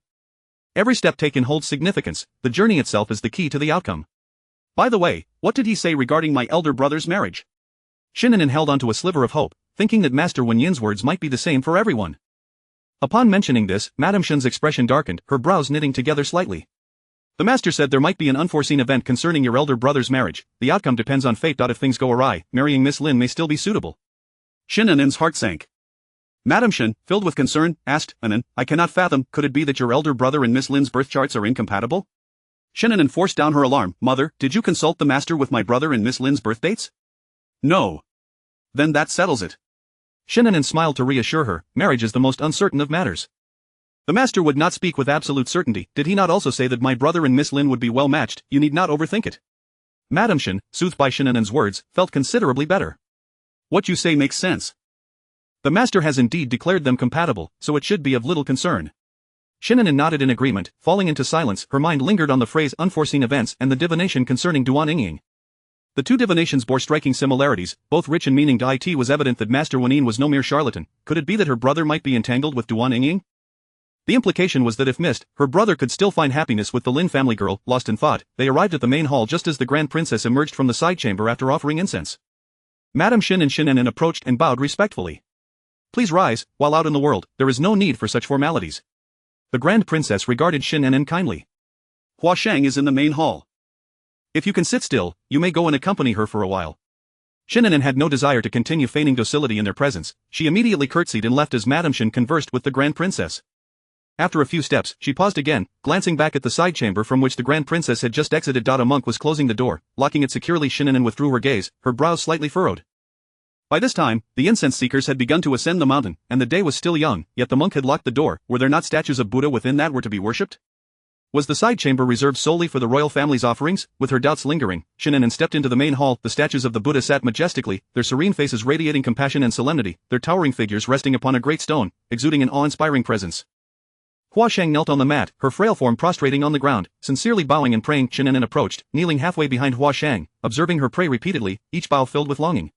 Every step taken holds significance. The journey itself is the key to the outcome. By the way, what did he say regarding my elder brother's marriage? Shen An'an held onto a sliver of hope, thinking that Master Wen Yin's words might be the same for everyone. Upon mentioning this, Madame Shen's expression darkened, her brows knitting together slightly. The master said there might be an unforeseen event concerning your elder brother's marriage. The outcome depends on fate. If things go awry, marrying Miss Lin may still be suitable. Shen An'an's heart sank. Madame Shen, filled with concern, asked, An'an, I cannot fathom, could it be that your elder brother and Miss Lin's birth charts are incompatible? Shen An'an forced down her alarm. Mother, did you consult the master with my brother and Miss Lin's birth dates? No. Then that settles it. Shen An'an smiled to reassure her, marriage is the most uncertain of matters. The master would not speak with absolute certainty. Did he not also say that my brother and Miss Lin would be well matched? You need not overthink it. Madame Shen, soothed by Shen An'an's words, felt considerably better. What you say makes sense. The master has indeed declared them compatible, so it should be of little concern. Shen An'an nodded in agreement, falling into silence. Her mind lingered on the phrase unforeseen events and the divination concerning Duan Yingying. The two divinations bore striking similarities, both rich in meaning. It was evident that Master Wen Yin was no mere charlatan. Could it be that her brother might be entangled with Duan Yingying? The implication was that if missed, her brother could still find happiness with the Lin family girl. Lost in thought, they arrived at the main hall just as the Grand Princess emerged from the side chamber after offering incense. Madame Shen and Shen An'an approached and bowed respectfully. Please rise. While out in the world, there is no need for such formalities. The Grand Princess regarded Shen An'an kindly. Hua Shang is in the main hall. If you can sit still, you may go and accompany her for a while. Shen An'an had no desire to continue feigning docility in their presence. She immediately curtsied and left as Madame Shen conversed with the Grand Princess. After a few steps, she paused again, glancing back at the side chamber from which the Grand Princess had just exited. A monk was closing the door, locking it securely. Shen An'an withdrew her gaze, her brows slightly furrowed. By this time, the incense seekers had begun to ascend the mountain, and the day was still young, yet the monk had locked the door. Were there not statues of Buddha within that were to be worshipped? Was the side chamber reserved solely for the royal family's offerings? With her doubts lingering, Shen An'an stepped into the main hall. The statues of the Buddha sat majestically, their serene faces radiating compassion and solemnity, their towering figures resting upon a great stone, exuding an awe-inspiring presence. Hua Shang knelt on the mat, her frail form prostrating on the ground, sincerely bowing and praying. Shen An'an approached, kneeling halfway behind Hua Shang, observing her pray repeatedly, each bow filled with longing.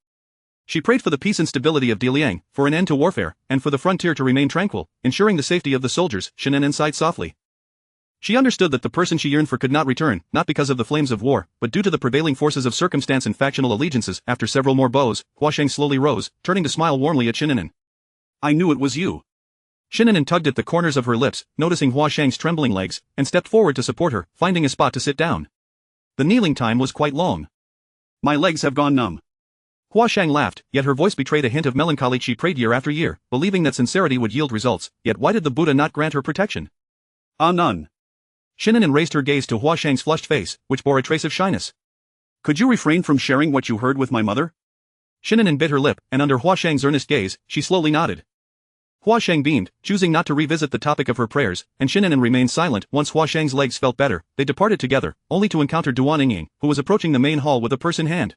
She prayed for the peace and stability of Diliang, for an end to warfare, and for the frontier to remain tranquil, ensuring the safety of the soldiers. Shen An'an sighed softly. She understood that the person she yearned for could not return, not because of the flames of war, but due to the prevailing forces of circumstance and factional allegiances. After several more bows, Hua Shang slowly rose, turning to smile warmly at Shen An'an. I knew it was you. Shen An'an tugged at the corners of her lips, noticing Hua Shang's trembling legs, and stepped forward to support her, finding a spot to sit down. The kneeling time was quite long. My legs have gone numb. Hua Shang laughed, yet her voice betrayed a hint of melancholy. She prayed year after year, believing that sincerity would yield results, yet why did the Buddha not grant her protection? None. Shen An'an raised her gaze to Hua Shang's flushed face, which bore a trace of shyness. Could you refrain from sharing what you heard with my mother? Shen An'an bit her lip, and under Hua Shang's earnest gaze, she slowly nodded. Hua Shang beamed, choosing not to revisit the topic of her prayers, and Shen An'an remained silent. Once Hua Shang's legs felt better, they departed together, only to encounter Duan Yingying, who was approaching the main hall with a purse in hand.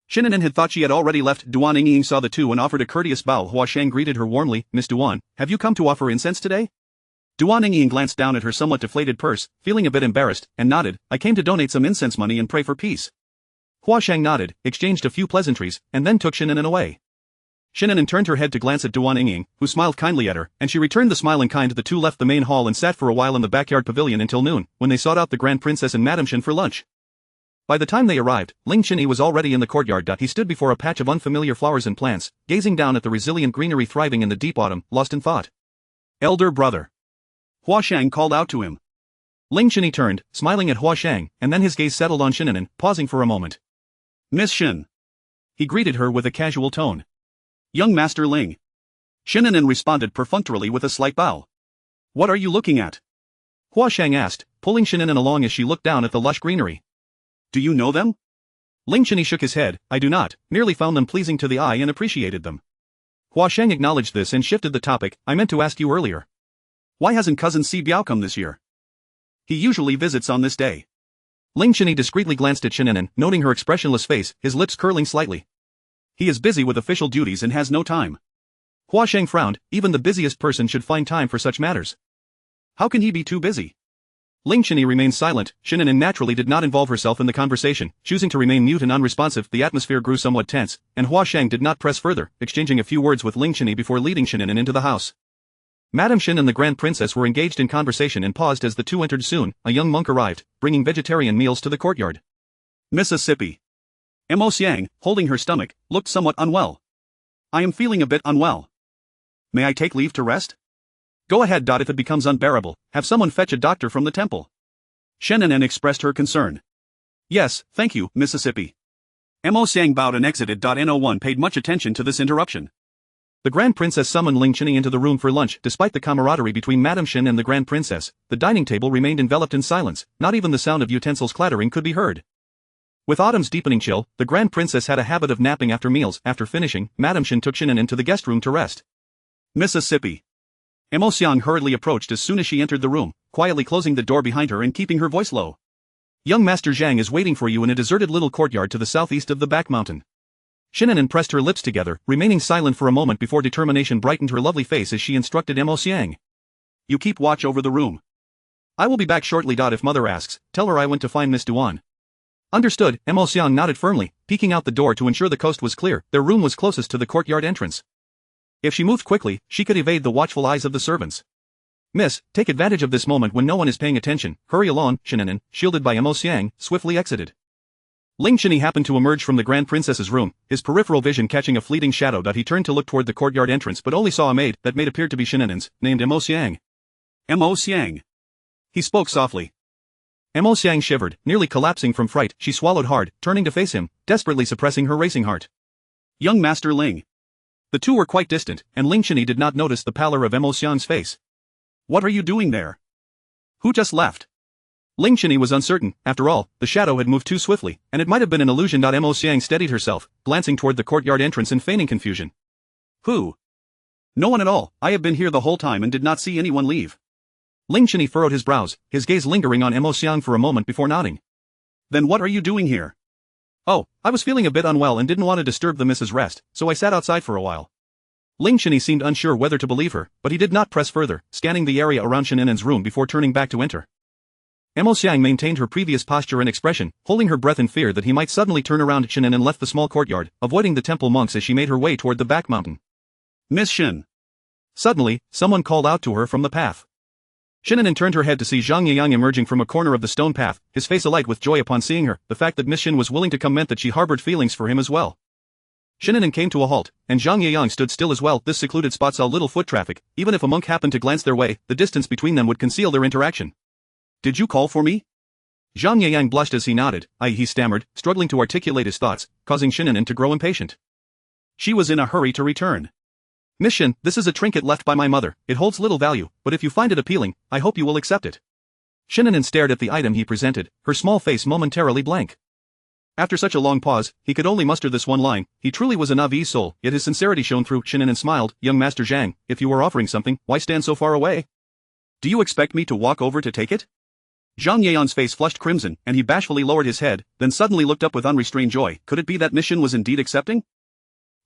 Shen An'an had thought she had already left. Duan Yingying saw the two and offered a courteous bow. Hua Shang greeted her warmly. Miss Duan, have you come to offer incense today? Duan Yingying glanced down at her somewhat deflated purse, feeling a bit embarrassed, and nodded. I came to donate some incense money and pray for peace. Hua Shang nodded, exchanged a few pleasantries, and then took Shen An'an away. Shen An'an turned her head to glance at Duan Yingying, who smiled kindly at her, and she returned the smile in kind. The two left the main hall and sat for a while in the backyard pavilion until noon, when they sought out the Grand Princess and Madame Shen for lunch. By the time they arrived, Ling Chenyi was already in the courtyard. He stood before a patch of unfamiliar flowers and plants, gazing down at the resilient greenery thriving in the deep autumn, lost in thought. Elder brother. Hua Shang called out to him. Ling Chenyi turned, smiling at Hua Shang, and then his gaze settled on Shen An'an, pausing for a moment. Miss Shen. He greeted her with a casual tone. Young Master Ling. Shen An'an responded perfunctorily with a slight bow. What are you looking at? Hua Shang asked, pulling Shen An'an along as she looked down at the lush greenery. Do you know them? Ling Chenyi shook his head. I do not, merely found them pleasing to the eye and appreciated them. Hua Shang acknowledged this and shifted the topic. I meant to ask you earlier. Why hasn't cousin Si Biao come this year? He usually visits on this day. Ling Chenyi discreetly glanced at Shen An'an, noting her expressionless face, his lips curling slightly. He is busy with official duties and has no time. Hua Shang frowned. Even the busiest person should find time for such matters. How can he be too busy? Ling Chenyi remained silent. Shen An'an naturally did not involve herself in the conversation, choosing to remain mute and unresponsive. The atmosphere grew somewhat tense, and Hua Shang did not press further, exchanging a few words with Ling Chenyi before leading Shen An'an into the house. Madame Shen and the Grand Princess were engaged in conversation and paused as the two entered. Soon, a young monk arrived, bringing vegetarian meals to the courtyard. Mississippi. Mo Xiang, holding her stomach, looked somewhat unwell. I am feeling a bit unwell. May I take leave to rest? Go ahead. If it becomes unbearable, have someone fetch a doctor from the temple. Shen An'an expressed her concern. Yes, thank you, Mississippi. Mo Xiang bowed and exited. No1 paid much attention to this interruption. The Grand Princess summoned Ling Chenyi into the room for lunch. Despite the camaraderie between Madame Shen and the Grand Princess, the dining table remained enveloped in silence. Not even the sound of utensils clattering could be heard. With autumn's deepening chill, the Grand Princess had a habit of napping after meals. After finishing, Madame Shen took Shen An'an into the guest room to rest. Mississippi. Mo Xiang hurriedly approached as soon as she entered the room, quietly closing the door behind her and keeping her voice low. Young Master Zhang is waiting for you in a deserted little courtyard to the southeast of the back mountain. Shen An'an pressed her lips together, remaining silent for a moment before determination brightened her lovely face as she instructed Mo Xiang. You keep watch over the room. I will be back shortly. If mother asks, tell her I went to find Miss Duan. Understood. Mo Xiang nodded firmly, peeking out the door to ensure the coast was clear. Their room was closest to the courtyard entrance. If she moved quickly, she could evade the watchful eyes of the servants. Miss, take advantage of this moment when no one is paying attention. Hurry along. Shen An'an, shielded by Mo Xiang, swiftly exited. Ling Chenyi happened to emerge from the Grand Princess's room, his peripheral vision catching a fleeting shadow. He turned to look toward the courtyard entrance but only saw a maid that maid appeared to be Shen An'an's, named Mo Xiang. Mo Xiang. He spoke softly. Mo Xiang shivered, nearly collapsing from fright. She swallowed hard, turning to face him, desperately suppressing her racing heart. Young Master Ling. The two were quite distant, and Ling Chenyi did not notice the pallor of Mo Xiang's face. What are you doing there? Who just left? Ling Chenyi was uncertain. After all, the shadow had moved too swiftly, and it might have been an illusion. Mo Xiang steadied herself, glancing toward the courtyard entrance and feigning confusion. Who? No one at all. I have been here the whole time and did not see anyone leave. Ling Chenyi furrowed his brows, his gaze lingering on Mo Xiang for a moment before nodding. Then what are you doing here? Oh, I was feeling a bit unwell and didn't want to disturb the Mrs. Rest, so I sat outside for a while. Ling Chenyi seemed unsure whether to believe her, but he did not press further, scanning the area around Shen An'an's room before turning back to enter. Mo Xiang maintained her previous posture and expression, holding her breath in fear that he might suddenly turn around. Shen An'an left the small courtyard, avoiding the temple monks as she made her way toward the back mountain. Miss Shen. Suddenly, someone called out to her from the path. Shen An'an turned her head to see Zhang Yiyang emerging from a corner of the stone path, his face alight with joy upon seeing her. The fact that Miss Shen was willing to come meant that she harbored feelings for him as well. Shen An'an came to a halt, and Zhang Yiyang stood still as well. This secluded spot saw little foot traffic. Even if a monk happened to glance their way, the distance between them would conceal their interaction. Did you call for me? Zhang Yiyang blushed as he nodded. He stammered, struggling to articulate his thoughts, causing Shen An'an to grow impatient. She was in a hurry to return. Miss Shen, this is a trinket left by my mother. It holds little value, but if you find it appealing, I hope you will accept it. Shen An'an stared at the item he presented, her small face momentarily blank. After such a long pause, he could only muster this one line. He truly was a naïve soul, yet his sincerity shone through. Shen An'an smiled. Young Master Zhang, if you are offering something, why stand so far away? Do you expect me to walk over to take it? Zhang Yiyang's face flushed crimson, and he bashfully lowered his head, then suddenly looked up with unrestrained joy. Could it be that Miss Shen was indeed accepting?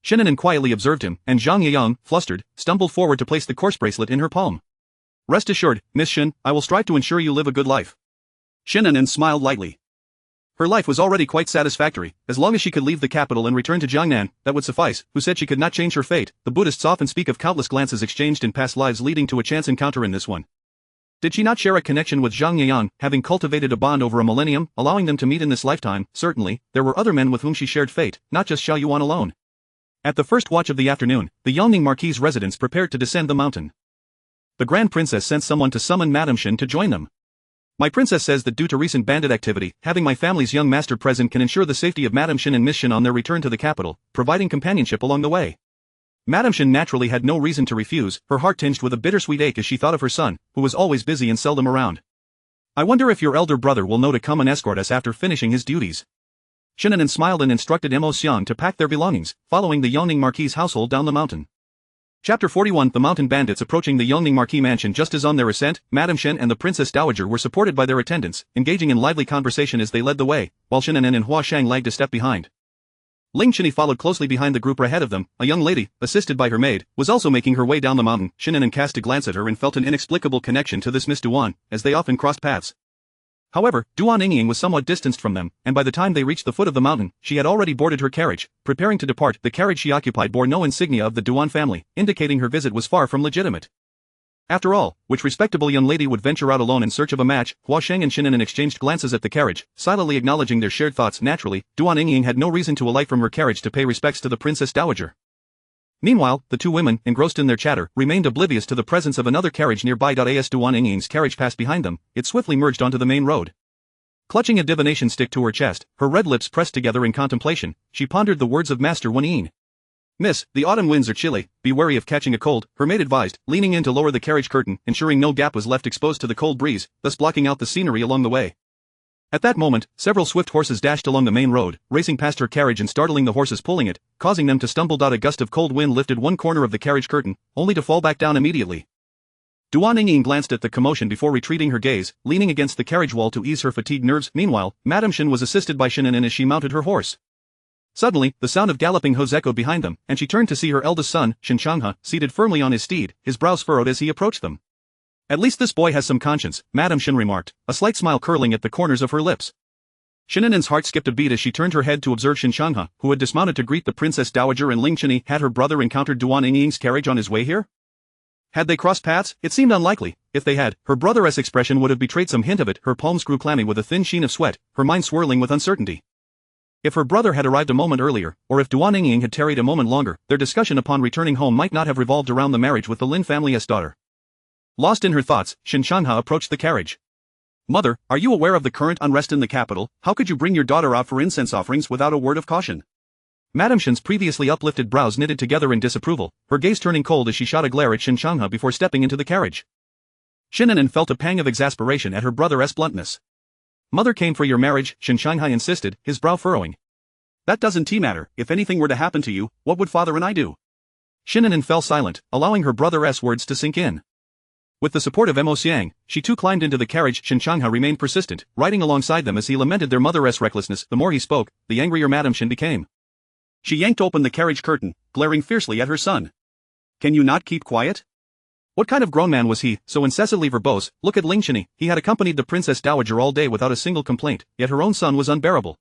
Shen An'an quietly observed him, and Zhang Yiyang, flustered, stumbled forward to place the course bracelet in her palm. Rest assured, Miss Shen, I will strive to ensure you live a good life. Shen An'an smiled lightly. Her life was already quite satisfactory. As long as she could leave the capital and return to Jiangnan, that would suffice. Who said she could not change her fate? The Buddhists often speak of countless glances exchanged in past lives leading to a chance encounter in this one. Did she not share a connection with Zhang Yiyang, having cultivated a bond over a millennium, allowing them to meet in this lifetime? Certainly, there were other men with whom she shared fate, not just Xiao Yuan alone. At the first watch of the afternoon, the Yongning Marquis' residents prepared to descend the mountain. The Grand Princess sent someone to summon Madame Shen to join them. My princess says that due to recent bandit activity, having my family's young master present can ensure the safety of Madame Shen and Miss Shen on their return to the capital, providing companionship along the way. Madame Shen naturally had no reason to refuse, her heart tinged with a bittersweet ache as she thought of her son, who was always busy and seldom around. I wonder if your elder brother will know to come and escort us after finishing his duties. Shen An'an smiled and instructed Mo Xiang to pack their belongings, following the Yongning Marquis' household down the mountain. Chapter 41 The mountain bandits approaching the Yongning Marquis mansion. Just as on their ascent, Madame Shen and the Princess Dowager were supported by their attendants, engaging in lively conversation as they led the way, while Shen An'an and Hua Shang lagged a step behind. Ling Chenyi followed closely behind the group ahead of them. A young lady, assisted by her maid, was also making her way down the mountain. Shen An'an cast a glance at her and felt an inexplicable connection to this Miss Duan, as they often crossed paths. However, Duan Yingying was somewhat distanced from them, and by the time they reached the foot of the mountain, she had already boarded her carriage. Preparing to depart, the carriage she occupied bore no insignia of the Duan family, indicating her visit was far from legitimate. After all, which respectable young lady would venture out alone in search of a match? Hua Sheng and Shen An'an exchanged glances at the carriage, silently acknowledging their shared thoughts. Naturally, Duan Yingying had no reason to alight from her carriage to pay respects to the Princess Dowager. Meanwhile, the two women, engrossed in their chatter, remained oblivious to the presence of another carriage nearby. As Duan Yingying's carriage passed behind them, it swiftly merged onto the main road. Clutching a divination stick to her chest, her red lips pressed together in contemplation, she pondered the words of Master Wan Yin. "Miss, the autumn winds are chilly, be wary of catching a cold," her maid advised, leaning in to lower the carriage curtain, ensuring no gap was left exposed to the cold breeze, thus blocking out the scenery along the way. At that moment, several swift horses dashed along the main road, racing past her carriage and startling the horses pulling it, causing them to stumble. A gust of cold wind lifted one corner of the carriage curtain, only to fall back down immediately. Duan Yingying glanced at the commotion before retreating her gaze, leaning against the carriage wall to ease her fatigued nerves. Meanwhile, Madame Shen was assisted by Shen An'an as she mounted her horse. Suddenly, the sound of galloping hooves echoed behind them, and she turned to see her eldest son, Shen Changhe, seated firmly on his steed, his brows furrowed as he approached them. "At least this boy has some conscience," Madame Shen remarked, a slight smile curling at the corners of her lips. Shen An'an's heart skipped a beat as she turned her head to observe Shen Changhe, who had dismounted to greet the Princess Dowager and Ling Chenyi. Had her brother encountered Duan Yingying's carriage on his way here? Had they crossed paths? It seemed unlikely. If they had, her brother's expression would have betrayed some hint of it. Her palms grew clammy with a thin sheen of sweat, her mind swirling with uncertainty. If her brother had arrived a moment earlier, or if Duan Yingying had tarried a moment longer, their discussion upon returning home might not have revolved around the marriage with the Lin family's daughter. Lost in her thoughts, Shen Changhe approached the carriage. "Mother, are you aware of the current unrest in the capital? How could you bring your daughter out for incense offerings without a word of caution?" Madame Shen's previously uplifted brows knitted together in disapproval, her gaze turning cold as she shot a glare at Shen Changhe before stepping into the carriage. Shen An'an felt a pang of exasperation at her brother's bluntness. "Mother came for your marriage," Shen Changhe insisted, his brow furrowing. "That doesn't matter. If anything were to happen to you, what would father and I do?" Shen An'an fell silent, allowing her brother's words to sink in. With the support of Mo Xiang, she too climbed into the carriage. Shen Changhe remained persistent, riding alongside them as he lamented their mother's recklessness. The more he spoke, the angrier Madame Shen became. She yanked open the carriage curtain, glaring fiercely at her son. "Can you not keep quiet? What kind of grown man was he, so incessantly verbose? Look at Ling Chenyi, he had accompanied the Princess Dowager all day without a single complaint, yet her own son was unbearable."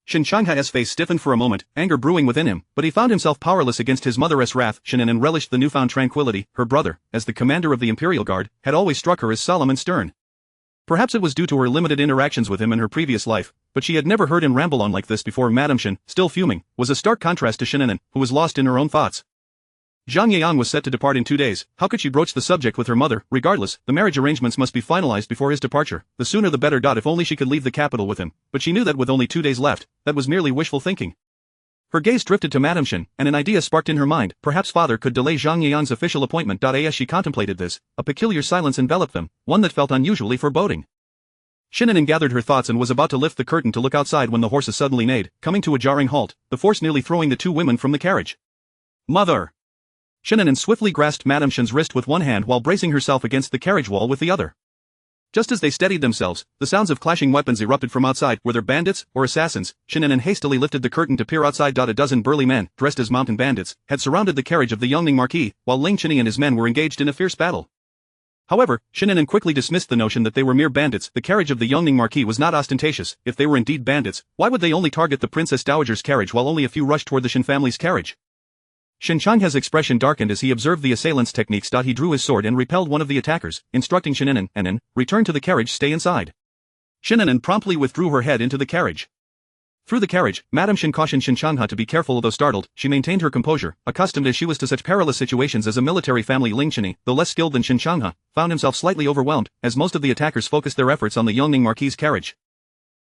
Shen Changhe's face stiffened for a moment, anger brewing within him, but he found himself powerless against his mother's wrath. Shen An'an relished the newfound tranquility. Her brother, as the commander of the Imperial Guard, had always struck her as solemn and stern. Perhaps it was due to her limited interactions with him in her previous life, but she had never heard him ramble on like this before. Madame Shen, still fuming, was a stark contrast to Shen An'an, who was lost in her own thoughts. Zhang Yang was set to depart in 2 days. How could she broach the subject with her mother? Regardless, the marriage arrangements must be finalized before his departure. The sooner the better. If only she could leave the capital with him, but she knew that with only 2 days left, that was merely wishful thinking. Her gaze drifted to Madame Shen, and an idea sparked in her mind. Perhaps father could delay Zhang Yang's official appointment. As she contemplated this, a peculiar silence enveloped them, one that felt unusually foreboding. Shen An'an gathered her thoughts and was about to lift the curtain to look outside when the horses suddenly neighed, coming to a jarring halt, the force nearly throwing the two women from the carriage. "Mother!" Shen An'an swiftly grasped Madame Shen's wrist with one hand while bracing herself against the carriage wall with the other. Just as they steadied themselves, the sounds of clashing weapons erupted from outside. Were there bandits or assassins? Shen An'an hastily lifted the curtain to peer outside. A dozen burly men, dressed as mountain bandits, had surrounded the carriage of the Yongning Marquis, while Ling Chenyi and his men were engaged in a fierce battle. However, Shen An'an quickly dismissed the notion that they were mere bandits. The carriage of the Yongning Marquis was not ostentatious. If they were indeed bandits, why would they only target the Princess Dowager's carriage while only a few rushed toward the Shen family's carriage? Shen Changhe's expression darkened as he observed the assailants' techniques. He drew his sword and repelled one of the attackers, instructing Shen An'an, "Return to the carriage, stay inside." Shen An'an promptly withdrew her head into the carriage. Through the carriage, Madame Shen cautioned Shen Changhe to be careful. Although startled, she maintained her composure, accustomed as she was to such perilous situations as a military family. Ling Chenyi, though less skilled than Shen Changhe, found himself slightly overwhelmed, as most of the attackers focused their efforts on the Yongning Marquis' carriage.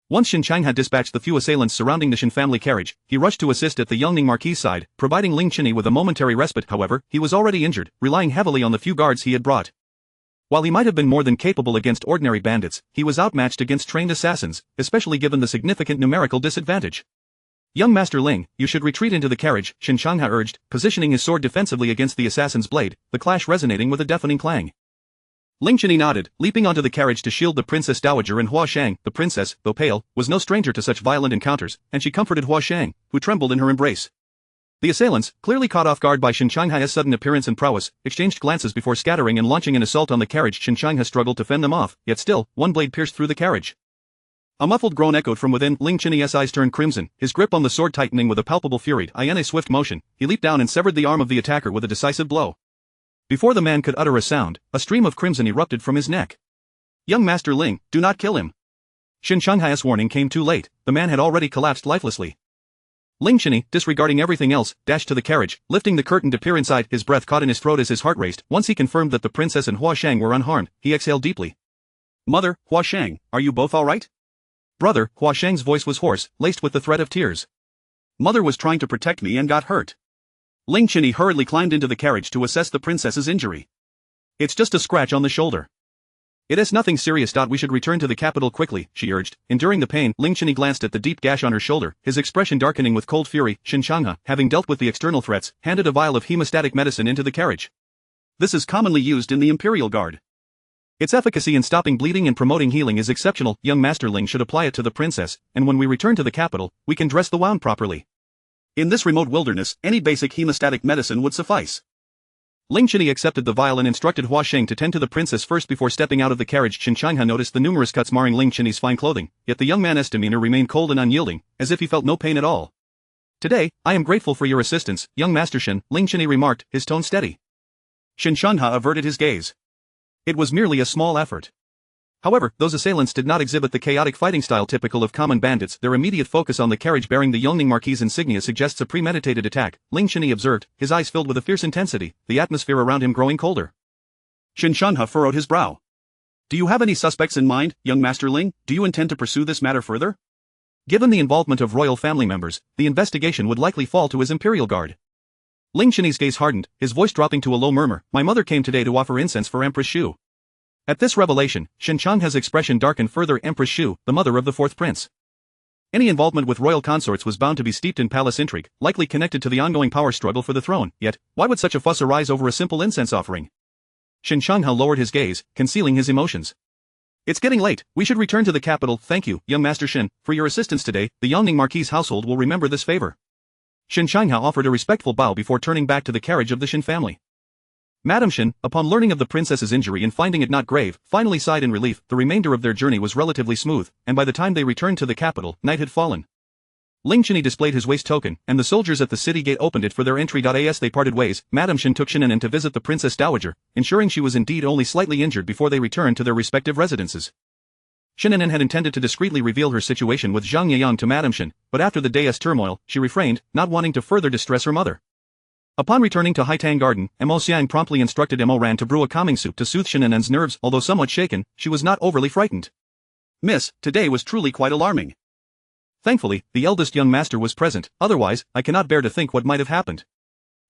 Once Shen Changhe had dispatched the few assailants surrounding the Shen family carriage, he rushed to assist at the Yongning Marquis' side, providing Ling Chenyi with a momentary respite. However, he was already injured, relying heavily on the few guards he had brought. While he might have been more than capable against ordinary bandits, he was outmatched against trained assassins, especially given the significant numerical disadvantage. "Young Master Ling, you should retreat into the carriage," Shen Changhe urged, positioning his sword defensively against the assassin's blade, the clash resonating with a deafening clang. Ling Chenyi nodded, leaping onto the carriage to shield the Princess Dowager and Hua Shang. The princess, though pale, was no stranger to such violent encounters, and she comforted Hua Shang, who trembled in her embrace. The assailants, clearly caught off guard by Shen An'an's sudden appearance and prowess, exchanged glances before scattering and launching an assault on the carriage. Shen An'an struggled to fend them off, yet still, one blade pierced through the carriage. A muffled groan echoed from within. Ling Qian's eyes turned crimson, his grip on the sword tightening with a palpable fury. In a swift motion, he leaped down and severed the arm of the attacker with a decisive blow. Before the man could utter a sound, a stream of crimson erupted from his neck. "Young Master Ling, do not kill him." Shen An'an's warning came too late, the man had already collapsed lifelessly. Ling Qian, disregarding everything else, dashed to the carriage, lifting the curtain to peer inside. His breath caught in his throat as his heart raced. Once he confirmed that the princess and Hua Shang were unharmed, he exhaled deeply. "Mother, Hua Shang, are you both all right?" "Brother," Hua Shang's voice was hoarse, laced with the threat of tears. "Mother was trying to protect me and got hurt." Ling Qian hurriedly climbed into the carriage to assess the princess's injury. "It's just a scratch on the shoulder. It is nothing serious. We should return to the capital quickly," she urged. Enduring the pain, Ling Qian glanced at the deep gash on her shoulder, his expression darkening with cold fury. Shen An'an, having dealt with the external threats, handed a vial of hemostatic medicine into the carriage. "This is commonly used in the Imperial Guard. Its efficacy in stopping bleeding and promoting healing is exceptional. Young Master Ling should apply it to the princess, and when we return to the capital, we can dress the wound properly. In this remote wilderness, any basic hemostatic medicine would suffice." Ling Qian accepted the vial and instructed Hua Shang to tend to the princess first before stepping out of the carriage. Shen An'an noticed the numerous cuts marring Ling Qian's fine clothing, yet the young man's demeanor remained cold and unyielding, as if he felt no pain at all. "Today, I am grateful for your assistance, young Master Shen," Ling Qian remarked, his tone steady. Shen An'an averted his gaze. It was merely a small effort. However, those assailants did not exhibit the chaotic fighting style typical of common bandits. Their immediate focus on the carriage bearing the Yongning Marquis insignia suggests a premeditated attack, Ling Qian observed, his eyes filled with a fierce intensity, the atmosphere around him growing colder. Shen An'an furrowed his brow. "Do you have any suspects in mind, young Master Ling? Do you intend to pursue this matter further?" Given the involvement of royal family members, the investigation would likely fall to his Imperial Guard. Ling Qian's gaze hardened, his voice dropping to a low murmur. "My mother came today to offer incense for Empress Shu." At this revelation, Shen An'an's expression darkened further. Empress Shu, the mother of the fourth prince. Any involvement with royal consorts was bound to be steeped in palace intrigue, likely connected to the ongoing power struggle for the throne. Yet, why would such a fuss arise over a simple incense offering? Shen An'an lowered his gaze, concealing his emotions. "It's getting late, we should return to the capital. Thank you, young Master Shen, for your assistance today. The Yongning Marquis household will remember this favor." Shen An'an offered a respectful bow before turning back to the carriage of the Shen family. Madame Shen, upon learning of the princess's injury and finding it not grave, finally sighed in relief. The remainder of their journey was relatively smooth, and by the time they returned to the capital, night had fallen. Ling Qian displayed his waist token, and the soldiers at the city gate opened it for their entry. As they parted ways, Madame Shen took Shen An'an to visit the Princess Dowager, ensuring she was indeed only slightly injured before they returned to their respective residences. Shen An'an had intended to discreetly reveal her situation with Zhang Yiyang to Madame Shen, but after the day's turmoil, she refrained, not wanting to further distress her mother. Upon returning to Haitang Garden, Mo Xiang promptly instructed Mo Ran to brew a calming soup to soothe Shen An'an's nerves. Although somewhat shaken, she was not overly frightened. "Miss, today was truly quite alarming." Thankfully, the eldest young master was present, otherwise, I cannot bear to think what might have happened.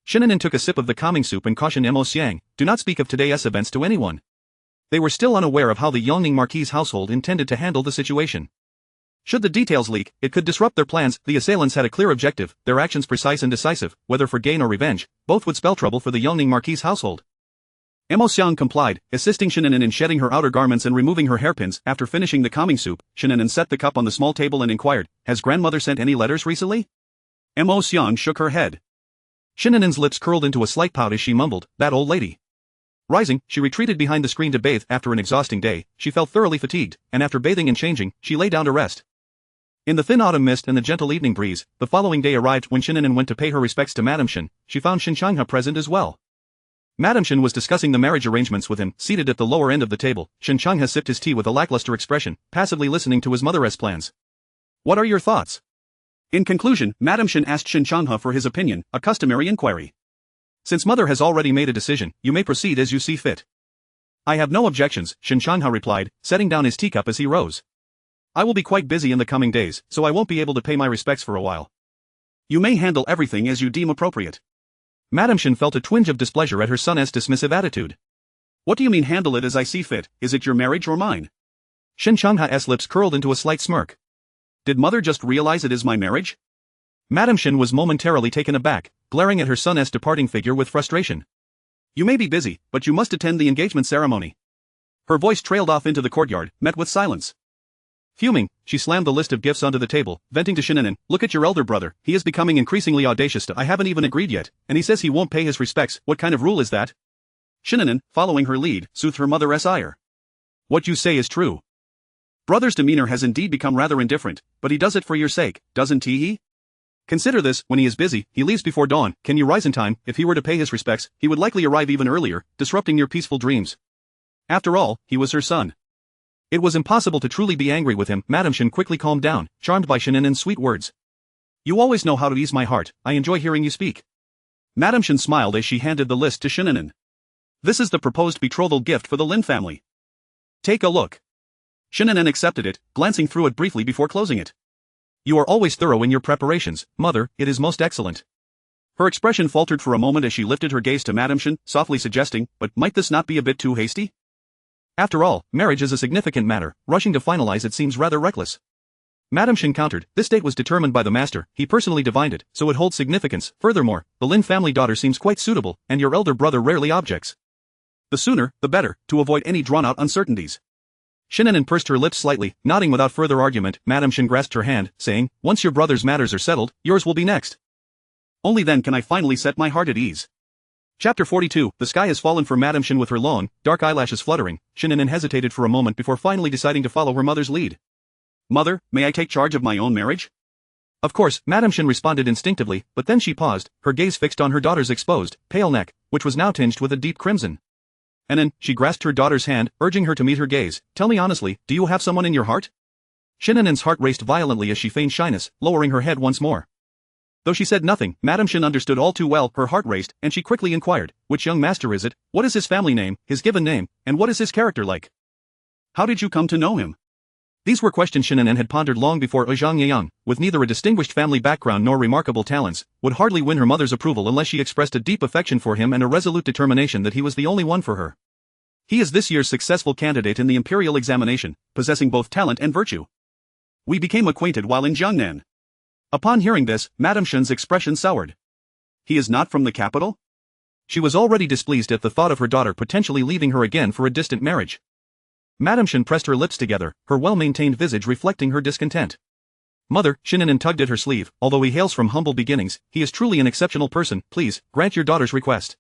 Shen An'an took a sip of the calming soup and cautioned Mo Xiang, "Do not speak of today's events to anyone." They were still unaware of how the Yongning Marquis household intended to handle the situation. Should the details leak, it could disrupt their plans. The assailants had a clear objective, their actions precise and decisive, whether for gain or revenge, both would spell trouble for the Yongning Marquis household. Mo Xiang complied, assisting Shen An'an in shedding her outer garments and removing her hairpins. After finishing the calming soup, Shen An'an set the cup on the small table and inquired, "Has grandmother sent any letters recently?" Mo Xiang shook her head. Shen An'an's lips curled into a slight pout as she mumbled, "That old lady." Rising, she retreated behind the screen to bathe. After an exhausting day, she felt thoroughly fatigued, and after bathing and changing, she lay down to rest. In the thin autumn mist and the gentle evening breeze, the following day arrived. When Shen An'an went to pay her respects to Madame Shen, she found Shen An'an present as well. Madame Shen was discussing the marriage arrangements with him. Seated at the lower end of the table, Shen An'an sipped his tea with a lackluster expression, passively listening to his mother's plans. "What are your thoughts?" In conclusion, Madame Shen asked Shen An'an for his opinion, a customary inquiry. "Since mother has already made a decision, you may proceed as you see fit." "I have no objections," Shen An'an replied, setting down his teacup as he rose. "I will be quite busy in the coming days, so I won't be able to pay my respects for a while. You may handle everything as you deem appropriate." Madame Shen felt a twinge of displeasure at her son's dismissive attitude. "What do you mean handle it as I see fit? Is it your marriage or mine?" Shen An'an's lips curled into a slight smirk. "Did mother just realize it is my marriage?" Madame Shen was momentarily taken aback, glaring at her son's departing figure with frustration. "You may be busy, but you must attend the engagement ceremony." Her voice trailed off into the courtyard, met with silence. Fuming, she slammed the list of gifts onto the table, venting to Shen An'an, "Look at your elder brother, he is becoming increasingly audacious. I haven't even agreed yet, and he says he won't pay his respects. What kind of rule is that?" Shen An'an, following her lead, soothed her mother's ire. "What you say is true. Brother's demeanor has indeed become rather indifferent, but he does it for your sake, doesn't he? Consider this, when he is busy, he leaves before dawn. Can you rise in time? If he were to pay his respects, he would likely arrive even earlier, disrupting your peaceful dreams." After all, he was her son. It was impossible to truly be angry with him. Madame Shen quickly calmed down, charmed by Shen An'an's sweet words. "You always know how to ease my heart, I enjoy hearing you speak." Madame Shen smiled as she handed the list to Shen An'an. "This is the proposed betrothal gift for the Lin family. Take a look." Shen An'an accepted it, glancing through it briefly before closing it. "You are always thorough in your preparations, mother, it is most excellent." Her expression faltered for a moment as she lifted her gaze to Madame Shen, softly suggesting, "But might this not be a bit too hasty? After all, marriage is a significant matter, rushing to finalize it seems rather reckless." Madame Shen countered, "This date was determined by the master, he personally divined it, so it holds significance. Furthermore, the Lin family daughter seems quite suitable, and your elder brother rarely objects. The sooner, the better, to avoid any drawn-out uncertainties." Shen An'an pursed her lips slightly, nodding without further argument. Madame Shen grasped her hand, saying, "Once your brother's matters are settled, yours will be next. Only then can I finally set my heart at ease." Chapter 42, The sky has fallen for Madame Shen with her long, dark eyelashes fluttering. Shen An'an hesitated for a moment before finally deciding to follow her mother's lead. "Mother, may I take charge of my own marriage?" Of course, Madame Shen responded instinctively, but then she paused, her gaze fixed on her daughter's exposed, pale neck, which was now tinged with a deep crimson. An'an, she grasped her daughter's hand, urging her to meet her gaze. "Tell me honestly, do you have someone in your heart?" Shen An'an's heart raced violently as she feigned shyness, lowering her head once more. Though she said nothing, Madame Shen understood all too well. Her heart raced, and she quickly inquired, "Which young master is it? What is his family name, his given name, and what is his character like? How did you come to know him?" These were questions Shen An'an had pondered long before. Zhang Yang, with neither a distinguished family background nor remarkable talents, would hardly win her mother's approval unless she expressed a deep affection for him and a resolute determination that he was the only one for her. "He is this year's successful candidate in the imperial examination, possessing both talent and virtue. We became acquainted while in Jiangnan." Upon hearing this, Madame Shen's expression soured. "He is not from the capital?" She was already displeased at the thought of her daughter potentially leaving her again for a distant marriage. Madame Shen pressed her lips together, her well-maintained visage reflecting her discontent. "Mother," Shen An'an tugged at her sleeve, "although he hails from humble beginnings, he is truly an exceptional person. Please, grant your daughter's request."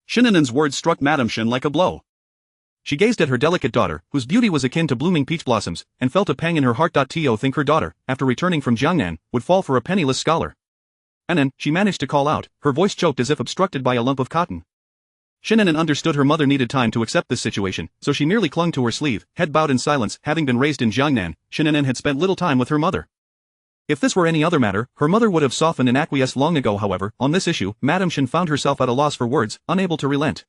Shen An'an's words struck Madame Shen like a blow. She gazed at her delicate daughter, whose beauty was akin to blooming peach blossoms, and felt a pang in her heart. To think her daughter, after returning from Jiangnan, would fall for a penniless scholar. "An'an," she managed to call out, her voice choked as if obstructed by a lump of cotton. Shen An'an understood her mother needed time to accept this situation, so she merely clung to her sleeve, head bowed in silence. Having been raised in Jiangnan, Shen An'an had spent little time with her mother. If this were any other matter, her mother would have softened and acquiesced long ago. However, on this issue, Madame Shen found herself at a loss for words, unable to relent.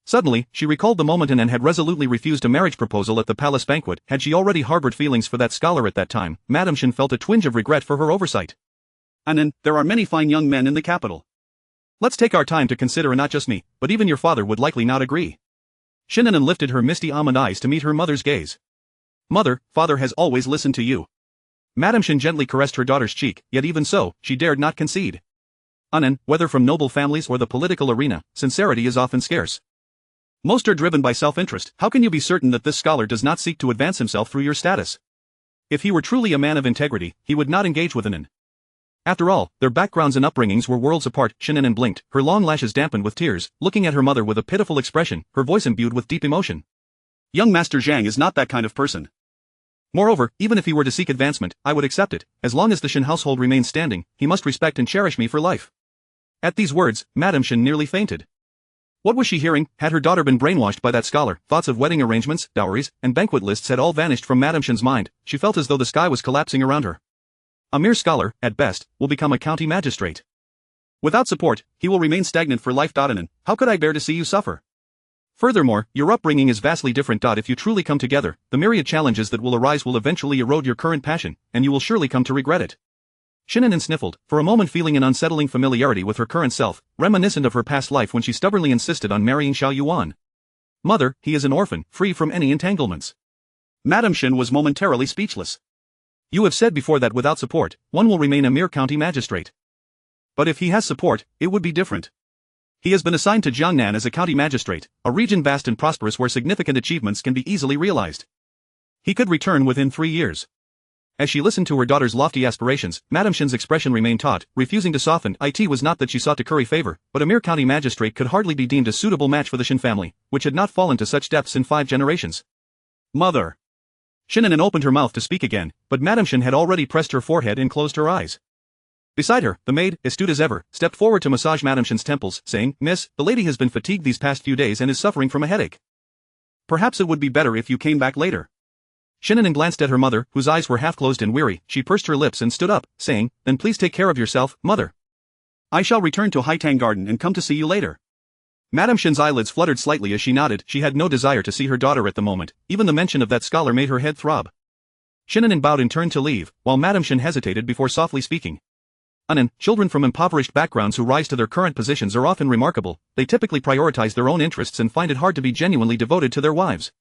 Suddenly, she recalled the moment An'an had resolutely refused a marriage proposal at the palace banquet. Had she already harbored feelings for that scholar at that time, Madame Shen felt a twinge of regret for her oversight. "An'an, there are many fine young men in the capital. Let's take our time to consider, and not just me, but even your father would likely not agree." Shen An'an lifted her misty almond eyes to meet her mother's gaze. "Mother, father has always listened to you." Madame Shen gently caressed her daughter's cheek, yet even so, she dared not concede. "An'an, whether from noble families or the political arena, sincerity is often scarce. Most are driven by self-interest. How can you be certain that this scholar does not seek to advance himself through your status? If he were truly a man of integrity, he would not engage with An'an. After all, their backgrounds and upbringings were worlds apart." Shen An'an blinked, her long lashes dampened with tears, looking at her mother with a pitiful expression, her voice imbued with deep emotion. "Young Master Zhang is not that kind of person. Moreover, even if he were to seek advancement, I would accept it. As long as the Shen household remains standing, he must respect and cherish me for life." At these words, Madame Shen nearly fainted. What was she hearing? Had her daughter been brainwashed by that scholar? Thoughts of wedding arrangements, dowries, and banquet lists had all vanished from Madame Shen's mind. She felt as though the sky was collapsing around her. A mere scholar, at best, will become a county magistrate. Without support, he will remain stagnant for life. An'an, how could I bear to see you suffer? Furthermore, your upbringing is vastly different. If you truly come together, the myriad challenges that will arise will eventually erode your current passion, and you will surely come to regret it. Shen An'an sniffled, for a moment feeling an unsettling familiarity with her current self, reminiscent of her past life when she stubbornly insisted on marrying Xiao Yuan. "Mother, he is an orphan, free from any entanglements." Madame Shen was momentarily speechless. "You have said before that without support, one will remain a mere county magistrate. But if he has support, it would be different. He has been assigned to Jiangnan as a county magistrate, a region vast and prosperous where significant achievements can be easily realized. He could return within 3 years. As she listened to her daughter's lofty aspirations, Madame Shen's expression remained taut, refusing to soften. It was not that she sought to curry favor, but a mere county magistrate could hardly be deemed a suitable match for the Shen family, which had not fallen to such depths in 5 generations. Mother. Shen An'an opened her mouth to speak again, but Madame Shen had already pressed her forehead and closed her eyes. Beside her, the maid, astute as ever, stepped forward to massage Madame Shen's temples, saying, "Miss, the lady has been fatigued these past few days and is suffering from a headache. Perhaps it would be better if you came back later." Shen An'an glanced at her mother, whose eyes were half-closed and weary. She pursed her lips and stood up, saying, "Then please take care of yourself, mother. I shall return to Haitang Garden and come to see you later." Madame Shen's eyelids fluttered slightly as she nodded. She had no desire to see her daughter at the moment. Even the mention of that scholar made her head throb. Shen An'an bowed and turned to leave, while Madame Shen hesitated before softly speaking. "An'an, children from impoverished backgrounds who rise to their current positions are often remarkable. They typically prioritize their own interests and find it hard to be genuinely devoted to their wives.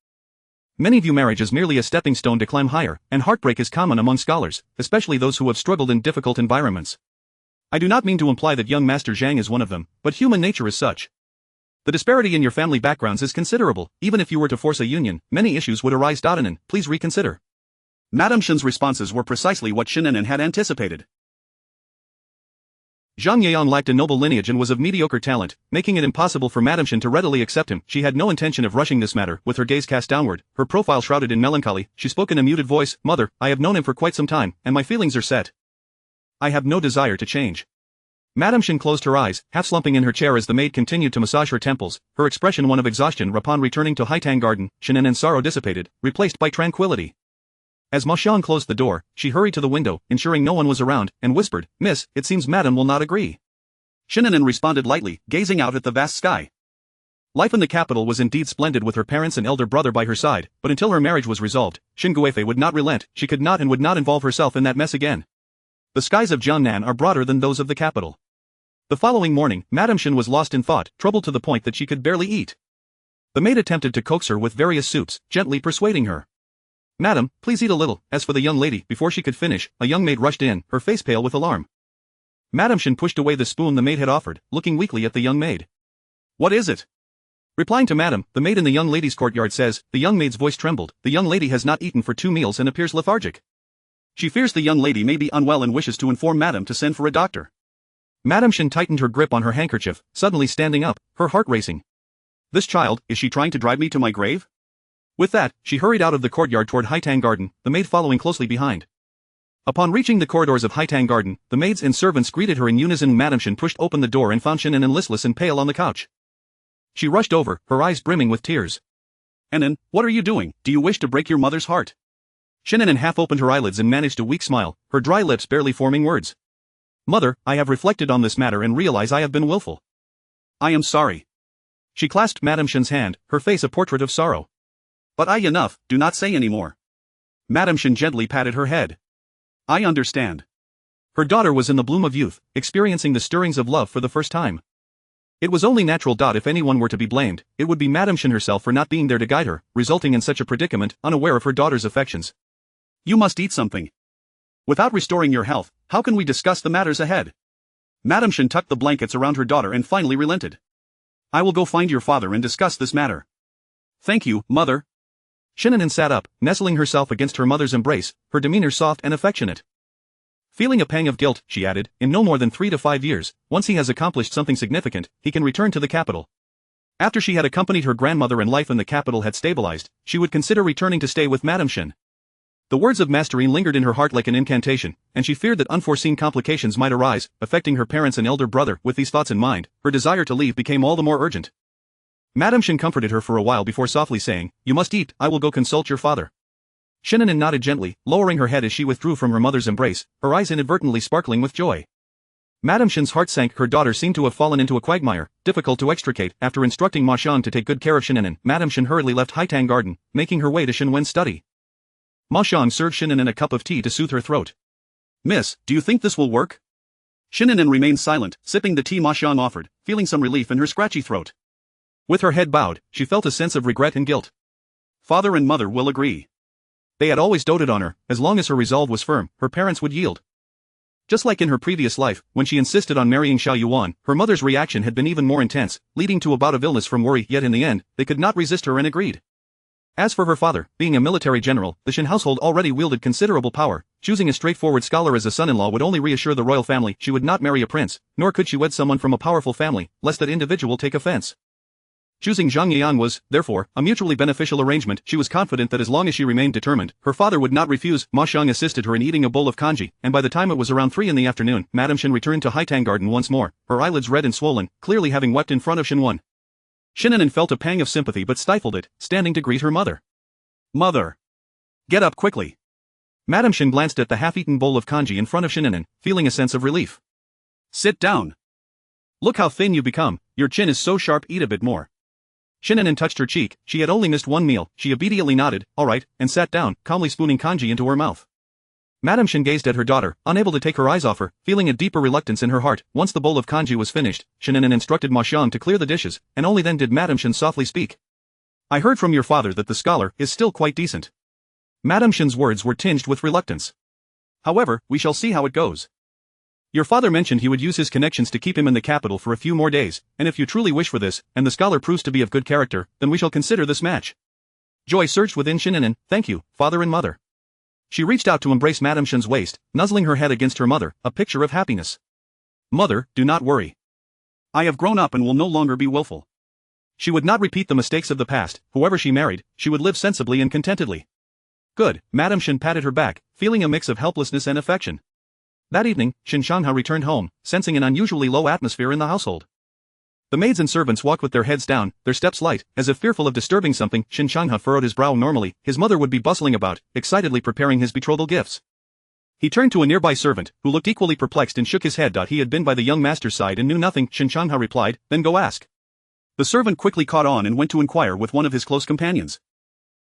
Many view marriage as merely a stepping stone to climb higher, and heartbreak is common among scholars, especially those who have struggled in difficult environments. I do not mean to imply that young Master Zhang is one of them, but human nature is such. The disparity in your family backgrounds is considerable. Even if you were to force a union, many issues would arise. An'an, please reconsider." Madame Shen's responses were precisely what Shen An'an had anticipated. Zhang Yayan lacked a noble lineage and was of mediocre talent, making it impossible for Madame Shen to readily accept him. She had no intention of rushing this matter. With her gaze cast downward, her profile shrouded in melancholy, she spoke in a muted voice, "Mother, I have known him for quite some time, and my feelings are set. I have no desire to change." Madame Shen closed her eyes, half-slumping in her chair as the maid continued to massage her temples, her expression one of exhaustion. Upon returning to Haitang Garden, Shen An'an's sorrow dissipated, replaced by tranquility. As Ma Xiang closed the door, she hurried to the window, ensuring no one was around, and whispered, "Miss, it seems Madame will not agree." Shen An'an responded lightly, gazing out at the vast sky. Life in the capital was indeed splendid with her parents and elder brother by her side, but until her marriage was resolved, Shen Guifei would not relent. She could not and would not involve herself in that mess again. The skies of Jiangnan are broader than those of the capital. The following morning, Madame Shen was lost in thought, troubled to the point that she could barely eat. The maid attempted to coax her with various soups, gently persuading her. "Madam, please eat a little." As for the young lady, before she could finish, a young maid rushed in, her face pale with alarm. Madame Shen pushed away the spoon the maid had offered, looking weakly at the young maid. "What is it?" Replying to Madame, the maid in the young lady's courtyard says, the young maid's voice trembled. "The young lady has not eaten for 2 meals and appears lethargic. She fears the young lady may be unwell and wishes to inform Madame to send for a doctor." Madame Shen tightened her grip on her handkerchief, suddenly standing up, her heart racing. "This child, is she trying to drive me to my grave?" With that, she hurried out of the courtyard toward Haitang Garden, the maid following closely behind. Upon reaching the corridors of Haitang Garden, the maids and servants greeted her in unison. Madame Shen pushed open the door and found Shen An'an listless and pale on the couch. She rushed over, her eyes brimming with tears. "An'an, what are you doing? Do you wish to break your mother's heart?" Shen An'an half opened her eyelids and managed a weak smile, her dry lips barely forming words. "Mother, I have reflected on this matter and realize I have been willful. I am sorry." She clasped Madame Shen's hand, her face a portrait of sorrow. "But enough, do not say any more." Madame Shen gently patted her head. "I understand." Her daughter was in the bloom of youth, experiencing the stirrings of love for the first time. It was only natural. If anyone were to be blamed, it would be Madame Shen herself for not being there to guide her, resulting in such a predicament, unaware of her daughter's affections. "You must eat something. Without restoring your health, how can we discuss the matters ahead?" Madame Shen tucked the blankets around her daughter and finally relented. "I will go find your father and discuss this matter." "Thank you, mother." Shen An'an sat up, nestling herself against her mother's embrace, her demeanor soft and affectionate. Feeling a pang of guilt, she added, "In no more than 3 to 5 years, once he has accomplished something significant, he can return to the capital." After she had accompanied her grandmother and life in the capital had stabilized, she would consider returning to stay with Madame Shen. The words of Masterine lingered in her heart like an incantation, and she feared that unforeseen complications might arise, affecting her parents and elder brother. With these thoughts in mind, her desire to leave became all the more urgent. Madame Shen comforted her for a while before softly saying, "You must eat, I will go consult your father." Shen An'an nodded gently, lowering her head as she withdrew from her mother's embrace, her eyes inadvertently sparkling with joy. Madame Shen's heart sank. Her daughter seemed to have fallen into a quagmire, difficult to extricate. After instructing Ma Xiang to take good care of Shen An'an, Madame Shen hurriedly left Haitang Garden, making her way to Shen Wen's study. Ma Xiang served Shen An'an a cup of tea to soothe her throat. "Miss, do you think this will work?" Shen An'an remained silent, sipping the tea Ma Xiang offered, feeling some relief in her scratchy throat. With her head bowed, she felt a sense of regret and guilt. Father and mother will agree. They had always doted on her. As long as her resolve was firm, her parents would yield. Just like in her previous life, when she insisted on marrying Xiao Yuan, her mother's reaction had been even more intense, leading to a bout of illness from worry. Yet in the end, they could not resist her and agreed. As for her father, being a military general, the Shen household already wielded considerable power. Choosing a straightforward scholar as a son-in-law would only reassure the royal family she would not marry a prince, nor could she wed someone from a powerful family, lest that individual take offense. Choosing Zhang Yiyan was, therefore, a mutually beneficial arrangement. She was confident that as long as she remained determined, her father would not refuse. Ma Xiang assisted her in eating a bowl of congee, and by the time it was around 3 in the afternoon, Madame Shen returned to Haitang Garden once more, her eyelids red and swollen, clearly having wept in front of Shen Wan. Shen An'an felt a pang of sympathy but stifled it, standing to greet her mother. Mother! Get up quickly! Madame Shen glanced at the half-eaten bowl of congee in front of Shen An'an, feeling a sense of relief. Sit down. Look how thin you become, your chin is so sharp, eat a bit more. Shen An'an touched her cheek. She had only missed one meal. She obediently nodded, all right, and sat down, calmly spooning congee into her mouth. Madame Shen gazed at her daughter, unable to take her eyes off her, feeling a deeper reluctance in her heart. Once the bowl of congee was finished, Shen An'an instructed Ma Xiang to clear the dishes, and only then did Madame Shen softly speak. I heard from your father that the scholar is still quite decent. Madame Shen's words were tinged with reluctance. However, we shall see how it goes. Your father mentioned he would use his connections to keep him in the capital for a few more days, and if you truly wish for this, and the scholar proves to be of good character, then we shall consider this match. Joy surged within Shen An'an. Thank you, father and mother. She reached out to embrace Madame Shen's waist, nuzzling her head against her mother, a picture of happiness. Mother, do not worry. I have grown up and will no longer be willful. She would not repeat the mistakes of the past. Whoever she married, she would live sensibly and contentedly. Good, Madame Shen patted her back, feeling a mix of helplessness and affection. That evening, Shen Shangha returned home, sensing an unusually low atmosphere in the household. The maids and servants walked with their heads down, their steps light, as if fearful of disturbing something. Shen Shangha furrowed his brow. Normally, his mother would be bustling about, excitedly preparing his betrothal gifts. He turned to a nearby servant, who looked equally perplexed and shook his head. He had been by the young master's side and knew nothing. Shen Shangha replied, then go ask. The servant quickly caught on and went to inquire with one of his close companions.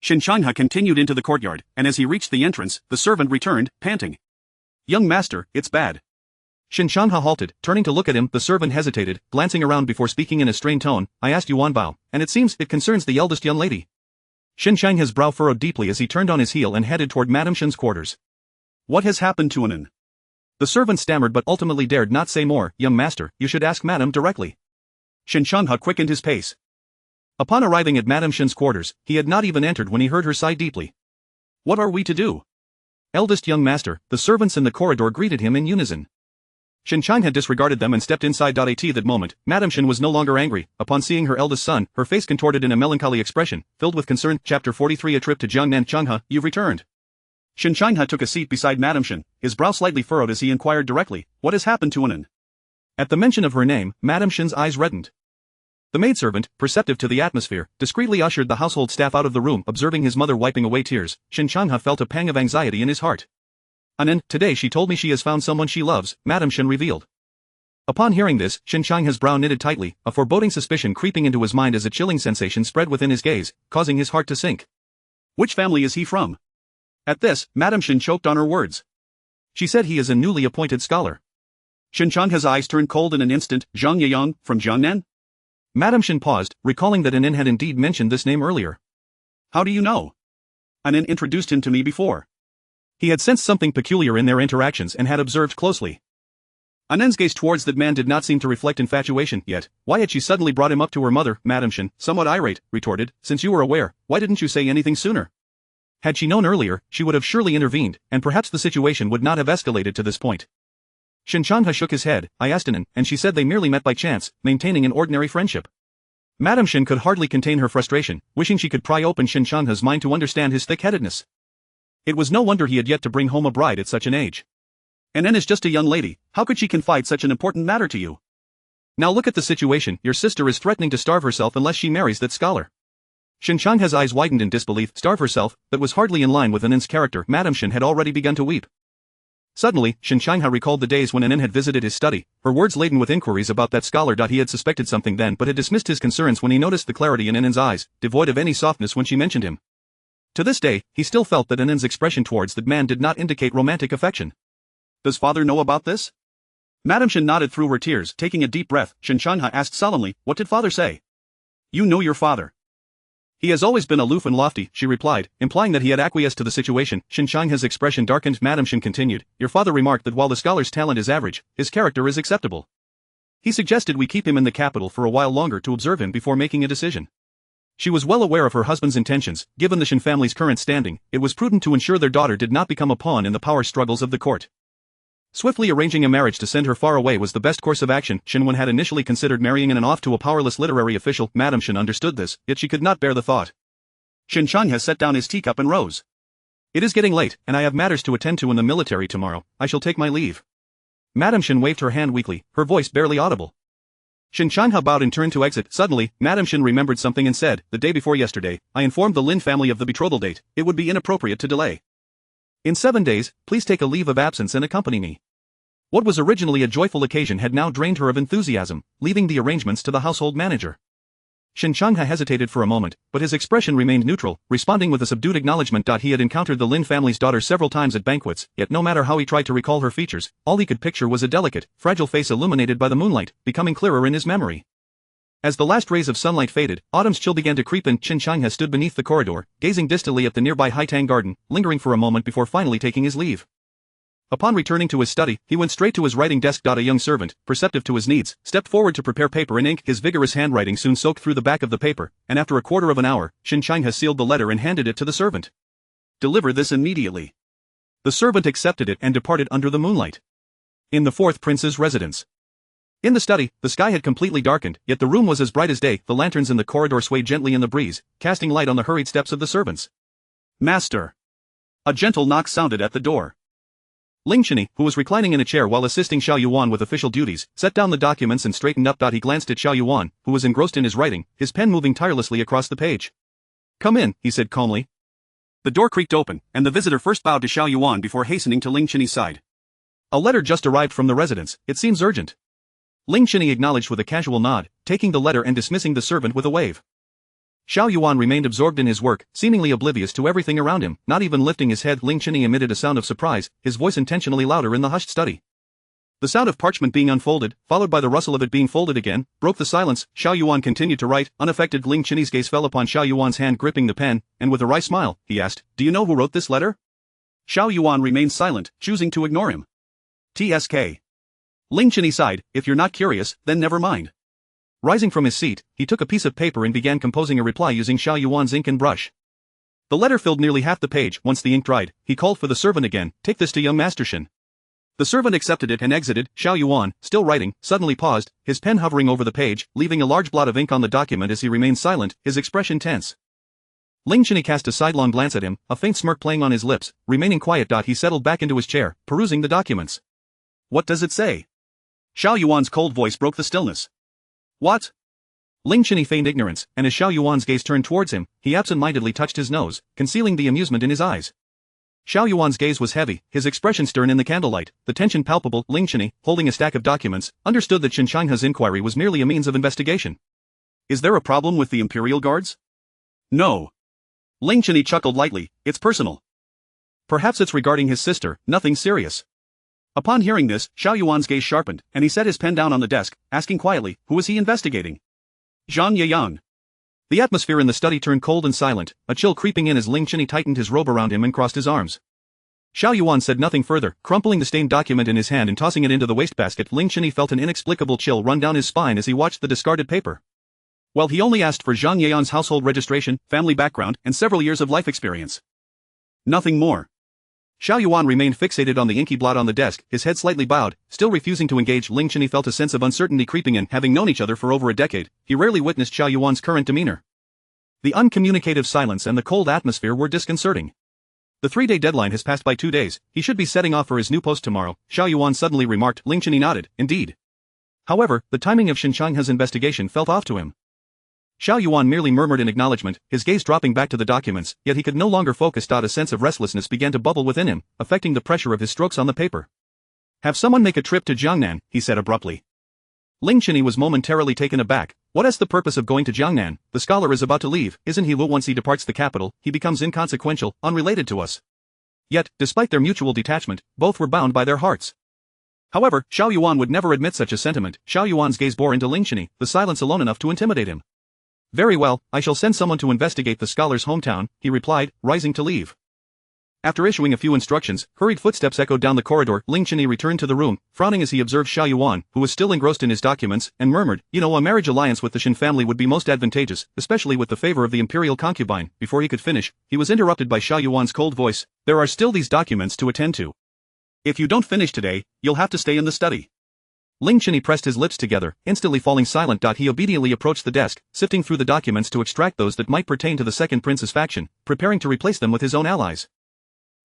Shen Shangha continued into the courtyard, and as he reached the entrance, the servant returned, panting. Young master, it's bad. Shen Shangha halted, turning to look at him. The servant hesitated, glancing around before speaking in a strained tone. I asked Yuan Bao, and it seems it concerns the eldest young lady. Shen Shangha's brow furrowed deeply as he turned on his heel and headed toward Madame Shen's quarters. What has happened to An'an? The servant stammered but ultimately dared not say more. Young master, you should ask Madame directly. Shen Shangha quickened his pace. Upon arriving at Madame Shen's quarters, he had not even entered when he heard her sigh deeply. What are we to do? Eldest young master, the servants in the corridor greeted him in unison. Shen Shangha had disregarded them and stepped inside. At that moment, Madame Shen was no longer angry. Upon seeing her eldest son, her face contorted in a melancholy expression, filled with concern. Chapter 43. A trip to Jiangnan. Changha, you've returned. Shen Shangha took a seat beside Madame Shen, his brow slightly furrowed as he inquired directly, what has happened to An'an? At the mention of her name, Madame Shen's eyes reddened. The maidservant, perceptive to the atmosphere, discreetly ushered the household staff out of the room. Observing his mother wiping away tears, Shen Shangha felt a pang of anxiety in his heart. An'an, today she told me she has found someone she loves, Madame Shen revealed. Upon hearing this, Shen Shangha's brow knitted tightly, a foreboding suspicion creeping into his mind as a chilling sensation spread within his gaze, causing his heart to sink. Which family is he from? At this, Madame Shen choked on her words. She said he is a newly appointed scholar. Shen Shangha's eyes turned cold in an instant. Zhang Yiyang, from Jiangnan? Madame Shen paused, recalling that An'an had indeed mentioned this name earlier. How do you know? An'an introduced him to me before. He had sensed something peculiar in their interactions and had observed closely. An'an's gaze towards that man did not seem to reflect infatuation, yet, why had she suddenly brought him up to her mother? Madame Shen, somewhat irate, retorted, since you were aware, why didn't you say anything sooner? Had she known earlier, she would have surely intervened, and perhaps the situation would not have escalated to this point. Shen Shangha shook his head. I asked An'an, and she said they merely met by chance, maintaining an ordinary friendship. Madame Shen could hardly contain her frustration, wishing she could pry open Shen Shangha's mind to understand his thick-headedness. It was no wonder he had yet to bring home a bride at such an age. An'an is just a young lady, how could she confide such an important matter to you? Now look at the situation, your sister is threatening to starve herself unless she marries that scholar. Shen Shangha's eyes widened in disbelief. Starve herself? That was hardly in line with An'an's character. Madame Shen had already begun to weep. Suddenly, Shen Shangha recalled the days when An'an had visited his study, her words laden with inquiries about that scholar. He had suspected something then but had dismissed his concerns when he noticed the clarity in An'an's eyes, devoid of any softness when she mentioned him. To this day, he still felt that An'an's expression towards that man did not indicate romantic affection. Does father know about this? Madame Shen nodded through her tears. Taking a deep breath, Shen Shangha asked solemnly, what did father say? You know your father. He has always been aloof and lofty, she replied, implying that he had acquiesced to the situation. Shen Shangha's expression darkened. Madame Shen continued, your father remarked that while the scholar's talent is average, his character is acceptable. He suggested we keep him in the capital for a while longer to observe him before making a decision. She was well aware of her husband's intentions. Given the Shen family's current standing, it was prudent to ensure their daughter did not become a pawn in the power struggles of the court. Swiftly arranging a marriage to send her far away was the best course of action. Shen Wen had initially considered marrying An'an off to a powerless literary official. Madame Shen understood this, yet she could not bear the thought. Shen Changhe set down his teacup and rose. It is getting late, and I have matters to attend to in the military tomorrow. I shall take my leave. Madame Shen waved her hand weakly, her voice barely audible. Shen Changhe bowed and turned to exit. Suddenly, Madame Shen remembered something and said, the day before yesterday, I informed the Lin family of the betrothal date. It would be inappropriate to delay. In 7 days, please take a leave of absence and accompany me. What was originally a joyful occasion had now drained her of enthusiasm, leaving the arrangements to the household manager. Shen Changhe hesitated for a moment, but his expression remained neutral, responding with a subdued acknowledgement. He had encountered the Lin family's daughter several times at banquets, yet no matter how he tried to recall her features, all he could picture was a delicate, fragile face illuminated by the moonlight, becoming clearer in his memory. As the last rays of sunlight faded, autumn's chill began to creep in. Shen Changhe stood beneath the corridor, gazing distantly at the nearby Haitang garden, lingering for a moment before finally taking his leave. Upon returning to his study, he went straight to his writing desk. A young servant, perceptive to his needs, stepped forward to prepare paper and ink. His vigorous handwriting soon soaked through the back of the paper, and after a quarter of an hour, Shen Changhe sealed the letter and handed it to the servant. Deliver this immediately. The servant accepted it and departed under the moonlight. In the fourth prince's residence. In the study, the sky had completely darkened, yet the room was as bright as day. The lanterns in the corridor swayed gently in the breeze, casting light on the hurried steps of the servants. Master. A gentle knock sounded at the door. Ling Chenyi, who was reclining in a chair while assisting Xiao Yuan with official duties, set down the documents and straightened up. He glanced at Xiao Yuan, who was engrossed in his writing, his pen moving tirelessly across the page. Come in, he said calmly. The door creaked open, and the visitor first bowed to Xiao Yuan before hastening to Ling Chenyi's side. A letter just arrived from the residence, it seems urgent. Ling Chenyi acknowledged with a casual nod, taking the letter and dismissing the servant with a wave. Xiao Yuan remained absorbed in his work, seemingly oblivious to everything around him, not even lifting his head. Ling Chenyi emitted a sound of surprise, his voice intentionally louder in the hushed study. The sound of parchment being unfolded, followed by the rustle of it being folded again, broke the silence. Xiao Yuan continued to write, unaffected. Ling Chenyi's gaze fell upon Xiao Yuan's hand gripping the pen, and with a wry smile, he asked, Do you know who wrote this letter? Xiao Yuan remained silent, choosing to ignore him. TSK. Ling Chenyi sighed, if you're not curious, then never mind. Rising from his seat, he took a piece of paper and began composing a reply using Xiao Yuan's ink and brush. The letter filled nearly half the page. Once the ink dried, he called for the servant again, take this to young Master Shen. The servant accepted it and exited. Xiao Yuan, still writing, suddenly paused, his pen hovering over the page, leaving a large blot of ink on the document as he remained silent, his expression tense. Ling Chenyi cast a sidelong glance at him, a faint smirk playing on his lips. Remaining quiet. He settled back into his chair, perusing the documents. What does it say? Xiao Yuan's cold voice broke the stillness. What? Ling Chenyi feigned ignorance, and as Xiao Yuan's gaze turned towards him, he absent-mindedly touched his nose, concealing the amusement in his eyes. Xiao Yuan's gaze was heavy, his expression stern in the candlelight, the tension palpable. Ling Chenyi, holding a stack of documents, understood that Shen Changhe's inquiry was merely a means of investigation. Is there a problem with the Imperial Guards? No. Ling Chenyi chuckled lightly, it's personal. Perhaps it's regarding his sister, nothing serious. Upon hearing this, Xiao Yuan's gaze sharpened, and he set his pen down on the desk, asking quietly, who is he investigating? Zhang Yeyang. The atmosphere in the study turned cold and silent, a chill creeping in as Ling Chenyi tightened his robe around him and crossed his arms. Xiao Yuan said nothing further, crumpling the stained document in his hand and tossing it into the wastebasket. Ling Chenyi felt an inexplicable chill run down his spine as he watched the discarded paper. Well, he only asked for Zhang Yeyang's household registration, family background, and several years of life experience. Nothing more. Xiao Yuan remained fixated on the inky blot on the desk, his head slightly bowed, still refusing to engage. Ling Chenyi felt a sense of uncertainty creeping in. Having known each other for over a decade, he rarely witnessed Xiao Yuan's current demeanor. The uncommunicative silence and the cold atmosphere were disconcerting. The 3-day deadline has passed by 2 days, he should be setting off for his new post tomorrow, Xiao Yuan suddenly remarked. Ling Chenyi nodded, indeed. However, the timing of Shen Changhe's investigation felt off to him. Xiao Yuan merely murmured in acknowledgement, his gaze dropping back to the documents, yet he could no longer focus. A sense of restlessness began to bubble within him, affecting the pressure of his strokes on the paper. Have someone make a trip to Jiangnan, he said abruptly. Ling Chenyi was momentarily taken aback. What is the purpose of going to Jiangnan? The scholar is about to leave, isn't he? Once he departs the capital, he becomes inconsequential, unrelated to us. Yet, despite their mutual detachment, both were bound by their hearts. However, Xiao Yuan would never admit such a sentiment. Xiao Yuan's gaze bore into Ling Chenyi, the silence alone enough to intimidate him. Very well, I shall send someone to investigate the scholar's hometown, he replied, rising to leave. After issuing a few instructions, hurried footsteps echoed down the corridor. Ling Chenyi returned to the room, frowning as he observed Xiao Yuan, who was still engrossed in his documents, and murmured, a marriage alliance with the Shen family would be most advantageous, especially with the favor of the imperial concubine. Before he could finish, he was interrupted by Xiao Yuan's cold voice. There are still these documents to attend to. If you don't finish today, you'll have to stay in the study. Ling Chenyi pressed his lips together, instantly falling silent. He obediently approached the desk, sifting through the documents to extract those that might pertain to the second prince's faction, preparing to replace them with his own allies.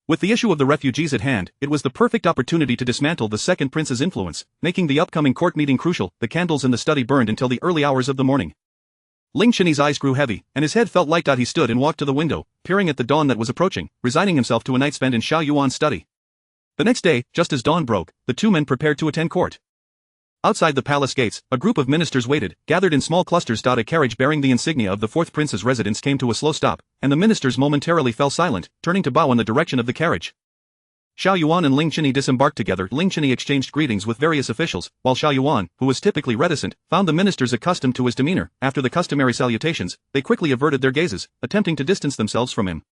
With the issue of the refugees at hand, it was the perfect opportunity to dismantle the second prince's influence, making the upcoming court meeting crucial. The candles in the study burned until the early hours of the morning. Ling Chenyi's eyes grew heavy, and his head felt light. He stood and walked to the window, peering at the dawn that was approaching, resigning himself to a night spent in Xiao Yuan's study. The next day, just as dawn broke, the two men prepared to attend court. Outside the palace gates, a group of ministers waited, gathered in small clusters. A carriage bearing the insignia of the fourth prince's residence came to a slow stop, and the ministers momentarily fell silent, turning to bow in the direction of the carriage. Xiao Yuan and Ling Chenyi disembarked together. Ling Chenyi exchanged greetings with various officials, while Xiao Yuan, who was typically reticent, found the ministers accustomed to his demeanor. After the customary salutations, they quickly averted their gazes, attempting to distance themselves from him.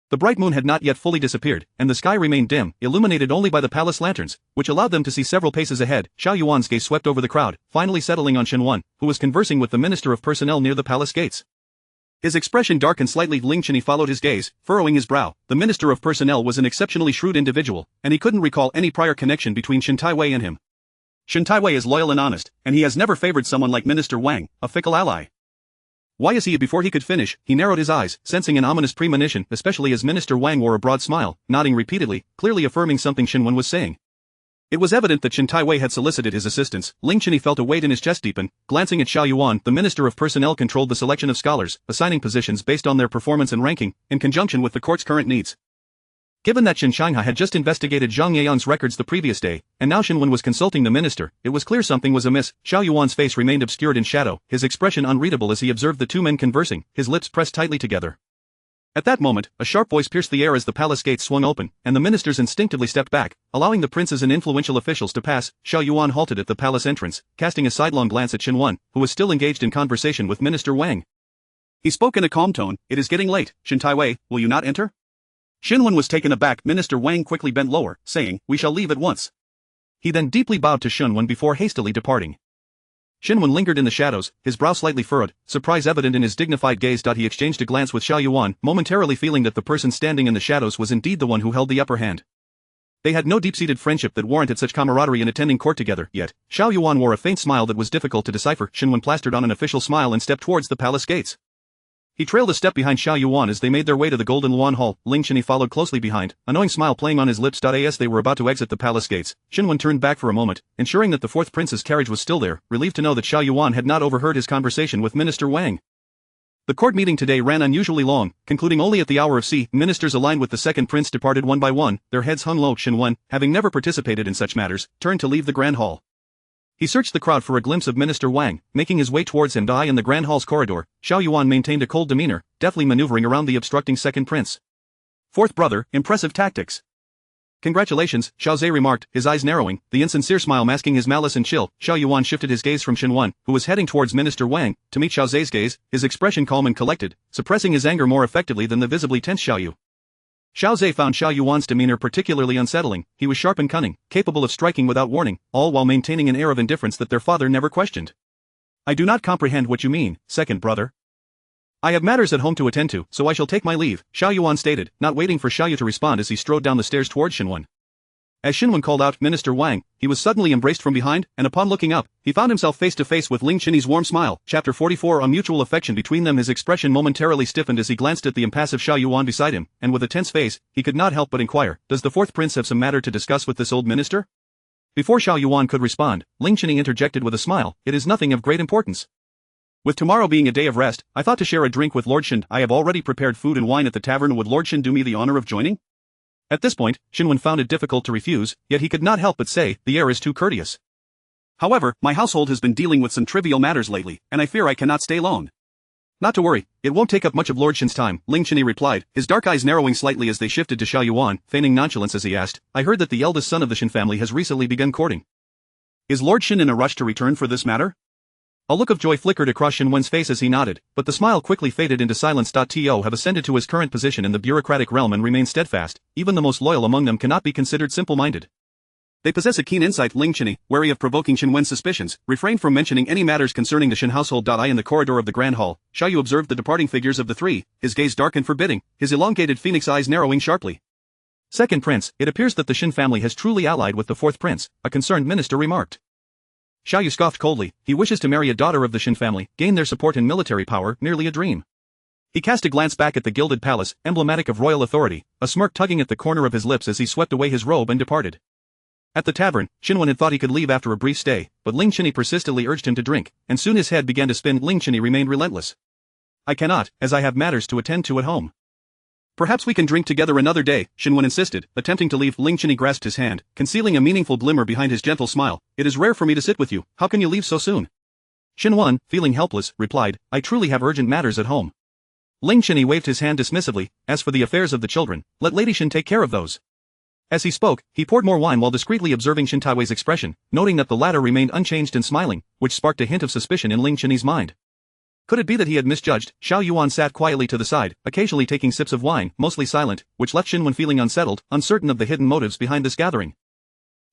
The bright moon had not yet fully disappeared, and the sky remained dim, illuminated only by the palace lanterns, which allowed them to see several paces ahead. Xiao Yuan's gaze swept over the crowd, finally settling on Shen An'an, who was conversing with the Minister of Personnel near the palace gates. His expression darkened slightly. Ling Chenyi followed his gaze, furrowing his brow. The Minister of Personnel was an exceptionally shrewd individual, and he couldn't recall any prior connection between Shen Taiwei and him. Shen Taiwei is loyal and honest, and he has never favored someone like Minister Wang, a fickle ally. Why is he? Before he could finish, he narrowed his eyes, sensing an ominous premonition, especially as Minister Wang wore a broad smile, nodding repeatedly, clearly affirming something Shen An'an was saying. It was evident that Shen Taiwei had solicited his assistance. Ling Chenyi felt a weight in his chest deepen. Glancing at Xiao Yuan, the Minister of Personnel controlled the selection of scholars, assigning positions based on their performance and ranking, in conjunction with the court's current needs. Given that Shen Shanghai had just investigated Zhang Yayan's records the previous day, and now Shen An'an was consulting the minister, it was clear something was amiss. Xiao Yuan's face remained obscured in shadow, his expression unreadable as he observed the two men conversing, his lips pressed tightly together. At that moment, a sharp voice pierced the air as the palace gates swung open, and the ministers instinctively stepped back, allowing the princes and influential officials to pass. Xiao Yuan halted at the palace entrance, casting a sidelong glance at Shen An'an, who was still engaged in conversation with Minister Wang. He spoke in a calm tone. It is getting late. Shen Taiwei, will you not enter? Shen An'an was taken aback. Minister Wang quickly bent lower, saying, we shall leave at once. He then deeply bowed to Shen An'an before hastily departing. Shen An'an lingered in the shadows, his brow slightly furrowed, surprise evident in his dignified gaze. He exchanged a glance with Xiao Yuan, momentarily feeling that the person standing in the shadows was indeed the one who held the upper hand. They had no deep-seated friendship that warranted such camaraderie in attending court together, yet Xiao Yuan wore a faint smile that was difficult to decipher. Shen An'an plastered on an official smile and stepped towards the palace gates. He trailed a step behind Xiao Yuan as they made their way to the Golden Luan Hall. Ling Chenyi followed closely behind, a knowing smile playing on his lips. As they were about to exit the palace gates, Shen An'an turned back for a moment, ensuring that the fourth prince's carriage was still there, relieved to know that Xiao Yuan had not overheard his conversation with Minister Wang. The court meeting today ran unusually long, concluding only at the hour of C. Ministers aligned with the second prince departed one by one, their heads hung low. Shen An'an, having never participated in such matters, turned to leave the grand hall. He searched the crowd for a glimpse of Minister Wang, making his way towards him. In the grand hall's corridor, Xiao Yuan maintained a cold demeanor, deftly maneuvering around the obstructing second prince. Fourth brother, impressive tactics. Congratulations, Xiao Zhe remarked, his eyes narrowing, the insincere smile masking his malice and chill. Xiao Yuan shifted his gaze from Shen An'an, who was heading towards Minister Wang, to meet Xiao Zhe's gaze, his expression calm and collected, suppressing his anger more effectively than the visibly tense Xiao Yu. Xiao Zhe found Xiao Yuan's demeanor particularly unsettling. He was sharp and cunning, capable of striking without warning, all while maintaining an air of indifference that their father never questioned. I do not comprehend what you mean, second brother. I have matters at home to attend to, so I shall take my leave, Xiao Yuan stated, not waiting for Xiao Yu to respond as he strode down the stairs towards Shen An'an. As Shen An'an called out, Minister Wang, he was suddenly embraced from behind, and upon looking up, he found himself face to face with Ling Chenyi's warm smile. Chapter 44. On mutual affection between them. His expression momentarily stiffened as he glanced at the impassive Xiao Yuan beside him, and with a tense face, he could not help but inquire, does the fourth prince have some matter to discuss with this old minister? Before Xiao Yuan could respond, Ling Chenyi interjected with a smile, it is nothing of great importance. With tomorrow being a day of rest, I thought to share a drink with Lord Shen. I have already prepared food and wine at the tavern. Would Lord Shen do me the honor of joining? At this point, Shen An'an found it difficult to refuse, yet he could not help but say, the air is too courteous. However, my household has been dealing with some trivial matters lately, and I fear I cannot stay long. Not to worry, it won't take up much of Lord Shen's time, Ling Chenyi replied, his dark eyes narrowing slightly as they shifted to Xiao Yuan, feigning nonchalance as he asked, I heard that the eldest son of the Shen family has recently begun courting. Is Lord Shen in a rush to return for this matter? A look of joy flickered across Shen Wen's face as he nodded, but the smile quickly faded into silence. To have ascended to his current position in the bureaucratic realm and remain steadfast, even the most loyal among them cannot be considered simple-minded. They possess a keen insight. Ling Cheney, wary of provoking Shen Wen's suspicions, refrained from mentioning any matters concerning the Shen household. In the corridor of the Grand Hall, Xiao Yu observed the departing figures of the three, his gaze dark and forbidding, his elongated phoenix eyes narrowing sharply. Second Prince, it appears that the Shen family has truly allied with the fourth prince, a concerned minister remarked. Xiao Yu scoffed coldly. He wishes to marry a daughter of the Shen family, gain their support and military power, merely a dream. He cast a glance back at the gilded palace, emblematic of royal authority, a smirk tugging at the corner of his lips as he swept away his robe and departed. At the tavern, Shen Wen had thought he could leave after a brief stay, but Ling Cheney persistently urged him to drink, and soon his head began to spin. Ling Cheney remained relentless. I cannot, as I have matters to attend to at home. Perhaps we can drink together another day, Shen Wen insisted, attempting to leave. Ling Cheney grasped his hand, concealing a meaningful glimmer behind his gentle smile. It is rare for me to sit with you, how can you leave so soon? Shen Wen, feeling helpless, replied, I truly have urgent matters at home. Ling Cheney waved his hand dismissively. As for the affairs of the children, let Lady Shen take care of those. As he spoke, he poured more wine while discreetly observing Shen Taiwei's expression, noting that the latter remained unchanged and smiling, which sparked a hint of suspicion in Ling Cheney's mind. Could it be that he had misjudged? Xiao Yuan sat quietly to the side, occasionally taking sips of wine, mostly silent, which left Shen Wen feeling unsettled, uncertain of the hidden motives behind this gathering.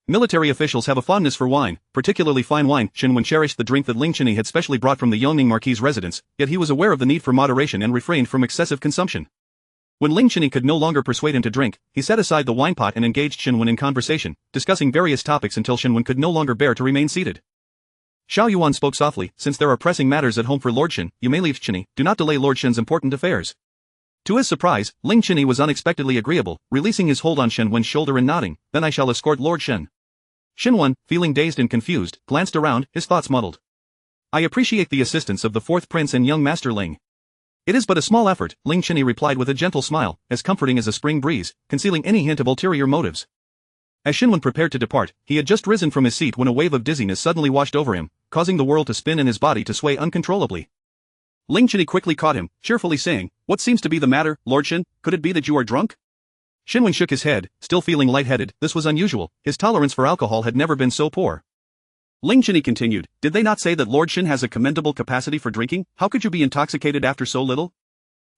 Military officials have a fondness for wine, particularly fine wine. Shen Wen cherished the drink that Ling Cheney had specially brought from the Yongning Marquis' residence, yet he was aware of the need for moderation and refrained from excessive consumption. When Ling Cheney could no longer persuade him to drink, he set aside the wine pot and engaged Shen Wen in conversation, discussing various topics until Shen Wen could no longer bear to remain seated. Xiao Yuan spoke softly, since there are pressing matters at home for Lord Shen, you may leave Cheney, do not delay Lord Shen's important affairs. To his surprise, Ling Cheney was unexpectedly agreeable, releasing his hold on Shen Wen's shoulder and nodding, then I shall escort Lord Shen. Shen Wen, feeling dazed and confused, glanced around, his thoughts muddled. I appreciate the assistance of the fourth prince and young Master Ling. It is but a small effort, Ling Cheney replied with a gentle smile, as comforting as a spring breeze, concealing any hint of ulterior motives. As Shen Wen prepared to depart, he had just risen from his seat when a wave of dizziness suddenly washed over him, causing the world to spin and his body to sway uncontrollably. Ling Cheney quickly caught him, cheerfully saying, What seems to be the matter, Lord Shen? Could it be that you are drunk? Shen Wen shook his head, still feeling lightheaded. This was unusual, his tolerance for alcohol had never been so poor. Ling Cheney continued, Did they not say that Lord Shen has a commendable capacity for drinking? How could you be intoxicated after so little?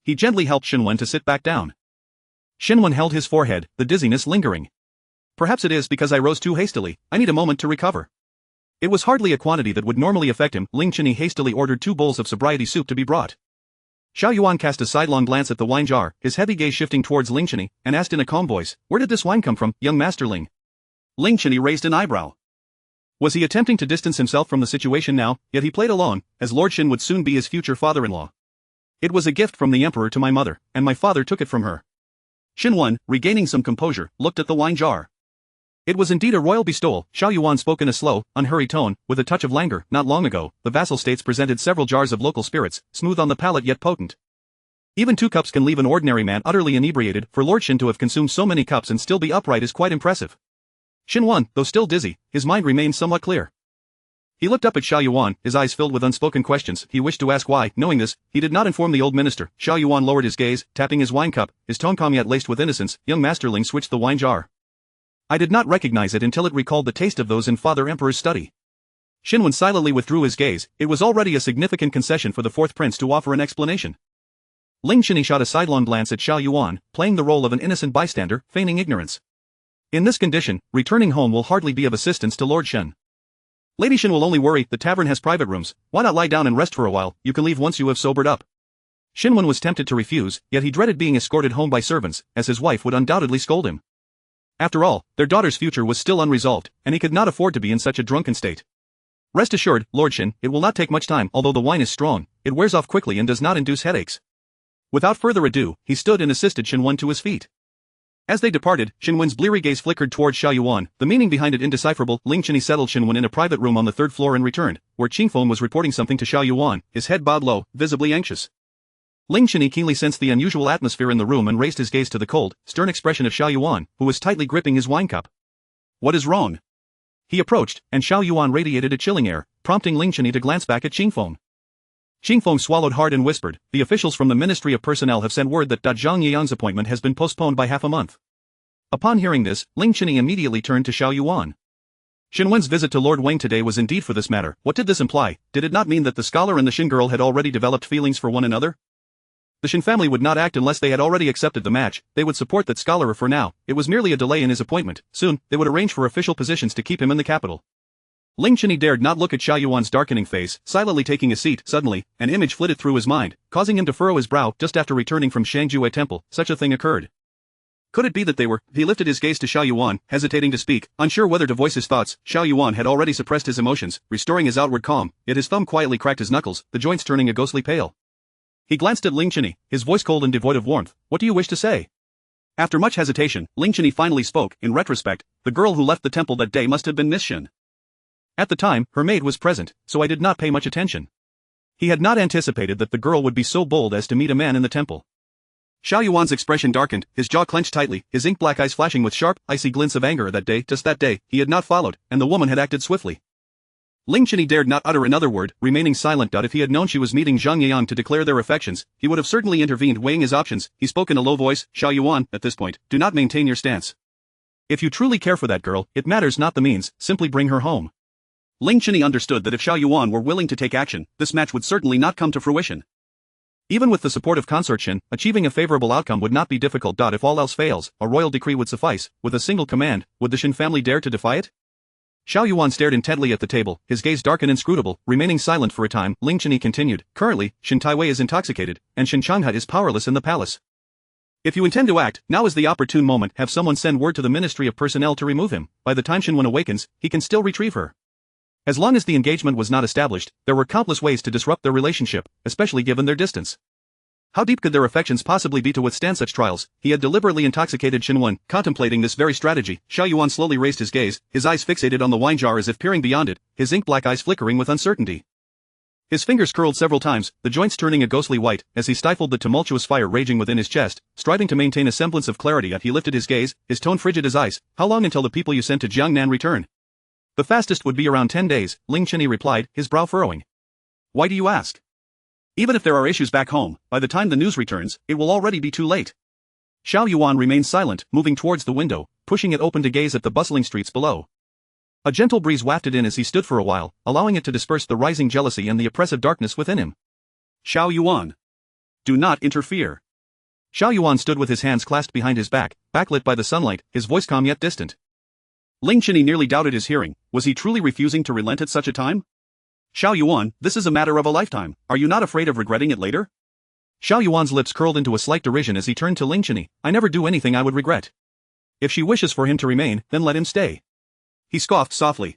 He gently helped Shen Wen to sit back down. Shen Wen held his forehead, the dizziness lingering. Perhaps it is because I rose too hastily, I need a moment to recover. It was hardly a quantity that would normally affect him. Ling Cheney hastily ordered 2 bowls of sobriety soup to be brought. Xiao Yuan cast a sidelong glance at the wine jar, his heavy gaze shifting towards Ling Cheney, and asked in a calm voice, Where did this wine come from, young Master Ling? Ling Cheney raised an eyebrow. Was he attempting to distance himself from the situation now? Yet he played along, as Lord Shen would soon be his future father-in-law. It was a gift from the emperor to my mother, and my father took it from her. Shen Wen, regaining some composure, looked at the wine jar. It was indeed a royal bestowal. Xiao Yuan spoke in a slow, unhurried tone, with a touch of languor. Not long ago, the vassal states presented several jars of local spirits, smooth on the palate yet potent. Even 2 cups can leave an ordinary man utterly inebriated. For Lord Shen to have consumed so many cups and still be upright is quite impressive. Shen Wen, though still dizzy, his mind remained somewhat clear. He looked up at Xiao Yuan, his eyes filled with unspoken questions. He wished to ask why. Knowing this, he did not inform the old minister. Xiao Yuan lowered his gaze, tapping his wine cup, his tone calm yet laced with innocence. Young Master Ling switched the wine jar. I did not recognize it until it recalled the taste of those in Father Emperor's study. Shen Wen silently withdrew his gaze. It was already a significant concession for the fourth prince to offer an explanation. Ling Cheney shot a sidelong glance at Xiao Yuan, playing the role of an innocent bystander, feigning ignorance. In this condition, returning home will hardly be of assistance to Lord Shen. Lady Shen will only worry. The tavern has private rooms, why not lie down and rest for a while? You can leave once you have sobered up. Shen Wen was tempted to refuse, yet he dreaded being escorted home by servants, as his wife would undoubtedly scold him. After all, their daughter's future was still unresolved, and he could not afford to be in such a drunken state. Rest assured, Lord Shen, it will not take much time. Although the wine is strong, it wears off quickly and does not induce headaches. Without further ado, he stood and assisted Shen Wen to his feet. As they departed, Shen Wen's bleary gaze flickered towards Xiao Yuan, the meaning behind it indecipherable. Ling Cheney settled Shen Wen in a private room on the 3rd floor and returned, where Qingfeng was reporting something to Xiao Yuan, his head bowed low, visibly anxious. Ling Cheney keenly sensed the unusual atmosphere in the room and raised his gaze to the cold, stern expression of Xiao Yuan, who was tightly gripping his wine cup. What is wrong? He approached, and Xiao Yuan radiated a chilling air, prompting Ling Cheney to glance back at Qingfeng. Qingfeng swallowed hard and whispered, The officials from the Ministry of Personnel have sent word that Zhang Yiyang's appointment has been postponed by half a month. Upon hearing this, Ling Cheney immediately turned to Xiao Yuan. Shen Wen's visit to Lord Wang today was indeed for this matter. What did this imply? Did it not mean that the scholar and the Shen girl had already developed feelings for one another? The Shen family would not act unless they had already accepted the match. They would support that scholar for now. It was merely a delay in his appointment. Soon, they would arrange for official positions to keep him in the capital. Ling Cheney dared not look at Xiao Yuan's darkening face, silently taking a seat. Suddenly, an image flitted through his mind, causing him to furrow his brow. Just after returning from Shangjiwei Temple, such a thing occurred. Could it be that they were? He lifted his gaze to Xiao Yuan, hesitating to speak, unsure whether to voice his thoughts. Xiao Yuan had already suppressed his emotions, restoring his outward calm, yet his thumb quietly cracked his knuckles, the joints turning a ghostly pale. He glanced at Ling Cheney, his voice cold and devoid of warmth. What do you wish to say? After much hesitation, Ling Cheney finally spoke. In retrospect, the girl who left the temple that day must have been Miss Shen. At the time, her maid was present, so I did not pay much attention. He had not anticipated that the girl would be so bold as to meet a man in the temple. Xiao Yuan's expression darkened, his jaw clenched tightly, his ink-black eyes flashing with sharp, icy glints of anger. Just that day, he had not followed, and the woman had acted swiftly. Ling Cheney dared not utter another word, remaining silent. If he had known she was meeting Zhang Yang to declare their affections, he would have certainly intervened, weighing his options. He spoke in a low voice. Xiao Yuan, at this point, do not maintain your stance. If you truly care for that girl, it matters not the means, simply bring her home. Ling Cheney understood that if Xiao Yuan were willing to take action, this match would certainly not come to fruition. Even with the support of Consort Shen, achieving a favorable outcome would not be difficult. If all else fails, a royal decree would suffice. With a single command, would the Shen family dare to defy it? Xiao Yuan stared intently at the table, his gaze dark and inscrutable, remaining silent for a time. Ling Cheney continued, currently, Shen Taiwei is intoxicated, and Shen Changhe is powerless in the palace. If you intend to act, now is the opportune moment. Have someone send word to the Ministry of Personnel to remove him. By the time Shen Wen awakens, he can still retrieve her. As long as the engagement was not established, there were countless ways to disrupt their relationship, especially given their distance. How deep could their affections possibly be to withstand such trials? He had deliberately intoxicated Shen Wen. Contemplating this very strategy, Xiao Yuan slowly raised his gaze, his eyes fixated on the wine jar as if peering beyond it, his ink-black eyes flickering with uncertainty. His fingers curled several times, the joints turning a ghostly white, as he stifled the tumultuous fire raging within his chest, striving to maintain a semblance of clarity. He lifted his gaze, his tone frigid as ice. How long until the people you sent to Jiangnan return? The fastest would be around 10 days, Ling Cheney replied, his brow furrowing. Why do you ask? Even if there are issues back home, by the time the news returns, it will already be too late. Xiao Yuan remained silent, moving towards the window, pushing it open to gaze at the bustling streets below. A gentle breeze wafted in as he stood for a while, allowing it to disperse the rising jealousy and the oppressive darkness within him. Xiao Yuan. Do not interfere. Xiao Yuan stood with his hands clasped behind his back, backlit by the sunlight, his voice calm yet distant. Ling Cheney nearly doubted his hearing. Was he truly refusing to relent at such a time? Xiao Yuan, this is a matter of a lifetime. Are you not afraid of regretting it later? Xiao Yuan's lips curled into a slight derision as he turned to Ling Cheney. I never do anything I would regret. If she wishes for him to remain, then let him stay. He scoffed softly.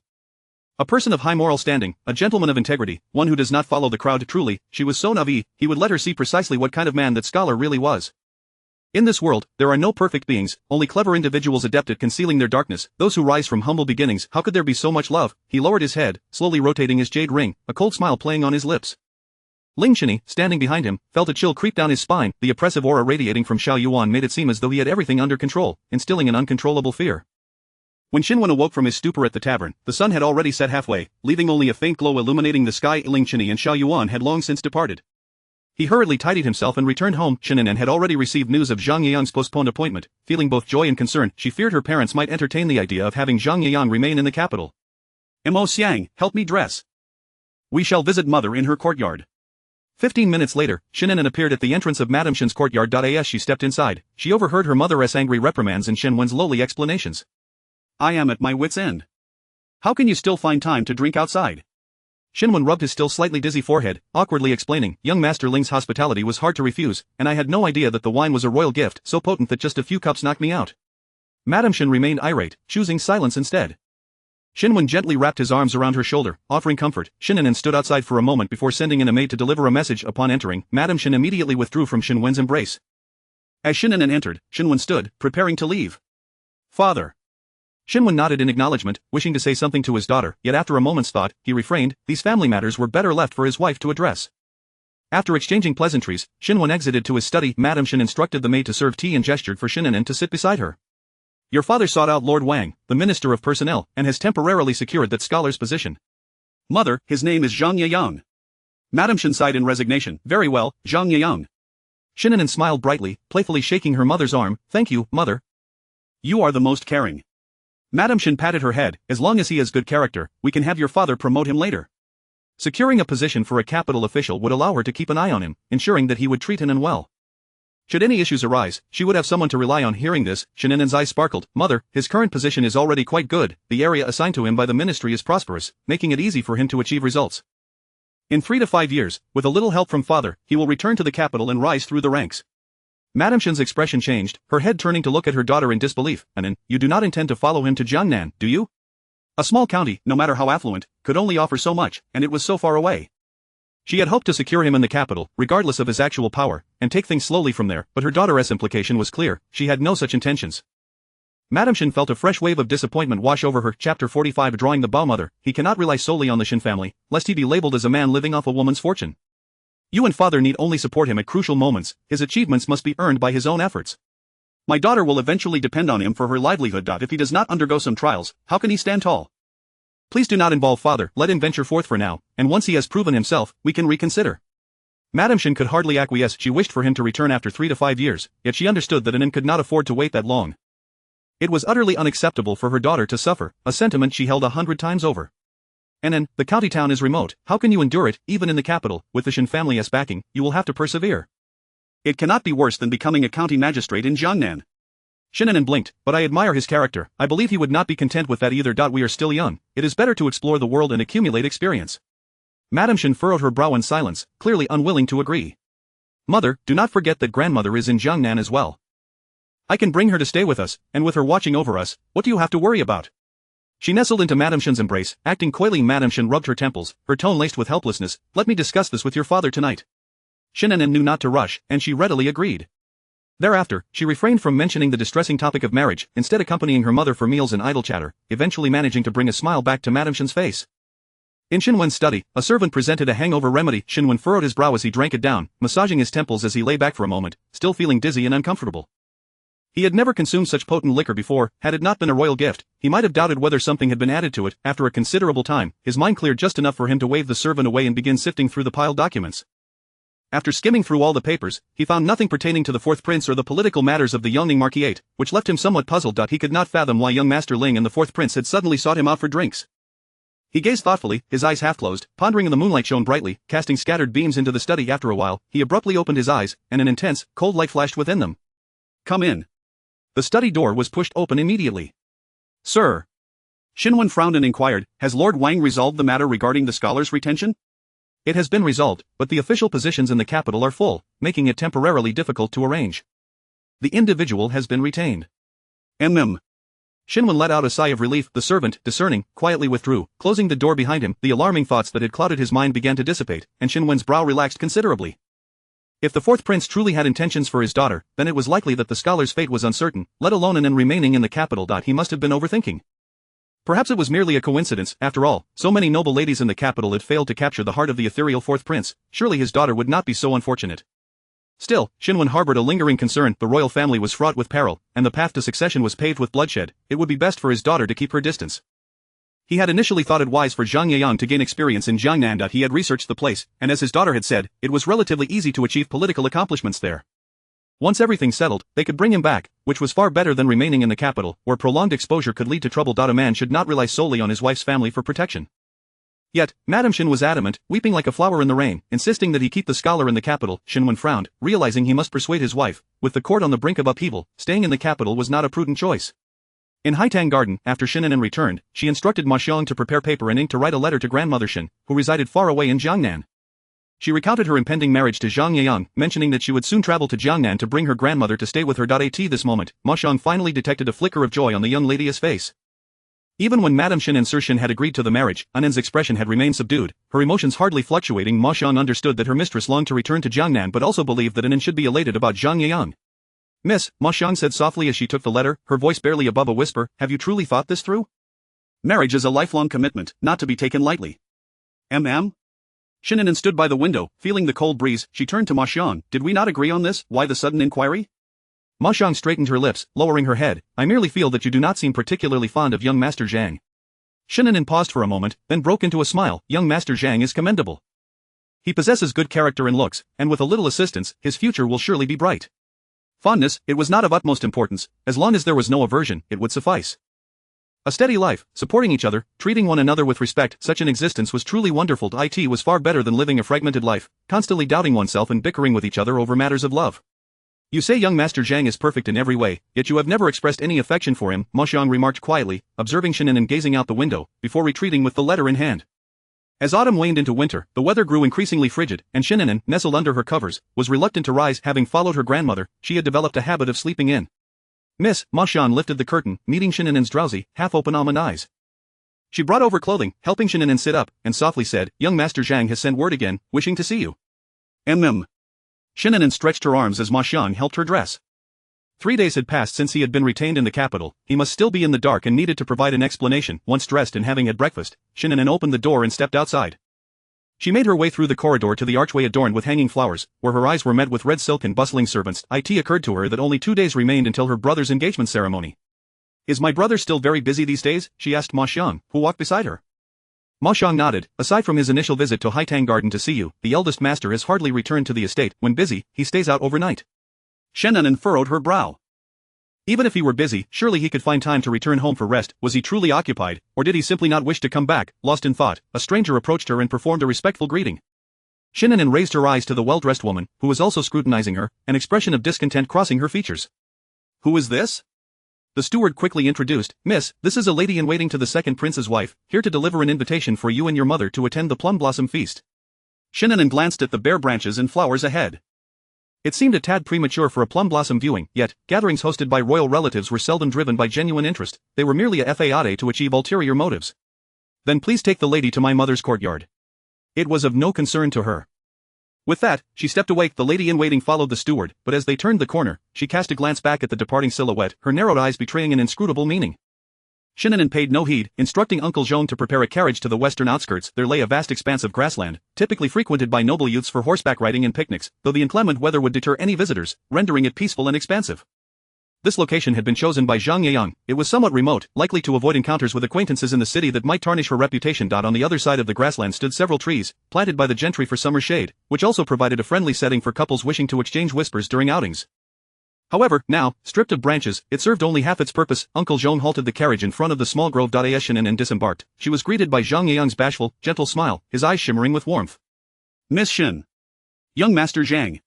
A person of high moral standing, a gentleman of integrity, one who does not follow the crowd. Truly, she was so naive, he would let her see precisely what kind of man that scholar really was. In this world, there are no perfect beings, only clever individuals adept at concealing their darkness, those who rise from humble beginnings. How could there be so much love? He lowered his head, slowly rotating his jade ring, a cold smile playing on his lips. Ling Cheney, standing behind him, felt a chill creep down his spine. The oppressive aura radiating from Xiao Yuan made it seem as though he had everything under control, instilling an uncontrollable fear. When Shen Wen awoke from his stupor at the tavern, the sun had already set halfway, leaving only a faint glow illuminating the sky. Ling Cheney and Xiao Yuan had long since departed. He hurriedly tidied himself and returned home. Shen An'an had already received news of Zhang Yiyang's postponed appointment. Feeling both joy and concern, she feared her parents might entertain the idea of having Zhang Yiyang remain in the capital. Mo Xiang, help me dress. We shall visit mother in her courtyard. 15 minutes later, Shen An'an appeared at the entrance of Madame Shen's courtyard. As she stepped inside, she overheard her mother's angry reprimands and Shen Wen's lowly explanations. I am at my wit's end. How can you still find time to drink outside? Shen Wen rubbed his still slightly dizzy forehead, awkwardly explaining, young Master Ling's hospitality was hard to refuse, and I had no idea that the wine was a royal gift so potent that just a few cups knocked me out. Madame Shen remained irate, choosing silence instead. Shen Wen gently wrapped his arms around her shoulder, offering comfort. Shen An'an stood outside for a moment before sending in a maid to deliver a message. Upon entering, Madame Shen immediately withdrew from Shen Wen's embrace. As Shen An'an entered, Shen Wen stood, preparing to leave. Father. Shen Wen nodded in acknowledgement, wishing to say something to his daughter, yet after a moment's thought, he refrained. These family matters were better left for his wife to address. After exchanging pleasantries, Shen Wen exited to his study. Madame Shen instructed the maid to serve tea and gestured for Shen An'an to sit beside her. Your father sought out Lord Wang, the Minister of Personnel, and has temporarily secured that scholar's position. Mother, his name is Zhang Yiyang. Madame Shen sighed in resignation. Very well, Zhang Yiyang. Shen An'an smiled brightly, playfully shaking her mother's arm. Thank you, mother. You are the most caring. Madame Shen patted her head. As long as he has good character, we can have your father promote him later. Securing a position for a capital official would allow her to keep an eye on him, ensuring that he would treat Shen An'an well. Should any issues arise, she would have someone to rely on. Hearing this, Shen An'an's eyes sparkled. Mother, his current position is already quite good, the area assigned to him by the ministry is prosperous, making it easy for him to achieve results. In 3 to 5 years, with a little help from father, he will return to the capital and rise through the ranks. Madame Shen's expression changed, her head turning to look at her daughter in disbelief. An'an, you do not intend to follow him to Jiangnan, do you? A small county, no matter how affluent, could only offer so much, and it was so far away. She had hoped to secure him in the capital, regardless of his actual power, and take things slowly from there, but her daughter's implication was clear, she had no such intentions. Madame Shen felt a fresh wave of disappointment wash over her. Chapter 45. Drawing the bow. Mother, he cannot rely solely on the Shen family, lest he be labeled as a man living off a woman's fortune. You and father need only support him at crucial moments, his achievements must be earned by his own efforts. My daughter will eventually depend on him for her livelihood. If he does not undergo some trials, how can he stand tall? Please do not involve father, let him venture forth for now, and once he has proven himself, we can reconsider. Madame Shen could hardly acquiesce. She wished for him to return after 3 to 5 years, yet she understood that An'an could not afford to wait that long. It was utterly unacceptable for her daughter to suffer, a sentiment she held 100 times over. An'an, the county town is remote, how can you endure it? Even in the capital, with the Shen family as backing, you will have to persevere. It cannot be worse than becoming a county magistrate in Jiangnan. Shen An'an blinked, but I admire his character, I believe he would not be content with that either. We are still young, it is better to explore the world and accumulate experience. Madame Shen furrowed her brow in silence, clearly unwilling to agree. Mother, do not forget that grandmother is in Jiangnan as well. I can bring her to stay with us, and with her watching over us, what do you have to worry about? She nestled into Madame Shen's embrace, acting coyly. Madame Shen rubbed her temples, her tone laced with helplessness. Let me discuss this with your father tonight. Shen An'an knew not to rush, and she readily agreed. Thereafter, she refrained from mentioning the distressing topic of marriage, instead accompanying her mother for meals and idle chatter, eventually managing to bring a smile back to Madame Shen's face. In Shen Wen's study, a servant presented a hangover remedy. Shen Wen furrowed his brow as he drank it down, massaging his temples as he lay back for a moment, still feeling dizzy and uncomfortable. He had never consumed such potent liquor before. Had it not been a royal gift, he might have doubted whether something had been added to it. After a considerable time, his mind cleared just enough for him to wave the servant away and begin sifting through the piled documents. After skimming through all the papers, he found nothing pertaining to the fourth prince or the political matters of the Yongning Marquisate, which left him somewhat puzzled. He could not fathom why young Master Ling and the fourth prince had suddenly sought him out for drinks. He gazed thoughtfully, his eyes half closed, pondering. The moonlight shone brightly, casting scattered beams into the study. After a while, he abruptly opened his eyes, and an intense, cold light flashed within them. Come in. The study door was pushed open immediately. Sir. Shen Wen frowned and inquired, has Lord Wang resolved the matter regarding the scholar's retention? It has been resolved, but the official positions in the capital are full, making it temporarily difficult to arrange. The individual has been retained. Shen Wen let out a sigh of relief. The servant, discerning, quietly withdrew, closing the door behind him. The alarming thoughts that had clouded his mind began to dissipate, and Shen Wen's brow relaxed considerably. If the fourth prince truly had intentions for his daughter, then it was likely that the scholar's fate was uncertain, let alone An'an remaining in the capital. He must have been overthinking. Perhaps it was merely a coincidence. After all, so many noble ladies in the capital had failed to capture the heart of the ethereal fourth prince, surely his daughter would not be so unfortunate. Still, Shen Wen harbored a lingering concern. The royal family was fraught with peril, and the path to succession was paved with bloodshed. It would be best for his daughter to keep her distance. He had initially thought it wise for Zhang Yang to gain experience in Jiangnan. He had researched the place, and as his daughter had said, it was relatively easy to achieve political accomplishments there. Once everything settled, they could bring him back, which was far better than remaining in the capital, where prolonged exposure could lead to trouble. A man should not rely solely on his wife's family for protection. Yet, Madame Shen was adamant, weeping like a flower in the rain, insisting that he keep the scholar in the capital. Shen Wen frowned, realizing he must persuade his wife. With the court on the brink of upheaval, staying in the capital was not a prudent choice. In Haitang Garden, after Shen An'an returned, she instructed Ma Xiang to prepare paper and ink to write a letter to grandmother Shen, who resided far away in Jiangnan. She recounted her impending marriage to Zhang Yang, mentioning that she would soon travel to Jiangnan to bring her grandmother to stay with her. At this moment, Ma Xiang finally detected a flicker of joy on the young lady's face. Even when Madame Shen and Sir Shen had agreed to the marriage, An'an's expression had remained subdued, her emotions hardly fluctuating. Ma Xiang understood that her mistress longed to return to Jiangnan but also believed that An'an should be elated about Zhang Yang. Miss, Ma Xiang said softly as she took the letter, her voice barely above a whisper, have you truly thought this through? Marriage is a lifelong commitment, not to be taken lightly. Shen An'an stood by the window, feeling the cold breeze. She turned to Ma Xiang. Did we not agree on this? Why the sudden inquiry? Ma Xiang straightened her lips, lowering her head. I merely feel that you do not seem particularly fond of young Master Zhang. Shen An'an paused for a moment, then broke into a smile. Young Master Zhang is commendable. He possesses good character and looks, and with a little assistance, his future will surely be bright. Fondness, it was not of utmost importance, as long as there was no aversion, it would suffice. A steady life, supporting each other, treating one another with respect, such an existence was truly wonderful. It was far better than living a fragmented life, constantly doubting oneself and bickering with each other over matters of love. You say young Master Zhang is perfect in every way, yet you have never expressed any affection for him, Mo Xiang remarked quietly, observing Shen An'an gazing out the window, before retreating with the letter in hand. As autumn waned into winter, the weather grew increasingly frigid, and Shen An'an, nestled under her covers, was reluctant to rise. Having followed her grandmother, she had developed a habit of sleeping in. Miss, Mo Xiang lifted the curtain, meeting Shen An'an's drowsy, half-open almond eyes. She brought over clothing, helping Shen An'an sit up, and softly said, young Master Zhang has sent word again, wishing to see you. Shen An'an stretched her arms as Mo Xiang helped her dress. 3 days had passed since he had been retained in the capital. He must still be in the dark and needed to provide an explanation. Once dressed and having had breakfast, Shen An'an opened the door and stepped outside. She made her way through the corridor to the archway adorned with hanging flowers, where her eyes were met with red silk and bustling servants. It occurred to her that only 2 days remained until her brother's engagement ceremony. Is my brother still very busy these days? She asked Mo Xiang, who walked beside her. Mo Xiang nodded. Aside from his initial visit to Haitang Garden to see you, the eldest master has hardly returned to the estate. When busy, he stays out overnight. Shen An'an furrowed her brow. Even if he were busy, surely he could find time to return home for rest. Was he truly occupied, or did he simply not wish to come back? Lost in thought, a stranger approached her and performed a respectful greeting. Shen An'an raised her eyes to the well-dressed woman, who was also scrutinizing her, an expression of discontent crossing her features. Who is this? The steward quickly introduced, Miss, this is a lady-in-waiting to the second prince's wife, here to deliver an invitation for you and your mother to attend the plum blossom feast. Shen An'an glanced at the bare branches and flowers ahead. It seemed a tad premature for a plum blossom viewing, yet, gatherings hosted by royal relatives were seldom driven by genuine interest, they were merely a fade to achieve ulterior motives. Then please take the lady to my mother's courtyard. It was of no concern to her. With that, she stepped away. The lady-in-waiting followed the steward, but as they turned the corner, she cast a glance back at the departing silhouette, her narrowed eyes betraying an inscrutable meaning. Shen An'an paid no heed, instructing Uncle Zhong to prepare a carriage to the western outskirts. There lay a vast expanse of grassland, typically frequented by noble youths for horseback riding and picnics, though the inclement weather would deter any visitors, rendering it peaceful and expansive. This location had been chosen by Zhang Yang. It was somewhat remote, likely to avoid encounters with acquaintances in the city that might tarnish her reputation. On the other side of the grassland stood several trees, planted by the gentry for summer shade, which also provided a friendly setting for couples wishing to exchange whispers during outings. However, now, stripped of branches, it served only half its purpose. Uncle Zhong halted the carriage in front of the small grove. Shen An'an disembarked. She was greeted by Zhang Yang's bashful, gentle smile, his eyes shimmering with warmth. Miss Shen. Young Master Zhang.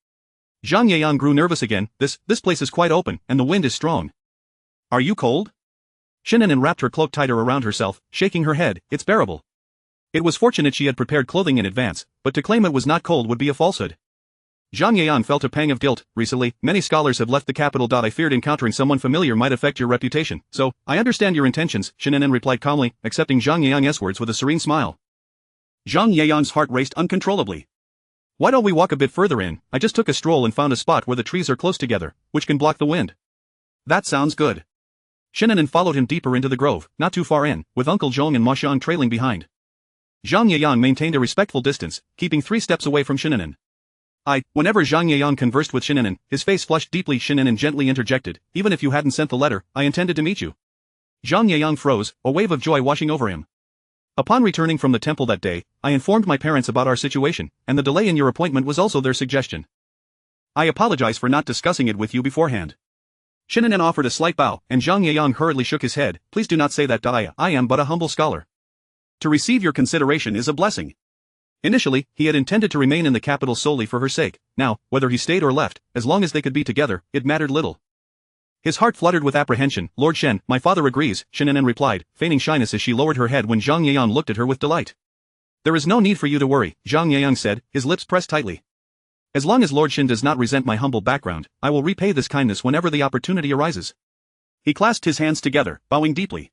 Zhang Yang grew nervous again. This place is quite open, and the wind is strong. Are you cold? Shen An'an wrapped her cloak tighter around herself, shaking her head. It's bearable. It was fortunate she had prepared clothing in advance, but to claim it was not cold would be a falsehood. Zhang Yang felt a pang of guilt. Recently, many scholars have left the capital. I feared encountering someone familiar might affect your reputation, so, I understand your intentions, Shen An'an replied calmly, accepting Zhang Yang's words with a serene smile. Zhang Yang's heart raced uncontrollably. Why don't we walk a bit further in? I just took a stroll and found a spot where the trees are close together, which can block the wind. That sounds good. Shen An'an followed him deeper into the grove, not too far in, with Uncle Zhong and Mo Xiang trailing behind. Zhang Yang maintained a respectful distance, keeping 3 steps away from Shen An'an. Whenever Zhang Yang conversed with Shen An'an, his face flushed deeply. Shen An'an gently interjected, even if you hadn't sent the letter, I intended to meet you. Zhang Yang froze, a wave of joy washing over him. Upon returning from the temple that day, I informed my parents about our situation, and the delay in your appointment was also their suggestion. I apologize for not discussing it with you beforehand. Shen An'an offered a slight bow, and Zhang Yang hurriedly shook his head. Please do not say that. I am but a humble scholar. To receive your consideration is a blessing. Initially, he had intended to remain in the capital solely for her sake. Now, whether he stayed or left, as long as they could be together, it mattered little. His heart fluttered with apprehension. Lord Shen, my father agrees, Shen An'an replied, feigning shyness as she lowered her head when Zhang Yang looked at her with delight. There is no need for you to worry, Zhang Yang said, his lips pressed tightly. As long as Lord Shen does not resent my humble background, I will repay this kindness whenever the opportunity arises. He clasped his hands together, bowing deeply.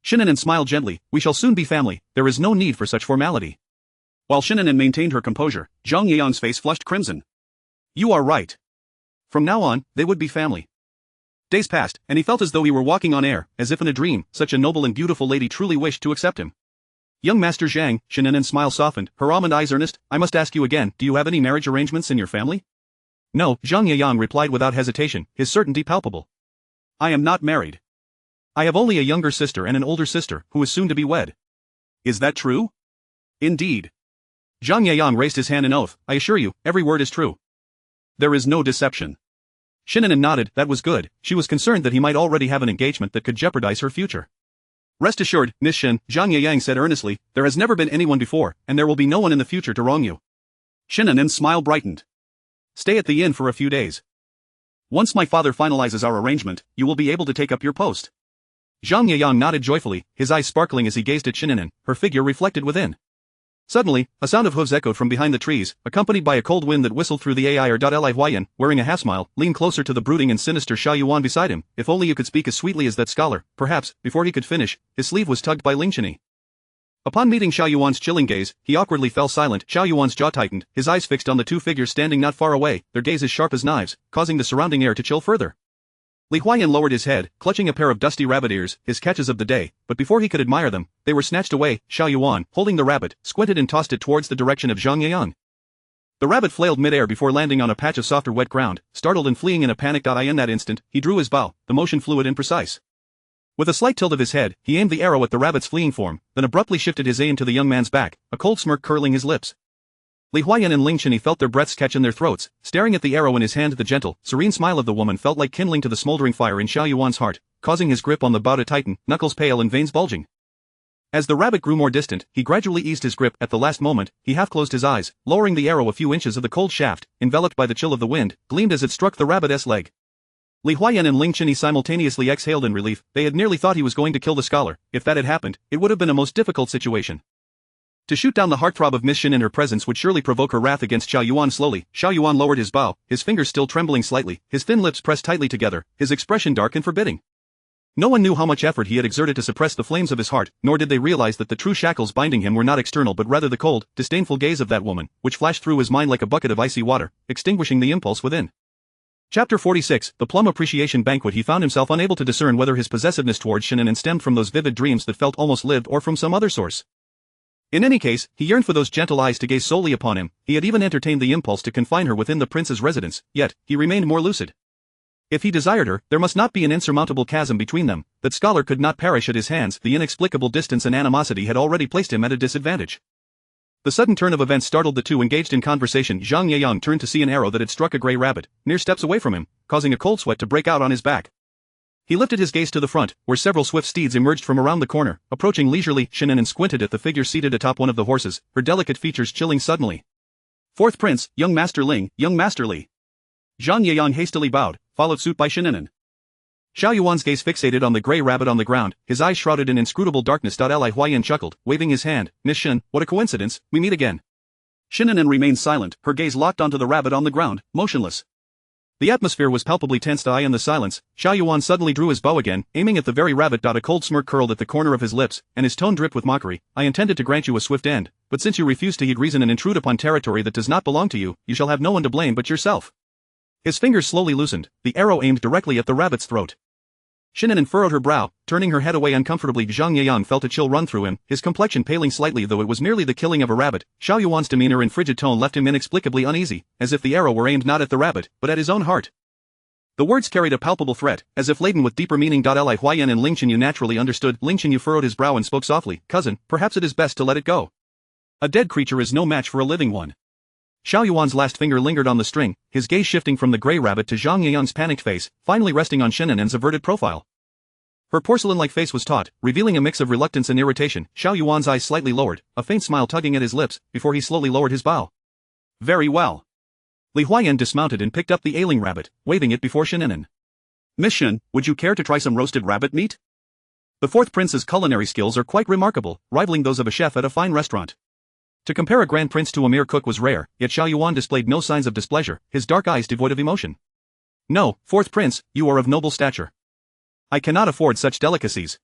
Shen An'an smiled gently. We shall soon be family, there is no need for such formality. While Shen An'an maintained her composure, Zhang Yang's face flushed crimson. You are right. From now on, they would be family. Days passed, and he felt as though he were walking on air, as if in a dream. Such a noble and beautiful lady truly wished to accept him. Young Master Zhang, Shen An'an's smile softened, her almond eyes earnest. I must ask you again, do you have any marriage arrangements in your family? No, Zhang Yang replied without hesitation, his certainty palpable. I am not married. I have only a younger sister and an older sister, who is soon to be wed. Is that true? Indeed. Zhang Yang raised his hand in oath. I assure you, every word is true. There is no deception. Shen An'an nodded. That was good. She was concerned that he might already have an engagement that could jeopardize her future. Rest assured, Miss Shen, Zhang Yiyang said earnestly, there has never been anyone before, and there will be no one in the future to wrong you. Shen An'an's smile brightened. Stay at the inn for a few days. Once my father finalizes our arrangement, you will be able to take up your post. Zhang Yiyang nodded joyfully, his eyes sparkling as he gazed at Shen An'an, her figure reflected within. Suddenly, a sound of hooves echoed from behind the trees, accompanied by a cold wind that whistled through the air. Li Huayan, wearing a half-smile, leaned closer to the brooding and sinister Xiao Yuan beside him. If only you could speak as sweetly as that scholar. Perhaps, before he could finish, his sleeve was tugged by Ling Chenyi. Upon meeting Xiao Yuan's chilling gaze, he awkwardly fell silent. Xiao Yuan's jaw tightened, his eyes fixed on the two figures standing not far away, their gaze as sharp as knives, causing the surrounding air to chill further. Li Huayan lowered his head, clutching a pair of dusty rabbit ears, his catches of the day, but before he could admire them, they were snatched away. Xiao Yuan, holding the rabbit, squinted and tossed it towards the direction of Zhang Yiyang. The rabbit flailed mid-air before landing on a patch of softer wet ground, startled and fleeing in a panic. In that instant, he drew his bow, the motion fluid and precise. With a slight tilt of his head, he aimed the arrow at the rabbit's fleeing form, then abruptly shifted his aim to the young man's back, a cold smirk curling his lips. Li Huayan and Ling Chenyi felt their breaths catch in their throats, staring at the arrow in his hand. The gentle, serene smile of the woman felt like kindling to the smoldering fire in Xiao Yuan's heart, causing his grip on the bow to tighten, knuckles pale and veins bulging. As the rabbit grew more distant, he gradually eased his grip. At the last moment, he half closed his eyes, lowering the arrow a few inches. Of the cold shaft, enveloped by the chill of the wind, gleamed as it struck the rabbit's leg. Li Huayan and Ling Chenyi simultaneously exhaled in relief. They had nearly thought he was going to kill the scholar. If that had happened, it would have been a most difficult situation. To shoot down the heartthrob of Miss Shen in her presence would surely provoke her wrath against Xiao Yuan. Slowly, Xiao Yuan lowered his bow, his fingers still trembling slightly, his thin lips pressed tightly together, his expression dark and forbidding. No one knew how much effort he had exerted to suppress the flames of his heart, nor did they realize that the true shackles binding him were not external but rather the cold, disdainful gaze of that woman, which flashed through his mind like a bucket of icy water, extinguishing the impulse within. Chapter 46, The Plum Appreciation Banquet. He found himself unable to discern whether his possessiveness towards Shen An'an stemmed from those vivid dreams that felt almost lived or from some other source. In any case, he yearned for those gentle eyes to gaze solely upon him. He had even entertained the impulse to confine her within the prince's residence, yet, he remained more lucid. If he desired her, there must not be an insurmountable chasm between them, that scholar could not perish at his hands. The inexplicable distance and animosity had already placed him at a disadvantage. The sudden turn of events startled the two engaged in conversation. Zhang Yiyang turned to see an arrow that had struck a gray rabbit, mere steps away from him, causing a cold sweat to break out on his back. He lifted his gaze to the front, where several swift steeds emerged from around the corner, approaching leisurely. Shen An'an squinted at the figure seated atop one of the horses, her delicate features chilling suddenly. Fourth Prince, young Master Ling, young Master Li. Zhang Yiyang hastily bowed, followed suit by Shen An'an. Xiao Yuan's gaze fixated on the gray rabbit on the ground, his eyes shrouded in inscrutable darkness. Li Huayan chuckled, waving his hand. Miss Shen, what a coincidence, we meet again. Shen An'an remained silent, her gaze locked onto the rabbit on the ground, motionless. The atmosphere was palpably tense. In the silence, Xiao Yuan suddenly drew his bow again, aiming at the very rabbit. A cold smirk curled at the corner of his lips, and his tone dripped with mockery. I intended to grant you a swift end, but since you refuse to heed reason and intrude upon territory that does not belong to you, you shall have no one to blame but yourself. His fingers slowly loosened, the arrow aimed directly at the rabbit's throat. Shen An'an furrowed her brow, turning her head away uncomfortably. Zhang Yiyang felt a chill run through him, his complexion paling slightly. Though it was merely the killing of a rabbit, Xiao Yuan's demeanor and frigid tone left him inexplicably uneasy, as if the arrow were aimed not at the rabbit, but at his own heart. The words carried a palpable threat, as if laden with deeper meaning. Li Huayan and Ling Chenyi naturally understood. Ling Chenyi furrowed his brow and spoke softly, cousin, perhaps it is best to let it go. A dead creature is no match for a living one. Xiao Yuan's last finger lingered on the string, his gaze shifting from the gray rabbit to Zhang Yiyang's panicked face, finally resting on Shen An'an's averted profile. Her porcelain-like face was taut, revealing a mix of reluctance and irritation. Xiao Yuan's eyes slightly lowered, a faint smile tugging at his lips, before he slowly lowered his bow. Very well. Li Huayan dismounted and picked up the ailing rabbit, waving it before Shen An'an. Miss Shen, would you care to try some roasted rabbit meat? The fourth prince's culinary skills are quite remarkable, rivaling those of a chef at a fine restaurant. To compare a grand prince to a mere cook was rare, yet Xiao Yuan displayed no signs of displeasure, his dark eyes devoid of emotion. No, fourth prince, you are of noble stature. I cannot afford such delicacies.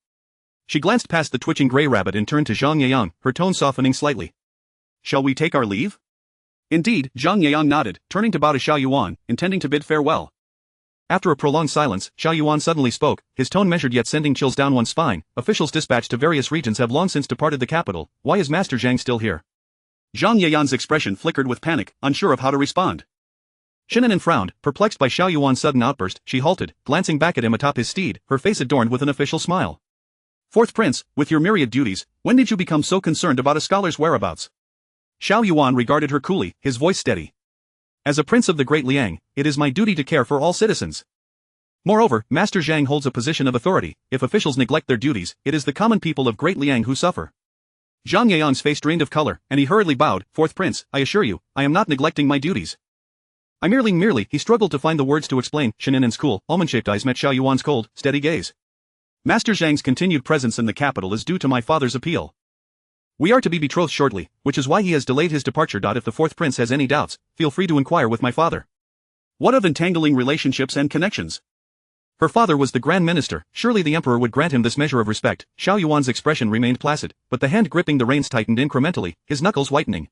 She glanced past the twitching gray rabbit and turned to Zhang Yiyang, her tone softening slightly. Shall we take our leave? Indeed, Zhang Yiyang nodded, turning to bow to Xiao Yuan, intending to bid farewell. After a prolonged silence, Xiao Yuan suddenly spoke, his tone measured yet sending chills down one's spine. Officials dispatched to various regions have long since departed the capital. Why is Master Zhang still here? Zhang Yiyang's expression flickered with panic, unsure of how to respond. Shen An'an frowned, perplexed by Xiao Yuan's sudden outburst. She halted, glancing back at him atop his steed, her face adorned with an official smile. Fourth prince, with your myriad duties, when did you become so concerned about a scholar's whereabouts? Xiao Yuan regarded her coolly, his voice steady. As a prince of the Great Liang, it is my duty to care for all citizens. Moreover, Master Zhang holds a position of authority. If officials neglect their duties, it is the common people of Great Liang who suffer. Zhang Yayang's face drained of color, and he hurriedly bowed. Fourth prince, I assure you, I am not neglecting my duties. I merely, he struggled to find the words to explain. Shen An'an's cool, almond-shaped eyes met Xiao Yuan's cold, steady gaze. Master Zhang's continued presence in the capital is due to my father's appeal. We are to be betrothed shortly, which is why he has delayed his departure. If the fourth prince has any doubts, feel free to inquire with my father. What of entangling relationships and connections? Her father was the Grand Minister, surely the Emperor would grant him this measure of respect. Xiao Yuan's expression remained placid, but the hand gripping the reins tightened incrementally, his knuckles whitening.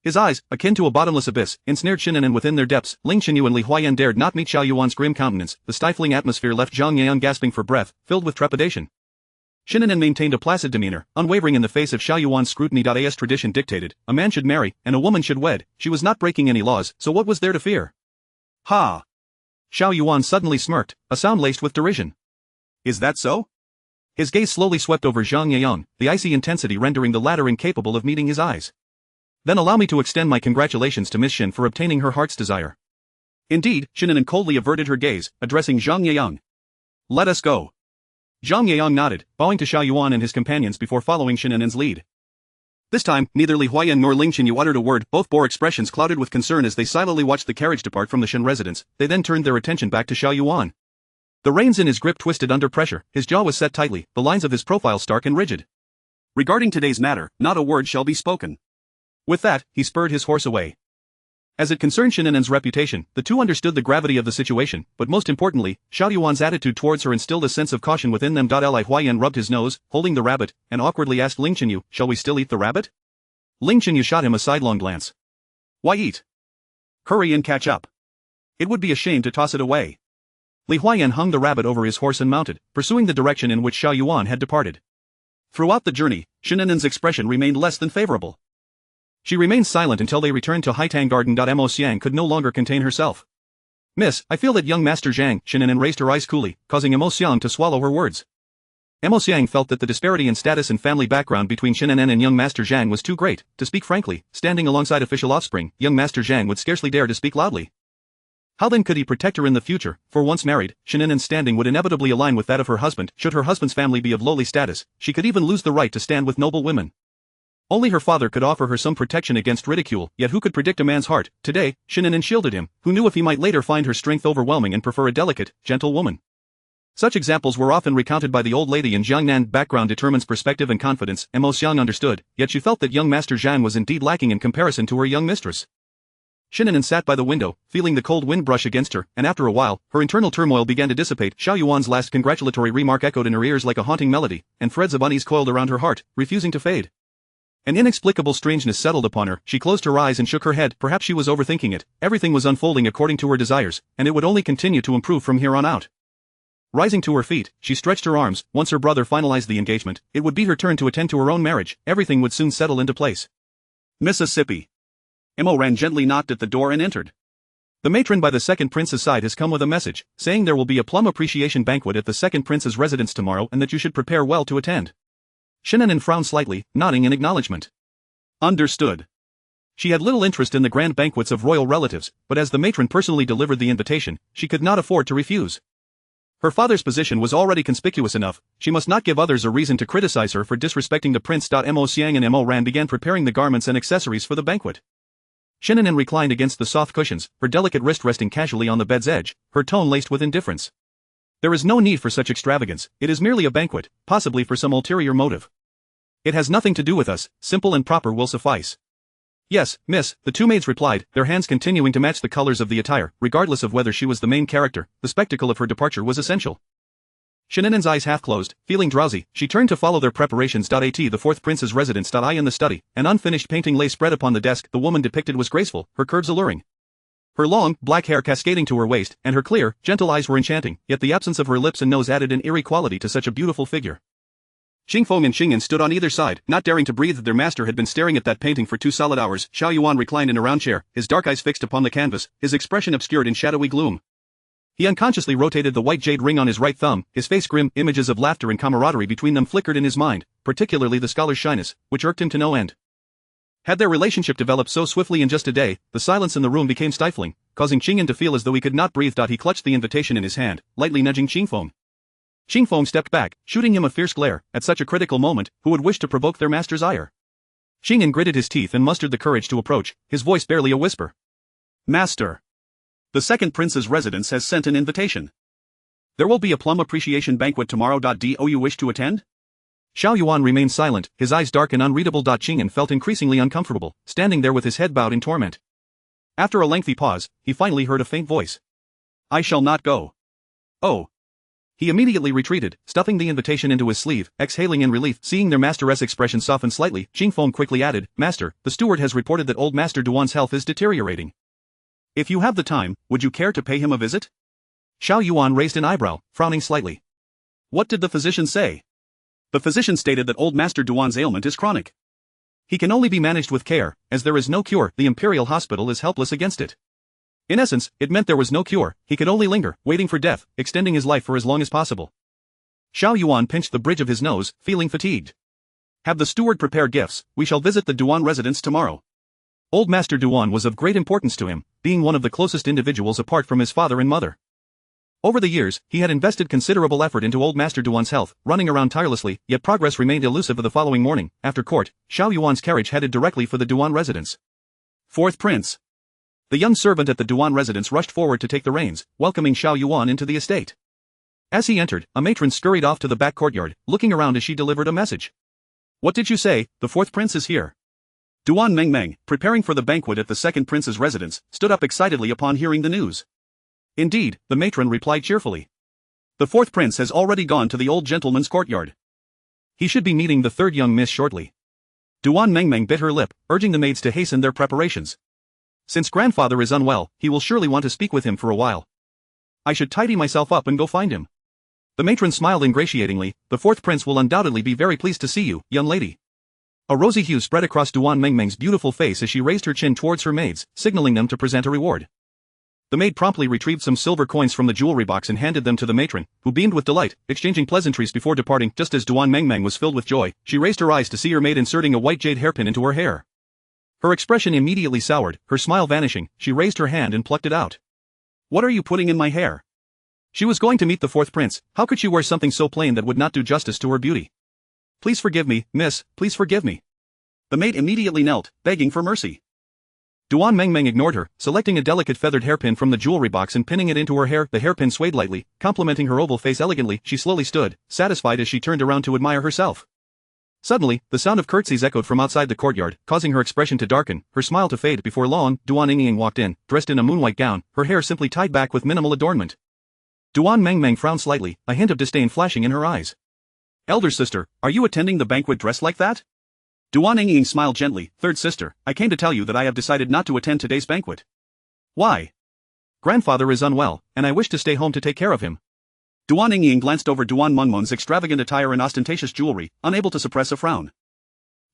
His eyes, akin to a bottomless abyss, ensnared Shen An'an within their depths. Ling Chenyu and Li Huayan dared not meet Xiao Yuan's grim countenance. The stifling atmosphere left Zhang Yayang gasping for breath, filled with trepidation. Shen An'an maintained a placid demeanor, unwavering in the face of Xiao Yuan's scrutiny. As tradition dictated, a man should marry, and a woman should wed. She was not breaking any laws, so what was there to fear? Ha! Xiao Yuan suddenly smirked, a sound laced with derision. Is that so? His gaze slowly swept over Zhang Yayang, the icy intensity rendering the latter incapable of meeting his eyes. Then allow me to extend my congratulations to Miss Shen for obtaining her heart's desire. Indeed, Shen An'an coldly averted her gaze, addressing Zhang Yayang. Let us go. Zhang Yayang nodded, bowing to Xiao Yuan and his companions before following Shen An'an's lead. This time, neither Li Huayan nor Ling Chenyu uttered a word. Both bore expressions clouded with concern as they silently watched the carriage depart from the Shen residence. They then turned their attention back to Xiao Yuan. The reins in his grip twisted under pressure, his jaw was set tightly, the lines of his profile stark and rigid. Regarding today's matter, not a word shall be spoken. With that, he spurred his horse away. As it concerned Shen An'an's reputation, the two understood the gravity of the situation, but most importantly, Xiao Yuan's attitude towards her instilled a sense of caution within them. Li Huayan rubbed his nose, holding the rabbit, and awkwardly asked Ling Chenyu, shall we still eat the rabbit? Ling Chenyu shot him a sidelong glance. Why eat? Hurry and catch up. It would be a shame to toss it away. Li Huayan hung the rabbit over his horse and mounted, pursuing the direction in which Xiao Yuan had departed. Throughout the journey, Shen An'an's expression remained less than favorable. She remained silent until they returned to Haitang Garden. Mo Xiang could no longer contain herself. Miss, I feel that young Master Zhang. Shen An'an raised her eyes coolly, causing Mo Xiang to swallow her words. Mo Xiang felt that the disparity in status and family background between Shen An'an and young Master Zhang was too great. To speak frankly, standing alongside official offspring, young Master Zhang would scarcely dare to speak loudly. How then could he protect her in the future? For once married, Shen An'an's standing would inevitably align with that of her husband. Should her husband's family be of lowly status, she could even lose the right to stand with noble women. Only her father could offer her some protection against ridicule, yet who could predict a man's heart? Today, Shen An'an shielded him, who knew if he might later find her strength overwhelming and prefer a delicate, gentle woman. Such examples were often recounted by the old lady in Jiangnan. Background determines perspective and confidence. Mo Xiang understood, yet she felt that young Master Zhang was indeed lacking in comparison to her young mistress. Shen An'an sat by the window, feeling the cold wind brush against her, and after a while, her internal turmoil began to dissipate. Xiao Yuan's last congratulatory remark echoed in her ears like a haunting melody, and threads of unease coiled around her heart, refusing to fade. An inexplicable strangeness settled upon her. She closed her eyes and shook her head. Perhaps she was overthinking it. Everything was unfolding according to her desires, and it would only continue to improve from here on out. Rising to her feet, she stretched her arms. Once her brother finalized the engagement, it would be her turn to attend to her own marriage. Everything would soon settle into place. Mississippi. Mo ran gently, knocked at the door and entered. The matron by the second prince's side has come with a message, saying there will be a plum appreciation banquet at the second prince's residence tomorrow and that you should prepare well to attend. Shen An'an frowned slightly, nodding in acknowledgement. Understood. She had little interest in the grand banquets of royal relatives, but as the matron personally delivered the invitation, she could not afford to refuse. Her father's position was already conspicuous enough, she must not give others a reason to criticize her for disrespecting the prince. Mo Xiang and Mo Ran began preparing the garments and accessories for the banquet. Shen An'an reclined against the soft cushions, her delicate wrist resting casually on the bed's edge, her tone laced with indifference. There is no need for such extravagance, it is merely a banquet, possibly for some ulterior motive. It has nothing to do with us, simple and proper will suffice. Yes, miss, the two maids replied, their hands continuing to match the colors of the attire. Regardless of whether she was the main character, the spectacle of her departure was essential. Shen An'an's eyes half closed, feeling drowsy, she turned to follow their preparations. At the fourth prince's residence. I in the study, an unfinished painting lay spread upon the desk. The woman depicted was graceful, her curves alluring. Her long, black hair cascading to her waist, and her clear, gentle eyes were enchanting, yet the absence of her lips and nose added an eerie quality to such a beautiful figure. Xingfeng and Xingyan stood on either side, not daring to breathe. Their master had been staring at that painting for 2 solid hours. Xiao Yuan reclined in a round chair, his dark eyes fixed upon the canvas, his expression obscured in shadowy gloom. He unconsciously rotated the white jade ring on his right thumb, his face grim. Images of laughter and camaraderie between them flickered in his mind, particularly the scholar's shyness, which irked him to no end. Had their relationship developed so swiftly in just a day, the silence in the room became stifling, causing Qing An to feel as though he could not breathe. He clutched the invitation in his hand, lightly nudging Qingfeng. Qingfeng stepped back, shooting him a fierce glare. At such a critical moment, who would wish to provoke their master's ire? Qing An gritted his teeth and mustered the courage to approach, his voice barely a whisper. Master. The second prince's residence has sent an invitation. There will be a plum appreciation banquet tomorrow. Do you wish to attend? Xiao Yuan remained silent, his eyes dark and unreadable. Qing An felt increasingly uncomfortable, standing there with his head bowed in torment. After a lengthy pause, he finally heard a faint voice. I shall not go. Oh. He immediately retreated, stuffing the invitation into his sleeve, exhaling in relief. Seeing their master's expression soften slightly, Qingfeng quickly added, Master, the steward has reported that old Master Duan's health is deteriorating. If you have the time, would you care to pay him a visit? Xiao Yuan raised an eyebrow, frowning slightly. What did the physician say? The physician stated that old Master Duan's ailment is chronic. He can only be managed with care, as there is no cure. The Imperial Hospital is helpless against it. In essence, it meant there was no cure, he could only linger, waiting for death, extending his life for as long as possible. Xiao Yuan pinched the bridge of his nose, feeling fatigued. Have the steward prepare gifts, we shall visit the Duan residence tomorrow. Old Master Duan was of great importance to him, being one of the closest individuals apart from his father and mother. Over the years, he had invested considerable effort into old Master Duan's health, running around tirelessly, yet progress remained elusive. The following morning, after court, Xiao Yuan's carriage headed directly for the Duan residence. Fourth Prince. The young servant at the Duan residence rushed forward to take the reins, welcoming Xiao Yuan into the estate. As he entered, a matron scurried off to the back courtyard, looking around as she delivered a message. What did you say? The fourth prince is here. Duan Mengmeng, preparing for the banquet at the second prince's residence, stood up excitedly upon hearing the news. Indeed, the matron replied cheerfully. The fourth prince has already gone to the old gentleman's courtyard. He should be meeting the third young miss shortly. Duan Mengmeng bit her lip, urging the maids to hasten their preparations. Since grandfather is unwell, he will surely want to speak with him for a while. I should tidy myself up and go find him. The matron smiled ingratiatingly. The fourth prince will undoubtedly be very pleased to see you, young lady. A rosy hue spread across Duan Mengmeng's beautiful face as she raised her chin towards her maids, signaling them to present a reward. The maid promptly retrieved some silver coins from the jewelry box and handed them to the matron, who beamed with delight, exchanging pleasantries before departing. Just as Duan Mengmeng was filled with joy, she raised her eyes to see her maid inserting a white jade hairpin into her hair. Her expression immediately soured, her smile vanishing. She raised her hand and plucked it out. What are you putting in my hair? She was going to meet the fourth prince, how could she wear something so plain that would not do justice to her beauty? Please forgive me, miss, please forgive me. The maid immediately knelt, begging for mercy. Duan Mengmeng ignored her, selecting a delicate feathered hairpin from the jewelry box and pinning it into her hair. The hairpin swayed lightly, complementing her oval face elegantly. She slowly stood, satisfied as she turned around to admire herself. Suddenly, the sound of curtsies echoed from outside the courtyard, causing her expression to darken, her smile to fade. Before long, Duan Yingying walked in, dressed in a moon-white gown, her hair simply tied back with minimal adornment. Duan Mengmeng frowned slightly, a hint of disdain flashing in her eyes. Elder sister, are you attending the banquet dressed like that? Duan Yingying smiled gently. Third sister, I came to tell you that I have decided not to attend today's banquet. Why? Grandfather is unwell, and I wish to stay home to take care of him. Duan Yingying glanced over Duan Mengmeng's extravagant attire and ostentatious jewelry, unable to suppress a frown.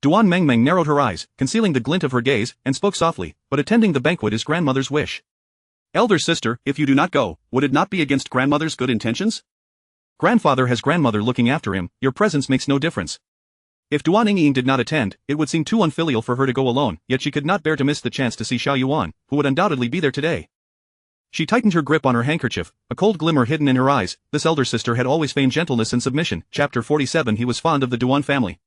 Duan Mengmeng narrowed her eyes, concealing the glint of her gaze, and spoke softly, but attending the banquet is grandmother's wish. Elder sister, if you do not go, would it not be against grandmother's good intentions? Grandfather has grandmother looking after him, your presence makes no difference. If Duan Yingying did not attend, it would seem too unfilial for her to go alone, yet she could not bear to miss the chance to see Xiao Yuan, who would undoubtedly be there today. She tightened her grip on her handkerchief, a cold glimmer hidden in her eyes. This elder sister had always feigned gentleness and submission. Chapter 47. He was fond of the Duan family.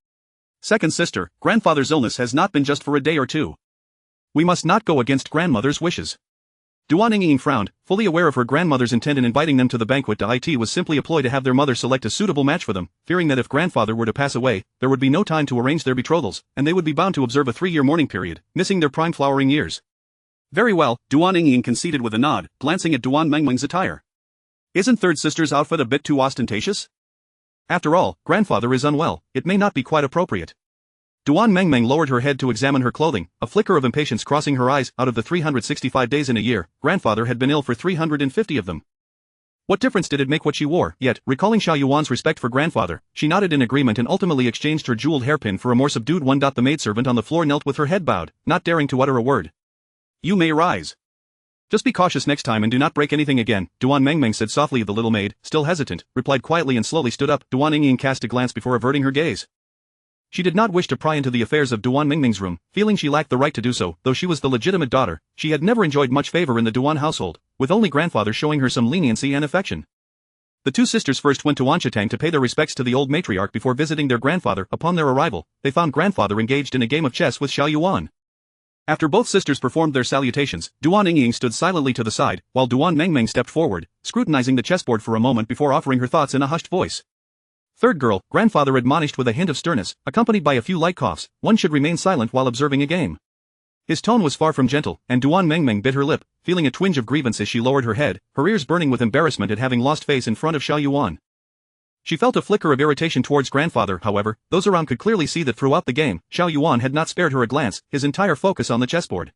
Second sister, grandfather's illness has not been just for a day or two. We must not go against grandmother's wishes. Duan Yingying frowned, fully aware of her grandmother's intent in inviting them to the banquet. It was simply a ploy to have their mother select a suitable match for them, fearing that if grandfather were to pass away, there would be no time to arrange their betrothals, and they would be bound to observe a 3-year mourning period, missing their prime flowering years. Very well, Duan Yingying conceded with a nod, glancing at Duan Mengmeng's attire. Isn't third sister's outfit a bit too ostentatious? After all, grandfather is unwell, it may not be quite appropriate. Duan Mengmeng lowered her head to examine her clothing, a flicker of impatience crossing her eyes. Out of the 365 days in a year, grandfather had been ill for 350 of them. What difference did it make what she wore? Yet, recalling Xiao Yuan's respect for grandfather, she nodded in agreement and ultimately exchanged her jeweled hairpin for a more subdued one. The maidservant on the floor knelt with her head bowed, not daring to utter a word. You may rise. Just be cautious next time and do not break anything again, Duan Mengmeng said softly. The little maid, still hesitant, replied quietly and slowly stood up. Duan Yingying cast a glance before averting her gaze. She did not wish to pry into the affairs of Duan Mingming's room, feeling she lacked the right to do so. Though she was the legitimate daughter, she had never enjoyed much favor in the Duan household, with only grandfather showing her some leniency and affection. The two sisters first went to Wanchitang to pay their respects to the old matriarch before visiting their grandfather. Upon their arrival, they found grandfather engaged in a game of chess with Xiao Yuan. After both sisters performed their salutations, Duan Yingying stood silently to the side, while Duan Mengmeng stepped forward, scrutinizing the chessboard for a moment before offering her thoughts in a hushed voice. Third girl, grandfather admonished with a hint of sternness, accompanied by a few light coughs, one should remain silent while observing a game. His tone was far from gentle, and Duan Mengmeng bit her lip, feeling a twinge of grievance as she lowered her head, her ears burning with embarrassment at having lost face in front of Xiao Yuan. She felt a flicker of irritation towards grandfather. However, those around could clearly see that throughout the game, Xiao Yuan had not spared her a glance, his entire focus on the chessboard.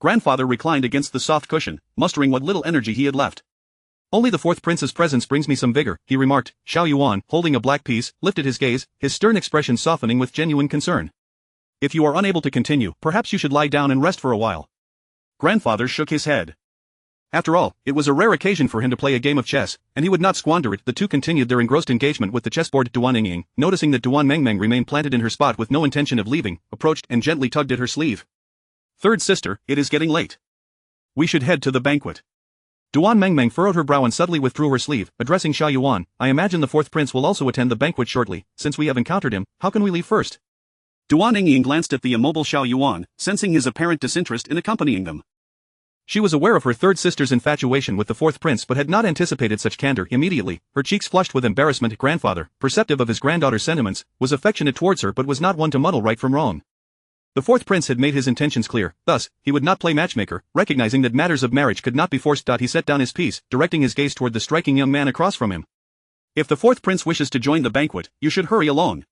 Grandfather reclined against the soft cushion, mustering what little energy he had left. "Only the fourth prince's presence brings me some vigor," he remarked. Xiao Yuan, holding a black piece, lifted his gaze, his stern expression softening with genuine concern. "If you are unable to continue, perhaps you should lie down and rest for a while." Grandfather shook his head. After all, it was a rare occasion for him to play a game of chess, and he would not squander it. The two continued their engrossed engagement with the chessboard. Duan Yingying, noticing that Duan Mengmeng remained planted in her spot with no intention of leaving, approached and gently tugged at her sleeve. "Third sister, it is getting late. We should head to the banquet." Duan Mengmeng furrowed her brow and subtly withdrew her sleeve, addressing Xiao Yuan. "I imagine the fourth prince will also attend the banquet shortly. Since we have encountered him, how can we leave first?" Duan Yingying glanced at the immobile Xiao Yuan, sensing his apparent disinterest in accompanying them. She was aware of her third sister's infatuation with the fourth prince but had not anticipated such candor. Immediately, her cheeks flushed with embarrassment. Grandfather, perceptive of his granddaughter's sentiments, was affectionate towards her but was not one to muddle right from wrong. The fourth prince had made his intentions clear, thus, he would not play matchmaker, recognizing that matters of marriage could not be forced. He set down his piece, directing his gaze toward the striking young man across from him. "If the fourth prince wishes to join the banquet, you should hurry along.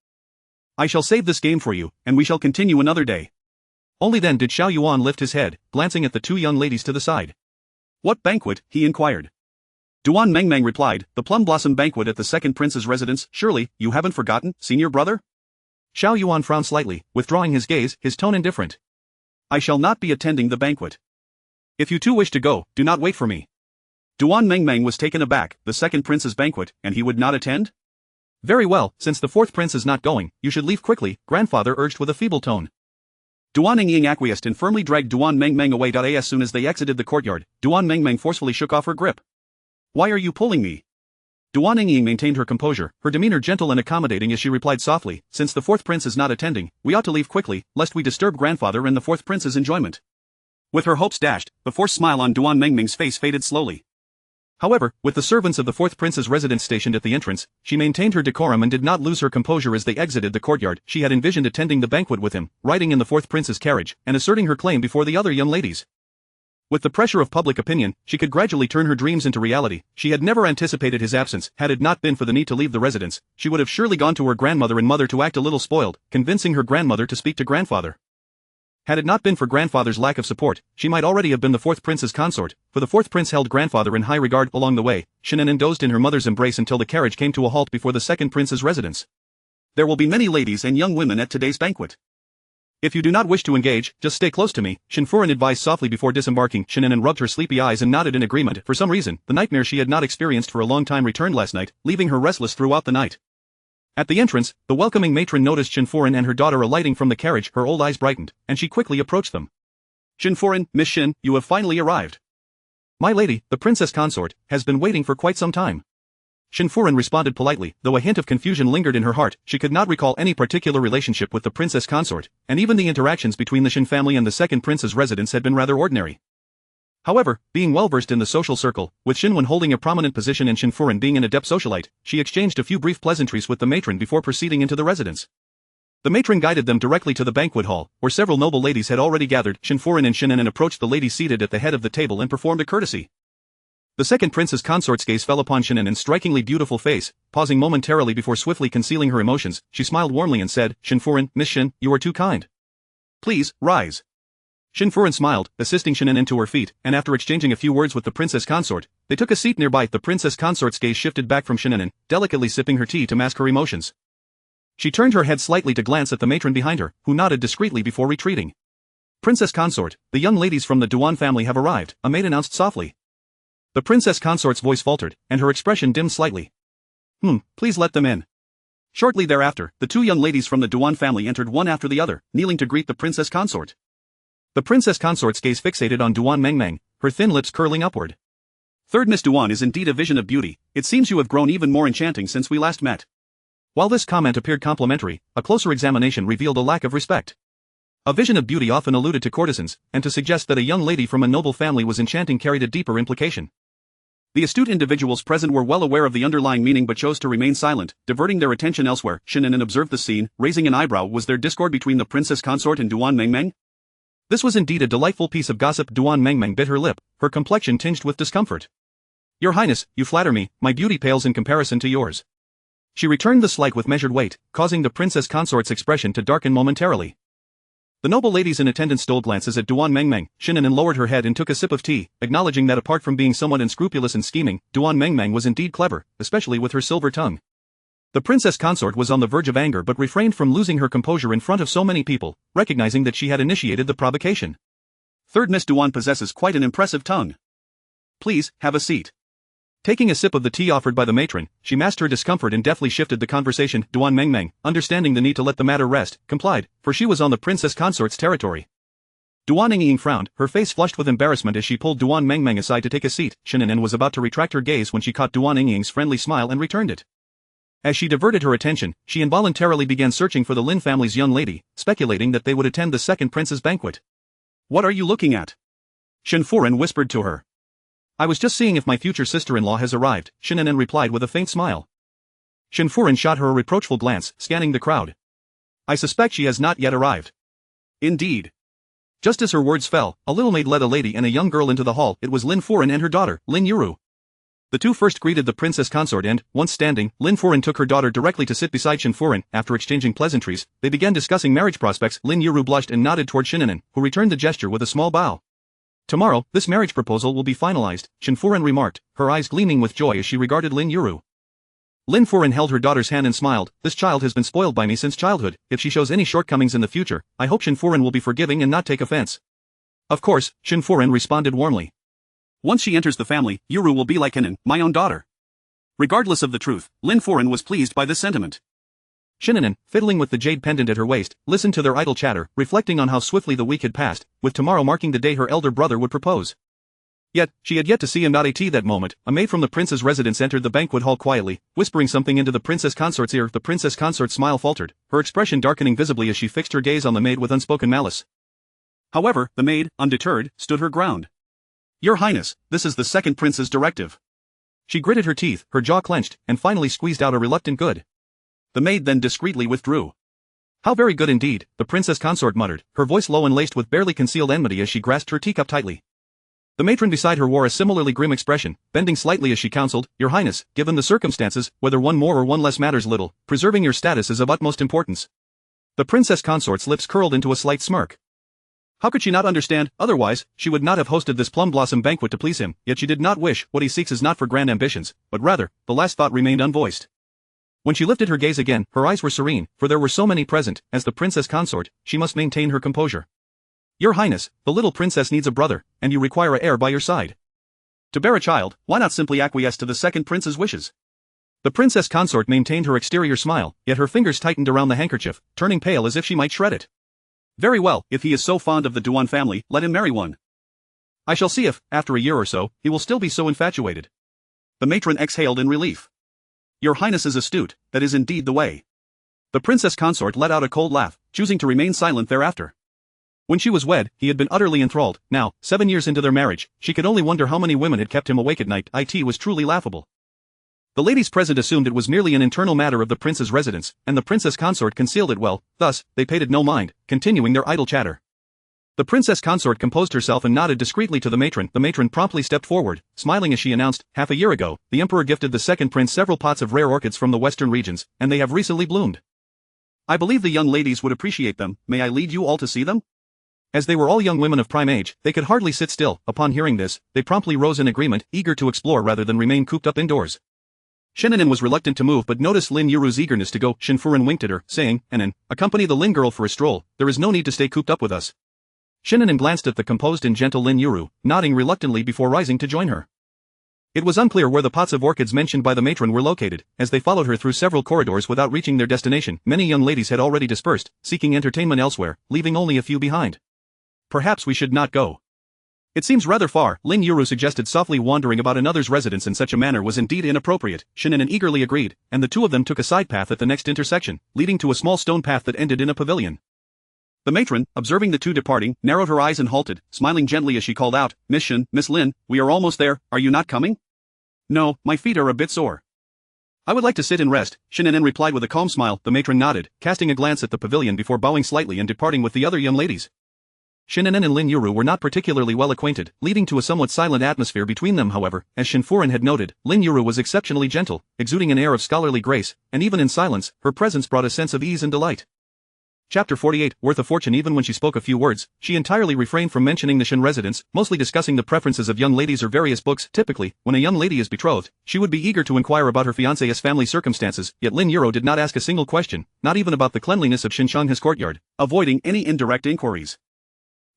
I shall save this game for you, and we shall continue another day." Only then did Xiao Yuan lift his head, glancing at the two young ladies to the side. "What banquet?" he inquired. Duan Mengmeng replied, "The plum blossom banquet at the second prince's residence. Surely, you haven't forgotten, senior brother?" Xiao Yuan frowned slightly, withdrawing his gaze, his tone indifferent. "I shall not be attending the banquet. If you two wish to go, do not wait for me." Duan Mengmeng was taken aback. The second prince's banquet, and he would not attend? "Very well, since the fourth prince is not going, you should leave quickly," grandfather urged with a feeble tone. Duan Yingying acquiesced and firmly dragged Duan Mengmeng away. As soon as they exited the courtyard, Duan Mengmeng forcefully shook off her grip. "Why are you pulling me?" Duan Yingying maintained her composure, her demeanor gentle and accommodating as she replied softly, "Since the fourth prince is not attending, we ought to leave quickly, lest we disturb grandfather and the fourth prince's enjoyment." With her hopes dashed, the forced smile on Duan Mengmeng's face faded slowly. However, with the servants of the fourth prince's residence stationed at the entrance, she maintained her decorum and did not lose her composure as they exited the courtyard. She had envisioned attending the banquet with him, riding in the fourth prince's carriage, and asserting her claim before the other young ladies. With the pressure of public opinion, she could gradually turn her dreams into reality. She had never anticipated his absence. Had it not been for the need to leave the residence, she would have surely gone to her grandmother and mother to act a little spoiled, convincing her grandmother to speak to grandfather. Had it not been for grandfather's lack of support, she might already have been the fourth prince's consort, for the fourth prince held grandfather in high regard. Along the way, Shen An'an dozed in her mother's embrace until the carriage came to a halt before the second prince's residence. "There will be many ladies and young women at today's banquet. If you do not wish to engage, just stay close to me," Shen Furen advised softly before disembarking. Shen An'an rubbed her sleepy eyes and nodded in agreement. For some reason, the nightmare she had not experienced for a long time returned last night, leaving her restless throughout the night. At the entrance, the welcoming matron noticed Shen Furen and her daughter alighting from the carriage. Her old eyes brightened, and she quickly approached them. "Shen Furen, Miss Shen, you have finally arrived." "My lady, the princess consort, has been waiting for quite some time." Shen Furen responded politely, though a hint of confusion lingered in her heart. She could not recall any particular relationship with the princess consort, and even the interactions between the Shen family and the second prince's residence had been rather ordinary. However, being well-versed in the social circle, with Shen Wen holding a prominent position and Shen Furen being an adept socialite, she exchanged a few brief pleasantries with the matron before proceeding into the residence. The matron guided them directly to the banquet hall, where several noble ladies had already gathered. Shen Furen and Shen An'an approached the lady seated at the head of the table and performed a courtesy. The second prince's consort's gaze fell upon Shen An'an's strikingly beautiful face. Pausing momentarily before swiftly concealing her emotions, she smiled warmly and said, "Shen Furen, Miss Shen, you are too kind. Please, rise." Shen Furen smiled, assisting Shen An'an to her feet, and after exchanging a few words with the princess consort, they took a seat nearby. The princess consort's gaze shifted back from Shen An'an, delicately sipping her tea to mask her emotions. She turned her head slightly to glance at the matron behind her, who nodded discreetly before retreating. "Princess consort, the young ladies from the Duan family have arrived," a maid announced softly. The princess consort's voice faltered, and her expression dimmed slightly. Please let them in." Shortly thereafter, the two young ladies from the Duan family entered one after the other, kneeling to greet the princess consort. The princess consort's gaze fixated on Duan Mengmeng, her thin lips curling upward. Third Miss Duan is indeed a vision of beauty, it seems you have grown even more enchanting since we last met. While this comment appeared complimentary, a closer examination revealed a lack of respect. A vision of beauty often alluded to courtesans, and to suggest that a young lady from a noble family was enchanting carried a deeper implication. The astute individuals present were well aware of the underlying meaning but chose to remain silent, diverting their attention elsewhere. Shen An'an observed the scene, raising an eyebrow. Was there discord between the princess consort and Duan Mengmeng? This was indeed a delightful piece of gossip. Duan Mengmeng bit her lip, her complexion tinged with discomfort. Your Highness, you flatter me, my beauty pales in comparison to yours. She returned the slight with measured weight, causing the princess consort's expression to darken momentarily. The noble ladies in attendance stole glances at Duan Mengmeng. Shen An'an lowered her head and took a sip of tea, acknowledging that apart from being somewhat unscrupulous and scheming, Duan Mengmeng was indeed clever, especially with her silver tongue. The princess consort was on the verge of anger but refrained from losing her composure in front of so many people, recognizing that she had initiated the provocation. Third Miss Duan possesses quite an impressive tongue. Please, have a seat. Taking a sip of the tea offered by the matron, she masked her discomfort and deftly shifted the conversation. Duan Mengmeng, understanding the need to let the matter rest, complied, for she was on the princess consort's territory. Duan Ying frowned, her face flushed with embarrassment as she pulled Duan Mengmeng aside to take a seat. Shen An'an was about to retract her gaze when she caught Duan Ying's friendly smile and returned it. As she diverted her attention, she involuntarily began searching for the Lin family's young lady, speculating that they would attend the second prince's banquet. What are you looking at? Shen Furen whispered to her. I was just seeing if my future sister-in-law has arrived, Shen An'an replied with a faint smile. Shen Furen shot her a reproachful glance, scanning the crowd. I suspect she has not yet arrived. Indeed. Just as her words fell, a little maid led a lady and a young girl into the hall. It was Lin Furen and her daughter, Lin Yuru. The two first greeted the princess consort and, once standing, Lin Furen took her daughter directly to sit beside Shen Furen. After exchanging pleasantries, they began discussing marriage prospects. Lin Yuru blushed and nodded toward Shen An'an, who returned the gesture with a small bow. Tomorrow, this marriage proposal will be finalized, Shen Furen remarked, her eyes gleaming with joy as she regarded Lin Yuru. Lin Furen held her daughter's hand and smiled. This child has been spoiled by me since childhood. If she shows any shortcomings in the future, I hope Shen Furen will be forgiving and not take offense. Of course, Shen Furen responded warmly. Once she enters the family, Yuru will be like An'an, my own daughter. Regardless of the truth, Lin Furen was pleased by this sentiment. Shen An'an, fiddling with the jade pendant at her waist, listened to their idle chatter, reflecting on how swiftly the week had passed, with tomorrow marking the day her elder brother would propose. Yet, she had yet to see him. At that moment, a maid from the prince's residence entered the banquet hall quietly, whispering something into the princess consort's ear. The princess consort's smile faltered, her expression darkening visibly as she fixed her gaze on the maid with unspoken malice. However, the maid, undeterred, stood her ground. Your Highness, this is the second prince's directive. She gritted her teeth, her jaw clenched, and finally squeezed out a reluctant good. The maid then discreetly withdrew. How very good indeed, the princess consort muttered, her voice low and laced with barely concealed enmity as she grasped her teacup tightly. The matron beside her wore a similarly grim expression, bending slightly as she counseled, Your Highness, given the circumstances, whether one more or one less matters little, preserving your status is of utmost importance. The princess consort's lips curled into a slight smirk. How could she not understand? Otherwise, she would not have hosted this plum blossom banquet to please him. Yet she did not wish. What he seeks is not for grand ambitions, but rather, the last thought remained unvoiced. When she lifted her gaze again, her eyes were serene, for there were so many present. As the princess consort, she must maintain her composure. Your Highness, the little princess needs a brother, and you require an heir by your side. To bear a child, why not simply acquiesce to the second prince's wishes? The princess consort maintained her exterior smile, yet her fingers tightened around the handkerchief, turning pale as if she might shred it. Very well, if he is so fond of the Duan family, let him marry one. I shall see if, after a year or so, he will still be so infatuated. The matron exhaled in relief. Your Highness is astute, that is indeed the way. The princess consort let out a cold laugh, choosing to remain silent thereafter. When she was wed, he had been utterly enthralled. Now, 7 years into their marriage, she could only wonder how many women had kept him awake at night. It was truly laughable. The ladies present assumed it was merely an internal matter of the prince's residence, and the princess consort concealed it well, thus, they paid it no mind, continuing their idle chatter. The princess consort composed herself and nodded discreetly to the matron. The matron promptly stepped forward, smiling as she announced, half a year ago, the emperor gifted the second prince several pots of rare orchids from the western regions, and they have recently bloomed. I believe the young ladies would appreciate them. May I lead you all to see them? As they were all young women of prime age, they could hardly sit still. Upon hearing this, they promptly rose in agreement, eager to explore rather than remain cooped up indoors. Shen An'an was reluctant to move but noticed Lin Yuru's eagerness to go. Shen Furen winked at her, saying, An'an, accompany the Lin girl for a stroll, there is no need to stay cooped up with us. Shen An'an glanced at the composed and gentle Lin Yuru, nodding reluctantly before rising to join her. It was unclear where the pots of orchids mentioned by the matron were located. As they followed her through several corridors without reaching their destination, many young ladies had already dispersed, seeking entertainment elsewhere, leaving only a few behind. Perhaps we should not go. It seems rather far, Lin Yuru suggested softly. Wandering about another's residence in such a manner was indeed inappropriate. Shen An'an eagerly agreed, and the two of them took a side path at the next intersection, leading to a small stone path that ended in a pavilion. The matron, observing the two departing, narrowed her eyes and halted, smiling gently as she called out, "Miss Shen, Miss Lin, we are almost there, are you not coming?" "No, my feet are a bit sore. I would like to sit and rest," Shen An'an replied with a calm smile. The matron nodded, casting a glance at the pavilion before bowing slightly and departing with the other young ladies. Shen An'an and Lin Yuru were not particularly well acquainted, leading to a somewhat silent atmosphere between them. However, as Shen Furen had noted, Lin Yuru was exceptionally gentle, exuding an air of scholarly grace, and even in silence, her presence brought a sense of ease and delight. Chapter 48, Worth a Fortune. Even when she spoke a few words, she entirely refrained from mentioning the Shen residence, mostly discussing the preferences of young ladies or various books. Typically, when a young lady is betrothed, she would be eager to inquire about her fiancé's family circumstances, yet Lin Yuru did not ask a single question, not even about the cleanliness of Xinshang's courtyard, avoiding any indirect inquiries.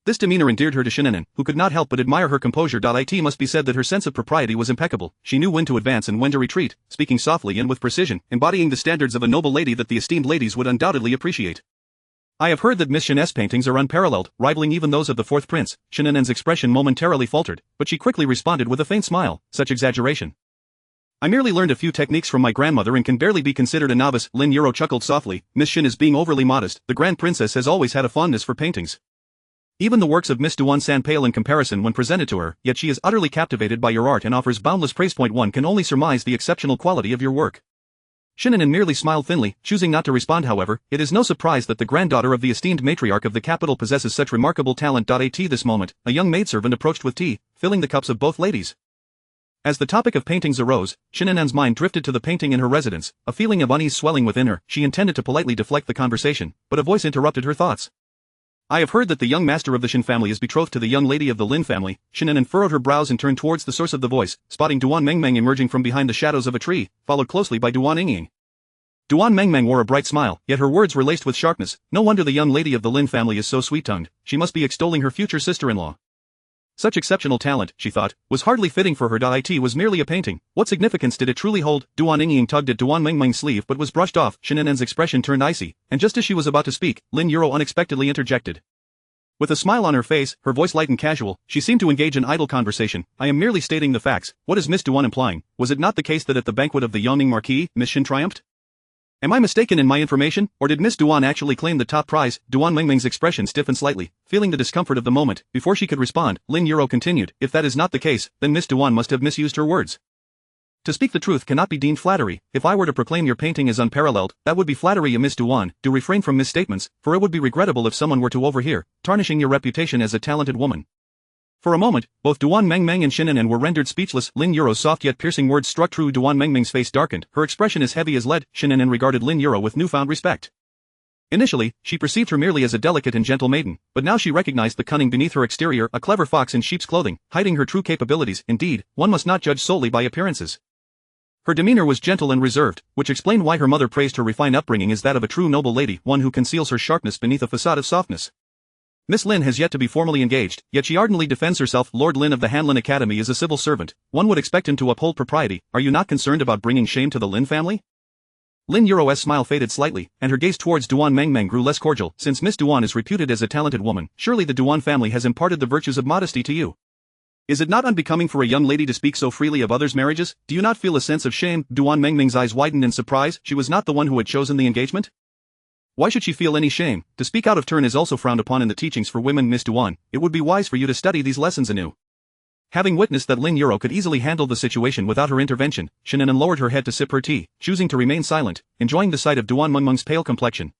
This demeanor endeared her to Shen An'an, who could not help but admire her composure. It must be said that her sense of propriety was impeccable. She knew when to advance and when to retreat, speaking softly and with precision, embodying the standards of a noble lady that the esteemed ladies would undoubtedly appreciate. "I have heard that Miss Shen's paintings are unparalleled, rivaling even those of the fourth prince." Shen An'an's expression momentarily faltered, but she quickly responded with a faint smile, "Such exaggeration. I merely learned a few techniques from my grandmother and can barely be considered a novice." Lin Yuru chuckled softly. "Miss Shen is being overly modest. The grand princess has always had a fondness for paintings. Even the works of Miss Duan pale in comparison when presented to her, yet she is utterly captivated by your art and offers boundless praise. One can only surmise the exceptional quality of your work." Shen An'an merely smiled thinly, choosing not to respond. However, it is no surprise that the granddaughter of the esteemed matriarch of the capital possesses such remarkable talent. At this moment, a young maidservant approached with tea, filling the cups of both ladies. As the topic of paintings arose, Shen An'an's mind drifted to the painting in her residence, a feeling of unease swelling within her. She intended to politely deflect the conversation, but a voice interrupted her thoughts. "I have heard that the young master of the Shen family is betrothed to the young lady of the Lin family." Shen An'an furrowed her brows and turned towards the source of the voice, spotting Duan Mengmeng emerging from behind the shadows of a tree, followed closely by Duan Yingying. Duan Mengmeng wore a bright smile, yet her words were laced with sharpness. "No wonder the young lady of the Lin family is so sweet-tongued. She must be extolling her future sister-in-law. Such exceptional talent," she thought, "was hardly fitting for her. It was merely a painting. What significance did it truly hold?" Duan Yingying tugged at Duan Mengmeng's sleeve but was brushed off. Shen An'an's expression turned icy, and just as she was about to speak, Lin Yuru unexpectedly interjected. With a smile on her face, her voice light and casual, she seemed to engage in idle conversation. "I am merely stating the facts. What is Miss Duan implying? Was it not the case that at the banquet of the Yongning Marquis, Miss Shen triumphed? Am I mistaken in my information, or did Miss Duan actually claim the top prize?" Duan Mengmeng's expression stiffened slightly, feeling the discomfort of the moment. Before she could respond, Lin Yuru continued, "If that is not the case, then Miss Duan must have misused her words. To speak the truth cannot be deemed flattery. If I were to proclaim your painting as unparalleled, that would be flattery. Miss Duan, do refrain from misstatements, for it would be regrettable if someone were to overhear, tarnishing your reputation as a talented woman." For a moment, both Duan Mengmeng and Shen An'an were rendered speechless. Lin Yuru's soft yet piercing words struck true. Duan Mengmeng's face darkened, her expression as heavy as lead. Shen An'an regarded Lin Yuru with newfound respect. Initially, she perceived her merely as a delicate and gentle maiden, but now she recognized the cunning beneath her exterior, a clever fox in sheep's clothing, hiding her true capabilities. Indeed, one must not judge solely by appearances. Her demeanor was gentle and reserved, which explained why her mother praised her refined upbringing as that of a true noble lady, one who conceals her sharpness beneath a facade of softness. Miss Lin has yet to be formally engaged, yet she ardently defends herself. Lord Lin of the Hanlin Academy is a civil servant. One would expect him to uphold propriety. Are you not concerned about bringing shame to the Lin family? Lin Yuru's smile faded slightly, and her gaze towards Duan Mengmeng grew less cordial. Since Miss Duan is reputed as a talented woman, surely the Duan family has imparted the virtues of modesty to you. Is it not unbecoming for a young lady to speak so freely of others' marriages? Do you not feel a sense of shame? Duan Mengmeng's eyes widened in surprise. She was not the one who had chosen the engagement? Why should she feel any shame? To speak out of turn is also frowned upon in the teachings for women. Miss Duan, it would be wise for you to study these lessons anew. Having witnessed that Lin Yuru could easily handle the situation without her intervention, Shen An'an lowered her head to sip her tea, choosing to remain silent, enjoying the sight of Duan Mengmeng's pale complexion.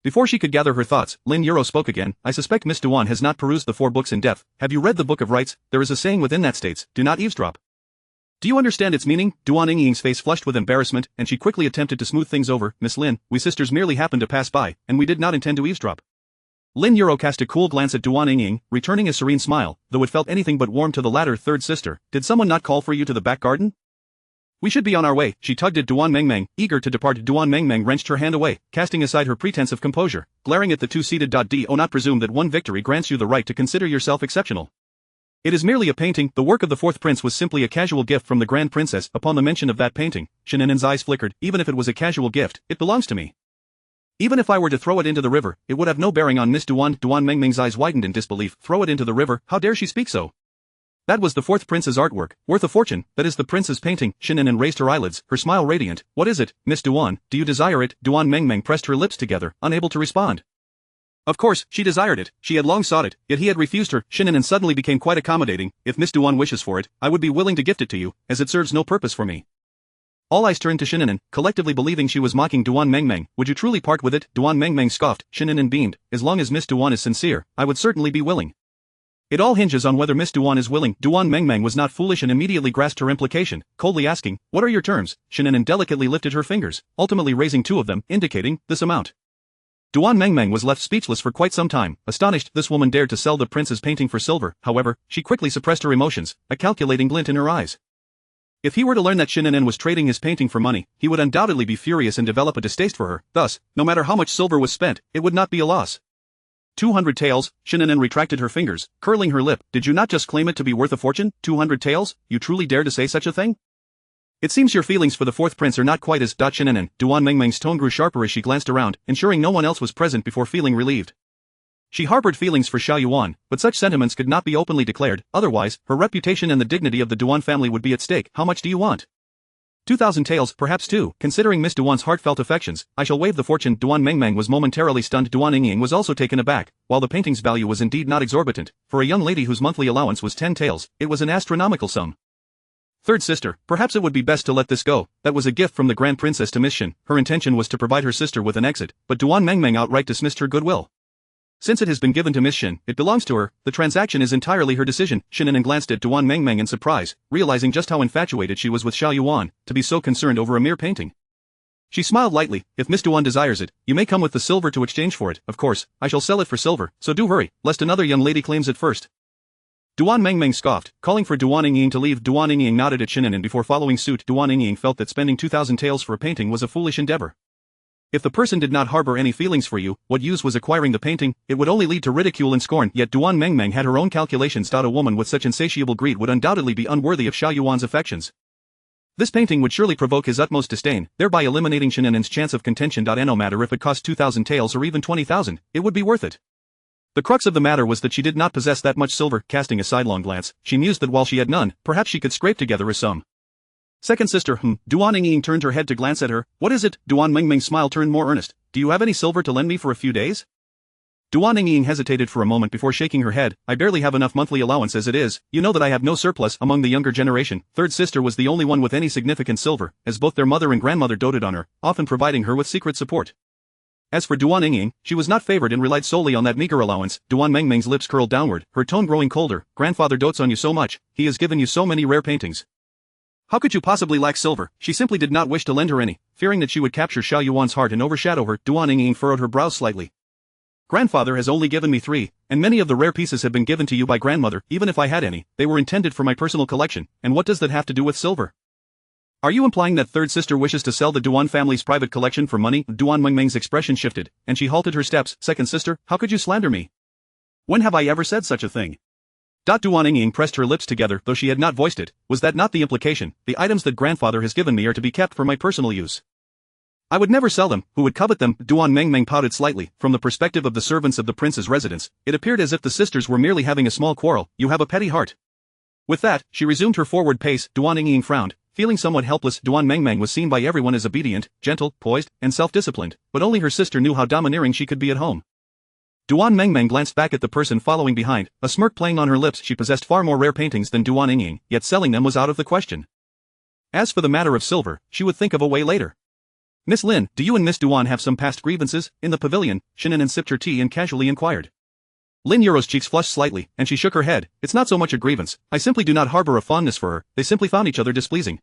Before she could gather her thoughts, Lin Yuru spoke again. "I suspect Miss Duan has not perused the 4 books in depth. Have you read the Book of Rites? There is a saying within that states, 'Do not eavesdrop.' Do you understand its meaning?" Duan Yingying's face flushed with embarrassment, and she quickly attempted to smooth things over. "Miss Lin, we sisters merely happened to pass by, and we did not intend to eavesdrop." Lin Yuru cast a cool glance at Duan Yingying, returning a serene smile, though it felt anything but warm to the latter. "Third sister, did someone not call for you to the back garden?" "We should be on our way." She tugged at Duan Mengmeng, eager to depart. Duan Mengmeng wrenched her hand away, casting aside her pretense of composure, glaring at the two-seated. "Do not presume that one victory grants you the right to consider yourself exceptional. It is merely a painting. The work of the fourth prince was simply a casual gift from the grand princess. Upon the mention of that painting, Shen An'an's eyes flickered. Even if it was a casual gift, it belongs to me. Even if I were to throw it into the river, it would have no bearing on Miss Duan. Duan Mengmeng's eyes widened in disbelief. Throw it into the river? How dare she speak so? That was the fourth prince's artwork, worth a fortune. That is the prince's painting. Shen An'an raised her eyelids, her smile radiant. What is it, Miss Duan? Do you desire it? Duan Mengmeng pressed her lips together, unable to respond. Of course, she desired it. She had long sought it, yet he had refused her. Shen An'an suddenly became quite accommodating. If Miss Duan wishes for it, I would be willing to gift it to you, as it serves no purpose for me. All eyes turned to Shen An'an, collectively believing she was mocking Duan Mengmeng. Would you truly part with it? Duan Mengmeng scoffed. Shen An'an beamed. As long as Miss Duan is sincere, I would certainly be willing. It all hinges on whether Miss Duan is willing. Duan Mengmeng was not foolish and immediately grasped her implication, coldly asking, what are your terms? Shen An'an delicately lifted her fingers, ultimately raising two of them, indicating this amount. Duan Mengmeng was left speechless for quite some time, astonished this woman dared to sell the prince's painting for silver. However, she quickly suppressed her emotions, a calculating glint in her eyes. If he were to learn that Shen An'an was trading his painting for money, he would undoubtedly be furious and develop a distaste for her. Thus, no matter how much silver was spent, it would not be a loss. 200 taels, Shen An'an retracted her fingers, curling her lip. Did you not just claim it to be worth a fortune? 200 taels? You truly dare to say such a thing? It seems your feelings for the fourth prince are not quite as Shen An'an. Duan Mengmeng's tone grew sharper as she glanced around, ensuring no one else was present before feeling relieved. She harbored feelings for Xiao Yuan, but such sentiments could not be openly declared, otherwise, her reputation and the dignity of the Duan family would be at stake. How much do you want? 2,000 taels, perhaps two. Considering Miss Duan's heartfelt affections, I shall waive the fortune. Duan Mengmeng was momentarily stunned. Duan Yingying was also taken aback. While the painting's value was indeed not exorbitant, for a young lady whose monthly allowance was 10 taels, it was an astronomical sum. Third sister, perhaps it would be best to let this go. That was a gift from the Grand Princess to Miss Shen. Her intention was to provide her sister with an exit, but Duan Mengmeng outright dismissed her goodwill. Since it has been given to Miss Shen, it belongs to her. The transaction is entirely her decision. Shen An'an glanced at Duan Mengmeng in surprise, realizing just how infatuated she was with Xiao Yuan, to be so concerned over a mere painting. She smiled lightly. If Miss Duan desires it, you may come with the silver to exchange for it. Of course, I shall sell it for silver, so do hurry, lest another young lady claims it first. Duan Mengmeng scoffed, calling for Duan Yingying to leave. Duan Yingying nodded at Shen An'an before following suit. Duan Yingying felt that spending 2,000 taels for a painting was a foolish endeavor. If the person did not harbor any feelings for you, what use was acquiring the painting? It would only lead to ridicule and scorn. Yet Duan Mengmeng had her own calculations. A woman with such insatiable greed would undoubtedly be unworthy of Xiao Yuan's affections. This painting would surely provoke his utmost disdain, thereby eliminating Shen An'an's chance of contention. No matter if it cost 2,000 taels or even 20,000, it would be worth it. The crux of the matter was that she did not possess that much silver. Casting a sidelong glance, she mused that while she had none, perhaps she could scrape together a sum. Second sister, Duan Yingying turned her head to glance at her. What is it? Duan Mengmeng's smile turned more earnest. Do you have any silver to lend me for a few days? Duan Yingying hesitated for a moment before shaking her head. I barely have enough monthly allowance as it is. You know that I have no surplus. Among the younger generation, third sister was the only one with any significant silver, as both their mother and grandmother doted on her, often providing her with secret support. As for Duan Yingying, she was not favored and relied solely on that meager allowance. Duan Mengmeng's lips curled downward, her tone growing colder. Grandfather dotes on you so much, he has given you so many rare paintings. How could you possibly lack silver? She simply did not wish to lend her any, fearing that she would capture Xiao Yuan's heart and overshadow her. Duan Yingying furrowed her brows slightly. Grandfather has only given me 3, and many of the rare pieces have been given to you by grandmother. Even if I had any, they were intended for my personal collection, and what does that have to do with silver? Are you implying that third sister wishes to sell the Duan family's private collection for money? Duan Mengmeng's expression shifted, and she halted her steps. Second sister, how could you slander me? When have I ever said such a thing? Duan Yingying pressed her lips together, though she had not voiced it. Was that not the implication? The items that grandfather has given me are to be kept for my personal use. I would never sell them. Who would covet them? Duan Mengmeng pouted slightly. From the perspective of the servants of the prince's residence, it appeared as if the sisters were merely having a small quarrel. You have a petty heart. With that, she resumed her forward pace. Duan Yingying frowned. Feeling somewhat helpless, Duan Mengmeng was seen by everyone as obedient, gentle, poised, and self-disciplined, but only her sister knew how domineering she could be at home. Duan Mengmeng glanced back at the person following behind, a smirk playing on her lips. She possessed far more rare paintings than Duan Yingying, yet selling them was out of the question. As for the matter of silver, she would think of a way later. Miss Lin, do you and Miss Duan have some past grievances? In the pavilion, Shen An'an sipped her tea and casually inquired. Lin Yuro's cheeks flushed slightly, and she shook her head. It's not so much a grievance, I simply do not harbor a fondness for her, they simply found each other displeasing.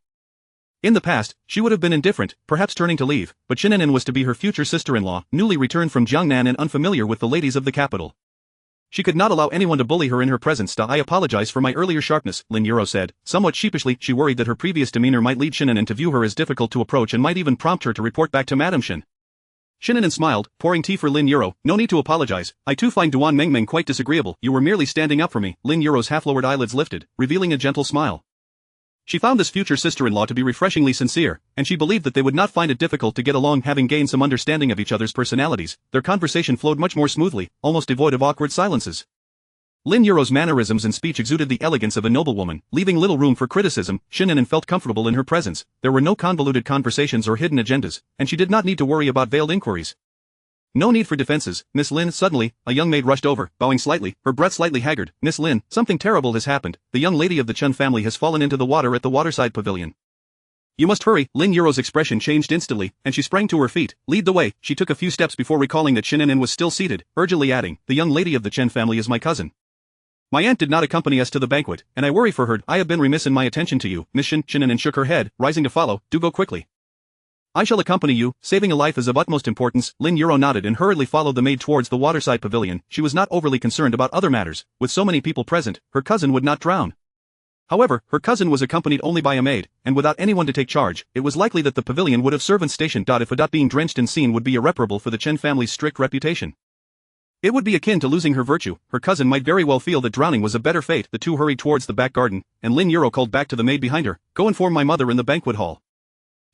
In the past, she would have been indifferent, perhaps turning to leave, but Shen An'an was to be her future sister-in-law, newly returned from Jiangnan and unfamiliar with the ladies of the capital. She could not allow anyone to bully her in her presence. I apologize for my earlier sharpness, Lin Yuro said. Somewhat sheepishly, she worried that her previous demeanor might lead Shen An'an to view her as difficult to approach and might even prompt her to report back to Madame Shen. Shen An'an smiled, pouring tea for Lin Euro. No need to apologize. I too find Duan Mengmeng quite disagreeable. You were merely standing up for me. Lin Euro's half-lowered eyelids lifted, revealing a gentle smile. She found this future sister-in-law to be refreshingly sincere, and she believed that they would not find it difficult to get along. Having gained some understanding of each other's personalities, their conversation flowed much more smoothly, almost devoid of awkward silences. Lin Euro's mannerisms and speech exuded the elegance of a noblewoman, leaving little room for criticism. Shen An'an felt comfortable in her presence. There were no convoluted conversations or hidden agendas, and she did not need to worry about veiled inquiries. No need for defenses, Miss Lin. Suddenly, a young maid rushed over, bowing slightly, her breath slightly haggard. Miss Lin, something terrible has happened. The young lady of the Chen family has fallen into the water at the waterside pavilion. You must hurry. Lin Euro's expression changed instantly, and she sprang to her feet. Lead the way. She took a few steps before recalling that Shen An'an was still seated, urgently adding, the young lady of the Chen family is my cousin. My aunt did not accompany us to the banquet, and I worry for her. I have been remiss in my attention to you. Miss Shen An'an shook her head, rising to follow. Do go quickly. I shall accompany you. Saving a life is of utmost importance. Lin Euro nodded and hurriedly followed the maid towards the waterside pavilion. She was not overly concerned about other matters. With so many people present, her cousin would not drown. However, her cousin was accompanied only by a maid, and without anyone to take charge, it was likely that the pavilion would have servants stationed. If being drenched in scene would be irreparable for the Chen family's strict reputation. It would be akin to losing her virtue. Her cousin might very well feel that drowning was a better fate. The two hurried towards the back garden, and Lin Euro called back to the maid behind her, go inform my mother in the banquet hall.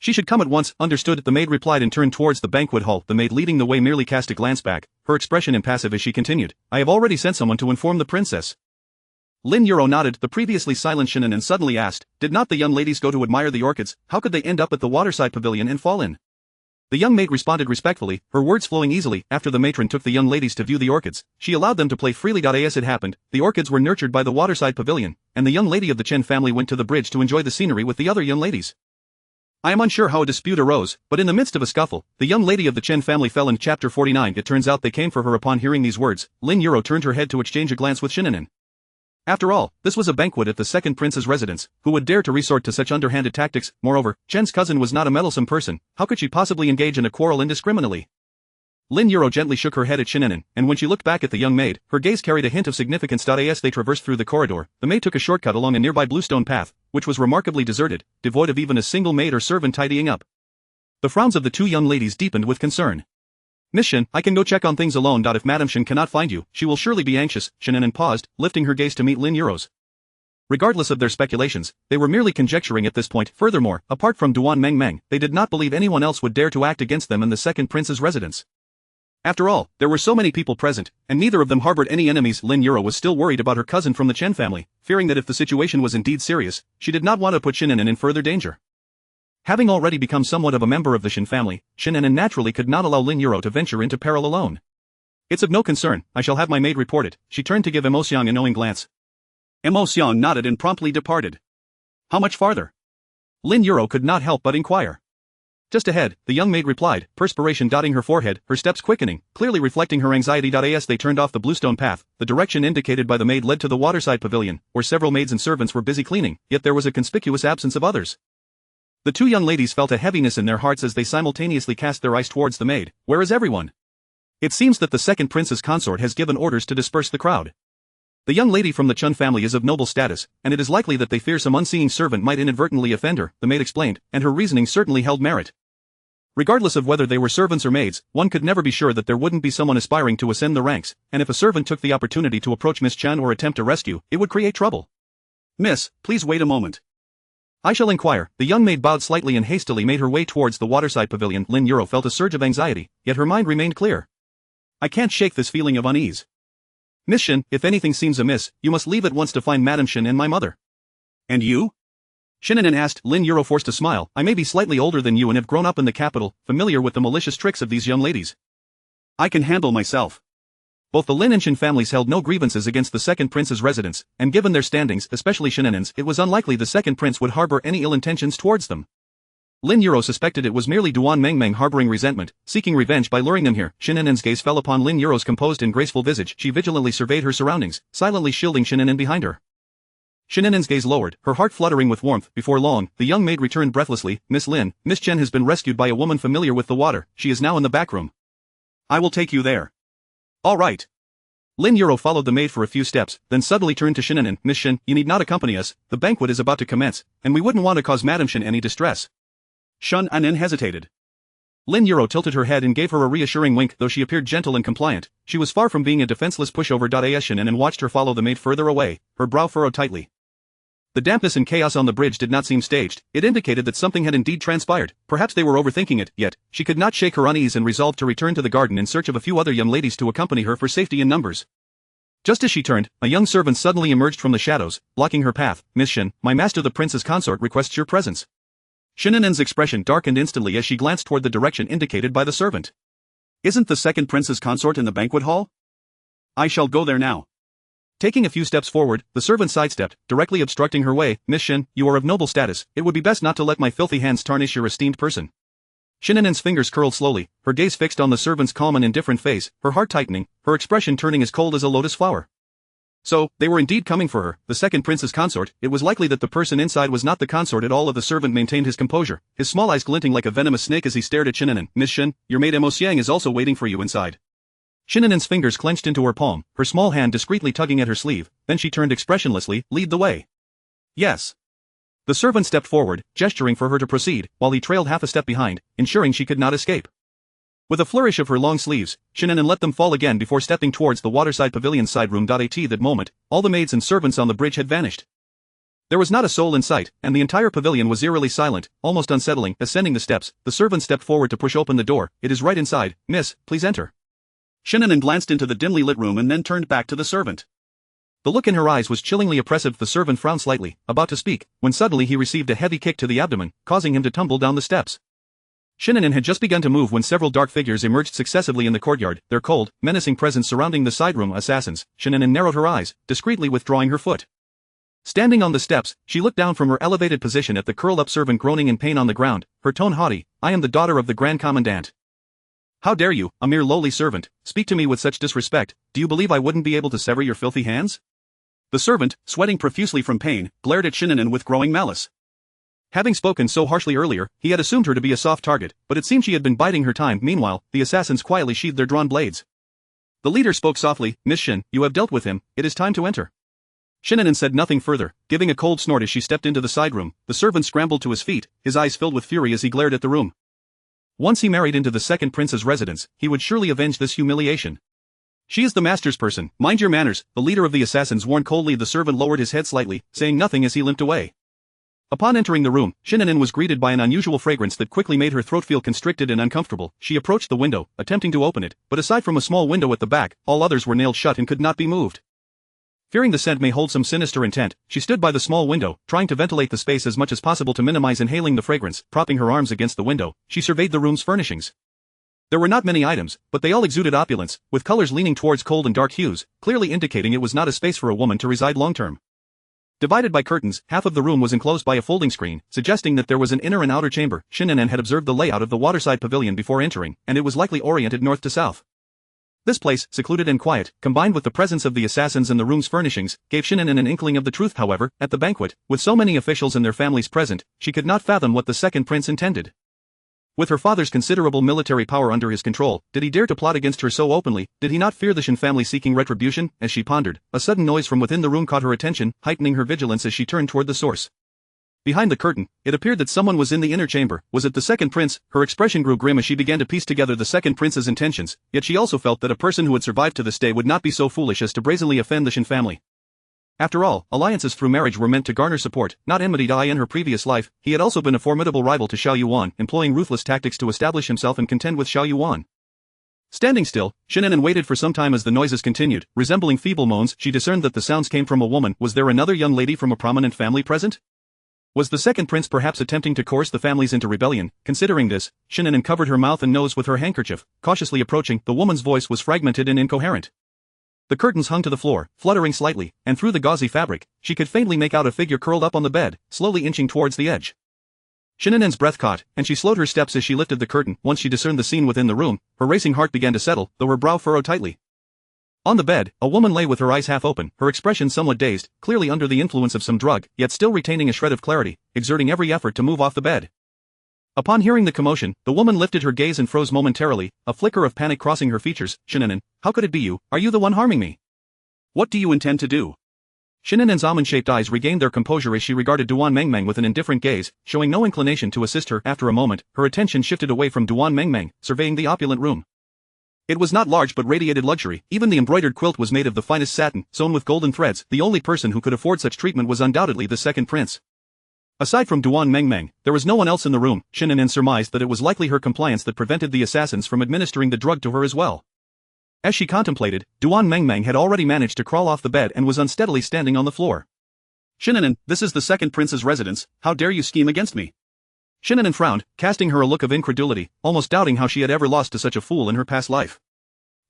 She should come at once. Understood. The maid replied and turned towards the banquet hall. The maid leading the way merely cast a glance back, her expression impassive as she continued, I have already sent someone to inform the princess. Lin Euro nodded. The previously silent Shen An'an suddenly asked, did not the young ladies go to admire the orchids? How could they end up at the waterside pavilion and fall in? The young maid responded respectfully, her words flowing easily. After the matron took the young ladies to view the orchids, she allowed them to play freely. As it happened, the orchids were nurtured by the waterside pavilion, and the young lady of the Chen family went to the bridge to enjoy the scenery with the other young ladies. I am unsure how a dispute arose, but in the midst of a scuffle, the young lady of the Chen family fell in. Chapter 49. It turns out they came for her. Upon hearing these words, Lin Euro turned her head to exchange a glance with Shen An'an. After all, this was a banquet at the second prince's residence. Who would dare to resort to such underhanded tactics? Moreover, Chen's cousin was not a meddlesome person. How could she possibly engage in a quarrel indiscriminately? Lin Euro gently shook her head at Shen An'an, and when she looked back at the young maid, her gaze carried a hint of significance. As they traversed through the corridor, the maid took a shortcut along a nearby bluestone path, which was remarkably deserted, devoid of even a single maid or servant tidying up. The frowns of the two young ladies deepened with concern. Miss Shen, I can go check on things alone. If Madame Shen cannot find you, she will surely be anxious. Shen An'an paused, lifting her gaze to meet Lin Euro's. Regardless of their speculations, they were merely conjecturing at this point. Furthermore, apart from Duan Mengmeng, they did not believe anyone else would dare to act against them in the second prince's residence. After all, there were so many people present, and neither of them harbored any enemies. Lin Euro was still worried about her cousin from the Chen family, fearing that if the situation was indeed serious, she did not want to put Shen An'an in further danger. Having already become somewhat of a member of the Shen family, Shen An'an naturally could not allow Lin Euro to venture into peril alone. It's of no concern, I shall have my maid report it. She turned to give Mo Xiang a knowing glance. Mo Xiang nodded and promptly departed. How much farther? Lin Euro could not help but inquire. Just ahead, the young maid replied, perspiration dotting her forehead, her steps quickening, clearly reflecting her anxiety. As they turned off the bluestone path, the direction indicated by the maid led to the waterside pavilion, where several maids and servants were busy cleaning, yet there was a conspicuous absence of others. The two young ladies felt a heaviness in their hearts as they simultaneously cast their eyes towards the maid. Where is everyone? It seems that the second prince's consort has given orders to disperse the crowd. The young lady from the Chun family is of noble status, and it is likely that they fear some unseeing servant might inadvertently offend her, the maid explained, and her reasoning certainly held merit. Regardless of whether they were servants or maids, one could never be sure that there wouldn't be someone aspiring to ascend the ranks, and if a servant took the opportunity to approach Miss Chen or attempt a rescue, it would create trouble. Miss, please wait a moment. I shall inquire. The young maid bowed slightly and hastily made her way towards the waterside pavilion. Lin Euro felt a surge of anxiety, yet her mind remained clear. I can't shake this feeling of unease. Miss Shen, if anything seems amiss, you must leave at once to find Madame Shen and my mother. And you? Shen An'an asked. Lin Euro forced a smile. I may be slightly older than you and have grown up in the capital, familiar with the malicious tricks of these young ladies. I can handle myself. Both the Lin and Shen families held no grievances against the second prince's residence, and given their standings, especially Shen An'an's, it was unlikely the second prince would harbor any ill intentions towards them. Lin Euro suspected it was merely Duan Mengmeng harboring resentment, seeking revenge by luring them here. Shen An'an's gaze fell upon Lin Euro's composed and graceful visage. She vigilantly surveyed her surroundings, silently shielding Shen An'an behind her. Shen An'an's gaze lowered, her heart fluttering with warmth. Before long, the young maid returned breathlessly. Miss Lin, Miss Chen has been rescued by a woman familiar with the water. She is now in the back room. I will take you there. All right. Lin Euro followed the maid for a few steps, then suddenly turned to Shen An'an. Miss Shen, you need not accompany us. The banquet is about to commence, and we wouldn't want to cause Madame Shen any distress. Shen An'an hesitated. Lin Euro tilted her head and gave her a reassuring wink. Though she appeared gentle and compliant, she was far from being a defenseless pushover. Shen An'an watched her follow the maid further away, her brow furrowed tightly. The dampness and chaos on the bridge did not seem staged. It indicated that something had indeed transpired. Perhaps they were overthinking it, yet she could not shake her unease and resolved to return to the garden in search of a few other young ladies to accompany her for safety in numbers. Just as she turned, a young servant suddenly emerged from the shadows, blocking her path. "Miss Shen, my master the prince's consort requests your presence." Shen An'an's expression darkened instantly as she glanced toward the direction indicated by the servant. "Isn't the second prince's consort in the banquet hall? I shall go there now." Taking a few steps forward, the servant sidestepped, directly obstructing her way. "Miss Shen, you are of noble status, it would be best not to let my filthy hands tarnish your esteemed person." Shen An'an's fingers curled slowly, her gaze fixed on the servant's calm and indifferent face, her heart tightening, her expression turning as cold as a lotus flower. So, they were indeed coming for her, the second prince's consort. It was likely that the person inside was not the consort at all. The servant maintained his composure, his small eyes glinting like a venomous snake as he stared at Shen An'an. "Miss Shen, your maid Mo Xiang is also waiting for you inside." Shen An'an's fingers clenched into her palm, her small hand discreetly tugging at her sleeve, then she turned expressionlessly. "Lead the way." "Yes." The servant stepped forward, gesturing for her to proceed, while he trailed half a step behind, ensuring she could not escape. With a flourish of her long sleeves, Shen An'an let them fall again before stepping towards the waterside pavilion's side room. At that moment, all the maids and servants on the bridge had vanished. There was not a soul in sight, and the entire pavilion was eerily silent, almost unsettling. Ascending the steps, the servant stepped forward to push open the door. "It is right inside, miss, please enter." Shen An'an glanced into the dimly lit room and then turned back to the servant. The look in her eyes was chillingly oppressive. The servant frowned slightly, about to speak, when suddenly he received a heavy kick to the abdomen, causing him to tumble down the steps. Shen An'an had just begun to move when several dark figures emerged successively in the courtyard, their cold, menacing presence surrounding the side room. "Assassins." Shen An'an narrowed her eyes, discreetly withdrawing her foot. Standing on the steps, she looked down from her elevated position at the curled-up servant groaning in pain on the ground, her tone haughty. "I am the daughter of the Grand Commandant. How dare you, a mere lowly servant, speak to me with such disrespect? Do you believe I wouldn't be able to sever your filthy hands?" The servant, sweating profusely from pain, glared at Shen An'an with growing malice. Having spoken so harshly earlier, he had assumed her to be a soft target, but it seemed she had been biding her time. Meanwhile, the assassins quietly sheathed their drawn blades. The leader spoke softly. "Miss Shen, you have dealt with him, it is time to enter." Shen An'an said nothing further, giving a cold snort as she stepped into the side room. The servant scrambled to his feet, his eyes filled with fury as he glared at the room. Once he married into the second prince's residence, he would surely avenge this humiliation. "She is the master's person, mind your manners," the leader of the assassins warned coldly. The servant lowered his head slightly, saying nothing as he limped away. Upon entering the room, Shen An'an was greeted by an unusual fragrance that quickly made her throat feel constricted and uncomfortable. She approached the window, attempting to open it, but aside from a small window at the back, all others were nailed shut and could not be moved. Fearing the scent may hold some sinister intent, she stood by the small window, trying to ventilate the space as much as possible to minimize inhaling the fragrance. Propping her arms against the window, she surveyed the room's furnishings. There were not many items, but they all exuded opulence, with colors leaning towards cold and dark hues, clearly indicating it was not a space for a woman to reside long-term. Divided by curtains, half of the room was enclosed by a folding screen, suggesting that there was an inner and outer chamber. Shen An'an had observed the layout of the waterside pavilion before entering, and it was likely oriented north to south. This place, secluded and quiet, combined with the presence of the assassins and the room's furnishings, gave Shen An'an an inkling of the truth. However, at the banquet, with so many officials and their families present, she could not fathom what the second prince intended. With her father's considerable military power under his control, did he dare to plot against her so openly? Did he not fear the Shen family seeking retribution? As she pondered, a sudden noise from within the room caught her attention, heightening her vigilance as she turned toward the source. Behind the curtain, it appeared that someone was in the inner chamber. Was it the second prince? Her expression grew grim as she began to piece together the second prince's intentions, yet she also felt that a person who had survived to this day would not be so foolish as to brazenly offend the Shen family. After all, alliances through marriage were meant to garner support, not enmity. In her previous life, he had also been a formidable rival to Xiao Yuan, employing ruthless tactics to establish himself and contend with Xiao Yuan. Standing still, Shen An'an waited for some time as the noises continued, resembling feeble moans. She discerned that the sounds came from a woman. Was there another young lady from a prominent family present? Was the second prince perhaps attempting to coerce the families into rebellion? Considering this, Shen An'an covered her mouth and nose with her handkerchief, cautiously approaching. The woman's voice was fragmented and incoherent. The curtains hung to the floor, fluttering slightly, and through the gauzy fabric, she could faintly make out a figure curled up on the bed, slowly inching towards the edge. Shen An'an's breath caught, and she slowed her steps as she lifted the curtain. Once she discerned the scene within the room, her racing heart began to settle, though her brow furrowed tightly. On the bed, a woman lay with her eyes half open, her expression somewhat dazed, clearly under the influence of some drug, yet still retaining a shred of clarity, exerting every effort to move off the bed. Upon hearing the commotion, the woman lifted her gaze and froze momentarily, a flicker of panic crossing her features. "Shen An'an, how could it be you? Are you the one harming me? What do you intend to do?" Shen An'an's almond-shaped eyes regained their composure as she regarded Duan Mengmeng with an indifferent gaze, showing no inclination to assist her. After a moment, her attention shifted away from Duan Mengmeng, surveying the opulent room. It was not large but radiated luxury. Even the embroidered quilt was made of the finest satin, sewn with golden threads. The only person who could afford such treatment was undoubtedly the second prince. Aside from Duan Mengmeng, there was no one else in the room. Shen An'an surmised that it was likely her compliance that prevented the assassins from administering the drug to her as well. As she contemplated, Duan Mengmeng had already managed to crawl off the bed and was unsteadily standing on the floor. Shen An'an, this is the second prince's residence. How dare you scheme against me? Shen An'an frowned, casting her a look of incredulity, almost doubting how she had ever lost to such a fool in her past life.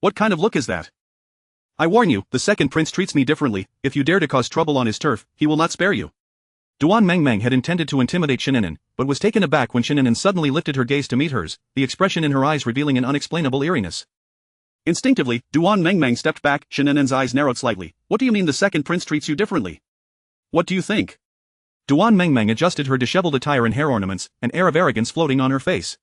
What kind of look is that? I warn you, the second prince treats me differently. If you dare to cause trouble on his turf, he will not spare you. Duan Mengmeng had intended to intimidate Shen An'an, but was taken aback when Shen An'an suddenly lifted her gaze to meet hers, the expression in her eyes revealing an unexplainable eeriness. Instinctively, Duan Mengmeng stepped back. Shen An'an's eyes narrowed slightly. What do you mean the second prince treats you differently? What do you think? Duan Mengmeng adjusted her disheveled attire and hair ornaments, an air of arrogance floating on her face.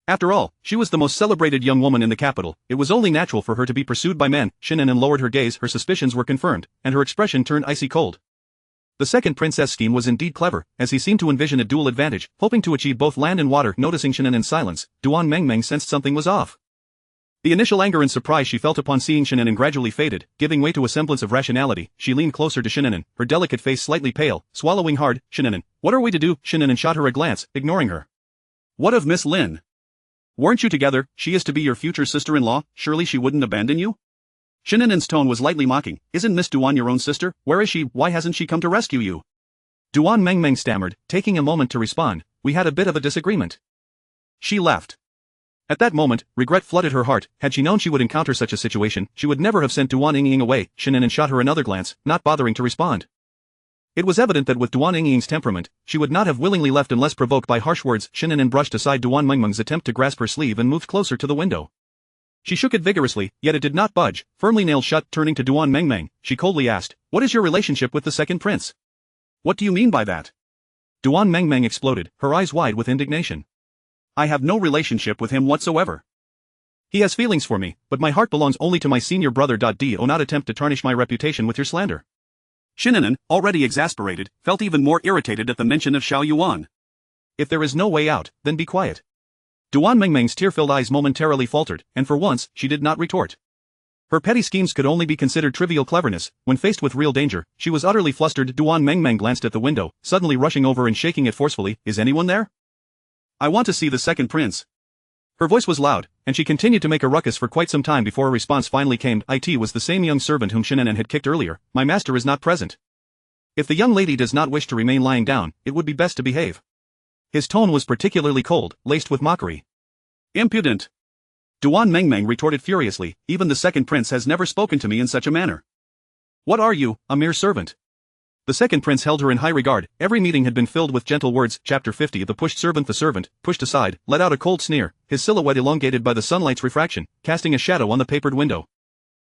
After all, she was the most celebrated young woman in the capital. It was only natural for her to be pursued by men. Shen An'an lowered her gaze. Her suspicions were confirmed, and her expression turned icy cold. The second prince's scheme was indeed clever, as he seemed to envision a dual advantage, hoping to achieve both land and water. Noticing Shen An'an's silence, Duan Mengmeng sensed something was off. The initial anger and surprise she felt upon seeing Shen An'an gradually faded, giving way to a semblance of rationality. She leaned closer to Shen An'an, her delicate face slightly pale, swallowing hard. Shen An'an, what are we to do? Shen An'an shot her a glance, ignoring her. What of Miss Lin? Weren't you together? She is to be your future sister-in-law. Surely she wouldn't abandon you? Shen An'an's tone was lightly mocking. Isn't Miss Duan your own sister? Where is she? Why hasn't she come to rescue you? Duan Mengmeng stammered, taking a moment to respond. We had a bit of a disagreement. She left. At that moment, regret flooded her heart. Had she known she would encounter such a situation, she would never have sent Duan Yingying away. Shen An'an shot her another glance, not bothering to respond. It was evident that with Duan Yingying's temperament, she would not have willingly left unless provoked by harsh words. Shen An'an brushed aside Duan Mengmeng's attempt to grasp her sleeve and moved closer to the window. She shook it vigorously, yet it did not budge, firmly nailed shut. Turning to Duan Mengmeng, she coldly asked, what is your relationship with the second prince? What do you mean by that? Duan Mengmeng exploded, her eyes wide with indignation. I have no relationship with him whatsoever. He has feelings for me, but my heart belongs only to my senior brother. Do not attempt to tarnish my reputation with your slander. Shen An'an, already exasperated, felt even more irritated at the mention of Xiao Yuan. If there is no way out, then be quiet. Duan Mengmeng's tear-filled eyes momentarily faltered, and for once, she did not retort. Her petty schemes could only be considered trivial cleverness. When faced with real danger, she was utterly flustered. Duan Mengmeng glanced at the window, suddenly rushing over and shaking it forcefully. Is anyone there? I want to see the second prince. Her voice was loud, and she continued to make a ruckus for quite some time before a response finally came. It was the same young servant whom Shen An'an had kicked earlier. My master is not present. If the young lady does not wish to remain lying down, it would be best to behave. His tone was particularly cold, laced with mockery. Impudent! Duan Mengmeng retorted furiously, even the second prince has never spoken to me in such a manner. What are you, a mere servant? The second prince held her in high regard. Every meeting had been filled with gentle words. Chapter 50. The pushed servant. The servant, pushed aside, let out a cold sneer, his silhouette elongated by the sunlight's refraction, casting a shadow on the papered window.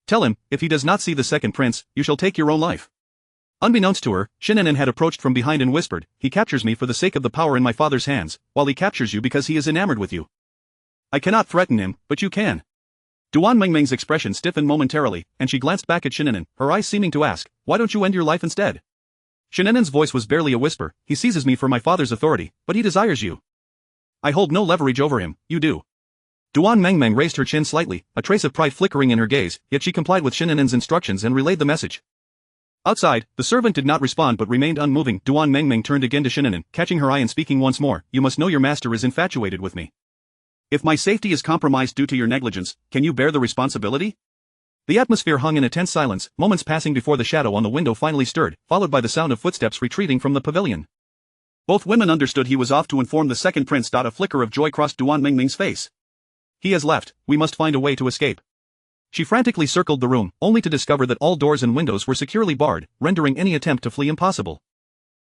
Tell him, if he does not see the second prince, you shall take your own life. Unbeknownst to her, Shen An'an had approached from behind and whispered, he captures me for the sake of the power in my father's hands, while he captures you because he is enamored with you. I cannot threaten him, but you can. Duan Mengmeng's expression stiffened momentarily, and she glanced back at Shen An'an, her eyes seeming to ask, why don't you end your life instead? Shen An'an's voice was barely a whisper. He seizes me for my father's authority, but he desires you. I hold no leverage over him, you do. Duan Mengmeng raised her chin slightly, a trace of pride flickering in her gaze, yet she complied with Shen An'an's instructions and relayed the message. Outside, the servant did not respond but remained unmoving. Duan Mengmeng turned again to Shen An'an, catching her eye and speaking once more, you must know your master is infatuated with me. If my safety is compromised due to your negligence, can you bear the responsibility? The atmosphere hung in a tense silence, moments passing before the shadow on the window finally stirred, followed by the sound of footsteps retreating from the pavilion. Both women understood he was off to inform the second prince. A flicker of joy crossed Duan Mengmeng's face. He has left, we must find a way to escape. She frantically circled the room, only to discover that all doors and windows were securely barred, rendering any attempt to flee impossible.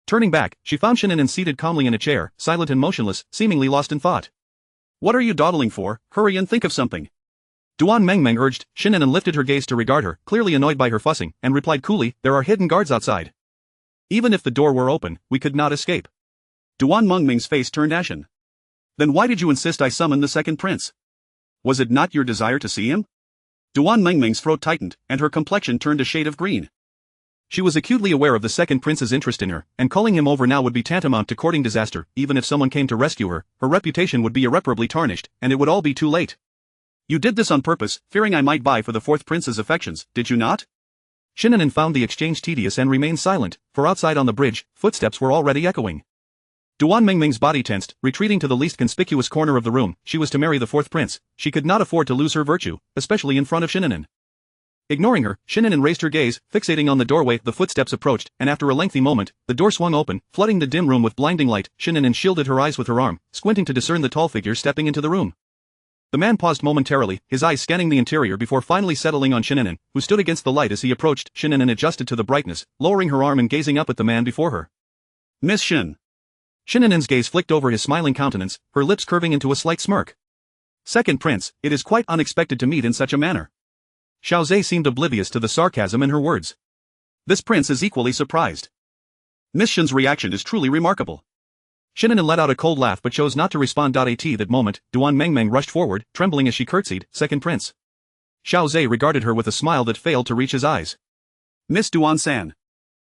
Turning back, she found Shen An'an seated calmly in a chair, silent and motionless, seemingly lost in thought. What are you dawdling for? Hurry and think of something. Duan Mengmeng urged. Shen An'an lifted her gaze to regard her, clearly annoyed by her fussing, and replied coolly, there are hidden guards outside. Even if the door were open, we could not escape. Duan Mengmeng's face turned ashen. Then why did you insist I summon the second prince? Was it not your desire to see him? Duan Mengmeng's throat tightened, and her complexion turned a shade of green. She was acutely aware of the second prince's interest in her, and calling him over now would be tantamount to courting disaster. Even if someone came to rescue her, her reputation would be irreparably tarnished, and it would all be too late. You did this on purpose, fearing I might vie for the fourth prince's affections, did you not? Shen An'an found the exchange tedious and remained silent, for outside on the bridge, footsteps were already echoing. Duan Mengmeng's body tensed, retreating to the least conspicuous corner of the room. She was to marry the fourth prince. She could not afford to lose her virtue, especially in front of Shen An'an. Ignoring her, Shen An'an raised her gaze, fixating on the doorway. The footsteps approached, and after a lengthy moment, the door swung open, flooding the dim room with blinding light. Shen An'an shielded her eyes with her arm, squinting to discern the tall figure stepping into the room. The man paused momentarily, his eyes scanning the interior before finally settling on Shen An'an, who stood against the light as he approached. Shen An'an adjusted to the brightness, lowering her arm and gazing up at the man before her. Miss Shen. Shen An'an's gaze flicked over his smiling countenance, her lips curving into a slight smirk. Second prince, it is quite unexpected to meet in such a manner. Xiao Zhe seemed oblivious to the sarcasm in her words. This prince is equally surprised. Miss Shen's reaction is truly remarkable. Shen An'an let out a cold laugh but chose not to respond. At that moment, Duan Mengmeng rushed forward, trembling as she curtsied. Second prince. Xiao Zhe regarded her with a smile that failed to reach his eyes. Miss Duan-san.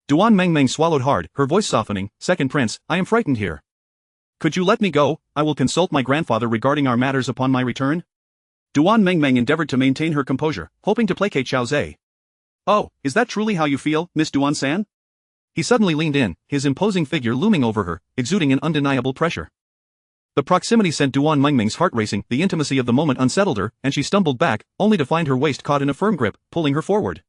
Duan Mengmeng swallowed hard, her voice softening. Second prince, I am frightened here. Could you let me go? I will consult my grandfather regarding our matters upon my return. Duan Mengmeng endeavored to maintain her composure, hoping to placate Xiao Zhe. Oh, is that truly how you feel, Miss Duan-san? He suddenly leaned in, his imposing figure looming over her, exuding an undeniable pressure. The proximity sent Duan Mengmeng's heart racing. The intimacy of the moment unsettled her, and she stumbled back, only to find her waist caught in a firm grip, pulling her forward.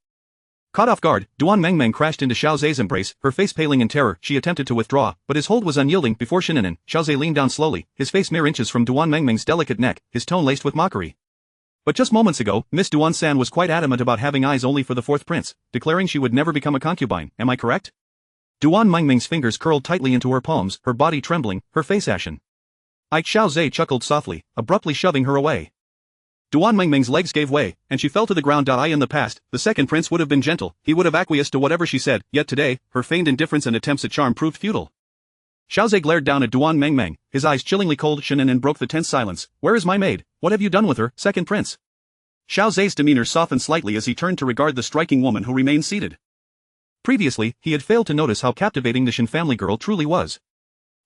Caught off guard, Duan Mengmeng crashed into Xiao Zhe's embrace, her face paling in terror. She attempted to withdraw, but his hold was unyielding. Before Shen An'an, Xiao Zhe leaned down slowly, his face mere inches from Duan Mengmeng's delicate neck, his tone laced with mockery. But just moments ago, Miss Duan-san was quite adamant about having eyes only for the fourth prince, declaring she would never become a concubine. Am I correct? Duan Mengmeng's fingers curled tightly into her palms, her body trembling, her face ashen. Xiao Zhe chuckled softly, abruptly shoving her away. Duan Mengmeng's legs gave way, and she fell to the ground. In the past, the second prince would have been gentle, he would have acquiesced to whatever she said, yet today, her feigned indifference and attempts at charm proved futile. Xiao Zhe glared down at Duan Mengmeng, his eyes chillingly cold. Shen An'an broke the tense silence. Where is my maid? What have you done with her, second prince? Xiao Zhe's demeanor softened slightly as he turned to regard the striking woman who remained seated. Previously, he had failed to notice how captivating the Shen family girl truly was.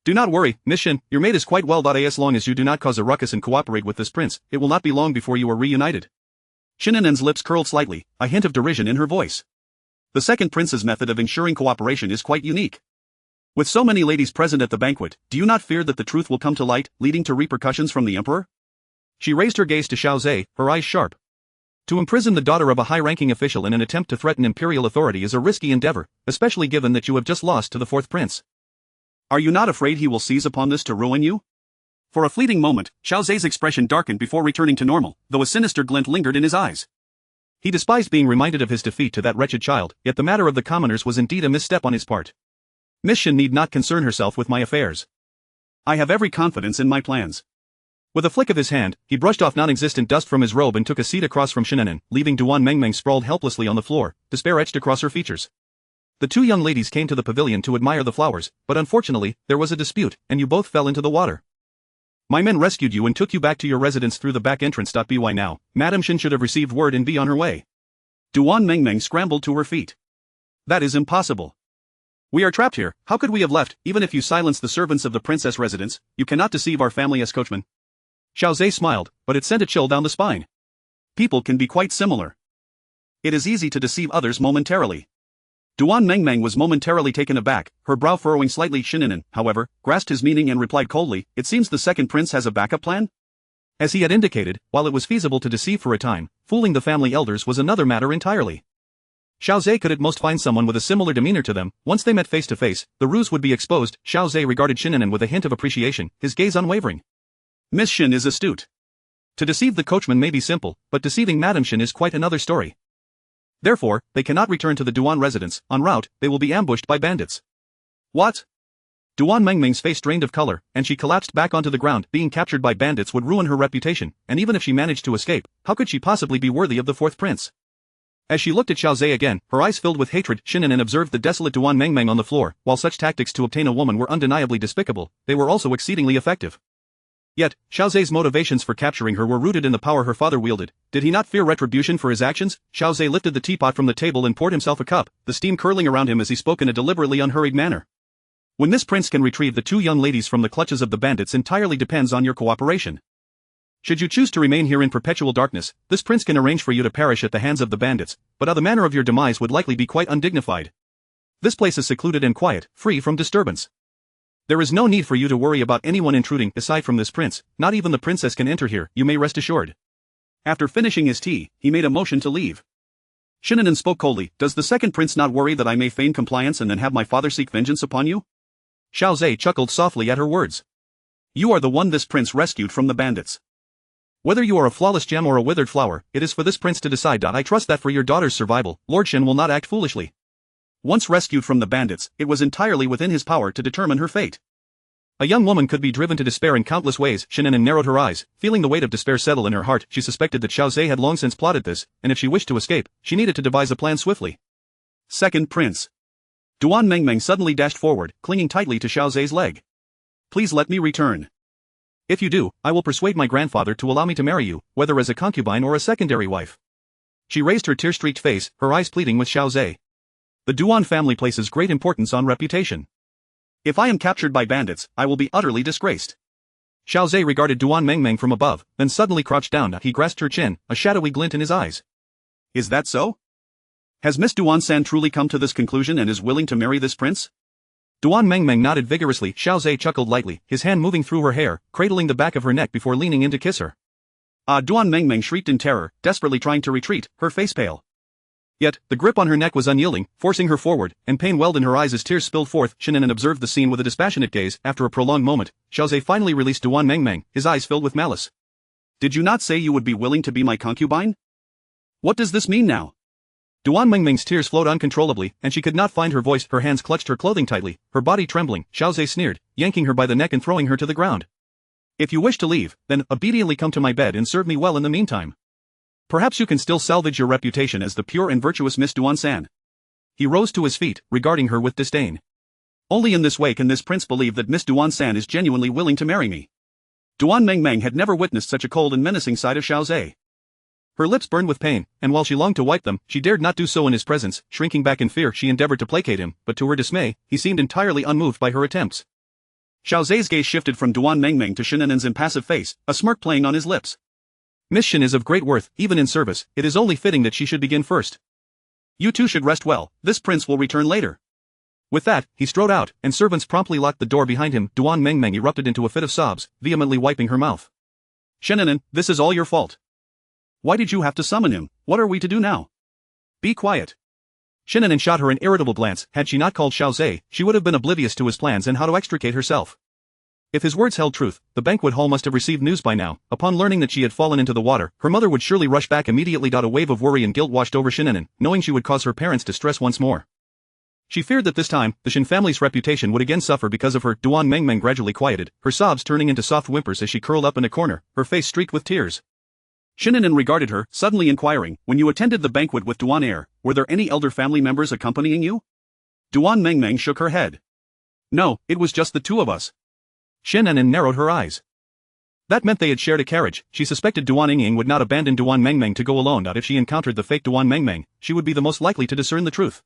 Do not worry, Miss Shen, your maid is quite well. As long as you do not cause a ruckus and cooperate with this prince, it will not be long before you are reunited. Shen An'an's lips curled slightly, a hint of derision in her voice. The second prince's method of ensuring cooperation is quite unique. With so many ladies present at the banquet, do you not fear that the truth will come to light, leading to repercussions from the emperor? She raised her gaze to Xiao Zhe, her eyes sharp. To imprison the daughter of a high-ranking official in an attempt to threaten imperial authority is a risky endeavor, especially given that you have just lost to the fourth prince. Are you not afraid he will seize upon this to ruin you? For a fleeting moment, Xiao Zhe's expression darkened before returning to normal, though a sinister glint lingered in his eyes. He despised being reminded of his defeat to that wretched child, yet the matter of the commoners was indeed a misstep on his part. Miss Shen need not concern herself with my affairs. I have every confidence in my plans. With a flick of his hand, he brushed off non-existent dust from his robe and took a seat across from Shen An'an, leaving Duan Mengmeng sprawled helplessly on the floor, despair etched across her features. The two young ladies came to the pavilion to admire the flowers, but unfortunately, there was a dispute, and you both fell into the water. My men rescued you and took you back to your residence through the back entrance. By now, Madame Shen should have received word and be on her way. Duan Mengmeng scrambled to her feet. That is impossible. We are trapped here. How could we have left? Even if you silence the servants of the princess residence, you cannot deceive our family as coachman. Xiao Zhe smiled, but it sent a chill down the spine. People can be quite similar. It is easy to deceive others momentarily. Duan Mengmeng was momentarily taken aback, her brow furrowing slightly. Shen An'an, however, grasped his meaning and replied coldly, it seems the second prince has a backup plan? As he had indicated, while it was feasible to deceive for a time, fooling the family elders was another matter entirely. Xiao Zhe could at most find someone with a similar demeanor to them. Once they met face to face, the ruse would be exposed. Xiao Zhe regarded Shen An'an with a hint of appreciation, his gaze unwavering. Miss Shen is astute. To deceive the coachman may be simple, but deceiving Madame Shen is quite another story. Therefore, they cannot return to the Duan residence. En route, they will be ambushed by bandits. What? Duan Mengmeng's face drained of color, and she collapsed back onto the ground. Being captured by bandits would ruin her reputation, and even if she managed to escape, how could she possibly be worthy of the fourth prince? As she looked at Xiao Zhe again, her eyes filled with hatred. Shen An'an observed the desolate Duan Mengmeng on the floor. While such tactics to obtain a woman were undeniably despicable, they were also exceedingly effective. Yet, Xiao Zhe's motivations for capturing her were rooted in the power her father wielded. Did he not fear retribution for his actions? Xiao Zhe lifted the teapot from the table and poured himself a cup, the steam curling around him as he spoke in a deliberately unhurried manner. When this prince can retrieve the two young ladies from the clutches of the bandits entirely depends on your cooperation. Should you choose to remain here in perpetual darkness, this prince can arrange for you to perish at the hands of the bandits, but the manner of your demise would likely be quite undignified. This place is secluded and quiet, free from disturbance. There is no need for you to worry about anyone intruding. Aside from this prince, not even the princess can enter here, you may rest assured. After finishing his tea, he made a motion to leave. Shen An'an spoke coldly, does the second prince not worry that I may feign compliance and then have my father seek vengeance upon you? Xiao Zhe chuckled softly at her words. You are the one this prince rescued from the bandits. Whether you are a flawless gem or a withered flower, it is for this prince to decide. I trust that for your daughter's survival, Lord Shen will not act foolishly. Once rescued from the bandits, it was entirely within his power to determine her fate. A young woman could be driven to despair in countless ways. Shen An'an narrowed her eyes, feeling the weight of despair settle in her heart. She suspected that Xiao Zhe had long since plotted this, and if she wished to escape, she needed to devise a plan swiftly. Second prince. Duan Mengmeng suddenly dashed forward, clinging tightly to Xiao Zhe's leg. Please let me return. If you do, I will persuade my grandfather to allow me to marry you, whether as a concubine or a secondary wife. She raised her tear-streaked face, her eyes pleading with Xiao Zhe. The Duan family places great importance on reputation. If I am captured by bandits, I will be utterly disgraced. Xiao Zhe regarded Duan Mengmeng from above, then suddenly crouched down. He grasped her chin, a shadowy glint in his eyes. Is that so? Has Miss Duan-san truly come to this conclusion and is willing to marry this prince? Duan Mengmeng nodded vigorously. Xiao Zhe chuckled lightly, his hand moving through her hair, cradling the back of her neck before leaning in to kiss her. Duan Mengmeng shrieked in terror, desperately trying to retreat, her face pale. Yet, the grip on her neck was unyielding, forcing her forward, and pain welled in her eyes as tears spilled forth. Shen An'an observed the scene with a dispassionate gaze. After a prolonged moment, Xiao Zhe finally released Duan Mengmeng, his eyes filled with malice. Did you not say you would be willing to be my concubine? What does this mean now? Duan Mengmeng's tears flowed uncontrollably, and she could not find her voice. Her hands clutched her clothing tightly, her body trembling. Xiao Zhe sneered, yanking her by the neck and throwing her to the ground. If you wish to leave, then obediently come to my bed and serve me well in the meantime. Perhaps you can still salvage your reputation as the pure and virtuous Miss Duan-san. He rose to his feet, regarding her with disdain. Only in this way can this prince believe that Miss Duan-san is genuinely willing to marry me. Duan Mengmeng had never witnessed such a cold and menacing side of Xiao Zhe. Her lips burned with pain, and while she longed to wipe them, she dared not do so in his presence. Shrinking back in fear, she endeavored to placate him, but to her dismay, he seemed entirely unmoved by her attempts. Xiao Zhe's gaze shifted from Duan Mengmeng to Shen An'an's impassive face, a smirk playing on his lips. Miss Shen is of great worth, even in service. It is only fitting that she should begin first. You two should rest well, this prince will return later. With that, he strode out, and servants promptly locked the door behind him. Duan Mengmeng erupted into a fit of sobs, vehemently wiping her mouth. Shen An'an, this is all your fault. Why did you have to summon him? What are we to do now? Be quiet. Shen An'an shot her an irritable glance. Had she not called Xiao Zhe, she would have been oblivious to his plans and how to extricate herself. If his words held truth, the banquet hall must have received news by now. Upon learning that she had fallen into the water, her mother would surely rush back immediately. A wave of worry and guilt washed over Shen An'an, knowing she would cause her parents distress once more. She feared that this time, the Shen family's reputation would again suffer because of her. Duan Mengmeng gradually quieted, her sobs turning into soft whimpers as she curled up in a corner, her face streaked with tears. Shen An'an regarded her, suddenly inquiring, when you attended the banquet with Duan Heir, were there any elder family members accompanying you? Duan Mengmeng shook her head. No, it was just the two of us. Shen An'an narrowed her eyes. That meant they had shared a carriage. She suspected Duan Yingying would not abandon Duan Mengmeng to go alone. If she encountered the fake Duan Mengmeng, she would be the most likely to discern the truth.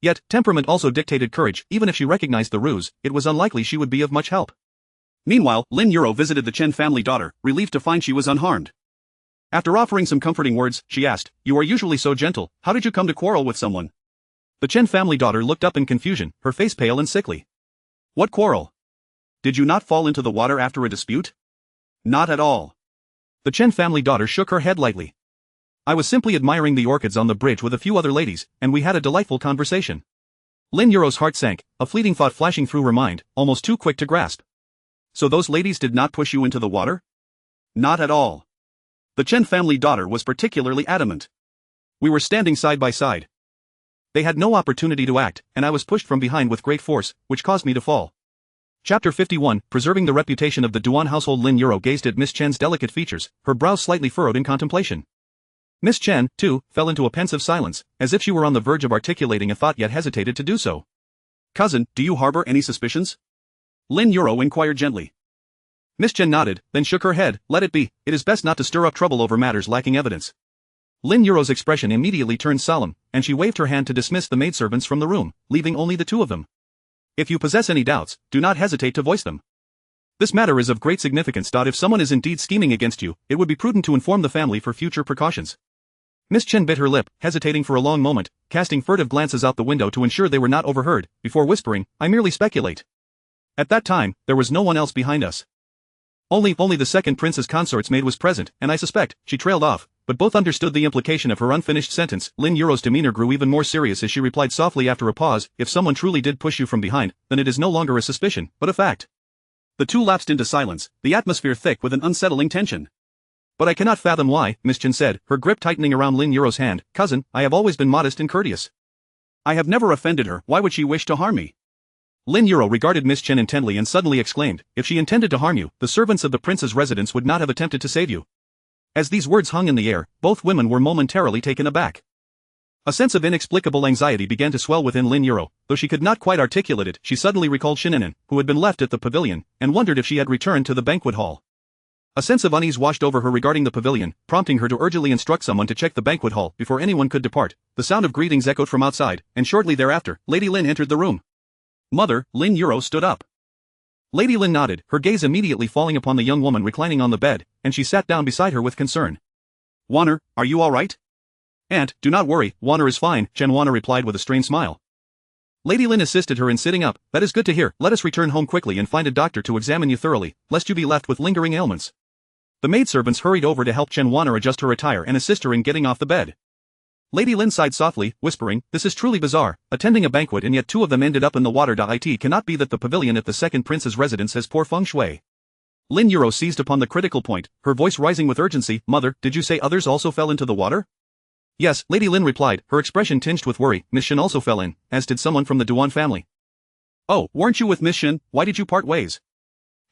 Yet, temperament also dictated courage. Even if she recognized the ruse, it was unlikely she would be of much help. Meanwhile, Lin Yuro visited the Chen family daughter, relieved to find she was unharmed. After offering some comforting words, she asked, you are usually so gentle, how did you come to quarrel with someone? The Chen family daughter looked up in confusion, her face pale and sickly. What quarrel? Did you not fall into the water after a dispute? Not at all. The Chen family daughter shook her head lightly. I was simply admiring the orchids on the bridge with a few other ladies, and we had a delightful conversation. Lin Yuro's heart sank, a fleeting thought flashing through her mind, almost too quick to grasp. So those ladies did not push you into the water? Not at all. The Chen family daughter was particularly adamant. We were standing side by side. They had no opportunity to act, and I was pushed from behind with great force, which caused me to fall. Chapter 51, Preserving the Reputation of the Duan Household. Lin Yuro gazed at Miss Chen's delicate features, her brows slightly furrowed in contemplation. Miss Chen, too, fell into a pensive silence, as if she were on the verge of articulating a thought yet hesitated to do so. Cousin, do you harbor any suspicions? Lin Yuro inquired gently. Miss Chen nodded, then shook her head. Let it be, it is best not to stir up trouble over matters lacking evidence. Lin Yuro's expression immediately turned solemn, and she waved her hand to dismiss the maidservants from the room, leaving only the two of them. If you possess any doubts, do not hesitate to voice them. This matter is of great significance. If someone is indeed scheming against you, it would be prudent to inform the family for future precautions. Miss Chen bit her lip, hesitating for a long moment, casting furtive glances out the window to ensure they were not overheard, before whispering, I merely speculate. At that time, there was no one else behind us. Only the second prince's consort's maid was present, and I suspect, she trailed off, but both understood the implication of her unfinished sentence. Lin Yuro's demeanor grew even more serious as she replied softly after a pause, if someone truly did push you from behind, then it is no longer a suspicion, but a fact. The two lapsed into silence, the atmosphere thick with an unsettling tension. But I cannot fathom why, Miss Chen said, her grip tightening around Lin Yuro's hand. Cousin, I have always been modest and courteous. I have never offended her, why would she wish to harm me? Lin Yuro regarded Miss Chen intently and suddenly exclaimed, if she intended to harm you, the servants of the prince's residence would not have attempted to save you. As these words hung in the air, both women were momentarily taken aback. A sense of inexplicable anxiety began to swell within Lin Yuro. Though she could not quite articulate it, she suddenly recalled Shen An'an, who had been left at the pavilion, and wondered if she had returned to the banquet hall. A sense of unease washed over her regarding the pavilion, prompting her to urgently instruct someone to check the banquet hall before anyone could depart. The sound of greetings echoed from outside, and shortly thereafter, Lady Lin entered the room. Mother, Lin Yuro stood up. Lady Lin nodded, her gaze immediately falling upon the young woman reclining on the bed, and she sat down beside her with concern. Wanner, are you all right? Aunt, do not worry, Wanner is fine, Chen Wanner replied with a strained smile. Lady Lin assisted her in sitting up. That is good to hear. Let us return home quickly and find a doctor to examine you thoroughly, lest you be left with lingering ailments. The maidservants hurried over to help Chen Wanner adjust her attire and assist her in getting off the bed. Lady Lin sighed softly, whispering, this is truly bizarre, attending a banquet and yet two of them ended up in the water. It cannot be that the pavilion at the second prince's residence has poor feng shui. Lin Yuro seized upon the critical point, her voice rising with urgency. Mother, did you say others also fell into the water? Yes, Lady Lin replied, her expression tinged with worry. Miss Shen also fell in, as did someone from the Duan family. Oh, weren't you with Miss Shen? Why did you part ways?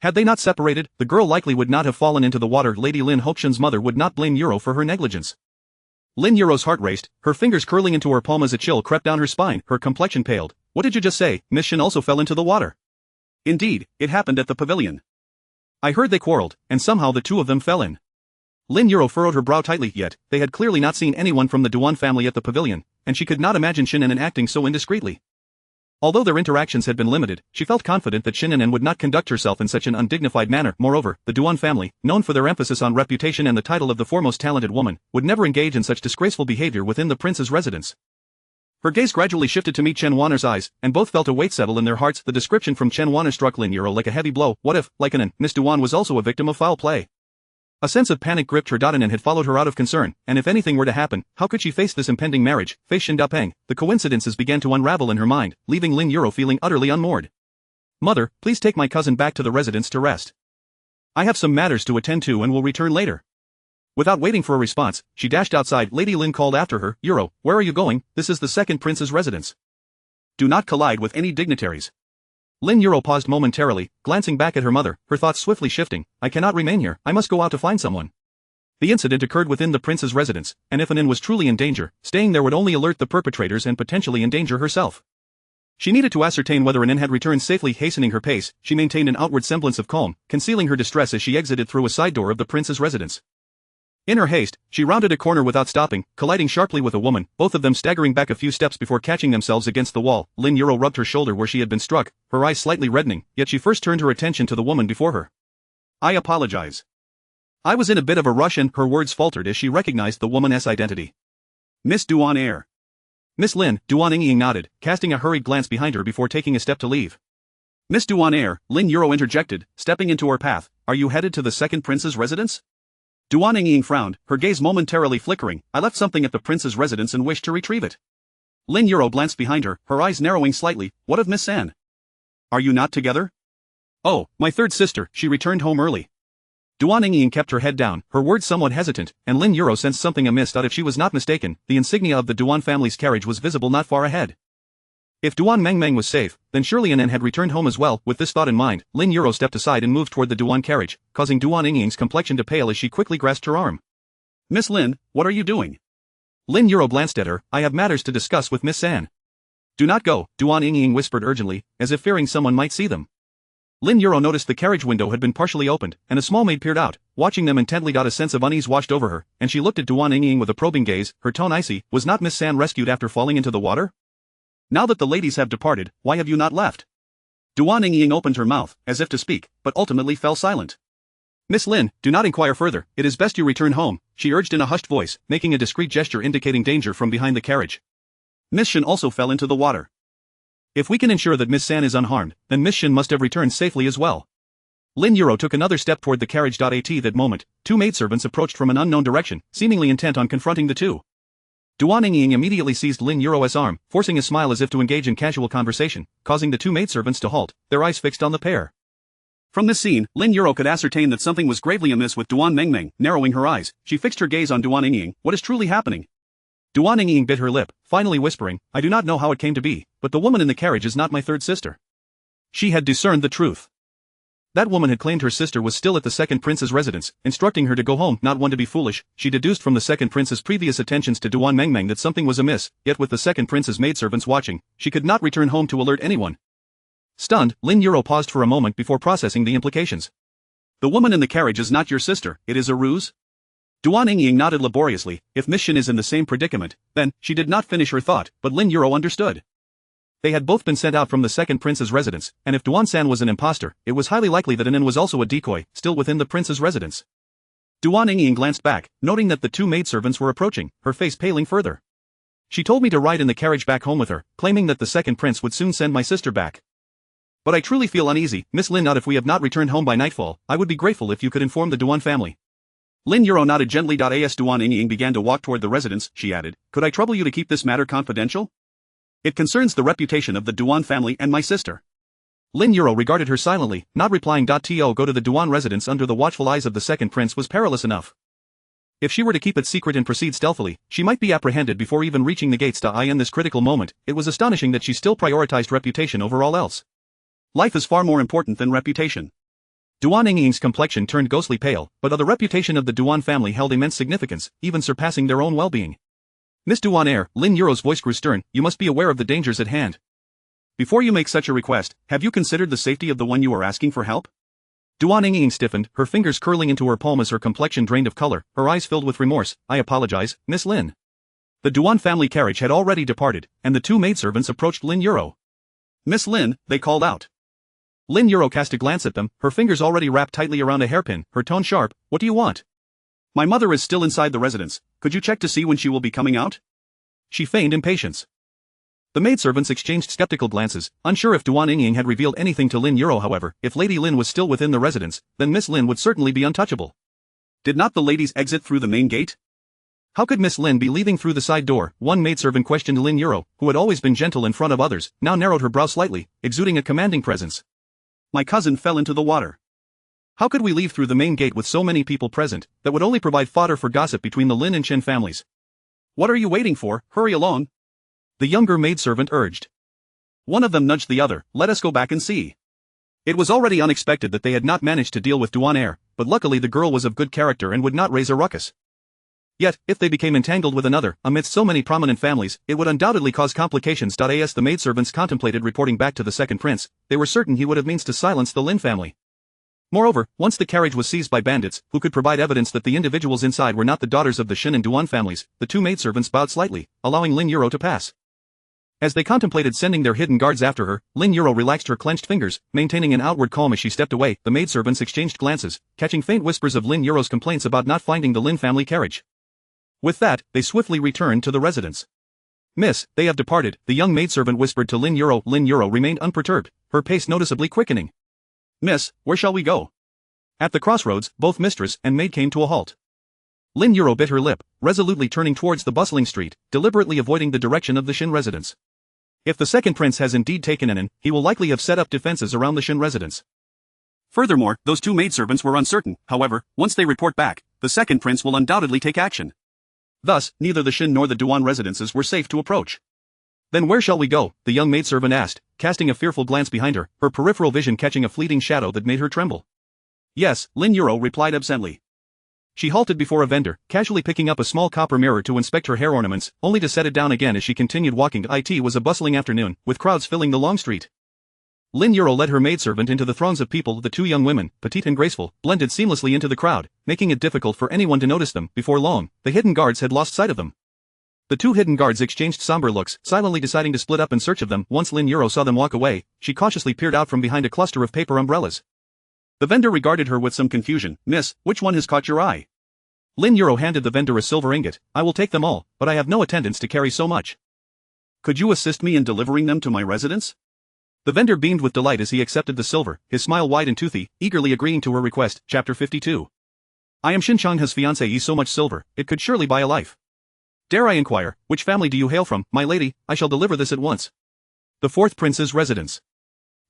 Had they not separated, the girl likely would not have fallen into the water. Lady Lin hoped Shen's mother would not blame Yuro for her negligence. Lin Yuro's heart raced, her fingers curling into her palm as a chill crept down her spine, her complexion paled. What did you just say? Miss Shen also fell into the water. Indeed, it happened at the pavilion. I heard they quarreled, and somehow the two of them fell in. Lin Yuro furrowed her brow tightly, yet they had clearly not seen anyone from the Duan family at the pavilion, and she could not imagine Shen An'an acting so indiscreetly. Although their interactions had been limited, she felt confident that Shen An'an would not conduct herself in such an undignified manner. Moreover, the Duan family, known for their emphasis on reputation and the title of the foremost talented woman, would never engage in such disgraceful behavior within the prince's residence. Her gaze gradually shifted to meet Chen Wanner's eyes, and both felt a weight settle in their hearts. The description from Chen Wanner struck Lin Yuro like a heavy blow. What if, like An'an, Miss Duan was also a victim of foul play? A sense of panic gripped her. An'an had followed her out of concern, and if anything were to happen, how could she face this impending marriage, face Shen Dapeng? The coincidences began to unravel in her mind, leaving Lin Yuro feeling utterly unmoored. Mother, please take my cousin back to the residence to rest. I have some matters to attend to and will return later. Without waiting for a response, she dashed outside. Lady Lin called after her, Yuro, where are you going? This is the second prince's residence. Do not collide with any dignitaries. Lin Yuro paused momentarily, glancing back at her mother, her thoughts swiftly shifting. I cannot remain here, I must go out to find someone. The incident occurred within the prince's residence, and if An'an was truly in danger, staying there would only alert the perpetrators and potentially endanger herself. She needed to ascertain whether An'an had returned safely. Hastening her pace, she maintained an outward semblance of calm, concealing her distress as she exited through a side door of the prince's residence. In her haste, she rounded a corner without stopping, colliding sharply with a woman, both of them staggering back a few steps before catching themselves against the wall. Lin Yuro rubbed her shoulder where she had been struck, her eyes slightly reddening, yet she first turned her attention to the woman before her. I apologize. I was in a bit of a rush and her words faltered as she recognized the woman's identity. Miss Duan Air. Miss Lin, Duan Ying nodded, casting a hurried glance behind her before taking a step to leave. Miss Duan Air, Lin Yuro interjected, stepping into her path, are you headed to the second prince's residence? Duan Ying frowned, her gaze momentarily flickering. I left something at the prince's residence and wished to retrieve it. Lin Yuro glanced behind her, her eyes narrowing slightly. What of Miss San? Are you not together? Oh, my third sister, she returned home early. Duan Ying kept her head down, her words somewhat hesitant, and Lin Yuro sensed something amiss. If she was not mistaken, the insignia of the Duan family's carriage was visible not far ahead. If Duan Mengmeng was safe, then surely An'an had returned home as well. With this thought in mind, Lin Yuro stepped aside and moved toward the Duan carriage, causing Duan Ying's complexion to pale as she quickly grasped her arm. Miss Lin, what are you doing? Lin Yuro glanced at her. I have matters to discuss with Miss San. Do not go, Duan Ying whispered urgently, as if fearing someone might see them. Lin Yuro noticed the carriage window had been partially opened, and a small maid peered out, watching them intently. A sense of unease washed over her, and she looked at Duan Yingying with a probing gaze, her tone icy. Was not Miss San rescued after falling into the water? Now that the ladies have departed, why have you not left? Duan Yingying opened her mouth, as if to speak, but ultimately fell silent. Miss Lin, do not inquire further, it is best you return home, she urged in a hushed voice, making a discreet gesture indicating danger from behind the carriage. Miss Shen also fell into the water. If we can ensure that Miss San is unharmed, then Miss Shen must have returned safely as well. Lin Yuro took another step toward the carriage. At that moment, two maidservants approached from an unknown direction, seemingly intent on confronting the two. Duan Yingying immediately seized Lin Yuro's arm, forcing a smile as if to engage in casual conversation, causing the two maidservants to halt, their eyes fixed on the pair. From this scene, Lin Yuro could ascertain that something was gravely amiss with Duan Mengmeng. Narrowing her eyes, she fixed her gaze on Duan Yingying. What is truly happening? Duan Yingying bit her lip, finally whispering, I do not know how it came to be, but the woman in the carriage is not my third sister. She had discerned the truth. That woman had claimed her sister was still at the second prince's residence, instructing her to go home. Not one to be foolish, she deduced from the second prince's previous attentions to Duan Mengmeng that something was amiss, yet with the second prince's maidservants watching, she could not return home to alert anyone. Stunned, Lin Yuro paused for a moment before processing the implications. The woman in the carriage is not your sister, it is a ruse? Duan Yingying nodded laboriously. If Miss Shen is in the same predicament, then, she did not finish her thought, but Lin Yuro understood. They had both been sent out from the second prince's residence, and if Duan San was an impostor, it was highly likely that An'an was also a decoy, still within the prince's residence. Duan Yingying glanced back, noting that the two maidservants were approaching, her face paling further. She told me to ride in the carriage back home with her, claiming that the second prince would soon send my sister back. But I truly feel uneasy, Miss Lin. Not if we have not returned home by nightfall, I would be grateful if you could inform the Duan family. Lin Yuro nodded gently. As Duan Yingying began to walk toward the residence, she added, could I trouble you to keep this matter confidential? It concerns the reputation of the Duan family and my sister. Lin Yuro regarded her silently, not replying. To go to the Duan residence under the watchful eyes of the second prince was perilous enough. If she were to keep it secret and proceed stealthily, she might be apprehended before even reaching the gates. In this critical moment, it was astonishing that she still prioritized reputation over all else. Life is far more important than reputation. Duan Yingying's complexion turned ghostly pale, but the reputation of the Duan family held immense significance, even surpassing their own well-being. Miss Duan, Lin Yuro's voice grew stern, you must be aware of the dangers at hand. Before you make such a request, have you considered the safety of the one you are asking for help? Duan Yingying stiffened, her fingers curling into her palm as her complexion drained of color, her eyes filled with remorse. I apologize, Miss Lin. The Duan family carriage had already departed, and the two maidservants approached Lin Yuro. Miss Lin, they called out. Lin Yuro cast a glance at them, her fingers already wrapped tightly around a hairpin, her tone sharp, what do you want? My mother is still inside the residence, could you check to see when she will be coming out? She feigned impatience. The maidservants exchanged skeptical glances, unsure if Duan Yingying had revealed anything to Lin Yuro. However, if Lady Lin was still within the residence, then Miss Lin would certainly be untouchable. Did not the ladies exit through the main gate? How could Miss Lin be leaving through the side door? One maidservant questioned. Lin Yuro, who had always been gentle in front of others, now narrowed her brow slightly, exuding a commanding presence. My cousin fell into the water. How could we leave through the main gate with so many people present, that would only provide fodder for gossip between the Lin and Shen families? What are you waiting for, hurry along? The younger maidservant urged. One of them nudged the other, let us go back and see. It was already unexpected that they had not managed to deal with Duan, but luckily the girl was of good character and would not raise a ruckus. Yet, if they became entangled with another, amidst so many prominent families, it would undoubtedly cause complications. As the maidservants contemplated reporting back to the second prince, they were certain he would have means to silence the Lin family. Moreover, once the carriage was seized by bandits, who could provide evidence that the individuals inside were not the daughters of the Shen and Duan families, the two maidservants bowed slightly, allowing Lin Yuro to pass. As they contemplated sending their hidden guards after her, Lin Yuro relaxed her clenched fingers, maintaining an outward calm as she stepped away. The maidservants exchanged glances, catching faint whispers of Lin Yuro's complaints about not finding the Lin family carriage. With that, they swiftly returned to the residence. Miss, they have departed, the young maidservant whispered to Lin Yuro. Lin Yuro remained unperturbed, her pace noticeably quickening. Miss, where shall we go? At the crossroads, both mistress and maid came to a halt. Lin Yuro bit her lip, resolutely turning towards the bustling street, deliberately avoiding the direction of the Shen residence. If the second prince has indeed taken An'an, he will likely have set up defenses around the Shen residence. Furthermore, those two maidservants were uncertain, however, once they report back, the second prince will undoubtedly take action. Thus, neither the Shen nor the Duan residences were safe to approach. Then where shall we go? The young maidservant asked, casting a fearful glance behind her, her peripheral vision catching a fleeting shadow that made her tremble. Yes, Lin Yuro replied absently. She halted before a vendor, casually picking up a small copper mirror to inspect her hair ornaments, only to set it down again as she continued walking. It was a bustling afternoon, with crowds filling the long street. Lin Yuro led her maidservant into the throngs of people. The two young women, petite and graceful, blended seamlessly into the crowd, making it difficult for anyone to notice them. Before long, the hidden guards had lost sight of them. The two hidden guards exchanged somber looks, silently deciding to split up in search of them. Once Lin Yuro saw them walk away, she cautiously peered out from behind a cluster of paper umbrellas. The vendor regarded her with some confusion. "Miss, which one has caught your eye?" Lin Yuro handed the vendor a silver ingot. "I will take them all, but I have no attendants to carry so much. Could you assist me in delivering them to my residence?" The vendor beamed with delight as he accepted the silver, his smile wide and toothy, eagerly agreeing to her request. Chapter 52. I am Shen An'an's fiancée. So much silver, it could surely buy a life. Dare I inquire, which family do you hail from, my lady? I shall deliver this at once. The fourth prince's residence.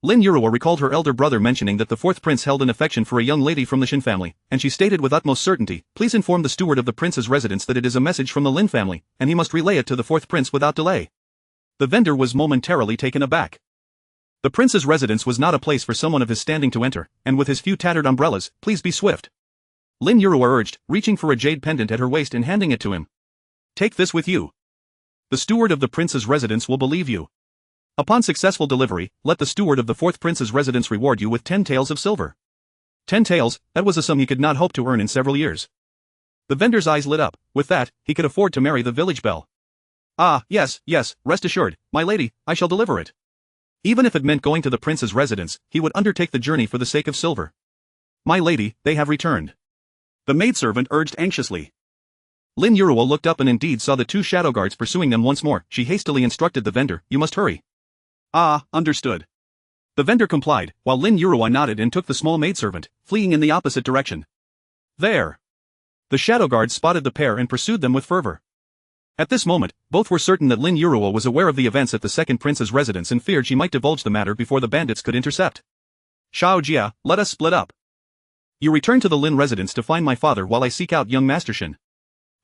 Lin Yuro recalled her elder brother mentioning that the fourth prince held an affection for a young lady from the Shen family, and she stated with utmost certainty, "Please inform the steward of the prince's residence that it is a message from the Lin family, and he must relay it to the fourth prince without delay." The vendor was momentarily taken aback. The prince's residence was not a place for someone of his standing to enter, and with his few tattered umbrellas, "Please be swift," Lin Yuro urged, reaching for a jade pendant at her waist and handing it to him. "Take this with you. The steward of the prince's residence will believe you. Upon successful delivery, let the steward of the fourth prince's residence reward you with 10 taels of silver." 10 taels, that was a sum he could not hope to earn in several years. The vendor's eyes lit up. With that, he could afford to marry the village belle. "Ah, yes, rest assured, my lady, I shall deliver it." Even if it meant going to the prince's residence, he would undertake the journey for the sake of silver. "My lady, they have returned," the maidservant urged anxiously. Lin Yuro looked up and indeed saw the two shadow guards pursuing them once more. She hastily instructed the vendor, "You must hurry." "Ah, understood." The vendor complied, while Lin Yuro nodded and took the small maidservant, fleeing in the opposite direction. There! The shadow guards spotted the pair and pursued them with fervor. At this moment, both were certain that Lin Yuro was aware of the events at the second prince's residence and feared she might divulge the matter before the bandits could intercept. "Xiao Jia, let us split up. You return to the Lin residence to find my father while I seek out young Master Shen."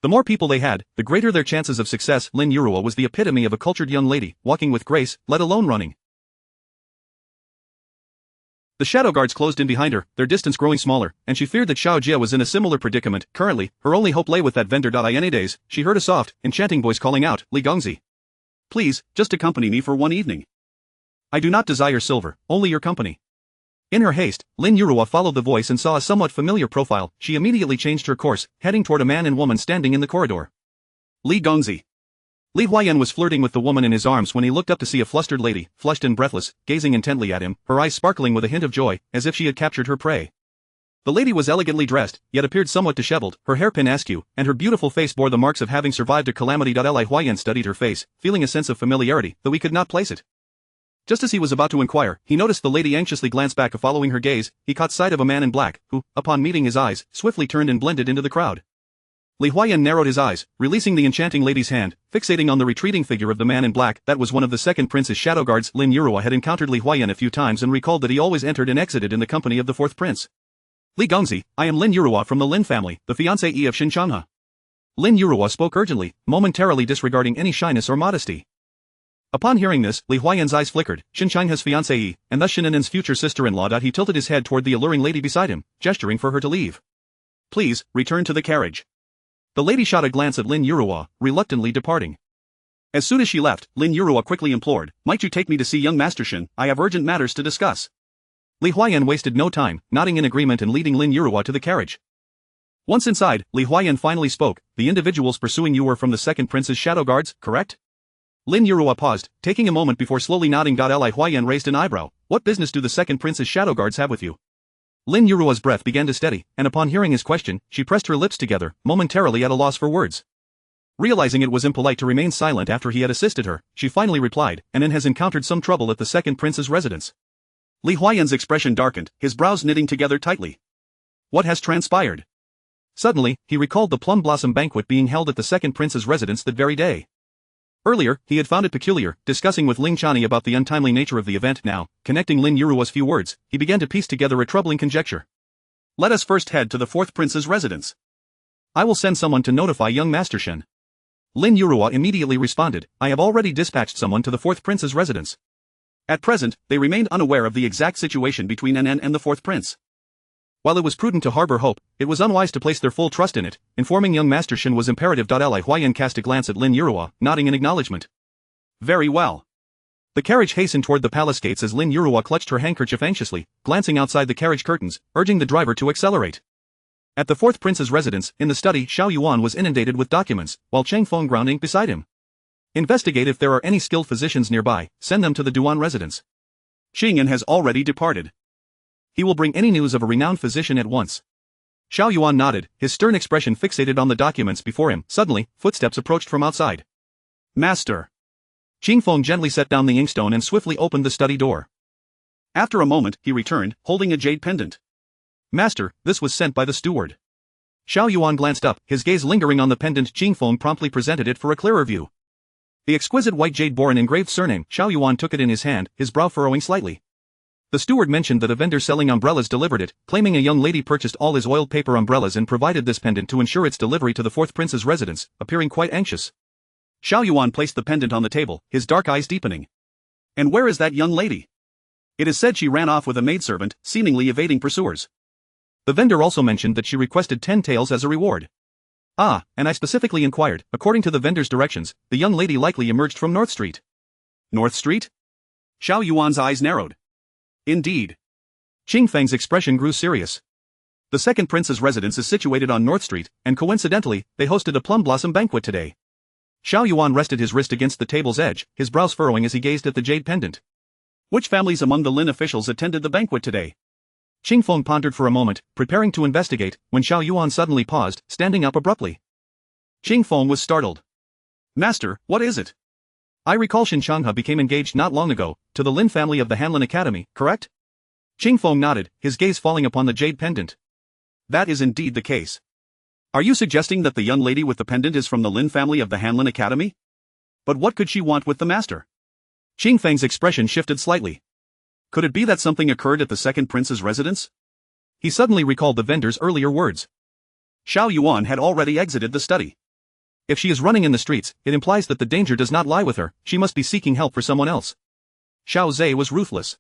The more people they had, the greater their chances of success. Lin Yuro was the epitome of a cultured young lady, walking with grace, let alone running. The shadow guards closed in behind her, their distance growing smaller, and she feared that Xiao Jia was in a similar predicament. Currently, her only hope lay with that vendor. In days, she heard a soft, enchanting voice calling out, "Li Gongzi. Please, just accompany me for one evening. I do not desire silver, only your company." In her haste, Lin Yuro followed the voice and saw a somewhat familiar profile. She immediately changed her course, heading toward a man and woman standing in the corridor. Li Gongzi. Li Huayan was flirting with the woman in his arms when he looked up to see a flustered lady, flushed and breathless, gazing intently at him, her eyes sparkling with a hint of joy, as if she had captured her prey. The lady was elegantly dressed, yet appeared somewhat disheveled, her hairpin askew, and her beautiful face bore the marks of having survived a calamity. Li Huayan studied her face, feeling a sense of familiarity, though he could not place it. Just as he was about to inquire, he noticed the lady anxiously glance back. Following her gaze, he caught sight of a man in black, who, upon meeting his eyes, swiftly turned and blended into the crowd. Li Huayan narrowed his eyes, releasing the enchanting lady's hand, fixating on the retreating figure of the man in black. That was one of the second prince's shadow guards. Lin Yuro had encountered Li Huayan a few times and recalled that he always entered and exited in the company of the fourth prince. "Li Gongzi, I am Lin Yuro from the Lin family, the fiancée of Shen An'an." Lin Yuro spoke urgently, momentarily disregarding any shyness or modesty. Upon hearing this, Li Huayan's eyes flickered. Shen An'an's fiancée, and thus Shen An'an's future sister-in-law. He tilted his head toward the alluring lady beside him, gesturing for her to leave. "Please, return to the carriage." The lady shot a glance at Lin Yuro, reluctantly departing. As soon as she left, Lin Yuro quickly implored, "Might you take me to see young Master Shen? I have urgent matters to discuss." Li Huayan wasted no time, nodding in agreement and leading Lin Yuro to the carriage. Once inside, Li Huayan finally spoke, "The individuals pursuing you were from the second prince's shadow guards, correct?" Lin Yuro paused, taking a moment before slowly nodding. Li Huayan raised an eyebrow. "What business do the second prince's shadow guards have with you?" Lin Yurua's breath began to steady, and upon hearing his question, she pressed her lips together, momentarily at a loss for words. Realizing it was impolite to remain silent after he had assisted her, she finally replied, "An'an has encountered some trouble at the second prince's residence." Li Huayan's expression darkened, his brows knitting together tightly. What has transpired? Suddenly, he recalled the plum blossom banquet being held at the second prince's residence that very day. Earlier, he had found it peculiar, discussing with Ling Chani about the untimely nature of the event. Now, connecting Lin Yurua's few words, he began to piece together a troubling conjecture. "Let us first head to the fourth prince's residence. I will send someone to notify young Master Shen." Lin Yurua immediately responded, "I have already dispatched someone to the fourth prince's residence." At present, they remained unaware of the exact situation between An'an and the fourth prince. While it was prudent to harbor hope, it was unwise to place their full trust in it. Informing young Master Shen was imperative. Li Huayan cast a glance at Lin Yurua, nodding in acknowledgement. "Very well. The carriage hastened toward the palace gates as Lin Yurua clutched her handkerchief anxiously, glancing outside the carriage curtains, urging the driver to accelerate. At the fourth prince's residence, in the study, Xiao Yuan was inundated with documents, while Cheng Feng ground ink beside him. Investigate if there are any skilled physicians nearby, send them to the Duan residence. Xiao Yuan has already departed. He will bring any news of a renowned physician at once. Xiao Yuan nodded, his stern expression fixated on the documents before him. Suddenly, footsteps approached from outside. Master. Cheng Feng gently set down the inkstone and swiftly opened the study door. After a moment, he returned, holding a jade pendant. Master, this was sent by the steward. Xiao Yuan glanced up, his gaze lingering on the pendant. Cheng Feng promptly presented it for a clearer view. The exquisite white jade bore an engraved surname. Xiao Yuan took it in his hand, his brow furrowing slightly. The steward mentioned that a vendor selling umbrellas delivered it, claiming a young lady purchased all his oiled paper umbrellas and provided this pendant to ensure its delivery to the fourth prince's residence, appearing quite anxious. Xiao Yuan placed the pendant on the table, his dark eyes deepening. And where is that young lady? It is said she ran off with a maidservant, seemingly evading pursuers. The vendor also mentioned that she requested 10 taels as a reward. Ah, and I specifically inquired, according to the vendor's directions, the young lady likely emerged from North Street. North Street? Xiao Yuan's eyes narrowed. Indeed. Qing Feng's expression grew serious. The second prince's residence is situated on North Street, and coincidentally, they hosted a plum blossom banquet today. Xiao Yuan rested his wrist against the table's edge, his brows furrowing as he gazed at the jade pendant. Which families among the Lin officials attended the banquet today? Qing Feng pondered for a moment, preparing to investigate, when Xiao Yuan suddenly paused, standing up abruptly. Qing Feng was startled. Master, what is it? I recall Shen Changhe became engaged not long ago, to the Lin family of the Hanlin Academy, correct? Qing Feng nodded, his gaze falling upon the jade pendant. That is indeed the case. Are you suggesting that the young lady with the pendant is from the Lin family of the Hanlin Academy? But what could she want with the master? Qing Feng's expression shifted slightly. Could it be that something occurred at the second prince's residence? He suddenly recalled the vendor's earlier words. Xiao Yuan had already exited the study. If she is running in the streets, it implies that the danger does not lie with her, she must be seeking help for someone else. Xiao Zhe was ruthless.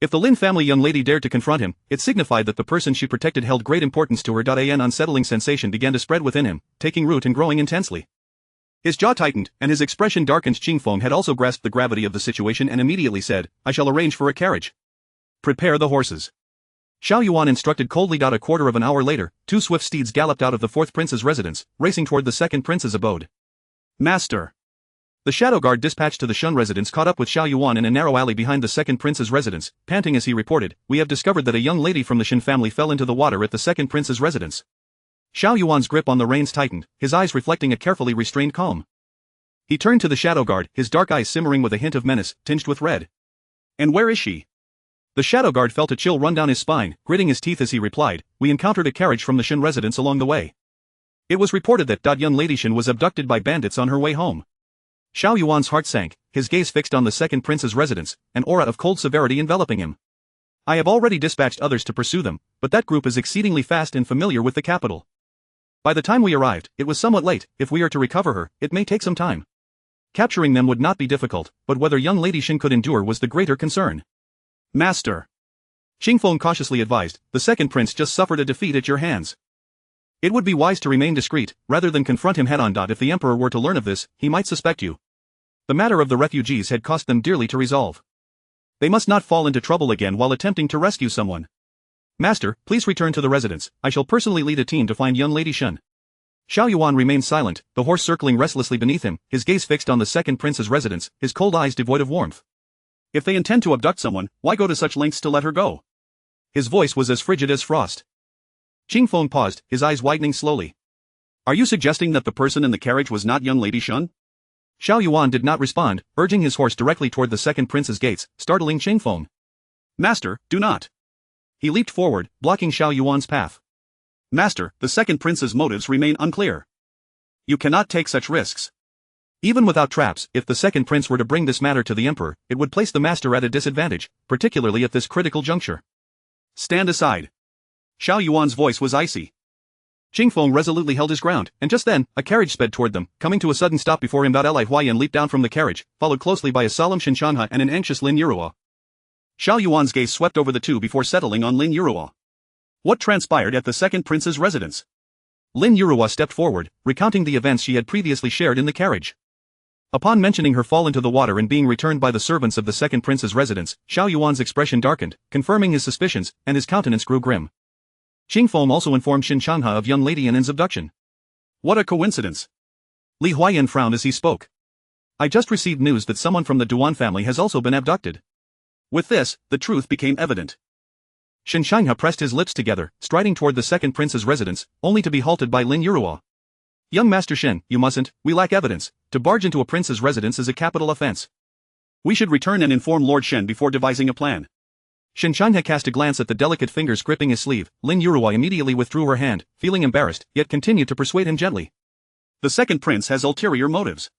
If the Lin family young lady dared to confront him, it signified that the person she protected held great importance to her. An unsettling sensation began to spread within him, taking root and growing intensely. His jaw tightened, and his expression darkened. Qing Feng had also grasped the gravity of the situation and immediately said, I shall arrange for a carriage. Prepare the horses. Xiao Yuan instructed coldly. A quarter of an hour later, 2 swift steeds galloped out of the fourth prince's residence, racing toward the second prince's abode. Master. The shadow guard dispatched to the Shun residence caught up with Xiao Yuan in a narrow alley behind the second prince's residence, panting as he reported, we have discovered that a young lady from the Shen family fell into the water at the second prince's residence. Xiao Yuan's grip on the reins tightened, his eyes reflecting a carefully restrained calm. He turned to the shadow guard, his dark eyes simmering with a hint of menace, tinged with red. And where is she? The shadow guard felt a chill run down his spine, gritting his teeth as he replied, we encountered a carriage from the Shen residence along the way. It was reported that young lady Shen was abducted by bandits on her way home. Xiao Yuan's heart sank, his gaze fixed on the second prince's residence, an aura of cold severity enveloping him. I have already dispatched others to pursue them, but that group is exceedingly fast and familiar with the capital. By the time we arrived, it was somewhat late. If we are to recover her, it may take some time. Capturing them would not be difficult, but whether young lady Shen could endure was the greater concern. Master. Qing Feng cautiously advised, the second prince just suffered a defeat at your hands. It would be wise to remain discreet, rather than confront him head-on. If the emperor were to learn of this, he might suspect you. The matter of the refugees had cost them dearly to resolve. They must not fall into trouble again while attempting to rescue someone. Master, please return to the residence. I shall personally lead a team to find young lady Shen. Xiao Yuan remained silent, the horse circling restlessly beneath him, his gaze fixed on the second prince's residence, his cold eyes devoid of warmth. If they intend to abduct someone, why go to such lengths to let her go? His voice was as frigid as frost. Qing Feng paused, his eyes widening slowly. Are you suggesting that the person in the carriage was not young lady Shen? Xiao Yuan did not respond, urging his horse directly toward the second prince's gates, startling Qing Feng. Master, do not. He leaped forward, blocking Xiao Yuan's path. Master, the second prince's motives remain unclear. You cannot take such risks. Even without traps, if the second prince were to bring this matter to the emperor, it would place the master at a disadvantage, particularly at this critical juncture. Stand aside. Xiao Yuan's voice was icy. Qing Feng resolutely held his ground, and just then, a carriage sped toward them, coming to a sudden stop before him. Li Huayan leaped down from the carriage, followed closely by a solemn Shen Changhe and an anxious Lin Yurua. Xiao Yuan's gaze swept over the two before settling on Lin Yurua. What transpired at the second prince's residence? Lin Yurua stepped forward, recounting the events she had previously shared in the carriage. Upon mentioning her fall into the water and being returned by the servants of the second prince's residence, Xiao Yuan's expression darkened, confirming his suspicions, and his countenance grew grim. Qingfeng also informed Shen An'an of young Lady An'an's abduction. What a coincidence! Li Huayan frowned as he spoke. I just received news that someone from the Duan family has also been abducted. With this, the truth became evident. Shen An'an pressed his lips together, striding toward the second prince's residence, only to be halted by Lin Yurua. Young Master Shen, you mustn't, we lack evidence. To barge into a prince's residence is a capital offense. We should return and inform Lord Shen before devising a plan. Shen An'an cast a glance at the delicate fingers gripping his sleeve. Lin Yurua immediately withdrew her hand, feeling embarrassed, yet continued to persuade him gently. The second prince has ulterior motives.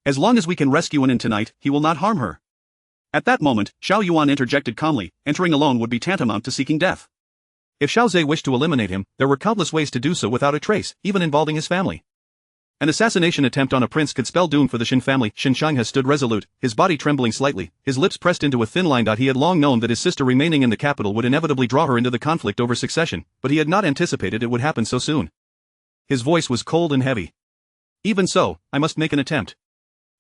As long as we can rescue An'an tonight, he will not harm her. At that moment, Xiao Yuan interjected calmly, entering alone would be tantamount to seeking death. If Xiao Zhe wished to eliminate him, there were countless ways to do so without a trace, even involving his family. An assassination attempt on a prince could spell doom for the Shen family. Shen An'an stood resolute, his body trembling slightly, his lips pressed into a thin line. He had long known that his sister remaining in the capital would inevitably draw her into the conflict over succession, but he had not anticipated it would happen so soon. His voice was cold and heavy. Even so, I must make an attempt.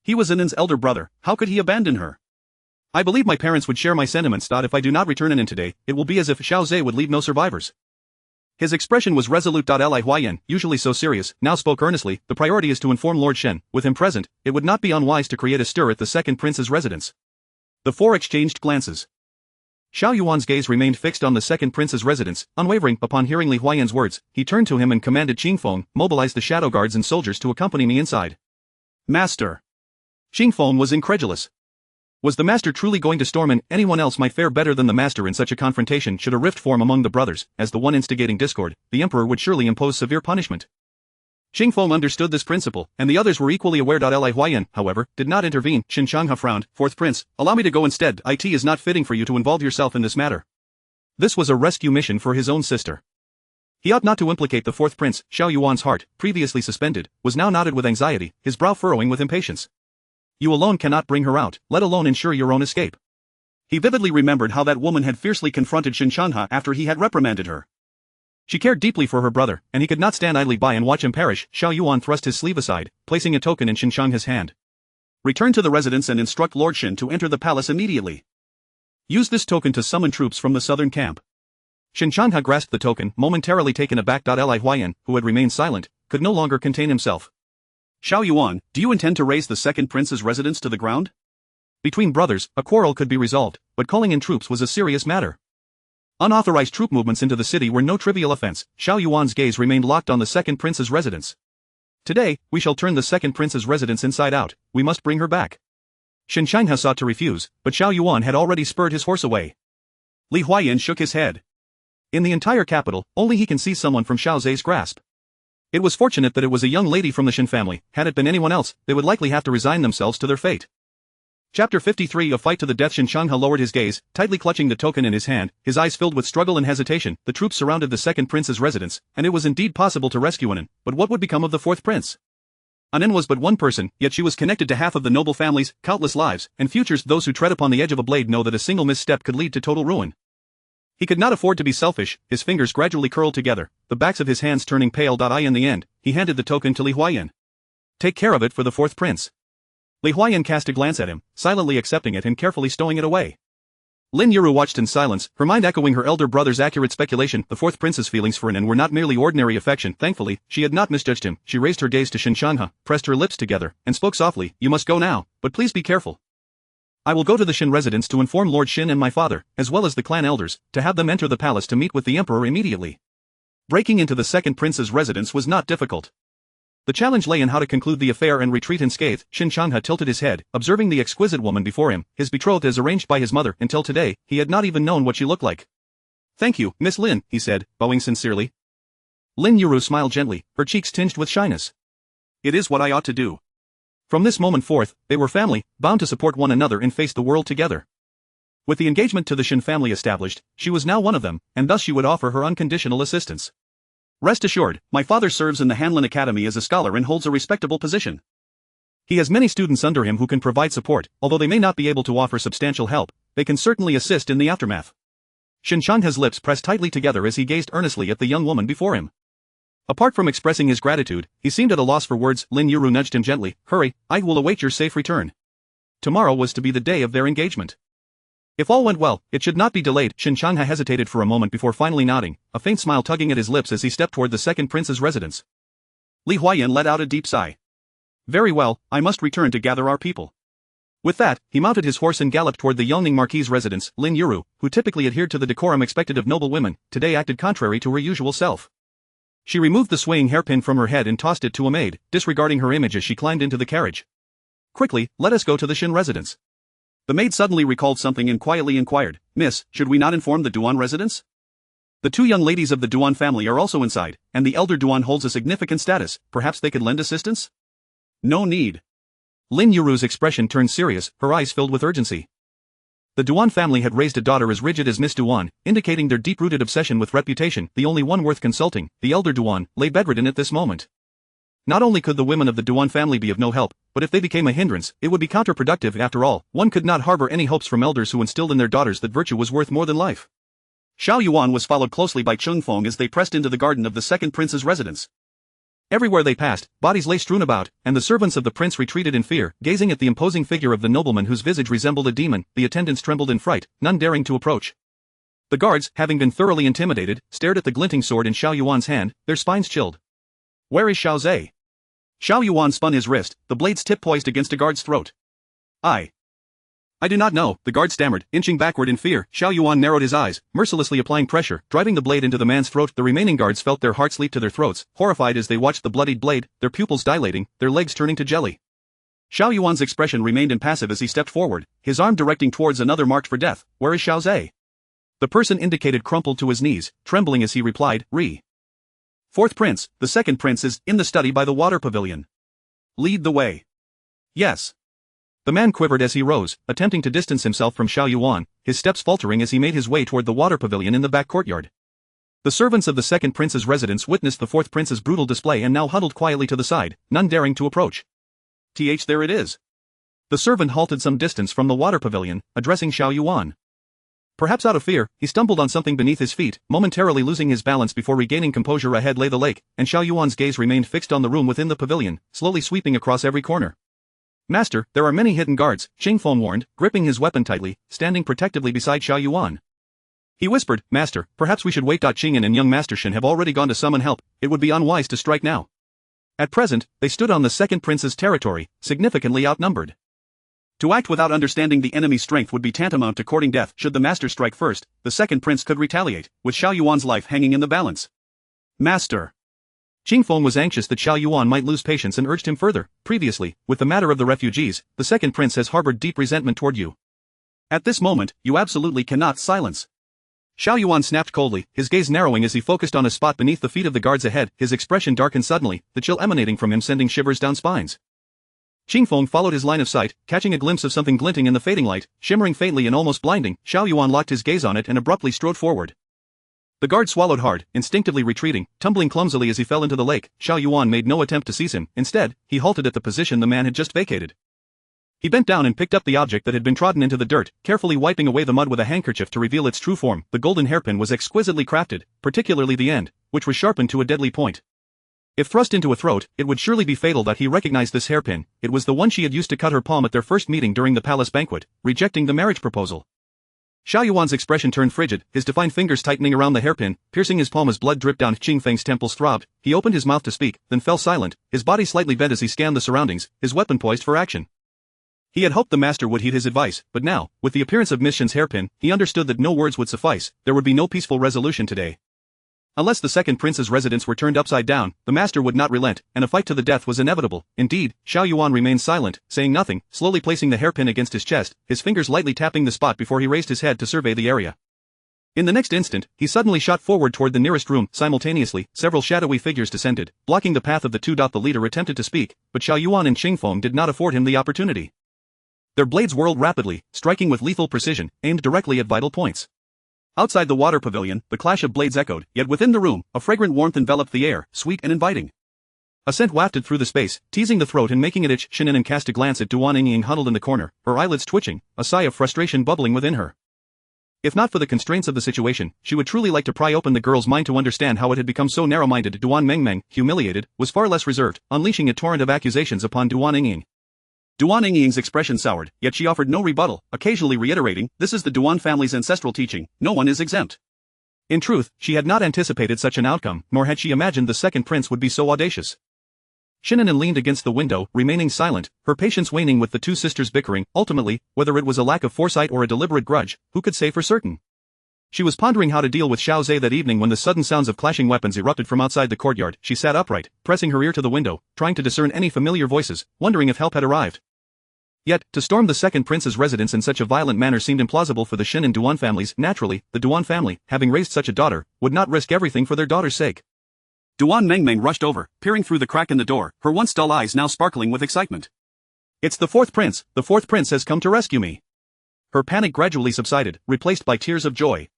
He was An'an's elder brother, how could he abandon her? I believe my parents would share my sentiments. If I do not return An'an today, it will be as if Xiao Zhe would leave no survivors. His expression was resolute. Li Huayan, usually so serious, now spoke earnestly. The priority is to inform Lord Shen. With him present, it would not be unwise to create a stir at the second prince's residence. The four exchanged glances. Xiao Yuan's gaze remained fixed on the second prince's residence, unwavering. Upon hearing Li Huayan's words, he turned to him and commanded Qingfeng, mobilize the shadow guards and soldiers to accompany me inside. Master. Qingfeng was incredulous. Was the master truly going to storm in? Anyone else might fare better than the master in such a confrontation. Should a rift form among the brothers, as the one instigating discord, the emperor would surely impose severe punishment. Qingfeng understood this principle, and the others were equally aware. Li Huayan, however, did not intervene. Shen An'an frowned. Fourth prince, allow me to go instead. It is not fitting for you to involve yourself in this matter. This was a rescue mission for his own sister. He ought not to implicate the fourth prince. Xiao Yuan's heart, previously suspended, was now knotted with anxiety, his brow furrowing with impatience. You alone cannot bring her out, let alone ensure your own escape. He vividly remembered how that woman had fiercely confronted Shen An'an after he had reprimanded her. She cared deeply for her brother, and he could not stand idly by and watch him perish. Xiao Yuan thrust his sleeve aside, placing a token in Shen An'an's hand. Return to the residence and instruct Lord Shen to enter the palace immediately. Use this token to summon troops from the southern camp. Shen An'an grasped the token, momentarily taken aback. Li Huayan, who had remained silent, could no longer contain himself. Xiao Yuan, do you intend to raise the second prince's residence to the ground? Between brothers, a quarrel could be resolved, but calling in troops was a serious matter. Unauthorized troop movements into the city were no trivial offense. Xiao Yuan's gaze remained locked on the second prince's residence. Today, we shall turn the second prince's residence inside out. We must bring her back. Shen An'an sought to refuse, but Xiao Yuan had already spurred his horse away. Li Huayan shook his head. In the entire capital, only he can see someone from Xiao Zhe's grasp. It was fortunate that it was a young lady from the Shen family. Had it been anyone else, they would likely have to resign themselves to their fate. Chapter 53 A Fight to the Death. Shen An'an lowered his gaze, tightly clutching the token in his hand, his eyes filled with struggle and hesitation. The troops surrounded the second prince's residence, and it was indeed possible to rescue An'an, but what would become of the fourth prince? An'an was but one person, yet she was connected to half of the noble families, countless lives, and futures. Those who tread upon the edge of a blade know that a single misstep could lead to total ruin. He could not afford to be selfish. His fingers gradually curled together, the backs of his hands turning pale. In the end, he handed the token to Li Huayan. Take care of it for the fourth prince. Li Huayan cast a glance at him, silently accepting it and carefully stowing it away. Lin Yuru watched in silence, her mind echoing her elder brother's accurate speculation. The fourth prince's feelings for An'an were not merely ordinary affection. Thankfully, she had not misjudged him. She raised her gaze to Shen An'an, pressed her lips together, and spoke softly. You must go now, but please be careful. I will go to the Shen residence to inform Lord Shen and my father, as well as the clan elders, to have them enter the palace to meet with the emperor immediately. Breaking into the second prince's residence was not difficult. The challenge lay in how to conclude the affair and retreat unscathed. Shen An'an tilted his head, observing the exquisite woman before him, his betrothed as arranged by his mother. Until today, he had not even known what she looked like. Thank you, Miss Lin, he said, bowing sincerely. Lin Yuru smiled gently, her cheeks tinged with shyness. It is what I ought to do. From this moment forth, they were family, bound to support one another and face the world together. With the engagement to the Shen family established, she was now one of them, and thus she would offer her unconditional assistance. Rest assured, my father serves in the Hanlin Academy as a scholar and holds a respectable position. He has many students under him who can provide support. Although they may not be able to offer substantial help, they can certainly assist in the aftermath. Shen An'an's lips pressed tightly together as he gazed earnestly at the young woman before him. Apart from expressing his gratitude, he seemed at a loss for words. Lin Yuru nudged him gently. Hurry, I will await your safe return. Tomorrow was to be the day of their engagement. If all went well, it should not be delayed. Shen An'an hesitated for a moment before finally nodding, a faint smile tugging at his lips as he stepped toward the second prince's residence. Li Huayan let out a deep sigh. Very well, I must return to gather our people. With that, he mounted his horse and galloped toward the Yongning Marquis's residence. Lin Yuru, who typically adhered to the decorum expected of noble women, today acted contrary to her usual self. She removed the swaying hairpin from her head and tossed it to a maid, disregarding her image as she climbed into the carriage. Quickly, let us go to the Shen residence. The maid suddenly recalled something and quietly inquired, Miss, should we not inform the Duan residents? The two young ladies of the Duan family are also inside, and the elder Duan holds a significant status. Perhaps they could lend assistance? No need. Lin Yuru's expression turned serious, her eyes filled with urgency. The Duan family had raised a daughter as rigid as Miss Duan, indicating their deep-rooted obsession with reputation. The only one worth consulting, the elder Duan, lay bedridden at this moment. Not only could the women of the Duan family be of no help, but if they became a hindrance, it would be counterproductive. After all, one could not harbor any hopes from elders who instilled in their daughters that virtue was worth more than life. Xiao Yuan was followed closely by Cheng Feng as they pressed into the garden of the second prince's residence. Everywhere they passed, bodies lay strewn about, and the servants of the prince retreated in fear, gazing at the imposing figure of the nobleman whose visage resembled a demon. The attendants trembled in fright, none daring to approach. The guards, having been thoroughly intimidated, stared at the glinting sword in Xiao Yuan's hand, their spines chilled. Where is Xiao Zhe? Xiao Yuan spun his wrist, the blade's tip poised against a guard's throat. I do not know, the guard stammered, inching backward in fear. Xiao Yuan narrowed his eyes, mercilessly applying pressure, driving the blade into the man's throat. The remaining guards felt their hearts leap to their throats, horrified as they watched the bloodied blade, their pupils dilating, their legs turning to jelly. Xiao Yuan's expression remained impassive as he stepped forward, his arm directing towards another marked for death. Where is Xiao Zhe? The person indicated crumpled to his knees, trembling as he replied, Fourth prince, the second prince is in the study by the water pavilion. Lead the way. Yes. The man quivered as he rose, attempting to distance himself from Xiao Yuan, his steps faltering as he made his way toward the water pavilion in the back courtyard. The servants of the second prince's residence witnessed the fourth prince's brutal display and now huddled quietly to the side, none daring to approach. There it is. The servant halted some distance from the water pavilion, addressing Xiao Yuan. Perhaps out of fear, he stumbled on something beneath his feet, momentarily losing his balance before regaining composure. Ahead lay the lake, and Xiao Yuan's gaze remained fixed on the room within the pavilion, slowly sweeping across every corner. Master, there are many hidden guards, Cheng Feng warned, gripping his weapon tightly, standing protectively beside Xiao Yuan. He whispered, Master, perhaps we should wait. Qingyan and young Master Shen have already gone to summon help, it would be unwise to strike now. At present, they stood on the second prince's territory, significantly outnumbered. To act without understanding the enemy's strength would be tantamount to courting death. Should the master strike first, the second prince could retaliate, with Xiao Yuan's life hanging in the balance. Master. Qing Feng was anxious that Xiao Yuan might lose patience and urged him further. Previously, with the matter of the refugees, the second prince has harbored deep resentment toward you. At this moment, you absolutely cannot silence. Xiao Yuan snapped coldly, his gaze narrowing as he focused on a spot beneath the feet of the guards ahead. His expression darkened suddenly, the chill emanating from him sending shivers down spines. Qing Feng followed his line of sight, catching a glimpse of something glinting in the fading light, shimmering faintly and almost blinding. Xiao Yuan locked his gaze on it and abruptly strode forward. The guard swallowed hard, instinctively retreating, tumbling clumsily as he fell into the lake. Xiao Yuan made no attempt to seize him. Instead, he halted at the position the man had just vacated. He bent down and picked up the object that had been trodden into the dirt, carefully wiping away the mud with a handkerchief to reveal its true form. The golden hairpin was exquisitely crafted, particularly the end, which was sharpened to a deadly point. If thrust into a throat, it would surely be fatal. That he recognized this hairpin. It was the one she had used to cut her palm at their first meeting during the palace banquet, rejecting the marriage proposal. Xiao Yuan's expression turned frigid, his defined fingers tightening around the hairpin, piercing his palm as blood dripped down. Qing Feng's temples throbbed. He opened his mouth to speak, then fell silent, his body slightly bent as he scanned the surroundings, his weapon poised for action. He had hoped the master would heed his advice, but now, with the appearance of Miss Shen's hairpin, he understood that no words would suffice. There would be no peaceful resolution today. Unless the second prince's residence were turned upside down, the master would not relent, and a fight to the death was inevitable. Indeed, Xiao Yuan remained silent, saying nothing, slowly placing the hairpin against his chest, his fingers lightly tapping the spot before he raised his head to survey the area. In the next instant, he suddenly shot forward toward the nearest room. Simultaneously, several shadowy figures descended, blocking the path of the two. The leader attempted to speak, but Xiao Yuan and Qing Feng did not afford him the opportunity. Their blades whirled rapidly, striking with lethal precision, aimed directly at vital points. Outside the water pavilion, the clash of blades echoed, yet within the room, a fragrant warmth enveloped the air, sweet and inviting. A scent wafted through the space, teasing the throat and making it itch. Shen An'an cast a glance at Duan Ying huddled in the corner, her eyelids twitching, a sigh of frustration bubbling within her. If not for the constraints of the situation, she would truly like to pry open the girl's mind to understand how it had become so narrow-minded. Duan Mengmeng, humiliated, was far less reserved, unleashing a torrent of accusations upon Duan Yingying. Duan Yingying's expression soured, yet she offered no rebuttal, occasionally reiterating, "This is the Duan family's ancestral teaching, no one is exempt." In truth, she had not anticipated such an outcome, nor had she imagined the second prince would be so audacious. Shen An'an leaned against the window, remaining silent, her patience waning with the two sisters bickering. Ultimately, whether it was a lack of foresight or a deliberate grudge, who could say for certain? She was pondering how to deal with Xiao Zhe that evening when the sudden sounds of clashing weapons erupted from outside the courtyard. She sat upright, pressing her ear to the window, trying to discern any familiar voices, wondering if help had arrived. Yet, to storm the second prince's residence in such a violent manner seemed implausible for the Shen and Duan families. Naturally, the Duan family, having raised such a daughter, would not risk everything for their daughter's sake. Duan Mengmeng rushed over, peering through the crack in the door, her once dull eyes now sparkling with excitement. "It's the fourth prince has come to rescue me." Her panic gradually subsided, replaced by tears of joy.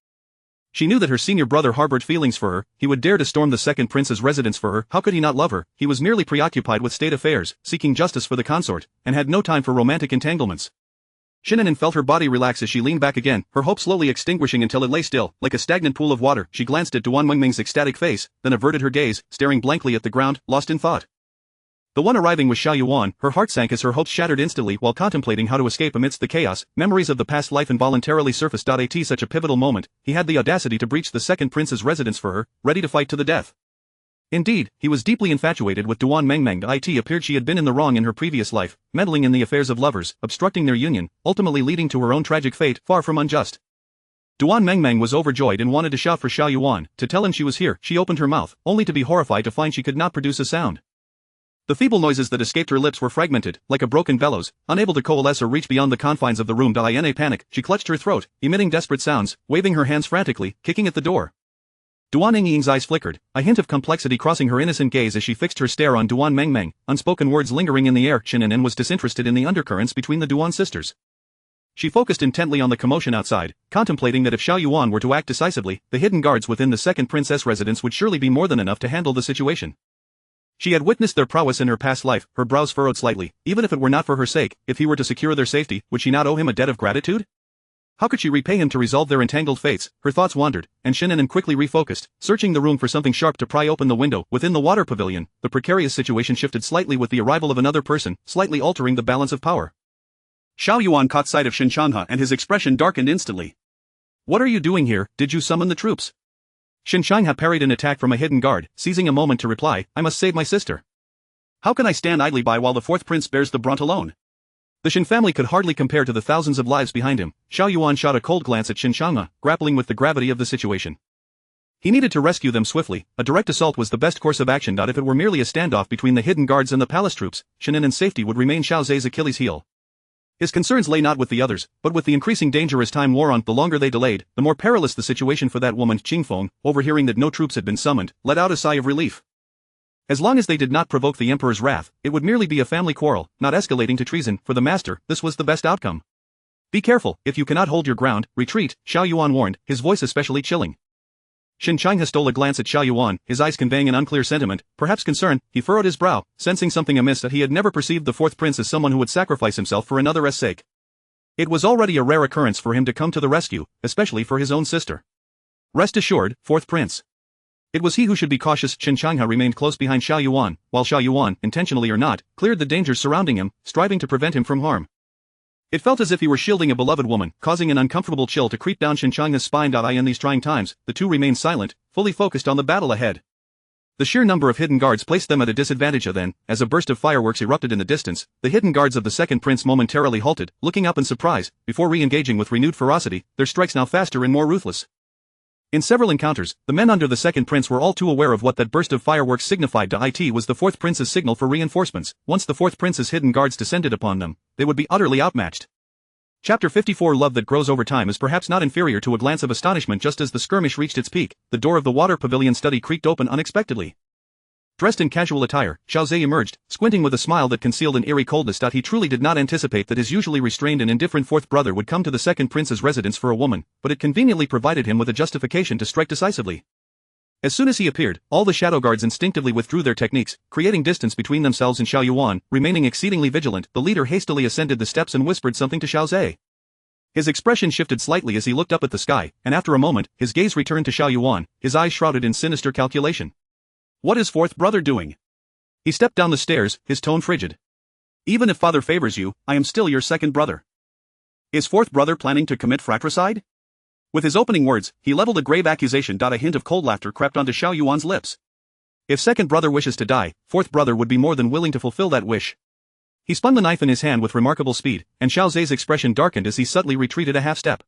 She knew that her senior brother harbored feelings for her. He would dare to storm the second prince's residence for her. How could he not love her? He was merely preoccupied with state affairs, seeking justice for the consort, and had no time for romantic entanglements. Shen An'an felt her body relax as she leaned back again, her hope slowly extinguishing until it lay still, like a stagnant pool of water. She glanced at Duan Mengmeng's ecstatic face, then averted her gaze, staring blankly at the ground, lost in thought. The one arriving was Xiao Yuan. Her heart sank as her hopes shattered instantly while contemplating how to escape amidst the chaos. Memories of the past life involuntarily surfaced. At such a pivotal moment, he had the audacity to breach the second prince's residence for her, ready to fight to the death. Indeed, he was deeply infatuated with Duan Mengmeng. It appeared she had been in the wrong in her previous life, meddling in the affairs of lovers, obstructing their union, ultimately leading to her own tragic fate, far from unjust. Duan Mengmeng was overjoyed and wanted to shout for Xiao Yuan, to tell him she was here. She opened her mouth, only to be horrified to find she could not produce a sound. The feeble noises that escaped her lips were fragmented, like a broken bellows, unable to coalesce or reach beyond the confines of the room. In a panic, she clutched her throat, emitting desperate sounds, waving her hands frantically, kicking at the door. Duan Yingying's eyes flickered, a hint of complexity crossing her innocent gaze as she fixed her stare on Duan Mengmeng, unspoken words lingering in the air. Shen An'an was disinterested in the undercurrents between the Duan sisters. She focused intently on the commotion outside, contemplating that if Xiao Yuan were to act decisively, the hidden guards within the second princess residence would surely be more than enough to handle the situation. She had witnessed their prowess in her past life. Her brows furrowed slightly. Even if it were not for her sake, if he were to secure their safety, would she not owe him a debt of gratitude? How could she repay him to resolve their entangled fates? Her thoughts wandered, and Shen An'an quickly refocused, searching the room for something sharp to pry open the window. Within the water pavilion, the precarious situation shifted slightly with the arrival of another person, slightly altering the balance of power. Xiao Yuan caught sight of Shen An'an and his expression darkened instantly. "What are you doing here? Did you summon the troops?" Shen An'an parried an attack from a hidden guard, seizing a moment to reply, "I must save my sister. How can I stand idly by while the fourth prince bears the brunt alone?" The Shen family could hardly compare to the thousands of lives behind him. Xiao Yuan shot a cold glance at Shen An'an, grappling with the gravity of the situation. He needed to rescue them swiftly. A direct assault was the best course of action. If it were merely a standoff between the hidden guards and the palace troops, Shen An'an's safety would remain Xiao Zhe's Achilles' heel. His concerns lay not with the others, but with the increasing danger as time wore on. The longer they delayed, the more perilous the situation for that woman. Qingfeng, overhearing that no troops had been summoned, let out a sigh of relief. As long as they did not provoke the emperor's wrath, it would merely be a family quarrel, not escalating to treason. For the master, this was the best outcome. "Be careful, if you cannot hold your ground, retreat," Xiao Yuan warned, his voice especially chilling. Shen An'an stole a glance at Xiao Yuan, his eyes conveying an unclear sentiment, perhaps concern. He furrowed his brow, sensing something amiss. That he had never perceived the fourth prince as someone who would sacrifice himself for another's sake. It was already a rare occurrence for him to come to the rescue, especially for his own sister. Rest assured, fourth prince. It was he who should be cautious. Shen An'an remained close behind Xiao Yuan, while Xiao Yuan, intentionally or not, cleared the dangers surrounding him, striving to prevent him from harm. It felt as if he were shielding a beloved woman, causing an uncomfortable chill to creep down Shen An'an's spine. In these trying times, the two remained silent, fully focused on the battle ahead. The sheer number of hidden guards placed them at a disadvantage. Then, as a burst of fireworks erupted in the distance, the hidden guards of the second prince momentarily halted, looking up in surprise, before re-engaging with renewed ferocity, their strikes now faster and more ruthless. In several encounters, the men under the second prince were all too aware of what that burst of fireworks signified. It was the fourth prince's signal for reinforcements. Once the fourth prince's hidden guards descended upon them, they would be utterly outmatched. Chapter 54. Love that grows over time is perhaps not inferior to a glance of astonishment. Just as the skirmish reached its peak, the door of the water pavilion study creaked open unexpectedly. Dressed in casual attire, Xiao Zhe emerged, squinting with a smile that concealed an eerie coldness. He truly did not anticipate that his usually restrained and indifferent fourth brother would come to the second prince's residence for a woman, but it conveniently provided him with a justification to strike decisively. As soon as he appeared, all the shadow guards instinctively withdrew their techniques, creating distance between themselves and Xiao Yuan. Remaining exceedingly vigilant, the leader hastily ascended the steps and whispered something to Xiao Zhe. His expression shifted slightly as he looked up at the sky, and after a moment, his gaze returned to Xiao Yuan, his eyes shrouded in sinister calculation. What is fourth brother doing? He stepped down the stairs, his tone frigid. Even if father favors you, I am still your second brother. Is fourth brother planning to commit fratricide? With his opening words, he leveled a grave accusation. A hint of cold laughter crept onto Xiao Yuan's lips. If second brother wishes to die, fourth brother would be more than willing to fulfill that wish. He spun the knife in his hand with remarkable speed, and Xiao Zhe's expression darkened as he subtly retreated a half-step.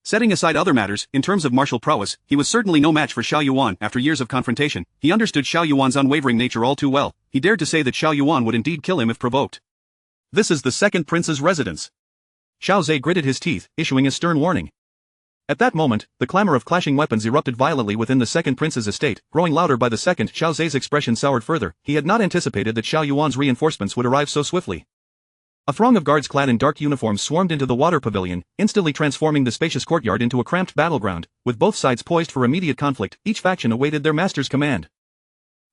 Setting aside other matters, in terms of martial prowess, he was certainly no match for Xiao Yuan. After years of confrontation, he understood Xiao Yuan's unwavering nature all too well. He dared to say that Xiao Yuan would indeed kill him if provoked. This is the second prince's residence. Xiao Zhe gritted his teeth, issuing a stern warning. At that moment, the clamor of clashing weapons erupted violently within the second prince's estate, growing louder by the second. Xiao Zhe's expression soured further. He had not anticipated that Xiao Yuan's reinforcements would arrive so swiftly. A throng of guards clad in dark uniforms swarmed into the water pavilion, instantly transforming the spacious courtyard into a cramped battleground. With both sides poised for immediate conflict, each faction awaited their master's command.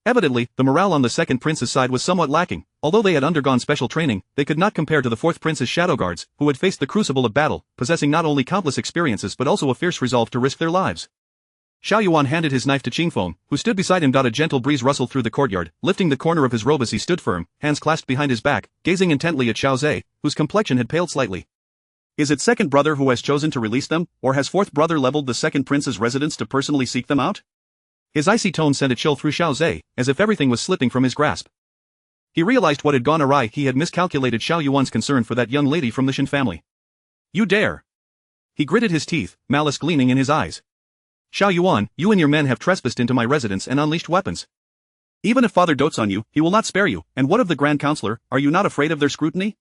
Evidently, the morale on the second prince's side was somewhat lacking. Although they had undergone special training, they could not compare to the fourth prince's shadow guards, who had faced the crucible of battle, possessing not only countless experiences but also a fierce resolve to risk their lives. Xiao Yuan handed his knife to Qingfeng, who stood beside him. A gentle breeze rustled through the courtyard, lifting the corner of his robe as he stood firm, hands clasped behind his back, gazing intently at Xiao Zhe, whose complexion had paled slightly. Is it second brother who has chosen to release them, or has fourth brother leveled the second prince's residence to personally seek them out? His icy tone sent a chill through Xiao Zhe, as if everything was slipping from his grasp. He realized what had gone awry. He had miscalculated Xiao Yuan's concern for that young lady from the Shen family. You dare! He gritted his teeth, malice gleaming in his eyes. Xiao Yuan, you and your men have trespassed into my residence and unleashed weapons. Even if father dotes on you, he will not spare you. And what of the Grand Counselor? Are you not afraid of their scrutiny?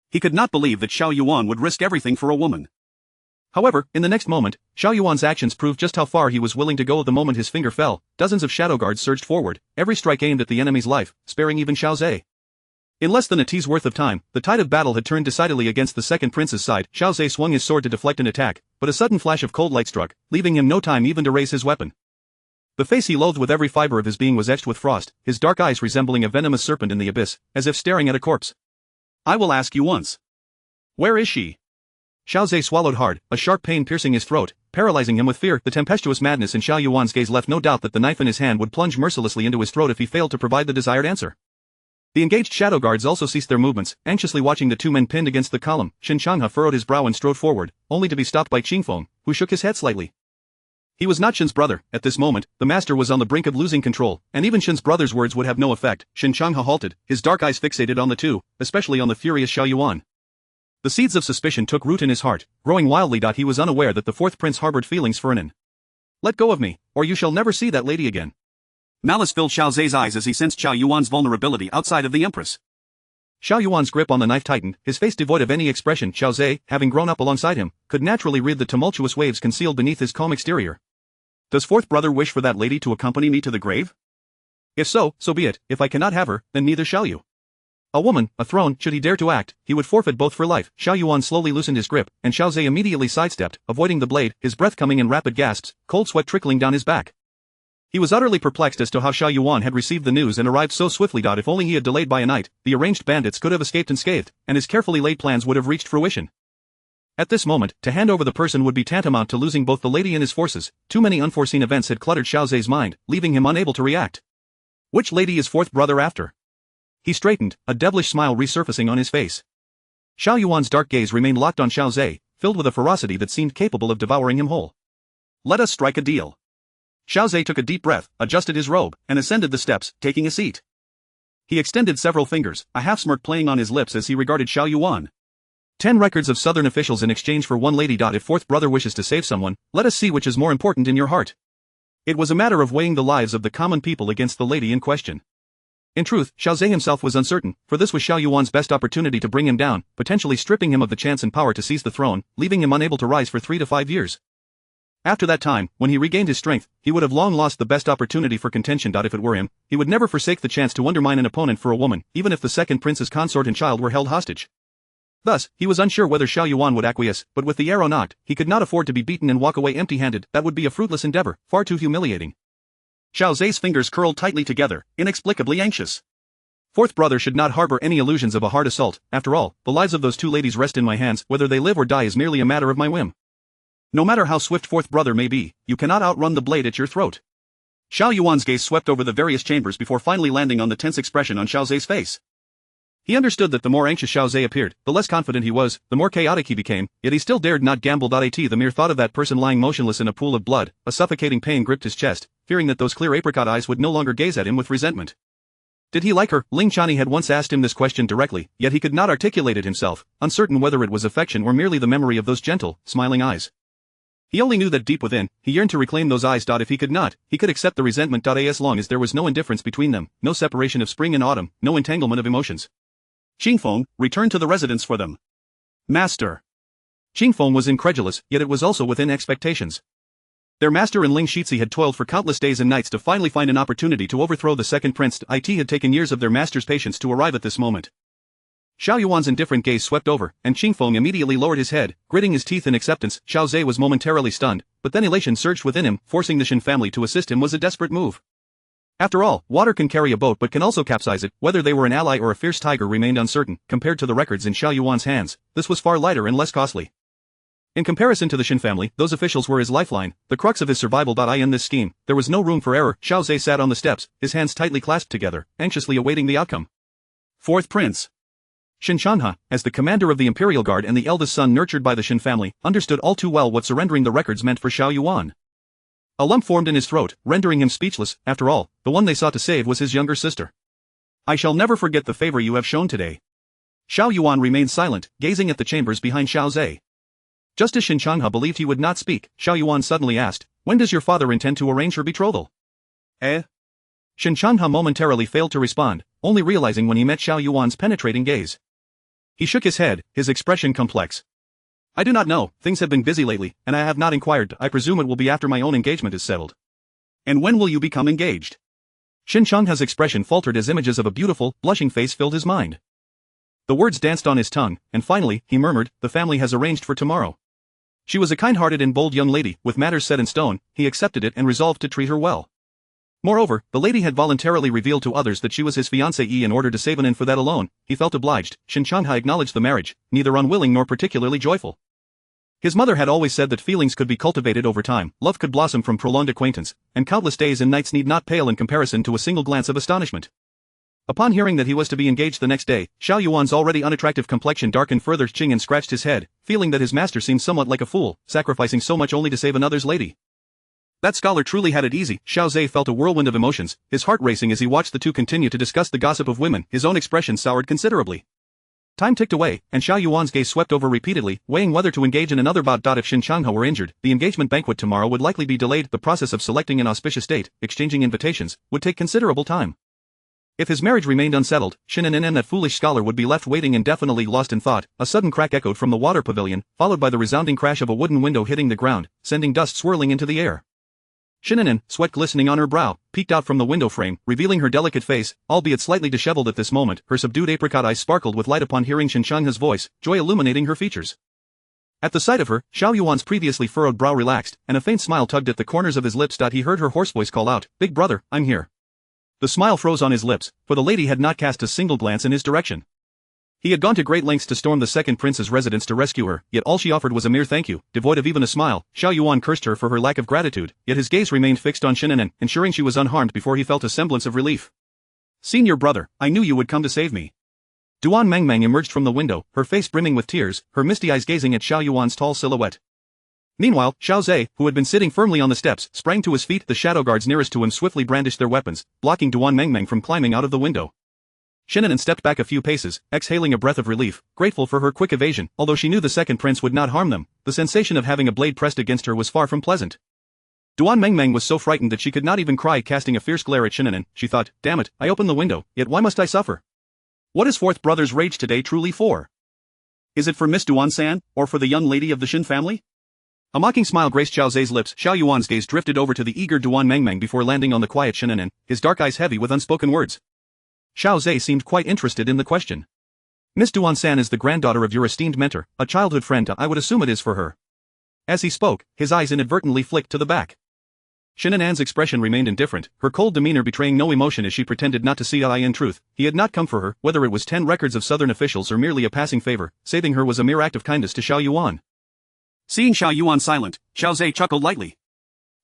He could not believe that Xiao Yuan would risk everything for a woman. However, in the next moment, Xiao Yuan's actions proved just how far he was willing to go. The moment his finger fell, dozens of shadow guards surged forward, every strike aimed at the enemy's life, sparing even Xiao Zhe. In less than a tea's worth of time, the tide of battle had turned decidedly against the second prince's side. Xiao Zhe swung his sword to deflect an attack, but a sudden flash of cold light struck, leaving him no time even to raise his weapon. The face he loathed with every fiber of his being was etched with frost, his dark eyes resembling a venomous serpent in the abyss, as if staring at a corpse. I will ask you once. Where is she? Xiao Zhe swallowed hard, a sharp pain piercing his throat, paralyzing him with fear. The tempestuous madness in Xiao Yuan's gaze left no doubt that the knife in his hand would plunge mercilessly into his throat if he failed to provide the desired answer. The engaged shadow guards also ceased their movements, anxiously watching the two men pinned against the column. Shen Changhe furrowed his brow and strode forward, only to be stopped by Qingfeng, who shook his head slightly. He was not Shen's brother. At this moment, the master was on the brink of losing control, and even Shen's brother's words would have no effect. Shen Changhe halted, his dark eyes fixated on the two, especially on the furious Xiao Yuan. The seeds of suspicion took root in his heart, growing wildly. He was unaware that the fourth prince harbored feelings for An'an. Let go of me, or you shall never see that lady again. Malice filled Xiao Zhe's eyes as he sensed Xiao Yuan's vulnerability outside of the empress. Xiao Yuan's grip on the knife tightened, his face devoid of any expression. Xiao Zhe, having grown up alongside him, could naturally read the tumultuous waves concealed beneath his calm exterior. Does fourth brother wish for that lady to accompany me to the grave? If so, so be it. If I cannot have her, then neither shall you. A woman, a throne, should he dare to act, he would forfeit both for life. Xiao Yuan slowly loosened his grip, and Xiao Zhe immediately sidestepped, avoiding the blade, his breath coming in rapid gasps, cold sweat trickling down his back. He was utterly perplexed as to how Xiao Yuan had received the news and arrived so swiftly. If only he had delayed by a night, the arranged bandits could have escaped unscathed, and his carefully laid plans would have reached fruition. At this moment, to hand over the person would be tantamount to losing both the lady and his forces. Too many unforeseen events had cluttered Xiao Zhe's mind, leaving him unable to react. Which lady is fourth brother after? He straightened, a devilish smile resurfacing on his face. Xiao Yuan's dark gaze remained locked on Xiao Zhe, filled with a ferocity that seemed capable of devouring him whole. Let us strike a deal. Xiao Zhe took a deep breath, adjusted his robe, and ascended the steps, taking a seat. He extended several fingers, a half-smirk playing on his lips as he regarded Xiao Yuan. 10 records of southern officials in exchange for one lady. If fourth brother wishes to save someone, let us see which is more important in your heart. It was a matter of weighing the lives of the common people against the lady in question. In truth, Xiao Zhe himself was uncertain, for this was Xiao Yuan's best opportunity to bring him down, potentially stripping him of the chance and power to seize the throne, leaving him unable to rise for 3 to 5 years. After that time, when he regained his strength, he would have long lost the best opportunity for contention. If it were him, he would never forsake the chance to undermine an opponent for a woman, even if the second prince's consort and child were held hostage. Thus, he was unsure whether Xiao Yuan would acquiesce, but with the arrow knocked, he could not afford to be beaten and walk away empty-handed. That would be a fruitless endeavor, far too humiliating. Xiao Zhe's fingers curled tightly together, inexplicably anxious. Fourth brother should not harbor any illusions of a hard assault. After all, the lives of those two ladies rest in my hands. Whether they live or die is merely a matter of my whim. No matter how swift fourth brother may be, you cannot outrun the blade at your throat. Xiao Yuan's gaze swept over the various chambers before finally landing on the tense expression on Xiao Zhe's face. He understood that the more anxious Xiao Zhe appeared, the less confident he was, the more chaotic he became, yet he still dared not gamble. The mere thought of that person lying motionless in a pool of blood, a suffocating pain gripped his chest, fearing that those clear apricot eyes would no longer gaze at him with resentment. Did he like her? Ling Chani had once asked him this question directly, yet he could not articulate it himself, uncertain whether it was affection or merely the memory of those gentle, smiling eyes. He only knew that deep within, he yearned to reclaim those eyes. If he could not, he could accept the resentment. As long as there was no indifference between them, no separation of spring and autumn, no entanglement of emotions. Qingfeng, return to the residence for them. Master. Qingfeng was incredulous, yet it was also within expectations. Their master and Ling Shizi had toiled for countless days and nights to finally find an opportunity to overthrow the second prince. It had taken years of their master's patience to arrive at this moment. Xiao Yuan's indifferent gaze swept over, and Qingfeng immediately lowered his head, gritting his teeth in acceptance. Xiao Zhe was momentarily stunned, but then elation surged within him. Forcing the Shen family to assist him was a desperate move. After all, water can carry a boat but can also capsize it. Whether they were an ally or a fierce tiger remained uncertain. Compared to the records in Xiao Yuan's hands, this was far lighter and less costly. In comparison to the Shen family, those officials were his lifeline, the crux of his survival. In this scheme, there was no room for error. Xiao Zhe sat on the steps, his hands tightly clasped together, anxiously awaiting the outcome. Fourth prince. Shen An'an, as the commander of the Imperial Guard and the eldest son nurtured by the Shen family, understood all too well what surrendering the records meant for Xiao Yuan. A lump formed in his throat, rendering him speechless. After all, the one they sought to save was his younger sister. I shall never forget the favor you have shown today. Xiao Yuan remained silent, gazing at the chambers behind Xiao Zhe. Just as Shen An'an believed he would not speak, Xiao Yuan suddenly asked, when does your father intend to arrange her betrothal? Shen An'an momentarily failed to respond, only realizing when he met Xiao Yuan's penetrating gaze. He shook his head, his expression complex. I do not know, things have been busy lately, and I have not inquired. I presume it will be after my own engagement is settled. And when will you become engaged? Shen An'an's expression faltered as images of a beautiful, blushing face filled his mind. The words danced on his tongue, and finally, he murmured, the family has arranged for tomorrow. She was a kind-hearted and bold young lady, with matters set in stone. He accepted it and resolved to treat her well. Moreover, the lady had voluntarily revealed to others that she was his fiancée in order to save an, and for that alone, he felt obliged. Shen An'an acknowledged the marriage, neither unwilling nor particularly joyful. His mother had always said that feelings could be cultivated over time, love could blossom from prolonged acquaintance, and countless days and nights need not pale in comparison to a single glance of astonishment. Upon hearing that he was to be engaged the next day, Xiao Yuan's already unattractive complexion darkened further. Qing'an scratched his head, feeling that his master seemed somewhat like a fool, sacrificing so much only to save another's lady. That scholar truly had it easy. Xiao Zhe felt a whirlwind of emotions, his heart racing as he watched the two continue to discuss the gossip of women. His own expression soured considerably. Time ticked away, and Xiao Yuan's gaze swept over repeatedly, weighing whether to engage in another bout. If Shen An'an were injured, the engagement banquet tomorrow would likely be delayed. The process of selecting an auspicious date, exchanging invitations, would take considerable time. If his marriage remained unsettled, Shen An'an, that foolish scholar, would be left waiting indefinitely, lost in thought. A sudden crack echoed from the water pavilion, followed by the resounding crash of a wooden window hitting the ground, sending dust swirling into the air. Shen An'an, sweat glistening on her brow, peeked out from the window frame, revealing her delicate face, albeit slightly disheveled at this moment. Her subdued apricot eyes sparkled with light upon hearing Shen An'an's voice, joy illuminating her features. At the sight of her, Xiao Yuan's previously furrowed brow relaxed, and a faint smile tugged at the corners of his lips. He heard her hoarse voice call out, "Big brother, I'm here." The smile froze on his lips, for the lady had not cast a single glance in his direction. He had gone to great lengths to storm the second prince's residence to rescue her, yet all she offered was a mere thank you, devoid of even a smile. Xiao Yuan cursed her for her lack of gratitude, yet his gaze remained fixed on Shen An'an, ensuring she was unharmed before he felt a semblance of relief. Senior brother, I knew you would come to save me. Duan Mengmeng emerged from the window, her face brimming with tears, her misty eyes gazing at Xiao Yuan's tall silhouette. Meanwhile, Xiao Zhe, who had been sitting firmly on the steps, sprang to his feet. The shadow guards nearest to him swiftly brandished their weapons, blocking Duan Mengmeng from climbing out of the window. Shen An'an stepped back a few paces, exhaling a breath of relief, grateful for her quick evasion. Although she knew the second prince would not harm them, the sensation of having a blade pressed against her was far from pleasant. Duan Mengmeng was so frightened that she could not even cry. Casting a fierce glare at Shen An'an, she thought, damn it, I opened the window, yet why must I suffer? What is fourth brother's rage today truly for? Is it for Miss Duan-san, or for the young lady of the Shen family? A mocking smile graced Xiao Zhe's lips. Xiao Yuan's gaze drifted over to the eager Duan Mengmeng before landing on the quiet Shen An'an, his dark eyes heavy with unspoken words. Xiao Zhe seemed quite interested in the question. Miss Duan-san is the granddaughter of your esteemed mentor, a childhood friend. I would assume it is for her. As he spoke, his eyes inadvertently flicked to the back. Shen An'an's expression remained indifferent, her cold demeanor betraying no emotion as she pretended not to see. In truth, he had not come for her, whether it was 10 records of southern officials or merely a passing favor. Saving her was a mere act of kindness to Xiao Yuan. Seeing Xiao Yuan silent, Xiao Zhe chuckled lightly.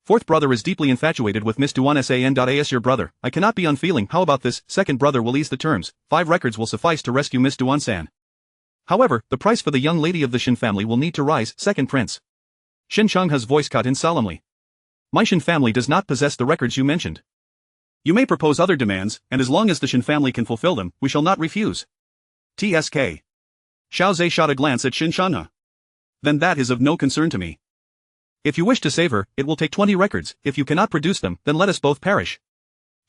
Fourth brother is deeply infatuated with Miss Duan San. Your brother, I cannot be unfeeling. How about this? Second brother will ease the terms. 5 records will suffice to rescue Miss Duan San. However, the price for the young lady of the Shen family will need to rise. Second prince. Shen Chenghe's voice cut in solemnly. My Shen family does not possess the records you mentioned. You may propose other demands, and as long as the Shen family can fulfill them, we shall not refuse. TSK. Xiao Zhe shot a glance at Shen Chenghe. Then that is of no concern to me. If you wish to save her, it will take 20 records. If you cannot produce them, then let us both perish.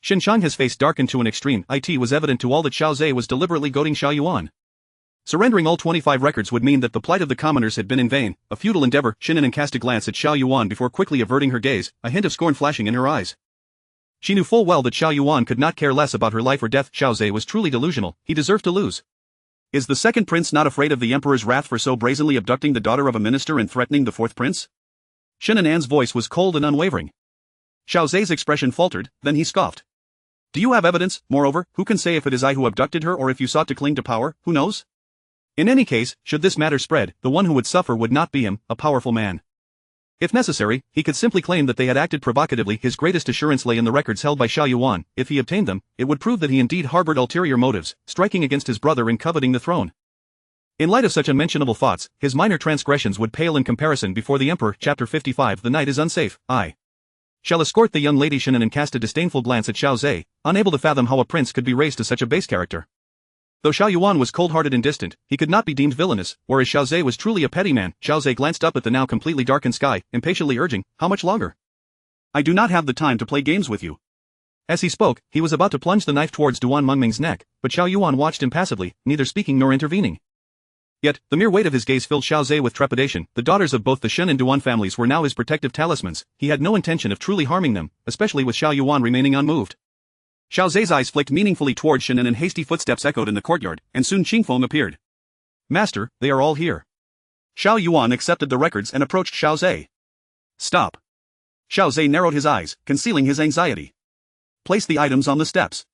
Shen Chenghe's face darkened to an extreme. It was evident to all that Xiao Zhe was deliberately goading Xiao Yuan. Surrendering all 25 records would mean that the plight of the commoners had been in vain, a futile endeavor. Shen An'an cast a glance at Xiao Yuan before quickly averting her gaze, a hint of scorn flashing in her eyes. She knew full well that Xiao Yuan could not care less about her life or death. Xiao Zhe was truly delusional, he deserved to lose. Is the second prince not afraid of the emperor's wrath for so brazenly abducting the daughter of a minister and threatening the fourth prince? Shen An'an's voice was cold and unwavering. Xiao Zhe's expression faltered, then he scoffed. Do you have evidence? Moreover, who can say if it is I who abducted her or if you sought to cling to power? Who knows? In any case, should this matter spread, the one who would suffer would not be him, a powerful man. If necessary, he could simply claim that they had acted provocatively. His greatest assurance lay in the records held by Xiao Yuan. If he obtained them, it would prove that he indeed harbored ulterior motives, striking against his brother and coveting the throne. In light of such unmentionable thoughts, his minor transgressions would pale in comparison before the emperor. Chapter 55. The night is unsafe. I shall escort the young lady. Shen An'an cast a disdainful glance at Xiao Zhe, unable to fathom how a prince could be raised to such a base character. Though Xiao Yuan was cold-hearted and distant, he could not be deemed villainous, whereas Xiao Zhe was truly a petty man. Xiao Zhe glanced up at the now completely darkened sky, impatiently urging, how much longer? I do not have the time to play games with you. As he spoke, he was about to plunge the knife towards Duan Mengming's neck, but Xiao Yuan watched impassively, neither speaking nor intervening. Yet, the mere weight of his gaze filled Xiao Zhe with trepidation. The daughters of both the Shen and Duan families were now his protective talismans. He had no intention of truly harming them, especially with Xiao Yuan remaining unmoved. Xiao Zhe's eyes flicked meaningfully toward Shen An'an and hasty footsteps echoed in the courtyard, and soon Qingfeng appeared. Master, they are all here. Xiao Yuan accepted the records and approached Xiao Zhe. Stop. Xiao Zhe narrowed his eyes, concealing his anxiety. Place the items on the steps.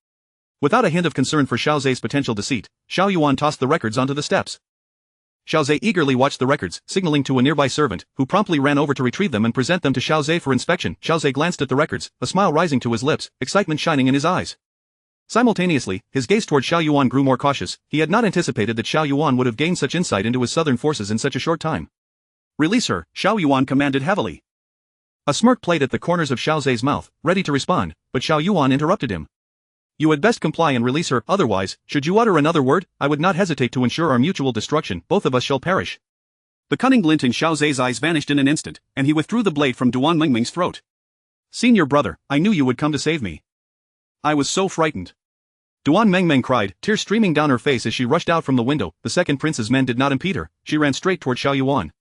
Without a hint of concern for Xiao Zhe's potential deceit, Xiao Yuan tossed the records onto the steps. Xiao Zhe eagerly watched the records, signaling to a nearby servant, who promptly ran over to retrieve them and present them to Xiao Zhe for inspection. Xiao Zhe glanced at the records, a smile rising to his lips, excitement shining in his eyes. Simultaneously, his gaze toward Xiao Yuan grew more cautious. He had not anticipated that Xiao Yuan would have gained such insight into his southern forces in such a short time. Release her, Xiao Yuan commanded heavily. A smirk played at the corners of Xiao Zhe's mouth, ready to respond, but Xiao Yuan interrupted him. You had best comply and release her, otherwise, should you utter another word, I would not hesitate to ensure our mutual destruction. Both of us shall perish. The cunning glint in Xiao Zhe's eyes vanished in an instant, and he withdrew the blade from Duan Mengming's throat. Senior brother, I knew you would come to save me. I was so frightened. Duan Mengming cried, tears streaming down her face as she rushed out from the window. The second prince's men did not impede her. She ran straight toward Xiao Yuan.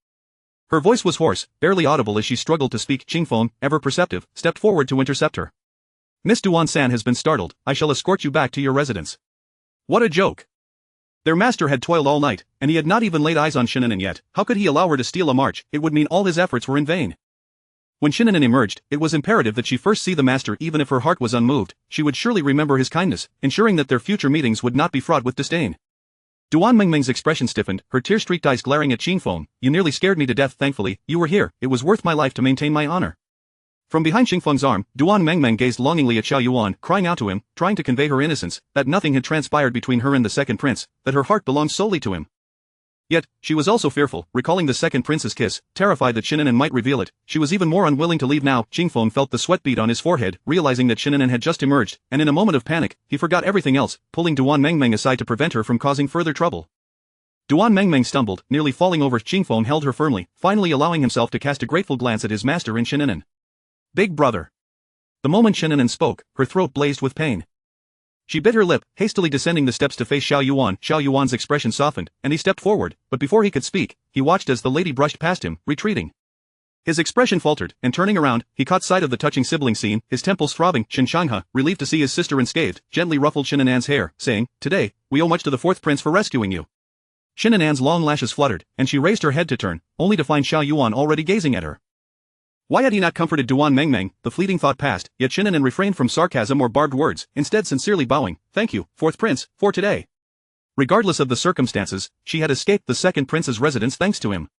Her voice was hoarse, barely audible as she struggled to speak. Qingfeng, ever perceptive, stepped forward to intercept her. Miss Duan San has been startled. I shall escort you back to your residence. What a joke. Their master had toiled all night, and he had not even laid eyes on Shen An'an yet. How could he allow her to steal a march? It would mean all his efforts were in vain. When Shen An'an emerged, it was imperative that she first see the master. Even if her heart was unmoved, she would surely remember his kindness, ensuring that their future meetings would not be fraught with disdain. Duan Mengming's expression stiffened, her tear-streaked eyes glaring at Qingfeng. You nearly scared me to death. Thankfully, you were here. It was worth my life to maintain my honor. From behind Qingfeng's arm, Duan Mengming gazed longingly at Xiao Yuan, crying out to him, trying to convey her innocence, that nothing had transpired between her and the second prince, that her heart belonged solely to him. Yet, she was also fearful, recalling the second prince's kiss, terrified that Shen An'an might reveal it. She was even more unwilling to leave now. Qingfeng felt the sweat bead on his forehead, realizing that Shen An'an had just emerged, and in a moment of panic, he forgot everything else, pulling Duan Mengming aside to prevent her from causing further trouble. Duan Mengming stumbled, nearly falling over. Qingfeng held her firmly, finally allowing himself to cast a grateful glance at his master in Shen An'an. Big brother. The moment Shen An'an spoke, her throat blazed with pain. She bit her lip, hastily descending the steps to face Xiao Yuan. Xiao Yuan's expression softened, and he stepped forward, but before he could speak, he watched as the lady brushed past him, retreating. His expression faltered, and turning around, he caught sight of the touching sibling scene, his temples throbbing. Shen Chenghe, relieved to see his sister unscathed, gently ruffled Shen An'an's hair, saying, Today, we owe much to the fourth prince for rescuing you. Shen An'an's long lashes fluttered, and she raised her head to turn, only to find Xiao Yuan already gazing at her. Why had he not comforted Duan Mengmeng? The fleeting thought passed, yet Shen An'an refrained from sarcasm or barbed words, instead sincerely bowing. Thank you, fourth prince, for today. Regardless of the circumstances, she had escaped the second prince's residence thanks to him.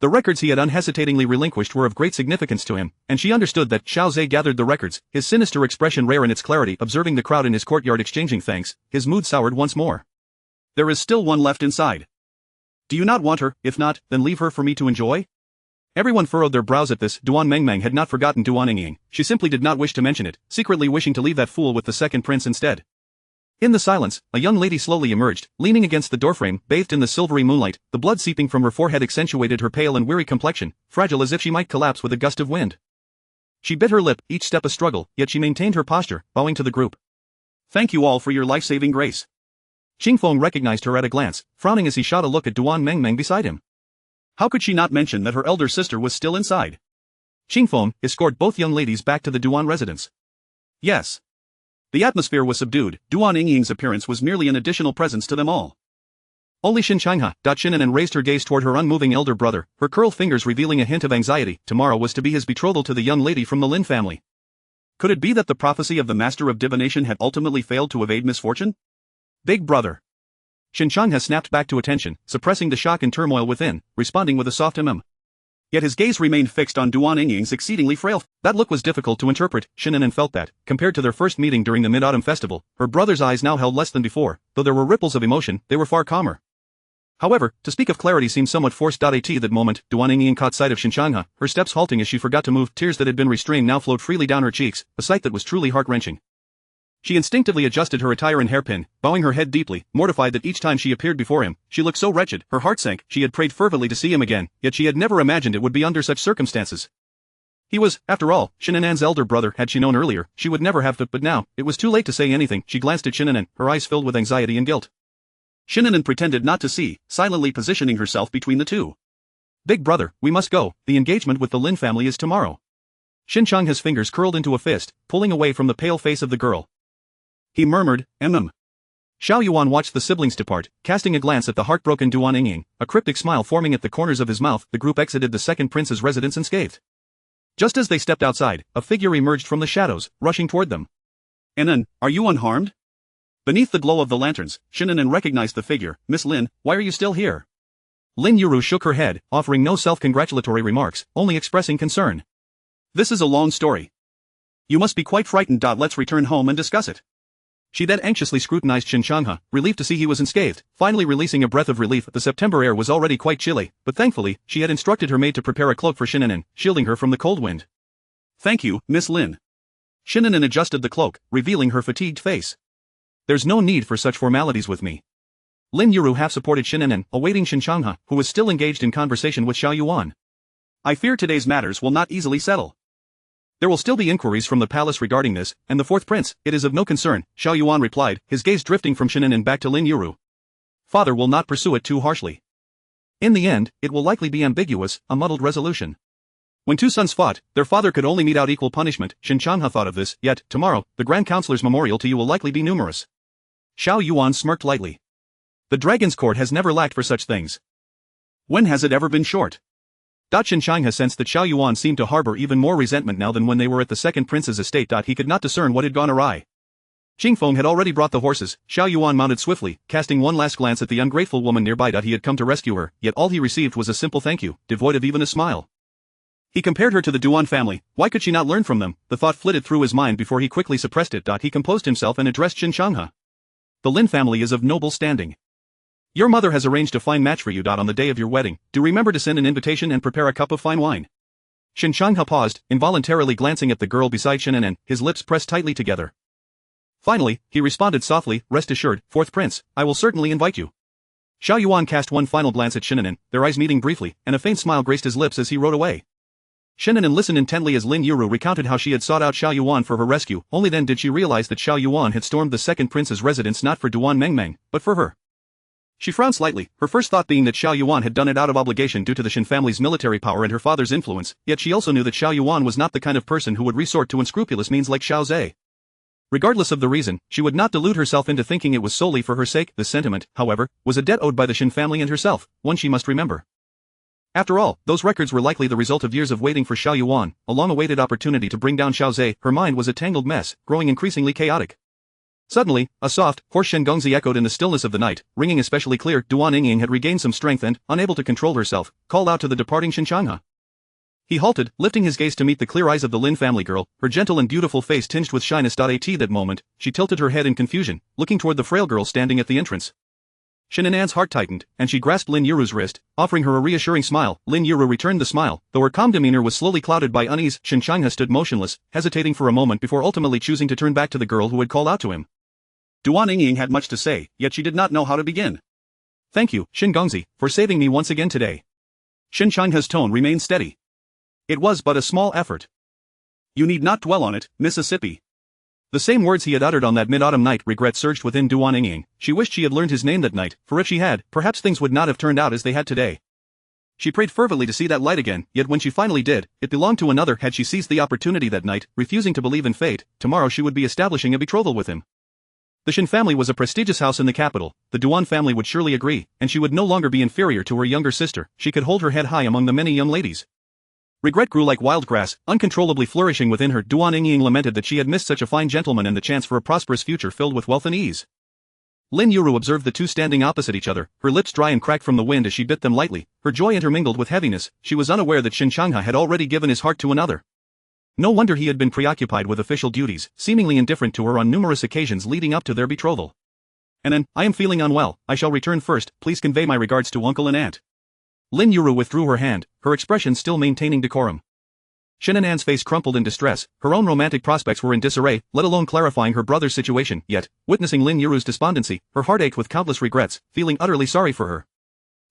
The records he had unhesitatingly relinquished were of great significance to him, and she understood that. Xiao Zhe gathered the records, his sinister expression rare in its clarity, observing the crowd in his courtyard exchanging thanks. His mood soured once more. There is still one left inside. Do you not want her? If not, then leave her for me to enjoy? Everyone furrowed their brows at this. Duan Mengmeng had not forgotten Duan Yingying. She simply did not wish to mention it, secretly wishing to leave that fool with the second prince instead. In the silence, a young lady slowly emerged, leaning against the doorframe, bathed in the silvery moonlight. The blood seeping from her forehead accentuated her pale and weary complexion, fragile as if she might collapse with a gust of wind. She bit her lip, each step a struggle, yet she maintained her posture, bowing to the group. Thank you all for your life-saving grace. Qingfeng recognized her at a glance, frowning as he shot a look at Duan Mengmeng beside him. How could she not mention that her elder sister was still inside? Qingfeng escorted both young ladies back to the Duan residence. Yes. The atmosphere was subdued. Duan Yingying's appearance was merely an additional presence to them all. Only Shen An'an raised her gaze toward her unmoving elder brother, her curled fingers revealing a hint of anxiety. Tomorrow was to be his betrothal to the young lady from the Lin family. Could it be that the prophecy of the master of divination had ultimately failed to evade misfortune? Big brother. Shen snapped back to attention, suppressing the shock and turmoil within, responding with a soft Yet his gaze remained fixed on Duan Yingying's exceedingly frail. That look was difficult to interpret. Shen An'an felt that, compared to their first meeting during the Mid-Autumn Festival, her brother's eyes now held less than before. Though there were ripples of emotion, they were far calmer. However, to speak of clarity seemed somewhat forced. At that moment, Duan Yingying caught sight of Shen, her steps halting as she forgot to move. Tears that had been restrained now flowed freely down her cheeks, a sight that was truly heart-wrenching. She instinctively adjusted her attire and hairpin, bowing her head deeply, mortified that each time she appeared before him, she looked so wretched. Her heart sank. She had prayed fervently to see him again, yet she had never imagined it would be under such circumstances. He was, after all, Shen An'an's elder brother. Had she known earlier, she would never have. But now, it was too late to say anything. She glanced at Shen An'an, her eyes filled with anxiety and guilt. Shen An'an pretended not to see, silently positioning herself between the two. Big brother, we must go. The engagement with the Lin family is tomorrow. Shen Chang's fingers curled into a fist, pulling away from the pale face of the girl. He murmured, Xiao Yuan watched the siblings depart, casting a glance at the heartbroken Duan Yingying, a cryptic smile forming at the corners of his mouth. The group exited the second prince's residence unscathed. Just as they stepped outside, a figure emerged from the shadows, rushing toward them. An'an, are you unharmed? Beneath the glow of the lanterns, Shen An'an recognized the figure. Miss Lin, why are you still here? Lin Yuru shook her head, offering no self-congratulatory remarks, only expressing concern. This is a long story. You must be quite frightened. Let's return home and discuss it. She then anxiously scrutinized Shen Changhe, relieved to see he was unscathed, finally releasing a breath of relief. The September air was already quite chilly, but thankfully, she had instructed her maid to prepare a cloak for Shen An'an, shielding her from the cold wind. Thank you, Miss Lin. Shen An'an adjusted the cloak, revealing her fatigued face. There's no need for such formalities with me. Lin Yuru half-supported Shen An'an, awaiting Shen Changhe, who was still engaged in conversation with Xiao Yuan. I fear today's matters will not easily settle. There will still be inquiries from the palace regarding this, and the fourth prince. It is of no concern, Xiao Yuan replied, his gaze drifting from Shen An'an back to Lin Yuru. Father will not pursue it too harshly. In the end, it will likely be ambiguous, a muddled resolution. When two sons fought, their father could only mete out equal punishment. Shen Changhe thought of this, yet, tomorrow, the Grand Counselor's memorial to you will likely be numerous. Xiao Yuan smirked lightly. The Dragon's Court has never lacked for such things. When has it ever been short? Shen Changhe sensed that Xiao Yuan seemed to harbor even more resentment now than when they were at the second prince's estate. He could not discern what had gone awry. Qingfeng had already brought the horses. Xiao Yuan mounted swiftly, casting one last glance at the ungrateful woman nearby. He had come to rescue her, yet all he received was a simple thank you, devoid of even a smile. He compared her to the Duan family. Why could she not learn from them? The thought flitted through his mind before he quickly suppressed it. He composed himself and addressed Shen Changhe. The Lin family is of noble standing. Your mother has arranged a fine match for you. On the day of your wedding, do remember to send an invitation and prepare a cup of fine wine. Shen Changhe paused, involuntarily glancing at the girl beside Shen An'an, his lips pressed tightly together. Finally, he responded softly, rest assured, fourth prince, I will certainly invite you. Xiao Yuan cast one final glance at Shen An'an, their eyes meeting briefly, and a faint smile graced his lips as he rode away. Shen An'an listened intently as Lin Yuru recounted how she had sought out Xiao Yuan for her rescue. Only then did she realize that Xiao Yuan had stormed the second prince's residence not for Duan Mengmeng, but for her. She frowned slightly, her first thought being that Xiao Yuan had done it out of obligation due to the Shen family's military power and her father's influence, yet she also knew that Xiao Yuan was not the kind of person who would resort to unscrupulous means like Xiao Zhe. Regardless of the reason, she would not delude herself into thinking it was solely for her sake. This sentiment, however, was a debt owed by the Shen family and herself, one she must remember. After all, those records were likely the result of years of waiting for Xiao Yuan, a long-awaited opportunity to bring down Xiao Zhe. Her mind was a tangled mess, growing increasingly chaotic. Suddenly, a soft, hoarse shengongzi echoed in the stillness of the night, ringing especially clear. Duan Yingying had regained some strength and, unable to control herself, called out to the departing Shenchangha. He halted, lifting his gaze to meet the clear eyes of the Lin family girl, her gentle and beautiful face tinged with shyness. At that moment, she tilted her head in confusion, looking toward the frail girl standing at the entrance. Shen An'an's heart tightened, and she grasped Lin Yuru's wrist, offering her a reassuring smile. Lin Yuru returned the smile, though her calm demeanor was slowly clouded by unease. Shenchangha stood motionless, hesitating for a moment before ultimately choosing to turn back to the girl who had called out to him. Duan Yingying had much to say, yet she did not know how to begin. "Thank you, Shengongzi, for saving me once again today." Shenchangha's tone remained steady. "It was but a small effort. You need not dwell on it, Mississippi." The same words he had uttered on that mid-autumn night. Regret surged within Duan Yingying. She wished she had learned his name that night, for if she had, perhaps things would not have turned out as they had today. She prayed fervently to see that light again, yet when she finally did, it belonged to another. Had she seized the opportunity that night, refusing to believe in fate, tomorrow she would be establishing a betrothal with him. The Shen family was a prestigious house in the capital, the Duan family would surely agree, and she would no longer be inferior to her younger sister. She could hold her head high among the many young ladies. Regret grew like wild grass, uncontrollably flourishing within her. Duan Yingying lamented that she had missed such a fine gentleman and the chance for a prosperous future filled with wealth and ease. Lin Yuru observed the two standing opposite each other, her lips dry and cracked from the wind as she bit them lightly, her joy intermingled with heaviness. She was unaware that Shenchangha had already given his heart to another. No wonder he had been preoccupied with official duties, seemingly indifferent to her on numerous occasions leading up to their betrothal. "An'an, I am feeling unwell. I shall return first. Please convey my regards to uncle and aunt." Lin Yuru withdrew her hand, her expression still maintaining decorum. Shen An'an's face crumpled in distress. Her own romantic prospects were in disarray, let alone clarifying her brother's situation. Yet, witnessing Lin Yuru's despondency, her heart ached with countless regrets, feeling utterly sorry for her.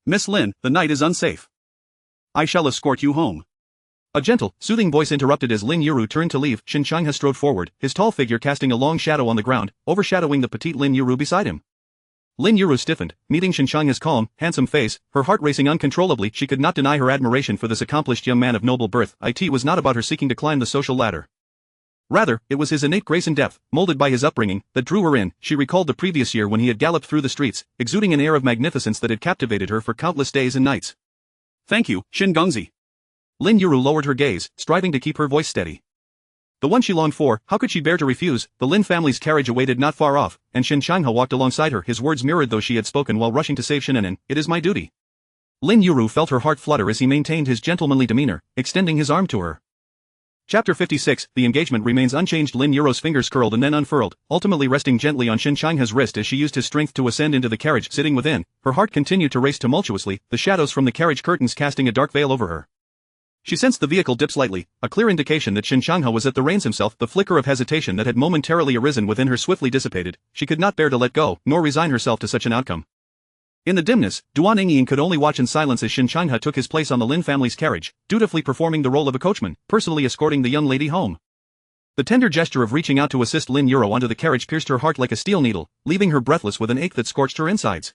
"Miss Lin, the night is unsafe. I shall escort you home." A gentle, soothing voice interrupted as Lin Yuru turned to leave. Shenchangha strode forward, his tall figure casting a long shadow on the ground, overshadowing the petite Lin Yuru beside him. Lin Yuru stiffened, meeting Shenchangha's calm, handsome face, her heart racing uncontrollably. She could not deny her admiration for this accomplished young man of noble birth. It was not about her seeking to climb the social ladder. Rather, it was his innate grace and depth, molded by his upbringing, that drew her in. She recalled the previous year when he had galloped through the streets, exuding an air of magnificence that had captivated her for countless days and nights. "Thank you, Shengongzi." Lin Yuru lowered her gaze, striving to keep her voice steady. The one she longed for, how could she bear to refuse? The Lin family's carriage awaited not far off, and Shenchangha walked alongside her. His words mirrored those she had spoken while rushing to save Shen An'an. "It is my duty." Lin Yuru felt her heart flutter as he maintained his gentlemanly demeanor, extending his arm to her. Chapter 56, The engagement remains unchanged. Lin Yuru's fingers curled and then unfurled, ultimately resting gently on Shenchangha's wrist as she used his strength to ascend into the carriage. Sitting within, her heart continued to race tumultuously, the shadows from the carriage curtains casting a dark veil over her. She sensed the vehicle dip slightly, a clear indication that Shenchangha was at the reins himself. The flicker of hesitation that had momentarily arisen within her swiftly dissipated. She could not bear to let go, nor resign herself to such an outcome. In the dimness, Duan Yingying could only watch in silence as Shenchangha took his place on the Lin family's carriage, dutifully performing the role of a coachman, personally escorting the young lady home. The tender gesture of reaching out to assist Lin Yuru onto the carriage pierced her heart like a steel needle, leaving her breathless with an ache that scorched her insides.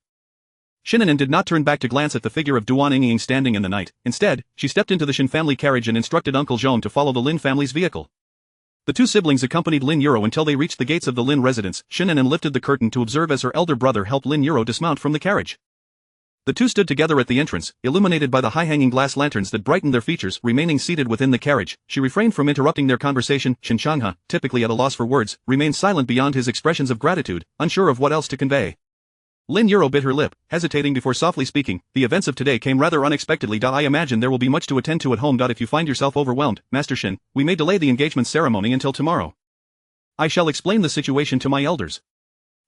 Shen An'an did not turn back to glance at the figure of Duan Yingying standing in the night. Instead, she stepped into the Shen family carriage and instructed Uncle Jean to follow the Lin family's vehicle. The two siblings accompanied Lin Yuru until they reached the gates of the Lin residence. Shen An'an lifted the curtain to observe as her elder brother helped Lin Yuru dismount from the carriage. The two stood together at the entrance, illuminated by the high-hanging glass lanterns that brightened their features. Remaining seated within the carriage, she refrained from interrupting their conversation. Shenchangha, typically at a loss for words, remained silent beyond his expressions of gratitude, unsure of what else to convey. Lin Yuru bit her lip, hesitating before softly speaking. "The events of today came rather unexpectedly. I imagine there will be much to attend to at home. If you find yourself overwhelmed, Master Shen, we may delay the engagement ceremony until tomorrow. I shall explain the situation to my elders."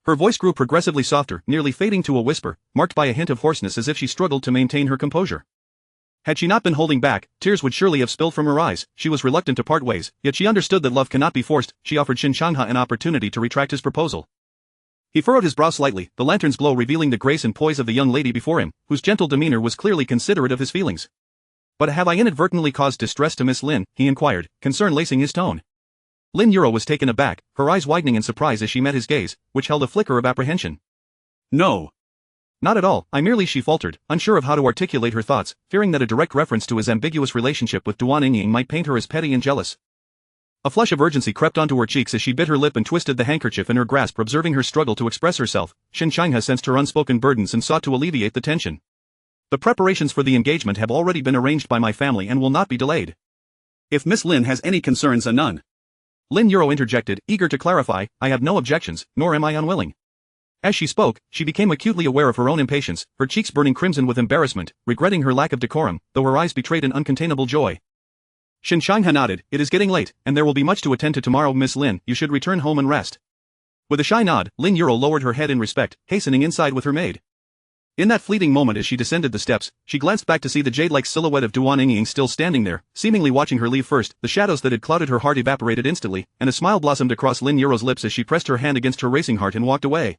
Her voice grew progressively softer, nearly fading to a whisper, marked by a hint of hoarseness as if she struggled to maintain her composure. Had she not been holding back, tears would surely have spilled from her eyes. She was reluctant to part ways, yet she understood that love cannot be forced. She offered Shenchangha an opportunity to retract his proposal. He furrowed his brow slightly, the lantern's glow revealing the grace and poise of the young lady before him, whose gentle demeanor was clearly considerate of his feelings. "But have I inadvertently caused distress to Miss Lin?" he inquired, concern lacing his tone. Lin Yuru was taken aback, her eyes widening in surprise as she met his gaze, which held a flicker of apprehension. "No. Not at all, she faltered, unsure of how to articulate her thoughts, fearing that a direct reference to his ambiguous relationship with Duan Yingying might paint her as petty and jealous. A flush of urgency crept onto her cheeks as she bit her lip and twisted the handkerchief in her grasp. Observing her struggle to express herself, Shenchangha sensed her unspoken burdens and sought to alleviate the tension. The preparations for the engagement have already been arranged by my family and will not be delayed. If Miss Lin has any concerns, none. Lin Euro interjected, eager to clarify, I have no objections, nor am I unwilling. As she spoke, she became acutely aware of her own impatience, her cheeks burning crimson with embarrassment, regretting her lack of decorum, though her eyes betrayed an uncontainable joy. Shen An'an nodded, it is getting late, and there will be much to attend to tomorrow. Miss Lin, you should return home and rest. With a shy nod, Lin Euro lowered her head in respect, hastening inside with her maid. In that fleeting moment as she descended the steps, she glanced back to see the jade-like silhouette of Duan Yingying still standing there, seemingly watching her leave first. The shadows that had clouded her heart evaporated instantly, and a smile blossomed across Lin Euro's lips as she pressed her hand against her racing heart and walked away.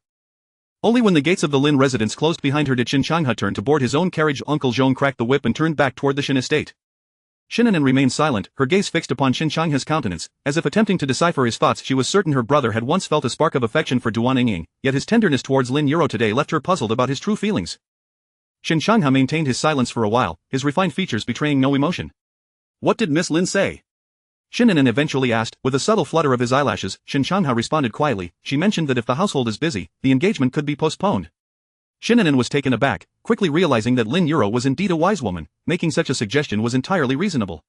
Only when the gates of the Lin residence closed behind her did Shen An'an turn to board his own carriage. Uncle Zhong cracked the whip and turned back toward the Shen estate. Shen An'an remained silent, her gaze fixed upon Shen An'an's countenance, as if attempting to decipher his thoughts. She was certain her brother had once felt a spark of affection for Duan Yingying, yet his tenderness towards Lin Euro today left her puzzled about his true feelings. Shen An'an maintained his silence for a while, his refined features betraying no emotion. What did Miss Lin say? Shen An'an eventually asked, with a subtle flutter of his eyelashes. Shen An'an responded quietly, she mentioned that if the household is busy, the engagement could be postponed. Shen An'an was taken aback, quickly realizing that Lin Euro was indeed a wise woman, making such a suggestion was entirely reasonable.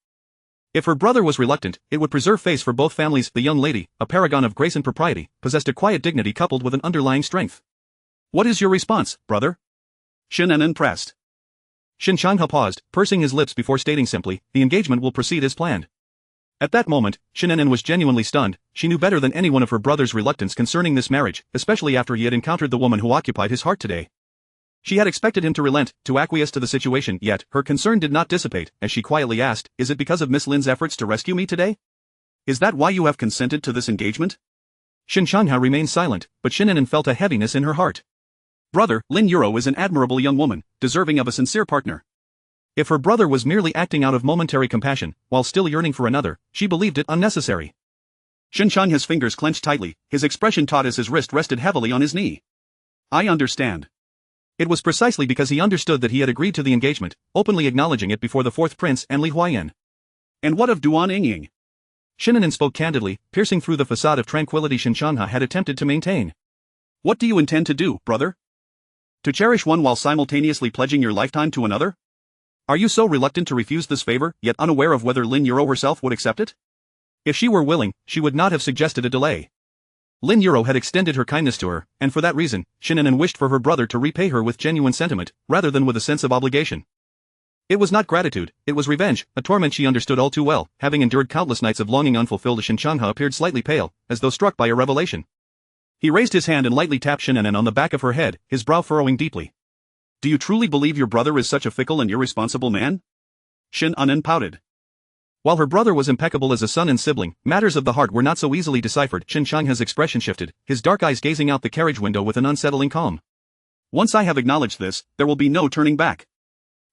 If her brother was reluctant, it would preserve face for both families. The young lady, a paragon of grace and propriety, possessed a quiet dignity coupled with an underlying strength. What is your response, brother? Shen An'an pressed. Shen An'an paused, pursing his lips before stating simply, the engagement will proceed as planned. At that moment, Shen An'an was genuinely stunned. She knew better than anyone of her brother's reluctance concerning this marriage, especially after he had encountered the woman who occupied his heart today. She had expected him to relent, to acquiesce to the situation, yet her concern did not dissipate, as she quietly asked, is it because of Miss Lin's efforts to rescue me today? Is that why you have consented to this engagement? Shen An'an remained silent, but Shen An'an felt a heaviness in her heart. Brother, Lin Euro is an admirable young woman, deserving of a sincere partner. If her brother was merely acting out of momentary compassion, while still yearning for another, she believed it unnecessary. Shen An'an's fingers clenched tightly, his expression taut as his wrist rested heavily on his knee. I understand. It was precisely because he understood that he had agreed to the engagement, openly acknowledging it before the fourth prince and Li Huayan. And what of Duan Yingying? Shen An'an spoke candidly, piercing through the facade of tranquility Shen An'an had attempted to maintain. What do you intend to do, brother? To cherish one while simultaneously pledging your lifetime to another? Are you so reluctant to refuse this favor, yet unaware of whether Lin Euro herself would accept it? If she were willing, she would not have suggested a delay. Lin Euro had extended her kindness to her, and for that reason, Shen An'an wished for her brother to repay her with genuine sentiment, rather than with a sense of obligation. It was not gratitude, it was revenge, a torment she understood all too well. Having endured countless nights of longing unfulfilled, Shen An'an appeared slightly pale, as though struck by a revelation. He raised his hand and lightly tapped Shen An'an on the back of her head, his brow furrowing deeply. Do you truly believe your brother is such a fickle and irresponsible man? Shen An'an pouted. While her brother was impeccable as a son and sibling, matters of the heart were not so easily deciphered. Shen An'an's expression shifted, his dark eyes gazing out the carriage window with an unsettling calm. Once I have acknowledged this, there will be no turning back.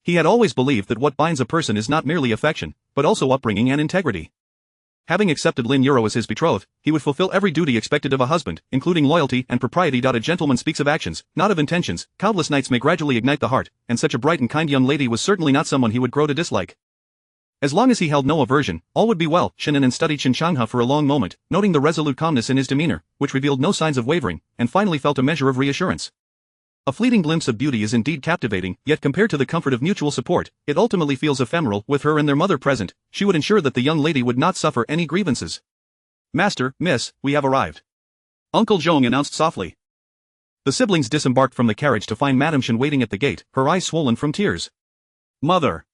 He had always believed that what binds a person is not merely affection, but also upbringing and integrity. Having accepted Lin Euro as his betrothed, he would fulfill every duty expected of a husband, including loyalty and propriety. A gentleman speaks of actions, not of intentions. Countless nights may gradually ignite the heart, and such a bright and kind young lady was certainly not someone he would grow to dislike. As long as he held no aversion, all would be well. Shen An'an studied Shen An'an for a long moment, noting the resolute calmness in his demeanor, which revealed no signs of wavering, and finally felt a measure of reassurance. A fleeting glimpse of beauty is indeed captivating, yet compared to the comfort of mutual support, it ultimately feels ephemeral. With her and their mother present, she would ensure that the young lady would not suffer any grievances. Master, miss, we have arrived. Uncle Zhong announced softly. The siblings disembarked from the carriage to find Madame Shen waiting at the gate, her eyes swollen from tears. Mother.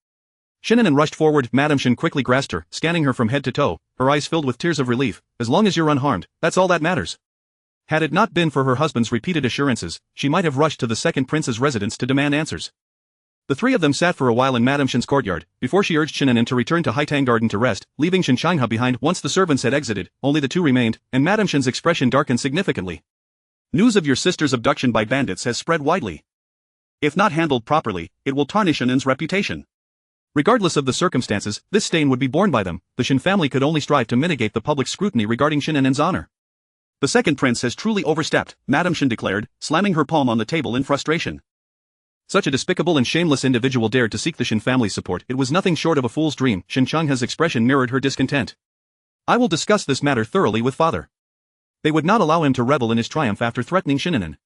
Shen An'an rushed forward. Madame Shen quickly grasped her, scanning her from head to toe, her eyes filled with tears of relief. As long as you're unharmed, that's all that matters. Had it not been for her husband's repeated assurances, she might have rushed to the second prince's residence to demand answers. The three of them sat for a while in Madame Shen's courtyard, before she urged Shen An'an to return to Haitang Garden to rest, leaving Shen An'an behind. Once the servants had exited, only the two remained, and Madame Shen's expression darkened significantly. News of your sister's abduction by bandits has spread widely. If not handled properly, it will tarnish An'an's reputation. Regardless of the circumstances, this stain would be borne by them. The Shen family could only strive to mitigate the public scrutiny regarding Shen An'an's honor. The second prince has truly overstepped, Madame Shen declared, slamming her palm on the table in frustration. Such a despicable and shameless individual dared to seek the Shen family's support. It was nothing short of a fool's dream. Shen An'an's expression mirrored her discontent. I will discuss this matter thoroughly with father. They would not allow him to revel in his triumph after threatening Shen An'an.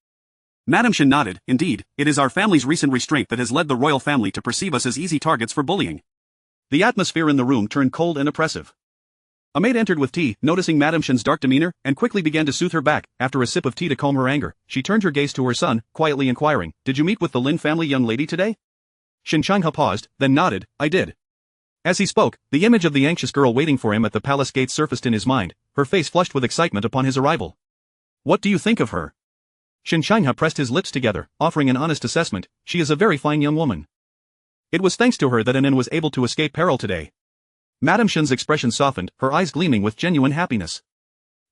Madame Shen nodded. Indeed, it is our family's recent restraint that has led the royal family to perceive us as easy targets for bullying. The atmosphere in the room turned cold and oppressive. A maid entered with tea, noticing Madame Shen's dark demeanor, and quickly began to soothe her back. After a sip of tea to calm her anger, she turned her gaze to her son, quietly inquiring, "Did you meet with the Lin family young lady today?" Shen An'an paused, then nodded, "I did." As he spoke, the image of the anxious girl waiting for him at the palace gates surfaced in his mind, her face flushed with excitement upon his arrival. "What do you think of her?" Shen An'an pressed his lips together, offering an honest assessment. "She is a very fine young woman. It was thanks to her that An'an was able to escape peril today." Madame Shen's expression softened, her eyes gleaming with genuine happiness.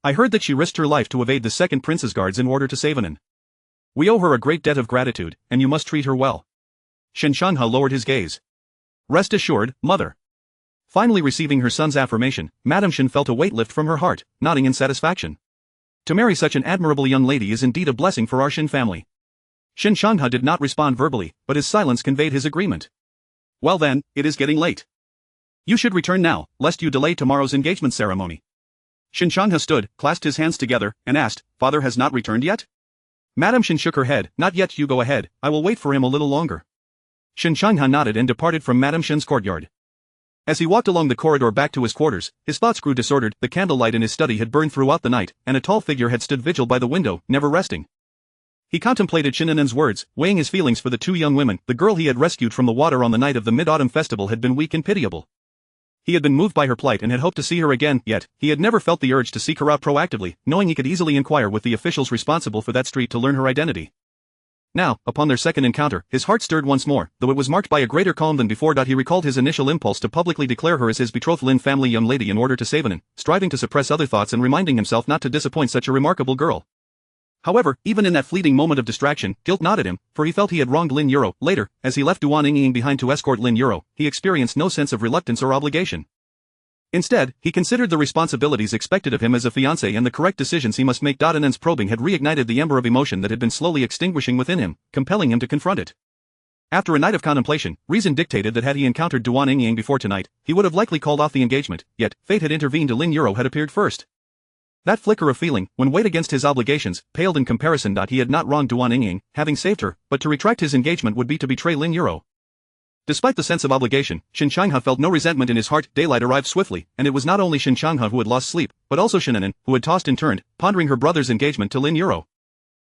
"I heard that she risked her life to evade the second prince's guards in order to save An'an. We owe her a great debt of gratitude, and you must treat her well." Shen An'an lowered his gaze. "Rest assured, mother." Finally receiving her son's affirmation, Madame Shen felt a weight lift from her heart, nodding in satisfaction. To marry such an admirable young lady is indeed a blessing for our Shen family. Shen An'an did not respond verbally, but his silence conveyed his agreement. "Well then, it is getting late. You should return now, lest you delay tomorrow's engagement ceremony." Shen An'an stood, clasped his hands together, and asked, "Father has not returned yet?" Madame Shen shook her head. "Not yet, you go ahead, I will wait for him a little longer." Shen An'an nodded and departed from Madame Shen's courtyard. As he walked along the corridor back to his quarters, his thoughts grew disordered. The candlelight in his study had burned throughout the night, and a tall figure had stood vigil by the window, never resting. He contemplated Shen An'an's words, weighing his feelings for the two young women. The girl he had rescued from the water on the night of the Mid-Autumn Festival had been weak and pitiable. He had been moved by her plight and had hoped to see her again, yet, he had never felt the urge to seek her out proactively, knowing he could easily inquire with the officials responsible for that street to learn her identity. Now, upon their second encounter, his heart stirred once more, though it was marked by a greater calm than before. He recalled his initial impulse to publicly declare her as his betrothed Lin family young lady in order to save An'an, striving to suppress other thoughts and reminding himself not to disappoint such a remarkable girl. However, even in that fleeting moment of distraction, guilt gnawed at him, for he felt he had wronged Lin Yuro. Later, as he left Duan Yingying behind to escort Lin Yuro, he experienced no sense of reluctance or obligation. Instead, he considered the responsibilities expected of him as a fiancé and the correct decisions he must make. An'an's probing had reignited the ember of emotion that had been slowly extinguishing within him, compelling him to confront it. After a night of contemplation, reason dictated that had he encountered Duan Yingying before tonight, he would have likely called off the engagement, yet, fate had intervened. Lin Yuro had appeared first. That flicker of feeling, when weighed against his obligations, paled in comparison. He had not wronged Duan Yingying, having saved her, but to retract his engagement would be to betray Lin Yuro. Despite the sense of obligation, Shen An'an felt no resentment in his heart. Daylight arrived swiftly, and it was not only Shen An'an who had lost sleep, but also Shen An'an, who had tossed and turned, pondering her brother's engagement to Lin Yuro.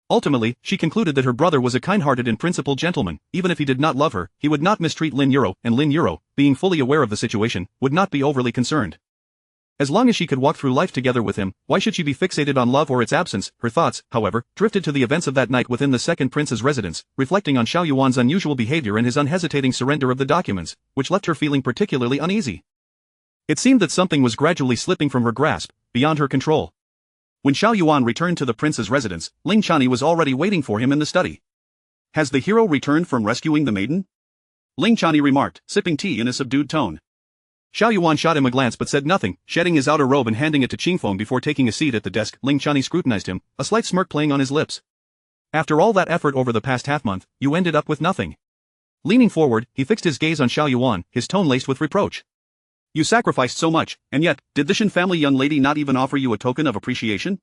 Ultimately, she concluded that her brother was a kind-hearted and principled gentleman. Even if he did not love her, he would not mistreat Lin Yuro, and Lin Yuro, being fully aware of the situation, would not be overly concerned. As long as she could walk through life together with him, why should she be fixated on love or its absence? Her thoughts, however, drifted to the events of that night within the second prince's residence, reflecting on Xiao Yuan's unusual behavior and his unhesitating surrender of the documents, which left her feeling particularly uneasy. It seemed that something was gradually slipping from her grasp, beyond her control. When Xiao Yuan returned to the prince's residence, Ling Chani was already waiting for him in the study. "Has the hero returned from rescuing the maiden?" Ling Chani remarked, sipping tea in a subdued tone. Xiao Yuan shot him a glance but said nothing, shedding his outer robe and handing it to Qingfeng before taking a seat at the desk. Ling Chani scrutinized him, a slight smirk playing on his lips. "After all that effort over the past half-month, you ended up with nothing." Leaning forward, he fixed his gaze on Xiao Yuan, his tone laced with reproach. "You sacrificed so much, and yet, did the Shen family young lady not even offer you a token of appreciation?"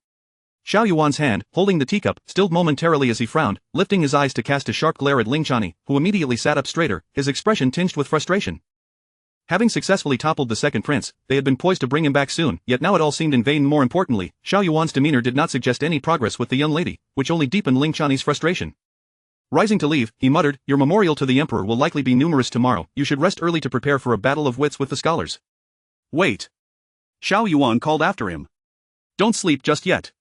Xiao Yuan's hand, holding the teacup, stilled momentarily as he frowned, lifting his eyes to cast a sharp glare at Ling Chani, who immediately sat up straighter, his expression tinged with frustration. Having successfully toppled the second prince, they had been poised to bring him back soon, yet now it all seemed in vain. More importantly, Xiao Yuan's demeanor did not suggest any progress with the young lady, which only deepened Ling Chani's frustration. Rising to leave, he muttered, "Your memorial to the emperor will likely be numerous tomorrow. You should rest early to prepare for a battle of wits with the scholars." "Wait." Xiao Yuan called after him. "Don't sleep just yet.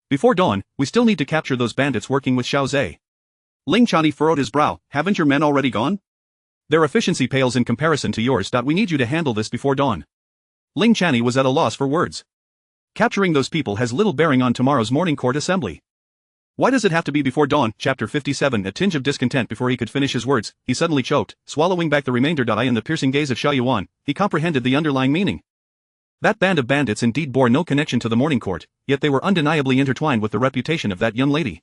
Before dawn, we still need to capture those bandits working with Xiao Zhe." Ling Chani furrowed his brow. "Haven't your men already gone? Their efficiency pales in comparison to yours. We need you to handle this before dawn." Ling Chani was at a loss for words. Capturing those people has little bearing on tomorrow's morning court assembly. Why does it have to be before dawn? Chapter 57. A tinge of discontent before he could finish his words, he suddenly choked, swallowing back the remainder. In the piercing gaze of Xiao Yuan, he comprehended the underlying meaning. That band of bandits indeed bore no connection to the morning court, yet they were undeniably intertwined with the reputation of that young lady.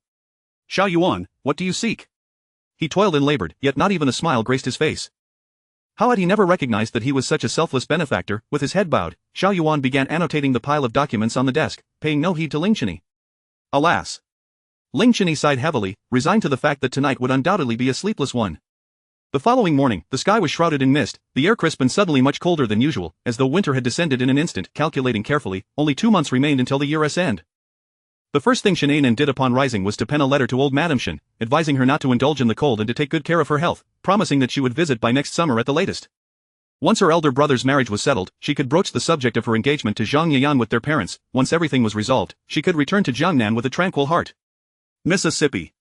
"Xiao Yuan, what do you seek?" He toiled and labored, yet not even a smile graced his face. How had he never recognized that he was such a selfless benefactor? With his head bowed, Xiao Yuan began annotating the pile of documents on the desk, paying no heed to Ling Chani. Alas! Ling Chenyi sighed heavily, resigned to the fact that tonight would undoubtedly be a sleepless one. The following morning, the sky was shrouded in mist, the air crisp and suddenly much colder than usual, as though winter had descended in an instant. Calculating carefully, only 2 months remained until the year's end. The first thing Shen An'an did upon rising was to pen a letter to old Madame Shen, advising her not to indulge in the cold and to take good care of her health, promising that she would visit by next summer at the latest. Once her elder brother's marriage was settled, she could broach the subject of her engagement to Zhang Yiyan with their parents. Once everything was resolved, she could return to Jiangnan with a tranquil heart. Mississippi.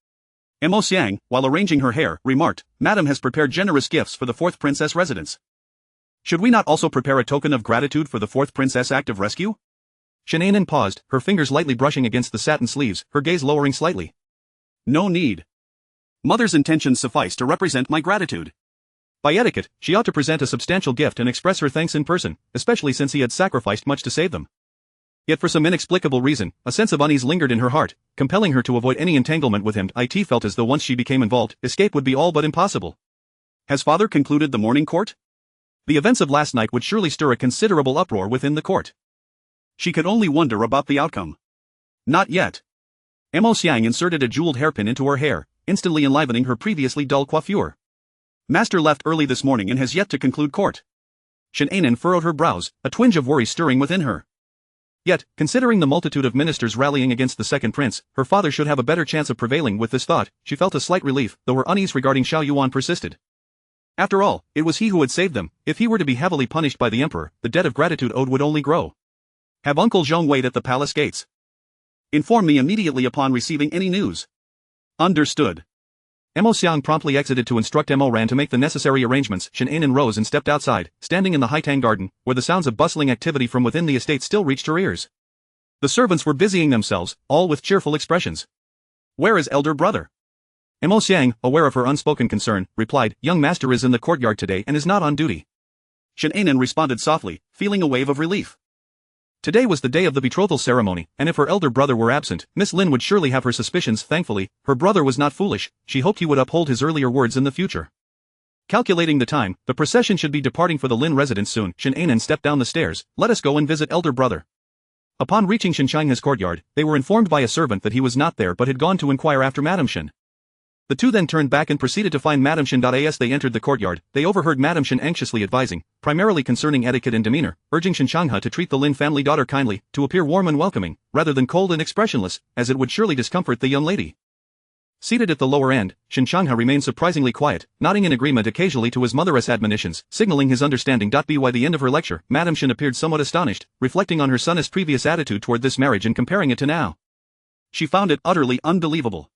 Mo Xiang, while arranging her hair, remarked, "Madam has prepared generous gifts for the fourth princess residence. Should we not also prepare a token of gratitude for the fourth princess act of rescue?" Shen An'an paused, her fingers lightly brushing against the satin sleeves, her gaze lowering slightly. "No need. Mother's intentions suffice to represent my gratitude. By etiquette, she ought to present a substantial gift and express her thanks in person, especially since he had sacrificed much to save them." Yet for some inexplicable reason, a sense of unease lingered in her heart, compelling her to avoid any entanglement with him. It felt as though once she became involved, escape would be all but impossible. Has father concluded the morning court? The events of last night would surely stir a considerable uproar within the court. She could only wonder about the outcome. Not yet. Mo Xiang inserted a jeweled hairpin into her hair, instantly enlivening her previously dull coiffure. Master left early this morning and has yet to conclude court. Shen An'an furrowed her brows, a twinge of worry stirring within her. Yet, considering the multitude of ministers rallying against the second prince, her father should have a better chance of prevailing. With this thought, she felt a slight relief, though her unease regarding Xiao Yuan persisted. After all, it was he who had saved them. If he were to be heavily punished by the emperor, the debt of gratitude owed would only grow. Have Uncle Zhong wait at the palace gates. Inform me immediately upon receiving any news. Understood. Mo Xiang promptly exited to instruct Mo Ran to make the necessary arrangements. Shen An'an rose and stepped outside, standing in the Haitang garden, where the sounds of bustling activity from within the estate still reached her ears. The servants were busying themselves, all with cheerful expressions. "Where is elder brother?" Mo Xiang, aware of her unspoken concern, replied, "Young master is in the courtyard today and is not on duty." Shen An'an responded softly, feeling a wave of relief. Today was the day of the betrothal ceremony, and if her elder brother were absent, Miss Lin would surely have her suspicions. Thankfully, her brother was not foolish. She hoped he would uphold his earlier words in the future. Calculating the time, the procession should be departing for the Lin residence soon. Shen An'an stepped down the stairs. "Let us go and visit elder brother." Upon reaching Shenchangha's courtyard, they were informed by a servant that he was not there but had gone to inquire after Madame Shen. The two then turned back and proceeded to find Madame Shen. As they entered the courtyard, they overheard Madame Shen anxiously advising, primarily concerning etiquette and demeanor, urging Shenchangha to treat the Lin family daughter kindly, to appear warm and welcoming, rather than cold and expressionless, as it would surely discomfort the young lady. Seated at the lower end, Shenchangha remained surprisingly quiet, nodding in agreement occasionally to his mother's admonitions, signaling his understanding. By the end of her lecture, Madame Shen appeared somewhat astonished, reflecting on her son's previous attitude toward this marriage and comparing it to now. She found it utterly unbelievable.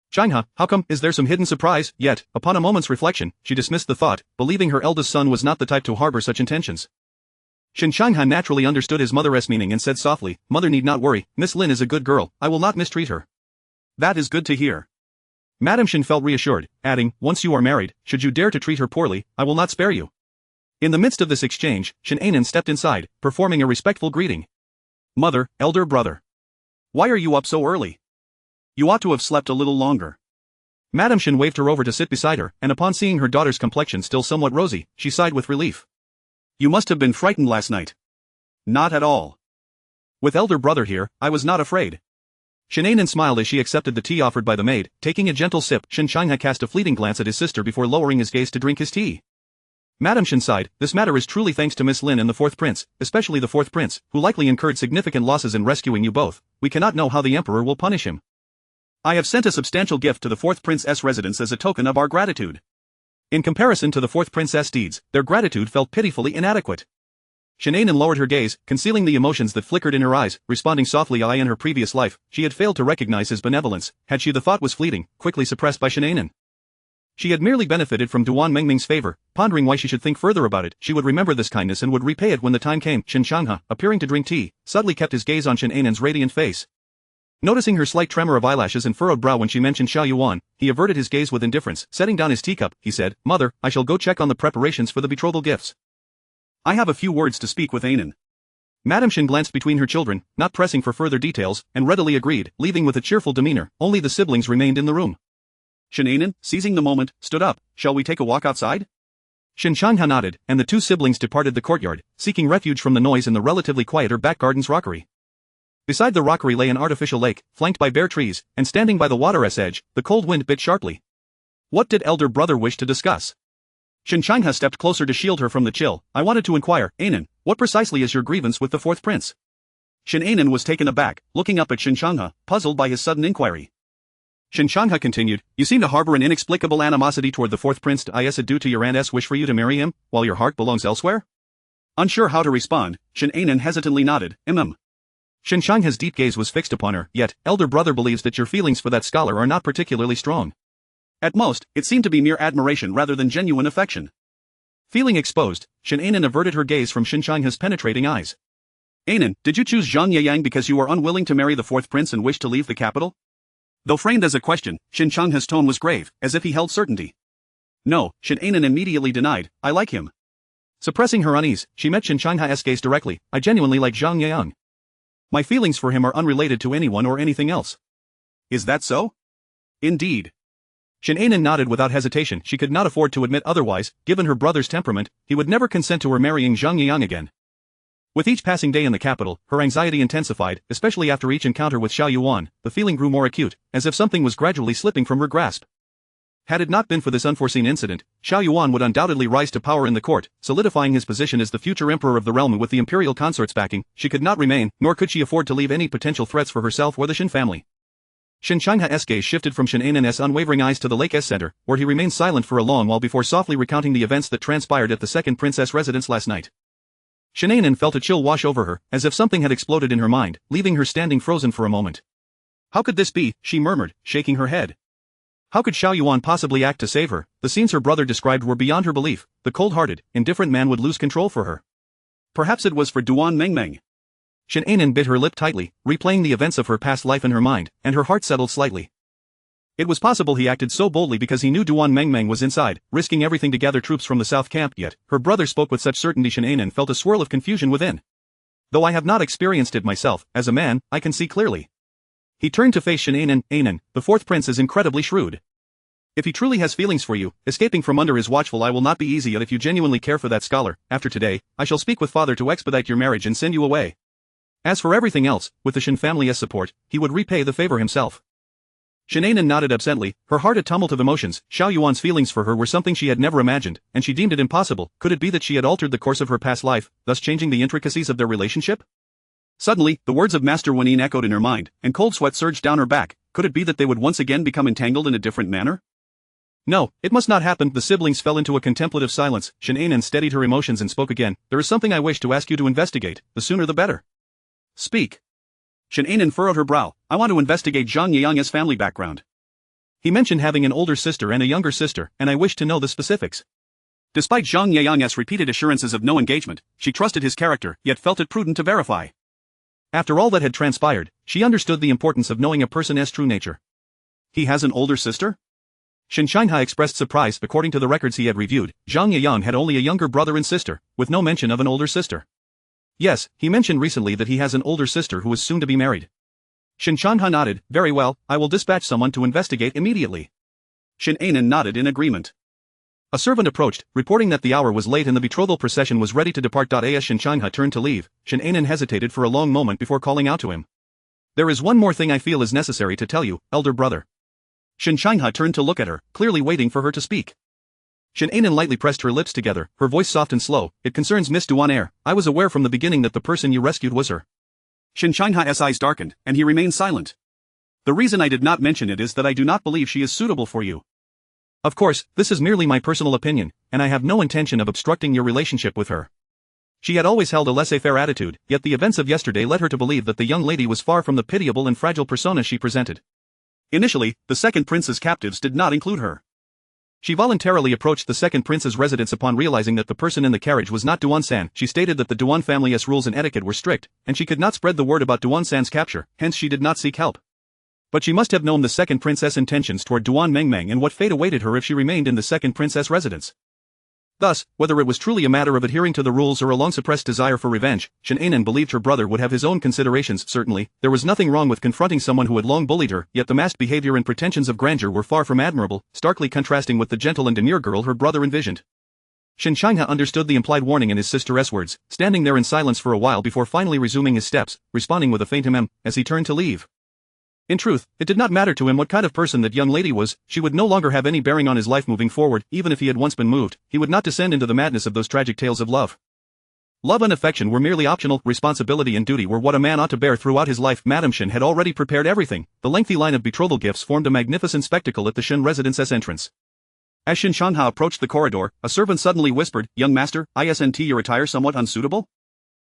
"Changha, how come? Is there some hidden surprise?" Yet, upon a moment's reflection, she dismissed the thought, believing her eldest son was not the type to harbor such intentions. Shenchangha naturally understood his mother's meaning and said softly, "Mother need not worry, Miss Lin is a good girl, I will not mistreat her." "That is good to hear." Madame Shen felt reassured, adding, "Once you are married, should you dare to treat her poorly, I will not spare you." In the midst of this exchange, Shen An'an stepped inside, performing a respectful greeting. "Mother, elder brother. Why are you up so early? You ought to have slept a little longer." Madame Shen waved her over to sit beside her, and upon seeing her daughter's complexion still somewhat rosy, she sighed with relief. "You must have been frightened last night." "Not at all. With elder brother here, I was not afraid." Shen An'an smiled as she accepted the tea offered by the maid. Taking a gentle sip, Shenchangha cast a fleeting glance at his sister before lowering his gaze to drink his tea. Madame Shen sighed, "This matter is truly thanks to Miss Lin and the fourth prince, especially the fourth prince, who likely incurred significant losses in rescuing you both. We cannot know how the emperor will punish him. I have sent a substantial gift to the fourth prince's residence as a token of our gratitude." In comparison to the fourth prince's deeds, their gratitude felt pitifully inadequate. Shen An'an lowered her gaze, concealing the emotions that flickered in her eyes, responding softly. In her previous life, she had failed to recognize his benevolence, had she. The thought was fleeting, quickly suppressed by Shen An'an. She had merely benefited from Duan Mengming's favor, pondering why she should think further about it. She would remember this kindness and would repay it when the time came. Shenchangha, appearing to drink tea, subtly kept his gaze on Shen An'an's radiant face. Noticing her slight tremor of eyelashes and furrowed brow when she mentioned Xiao Yuan, he averted his gaze with indifference. Setting down his teacup, he said, "Mother, I shall go check on the preparations for the betrothal gifts. I have a few words to speak with An'an." Madame Shen glanced between her children, not pressing for further details, and readily agreed, leaving with a cheerful demeanor. Only the siblings remained in the room. Shen An'an, seizing the moment, stood up. "Shall we take a walk outside?" Shenchangha nodded, and the two siblings departed the courtyard, seeking refuge from the noise in the relatively quieter back garden's rockery. Beside the rockery lay an artificial lake, flanked by bare trees, and standing by the water's edge, the cold wind bit sharply. What did elder brother wish to discuss? Shen An'an stepped closer to shield her from the chill. I wanted to inquire, An'an, what precisely is your grievance with the fourth prince? Shen An'an was taken aback, looking up at Shen An'an, puzzled by his sudden inquiry. Shen An'an continued, you seem to harbor an inexplicable animosity toward the fourth prince. Is it due to your aunt's wish for you to marry him, while your heart belongs elsewhere? Unsure how to respond, Shen An'an hesitantly nodded, Shen An'an's deep gaze was fixed upon her, yet, elder brother believes that your feelings for that scholar are not particularly strong. At most, it seemed to be mere admiration rather than genuine affection. Feeling exposed, Shen An'an averted her gaze from Shen An'an's penetrating eyes. An'an, did you choose Zhang Yang because you were unwilling to marry the fourth prince and wished to leave the capital? Though framed as a question, Shen An'an's tone was grave, as if he held certainty. No, Shen An'an immediately denied, I like him. Suppressing her unease, she met Shen An'an's gaze directly, I genuinely like Zhang Yang. My feelings for him are unrelated to anyone or anything else. Is that so? Indeed. Shen An'an nodded without hesitation. She could not afford to admit otherwise. Given her brother's temperament, he would never consent to her marrying Zhang Yang again. With each passing day in the capital, her anxiety intensified, especially after each encounter with Xiao Yuan. The feeling grew more acute, as if something was gradually slipping from her grasp. Had it not been for this unforeseen incident, Xiao Yuan would undoubtedly rise to power in the court, solidifying his position as the future emperor of the realm. With the imperial consort's backing, she could not remain, nor could she afford to leave any potential threats for herself or the Shen family. Shen An'an's gaze shifted from Shen An'an's unwavering eyes to the lake's center, where he remained silent for a long while before softly recounting the events that transpired at the second princess residence last night. Shen An'an felt a chill wash over her, as if something had exploded in her mind, leaving her standing frozen for a moment. How could this be, she murmured, shaking her head. How could Xiao Yuan possibly act to save her? The scenes her brother described were beyond her belief. The cold-hearted, indifferent man would lose control for her. Perhaps it was for Duan Mengmeng. Shen An'an bit her lip tightly, replaying the events of her past life in her mind, and her heart settled slightly. It was possible he acted so boldly because he knew Duan Mengmeng was inside, risking everything to gather troops from the south camp. Yet, her brother spoke with such certainty. Shen An'an felt a swirl of confusion within. Though I have not experienced it myself, as a man, I can see clearly. He turned to face Shen An'an. An'an, the fourth prince is incredibly shrewd. If he truly has feelings for you, escaping from under his watchful eye will not be easy. Yet if you genuinely care for that scholar, after today, I shall speak with father to expedite your marriage and send you away. As for everything else, with the Shen family's support, he would repay the favor himself. Shen An'an nodded absently, her heart a tumult of emotions. Xiao Yuan's feelings for her were something she had never imagined, and she deemed it impossible. Could it be that she had altered the course of her past life, thus changing the intricacies of their relationship? Suddenly, the words of Master Wanyin echoed in her mind, and cold sweat surged down her back. Could it be that they would once again become entangled in a different manner? No, it must not happen. The siblings fell into a contemplative silence. Shen An'an steadied her emotions and spoke again. There is something I wish to ask you to investigate, the sooner the better. Speak. Shen An'an furrowed her brow. I want to investigate Zhang Yang's family background. He mentioned having an older sister and a younger sister, and I wish to know the specifics. Despite Zhang Yang's repeated assurances of no engagement, she trusted his character, yet felt it prudent to verify. After all that had transpired, she understood the importance of knowing a person's true nature. He has an older sister? Shen An'an expressed surprise. According to the records he had reviewed, Zhang Yang had only a younger brother and sister, with no mention of an older sister. Yes, he mentioned recently that he has an older sister who is soon to be married. Shen An'an nodded. Very well, I will dispatch someone to investigate immediately. Shen An'an nodded in agreement. A servant approached, reporting that the hour was late and the betrothal procession was ready to depart. As Shen An'an turned to leave, Shen An'an hesitated for a long moment before calling out to him. There is one more thing I feel is necessary to tell you, elder brother. Shen An'an turned to look at her, clearly waiting for her to speak. Shen An'an lightly pressed her lips together, her voice soft and slow. It concerns Miss Duan. I was aware from the beginning that the person you rescued was her. Shen An'an's eyes darkened, and he remained silent. The reason I did not mention it is that I do not believe she is suitable for you. Of course, this is merely my personal opinion, and I have no intention of obstructing your relationship with her. She had always held a laissez-faire attitude, yet the events of yesterday led her to believe that the young lady was far from the pitiable and fragile persona she presented. Initially, the second prince's captives did not include her. She voluntarily approached the second prince's residence upon realizing that the person in the carriage was not Duan-san. She stated that the Duan family's rules and etiquette were strict, and she could not spread the word about Duan-san's capture, hence she did not seek help. But she must have known the second princess' intentions toward Duan Mengmeng and what fate awaited her if she remained in the second princess' residence. Thus, whether it was truly a matter of adhering to the rules or a long-suppressed desire for revenge, Shen An'an believed her brother would have his own considerations. Certainly, there was nothing wrong with confronting someone who had long bullied her, yet the masked behavior and pretensions of grandeur were far from admirable, starkly contrasting with the gentle and demure girl her brother envisioned. Shen An'an understood the implied warning in his sister's words, standing there in silence for a while before finally resuming his steps, responding with a faint as he turned to leave. In truth, it did not matter to him what kind of person that young lady was, she would no longer have any bearing on his life moving forward, even if he had once been moved, he would not descend into the madness of those tragic tales of love. Love and affection were merely optional, responsibility and duty were what a man ought to bear throughout his life. Madame Shen had already prepared everything, the lengthy line of betrothal gifts formed a magnificent spectacle at the Shen residence's entrance. As Shen An'an approached the corridor, a servant suddenly whispered, "Young master, isn't your attire somewhat unsuitable?"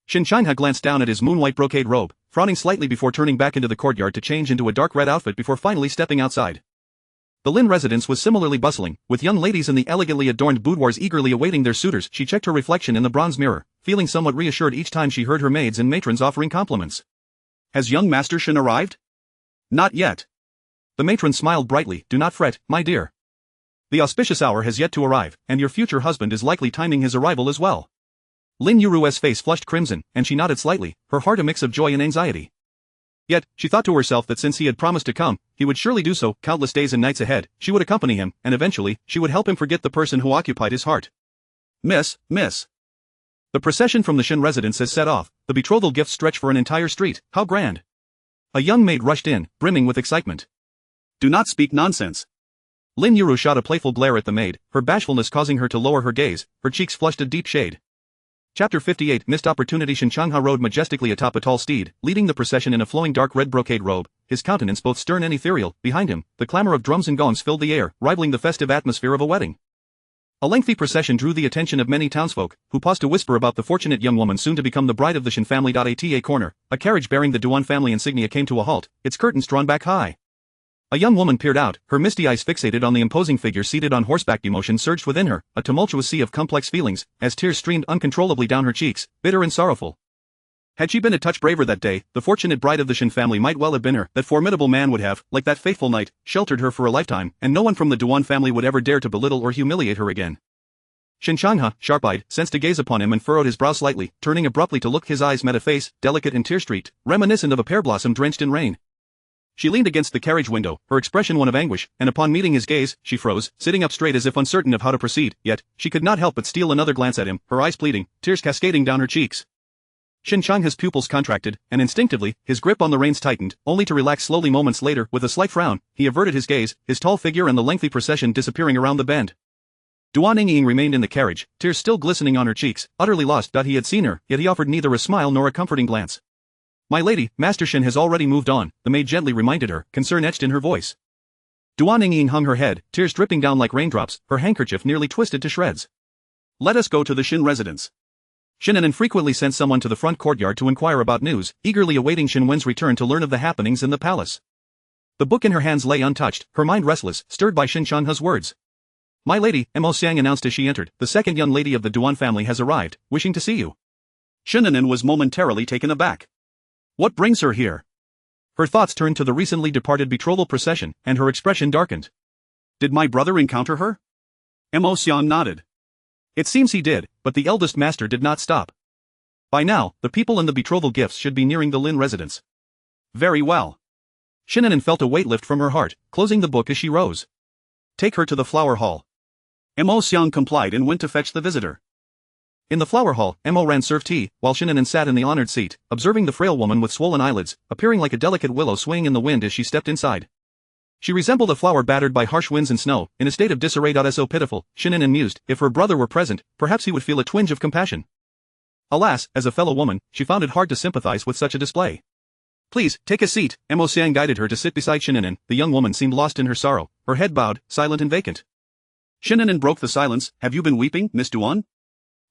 Shen An'an glanced down at his moon-white brocade robe, frowning slightly before turning back into the courtyard to change into a dark red outfit before finally stepping outside. The Lin residence was similarly bustling, with young ladies in the elegantly adorned boudoirs eagerly awaiting their suitors. She checked her reflection in the bronze mirror, feeling somewhat reassured each time she heard her maids and matrons offering compliments. "Has young Master Shen arrived?" "Not yet." The matron smiled brightly. "Do not fret, my dear. The auspicious hour has yet to arrive, and your future husband is likely timing his arrival as well." Lin Yuru's face flushed crimson, and she nodded slightly, her heart a mix of joy and anxiety. Yet, she thought to herself that since he had promised to come, he would surely do so. Countless days and nights ahead, she would accompany him, and eventually, she would help him forget the person who occupied his heart. Miss. The procession from the Shen residence has set off, the betrothal gifts stretch for an entire street. How grand. A young maid rushed in, brimming with excitement. "Do not speak nonsense." Lin Yuru shot a playful glare at the maid, her bashfulness causing her to lower her gaze, her cheeks flushed a deep shade. Chapter 58 Missed Opportunity. Shen An'an rode majestically atop a tall steed, leading the procession in a flowing dark red brocade robe, his countenance both stern and ethereal. Behind him, the clamor of drums and gongs filled the air, rivaling the festive atmosphere of a wedding. A lengthy procession drew the attention of many townsfolk, who paused to whisper about the fortunate young woman soon to become the bride of the Shen family. At a corner, a carriage bearing the Duan family insignia came to a halt, its curtains drawn back high. A young woman peered out, her misty eyes fixated on the imposing figure seated on horseback. Emotion surged within her, a tumultuous sea of complex feelings, as tears streamed uncontrollably down her cheeks, bitter and sorrowful. Had she been a touch braver that day, the fortunate bride of the Shen family might well have been her. That formidable man would have, like that faithful knight, sheltered her for a lifetime, and no one from the Duan family would ever dare to belittle or humiliate her again. Shen An'an, sharp-eyed, sensed a gaze upon him and furrowed his brow slightly, turning abruptly to look. His eyes met a face, delicate and tear-streaked, reminiscent of a pear blossom drenched in rain. She leaned against the carriage window, her expression one of anguish, and upon meeting his gaze, she froze, sitting up straight as if uncertain of how to proceed. Yet, she could not help but steal another glance at him, her eyes pleading, tears cascading down her cheeks. Shen An'an's pupils contracted, and instinctively, his grip on the reins tightened, only to relax slowly moments later. With a slight frown, he averted his gaze, his tall figure and the lengthy procession disappearing around the bend. Duan Ying remained in the carriage, tears still glistening on her cheeks, utterly lost that he had seen her, yet he offered neither a smile nor a comforting glance. "My lady, Master Shen has already moved on," the maid gently reminded her, concern etched in her voice. Duan Ying hung her head, tears dripping down like raindrops, her handkerchief nearly twisted to shreds. "Let us go to the Shen residence." Shen An'an frequently sent someone to the front courtyard to inquire about news, eagerly awaiting Shen Wen's return to learn of the happenings in the palace. The book in her hands lay untouched, her mind restless, stirred by Shen An'an's words. "My lady," Mo Xiang announced as she entered, "the second young lady of the Duan family has arrived, wishing to see you." Shen An'an was momentarily taken aback. What brings her here? Her thoughts turned to the recently departed betrothal procession, and her expression darkened. Did my brother encounter her? Mo Xiang nodded. It seems he did, but the eldest master did not stop. By now, the people and the betrothal gifts should be nearing the Lin residence. Very well. Shen An'an felt a weight lift from her heart, closing the book as she rose. Take her to the flower hall. Mo Xiang complied and went to fetch the visitor. In the flower hall, Mo Ran served tea, while Shen An'an sat in the honored seat, observing the frail woman with swollen eyelids, appearing like a delicate willow swaying in the wind as she stepped inside. She resembled a flower battered by harsh winds and snow, in a state of disarray. So pitiful, Shen An'an mused, if her brother were present, perhaps he would feel a twinge of compassion. Alas, as a fellow woman, she found it hard to sympathize with such a display. Please, take a seat, Mo Xiang guided her to sit beside Shen An'an. The young woman seemed lost in her sorrow, her head bowed, silent and vacant. Shen An'an broke the silence. Have you been weeping, Miss Duan?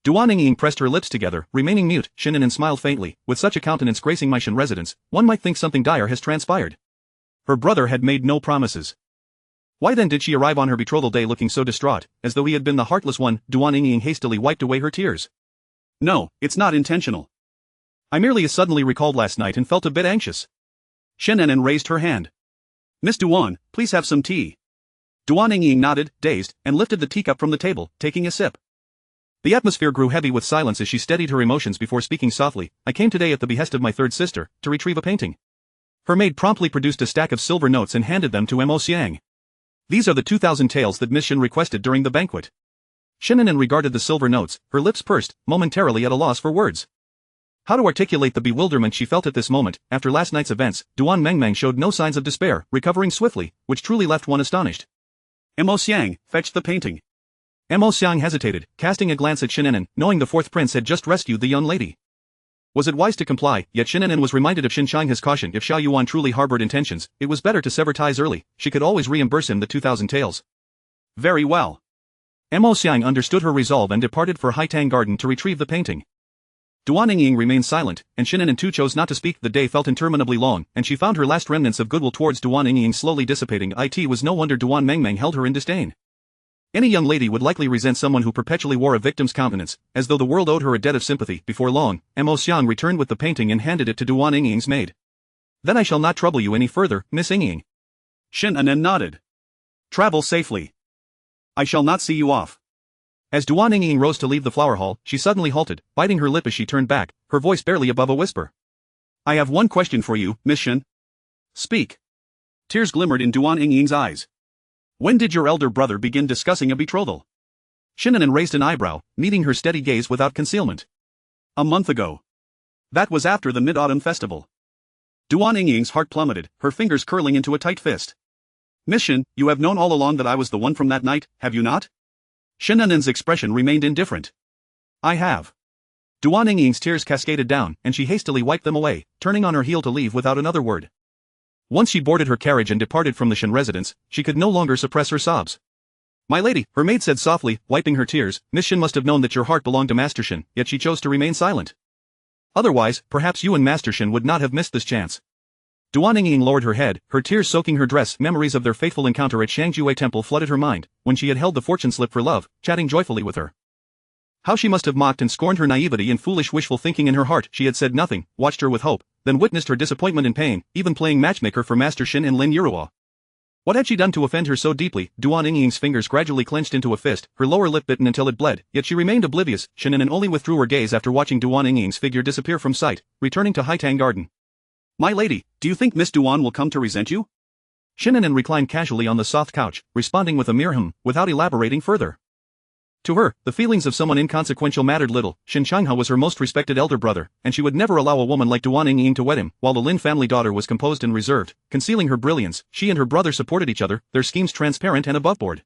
Duan Ying pressed her lips together, remaining mute. Shen An'an smiled faintly. With such a countenance gracing my Shen residence, one might think something dire has transpired. Her brother had made no promises. Why then did she arrive on her betrothal day looking so distraught, as though he had been the heartless one? Duan Ying hastily wiped away her tears. No, it's not intentional. I merely suddenly recalled last night and felt a bit anxious. Shen An'an raised her hand. Miss Duan, please have some tea. Duan Ying nodded, dazed, and lifted the teacup from the table, taking a sip. The atmosphere grew heavy with silence as she steadied her emotions before speaking softly. I came today at the behest of my third sister, to retrieve a painting. Her maid promptly produced a stack of silver notes and handed them to Mo Xiang. These are the 2,000 taels that Miss Shen requested during the banquet. Shen An'an regarded the silver notes, her lips pursed, momentarily at a loss for words. How to articulate the bewilderment she felt at this moment. After last night's events, Duan Mengmeng showed no signs of despair, recovering swiftly, which truly left one astonished. Mo Xiang, fetch the painting. Mo Xiang hesitated, casting a glance at Shen An'an, knowing the fourth prince had just rescued the young lady. Was it wise to comply? Yet Shen An'an was reminded of Shen Qianghe's caution. If Xiao Yuan truly harbored intentions, it was better to sever ties early. She could always reimburse him the 2,000 taels. Very well. Mo Xiang understood her resolve and departed for Haitang Garden to retrieve the painting. Duan Yingying remained silent, and Shen An'an too chose not to speak. The day felt interminably long, and she found her last remnants of goodwill towards Duan Yingying slowly dissipating. It was no wonder Duan Mengmeng held her in disdain. Any young lady would likely resent someone who perpetually wore a victim's countenance, as though the world owed her a debt of sympathy. Before long, Mo Xiang returned with the painting and handed it to Duan Yingying's maid. Then I shall not trouble you any further, Miss Yingying. Shen An'an nodded. Travel safely. I shall not see you off. As Duan Yingying rose to leave the flower hall, she suddenly halted, biting her lip as she turned back, her voice barely above a whisper. I have one question for you, Miss Shen. Speak. Tears glimmered in Duan Yingying's eyes. When did your elder brother begin discussing a betrothal? Shen An'an raised an eyebrow, meeting her steady gaze without concealment. A month ago. That was after the Mid-Autumn Festival. Duan Yingying's heart plummeted, her fingers curling into a tight fist. Miss Shen, you have known all along that I was the one from that night, have you not? Shen An'an's expression remained indifferent. I have. Duan Yingying's tears cascaded down, and she hastily wiped them away, turning on her heel to leave without another word. Once she boarded her carriage and departed from the Shen residence, she could no longer suppress her sobs. My lady, her maid said softly, wiping her tears, Miss Shen must have known that your heart belonged to Master Shen, yet she chose to remain silent. Otherwise, perhaps you and Master Shen would not have missed this chance. Duan Yingying lowered her head, her tears soaking her dress. Memories of their fateful encounter at Shangjuwei Temple flooded her mind, when she had held the fortune slip for love, chatting joyfully with her. How she must have mocked and scorned her naivety and foolish wishful thinking. In her heart she had said nothing, watched her with hope, then witnessed her disappointment and pain, even playing matchmaker for Master Shen and Lin Yuruo. What had she done to offend her so deeply? Duan Yingying's fingers gradually clenched into a fist, her lower lip bitten until it bled, yet she remained oblivious. Shen An'an only withdrew her gaze after watching Duan Yingying's figure disappear from sight, returning to Haitang Garden. My lady, do you think Miss Duan will come to resent you? Shen An'an reclined casually on the soft couch, responding with a mere without elaborating further. To her, the feelings of someone inconsequential mattered little. Shen Qianghe was her most respected elder brother, and she would never allow a woman like Duan Yingying to wed him. While the Lin family daughter was composed and reserved, concealing her brilliance, she and her brother supported each other, their schemes transparent and aboveboard.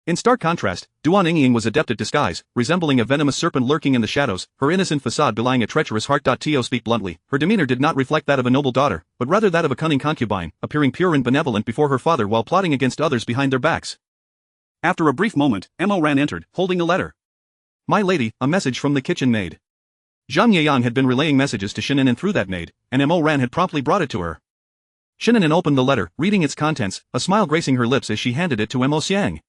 In stark contrast, Duan Yingying was adept at disguise, resembling a venomous serpent lurking in the shadows, her innocent facade belying a treacherous heart. To speak bluntly, her demeanor did not reflect that of a noble daughter, but rather that of a cunning concubine, appearing pure and benevolent before her father while plotting against others behind their backs. After a brief moment, Mo Ran entered, holding a letter. My lady, a message from the kitchen maid. Zhang Yeyang had been relaying messages to Shen An'an through that maid, and Mo Ran had promptly brought it to her. Shen An'an opened the letter, reading its contents, a smile gracing her lips as she handed it to Mo Xiang.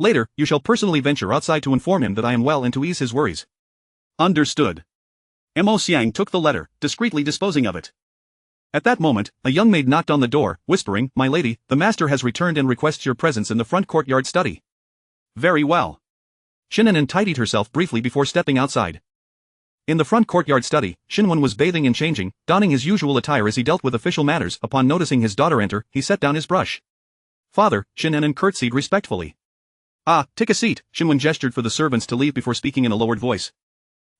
Later, you shall personally venture outside to inform him that I am well and to ease his worries. Understood. Mo Xiang took the letter, discreetly disposing of it. At that moment, a young maid knocked on the door, whispering, My lady, the master has returned and requests your presence in the front courtyard study. Very well. Shen An'an tidied herself briefly before stepping outside. In the front courtyard study, Shen Wan was bathing and changing, donning his usual attire as he dealt with official matters. Upon noticing his daughter enter, he set down his brush. Father, Shen An'an curtsied respectfully. Ah, take a seat. Shen Wan gestured for the servants to leave before speaking in a lowered voice.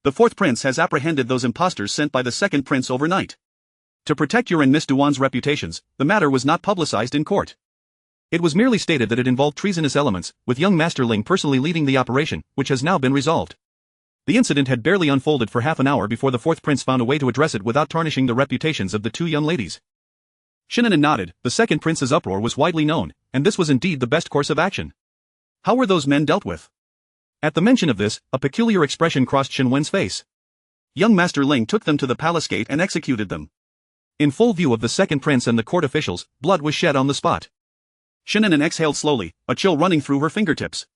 The fourth prince has apprehended those impostors sent by the second prince overnight. To protect your and Miss Duan's reputations, the matter was not publicized in court. It was merely stated that it involved treasonous elements, with young Master Ling personally leading the operation, which has now been resolved. The incident had barely unfolded for half an hour before the fourth prince found a way to address it without tarnishing the reputations of the two young ladies. Shen An'an nodded. The second prince's uproar was widely known, and this was indeed the best course of action. How were those men dealt with? At the mention of this, a peculiar expression crossed Shen Wen's face. Young Master Ling took them to the palace gate and executed them. In full view of the second prince and the court officials, blood was shed on the spot. Shen An'an exhaled slowly, a chill running through her fingertips.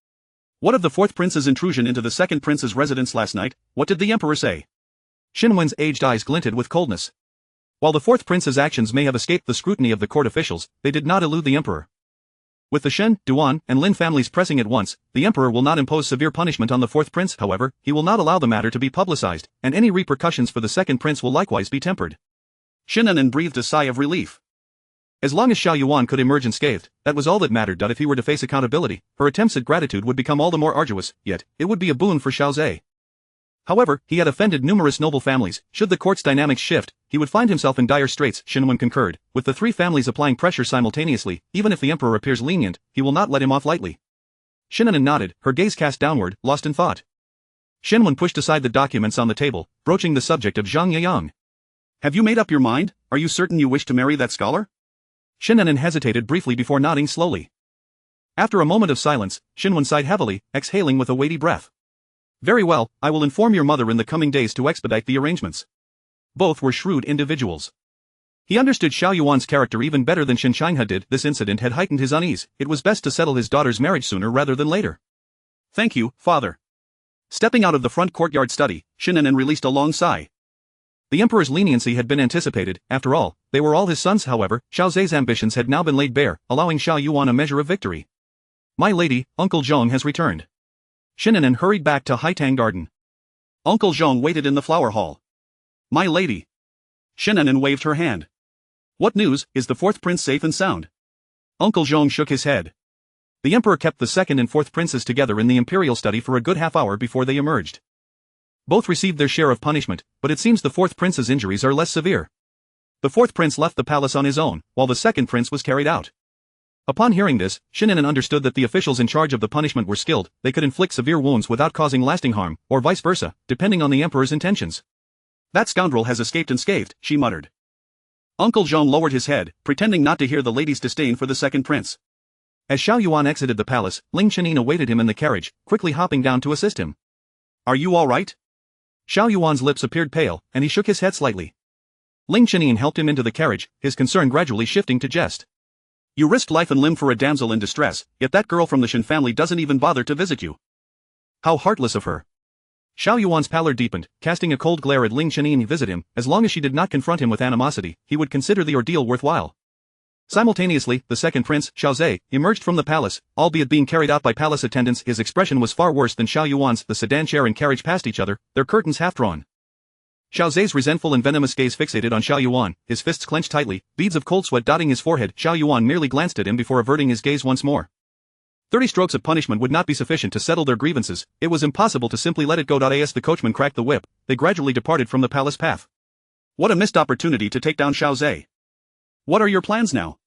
What of the fourth prince's intrusion into the second prince's residence last night? What did the emperor say? Shen Wen's aged eyes glinted with coldness. While the fourth prince's actions may have escaped the scrutiny of the court officials, they did not elude the emperor. With the Shen, Duan, and Lin families pressing at once, the emperor will not impose severe punishment on the fourth prince. However, he will not allow the matter to be publicized, and any repercussions for the second prince will likewise be tempered. Shen An'an breathed a sigh of relief. As long as Xiao Yuan could emerge unscathed, that was all that mattered. If he were to face accountability, her attempts at gratitude would become all the more arduous, yet, it would be a boon for Xiao Zhe. However, he had offended numerous noble families. Should the court's dynamics shift, he would find himself in dire straits. Shen An'an concurred, with the three families applying pressure simultaneously. Even if the emperor appears lenient, he will not let him off lightly. Shen An'an nodded, her gaze cast downward, lost in thought. Shen An'an pushed aside the documents on the table, broaching the subject of Zhang Yiyang. Have you made up your mind? Are you certain you wish to marry that scholar? Shen An'an hesitated briefly before nodding slowly. After a moment of silence, Shen An'an sighed heavily, exhaling with a weighty breath. Very well, I will inform your mother in the coming days to expedite the arrangements. Both were shrewd individuals. He understood Xiao Yuan's character even better than Shen An'an did. This incident had heightened his unease. It was best to settle his daughter's marriage sooner rather than later. Thank you, father. Stepping out of the front courtyard study, Shen An'an released a long sigh. The emperor's leniency had been anticipated. After all, they were all his sons. However, Xiao Zhe's ambitions had now been laid bare, allowing Xiao Yuan a measure of victory. My lady, Uncle Zhong has returned. Shen An'an hurried back to Haitang Garden. Uncle Zhong waited in the flower hall. My lady. Shen An'an waved her hand. What news? Is the fourth prince safe and sound? Uncle Zhong shook his head. The emperor kept the second and fourth princes together in the imperial study for a good half hour before they emerged. Both received their share of punishment, but it seems the fourth prince's injuries are less severe. The fourth prince left the palace on his own, while the second prince was carried out. Upon hearing this, Shen An'an understood that the officials in charge of the punishment were skilled. They could inflict severe wounds without causing lasting harm, or vice versa, depending on the emperor's intentions. That scoundrel has escaped unscathed, she muttered. Uncle Zhong lowered his head, pretending not to hear the lady's disdain for the second prince. As Xiao Yuan exited the palace, Ling Qianyin awaited him in the carriage, quickly hopping down to assist him. Are you all right? Xiao Yuan's lips appeared pale, and he shook his head slightly. Ling Qianyin helped him into the carriage, his concern gradually shifting to jest. You risked life and limb for a damsel in distress, yet that girl from the Shen family doesn't even bother to visit you. How heartless of her. Xiao Yuan's pallor deepened, casting a cold glare at Ling Qianyin. Visit him, as long as she did not confront him with animosity, he would consider the ordeal worthwhile. Simultaneously, the second prince, Xiao Zhe, emerged from the palace, albeit being carried out by palace attendants. His expression was far worse than Xiao Yuan's. The sedan chair and carriage passed each other, their curtains half-drawn. Xiao Zhe's resentful and venomous gaze fixated on Xiao Yuan, his fists clenched tightly, beads of cold sweat dotting his forehead. Xiao Yuan merely glanced at him before averting his gaze once more. 30 strokes of punishment would not be sufficient to settle their grievances. It was impossible to simply let it go. As the coachman cracked the whip, they gradually departed from the palace path. What a missed opportunity to take down Xiao Zhe. What are your plans now?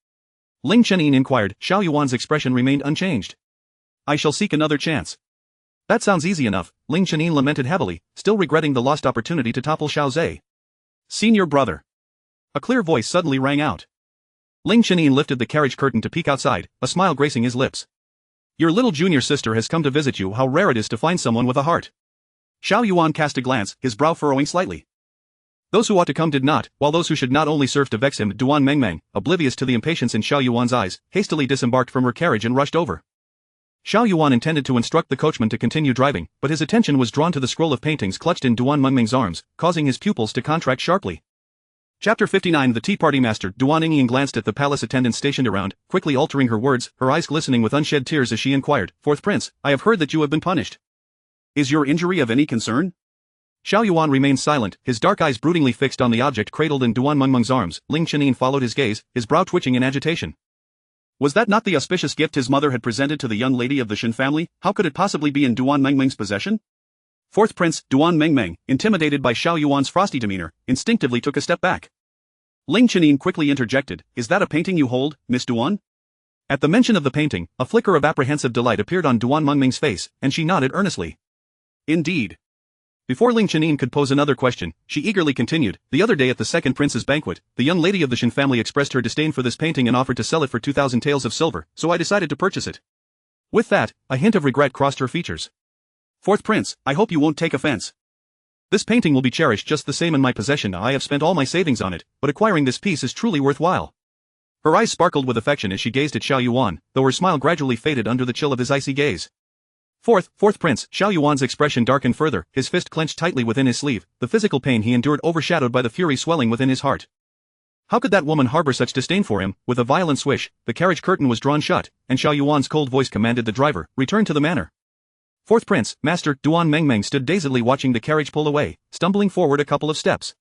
Ling Qianyin inquired. Xiao Yuan's expression remained unchanged. I shall seek another chance. That sounds easy enough, Ling Qianyin lamented heavily, still regretting the lost opportunity to topple Xiao Zhe. Senior brother. A clear voice suddenly rang out. Ling Qianyin lifted the carriage curtain to peek outside, a smile gracing his lips. Your little junior sister has come to visit you. How rare it is to find someone with a heart. Xiao Yuan cast a glance, his brow furrowing slightly. Those who ought to come did not, while those who should not only served to vex him. Duan Mengmeng, oblivious to the impatience in Xiao Yuan's eyes, hastily disembarked from her carriage and rushed over. Xiao Yuan intended to instruct the coachman to continue driving, but his attention was drawn to the scroll of paintings clutched in Duan Mengmeng's arms, causing his pupils to contract sharply. Chapter 59. The Tea Party Master. Duan Yingyan glanced at the palace attendants stationed around, quickly altering her words, her eyes glistening with unshed tears as she inquired, Fourth Prince, I have heard that you have been punished. Is your injury of any concern? Xiao Yuan remained silent, his dark eyes broodingly fixed on the object cradled in Duan Mengmeng's arms. Ling Qianyin followed his gaze, his brow twitching in agitation. Was that not the auspicious gift his mother had presented to the young lady of the Shen family? How could it possibly be in Duan Mengmeng's possession? Fourth Prince, Duan Mengmeng, intimidated by Xiao Yuan's frosty demeanor, instinctively took a step back. Ling Qianyin quickly interjected, Is that a painting you hold, Miss Duan? At the mention of the painting, a flicker of apprehensive delight appeared on Duan Mengmeng's face, and she nodded earnestly. Indeed. Before Ling Qianyin could pose another question, she eagerly continued, The other day at the second prince's banquet, the young lady of the Shen family expressed her disdain for this painting and offered to sell it for 2,000 taels of silver, so I decided to purchase it. With that, a hint of regret crossed her features. Fourth Prince, I hope you won't take offense. This painting will be cherished just the same in my possession. I have spent all my savings on it, but acquiring this piece is truly worthwhile. Her eyes sparkled with affection as she gazed at Xiao Yuan, though her smile gradually faded under the chill of his icy gaze. Fourth Prince, Xiao Yuan's expression darkened further, his fist clenched tightly within his sleeve, the physical pain he endured overshadowed by the fury swelling within his heart. How could that woman harbor such disdain for him? With a violent swish, the carriage curtain was drawn shut, and Xiao Yuan's cold voice commanded the driver, return to the manor. Fourth Prince, Master, Duan Mengmeng stood dazedly watching the carriage pull away, stumbling forward a couple of steps.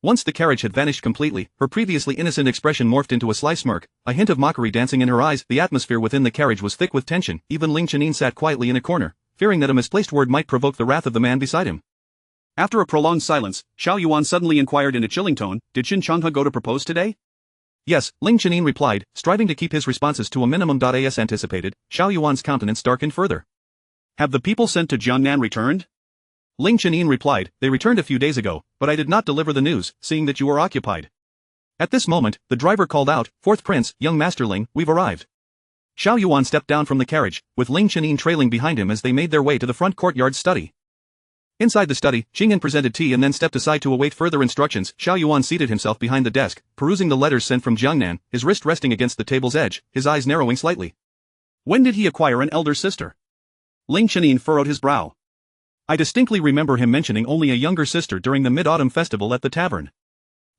Once the carriage had vanished completely, her previously innocent expression morphed into a sly smirk, a hint of mockery dancing in her eyes. The atmosphere within the carriage was thick with tension. Even Ling Qianyin sat quietly in a corner, fearing that a misplaced word might provoke the wrath of the man beside him. After a prolonged silence, Xiao Yuan suddenly inquired in a chilling tone, "Did Shen Changhe go to propose today?" "Yes," Ling Qianyin replied, striving to keep his responses to a minimum. As anticipated, Xiao Yuan's countenance darkened further. "Have the people sent to Jiangnan returned?" Ling Qianyin replied, "They returned a few days ago, but I did not deliver the news, seeing that you were occupied." At this moment, the driver called out, "Fourth Prince, young Master Ling, we've arrived." Xiao Yuan stepped down from the carriage, with Ling Qianyin trailing behind him as they made their way to the front courtyard study. Inside the study, Qing'an presented tea and then stepped aside to await further instructions. Xiao Yuan seated himself behind the desk, perusing the letters sent from Jiangnan, his wrist resting against the table's edge, his eyes narrowing slightly. "When did he acquire an elder sister?" Ling Qianyin furrowed his brow. "I distinctly remember him mentioning only a younger sister during the Mid-Autumn Festival at the tavern.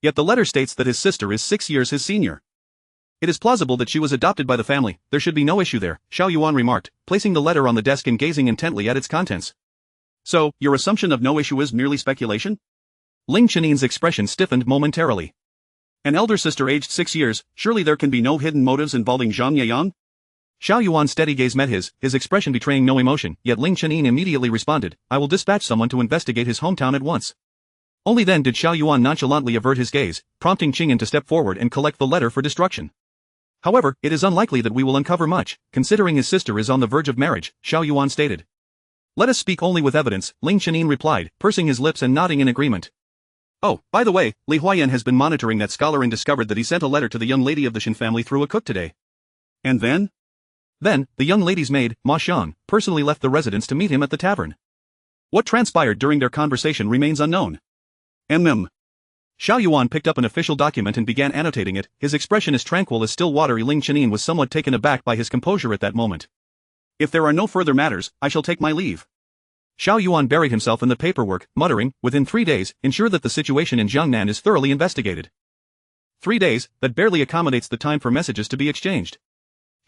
Yet the letter states that his sister is 6 years his senior. It is plausible that she was adopted by the family. There should be no issue there," Xiao Yuan remarked, placing the letter on the desk and gazing intently at its contents. "So, your assumption of no issue is merely speculation?" Ling Qianyin's expression stiffened momentarily. "An elder sister aged 6 years, surely there can be no hidden motives involving Zhang Yeyang?" Xiao Yuan's steady gaze met his expression betraying no emotion, yet Ling Qianyin immediately responded, "I will dispatch someone to investigate his hometown at once." Only then did Xiao Yuan nonchalantly avert his gaze, prompting Qing'an to step forward and collect the letter for destruction. "However, it is unlikely that we will uncover much, considering his sister is on the verge of marriage," Xiao Yuan stated. "Let us speak only with evidence," Ling Qianyin replied, pursing his lips and nodding in agreement. "Oh, by the way, Li Huayan has been monitoring that scholar and discovered that he sent a letter to the young lady of the Shen family through a cook today." "And then?" "Then, the young lady's maid, Ma Xiang, personally left the residence to meet him at the tavern. What transpired during their conversation remains unknown." Xiao Yuan picked up an official document and began annotating it, his expression as tranquil as still water. Ling Qianyin was somewhat taken aback by his composure at that moment. "If there are no further matters, I shall take my leave." Xiao Yuan buried himself in the paperwork, muttering, "Within 3 days, ensure that the situation in Jiangnan is thoroughly investigated." 3 days, that barely accommodates the time for messages to be exchanged.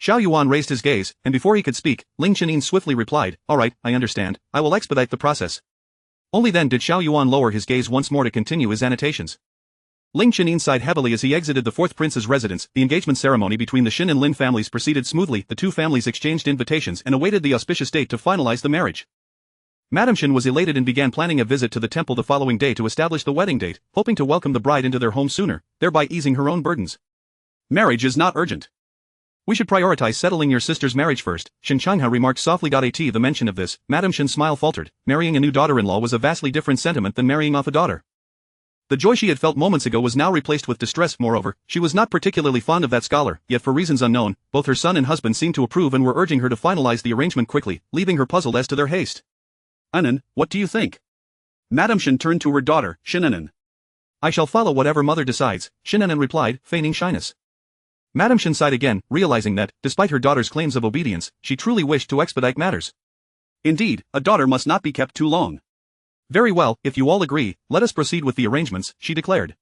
Xiao Yuan raised his gaze, and before he could speak, Ling Qianyin swiftly replied, "All right, I understand, I will expedite the process." Only then did Xiao Yuan lower his gaze once more to continue his annotations. Ling Qianyin sighed heavily as he exited the fourth prince's residence. The engagement ceremony between the Shen and Lin families proceeded smoothly. The two families exchanged invitations and awaited the auspicious date to finalize the marriage. Madame Shen was elated and began planning a visit to the temple the following day to establish the wedding date, hoping to welcome the bride into their home sooner, thereby easing her own burdens. "Marriage is not urgent. We should prioritize settling your sister's marriage first," Shen Changhe remarked softly. At the mention of this, Madame Shen's smile faltered. Marrying a new daughter-in-law was a vastly different sentiment than marrying off a daughter. The joy she had felt moments ago was now replaced with distress. Moreover, she was not particularly fond of that scholar, yet for reasons unknown, both her son and husband seemed to approve and were urging her to finalize the arrangement quickly, leaving her puzzled as to their haste. "An'an, what do you think?" Madame Shen turned to her daughter, Shen An'an. "I shall follow whatever mother decides," Shen An'an replied, feigning shyness. Madame Shen sighed again, realizing that, despite her daughter's claims of obedience, she truly wished to expedite matters. "Indeed, a daughter must not be kept too long." "Very well, if you all agree, let us proceed with the arrangements," she declared.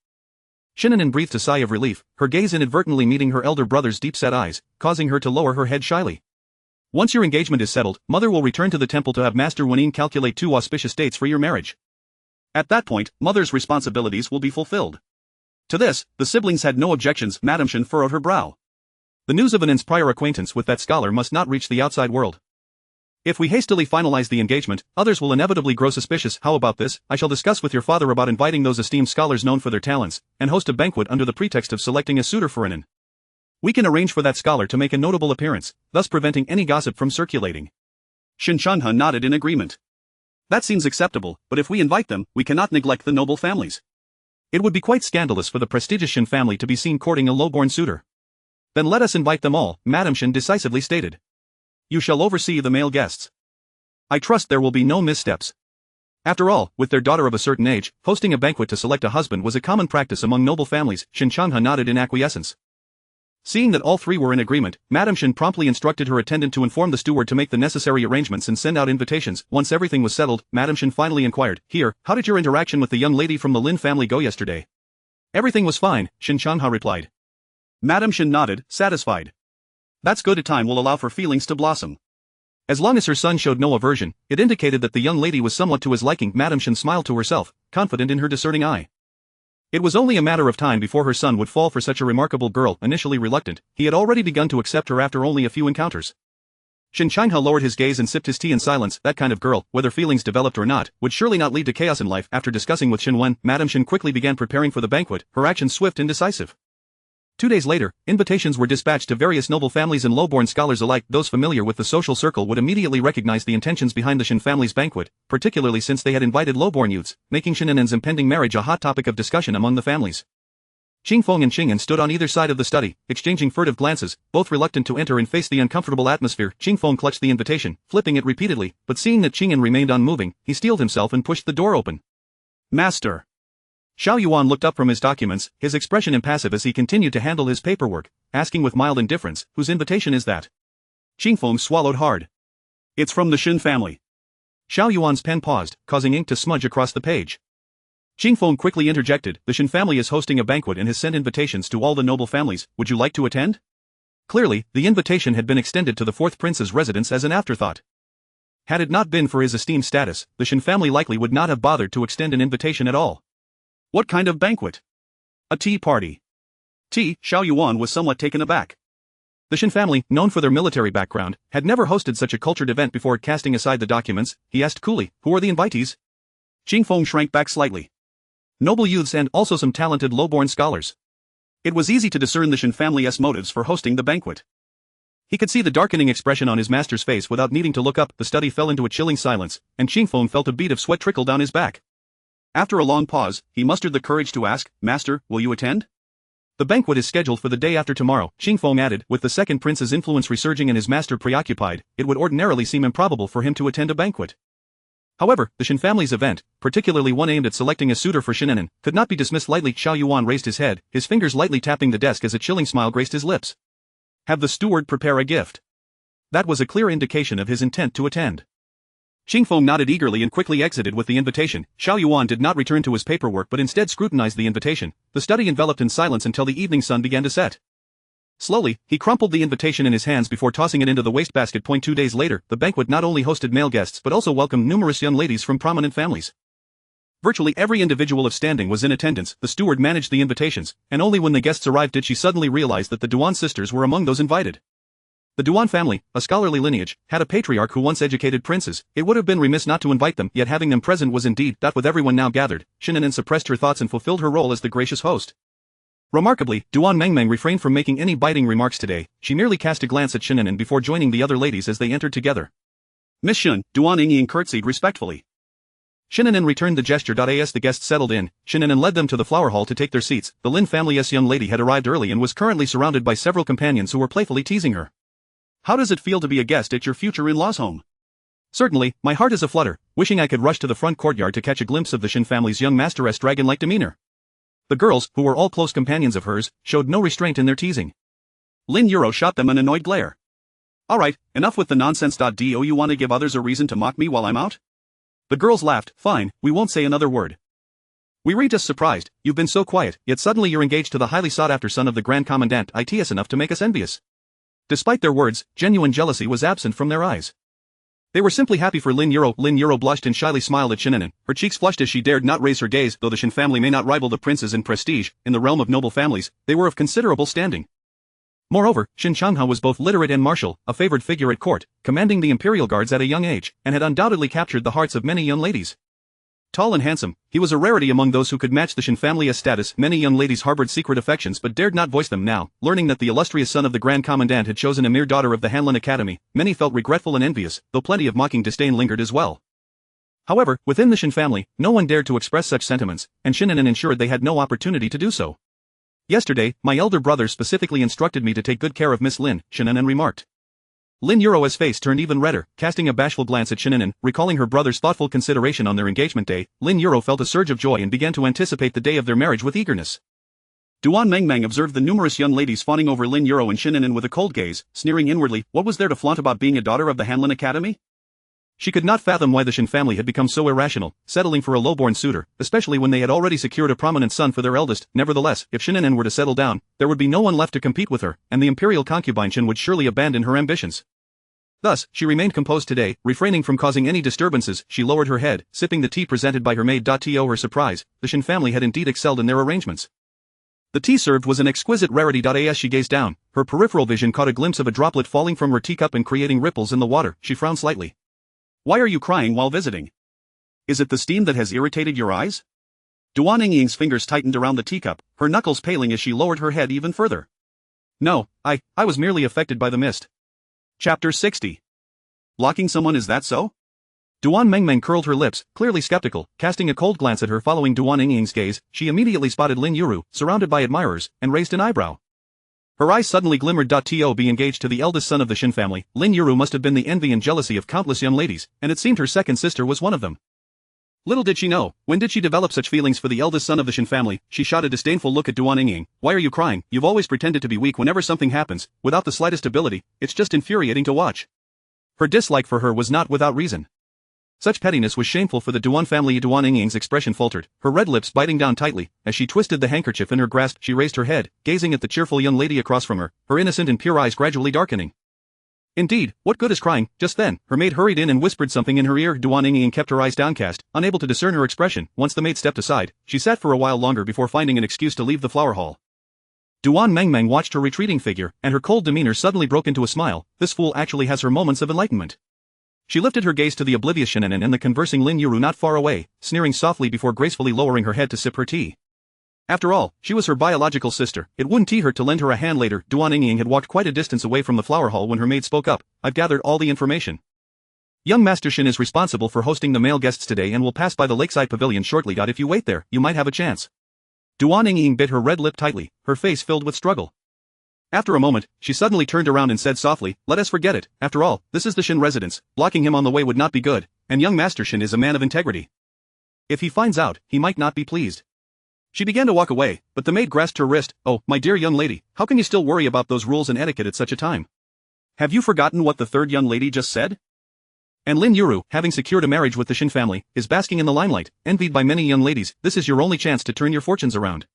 Shen An'an breathed a sigh of relief, her gaze inadvertently meeting her elder brother's deep-set eyes, causing her to lower her head shyly. "Once your engagement is settled, mother will return to the temple to have Master Wenyin calculate 2 auspicious dates for your marriage. At that point, mother's responsibilities will be fulfilled." To this, the siblings had no objections. Madame Shen furrowed her brow. The news of An'an's prior acquaintance with that scholar must not reach the outside world. "If we hastily finalize the engagement, others will inevitably grow suspicious. How about this? I shall discuss with your father about inviting those esteemed scholars known for their talents, and host a banquet under the pretext of selecting a suitor for An'an. We can arrange for that scholar to make a notable appearance, thus preventing any gossip from circulating." Shen Changhe nodded in agreement. "That seems acceptable, but if we invite them, we cannot neglect the noble families. It would be quite scandalous for the prestigious Shen family to be seen courting a low-born suitor." "Then let us invite them all," Madame Shen decisively stated. "You shall oversee the male guests. I trust there will be no missteps." After all, with their daughter of a certain age, hosting a banquet to select a husband was a common practice among noble families. Shen Changhe nodded in acquiescence. Seeing that all three were in agreement, Madame Shen promptly instructed her attendant to inform the steward to make the necessary arrangements and send out invitations. Once everything was settled, Madame Shen finally inquired, "Here, how did your interaction with the young lady from the Lin family go yesterday?" "Everything was fine," Shen Changhe replied. Madame Shen nodded, satisfied. "That's good. A time will allow for feelings to blossom." As long as her son showed no aversion, it indicated that the young lady was somewhat to his liking. Madame Shen smiled to herself, confident in her discerning eye. It was only a matter of time before her son would fall for such a remarkable girl. Initially reluctant, he had already begun to accept her after only a few encounters. Shen An'an lowered his gaze and sipped his tea in silence. That kind of girl, whether feelings developed or not, would surely not lead to chaos in life. After discussing with Xiao Yuan, Madame Shen quickly began preparing for the banquet, her actions swift and decisive. 2 days later, invitations were dispatched to various noble families and low-born scholars alike. Those familiar with the social circle would immediately recognize the intentions behind the Shen family's banquet, particularly since they had invited low-born youths, making Shen An'an's impending marriage a hot topic of discussion among the families. Qingfeng and Xing'an stood on either side of the study, exchanging furtive glances, both reluctant to enter and face the uncomfortable atmosphere. Qingfeng clutched the invitation, flipping it repeatedly, but seeing that Xing'an remained unmoving, he steeled himself and pushed the door open. "Master." Xiao Yuan looked up from his documents, his expression impassive as he continued to handle his paperwork, asking with mild indifference, "Whose invitation is that?" Qingfeng swallowed hard. "It's from the Shen family." Xiao Yuan's pen paused, causing ink to smudge across the page. Qingfeng quickly interjected, "The Shen family is hosting a banquet and has sent invitations to all the noble families. Would you like to attend?" Clearly, the invitation had been extended to the fourth prince's residence as an afterthought. Had it not been for his esteemed status, the Shen family likely would not have bothered to extend an invitation at all. What kind of banquet? A tea party. Tea? Xiao Yuan was somewhat taken aback. The Shen family, known for their military background, had never hosted such a cultured event before. Casting aside the documents, he asked coolly, "Who are the invitees?" Qingfeng shrank back slightly. "Noble youths and also some talented low-born scholars." It was easy to discern the Shen family's motives for hosting the banquet. He could see the darkening expression on his master's face without needing to look up. The study fell into a chilling silence, and Qingfeng felt a bead of sweat trickle down his back. After a long pause, he mustered the courage to ask, "Master, will you attend?" "The banquet is scheduled for the day after tomorrow," Qingfeng added. With the second prince's influence resurging and his master preoccupied, it would ordinarily seem improbable for him to attend a banquet. However, the Shen family's event, particularly one aimed at selecting a suitor for Shen An'an, could not be dismissed lightly. Xiao Yuan raised his head, his fingers lightly tapping the desk as a chilling smile graced his lips. "Have the steward prepare a gift." That was a clear indication of his intent to attend. Qingfeng nodded eagerly and quickly exited with the invitation. Xiao Yuan did not return to his paperwork but instead scrutinized the invitation, the study enveloped in silence until the evening sun began to set. Slowly, he crumpled the invitation in his hands before tossing it into the wastebasket. 2 days later, the banquet not only hosted male guests but also welcomed numerous young ladies from prominent families. Virtually every individual of standing was in attendance. The steward managed the invitations, and only when the guests arrived did she suddenly realize that the Duan sisters were among those invited. The Duan family, a scholarly lineage, had a patriarch who once educated princes. It would have been remiss not to invite them, yet having them present was indeed that. With everyone now gathered, Shen An'an suppressed her thoughts and fulfilled her role as the gracious host. Remarkably, Duan Mengmeng refrained from making any biting remarks today. She merely cast a glance at Shen An'an before joining the other ladies as they entered together. "Miss Shen," Duan Yingying curtsied respectfully. Shen An'an returned the gesture. As the guests settled in, Shen An'an led them to the flower hall to take their seats. The Lin family's young lady had arrived early and was currently surrounded by several companions who were playfully teasing her. "How does it feel to be a guest at your future in-law's home?" "Certainly, my heart is aflutter, wishing I could rush to the front courtyard to catch a glimpse of the Shen family's young master's dragon-like demeanor." The girls, who were all close companions of hers, showed no restraint in their teasing. Lin Euro shot them an annoyed glare. "Alright, enough with the nonsense. Do you want to give others a reason to mock me while I'm out?" The girls laughed. "Fine, we won't say another word." "We were just surprised, you've been so quiet, yet suddenly you're engaged to the highly sought-after son of the Grand Commandant. It's enough to make us envious." Despite their words, genuine jealousy was absent from their eyes. They were simply happy for Lin Euro. Lin Euro blushed and shyly smiled at Shen An'an. Her cheeks flushed as she dared not raise her gaze. Though the Shen family may not rival the princes in prestige, in the realm of noble families, they were of considerable standing. Moreover, Shen An'an was both literate and martial, a favored figure at court, commanding the imperial guards at a young age, and had undoubtedly captured the hearts of many young ladies. Tall and handsome, he was a rarity among those who could match the Shen family's status. Many young ladies harbored secret affections but dared not voice them. Now, learning that the illustrious son of the Grand Commandant had chosen a mere daughter of the Hanlin Academy, many felt regretful and envious, though plenty of mocking disdain lingered as well. However, within the Shen family, no one dared to express such sentiments, and Shen An'an ensured they had no opportunity to do so. "Yesterday, my elder brother specifically instructed me to take good care of Miss Lin," Shen An'an remarked. Lin Euro's face turned even redder, casting a bashful glance at Shen An'an, recalling her brother's thoughtful consideration on their engagement day. Lin Euro felt a surge of joy and began to anticipate the day of their marriage with eagerness. Duan Mengmeng observed the numerous young ladies fawning over Lin Euro and Shen An'an with a cold gaze, sneering inwardly. What was there to flaunt about being a daughter of the Hanlin Academy? She could not fathom why the Shen family had become so irrational, settling for a low-born suitor, especially when they had already secured a prominent son for their eldest. Nevertheless, if Shen An'an were to settle down, there would be no one left to compete with her, and the imperial concubine Shen would surely abandon her ambitions. Thus, she remained composed today, refraining from causing any disturbances. She lowered her head, sipping the tea presented by her maid. To her surprise, the Shen family had indeed excelled in their arrangements. The tea served was an exquisite rarity. As she gazed down, her peripheral vision caught a glimpse of a droplet falling from her teacup and creating ripples in the water. She frowned slightly. Why are you crying while visiting? Is it the steam that has irritated your eyes? Duan Yingying's fingers tightened around the teacup, her knuckles paling as she lowered her head even further. No, I was merely affected by the mist. Chapter 60. Blocking someone, is that so? Duan Mengmeng curled her lips, clearly skeptical, casting a cold glance at her. Following Duan Yingying's gaze, she immediately spotted Lin Yuru, surrounded by admirers, and raised an eyebrow. Her eyes suddenly glimmered. To be engaged to the eldest son of the Shen family, Lin Yuru must have been the envy and jealousy of countless young ladies, and it seemed her second sister was one of them. Little did she know, when did she develop such feelings for the eldest son of the Shen family? She shot a disdainful look at Duan Yingying. Why are you crying? You've always pretended to be weak whenever something happens, without the slightest ability. It's just infuriating to watch. Her dislike for her was not without reason. Such pettiness was shameful for the Duan family. Duan Yingying's expression faltered, her red lips biting down tightly. As she twisted the handkerchief in her grasp, she raised her head, gazing at the cheerful young lady across from her, her innocent and pure eyes gradually darkening. Indeed, what good is crying? Just then, her maid hurried in and whispered something in her ear. Duan Yingying kept her eyes downcast, unable to discern her expression. Once the maid stepped aside, she sat for a while longer before finding an excuse to leave the flower hall. Duan Mengmeng watched her retreating figure, and her cold demeanor suddenly broke into a smile. This fool actually has her moments of enlightenment. She lifted her gaze to the oblivious Shen An'an and the conversing Lin Yuru not far away, sneering softly before gracefully lowering her head to sip her tea. After all, she was her biological sister. It wouldn't hurt to lend her a hand later. Duan Yingying had walked quite a distance away from the flower hall when her maid spoke up. I've gathered all the information. Young Master Shen is responsible for hosting the male guests today and will pass by the lakeside pavilion shortly. If you wait there, you might have a chance. Duan Yingying bit her red lip tightly, her face filled with struggle. After a moment, she suddenly turned around and said softly, let us forget it. After all, this is the Shen residence. Blocking him on the way would not be good, and young Master Shen is a man of integrity. If he finds out, he might not be pleased. She began to walk away, but the maid grasped her wrist. Oh, my dear young lady, how can you still worry about those rules and etiquette at such a time? Have you forgotten what the third young lady just said? And Lin Yuru, having secured a marriage with the Shen family, is basking in the limelight, envied by many young ladies. This is your only chance to turn your fortunes around.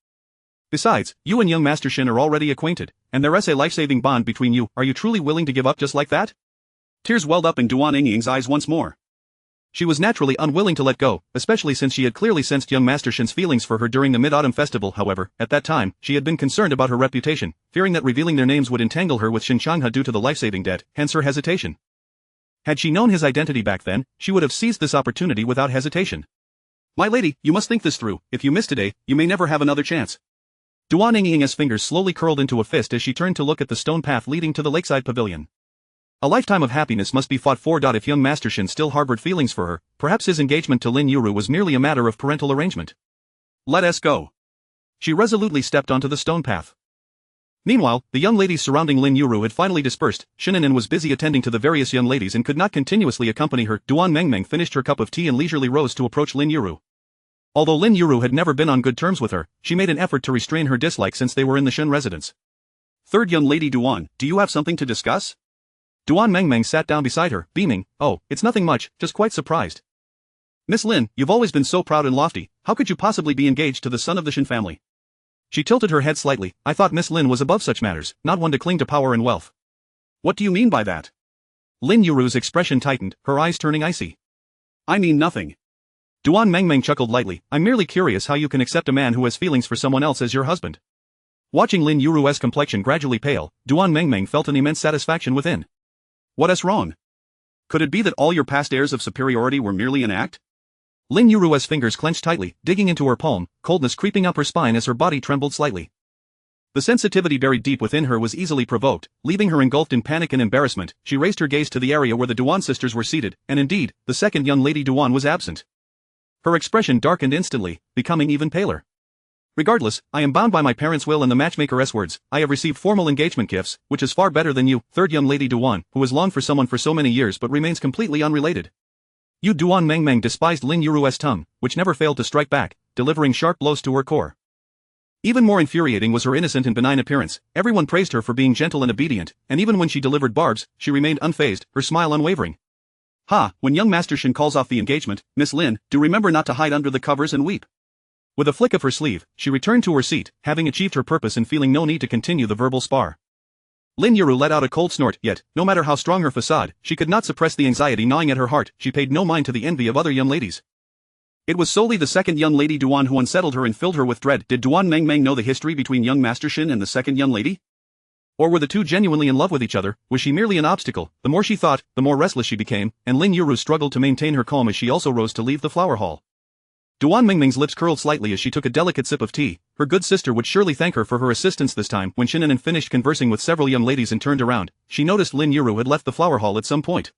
Besides, you and young Master Shen are already acquainted, and there is a life-saving bond between you. Are you truly willing to give up just like that? Tears welled up in Duan Yingying's eyes once more. She was naturally unwilling to let go, especially since she had clearly sensed young Master Shen's feelings for her during the Mid-Autumn Festival. However, at that time, she had been concerned about her reputation, fearing that revealing their names would entangle her with Shen Changhe due to the life-saving debt, hence her hesitation. Had she known his identity back then, she would have seized this opportunity without hesitation. My lady, you must think this through. If you miss today, you may never have another chance. Duan Yingying's fingers slowly curled into a fist as she turned to look at the stone path leading to the lakeside pavilion. A lifetime of happiness must be fought for. If young Master Shen still harbored feelings for her, perhaps his engagement to Lin Yuru was merely a matter of parental arrangement. Let us go. She resolutely stepped onto the stone path. Meanwhile, the young ladies surrounding Lin Yuru had finally dispersed. Shen An'an was busy attending to the various young ladies and could not continuously accompany her. Duan Mengmeng finished her cup of tea and leisurely rose to approach Lin Yuru. Although Lin Yuru had never been on good terms with her, she made an effort to restrain her dislike since they were in the Shen residence. Third young lady Duan, do you have something to discuss? Duan Mengmeng sat down beside her, beaming. Oh, it's nothing much, just quite surprised. Miss Lin, you've always been so proud and lofty, how could you possibly be engaged to the son of the Shen family? She tilted her head slightly. I thought Miss Lin was above such matters, not one to cling to power and wealth. What do you mean by that? Lin Yuru's expression tightened, her eyes turning icy. I mean nothing. Duan Mengmeng chuckled lightly. I'm merely curious how you can accept a man who has feelings for someone else as your husband. Watching Lin Yuru's complexion gradually pale, Duan Mengmeng felt an immense satisfaction within. What is wrong? Could it be that all your past airs of superiority were merely an act? Lin Yuru's fingers clenched tightly, digging into her palm, coldness creeping up her spine as her body trembled slightly. The sensitivity buried deep within her was easily provoked, leaving her engulfed in panic and embarrassment. She raised her gaze to the area where the Duan sisters were seated, and indeed, the second young lady Duan was absent. Her expression darkened instantly, becoming even paler. Regardless, I am bound by my parents' will and the matchmaker's words. I have received formal engagement gifts, which is far better than you, third young lady Duan, who has longed for someone for so many years but remains completely unrelated. You Duan Mengmeng despised Lin Yuru's tongue, which never failed to strike back, delivering sharp blows to her core. Even more infuriating was her innocent and benign appearance. Everyone praised her for being gentle and obedient, and even when she delivered barbs, she remained unfazed, her smile unwavering. When young Master Shen calls off the engagement, Miss Lin, do remember not to hide under the covers and weep. With a flick of her sleeve, she returned to her seat, having achieved her purpose and feeling no need to continue the verbal spar. Lin Yuru let out a cold snort, yet, no matter how strong her facade, she could not suppress the anxiety gnawing at her heart. She paid no mind to the envy of other young ladies. It was solely the second young lady Duan who unsettled her and filled her with dread. Did Duan Mengmeng know the history between young Master Shen and the second young lady? Or were the two genuinely in love with each other? Was she merely an obstacle? The more she thought, the more restless she became, and Lin Yuru struggled to maintain her calm as she also rose to leave the flower hall. Duan Mengmeng's lips curled slightly as she took a delicate sip of tea. Her good sister would surely thank her for her assistance this time. When Shen An'an finished conversing with several young ladies and turned around, she noticed Lin Yuru had left the flower hall at some point.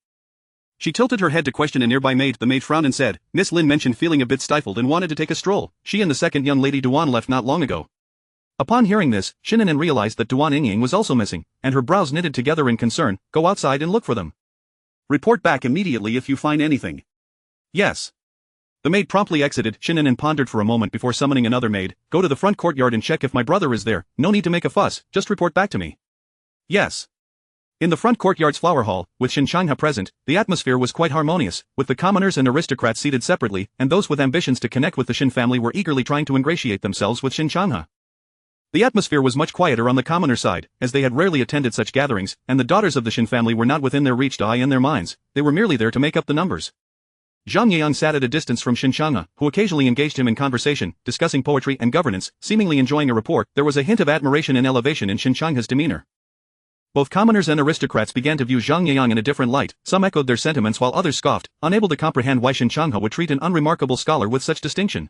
She tilted her head to question a nearby maid. The maid frowned and said, "Miss Lin mentioned feeling a bit stifled and wanted to take a stroll. She and the second young lady Duan left not long ago." Upon hearing this, Shen An'an realized that Duan Yingying was also missing, and her brows knitted together in concern. "Go outside and look for them. Report back immediately if you find anything." "Yes." The maid promptly exited. Shen An'an pondered for a moment before summoning another maid. "Go to the front courtyard and check if my brother is there. No need to make a fuss, just report back to me." "Yes." In the front courtyard's flower hall, with Shen Changhe present, the atmosphere was quite harmonious, with the commoners and aristocrats seated separately, and those with ambitions to connect with the Shen family were eagerly trying to ingratiate themselves with Shen Changhe. The atmosphere was much quieter on the commoner side, as they had rarely attended such gatherings, and the daughters of the Shen family were not within their reach to eye in their minds. They were merely there to make up the numbers. Zhang Yang sat at a distance from Shen Changhe, who occasionally engaged him in conversation, discussing poetry and governance, seemingly enjoying a rapport. There was a hint of admiration and elevation in Shen Changhe's demeanor. Both commoners and aristocrats began to view Zhang Yang in a different light. Some echoed their sentiments while others scoffed, unable to comprehend why Shen Changhe would treat an unremarkable scholar with such distinction.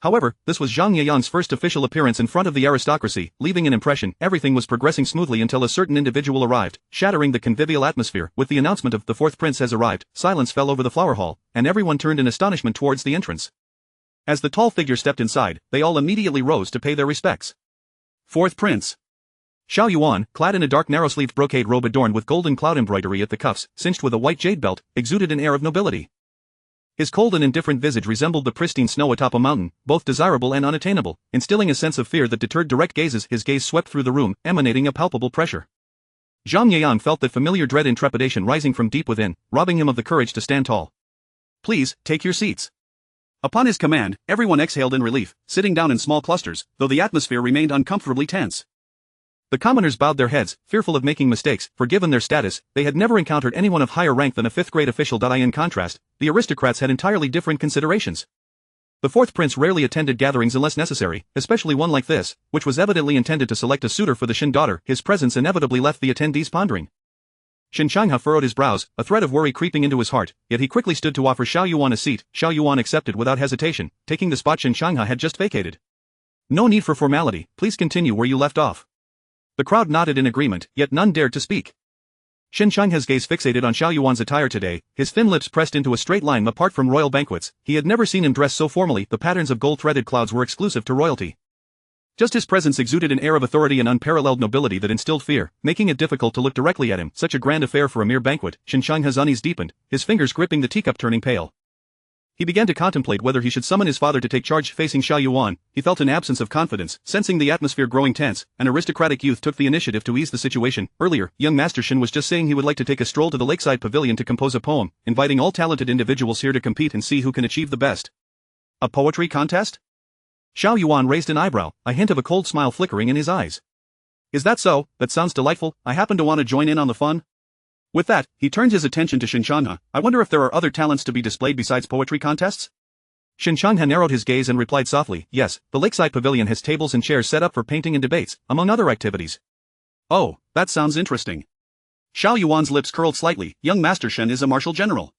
However, this was Zhang Yang's first official appearance in front of the aristocracy, leaving an impression. Everything was progressing smoothly until a certain individual arrived, shattering the convivial atmosphere. With the announcement of the fourth prince has arrived, silence fell over the flower hall, and everyone turned in astonishment towards the entrance. As the tall figure stepped inside, they all immediately rose to pay their respects. Fourth prince. Xiao Yuan, clad in a dark narrow-sleeved brocade robe adorned with golden cloud embroidery at the cuffs, cinched with a white jade belt, exuded an air of nobility. His cold and indifferent visage resembled the pristine snow atop a mountain, both desirable and unattainable, instilling a sense of fear that deterred direct gazes. His gaze swept through the room, emanating a palpable pressure. Zhang Yang felt that familiar dread and trepidation rising from deep within, robbing him of the courage to stand tall. "Please, take your seats." Upon his command, everyone exhaled in relief, sitting down in small clusters, though the atmosphere remained uncomfortably tense. The commoners bowed their heads, fearful of making mistakes, for given their status, they had never encountered anyone of higher rank than a fifth-grade official. In contrast, the aristocrats had entirely different considerations. The fourth prince rarely attended gatherings unless necessary, especially one like this, which was evidently intended to select a suitor for the Shen daughter. His presence inevitably left the attendees pondering. Shen Changhe furrowed his brows, a thread of worry creeping into his heart, yet he quickly stood to offer Xiao Yuan a seat. Xiao Yuan accepted without hesitation, taking the spot Shen Changhe had just vacated. "No need for formality, please continue where you left off." The crowd nodded in agreement, yet none dared to speak. Shen Changhe's gaze fixated on Xiao Yuan's attire today, his thin lips pressed into a straight line. Apart from royal banquets, he had never seen him dress so formally. The patterns of gold-threaded clouds were exclusive to royalty. Just his presence exuded an air of authority and unparalleled nobility that instilled fear, making it difficult to look directly at him. Such a grand affair for a mere banquet. Shen Changhe's unease deepened, his fingers gripping the teacup turning pale. He began to contemplate whether he should summon his father to take charge. Facing Xiao Yuan, he felt an absence of confidence. Sensing the atmosphere growing tense, an aristocratic youth took the initiative to ease the situation. Earlier, young Master Shen was just saying he would like to take a stroll to the lakeside pavilion to compose a poem, inviting all talented individuals here to compete and see who can achieve the best. A poetry contest? Xiao Yuan raised an eyebrow, a hint of a cold smile flickering in his eyes. "Is that so? That sounds delightful. I happen to want to join in on the fun." With that, he turned his attention to Shen Changhe. "I wonder if there are other talents to be displayed besides poetry contests?" Shen Changhe narrowed his gaze and replied softly, "Yes, the lakeside pavilion has tables and chairs set up for painting and debates, among other activities." "Oh, that sounds interesting." Xiao Yuan's lips curled slightly. "Young Master Shen is a martial general.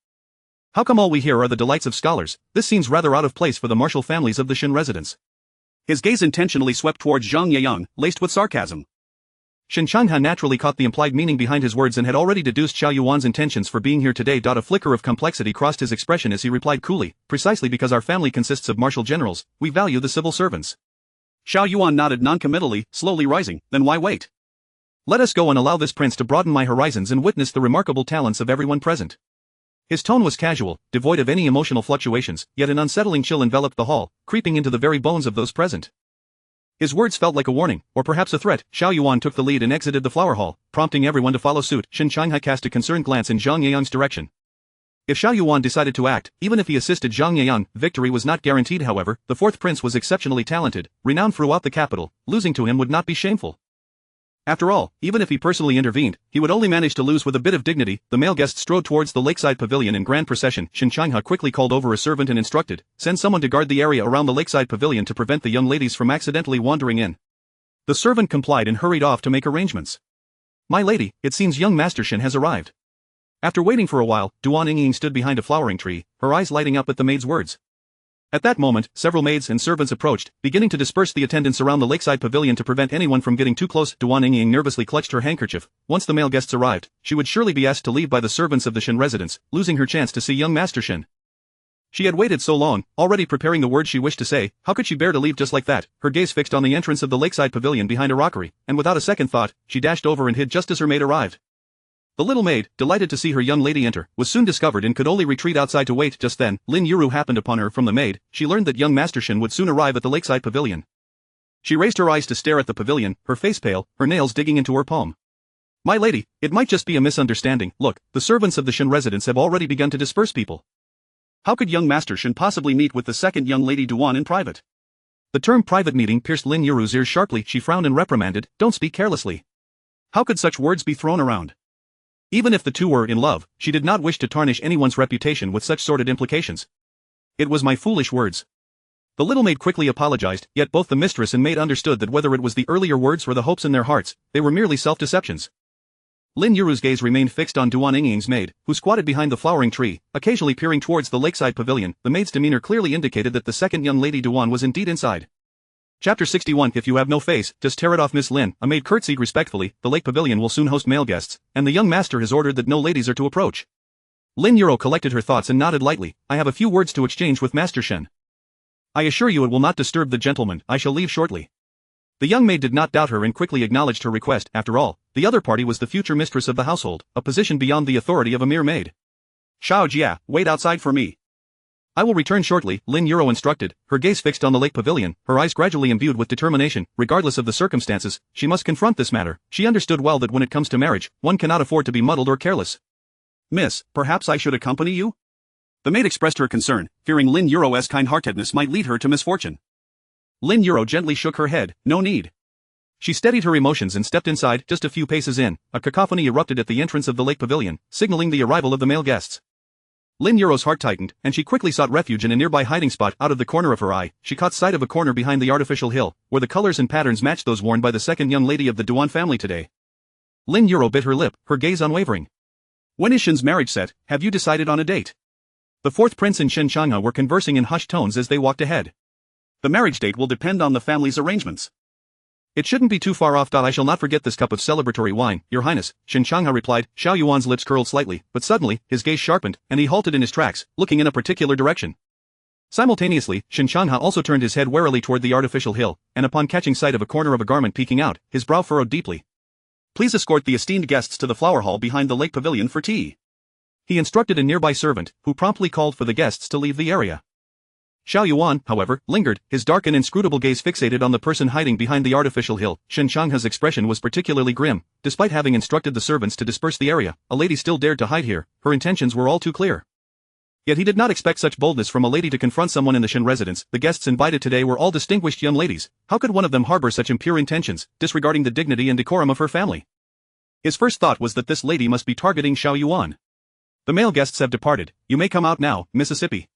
How come all we hear are the delights of scholars? This seems rather out of place for the martial families of the Shen residents." His gaze intentionally swept towards Zhang Yang, laced with sarcasm. Shen Changhe naturally caught the implied meaning behind his words and had already deduced Xiao Yuan's intentions for being here today. A flicker of complexity crossed his expression as he replied coolly, "Precisely because our family consists of martial generals, we value the civil servants." Xiao Yuan nodded noncommittally, slowly rising. "Then why wait? Let us go and allow this prince to broaden my horizons and witness the remarkable talents of everyone present." His tone was casual, devoid of any emotional fluctuations, yet an unsettling chill enveloped the hall, creeping into the very bones of those present. His words felt like a warning, or perhaps a threat. Xiao Yuan took the lead and exited the flower hall, prompting everyone to follow suit. Shen Changhe cast a concerned glance in Zhang Yang's direction. If Xiao Yuan decided to act, even if he assisted Zhang Yang, victory was not guaranteed. However, the fourth prince was exceptionally talented, renowned throughout the capital. Losing to him would not be shameful. After all, even if he personally intervened, he would only manage to lose with a bit of dignity. The male guests strode towards the lakeside pavilion in grand procession. Shen An'an quickly called over a servant and instructed, "Send someone to guard the area around the lakeside pavilion to prevent the young ladies from accidentally wandering in." The servant complied and hurried off to make arrangements. "My lady, it seems young Master Shen has arrived." After waiting for a while, Duan Yingying stood behind a flowering tree, her eyes lighting up at the maid's words. At that moment, several maids and servants approached, beginning to disperse the attendants around the lakeside pavilion to prevent anyone from getting too close. Duan Yingying nervously clutched her handkerchief. Once the male guests arrived, she would surely be asked to leave by the servants of the Shen residence, losing her chance to see young Master Shen. She had waited so long, already preparing the words she wished to say. How could she bear to leave just like that, her gaze fixed on the entrance of the lakeside pavilion behind a rockery, and without a second thought, she dashed over and hid just as her maid arrived. The little maid, delighted to see her young lady enter, was soon discovered and could only retreat outside to wait. Just then, Lin Yuru happened upon her. From the maid, she learned that young Master Shen would soon arrive at the lakeside pavilion. She raised her eyes to stare at the pavilion, her face pale, her nails digging into her palm. "My lady, it might just be a misunderstanding. Look, the servants of the Shen residence have already begun to disperse people. How could young Master Shen possibly meet with the second young lady Duan in private?" The term private meeting pierced Lin Yuru's ears sharply. She frowned and reprimanded, "Don't speak carelessly. How could such words be thrown around?" Even if the two were in love, she did not wish to tarnish anyone's reputation with such sordid implications. "It was my foolish words." The little maid quickly apologized, yet both the mistress and maid understood that whether it was the earlier words or the hopes in their hearts, they were merely self-deceptions. Lin Yuru's gaze remained fixed on Duan Yingying's maid, who squatted behind the flowering tree, occasionally peering towards the lakeside pavilion. The maid's demeanor clearly indicated that the second young lady Duan was indeed inside. Chapter 61. If you have no face, just tear it off. Miss Lin, a maid curtsied respectfully. The lake pavilion will soon host male guests, and the young master has ordered that no ladies are to approach. Lin Yuro collected her thoughts and nodded lightly. "I have a few words to exchange with Master Shen. I assure you it will not disturb the gentleman. I shall leave shortly." The young maid did not doubt her and quickly acknowledged her request. After all, the other party was the future mistress of the household, a position beyond the authority of a mere maid. "Xiao Jia, wait outside for me. I will return shortly," Lin Yuro instructed, her gaze fixed on the lake pavilion, her eyes gradually imbued with determination. Regardless of the circumstances, she must confront this matter. She understood well that when it comes to marriage, one cannot afford to be muddled or careless. "Miss, perhaps I should accompany you?" The maid expressed her concern, fearing Lin Yuro's kind-heartedness might lead her to misfortune. Lin Yuro gently shook her head. "No need." She steadied her emotions and stepped inside. Just a few paces in, a cacophony erupted at the entrance of the lake pavilion, signaling the arrival of the male guests. Lin Yuro's heart tightened, and she quickly sought refuge in a nearby hiding spot. Out of the corner of her eye, she caught sight of a corner behind the artificial hill, where the colors and patterns matched those worn by the second young lady of the Duan family today. Lin Yuro bit her lip, her gaze unwavering. "When is Shen's marriage set? Have you decided on a date?" The fourth prince and Shen An'an were conversing in hushed tones as they walked ahead. "The marriage date will depend on the family's arrangements. It shouldn't be too far off. I shall not forget this cup of celebratory wine, Your Highness," Shen An'an replied. Xiao Yuan's lips curled slightly, but suddenly, his gaze sharpened, and he halted in his tracks, looking in a particular direction. Simultaneously, Shen An'an also turned his head warily toward the artificial hill, and upon catching sight of a corner of a garment peeking out, his brow furrowed deeply. "Please escort the esteemed guests to the flower hall behind the lake pavilion for tea," he instructed a nearby servant, who promptly called for the guests to leave the area. Xiao Yuan, however, lingered, his dark and inscrutable gaze fixated on the person hiding behind the artificial hill. Shen An'an's expression was particularly grim. Despite having instructed the servants to disperse the area, a lady still dared to hide here. Her intentions were all too clear. Yet he did not expect such boldness from a lady to confront someone in the Shen residence. The guests invited today were all distinguished young ladies. How could one of them harbor such impure intentions, disregarding the dignity and decorum of her family? His first thought was that this lady must be targeting Xiao Yuan. "The male guests have departed. You may come out now, Mississippi."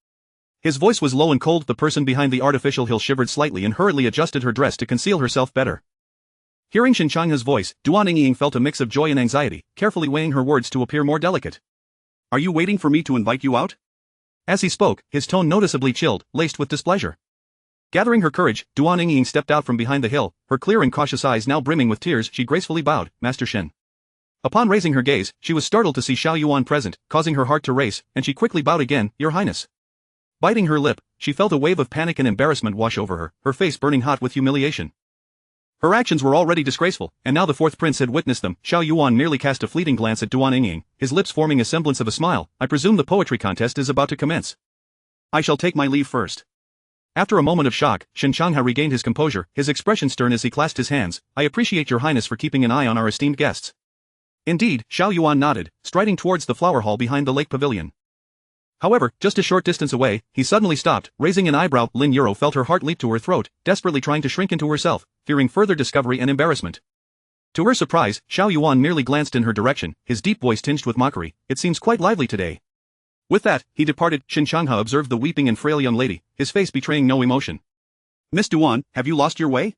His voice was low and cold. The person behind the artificial hill shivered slightly and hurriedly adjusted her dress to conceal herself better. Hearing Shen An'an's voice, Duan Yingying felt a mix of joy and anxiety, carefully weighing her words to appear more delicate. "Are you waiting for me to invite you out?" As he spoke, his tone noticeably chilled, laced with displeasure. Gathering her courage, Duan Yingying stepped out from behind the hill, her clear and cautious eyes now brimming with tears. She gracefully bowed. "Master Shen." Upon raising her gaze, she was startled to see Xiao Yuan present, causing her heart to race, and she quickly bowed again. "Your Highness." Biting her lip, she felt a wave of panic and embarrassment wash over her face burning hot with humiliation. Her actions were already disgraceful, and now the fourth prince had witnessed them. Xiao Yuan merely cast a fleeting glance at Duan Yingying, his lips forming a semblance of a smile. "I presume the poetry contest is about to commence. I shall take my leave first." After a moment of shock, Shen An'an regained his composure, his expression stern as he clasped his hands. "I appreciate Your Highness for keeping an eye on our esteemed guests." Indeed, Xiao Yuan nodded, striding towards the flower hall behind the lake pavilion. However, just a short distance away, he suddenly stopped, raising an eyebrow. Lin Yuro felt her heart leap to her throat, desperately trying to shrink into herself, fearing further discovery and embarrassment. To her surprise, Xiao Yuan merely glanced in her direction, his deep voice tinged with mockery. It seems quite lively today. With that, he departed. Shen An'an observed the weeping and frail young lady, his face betraying no emotion. Miss Duan, have you lost your way?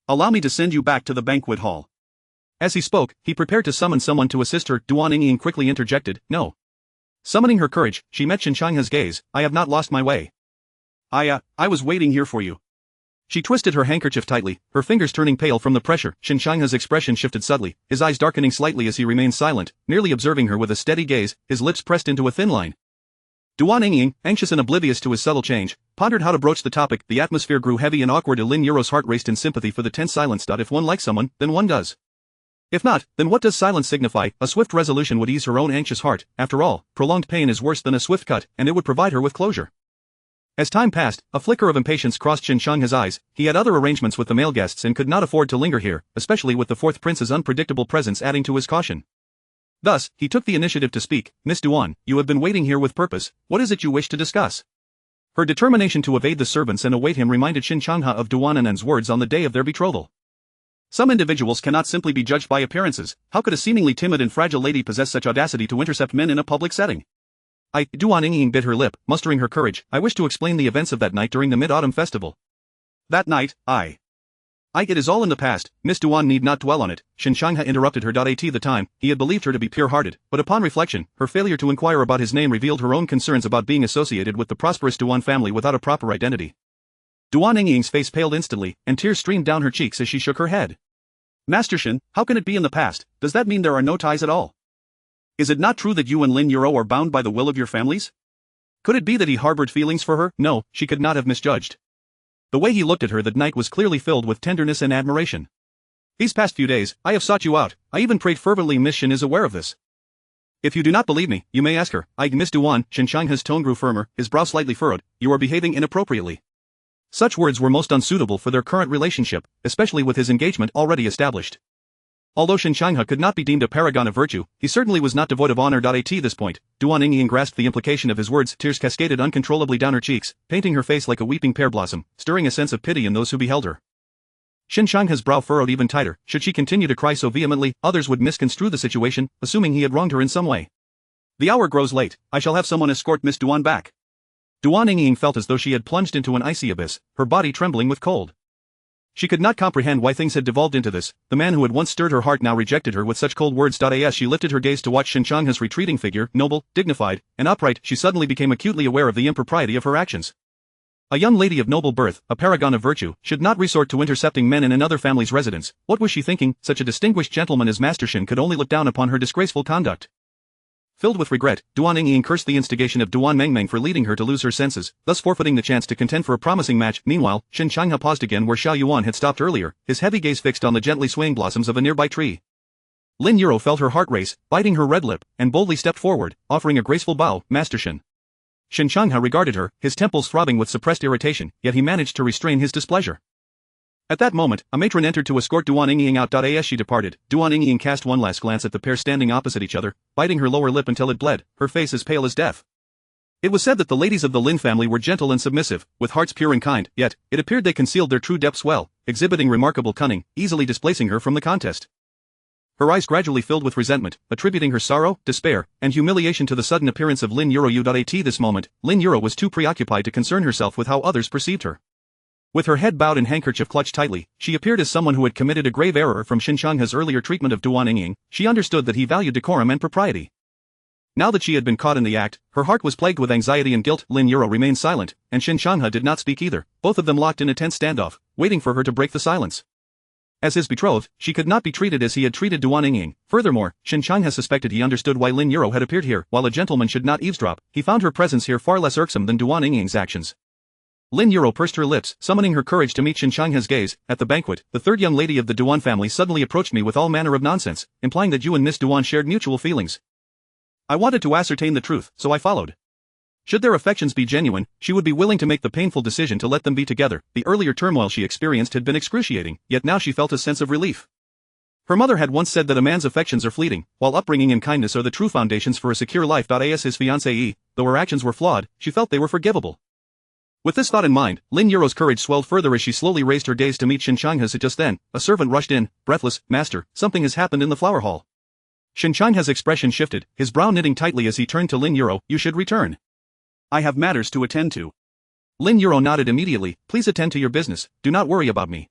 Allow me to send you back to the banquet hall. As he spoke, he prepared to summon someone to assist her. Duan Yingying quickly interjected, no. Summoning her courage, she met Shen An'an's gaze. I have not lost my way. I was waiting here for you. She twisted her handkerchief tightly, her fingers turning pale from the pressure. Shen An'an's expression shifted subtly, his eyes darkening slightly as he remained silent, merely observing her with a steady gaze, his lips pressed into a thin line. Duan Yingying, anxious and oblivious to his subtle change, pondered how to broach the topic. The atmosphere grew heavy and awkward. Lin Yuro's heart raced in sympathy for the tense silence. If one likes someone, then one does. If not, then what does silence signify? A swift resolution would ease her own anxious heart. After all, prolonged pain is worse than a swift cut, and it would provide her with closure. As time passed, a flicker of impatience crossed Shen An'an's eyes. He had other arrangements with the male guests and could not afford to linger here, especially with the fourth prince's unpredictable presence adding to his caution. Thus, he took the initiative to speak. Miss Duan, you have been waiting here with purpose. What is it you wish to discuss? Her determination to evade the servants and await him reminded Shen An'an of Duan Yingying's words on the day of their betrothal. Some individuals cannot simply be judged by appearances. How could a seemingly timid and fragile lady possess such audacity to intercept men in a public setting? Duan Yingying bit her lip, mustering her courage. I wish to explain the events of that night during the Mid-Autumn Festival. That night, it is all in the past. Miss Duan need not dwell on it. Shen An'an interrupted her. At the time, he had believed her to be pure-hearted, but upon reflection, her failure to inquire about his name revealed her own concerns about being associated with the prosperous Duan family without a proper identity. Duan Yingying's face paled instantly, and tears streamed down her cheeks as she shook her head. Master Shen, how can it be in the past? Does that mean there are no ties at all? Is it not true that you and Lin Yuro are bound by the will of your families? Could it be that he harbored feelings for her? No, she could not have misjudged. The way he looked at her that night was clearly filled with tenderness and admiration. These past few days, I have sought you out. I even prayed fervently. Miss Shen is aware of this. If you do not believe me, you may ask her. Miss Duan, Shen An'an's tone grew firmer, his brow slightly furrowed. You are behaving inappropriately. Such words were most unsuitable for their current relationship, especially with his engagement already established. Although Shen An'an could not be deemed a paragon of virtue, he certainly was not devoid of honor. At this point, Duan Yingying grasped the implication of his words. Tears cascaded uncontrollably down her cheeks, painting her face like a weeping pear blossom, stirring a sense of pity in those who beheld her. Shen An'an's brow furrowed even tighter. Should she continue to cry so vehemently, others would misconstrue the situation, assuming he had wronged her in some way. The hour grows late. I shall have someone escort Miss Duan back. Duan Yingying felt as though she had plunged into an icy abyss, her body trembling with cold. She could not comprehend why things had devolved into this. The man who had once stirred her heart now rejected her with such cold words. As she lifted her gaze to watch Shen An'an's retreating figure, noble, dignified, and upright, she suddenly became acutely aware of the impropriety of her actions. A young lady of noble birth, a paragon of virtue, should not resort to intercepting men in another family's residence. What was she thinking? Such a distinguished gentleman as Master Shen could only look down upon her disgraceful conduct. Filled with regret, Duan Yingying cursed the instigation of Duan Mengmeng for leading her to lose her senses, thus forfeiting the chance to contend for a promising match. Meanwhile, Shen An'an paused again where Xiao Yuan had stopped earlier, his heavy gaze fixed on the gently swaying blossoms of a nearby tree. Lin Yuro felt her heart race, biting her red lip, and boldly stepped forward, offering a graceful bow. Master Shen. Shen An'an regarded her, his temples throbbing with suppressed irritation, yet he managed to restrain his displeasure. At that moment, a matron entered to escort Duan Yingying out. As she departed, Duan Yingying cast one last glance at the pair standing opposite each other, biting her lower lip until it bled, her face as pale as death. It was said that the ladies of the Lin family were gentle and submissive, with hearts pure and kind, yet, it appeared they concealed their true depths well, exhibiting remarkable cunning, easily displacing her from the contest. Her eyes gradually filled with resentment, attributing her sorrow, despair, and humiliation to the sudden appearance of Lin Yuro. At this moment, Lin Yuro was too preoccupied to concern herself with how others perceived her. With her head bowed and handkerchief clutched tightly, she appeared as someone who had committed a grave error. From Shen An'an's earlier treatment of Duan Yingying, she understood that he valued decorum and propriety. Now that she had been caught in the act, her heart was plagued with anxiety and guilt. Lin Yuro remained silent, and Shen An'an did not speak either, both of them locked in a tense standoff, waiting for her to break the silence. As his betrothed, she could not be treated as he had treated Duan Yingying. Furthermore, Shen An'an suspected he understood why Lin Yuro had appeared here. While a gentleman should not eavesdrop, he found her presence here far less irksome than Duan Yingying's actions. Lin Yuro pursed her lips, summoning her courage to meet Shen An'an's gaze. At the banquet, the third young lady of the Duan family suddenly approached me with all manner of nonsense, implying that you and Miss Duan shared mutual feelings. I wanted to ascertain the truth, so I followed. Should their affections be genuine, she would be willing to make the painful decision to let them be together. The earlier turmoil she experienced had been excruciating, yet now she felt a sense of relief. Her mother had once said that a man's affections are fleeting, while upbringing and kindness are the true foundations for a secure life. As his fiancée, though her actions were flawed, she felt they were forgivable. With this thought in mind, Lin Yuro's courage swelled further as she slowly raised her gaze to meet Shen An'an's. Just then, a servant rushed in, breathless. "Master, something has happened in the flower hall." Shen An'an's expression shifted, his brow knitting tightly as he turned to Lin Yuro. "You should return. I have matters to attend to." Lin Yuro nodded immediately. "Please attend to your business, do not worry about me."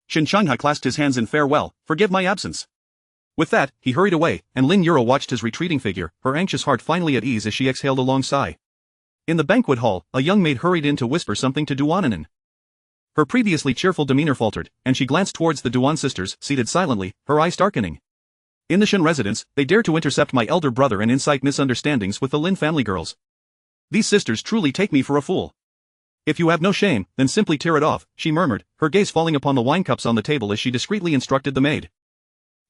Shen An'an clasped his hands in farewell. "Forgive my absence." With that, he hurried away, and Lin Yuro watched his retreating figure, her anxious heart finally at ease as she exhaled a long sigh. In the banquet hall, a young maid hurried in to whisper something to Xiao Yuan. Her previously cheerful demeanor faltered, and she glanced towards the Yuan sisters, seated silently, her eyes darkening. In the Shen residence, they dare to intercept my elder brother and incite misunderstandings with the Lin family girls. These sisters truly take me for a fool. "If you have no shame, then simply tear it off," she murmured, her gaze falling upon the wine cups on the table as she discreetly instructed the maid.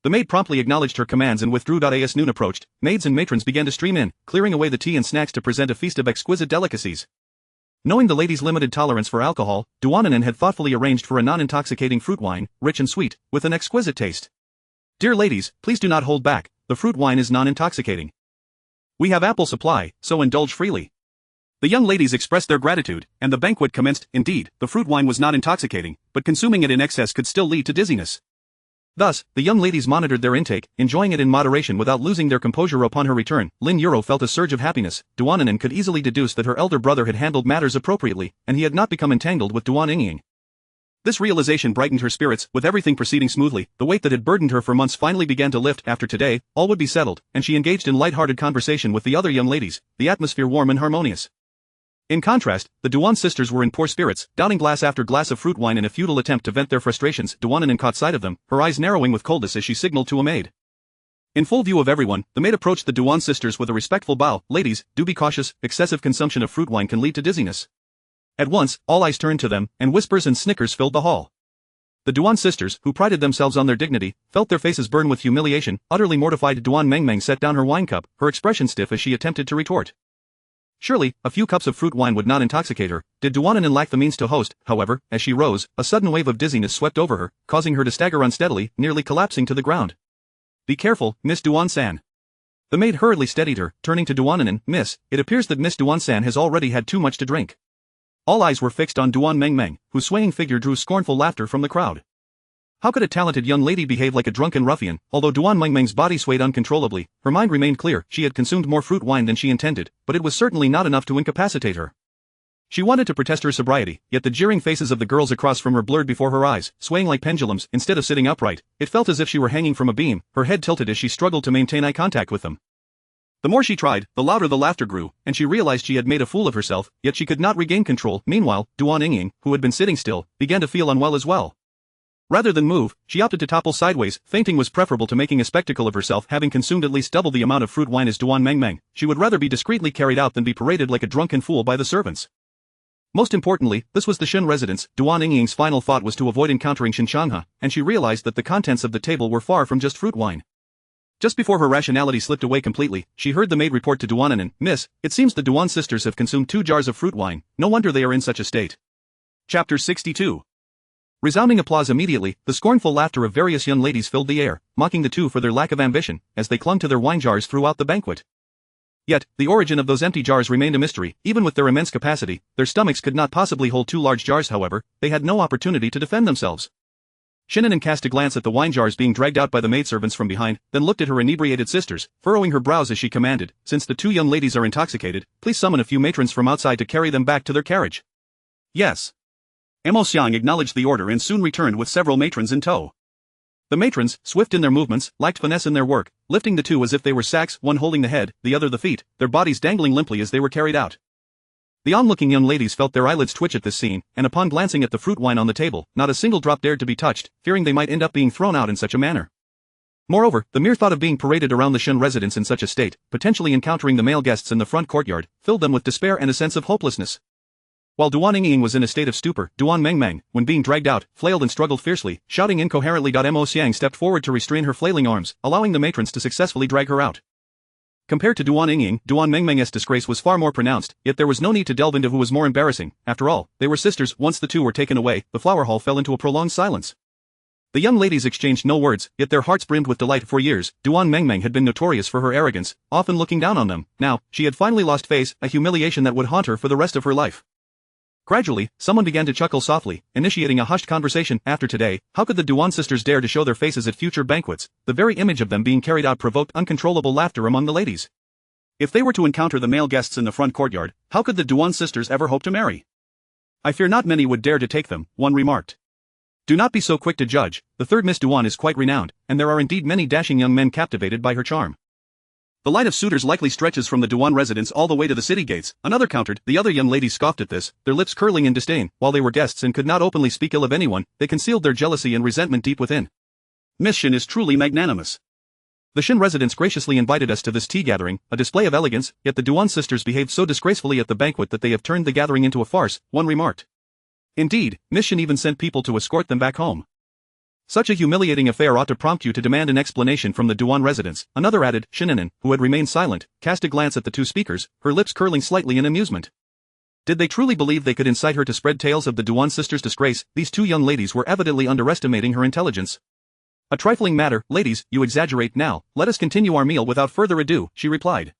The maid promptly acknowledged her commands and withdrew. As noon approached, maids and matrons began to stream in, clearing away the tea and snacks to present a feast of exquisite delicacies. Knowing the ladies' limited tolerance for alcohol, Xiao Yuan had thoughtfully arranged for a non-intoxicating fruit wine, rich and sweet, with an exquisite taste. "Dear ladies, please do not hold back, the fruit wine is non-intoxicating. We have ample supply, so indulge freely." The young ladies expressed their gratitude, and the banquet commenced. Indeed, the fruit wine was not intoxicating, but consuming it in excess could still lead to dizziness. Thus, the young ladies monitored their intake, enjoying it in moderation without losing their composure. Upon her return, Lin Yuro felt a surge of happiness. Xiao Yuan could easily deduce that her elder brother had handled matters appropriately, and he had not become entangled with Duan Yingying. This realization brightened her spirits. With everything proceeding smoothly, the weight that had burdened her for months finally began to lift. After today, all would be settled, and she engaged in light-hearted conversation with the other young ladies, the atmosphere warm and harmonious. In contrast, the Yuan sisters were in poor spirits, downing glass after glass of fruit wine in a futile attempt to vent their frustrations. Xiao Yuan caught sight of them, her eyes narrowing with coldness as she signaled to a maid. In full view of everyone, the maid approached the Yuan sisters with a respectful bow. "Ladies, do be cautious, excessive consumption of fruit wine can lead to dizziness." At once, all eyes turned to them, and whispers and snickers filled the hall. The Yuan sisters, who prided themselves on their dignity, felt their faces burn with humiliation. Utterly mortified, Duan Mengmeng set down her wine cup, her expression stiff as she attempted to retort. Surely, a few cups of fruit wine would not intoxicate her. Did Xiao Yuan lack the means to host? However, as she rose, a sudden wave of dizziness swept over her, causing her to stagger unsteadily, nearly collapsing to the ground. "Be careful, Miss Duan-san." The maid hurriedly steadied her, turning to Xiao Yuan. "Miss, it appears that Miss Duan-san has already had too much to drink." All eyes were fixed on Duan Mengmeng, whose swaying figure drew scornful laughter from the crowd. How could a talented young lady behave like a drunken ruffian? Although Duan Mengmeng's body swayed uncontrollably, her mind remained clear. She had consumed more fruit wine than she intended, but it was certainly not enough to incapacitate her. She wanted to protest her sobriety, yet the jeering faces of the girls across from her blurred before her eyes, swaying like pendulums. Instead of sitting upright, it felt as if she were hanging from a beam, her head tilted as she struggled to maintain eye contact with them. The more she tried, the louder the laughter grew, and she realized she had made a fool of herself, yet she could not regain control. Meanwhile, Duan Yingying, who had been sitting still, began to feel unwell as well. Rather than move, she opted to topple sideways. Fainting was preferable to making a spectacle of herself. Having consumed at least double the amount of fruit wine as Duan Mengmeng, she would rather be discreetly carried out than be paraded like a drunken fool by the servants. Most importantly, this was the Shen residence. Duan Yingying's final thought was to avoid encountering Shen An'an, and she realized that the contents of the table were far from just fruit wine. Just before her rationality slipped away completely, she heard the maid report to Xiao Yuan, "Miss, it seems the Duan sisters have consumed 2 jars of fruit wine, no wonder they are in such a state." Chapter 62. Resounding applause immediately, the scornful laughter of various young ladies filled the air, mocking the two for their lack of ambition, as they clung to their wine jars throughout the banquet. Yet, the origin of those empty jars remained a mystery. Even with their immense capacity, their stomachs could not possibly hold 2 large jars. However, they had no opportunity to defend themselves. Shen An'an cast a glance at the wine jars being dragged out by the maidservants from behind, then looked at her inebriated sisters, furrowing her brows as she commanded, "Since the 2 young ladies are intoxicated, please summon a few matrons from outside to carry them back to their carriage." "Yes." Mo Xiang acknowledged the order and soon returned with several matrons in tow. The matrons, swift in their movements, lacked finesse in their work, lifting the 2 as if they were sacks, one holding the head, the other the feet, their bodies dangling limply as they were carried out. The onlooking young ladies felt their eyelids twitch at this scene, and upon glancing at the fruit wine on the table, not a single drop dared to be touched, fearing they might end up being thrown out in such a manner. Moreover, the mere thought of being paraded around the Shen residence in such a state, potentially encountering the male guests in the front courtyard, filled them with despair and a sense of hopelessness. While Duan Yingying was in a state of stupor, Duan Mengmeng, when being dragged out, flailed and struggled fiercely, shouting incoherently. Mo Xiang stepped forward to restrain her flailing arms, allowing the matrons to successfully drag her out. Compared to Duan Yingying, Duan Mengmeng's disgrace was far more pronounced, yet there was no need to delve into who was more embarrassing. After all, they were sisters. Once the 2 were taken away, the flower hall fell into a prolonged silence. The young ladies exchanged no words, yet their hearts brimmed with delight. For years, Duan Mengmeng had been notorious for her arrogance, often looking down on them. Now, she had finally lost face, a humiliation that would haunt her for the rest of her life. Gradually, someone began to chuckle softly, initiating a hushed conversation. After today, how could the Duan sisters dare to show their faces at future banquets? The very image of them being carried out provoked uncontrollable laughter among the ladies. If they were to encounter the male guests in the front courtyard, how could the Duan sisters ever hope to marry? I fear not many would dare to take them, one remarked. Do not be so quick to judge, the third Miss Duan is quite renowned, and there are indeed many dashing young men captivated by her charm. The line of suitors likely stretches from the Duan residence all the way to the city gates, another countered. The other young ladies scoffed at this, their lips curling in disdain. While they were guests and could not openly speak ill of anyone, they concealed their jealousy and resentment deep within. Miss Shen is truly magnanimous. The Shen residents graciously invited us to this tea gathering, a display of elegance, yet the Duan sisters behaved so disgracefully at the banquet that they have turned the gathering into a farce, one remarked. Indeed, Miss Shen even sent people to escort them back home. Such a humiliating affair ought to prompt you to demand an explanation from the Duan residents, another added. Shen An'an, who had remained silent, cast a glance at the two speakers, her lips curling slightly in amusement. Did they truly believe they could incite her to spread tales of the Duan sisters' disgrace? These two young ladies were evidently underestimating her intelligence. A trifling matter, ladies, you exaggerate. Now, let us continue our meal without further ado, she replied.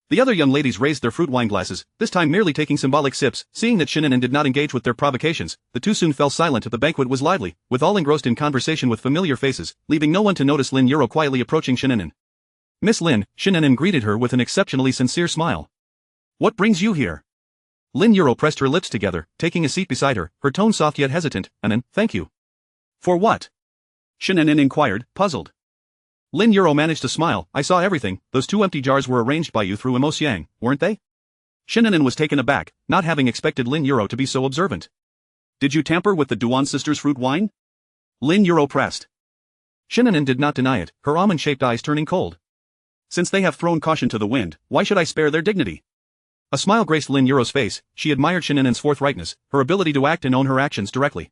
The other young ladies raised their fruit wine glasses, this time merely taking symbolic sips. Seeing that Shen An'an did not engage with their provocations, the two soon fell silent. The banquet was lively, with all engrossed in conversation with familiar faces, leaving no one to notice Lin Yuro quietly approaching Shen An'an. Miss Lin, Shen An'an greeted her with an exceptionally sincere smile. What brings you here? Lin Yuro pressed her lips together, taking a seat beside her, her tone soft yet hesitant. An'an, thank you. For what? Shen An'an inquired, puzzled. Lin Yuro managed to smile. I saw everything. Those two empty jars were arranged by you through Emo Xiang, weren't they? Shen An'an was taken aback, not having expected Lin Yuro to be so observant. Did you tamper with the Duan sisters' fruit wine? Lin Yuro pressed. Shen An'an did not deny it, her almond-shaped eyes turning cold. Since they have thrown caution to the wind, why should I spare their dignity? A smile graced Lin Yuro's face. She admired Shen An'an's forthrightness, her ability to act and own her actions directly.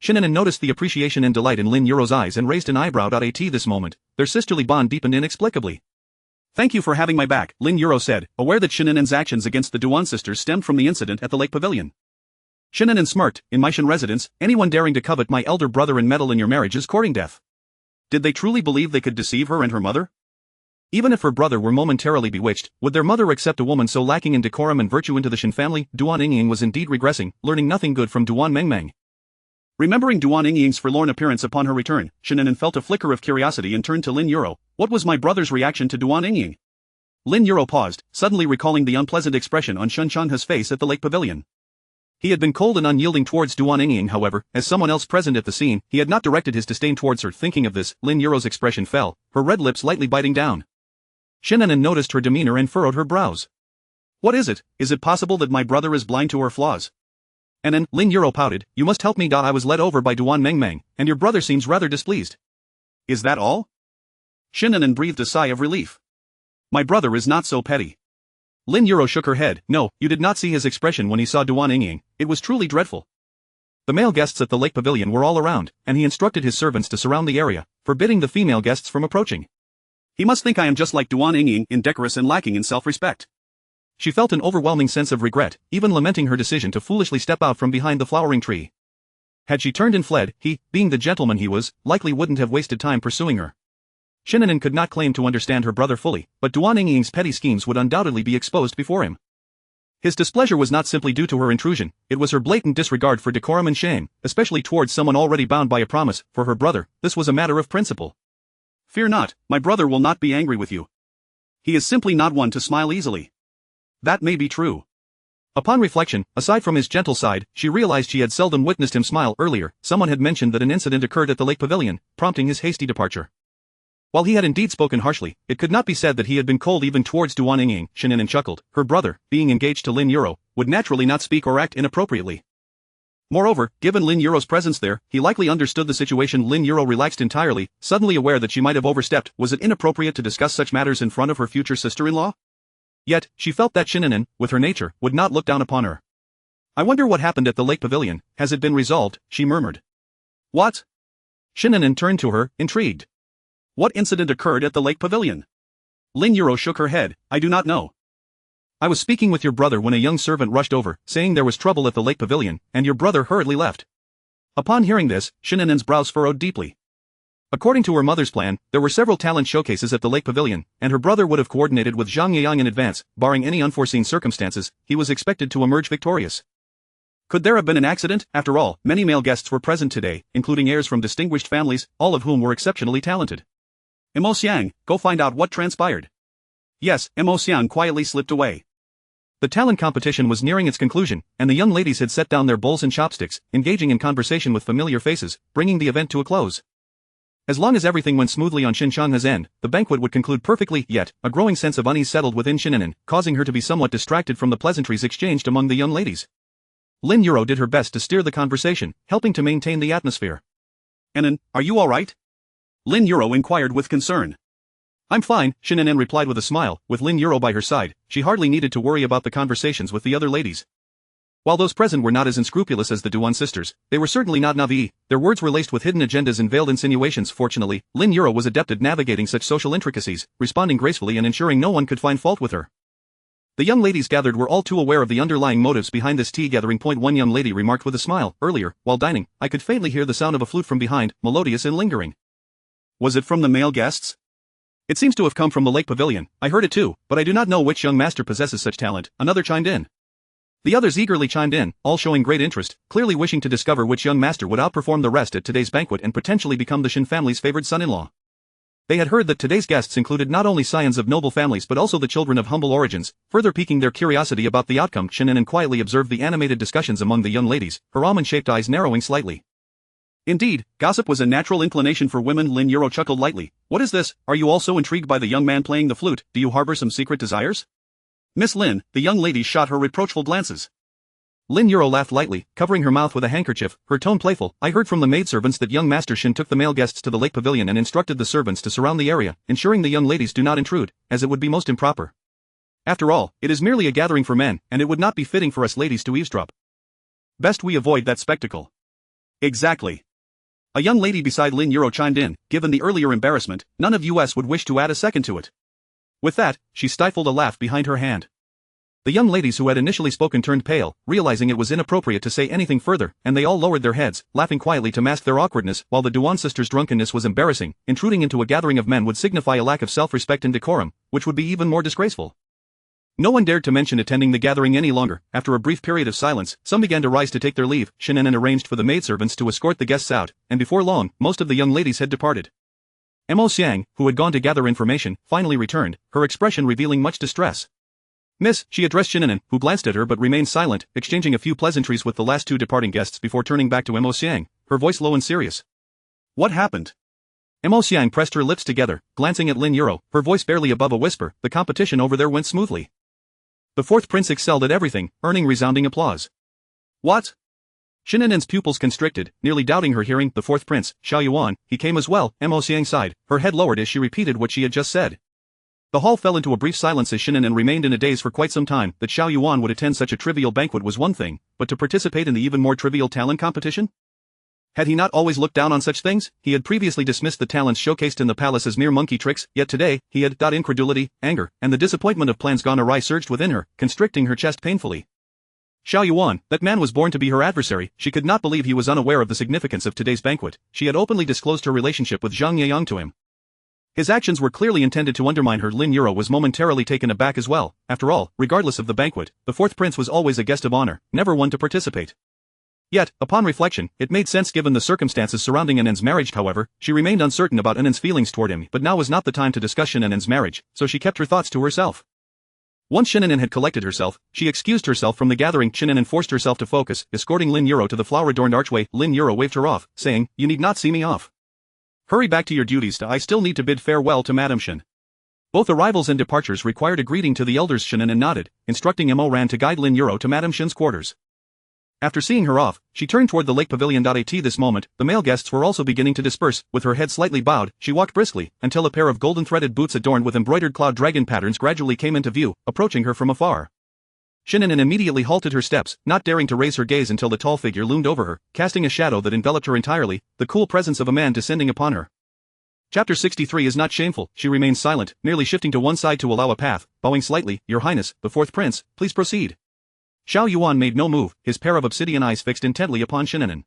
Shen An'an noticed the appreciation and delight in Lin Yuro's eyes and raised an eyebrow. At this moment, their sisterly bond deepened inexplicably. Thank you for having my back, Lin Yuro said, aware that Shen An'an's actions against the Duan sisters stemmed from the incident at the lake pavilion. Shen An'an smirked. In my Shen residence, anyone daring to covet my elder brother and meddle in your marriage is courting death. Did they truly believe they could deceive her and her mother? Even if her brother were momentarily bewitched, would their mother accept a woman so lacking in decorum and virtue into the Shen family? Duan Yingying was indeed regressing, learning nothing good from Duan Mengmeng. Remembering Duan Yingying's forlorn appearance upon her return, Shen An'an felt a flicker of curiosity and turned to Lin Yuro. What was my brother's reaction to Duan Yingying? Lin Yuro paused, suddenly recalling the unpleasant expression on Shen Chanha's face at the lake pavilion. He had been cold and unyielding towards Duan Yingying. However, as someone else present at the scene, he had not directed his disdain towards her. Thinking of this, Lin Yuro's expression fell, her red lips lightly biting down. Shen An'an noticed her demeanor and furrowed her brows. What is it? Is it possible that my brother is blind to her flaws? An'an, Lin Yuro pouted, you must help me. I was led over by Duan Mengmeng, and your brother seems rather displeased. Is that all? Shen An'an breathed a sigh of relief. My brother is not so petty. Lin Yuro shook her head. No, you did not see his expression when he saw Duan Yingying, it was truly dreadful. The male guests at the lake pavilion were all around, and he instructed his servants to surround the area, forbidding the female guests from approaching. He must think I am just like Duan Yingying, indecorous and lacking in self-respect. She felt an overwhelming sense of regret, even lamenting her decision to foolishly step out from behind the flowering tree. Had she turned and fled, he, being the gentleman he was, likely wouldn't have wasted time pursuing her. Shen An'an could not claim to understand her brother fully, but Duan Yingying's petty schemes would undoubtedly be exposed before him. His displeasure was not simply due to her intrusion, it was her blatant disregard for decorum and shame, especially towards someone already bound by a promise. For her brother, this was a matter of principle. Fear not, my brother will not be angry with you. He is simply not one to smile easily. That may be true. Upon reflection, aside from his gentle side, she realized she had seldom witnessed him smile. Earlier, someone had mentioned that an incident occurred at the lake pavilion, prompting his hasty departure. While he had indeed spoken harshly, it could not be said that he had been cold even towards Duan Yingying. Shen An'an chuckled. Her brother, being engaged to Lin Yuro, would naturally not speak or act inappropriately. Moreover, given Lin Yuro's presence there, he likely understood the situation. Lin Yuro relaxed entirely, suddenly aware that she might have overstepped. Was it inappropriate to discuss such matters in front of her future sister-in-law? Yet, she felt that Shen An'an, with her nature, would not look down upon her. I wonder what happened at the lake pavilion. Has it been resolved? She murmured. What? Shen An'an turned to her, intrigued. What incident occurred at the lake pavilion? Lin Yuro shook her head. I do not know. I was speaking with your brother when a young servant rushed over, saying there was trouble at the lake pavilion, and your brother hurriedly left. Upon hearing this, Shen An'an's brows furrowed deeply. According to her mother's plan, there were several talent showcases at the lake pavilion, and her brother would have coordinated with Zhang Yiyang in advance. Barring any unforeseen circumstances, he was expected to emerge victorious. Could there have been an accident? After all, many male guests were present today, including heirs from distinguished families, all of whom were exceptionally talented. Mo Xiang, go find out what transpired. Yes, Mo Xiang quietly slipped away. The talent competition was nearing its conclusion, and the young ladies had set down their bowls and chopsticks, engaging in conversation with familiar faces, bringing the event to a close. As long as everything went smoothly on Shen An'an's end, the banquet would conclude perfectly, yet, a growing sense of unease settled within Shen An'an, causing her to be somewhat distracted from the pleasantries exchanged among the young ladies. Lin Yuro did her best to steer the conversation, helping to maintain the atmosphere. An'an, are you alright? Lin Yuro inquired with concern. I'm fine, Shen An'an replied with a smile. With Lin Yuro by her side, she hardly needed to worry about the conversations with the other ladies. While those present were not as unscrupulous as the Duan sisters, they were certainly not naive. Their words were laced with hidden agendas and veiled insinuations. Fortunately, Lin Yuro was adept at navigating such social intricacies, responding gracefully and ensuring no one could find fault with her. The young ladies gathered were all too aware of the underlying motives behind this tea gathering. One young lady remarked with a smile, earlier, while dining, I could faintly hear the sound of a flute from behind, melodious and lingering. Was it from the male guests? It seems to have come from the lake pavilion. I heard it too, but I do not know which young master possesses such talent, another chimed in. The others eagerly chimed in, all showing great interest, clearly wishing to discover which young master would outperform the rest at today's banquet and potentially become the Shen family's favored son-in-law. They had heard that today's guests included not only scions of noble families but also the children of humble origins, further piquing their curiosity about the outcome. Shen An'an quietly observed the animated discussions among the young ladies, her almond-shaped eyes narrowing slightly. Indeed, gossip was a natural inclination for women. Lin Yuro chuckled lightly. What is this? Are you also intrigued by the young man playing the flute? Do you harbor some secret desires? Miss Lin, the young lady shot her reproachful glances. Lin Yuro laughed lightly, covering her mouth with a handkerchief, her tone playful. I heard from the maidservants that young Master Shen took the male guests to the lake pavilion and instructed the servants to surround the area, ensuring the young ladies do not intrude, as it would be most improper. After all, it is merely a gathering for men, and it would not be fitting for us ladies to eavesdrop. Best we avoid that spectacle. Exactly. A young lady beside Lin Yuro chimed in, given the earlier embarrassment, none of us would wish to add a second to it. With that, she stifled a laugh behind her hand. The young ladies who had initially spoken turned pale, realizing it was inappropriate to say anything further, and they all lowered their heads, laughing quietly to mask their awkwardness. While the Duan sisters' drunkenness was embarrassing, intruding into a gathering of men would signify a lack of self-respect and decorum, which would be even more disgraceful. No one dared to mention attending the gathering any longer. After a brief period of silence, some began to rise to take their leave. Shen An'an arranged for the maidservants to escort the guests out, and before long, most of the young ladies had departed. Mo Xiang, who had gone to gather information, finally returned, her expression revealing much distress. Miss, she addressed Shen An'an, who glanced at her but remained silent, exchanging a few pleasantries with the last two departing guests before turning back to Mo Xiang, her voice low and serious. What happened? Mo Xiang pressed her lips together, glancing at Lin Yuro, her voice barely above a whisper. The competition over there went smoothly. The fourth prince excelled at everything, earning resounding applause. What? Shen An'an's pupils constricted, nearly doubting her hearing. The fourth prince, Xiao Yuan, he came as well. Mo Xiang sighed, her head lowered as she repeated what she had just said. The hall fell into a brief silence as Shen An'an remained in a daze for quite some time. That Xiao Yuan would attend such a trivial banquet was one thing, but to participate in the even more trivial talent competition? Had he not always looked down on such things? He had previously dismissed the talents showcased in the palace as mere monkey tricks, yet today, he had incredulity, anger, and the disappointment of plans gone awry surged within her, constricting her chest painfully. Xiao Yuan, that man was born to be her adversary. She could not believe he was unaware of the significance of today's banquet. She had openly disclosed her relationship with Zhang Yeyang to him. His actions were clearly intended to undermine her. Lin Yuro was momentarily taken aback as well. After all, regardless of the banquet, the fourth prince was always a guest of honor, never one to participate. Yet, upon reflection, it made sense given the circumstances surrounding An'an's marriage. However, she remained uncertain about An'an's feelings toward him, but now was not the time to discuss Shen An'an's marriage, so she kept her thoughts to herself. Once Shen An'an had collected herself, she excused herself from the gathering. Shen An'an forced herself to focus, escorting Lin Yuro to the flower-adorned archway. Lin Yuro waved her off, saying, You need not see me off. Hurry back to your duties. I still need to bid farewell to Madame Shen. Both arrivals and departures required a greeting to the elders. Shen An'an nodded, instructing Mo Ran to guide Lin Yuro to Madame Shen's quarters. After seeing her off, she turned toward the lake pavilion. At this moment, the male guests were also beginning to disperse. With her head slightly bowed, she walked briskly, until a pair of golden threaded boots adorned with embroidered cloud dragon patterns gradually came into view, approaching her from afar. Shen An'an immediately halted her steps, not daring to raise her gaze until the tall figure loomed over her, casting a shadow that enveloped her entirely, the cool presence of a man descending upon her. Chapter 63 is not shameful. She remained silent, merely shifting to one side to allow a path, bowing slightly. Your Highness, the fourth prince, please proceed. Xiao Yuan made no move, his pair of obsidian eyes fixed intently upon Shen An'an.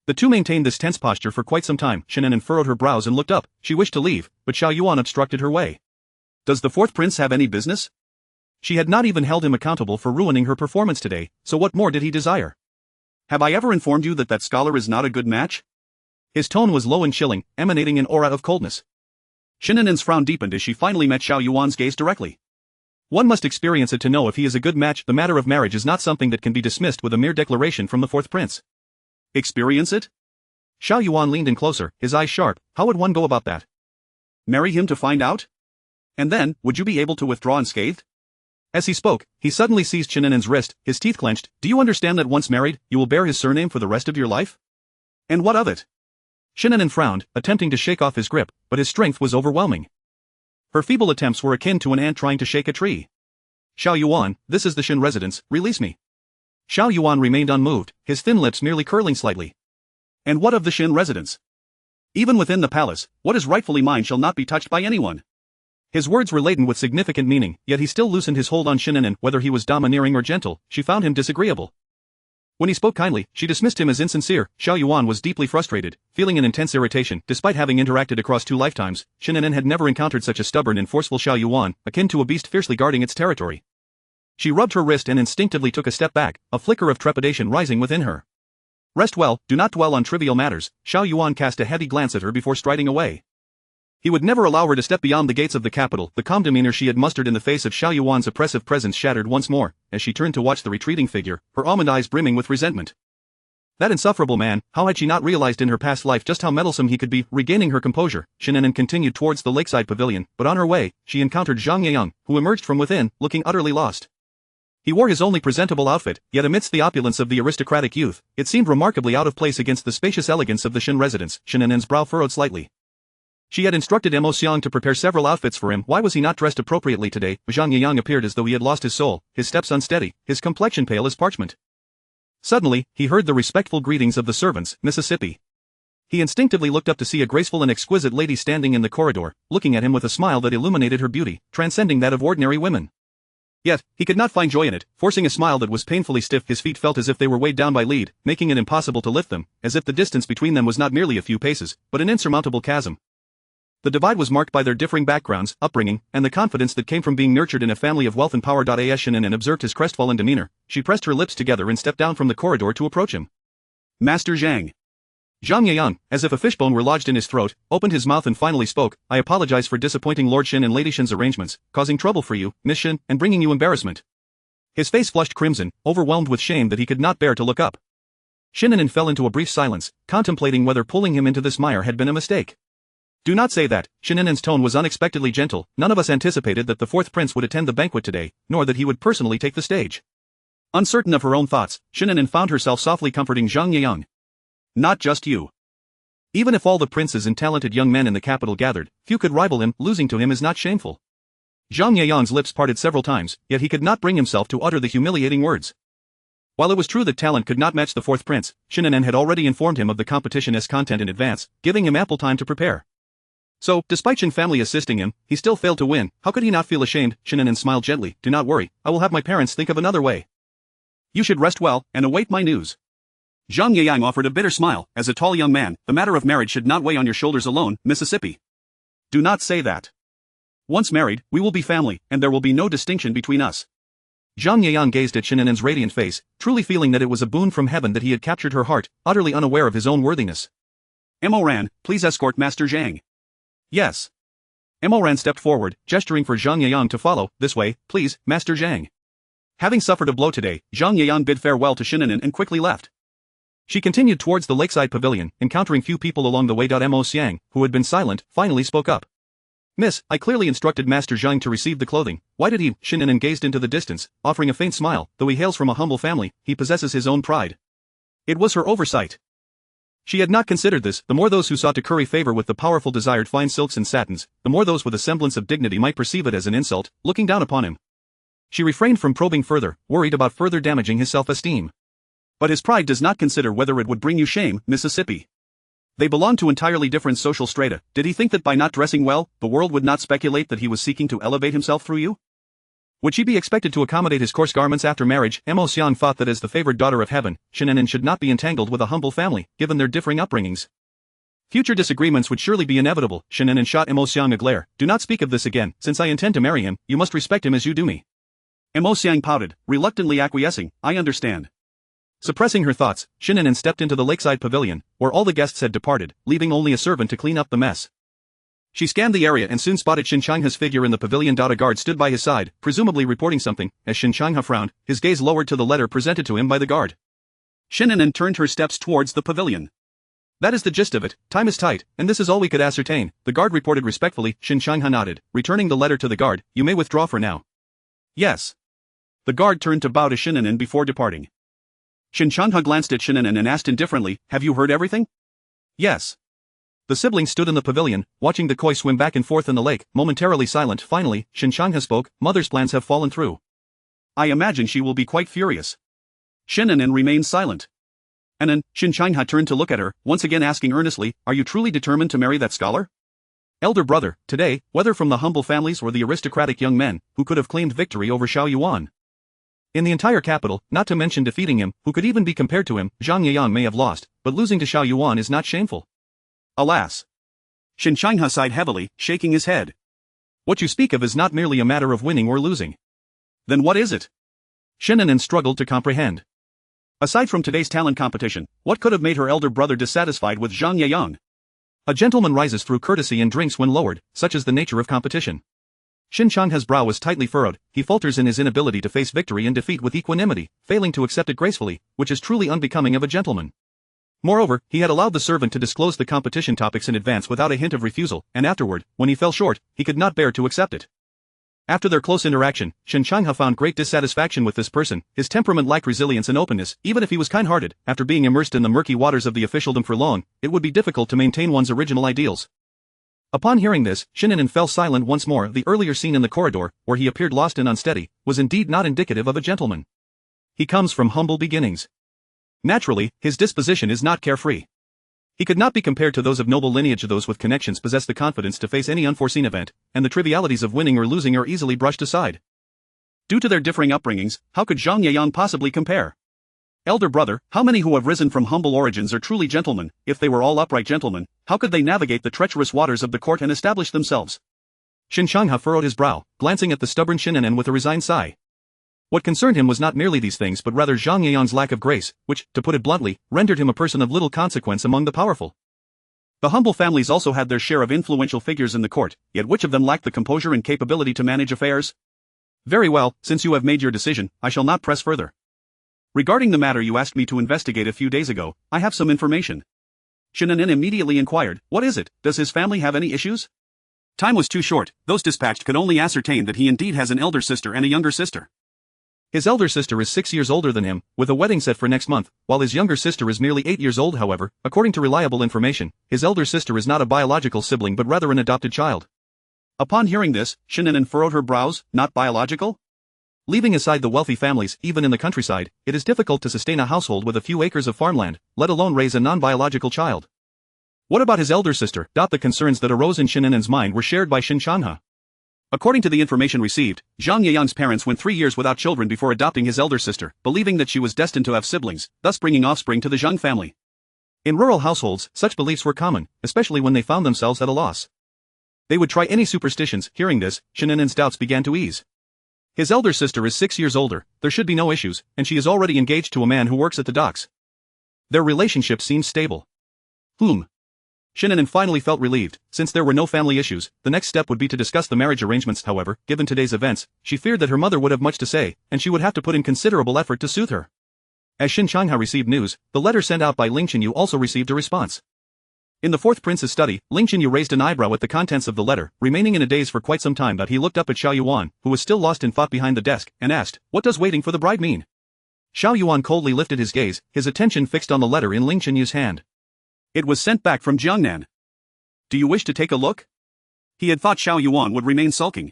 The two maintained this tense posture for quite some time. Shen An'an furrowed her brows and looked up. She wished to leave, but Xiao Yuan obstructed her way. Does the fourth prince have any business? She had not even held him accountable for ruining her performance today, so what more did he desire? Have I ever informed you that that scholar is not a good match? His tone was low and chilling, emanating an aura of coldness. Shen An'an's frown deepened as she finally met Xiao Yuan's gaze directly. One must experience it to know if he is a good match. The matter of marriage is not something that can be dismissed with a mere declaration from the fourth prince. Experience it? Xiao Yuan leaned in closer, his eyes sharp. How would one go about that? Marry him to find out? And then, would you be able to withdraw unscathed? As he spoke, he suddenly seized Shen An'an's wrist, his teeth clenched. Do you understand that once married, you will bear his surname for the rest of your life? And what of it? Shen An'an frowned, attempting to shake off his grip, but his strength was overwhelming. Her feeble attempts were akin to an ant trying to shake a tree. Xiao Yuan, this is the Shen residence, release me. Xiao Yuan remained unmoved, his thin lips merely curling slightly. And what of the Shen residence? Even within the palace, what is rightfully mine shall not be touched by anyone. His words were laden with significant meaning, yet he still loosened his hold on Shen An'an. Whether he was domineering or gentle, she found him disagreeable. When he spoke kindly, she dismissed him as insincere. Xiao Yuan was deeply frustrated, feeling an intense irritation. Despite having interacted across 2 lifetimes, Shen An'an had never encountered such a stubborn and forceful Xiao Yuan, akin to a beast fiercely guarding its territory. She rubbed her wrist and instinctively took a step back, a flicker of trepidation rising within her. Rest well, do not dwell on trivial matters. Xiao Yuan cast a heavy glance at her before striding away. He would never allow her to step beyond the gates of the capital. The calm demeanor she had mustered in the face of Xiao Yuan's oppressive presence shattered once more, as she turned to watch the retreating figure, her almond eyes brimming with resentment. That insufferable man, how had she not realized in her past life just how meddlesome he could be? Regaining her composure, Shen An'an continued towards the lakeside pavilion, but on her way, she encountered Zhang Yeyang, who emerged from within, looking utterly lost. He wore his only presentable outfit, yet amidst the opulence of the aristocratic youth, it seemed remarkably out of place against the spacious elegance of the Shen residence. Shen An'an's brow furrowed slightly. She had instructed Mo Xiang to prepare several outfits for him. Why was he not dressed appropriately today? Zhang Yeyang appeared as though he had lost his soul, his steps unsteady, his complexion pale as parchment. Suddenly, he heard the respectful greetings of the servants. Mississippi. He instinctively looked up to see a graceful and exquisite lady standing in the corridor, looking at him with a smile that illuminated her beauty, transcending that of ordinary women. Yet, he could not find joy in it, forcing a smile that was painfully stiff. His feet felt as if they were weighed down by lead, making it impossible to lift them, as if the distance between them was not merely a few paces, but an insurmountable chasm. The divide was marked by their differing backgrounds, upbringing, and the confidence that came from being nurtured in a family of wealth and power. As Shen An'an observed his crestfallen demeanor, she pressed her lips together and stepped down from the corridor to approach him. Master Zhang. Zhang Yeyang, as if a fishbone were lodged in his throat, opened his mouth and finally spoke. I apologize for disappointing Lord Shen and Lady Shen's arrangements, causing trouble for you, Miss Shen, and bringing you embarrassment. His face flushed crimson, overwhelmed with shame that he could not bear to look up. Shen An'an fell into a brief silence, contemplating whether pulling him into this mire had been a mistake. Do not say that. Shen An'an's tone was unexpectedly gentle. None of us anticipated that the fourth prince would attend the banquet today, nor that he would personally take the stage. Uncertain of her own thoughts, Shen An'an found herself softly comforting Zhang Yeyang. Not just you. Even if all the princes and talented young men in the capital gathered, few could rival him. Losing to him is not shameful. Zhang Yeyang's lips parted several times, yet he could not bring himself to utter the humiliating words. While it was true that talent could not match the fourth prince, Shen An'an had already informed him of the competition's content in advance, giving him ample time to prepare. So, despite Shen family assisting him, he still failed to win. How could he not feel ashamed? Shen An'an smiled gently. Do not worry, I will have my parents think of another way. You should rest well, and await my news. Zhang Yeyang offered a bitter smile. As a tall young man, the matter of marriage should not weigh on your shoulders alone, Mississippi. Do not say that. Once married, we will be family, and there will be no distinction between us. Zhang Yeyang gazed at Shen An'an's radiant face, truly feeling that it was a boon from heaven that he had captured her heart, utterly unaware of his own worthiness. Mo Ran, please escort Master Zhang. Yes. Mo Ran stepped forward, gesturing for Zhang Yeyang to follow. This way, please, Master Zhang. Having suffered a blow today, Zhang Yeyang bid farewell to Shen An'an and quickly left. She continued towards the lakeside pavilion, encountering few people along the way. Mo Xiang, who had been silent, finally spoke up. Miss, I clearly instructed Master Zhang to receive the clothing. Why did he? Shen An'an gazed into the distance, offering a faint smile. Though he hails from a humble family, he possesses his own pride. It was her oversight. She had not considered this. The more those who sought to curry favor with the powerful desired fine silks and satins, the more those with a semblance of dignity might perceive it as an insult, looking down upon him. She refrained from probing further, worried about further damaging his self-esteem. But his pride does not consider whether it would bring you shame, Mississippi. They belong to entirely different social strata. Did he think that by not dressing well, the world would not speculate that he was seeking to elevate himself through you? Would she be expected to accommodate his coarse garments after marriage? Mo Xiang thought that as the favored daughter of heaven, Shen An'an should not be entangled with a humble family, given their differing upbringings. Future disagreements would surely be inevitable. Shen An'an shot Mo Xiang a glare. Do not speak of this again. Since I intend to marry him, you must respect him as you do me. Mo Xiang pouted, reluctantly acquiescing. I understand. Suppressing her thoughts, Shen An'an stepped into the lakeside pavilion, where all the guests had departed, leaving only a servant to clean up the mess. She scanned the area and soon spotted Shen Changha's figure in the pavilion. A guard stood by his side, presumably reporting something. As Shen Changha frowned, his gaze lowered to the letter presented to him by the guard. Shen An'an turned her steps towards the pavilion. That is the gist of it. Time is tight, and this is all we could ascertain, the guard reported respectfully. Shen Changha nodded, returning the letter to the guard. You may withdraw for now. Yes. The guard turned to bow to Shen An'an before departing. Shen Changha glanced at Shen An'an and asked indifferently, have you heard everything? Yes. The siblings stood in the pavilion, watching the koi swim back and forth in the lake, momentarily silent. Finally, Shen Changha spoke, Mother's plans have fallen through. I imagine she will be quite furious. Shen An'an remained silent. An'an, Shen Changha turned to look at her, once again asking earnestly, are you truly determined to marry that scholar? Elder brother, today, whether from the humble families or the aristocratic young men, who could have claimed victory over Xiao Yuan? In the entire capital, not to mention defeating him, who could even be compared to him, Zhang Yeyang may have lost, but losing to Xiao Yuan is not shameful. Alas. Shen Changha sighed heavily, shaking his head. What you speak of is not merely a matter of winning or losing. Then what is it? Shen An'an struggled to comprehend. Aside from today's talent competition, what could have made her elder brother dissatisfied with Zhang Yeyang? A gentleman rises through courtesy and drinks when lowered, such is the nature of competition. Shen Changha's brow was tightly furrowed. He falters in his inability to face victory and defeat with equanimity, failing to accept it gracefully, which is truly unbecoming of a gentleman. Moreover, he had allowed the servant to disclose the competition topics in advance without a hint of refusal, and afterward, when he fell short, he could not bear to accept it. After their close interaction, Shen Changha found great dissatisfaction with this person. His temperament lacked resilience and openness. Even if he was kind-hearted, after being immersed in the murky waters of the officialdom for long, it would be difficult to maintain one's original ideals. Upon hearing this, Shen An'an fell silent once more. The earlier scene in the corridor, where he appeared lost and unsteady, was indeed not indicative of a gentleman. He comes from humble beginnings. Naturally, his disposition is not carefree. He could not be compared to those of noble lineage. Those with connections possess the confidence to face any unforeseen event, and the trivialities of winning or losing are easily brushed aside. Due to their differing upbringings, how could Zhang Yeyang possibly compare? Elder brother, how many who have risen from humble origins are truly gentlemen? If they were all upright gentlemen, how could they navigate the treacherous waters of the court and establish themselves? Shen Changha furrowed his brow, glancing at the stubborn Shen An'an with a resigned sigh. What concerned him was not merely these things but rather Zhang Yeyang's lack of grace, which, to put it bluntly, rendered him a person of little consequence among the powerful. The humble families also had their share of influential figures in the court, yet which of them lacked the composure and capability to manage affairs? Very well, since you have made your decision, I shall not press further. Regarding the matter you asked me to investigate a few days ago, I have some information. Shen An'an immediately inquired, what is it? Does his family have any issues? Time was too short. Those dispatched could only ascertain that he indeed has an elder sister and a younger sister. His elder sister is 6 years older than him, with a wedding set for next month, while his younger sister is merely 8 years old. However, according to reliable information, his elder sister is not a biological sibling but rather an adopted child. Upon hearing this, Shen An'an furrowed her brows. Not biological? Leaving aside the wealthy families, even in the countryside, it is difficult to sustain a household with a few acres of farmland, let alone raise a non-biological child. What about his elder sister? The concerns that arose in Shen An'an's mind were shared by Shen Changha. According to the information received, Zhang Yeyang's parents went 3 years without children before adopting his elder sister, believing that she was destined to have siblings, thus bringing offspring to the Zhang family. In rural households, such beliefs were common, especially when they found themselves at a loss. They would try any superstitions. Hearing this, Shen An'an's doubts began to ease. His elder sister is 6 years older, there should be no issues, and she is already engaged to a man who works at the docks. Their relationship seems stable. Shen An'an finally felt relieved. Since there were no family issues, the next step would be to discuss the marriage arrangements. However, given today's events, she feared that her mother would have much to say, and she would have to put in considerable effort to soothe her. As Shen Changha received news, the letter sent out by Ling Chenyu also received a response. In the fourth prince's study, Ling Chenyu raised an eyebrow at the contents of the letter, remaining in a daze for quite some time. He looked up at Xiao Yuan, who was still lost in thought behind the desk, and asked, what does waiting for the bride mean? Xiao Yuan coldly lifted his gaze, his attention fixed on the letter in Ling Chenyu's hand. It was sent back from Jiangnan. Do you wish to take a look? He had thought Xiao Yuan would remain sulking.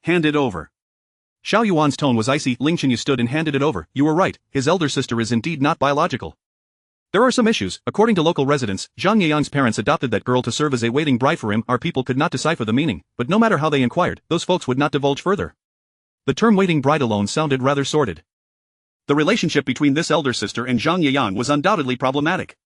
Hand it over. Xiao Yuan's tone was icy. Ling Chenyu stood and handed it over. You were right, his elder sister is indeed not biological. There are some issues. According to local residents, Zhang Yeyang's parents adopted that girl to serve as a waiting bride for him. Our people could not decipher the meaning, but no matter how they inquired, those folks would not divulge further. The term waiting bride alone sounded rather sordid. The relationship between this elder sister and Zhang Yeyang was undoubtedly problematic.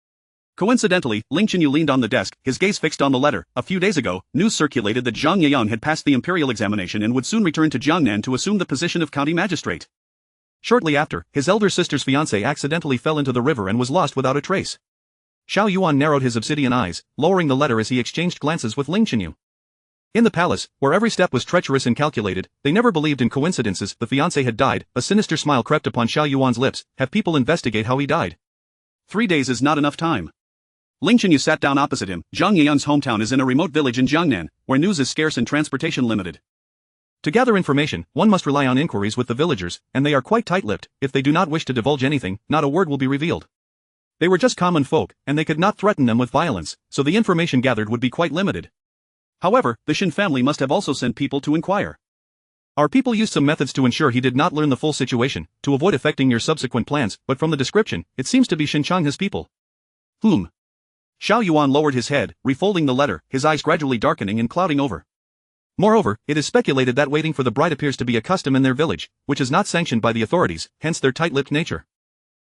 Coincidentally, Ling Chenyu leaned on the desk, his gaze fixed on the letter. A few days ago, news circulated that Zhang Yeyang had passed the imperial examination and would soon return to Jiangnan to assume the position of county magistrate. Shortly after, his elder sister's fiancé accidentally fell into the river and was lost without a trace. Xiao Yuan narrowed his obsidian eyes, lowering the letter as he exchanged glances with Ling Chenyu. In the palace, where every step was treacherous and calculated, they never believed in coincidences. The fiancé had died. A sinister smile crept upon Xiao Yuan's lips. Have people investigate how he died. 3 days is not enough time. Ling Chenyu sat down opposite him. Zhang Yiyang's hometown is in a remote village in Jiangnan, where news is scarce and transportation limited. To gather information, one must rely on inquiries with the villagers, and they are quite tight-lipped. If they do not wish to divulge anything, not a word will be revealed. They were just common folk, and they could not threaten them with violence, so the information gathered would be quite limited. However, the Shen family must have also sent people to inquire. Our people used some methods to ensure he did not learn the full situation, to avoid affecting your subsequent plans, but from the description, it seems to be Shen Chang's people. Xiao Yuan lowered his head, refolding the letter, his eyes gradually darkening and clouding over. Moreover, it is speculated that waiting for the bride appears to be a custom in their village, which is not sanctioned by the authorities, hence their tight-lipped nature.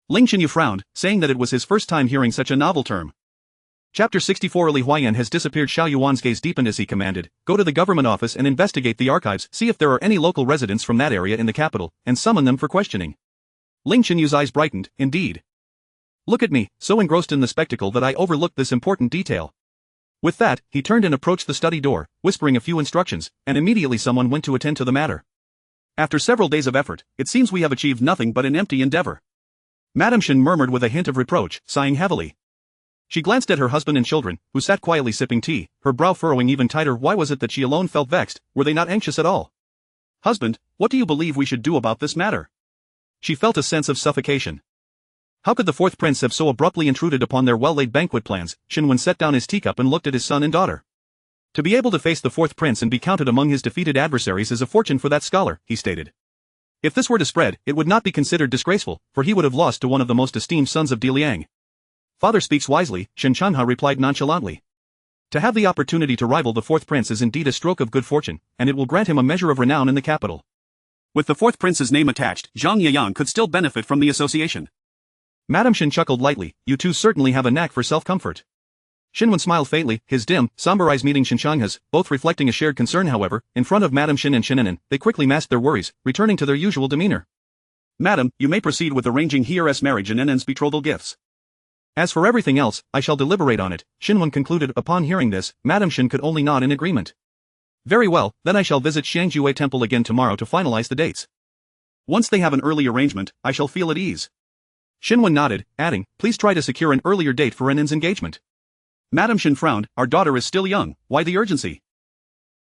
Ling Chenyu frowned, saying that it was his first time hearing such a novel term. Chapter 64. Li Huaiyan has disappeared. Xiao Yuan's gaze deepened as he commanded, go to the government office and investigate the archives, see if there are any local residents from that area in the capital, and summon them for questioning. Ling Chenyu's eyes brightened, indeed. Look at me, so engrossed in the spectacle that I overlooked this important detail. With that, he turned and approached the study door, whispering a few instructions, and immediately someone went to attend to the matter. After several days of effort, it seems we have achieved nothing but an empty endeavor. Madame Shen murmured with a hint of reproach, sighing heavily. She glanced at her husband and children, who sat quietly sipping tea, her brow furrowing even tighter. Why was it that she alone felt vexed? Were they not anxious at all? Husband, what do you believe we should do about this matter? She felt a sense of suffocation. How could the fourth prince have so abruptly intruded upon their well-laid banquet plans? Shen Wen set down his teacup and looked at his son and daughter. To be able to face the fourth prince and be counted among his defeated adversaries is a fortune for that scholar, he stated. If this were to spread, it would not be considered disgraceful, for he would have lost to one of the most esteemed sons of Diliang. Father speaks wisely, Shen Changha replied nonchalantly. To have the opportunity to rival the fourth prince is indeed a stroke of good fortune, and it will grant him a measure of renown in the capital. With the fourth prince's name attached, Zhang Yiyang could still benefit from the association. Madame Shen chuckled lightly, you two certainly have a knack for self-comfort. Shen Wen smiled faintly, his dim, somber eyes meeting Shen Changha's, both reflecting a shared concern. However, in front of Madame Shen and Shen An'an, they quickly masked their worries, returning to their usual demeanor. Madam, you may proceed with arranging He's marriage and An'an's betrothal gifts. As for everything else, I shall deliberate on it, Shen Wen concluded. Upon hearing this, Madame Shen could only nod in agreement. Very well, then I shall visit Xiangjue Temple again tomorrow to finalize the dates. Once they have an early arrangement, I shall feel at ease. Shen Wen nodded, adding, please try to secure an earlier date for An'an's engagement. Madame Shen frowned, our daughter is still young, why the urgency?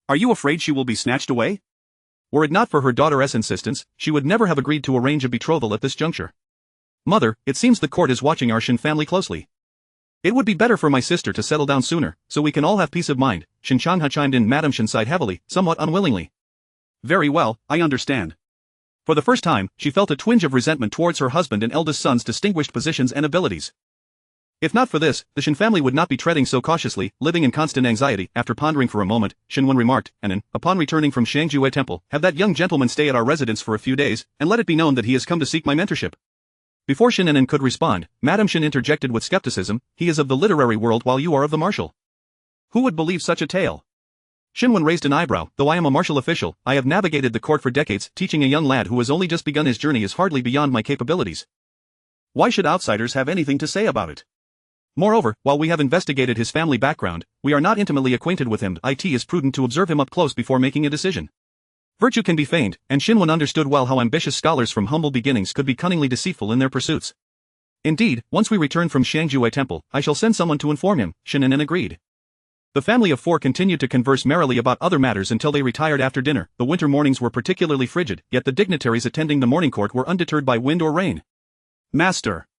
Are you afraid she will be snatched away? Were it not for her daughter's insistence, she would never have agreed to arrange a betrothal at this juncture. Mother, it seems the court is watching our Shen family closely. It would be better for my sister to settle down sooner, so we can all have peace of mind, Shen Changha chimed in. Madame Shen sighed heavily, somewhat unwillingly. Very well, I understand. For the first time, she felt a twinge of resentment towards her husband and eldest son's distinguished positions and abilities. If not for this, the Shen family would not be treading so cautiously, living in constant anxiety. After pondering for a moment, Shen Wen remarked, An'an, upon returning from Xiangjue Temple, have that young gentleman stay at our residence for a few days, and let it be known that he has come to seek my mentorship. Before Shen An'an could respond, Madame Shen interjected with skepticism, he is of the literary world while you are of the martial. Who would believe such a tale? Shen Wen raised an eyebrow. Though I am a martial official, I have navigated the court for decades. Teaching a young lad who has only just begun his journey is hardly beyond my capabilities. Why should outsiders have anything to say about it? Moreover, while we have investigated his family background, we are not intimately acquainted with him. It is prudent to observe him up close before making a decision. Virtue can be feigned, and Shen Wen understood well how ambitious scholars from humble beginnings could be cunningly deceitful in their pursuits. Indeed, once we return from Xiangjue Temple, I shall send someone to inform him, Shen An'an agreed. The family of four continued to converse merrily about other matters until they retired after dinner. The winter mornings were particularly frigid, yet the dignitaries attending the morning court were undeterred by wind or rain. Master.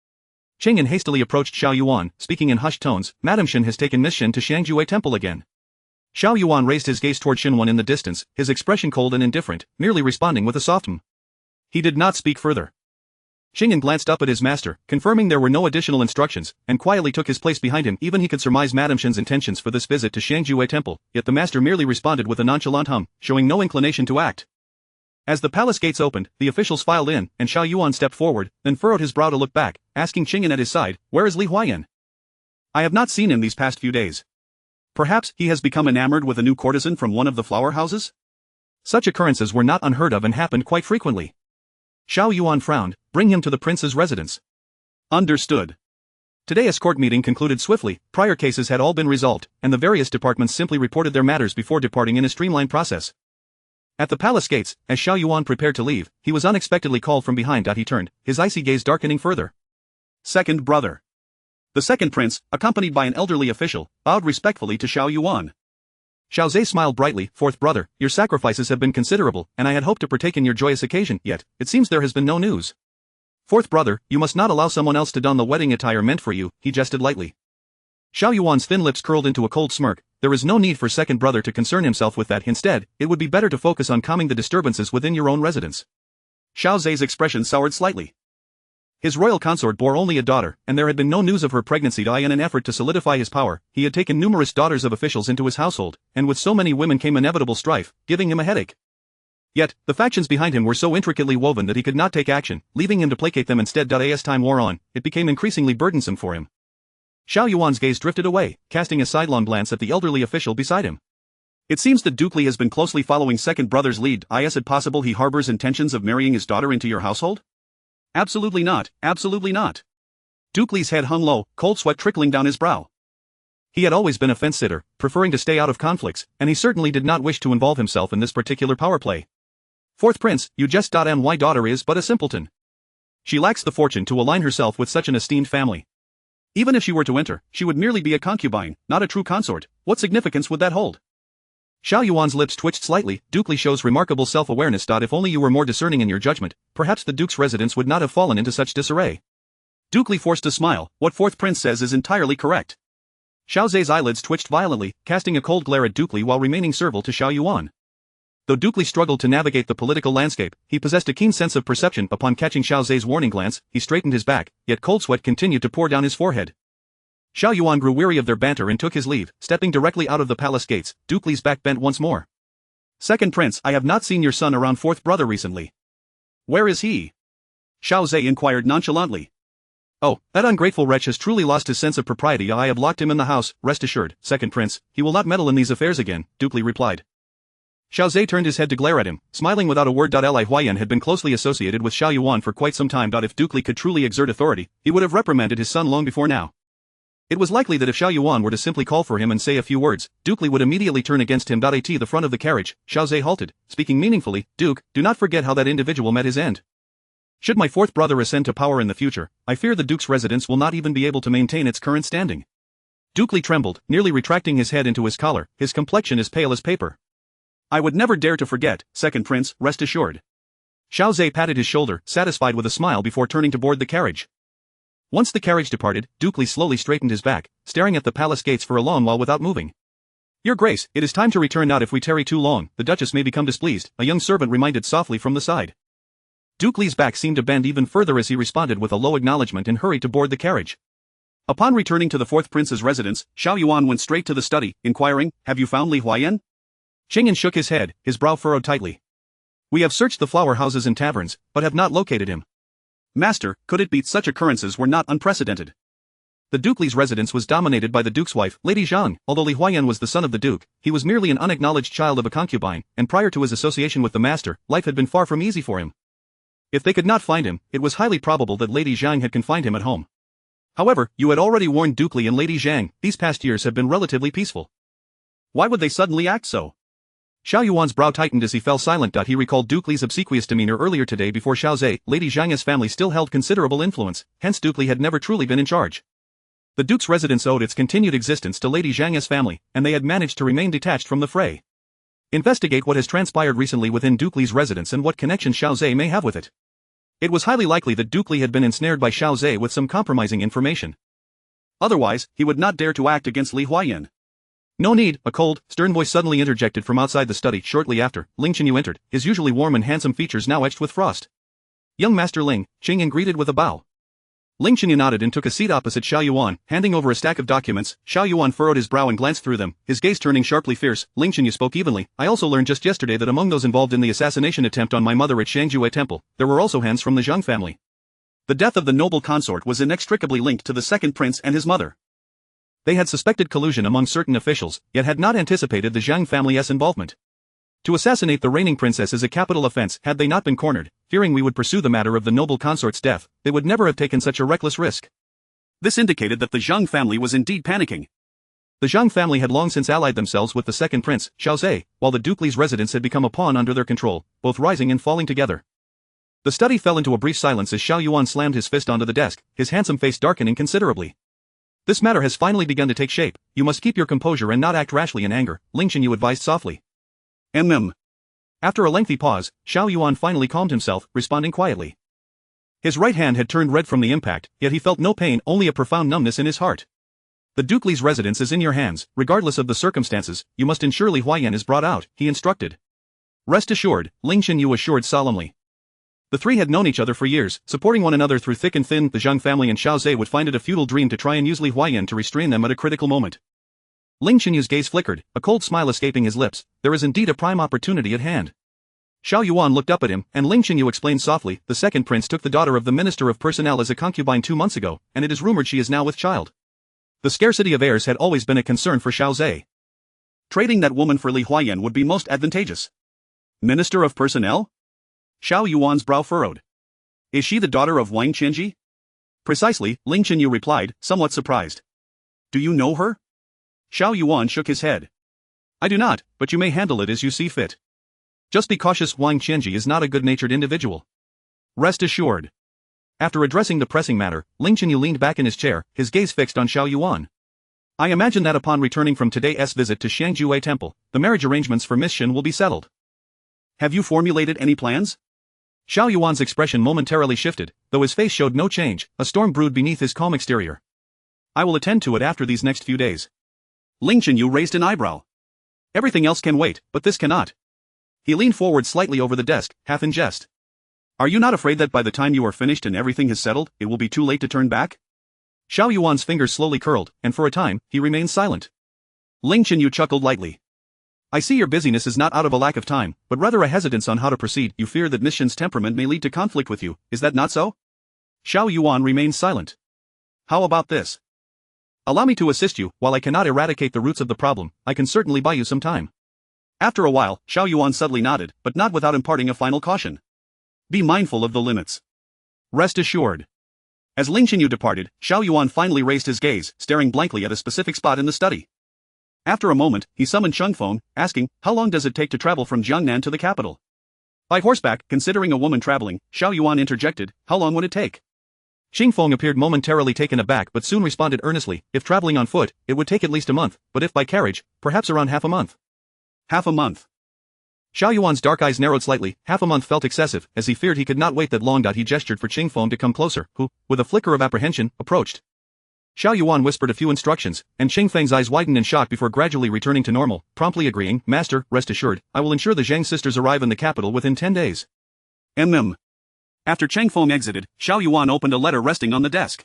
Cheng Yan hastily approached Xiao Yuan, speaking in hushed tones, Madame Shen has taken Miss Shen to Xiangjue Temple again. Xiao Yuan raised his gaze toward Shen Wen in the distance, his expression cold and indifferent, merely responding with a soft He did not speak further. Cheng Yan glanced up at his master, confirming there were no additional instructions, and quietly took his place behind him. Even he could surmise Madame Shen's intentions for this visit to Xiangjue Temple, yet the master merely responded with a nonchalant hum, showing no inclination to act. As the palace gates opened, the officials filed in, and Xiao Yuan stepped forward, then furrowed his brow to look back, asking Cheng Yan at his side, where is Li Huaiyan? I have not seen him these past few days. Perhaps he has become enamored with a new courtesan from one of the flower houses? Such occurrences were not unheard of and happened quite frequently. Xiao Yuan frowned. Bring him to the prince's residence. Understood. Today's court meeting concluded swiftly. Prior cases had all been resolved, and the various departments simply reported their matters before departing in a streamlined process. At the palace gates, as Xiao Yuan prepared to leave, he was unexpectedly called from behind. He turned, his icy gaze darkening further. Second brother. The second prince, accompanied by an elderly official, bowed respectfully to Xiao Yuan. Xiao Zhe smiled brightly. Fourth brother, your sacrifices have been considerable, and I had hoped to partake in your joyous occasion, yet, it seems there has been no news. Fourth brother, you must not allow someone else to don the wedding attire meant for you, he jested lightly. Xiao Yuan's thin lips curled into a cold smirk. There is no need for second brother to concern himself with that. Instead, it would be better to focus on calming the disturbances within your own residence. Xiao Zhe's expression soured slightly. His royal consort bore only a daughter, and there had been no news of her pregnancy. In an effort to solidify his power, he had taken numerous daughters of officials into his household, and with so many women came inevitable strife, giving him a headache. Yet, the factions behind him were so intricately woven that he could not take action, leaving him to placate them instead. As time wore on, it became increasingly burdensome for him. Xiao Yuan's gaze drifted away, casting a sidelong glance at the elderly official beside him. It seems that Duke Li has been closely following second brother's lead. Is it possible he harbors intentions of marrying his daughter into your household? Absolutely not, absolutely not. Duke Li's head hung low, cold sweat trickling down his brow. He had always been a fence-sitter, preferring to stay out of conflicts, and he certainly did not wish to involve himself in this particular power play. Fourth prince, you jest. My daughter is but a simpleton. She lacks the fortune to align herself with such an esteemed family. Even if she were to enter, she would merely be a concubine, not a true consort. What significance would that hold? Xiao Yuan's lips twitched slightly. Duke Li shows remarkable self-awareness. If only you were more discerning in your judgment, perhaps the Duke's residence would not have fallen into such disarray. Duke Li forced a smile. What fourth prince says is entirely correct. Xiao Zhe's eyelids twitched violently, casting a cold glare at Duke Li while remaining servile to Xiao Yuan. Though Duke Li struggled to navigate the political landscape, he possessed a keen sense of perception. Upon catching Xiao Zhe's warning glance, he straightened his back, yet cold sweat continued to pour down his forehead. Xiao Yuan grew weary of their banter and took his leave. Stepping directly out of the palace gates, Duke Li's back bent once more. Second prince, I have not seen your son around fourth brother recently. Where is he? Xiao Zhe inquired nonchalantly. Oh, that ungrateful wretch has truly lost his sense of propriety. I have locked him in the house. Rest assured, second prince, he will not meddle in these affairs again, Duke Li replied. Xiao Zhe turned his head to glare at him, smiling without a word. Li Huayan had been closely associated with Xiao Yuan for quite some time. If Duke Li could truly exert authority, he would have reprimanded his son long before now. It was likely that if Xiao Yuan were to simply call for him and say a few words, Duke Li would immediately turn against him. At the front of the carriage, Xiao Zhe halted, speaking meaningfully. Duke, do not forget how that individual met his end. Should my fourth brother ascend to power in the future, I fear the Duke's residence will not even be able to maintain its current standing. Duke Li trembled, nearly retracting his head into his collar. His complexion is pale as paper. I would never dare to forget, second prince, rest assured. Xiao Zhe patted his shoulder, satisfied with a smile before turning to board the carriage. Once the carriage departed, Duke Li slowly straightened his back, staring at the palace gates for a long while without moving. Your Grace, it is time to return now. If we tarry too long, the Duchess may become displeased, a young servant reminded softly from the side. Duke Li's back seemed to bend even further as he responded with a low acknowledgement and hurried to board the carriage. Upon returning to the fourth prince's residence, Xiao Yuan went straight to the study, inquiring, have you found Li Huayan? Xiao Yan shook his head, his brow furrowed tightly. We have searched the flower houses and taverns, but have not located him. Master, could it be such occurrences were not unprecedented? The Duke Li's residence was dominated by the Duke's wife, Lady Zhang. Although Li Huayan was the son of the Duke, he was merely an unacknowledged child of a concubine, and prior to his association with the master, life had been far from easy for him. If they could not find him, it was highly probable that Lady Zhang had confined him at home. However, you had already warned Duke Li and Lady Zhang, these past years have been relatively peaceful. Why would they suddenly act so? Xiao Yuan's brow tightened as he fell silent. He recalled Duke Li's obsequious demeanor earlier today before Xiao Zhe. Lady Zhang's family still held considerable influence, hence Duke Li had never truly been in charge. The Duke's residence owed its continued existence to Lady Zhang's family, and they had managed to remain detached from the fray. Investigate what has transpired recently within Duke Li's residence and what connection Xiao Zhe may have with it. It was highly likely that Duke Li had been ensnared by Xiao Zhe with some compromising information. Otherwise, he would not dare to act against Li Huayan. No need, a cold, stern voice suddenly interjected from outside the study. Shortly after, Ling Chenyu entered, his usually warm and handsome features now etched with frost. Young Master Ling, Xiao Yan greeted with a bow. Ling Chenyu nodded and took a seat opposite Xiao Yuan, handing over a stack of documents. Xiao Yuan furrowed his brow and glanced through them, his gaze turning sharply fierce. Ling Chenyu spoke evenly. I also learned just yesterday that among those involved in the assassination attempt on my mother at Shangzhou Temple, there were also hands from the Zhang family. The death of the noble consort was inextricably linked to the second prince and his mother. They had suspected collusion among certain officials, yet had not anticipated the Zhang family's involvement. To assassinate the reigning princess is a capital offense. Had they not been cornered, fearing we would pursue the matter of the noble consort's death, they would never have taken such a reckless risk. This indicated that the Zhang family was indeed panicking. The Zhang family had long since allied themselves with the second prince, Xiao, while the Dukeley's residence had become a pawn under their control, both rising and falling together. The study fell into a brief silence as Xiao Yuan slammed his fist onto the desk, his handsome face darkening considerably. This matter has finally begun to take shape. You must keep your composure and not act rashly in anger, Ling Qianyu advised softly. After a lengthy pause, Xiao Yuan finally calmed himself, responding quietly. His right hand had turned red from the impact, yet he felt no pain, only a profound numbness in his heart. The Dukeley's residence is in your hands, regardless of the circumstances. You must ensure Li Huaiyan is brought out, he instructed. Rest assured, Ling Qianyu assured solemnly. The three had known each other for years, supporting one another through thick and thin. The Zhang family and Xiao Zhe would find it a futile dream to try and use Li Huaiyan to restrain them at a critical moment. Ling Qianyu's gaze flickered, a cold smile escaping his lips. There is indeed a prime opportunity at hand. Xiao Yuan looked up at him, and Ling Qianyu explained softly, the second prince took the daughter of the Minister of Personnel as a concubine 2 months ago, and it is rumored she is now with child. The scarcity of heirs had always been a concern for Xiao Zhe. Trading that woman for Li Huaiyan would be most advantageous. Minister of Personnel? Xiao Yuan's brow furrowed. Is she the daughter of Wang Qianji? Precisely, Ling Qianyu replied, somewhat surprised. Do you know her? Xiao Yuan shook his head. I do not, but you may handle it as you see fit. Just be cautious, Wang Qianji is not a good-natured individual. Rest assured. After addressing the pressing matter, Ling Qianyu leaned back in his chair, his gaze fixed on Xiao Yuan. I imagine that upon returning from today's visit to Xiangjue Temple, the marriage arrangements for Miss Shen will be settled. Have you formulated any plans? Xiao Yuan's expression momentarily shifted, though his face showed no change. A storm brewed beneath his calm exterior. I will attend to it after these next few days. Ling Qianyu raised an eyebrow. Everything else can wait, but this cannot. He leaned forward slightly over the desk, half in jest. Are you not afraid that by the time you are finished and everything has settled, it will be too late to turn back? Xiao Yuan's fingers slowly curled, and for a time, he remained silent. Ling Qianyu chuckled lightly. I see your busyness is not out of a lack of time, but rather a hesitance on how to proceed. You fear that Miss Shen's temperament may lead to conflict with you, is that not so? Xiao Yuan remained silent. How about this? Allow me to assist you. While I cannot eradicate the roots of the problem, I can certainly buy you some time. After a while, Xiao Yuan subtly nodded, but not without imparting a final caution. Be mindful of the limits. Rest assured. As Ling Qianyu departed, Xiao Yuan finally raised his gaze, staring blankly at a specific spot in the study. After a moment, he summoned Chengfeng, asking, how long does it take to travel from Jiangnan to the capital? By horseback, considering a woman traveling, Xiao Yuan interjected, how long would it take? Chengfeng appeared momentarily taken aback but soon responded earnestly, if traveling on foot, it would take at least a month, but if by carriage, perhaps around half a month. Half a month. Xiao Yuan's dark eyes narrowed slightly. Half a month felt excessive, as he feared he could not wait that long. He gestured for Chengfeng to come closer, who, with a flicker of apprehension, approached. Xiao Yuan whispered a few instructions, and Chengfeng's eyes widened in shock before gradually returning to normal, promptly agreeing, Master, rest assured, I will ensure the Zhang sisters arrive in the capital within 10 days. After Chengfeng exited, Xiao Yuan opened a letter resting on the desk.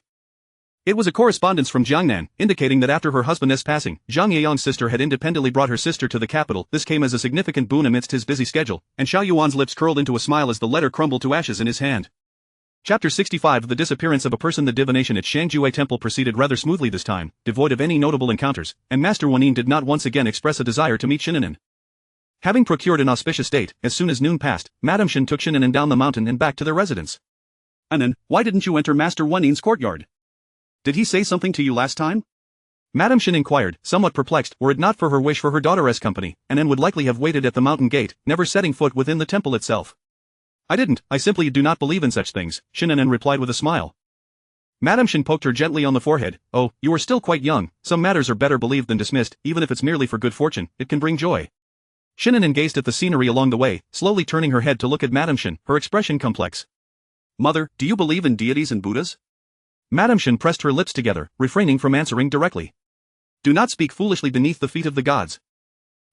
It was a correspondence from Jiangnan, indicating that after her husband's passing, Zhang Yeyang's sister had independently brought her sister to the capital. This came as a significant boon amidst his busy schedule, and Xiao Yuan's lips curled into a smile as the letter crumbled to ashes in his hand. Chapter 65 The disappearance of a person. The divination at Xiangjue Temple proceeded rather smoothly this time, devoid of any notable encounters, and Master Wanyin did not once again express a desire to meet Shen An'an. Having procured an auspicious date, as soon as noon passed, Madame Shen took Shen An'an down the mountain and back to their residence. An'an, why didn't you enter Master Wanyin's courtyard? Did he say something to you last time? Madame Shen inquired, somewhat perplexed. Were it not for her wish for her daughter's company, An'an would likely have waited at the mountain gate, never setting foot within the temple itself. I didn't, I simply do not believe in such things, Shen An'an replied with a smile. Madame Shen poked her gently on the forehead. Oh, you are still quite young, some matters are better believed than dismissed, even if it's merely for good fortune, it can bring joy. Shen An'an gazed at the scenery along the way, slowly turning her head to look at Madame Shen, her expression complex. Mother, do you believe in deities and Buddhas? Madame Shen pressed her lips together, refraining from answering directly. Do not speak foolishly beneath the feet of the gods.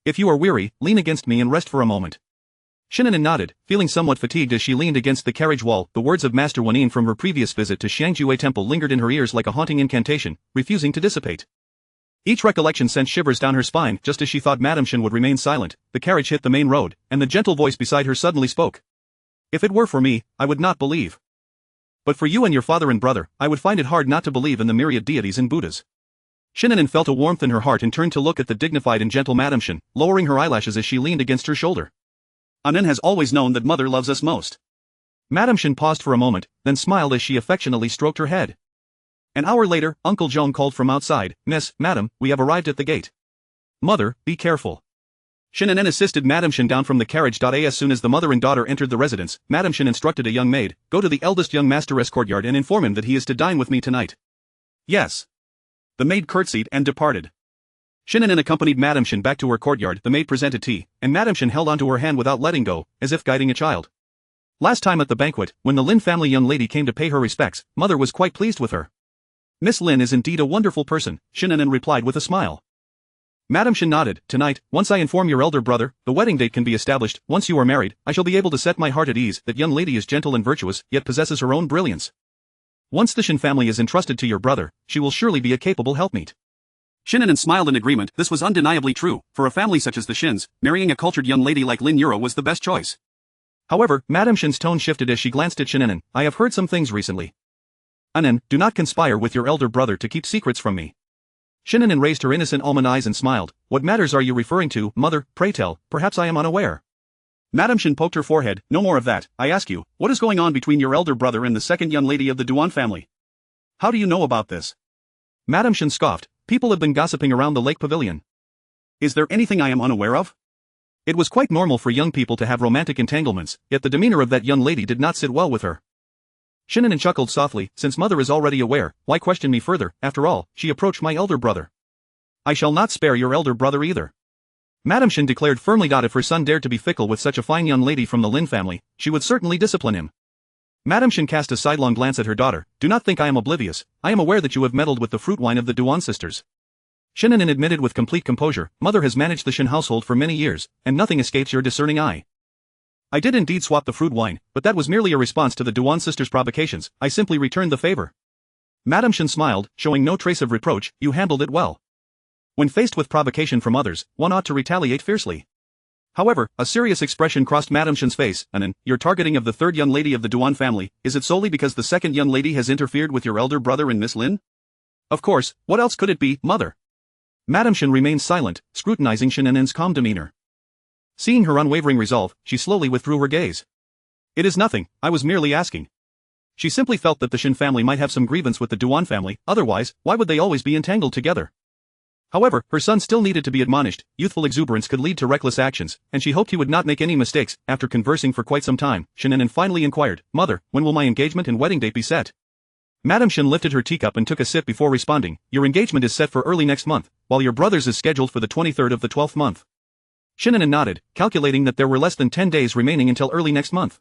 If you are weary, lean against me and rest for a moment. Shen An'an nodded, feeling somewhat fatigued as she leaned against the carriage wall. The words of Master Wanyin from her previous visit to Xiangjue Temple lingered in her ears like a haunting incantation, refusing to dissipate. Each recollection sent shivers down her spine. Just as she thought Madame Shen would remain silent, the carriage hit the main road, and the gentle voice beside her suddenly spoke. If it were for me, I would not believe. But for you and your father and brother, I would find it hard not to believe in the myriad deities and Buddhas. Shen An'an felt a warmth in her heart and turned to look at the dignified and gentle Madame Shen, lowering her eyelashes as she leaned against her shoulder. An'an has always known that mother loves us most. Madame Shen paused for a moment, then smiled as she affectionately stroked her head. An hour later, Uncle Zhong called from outside, "Miss, Madam, we have arrived at the gate. Mother, be careful." Shen An'an assisted Madame Shen down from the carriage. As soon as the mother and daughter entered the residence, Madame Shen instructed a young maid, "Go to the eldest young master's courtyard and inform him that he is to dine with me tonight." "Yes." The maid curtsied and departed. Shen An'an accompanied Madame Shen back to her courtyard. The maid presented tea, and Madame Shen held onto her hand without letting go, as if guiding a child. Last time at the banquet, when the Lin family young lady came to pay her respects, mother was quite pleased with her. "Miss Lin is indeed a wonderful person," Shen An'an replied with a smile. Madame Shen nodded. "Tonight, once I inform your elder brother, the wedding date can be established. Once you are married, I shall be able to set my heart at ease. That young lady is gentle and virtuous, yet possesses her own brilliance. Once the Shen family is entrusted to your brother, she will surely be a capable helpmeet." Shen An'an smiled in agreement. This was undeniably true. For a family such as the Shens, marrying a cultured young lady like Lin Yuro was the best choice. However, Madame Shen's tone shifted as she glanced at Shen An'an. "I have heard some things recently. An'an, do not conspire with your elder brother to keep secrets from me." Shen An'an raised her innocent almond eyes and smiled. "What matters are you referring to, mother? Pray tell, perhaps I am unaware." Madame Shen poked her forehead. "No more of that, I ask you, what is going on between your elder brother and the second young lady of the Duan family? How do you know about this?" Madame Shen scoffed. "People have been gossiping around the lake pavilion. Is there anything I am unaware of?" It was quite normal for young people to have romantic entanglements, yet the demeanor of that young lady did not sit well with her. Shen An'an chuckled softly. "Since mother is already aware, why question me further? After all, she approached my elder brother. I shall not spare your elder brother either." Madame Shen declared firmly that if her son dared to be fickle with such a fine young lady from the Lin family, she would certainly discipline him. Madame Shen cast a sidelong glance at her daughter. "Do not think I am oblivious. I am aware that you have meddled with the fruit wine of the Duan sisters." Shen An'an admitted with complete composure, "Mother has managed the Shen household for many years, and nothing escapes your discerning eye. I did indeed swap the fruit wine, but that was merely a response to the Duan sisters' provocations. I simply returned the favor." Madame Shen smiled, showing no trace of reproach. "You handled it well. When faced with provocation from others, one ought to retaliate fiercely." However, a serious expression crossed Madame Shen's face. "An'an, your targeting of the third young lady of the Duan family, is it solely because the second young lady has interfered with your elder brother and Miss Lin?" "Of course, what else could it be, mother?" Madame Shen remained silent, scrutinizing Shen An'an's calm demeanor. Seeing her unwavering resolve, she slowly withdrew her gaze. "It is nothing, I was merely asking." She simply felt that the Shen family might have some grievance with the Duan family, otherwise, why would they always be entangled together? However, her son still needed to be admonished. Youthful exuberance could lead to reckless actions, and she hoped he would not make any mistakes. After conversing for quite some time, Shen An'an finally inquired, "Mother, when will my engagement and wedding date be set?" Madame Shen lifted her teacup and took a sip before responding. "Your engagement is set for early next month, while your brother's is scheduled for the 23rd of the 12th month." Shen An'an nodded, calculating that there were less than 10 days remaining until early next month.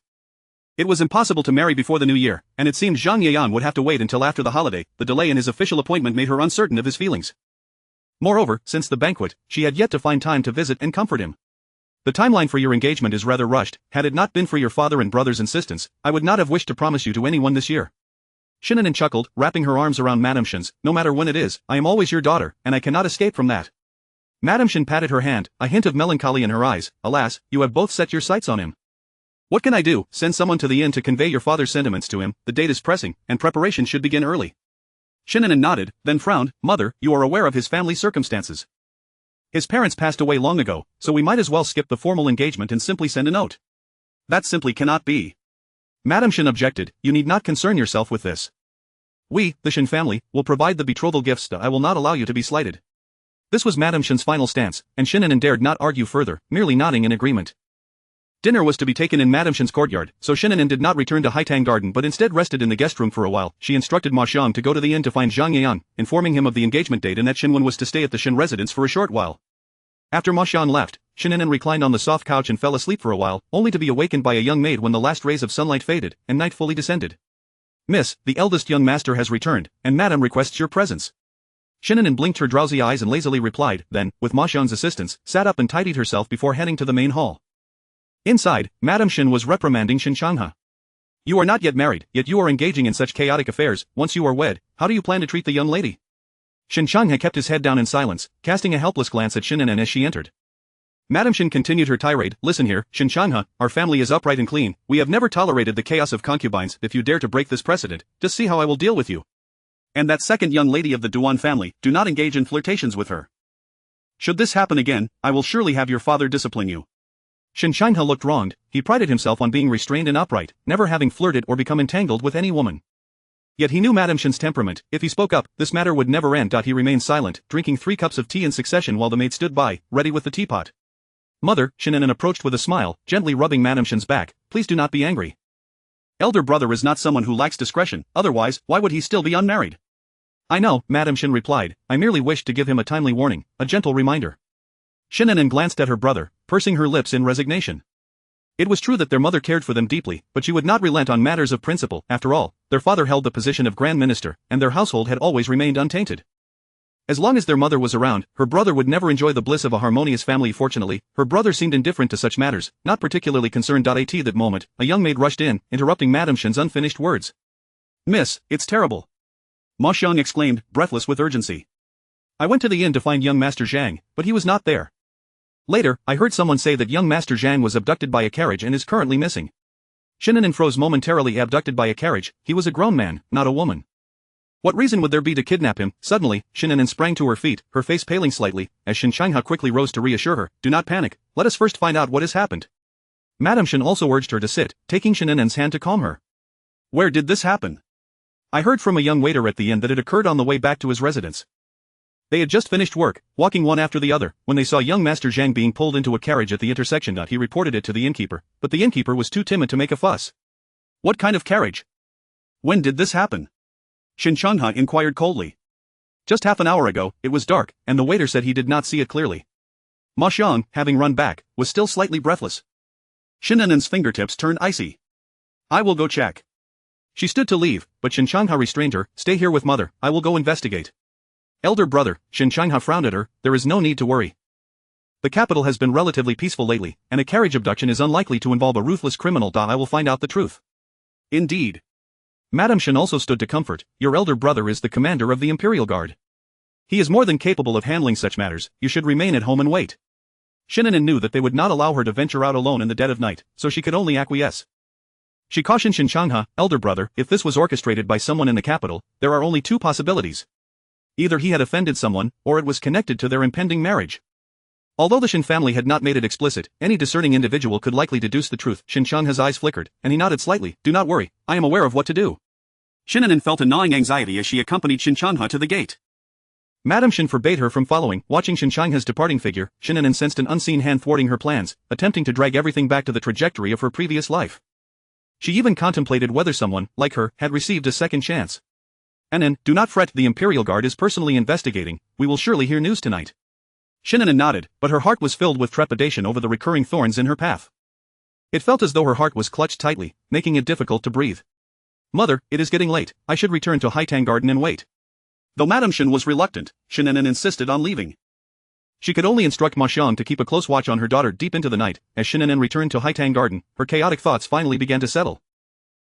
It was impossible to marry before the new year, and it seemed Zhang Yayan would have to wait until after the holiday. The delay in his official appointment made her uncertain of his feelings. Moreover, since the banquet, she had yet to find time to visit and comfort him. "The timeline for your engagement is rather rushed. Had it not been for your father and brother's insistence, I would not have wished to promise you to anyone this year." Shen An'an chuckled, wrapping her arms around Madame Shen's. "No matter when it is, I am always your daughter, and I cannot escape from that." Madame Shen patted her hand, a hint of melancholy in her eyes. "Alas, you have both set your sights on him." "What can I do? Send someone to the inn to convey your father's sentiments to him. The date is pressing, and preparations should begin early." Shen An'an nodded, then frowned. "Mother, you are aware of his family circumstances. His parents passed away long ago, so we might as well skip the formal engagement and simply send a note." "That simply cannot be." Madame Shen objected. "You need not concern yourself with this. We, the Shen family, will provide the betrothal gifts. I will not allow you to be slighted." This was Madame Shen's final stance, and Shen An'an dared not argue further, merely nodding in agreement. Dinner was to be taken in Madame Shen's courtyard, so Shen An'an did not return to Haitang Garden but instead rested in the guest room for a while. She instructed Ma Xiang to go to the inn to find Zhang Yayan, informing him of the engagement date and that Shen Wen was to stay at the Shen residence for a short while. After Ma Xiang left, Shen An'an reclined on the soft couch and fell asleep for a while, only to be awakened by a young maid when the last rays of sunlight faded, and night fully descended. "Miss, the eldest young master has returned, and Madame requests your presence." Shen An'an blinked her drowsy eyes and lazily replied, then, with Ma Xiang's assistance, sat up and tidied herself before heading to the main hall. Inside, Madame Shen was reprimanding Shen Changhe. "You are not yet married, yet you are engaging in such chaotic affairs. Once you are wed, how do you plan to treat the young lady?" Shen Changhe kept his head down in silence, casting a helpless glance at Shen An'an as she entered. Madame Shen continued her tirade. "Listen here, Shen Changhe, our family is upright and clean. We have never tolerated the chaos of concubines. If you dare to break this precedent, just see how I will deal with you." And that second young lady of the Duan family, do not engage in flirtations with her. Should this happen again, I will surely have your father discipline you. Shen An'an looked wronged. He prided himself on being restrained and upright, never having flirted or become entangled with any woman. Yet he knew Madame Shen's temperament. If he spoke up, this matter would never end. He remained silent, drinking 3 cups of tea in succession while the maid stood by, ready with the teapot. Mother, Shen An'an approached with a smile, gently rubbing Madame Shen's back. Please do not be angry. Elder brother is not someone who lacks discretion, otherwise, why would he still be unmarried? I know, Madame Shen replied. I merely wished to give him a timely warning, a gentle reminder. Shen An'an glanced at her brother, pursing her lips in resignation. It was true that their mother cared for them deeply, but she would not relent on matters of principle. After all, their father held the position of Grand Minister, and their household had always remained untainted. As long as their mother was around, her brother would never enjoy the bliss of a harmonious family. Fortunately, her brother seemed indifferent to such matters, not particularly concerned. At that moment, a young maid rushed in, interrupting Madame Shen's unfinished words. Miss, it's terrible. Ma Xiang exclaimed, breathless with urgency. I went to the inn to find young Master Zhang, but he was not there. Later, I heard someone say that young Master Zhang was abducted by a carriage and is currently missing. Shen An'an froze momentarily. Abducted by a carriage? He was a grown man, not a woman. What reason would there be to kidnap him? Suddenly, Shen An'an sprang to her feet, her face paling slightly, as Shen An'an quickly rose to reassure her. Do not panic, let us first find out what has happened. Madame Shen also urged her to sit, taking Shen An'an's hand to calm her. Where did this happen? I heard from a young waiter at the inn that it occurred on the way back to his residence. They had just finished work, walking one after the other, when they saw young Master Zhang being pulled into a carriage at the intersection. He reported it to the innkeeper, but the innkeeper was too timid to make a fuss. What kind of carriage? When did this happen? Shen An'an inquired coldly. Just half an hour ago. It was dark, and the waiter said he did not see it clearly. Ma Xiang, having run back, was still slightly breathless. Shen An'an's fingertips turned icy. I will go check. She stood to leave, but Shen An'an restrained her. Stay here with mother, I will go investigate. Elder brother, Shen An'an frowned at her. There is no need to worry. The capital has been relatively peaceful lately, and a carriage abduction is unlikely to involve a ruthless criminal. I will find out the truth. Indeed. Madame Shen also stood to comfort. Your elder brother is the commander of the Imperial Guard. He is more than capable of handling such matters. You should remain at home and wait. Shen An'an knew that they would not allow her to venture out alone in the dead of night, so she could only acquiesce. She cautioned Shen An'an, elder brother, if this was orchestrated by someone in the capital, there are only 2 possibilities. Either he had offended someone, or it was connected to their impending marriage. Although the Shen family had not made it explicit, any discerning individual could likely deduce the truth. Shen An'an's eyes flickered, and he nodded slightly. Do not worry, I am aware of what to do. Shen An'an felt a gnawing anxiety as she accompanied Shen An'an to the gate. Madame Shen forbade her from following. Watching Shen An'an's departing figure, Shen An'an sensed an unseen hand thwarting her plans, attempting to drag everything back to the trajectory of her previous life. She even contemplated whether someone, like her, had received a second chance. An'an, do not fret, the Imperial Guard is personally investigating. We will surely hear news tonight. Shen An'an nodded, but her heart was filled with trepidation over the recurring thorns in her path. It felt as though her heart was clutched tightly, making it difficult to breathe. Mother, it is getting late. I should return to Haitang Garden and wait. Though Madame Shen was reluctant, Shen An'an insisted on leaving. She could only instruct Ma Xiang to keep a close watch on her daughter deep into the night. As Shen An'an returned to Haitang Garden, her chaotic thoughts finally began to settle.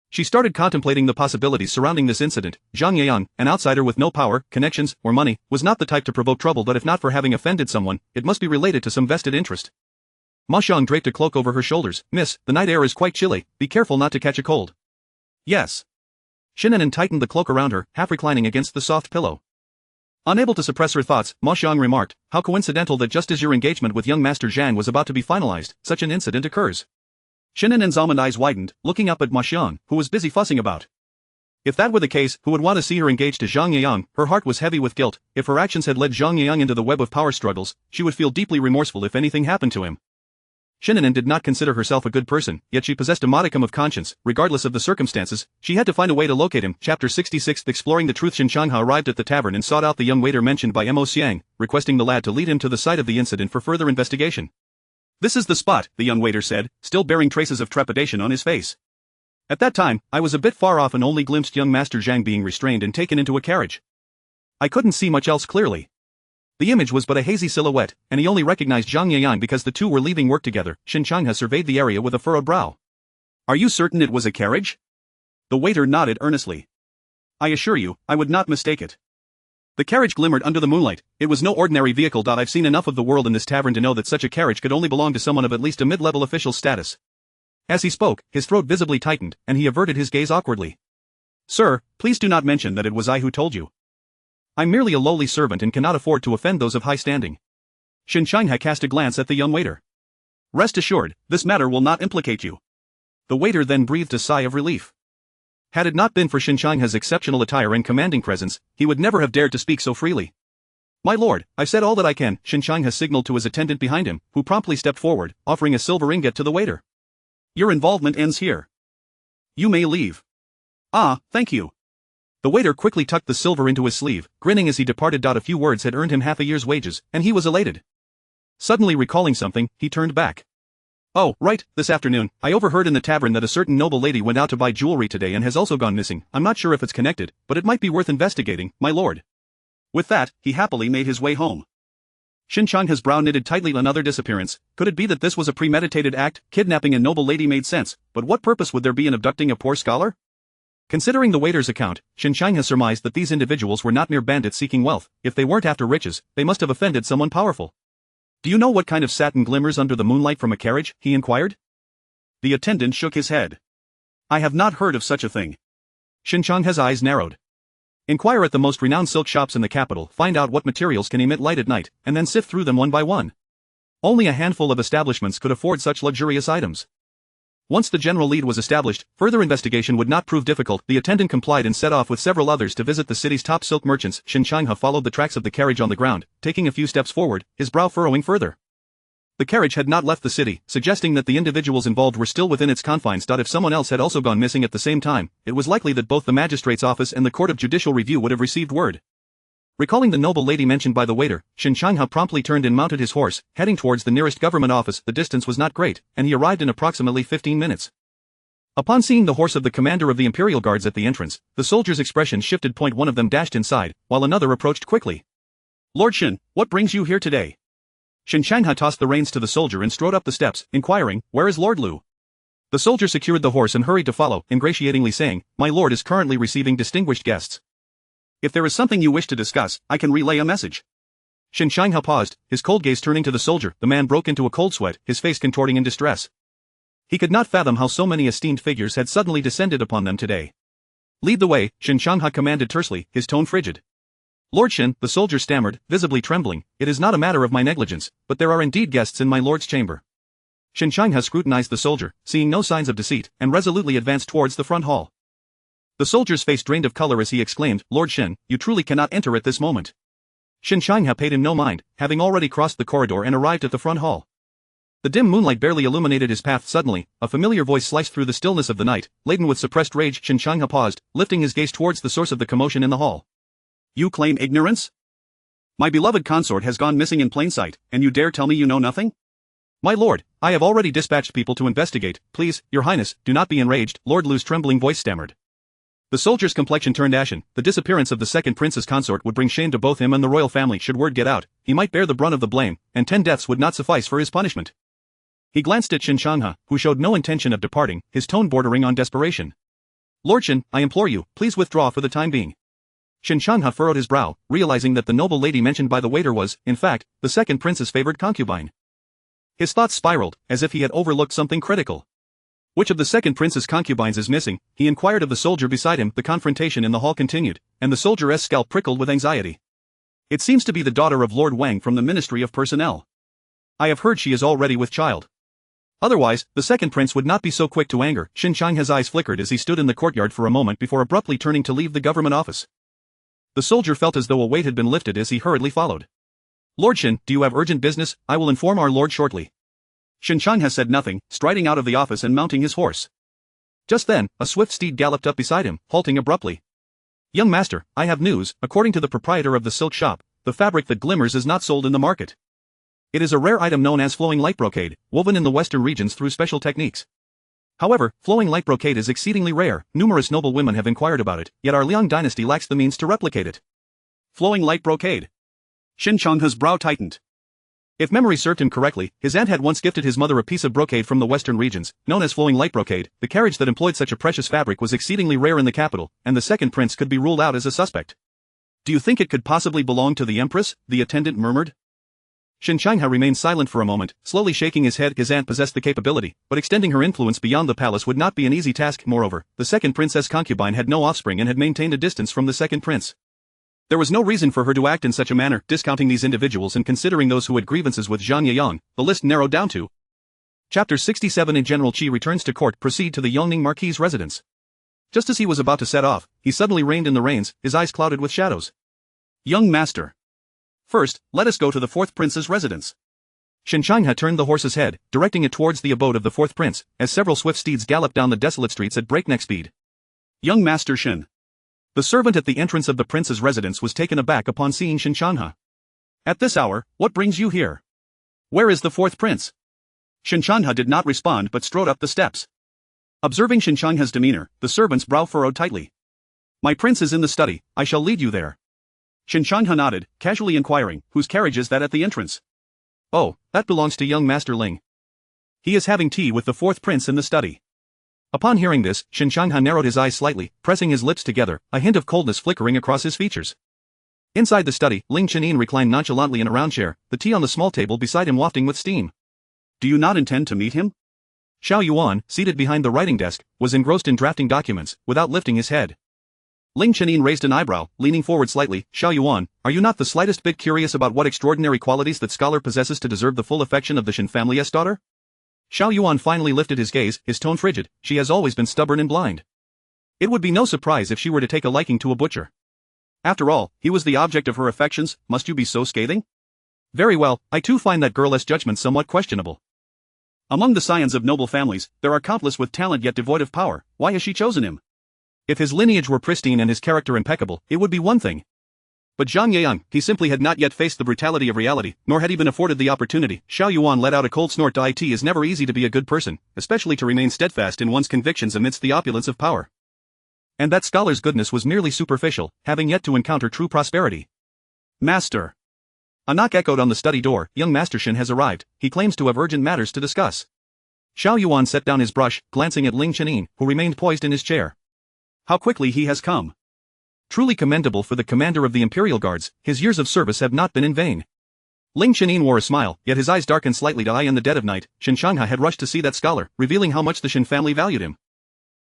She started contemplating the possibilities surrounding this incident. Zhang Yang, an outsider with no power, connections, or money, was not the type to provoke trouble, but if not for having offended someone, it must be related to some vested interest. Ma Xiang draped a cloak over her shoulders. Miss, the night air is quite chilly, be careful not to catch a cold. Yes. Shen An'an tightened the cloak around her, half reclining against the soft pillow. Unable to suppress her thoughts, Ma Xiang remarked, how coincidental that just as your engagement with young Master Zhang was about to be finalized, such an incident occurs. Shen An'an's almond eyes widened, looking up at Ma Xiang, who was busy fussing about. If that were the case, who would want to see her engaged to Zhang Yang? Her heart was heavy with guilt. If her actions had led Zhang Yang into the web of power struggles, she would feel deeply remorseful if anything happened to him. Shen An'an did not consider herself a good person, yet she possessed a modicum of conscience. Regardless of the circumstances, she had to find a way to locate him. Chapter 66 Exploring the Truth. Shen An'an arrived at the tavern and sought out the young waiter mentioned by Mo Xiang, requesting the lad to lead him to the site of the incident for further investigation. This is the spot, the young waiter said, still bearing traces of trepidation on his face. At that time, I was a bit far off and only glimpsed young Master Zhang being restrained and taken into a carriage. I couldn't see much else clearly. The image was but a hazy silhouette, and he only recognized Zhang Yang because the two were leaving work together. Shen An'an surveyed the area with a furrowed brow. Are you certain it was a carriage? The waiter nodded earnestly. I assure you, I would not mistake it. The carriage glimmered under the moonlight. It was no ordinary vehicle. I've seen enough of the world in this tavern to know that such a carriage could only belong to someone of at least a mid-level official status. As he spoke, his throat visibly tightened, and he averted his gaze awkwardly. Sir, please do not mention that it was I who told you. I'm merely a lowly servant and cannot afford to offend those of high standing. Shen An'an cast a glance at the young waiter. Rest assured, this matter will not implicate you. The waiter then breathed a sigh of relief. Had it not been for Shen An'an's exceptional attire and commanding presence, he would never have dared to speak so freely. My lord, I've said all that I can, Shen An'an signaled to his attendant behind him, who promptly stepped forward, offering a silver ingot to the waiter. Your involvement ends here. You may leave. Ah, thank you. The waiter quickly tucked the silver into his sleeve, grinning as he departed. A few words had earned him half a year's wages, and he was elated. Suddenly recalling something, he turned back. Oh, right, this afternoon, I overheard in the tavern that a certain noble lady went out to buy jewelry today and has also gone missing. I'm not sure if it's connected, but it might be worth investigating, my lord. With that, he happily made his way home. Shen An'an's brow knitted tightly. Another disappearance. Could it be that this was a premeditated act? Kidnapping a noble lady made sense, but what purpose would there be in abducting a poor scholar? Considering the waiter's account, Shen An'an surmised that these individuals were not mere bandits seeking wealth. If they weren't after riches, they must have offended someone powerful. Do you know what kind of satin glimmers under the moonlight from a carriage? He inquired. The attendant shook his head. I have not heard of such a thing. Shen An'an's eyes narrowed. Inquire at the most renowned silk shops in the capital, find out what materials can emit light at night, and then sift through them one by one. Only a handful of establishments could afford such luxurious items. Once the general lead was established, further investigation would not prove difficult. The attendant complied and set off with several others to visit the city's top silk merchants. Shen An'an followed the tracks of the carriage on the ground, taking a few steps forward, his brow furrowing further. The carriage had not left the city, suggesting that the individuals involved were still within its confines. If someone else had also gone missing at the same time, it was likely that both the magistrate's office and the court of judicial review would have received word. Recalling the noble lady mentioned by the waiter, Shen An'an promptly turned and mounted his horse, heading towards the nearest government office. The distance was not great, and he arrived in approximately 15 minutes. Upon seeing the horse of the commander of the Imperial Guards at the entrance, the soldier's expression shifted. One of them dashed inside, while another approached quickly. Lord Shen, what brings you here today? Shen An'an tossed the reins to the soldier and strode up the steps, inquiring, where is Lord Lu? The soldier secured the horse and hurried to follow, ingratiatingly saying, my lord is currently receiving distinguished guests. If there is something you wish to discuss, I can relay a message. Shen An'an paused, his cold gaze turning to the soldier. The man broke into a cold sweat, his face contorting in distress. He could not fathom how so many esteemed figures had suddenly descended upon them today. Lead the way, Shen An'an commanded tersely, his tone frigid. Lord Shen, the soldier stammered, visibly trembling, it is not a matter of my negligence, but there are indeed guests in my lord's chamber. Shen An'an scrutinized the soldier, seeing no signs of deceit, and resolutely advanced towards the front hall. The soldier's face drained of color as he exclaimed, Lord Shen, you truly cannot enter at this moment. Shen An'an paid him no mind, having already crossed the corridor and arrived at the front hall. The dim moonlight barely illuminated his path. Suddenly, a familiar voice sliced through the stillness of the night, laden with suppressed rage. Shen An'an paused, lifting his gaze towards the source of the commotion in the hall. You claim ignorance? My beloved consort has gone missing in plain sight, and you dare tell me you know nothing? My lord, I have already dispatched people to investigate. Please, your highness, do not be enraged, Lord Lu's trembling voice stammered. The soldier's complexion turned ashen. The disappearance of the second prince's consort would bring shame to both him and the royal family. Should word get out, he might bear the brunt of the blame, and 10 deaths would not suffice for his punishment. He glanced at Shen An'an, who showed no intention of departing, his tone bordering on desperation. Lord Shen, I implore you, please withdraw for the time being. Shen An'an furrowed his brow, realizing that the noble lady mentioned by the waiter was, in fact, the second prince's favored concubine. His thoughts spiraled, as if he had overlooked something critical. Which of the second prince's concubines is missing? He inquired of the soldier beside him. The confrontation in the hall continued, and the soldier's scalp prickled with anxiety. It seems to be the daughter of Lord Wang from the Ministry of Personnel. I have heard she is already with child. Otherwise, the second prince would not be so quick to anger. Shen An'an's eyes flickered as he stood in the courtyard for a moment before abruptly turning to leave the government office. The soldier felt as though a weight had been lifted as he hurriedly followed. Lord Shen, do you have urgent business? I will inform our lord shortly. Shen An'an said nothing, striding out of the office and mounting his horse. Just then, a swift steed galloped up beside him, halting abruptly. Young master, I have news. According to the proprietor of the silk shop, the fabric that glimmers is not sold in the market. It is a rare item known as flowing light brocade, woven in the western regions through special techniques. However, flowing light brocade is exceedingly rare. Numerous noble women have inquired about it, yet our Liang dynasty lacks the means to replicate it. Flowing light brocade. Shen An'an's brow tightened. If memory served him correctly, his aunt had once gifted his mother a piece of brocade from the western regions, known as flowing light brocade. The carriage that employed such a precious fabric was exceedingly rare in the capital, and the second prince could be ruled out as a suspect. Do you think it could possibly belong to the empress? The attendant murmured. Shen An'an remained silent for a moment, slowly shaking his head. His aunt possessed the capability, but extending her influence beyond the palace would not be an easy task. Moreover, the second princess concubine had no offspring and had maintained a distance from the second prince. There was no reason for her to act in such a manner. Discounting these individuals and considering those who had grievances with Zhang Yiyang, the list narrowed down to Chapter 67. In General Qi returns to court. Proceed to the Yongning Marquis' residence. Just as he was about to set off, he suddenly reined in the reins, his eyes clouded with shadows. Young master. First, let us go to the fourth prince's residence. Shen An'an turned the horse's head, directing it towards the abode of the fourth prince, as several swift steeds galloped down the desolate streets at breakneck speed. Young master Shen. The servant at the entrance of the prince's residence was taken aback upon seeing Shen An'an. At this hour, what brings you here? Where is the fourth prince? Shen An'an did not respond but strode up the steps. Observing Shen An'an's demeanor, the servant's brow furrowed tightly. My prince is in the study, I shall lead you there. Shen An'an nodded, casually inquiring, whose carriage is that at the entrance? Oh, that belongs to young Master Ling. He is having tea with the fourth prince in the study. Upon hearing this, Shen An'an narrowed his eyes slightly, pressing his lips together, a hint of coldness flickering across his features. Inside the study, Ling Qian'an reclined nonchalantly in a round chair, the tea on the small table beside him wafting with steam. Do you not intend to meet him? Xiao Yuan, seated behind the writing desk, was engrossed in drafting documents, without lifting his head. Ling Qian'an raised an eyebrow, leaning forward slightly. Xiao Yuan, are you not the slightest bit curious about what extraordinary qualities that scholar possesses to deserve the full affection of the Shen family's daughter? Xiao Yuan finally lifted his gaze, his tone frigid. She has always been stubborn and blind. It would be no surprise if she were to take a liking to a butcher. After all, he was the object of her affections. Must you be so scathing? Very well, I too find that girl's judgment somewhat questionable. Among the scions of noble families, there are countless with talent yet devoid of power. Why has she chosen him? If his lineage were pristine and his character impeccable, it would be one thing. But Zhang Yiyang, he simply had not yet faced the brutality of reality, nor had he been afforded the opportunity. Xiao Yuan let out a cold snort. It is never easy to be a good person, especially to remain steadfast in one's convictions amidst the opulence of power. And that scholar's goodness was merely superficial, having yet to encounter true prosperity. Master. A knock echoed on the study door. Young Master Shen has arrived. He claims to have urgent matters to discuss. Xiao Yuan set down his brush, glancing at Ling Qian'an, who remained poised in his chair. How quickly he has come. Truly commendable for the commander of the Imperial Guards, his years of service have not been in vain. Ling Qian'an wore a smile, yet his eyes darkened slightly. In the dead of night, Shen An'an had rushed to see that scholar, revealing how much the Shen family valued him.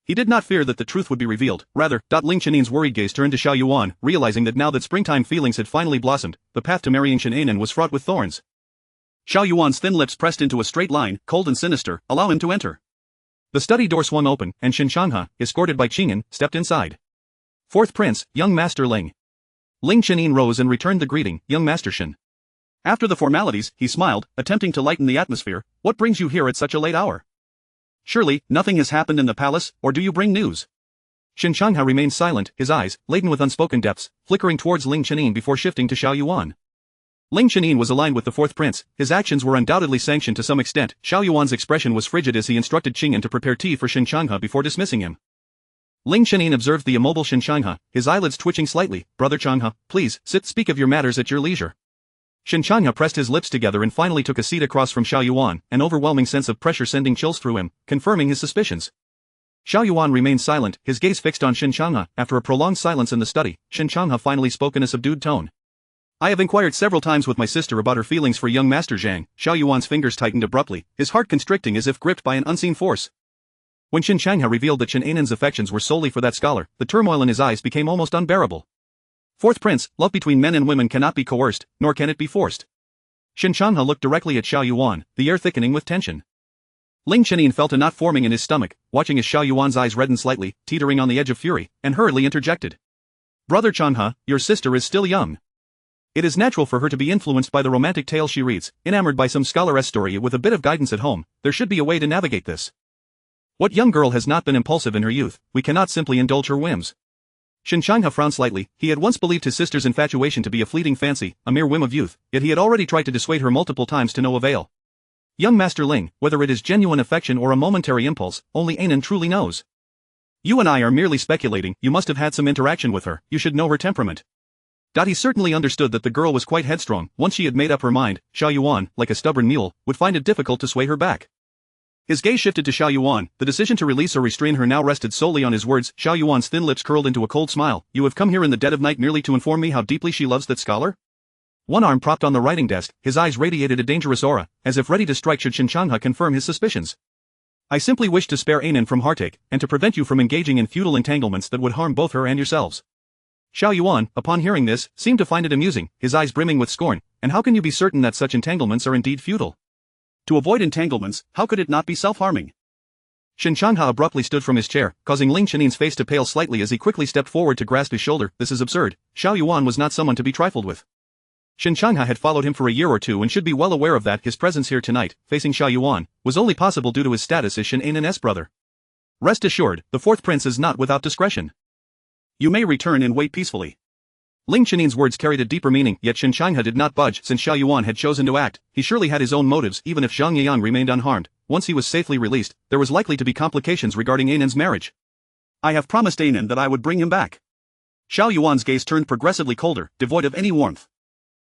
He did not fear that the truth would be revealed, rather. Ling Qian'an's worried gaze turned to Xiao Yuan, realizing that now that springtime feelings had finally blossomed, the path to marrying Shen An'an was fraught with thorns. Xiao Yuan's thin lips pressed into a straight line, cold and sinister. Allow him to enter. The study door swung open, and Shen An'an, escorted by Qing'an, stepped inside. Fourth Prince, young Master Ling. Ling Qian'an rose and returned the greeting, young Master Shen. After the formalities, he smiled, attempting to lighten the atmosphere. What brings you here at such a late hour? Surely, nothing has happened in the palace, or do you bring news? Shen An'an remained silent, his eyes, laden with unspoken depths, flickering towards Ling Qian'an before shifting to Xiao Yuan. Ling Qian'an was aligned with the fourth prince, his actions were undoubtedly sanctioned to some extent. Xiao Yuan's expression was frigid as he instructed Qing'an to prepare tea for Shen An'an before dismissing him. Ling Qian'an observed the immobile Shen An'an, his eyelids twitching slightly. Brother An'an, please, speak of your matters at your leisure. Shen An'an pressed his lips together and finally took a seat across from Xiao Yuan, an overwhelming sense of pressure sending chills through him, confirming his suspicions. Xiao Yuan remained silent, his gaze fixed on Shen An'an. After a prolonged silence in the study, Shen An'an finally spoke in a subdued tone. I have inquired several times with my sister about her feelings for young Master Zhang. Xiao Yuan's fingers tightened abruptly, his heart constricting as if gripped by an unseen force. When Shen An'an revealed that Shen An'an's affections were solely for that scholar, the turmoil in his eyes became almost unbearable. Fourth Prince, love between men and women cannot be coerced, nor can it be forced. Shen An'an looked directly at Xiao Yuan, the air thickening with tension. Ling Qian'an felt a knot forming in his stomach, watching as Xiao Yuan's eyes reddened slightly, teetering on the edge of fury, and hurriedly interjected. Brother An'an, your sister is still young. It is natural for her to be influenced by the romantic tale she reads, enamored by some scholar's story. With a bit of guidance at home, there should be a way to navigate this. What young girl has not been impulsive in her youth? We cannot simply indulge her whims. Shen An'an frowned slightly. He had once believed his sister's infatuation to be a fleeting fancy, a mere whim of youth, yet he had already tried to dissuade her multiple times to no avail. Young Master Ling, whether it is genuine affection or a momentary impulse, only An'an truly knows. You and I are merely speculating. You must have had some interaction with her, you should know her temperament. He certainly understood that the girl was quite headstrong. Once she had made up her mind, Xiao Yuan, like a stubborn mule, would find it difficult to sway her back. His gaze shifted to Xiao Yuan. The decision to release or restrain her now rested solely on his words. Xiao Yuan's thin lips curled into a cold smile. You have come here in the dead of night merely to inform me how deeply she loves that scholar? One arm propped on the writing desk, his eyes radiated a dangerous aura, as if ready to strike should Shen An'an confirm his suspicions. I simply wish to spare An'an from heartache, and to prevent you from engaging in futile entanglements that would harm both her and yourselves. Xiao Yuan, upon hearing this, seemed to find it amusing, his eyes brimming with scorn. And how can you be certain that such entanglements are indeed futile? To avoid entanglements, how could it not be self-harming? Shen An'an abruptly stood from his chair, causing Ling Qiannin's face to pale slightly as he quickly stepped forward to grasp his shoulder. This is absurd. Xiao Yuan was not someone to be trifled with. Shen An'an had followed him for a year or two and should be well aware of that. His presence here tonight, facing Xiao Yuan, was only possible due to his status as Shen An'an's brother. Rest assured, the fourth prince is not without discretion. You may return and wait peacefully. Ling Qiannin's words carried a deeper meaning, yet Shen An'an did not budge since Xiao Yuan had chosen to act. He surely had his own motives. Even if Zhang Yang remained unharmed, once he was safely released, there was likely to be complications regarding Anan's marriage. I have promised Anan that I would bring him back. Xiao Yuan's gaze turned progressively colder, devoid of any warmth.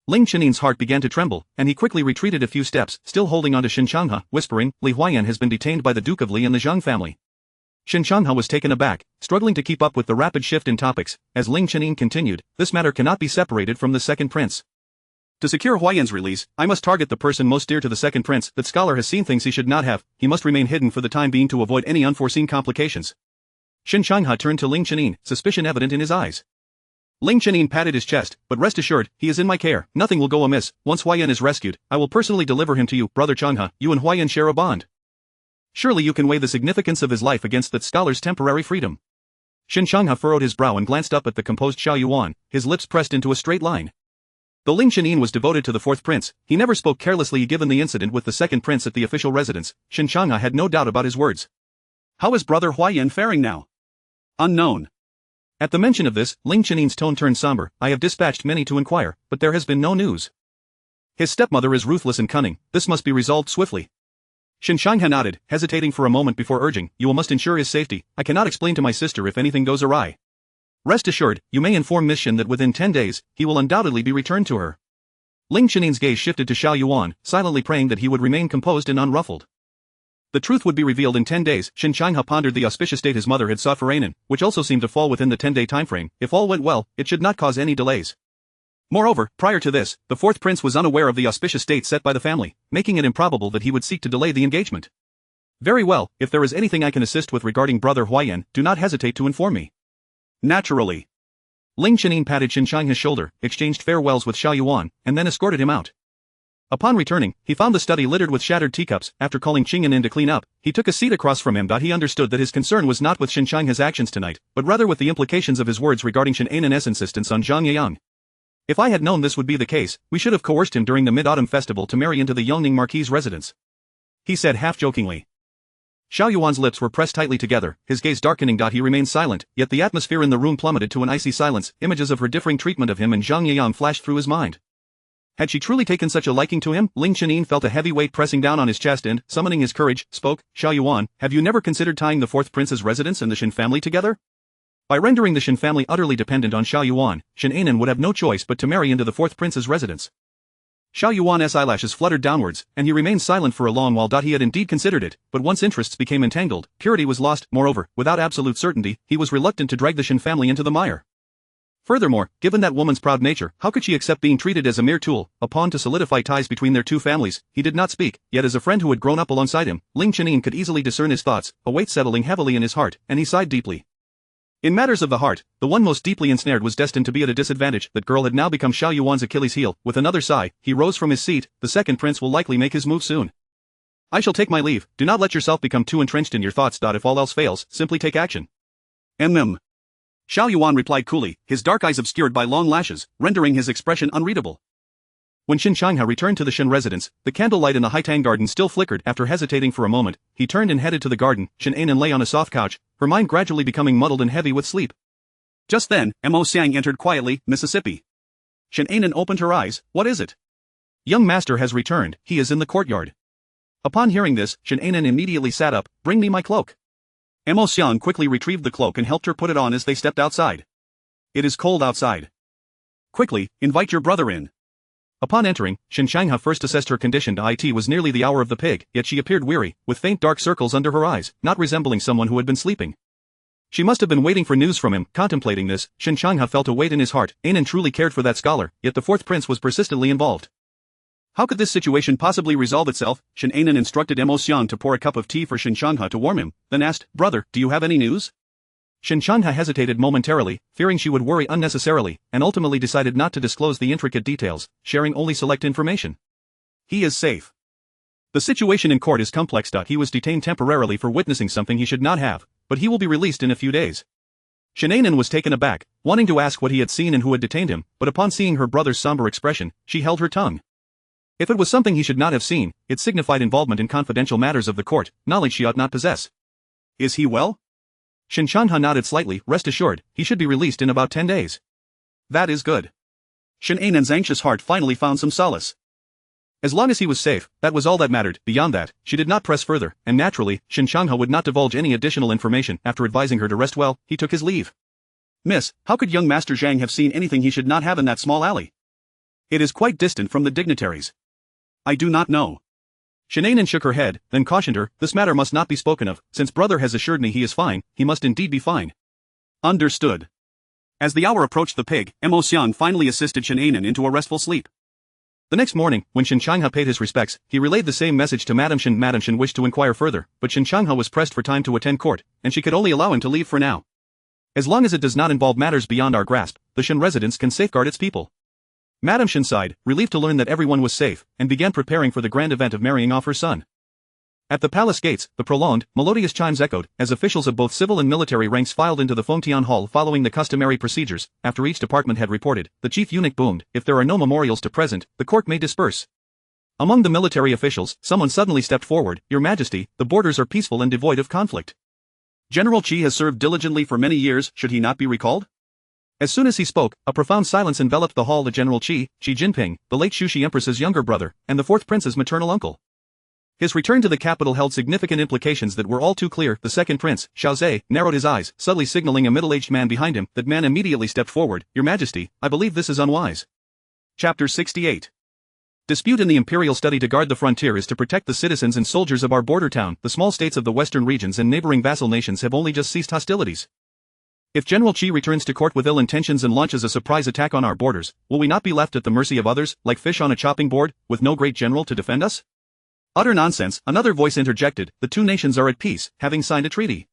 Ling Qiannin's heart began to tremble, and he quickly retreated a few steps, still holding onto Shen An'an, whispering, Li Huaiyan has been detained by the Duke of Li and the Zhang family. Shen An'an was taken aback, struggling to keep up with the rapid shift in topics. As Ling Qiannin continued, this matter cannot be separated from the second prince. To secure Huaiyan's release, I must target the person most dear to the second prince. That scholar has seen things he should not have. He must remain hidden for the time being to avoid any unforeseen complications. Shen An'an turned to Ling Qiannin, suspicion evident in his eyes. Ling Qiannin patted his chest, but rest assured, he is in my care. Nothing will go amiss. Once Huaiyan is rescued, I will personally deliver him to you. Brother An'an, you and Huaiyan share a bond. Surely you can weigh the significance of his life against that scholar's temporary freedom. Shen An'an furrowed his brow and glanced up at the composed Xiao Yuan, his lips pressed into a straight line. Though Ling Qiannin was devoted to the fourth prince, he never spoke carelessly. Given the incident with the second prince at the official residence, Shen An'an had no doubt about his words. How is brother Huaiyan faring now? Unknown. At the mention of this, Ling Qiannin's tone turned somber. I have dispatched many to inquire, but there has been no news. His stepmother is ruthless and cunning. This must be resolved swiftly. Shen An'an nodded, hesitating for a moment before urging, you must ensure his safety. I cannot explain to my sister if anything goes awry. Rest assured, you may inform Miss Shen that within 10 days, he will undoubtedly be returned to her. Ling Qiannin's gaze shifted to Xiao Yuan, silently praying that he would remain composed and unruffled. The truth would be revealed in 10 days. Shen An'an pondered the auspicious date his mother had sought for Anan, which also seemed to fall within the 10-day timeframe. If all went well, it should not cause any delays. Moreover, prior to this, the fourth prince was unaware of the auspicious date set by the family, making it improbable that he would seek to delay the engagement. Very well, if there is anything I can assist with regarding brother Huaiyan, do not hesitate to inform me. Naturally. Ling Qiannin patted Shen An'an's shoulder, exchanged farewells with Xiao Yuan, and then escorted him out. Upon returning, he found the study littered with shattered teacups. After calling Qing in to clean up, he took a seat across from him. He understood that his concern was not with Shen An'an's actions tonight, but rather with the implications of his words regarding Shen An'an's insistence on Zhang Yang. If I had known this would be the case, we should have coerced him during the Mid-Autumn Festival to marry into the Yongning Marquis' residence. He said half-jokingly. Xiao Yuan's lips were pressed tightly together, his gaze darkening. He remained silent, yet the atmosphere in the room plummeted to an icy silence. Images of her differing treatment of him and Zhang Yang flashed through his mind. Had she truly taken such a liking to him? Ling Qiannin felt a heavy weight pressing down on his chest and, summoning his courage, spoke, Xiao Yuan, have you never considered tying the fourth prince's residence and the Shen family together? By rendering the Shen family utterly dependent on Xiao Yuan, Shen An'an would have no choice but to marry into the fourth prince's residence. Xiao Yuan's eyelashes fluttered downwards, and he remained silent for a long while. He had indeed considered it, but once interests became entangled, purity was lost. Moreover, without absolute certainty, he was reluctant to drag the Shen family into the mire. Furthermore, given that woman's proud nature, how could she accept being treated as a mere tool, a pawn to solidify ties between their two families? He did not speak, yet as a friend who had grown up alongside him, Ling Qiannin could easily discern his thoughts, a weight settling heavily in his heart, and he sighed deeply. In matters of the heart, the one most deeply ensnared was destined to be at a disadvantage. That girl had now become Xiao Yuan's Achilles' heel. With another sigh, he rose from his seat. The second prince will likely make his move soon. I shall take my leave. Do not let yourself become too entrenched in your thoughts. If all else fails, simply take action. Xiao Yuan replied coolly, his dark eyes obscured by long lashes, rendering his expression unreadable. When Shen An'an returned to the Shen residence, the candlelight in the Haitang garden still flickered. After hesitating for a moment, he turned and headed to the garden. Shen An'an lay on a soft couch, her mind gradually becoming muddled and heavy with sleep. Just then, Mo Xiang entered quietly, Mississippi. Shen An'an opened her eyes. What is it? Young master has returned, he is in the courtyard. Upon hearing this, Shen An'an immediately sat up. Bring me my cloak. Mo Xiang quickly retrieved the cloak and helped her put it on as they stepped outside. It is cold outside. Quickly, invite your brother in. Upon entering, Shen An'an first assessed her condition. It was nearly the hour of the pig, yet she appeared weary, with faint dark circles under her eyes, not resembling someone who had been sleeping. She must have been waiting for news from him. Contemplating this, Shen An'an felt a weight in his heart. Annan truly cared for that scholar, yet the fourth prince was persistently involved. How could this situation possibly resolve itself? Shen An'an instructed Mo Xiang to pour a cup of tea for Shen An'an to warm him, then asked, Brother, do you have any news? Shen An'an hesitated momentarily, fearing she would worry unnecessarily, and ultimately decided not to disclose the intricate details, sharing only select information. He is safe. The situation in court is complex. He was detained temporarily for witnessing something he should not have, but he will be released in a few days. Shen An'an was taken aback, wanting to ask what he had seen and who had detained him, but upon seeing her brother's somber expression, she held her tongue. If it was something he should not have seen, it signified involvement in confidential matters of the court, knowledge she ought not possess. Is he well? Shen An'an nodded slightly. Rest assured, he should be released in about 10 days. That is good. Shen An'an's anxious heart finally found some solace. As long as he was safe, that was all that mattered. Beyond that, she did not press further, and naturally, Shen An'an would not divulge any additional information. After advising her to rest well, he took his leave. Miss, how could young Master Zhang have seen anything he should not have in that small alley? It is quite distant from the dignitaries. I do not know. Shen An'an shook her head, then cautioned her, this matter must not be spoken of, since brother has assured me he is fine, he must indeed be fine. Understood. As the hour approached the pig, Mo Xiang finally assisted Shen An'an into a restful sleep. The next morning, when Shen An'an paid his respects, he relayed the same message to Madame Shen. Madame Shen wished to inquire further, but Shen An'an was pressed for time to attend court, and she could only allow him to leave for now. As long as it does not involve matters beyond our grasp, the Shen residence can safeguard its people. Madame Shen sighed, relieved to learn that everyone was safe, and began preparing for the grand event of marrying off her son. At the palace gates, the prolonged, melodious chimes echoed, as officials of both civil and military ranks filed into the Fengtian Hall following the customary procedures. After each department had reported, the chief eunuch boomed, if there are no memorials to present, the court may disperse. Among the military officials, someone suddenly stepped forward, Your Majesty, the borders are peaceful and devoid of conflict. General Qi has served diligently for many years, should he not be recalled? As soon as he spoke, a profound silence enveloped the hall. The General Qi Jinping, the late Shushi Empress's younger brother, and the fourth prince's maternal uncle. His return to the capital held significant implications that were all too clear. The second prince, Xiao Zhe, narrowed his eyes, subtly signaling a middle-aged man behind him. That man immediately stepped forward, Your Majesty, I believe this is unwise. Chapter 68. Dispute in the imperial study to guard the frontier is to protect the citizens and soldiers of our border town. The small states of the western regions and neighboring vassal nations have only just ceased hostilities. If General Qi returns to court with ill intentions and launches a surprise attack on our borders, will we not be left at the mercy of others, like fish on a chopping board, with no great general to defend us? Utter nonsense, another voice interjected, the two nations are at peace, having signed a treaty.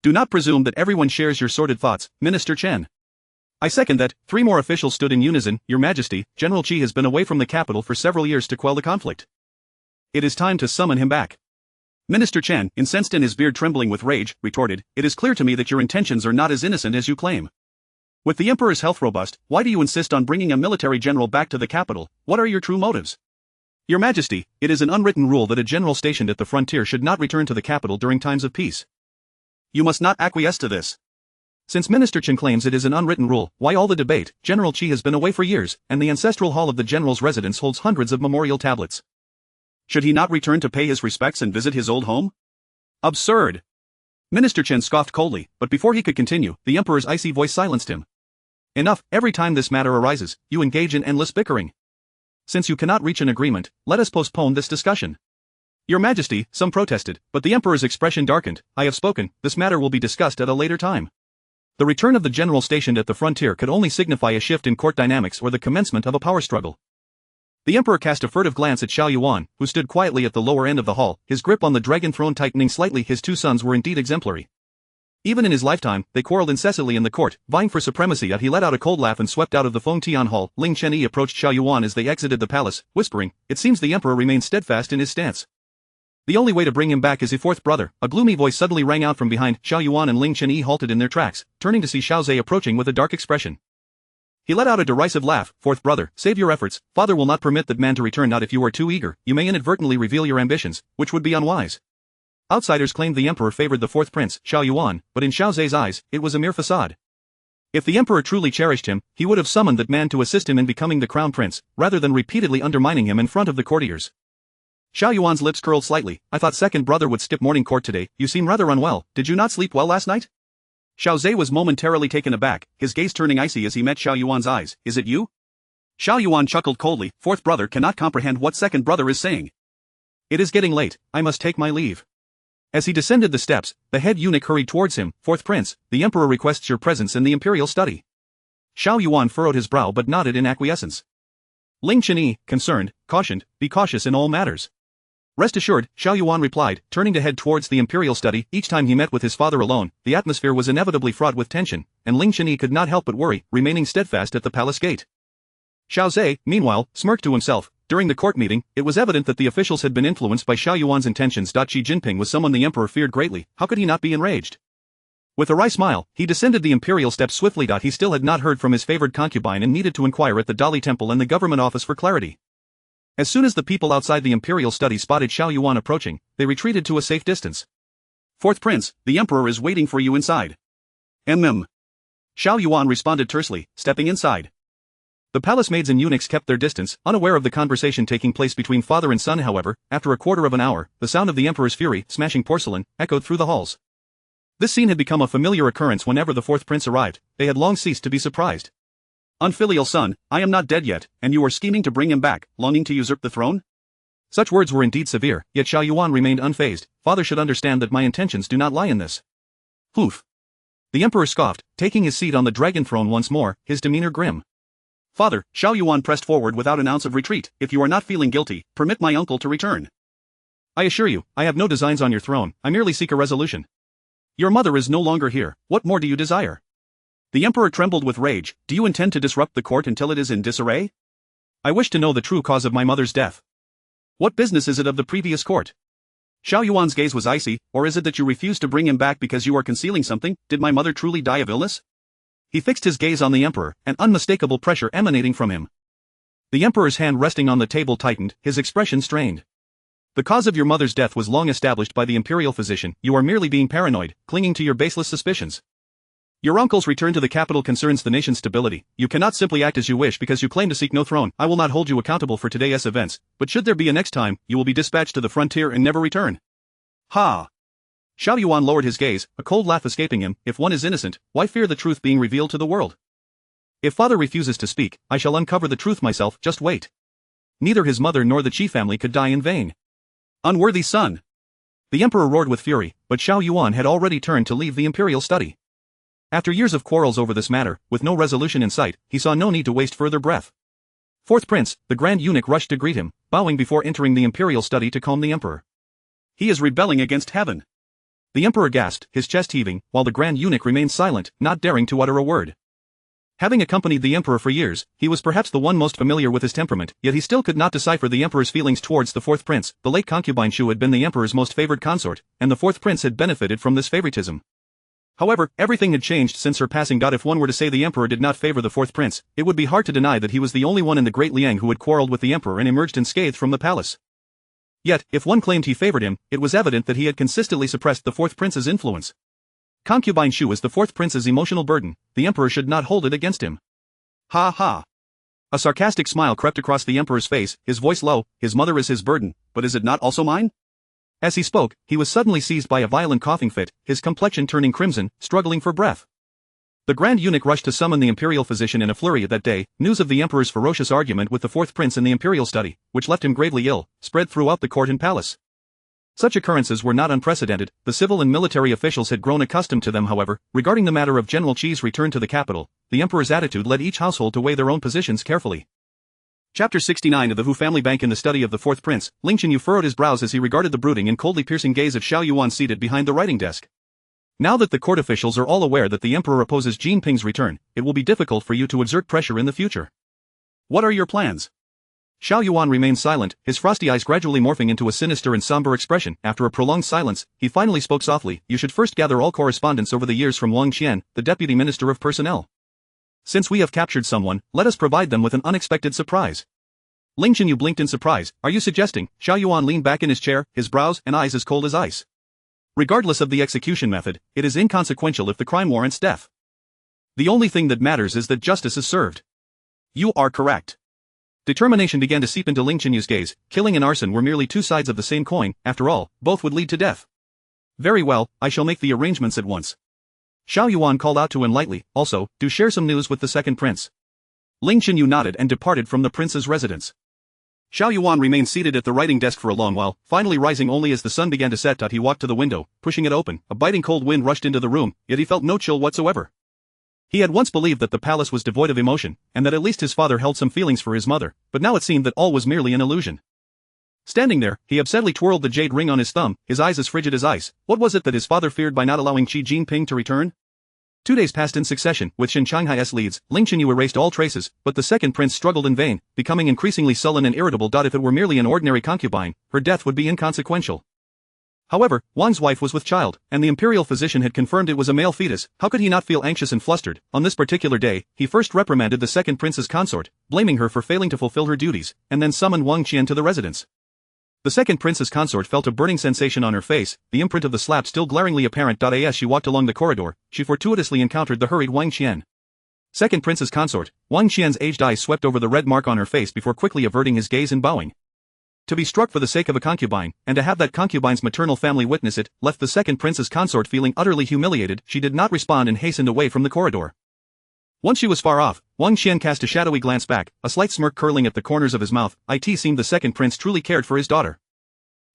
Do not presume that everyone shares your sordid thoughts, Minister Chen. I second that. Three more officials stood in unison, Your Majesty, General Qi has been away from the capital for several years to quell the conflict. It is time to summon him back. Minister Chen, incensed and his beard trembling with rage, retorted, It is clear to me that your intentions are not as innocent as you claim. With the emperor's health robust, why do you insist on bringing a military general back to the capital? What are your true motives? Your Majesty, it is an unwritten rule that a general stationed at the frontier should not return to the capital during times of peace. You must not acquiesce to this. Since Minister Chen claims it is an unwritten rule, why all the debate? General Qi has been away for years, and the ancestral hall of the general's residence holds hundreds of memorial tablets. Should he not return to pay his respects and visit his old home? Absurd! Minister Chen scoffed coldly, but before he could continue, the emperor's icy voice silenced him. Enough, every time this matter arises, you engage in endless bickering. Since you cannot reach an agreement, let us postpone this discussion. Your Majesty, some protested, but the emperor's expression darkened. I have spoken, this matter will be discussed at a later time. The return of the general stationed at the frontier could only signify a shift in court dynamics or the commencement of a power struggle. The emperor cast a furtive glance at Xiao Yuan, who stood quietly at the lower end of the hall, his grip on the dragon throne tightening slightly. His two sons were indeed exemplary. Even in his lifetime, they quarreled incessantly in the court, vying for supremacy. Yet he let out a cold laugh and swept out of the Fengtian Hall. Ling Chenyi approached Xiao Yuan as they exited the palace, whispering, It seems the emperor remains steadfast in his stance. The only way to bring him back is a fourth brother. A gloomy voice suddenly rang out from behind. Xiao Yuan and Ling Chenyi halted in their tracks, turning to see Xiao Zhe approaching with a dark expression. He let out a derisive laugh. Fourth brother, save your efforts. Father will not permit that man to return. Not if you are too eager. You may inadvertently reveal your ambitions, which would be unwise. Outsiders claimed the emperor favored the fourth prince, Xiao Yuan, but in Xiao Zhe's eyes, it was a mere facade. If the emperor truly cherished him, he would have summoned that man to assist him in becoming the crown prince, rather than repeatedly undermining him in front of the courtiers. Xiao Yuan's lips curled slightly. I thought second brother would skip morning court today. You seem rather unwell. Did you not sleep well last night? Xiao Zhe was momentarily taken aback, his gaze turning icy as he met Xiao Yuan's eyes. Is it you? Xiao Yuan chuckled coldly. Fourth brother cannot comprehend what second brother is saying. It is getting late. I must take my leave. As he descended the steps, the head eunuch hurried towards him. Fourth prince, the emperor requests your presence in the imperial study. Xiao Yuan furrowed his brow but nodded in acquiescence. Ling Chenyi, concerned, cautioned, be cautious in all matters. Rest assured, Xiao Yuan replied, turning to head towards the imperial study. Each time he met with his father alone, the atmosphere was inevitably fraught with tension, and Ling Chenyi could not help but worry, remaining steadfast at the palace gate. Xiao Zhe, meanwhile, smirked to himself. During the court meeting, it was evident that the officials had been influenced by Xiao Yuan's intentions. Xi Jinping was someone the emperor feared greatly. How could he not be enraged? With a wry smile, he descended the imperial steps swiftly. He still had not heard from his favored concubine and needed to inquire at the Dali Temple and the government office for clarity. As soon as the people outside the imperial study spotted Xiao Yuan approaching, they retreated to a safe distance. Fourth Prince, the emperor is waiting for you inside. Xiao Yuan responded tersely, stepping inside. The palace maids and eunuchs kept their distance, unaware of the conversation taking place between father and son. However, after a quarter of an hour, the sound of the emperor's fury, smashing porcelain, echoed through the halls. This scene had become a familiar occurrence whenever the fourth prince arrived. They had long ceased to be surprised. Unfilial son, I am not dead yet, and you are scheming to bring him back, longing to usurp the throne? Such words were indeed severe, yet Xiao Yuan remained unfazed. Father should understand that my intentions do not lie in this. Hoof. The emperor scoffed, taking his seat on the dragon throne once more, his demeanor grim. Father, Xiao Yuan pressed forward without an ounce of retreat. If you are not feeling guilty, permit my uncle to return. I assure you, I have no designs on your throne. I merely seek a resolution. Your mother is no longer here. What more do you desire? The emperor trembled with rage. Do you intend to disrupt the court until it is in disarray? I wish to know the true cause of my mother's death. What business is it of the previous court? Xiao Yuan's gaze was icy. Or is it that you refuse to bring him back because you are concealing something? Did my mother truly die of illness? He fixed his gaze on the emperor, an unmistakable pressure emanating from him. The emperor's hand resting on the table tightened, his expression strained. The cause of your mother's death was long established by the imperial physician. You are merely being paranoid, clinging to your baseless suspicions. Your uncle's return to the capital concerns the nation's stability. You cannot simply act as you wish because you claim to seek no throne. I will not hold you accountable for today's events, but should there be a next time, you will be dispatched to the frontier and never return. Ha! Xiao Yuan lowered his gaze, a cold laugh escaping him. If one is innocent, why fear the truth being revealed to the world? If father refuses to speak, I shall uncover the truth myself. Just wait. Neither his mother nor the Qi family could die in vain. Unworthy son! The emperor roared with fury, but Xiao Yuan had already turned to leave the imperial study. After years of quarrels over this matter, with no resolution in sight, he saw no need to waste further breath. Fourth Prince, the Grand Eunuch rushed to greet him, bowing before entering the imperial study to calm the emperor. He is rebelling against heaven. The emperor gasped, his chest heaving, while the Grand Eunuch remained silent, not daring to utter a word. Having accompanied the emperor for years, he was perhaps the one most familiar with his temperament, yet he still could not decipher the emperor's feelings towards the fourth prince. The late concubine Shu had been the emperor's most favored consort, and the fourth prince had benefited from this favoritism. However, everything had changed since her passing. If one were to say the emperor did not favor the fourth prince, it would be hard to deny that he was the only one in the Great Liang who had quarreled with the emperor and emerged unscathed from the palace. Yet, if one claimed he favored him, it was evident that he had consistently suppressed the fourth prince's influence. Concubine Shu is the fourth prince's emotional burden. The emperor should not hold it against him. Ha ha. A sarcastic smile crept across the emperor's face, his voice low. His mother is his burden, but is it not also mine? As he spoke, he was suddenly seized by a violent coughing fit, his complexion turning crimson, struggling for breath. The Grand Eunuch rushed to summon the imperial physician in a flurry. That day, news of the emperor's ferocious argument with the fourth prince in the imperial study, which left him gravely ill, spread throughout the court and palace. Such occurrences were not unprecedented. The civil and military officials had grown accustomed to them. However, regarding the matter of General Qi's return to the capital, the emperor's attitude led each household to weigh their own positions carefully. Chapter 69 of the Hu family bank. In the study of the fourth prince, Ling Chenyu furrowed his brows as he regarded the brooding and coldly piercing gaze of Xiao Yuan seated behind the writing desk. Now that the court officials are all aware that the emperor opposes Jinping's return, it will be difficult for you to exert pressure in the future. What are your plans? Xiao Yuan remained silent, his frosty eyes gradually morphing into a sinister and somber expression. After a prolonged silence, he finally spoke softly. You should first gather all correspondence over the years from Wang Qian, the deputy minister of personnel. Since we have captured someone, let us provide them with an unexpected surprise. Ling Chenyu blinked in surprise. Are you suggesting? Xiao Yuan leaned back in his chair, his brows and eyes as cold as ice. Regardless of the execution method, it is inconsequential if the crime warrants death. The only thing that matters is that justice is served. You are correct. Determination began to seep into Ling Chenyu's gaze. Killing and arson were merely two sides of the same coin. After all, both would lead to death. Very well, I shall make the arrangements at once. Xiao Yuan called out to him lightly. Also, do share some news with the second prince. Ling Chenyu nodded and departed from the prince's residence. Xiao Yuan remained seated at the writing desk for a long while, finally rising only as the sun began to set. He walked to the window, pushing it open. A biting cold wind rushed into the room, yet he felt no chill whatsoever. He had once believed that the palace was devoid of emotion, and that at least his father held some feelings for his mother, but now it seemed that all was merely an illusion. Standing there, he upsetly twirled the jade ring on his thumb, his eyes as frigid as ice. What was it that his father feared by not allowing Xi Jinping to return? 2 days passed in succession, with Shen An'an's leads. Ling Qianyu erased all traces, but the second prince struggled in vain, becoming increasingly sullen and irritable. If it were merely an ordinary concubine, her death would be inconsequential. However, Wang's wife was with child, and the imperial physician had confirmed it was a male fetus. How could he not feel anxious and flustered? On this particular day, he first reprimanded the second prince's consort, blaming her for failing to fulfill her duties, and then summoned Wang Qian to the residence. The second prince's consort felt a burning sensation on her face, the imprint of the slap still glaringly apparent. As she walked along the corridor, she fortuitously encountered the hurried Wang Qian. Second prince's consort, Wang Qian's aged eyes swept over the red mark on her face before quickly averting his gaze and bowing. To be struck for the sake of a concubine, and to have that concubine's maternal family witness it, left the second prince's consort feeling utterly humiliated. She did not respond and hastened away from the corridor. Once she was far off, Wang Qian cast a shadowy glance back, a slight smirk curling at the corners of his mouth. It seemed the second prince truly cared for his daughter.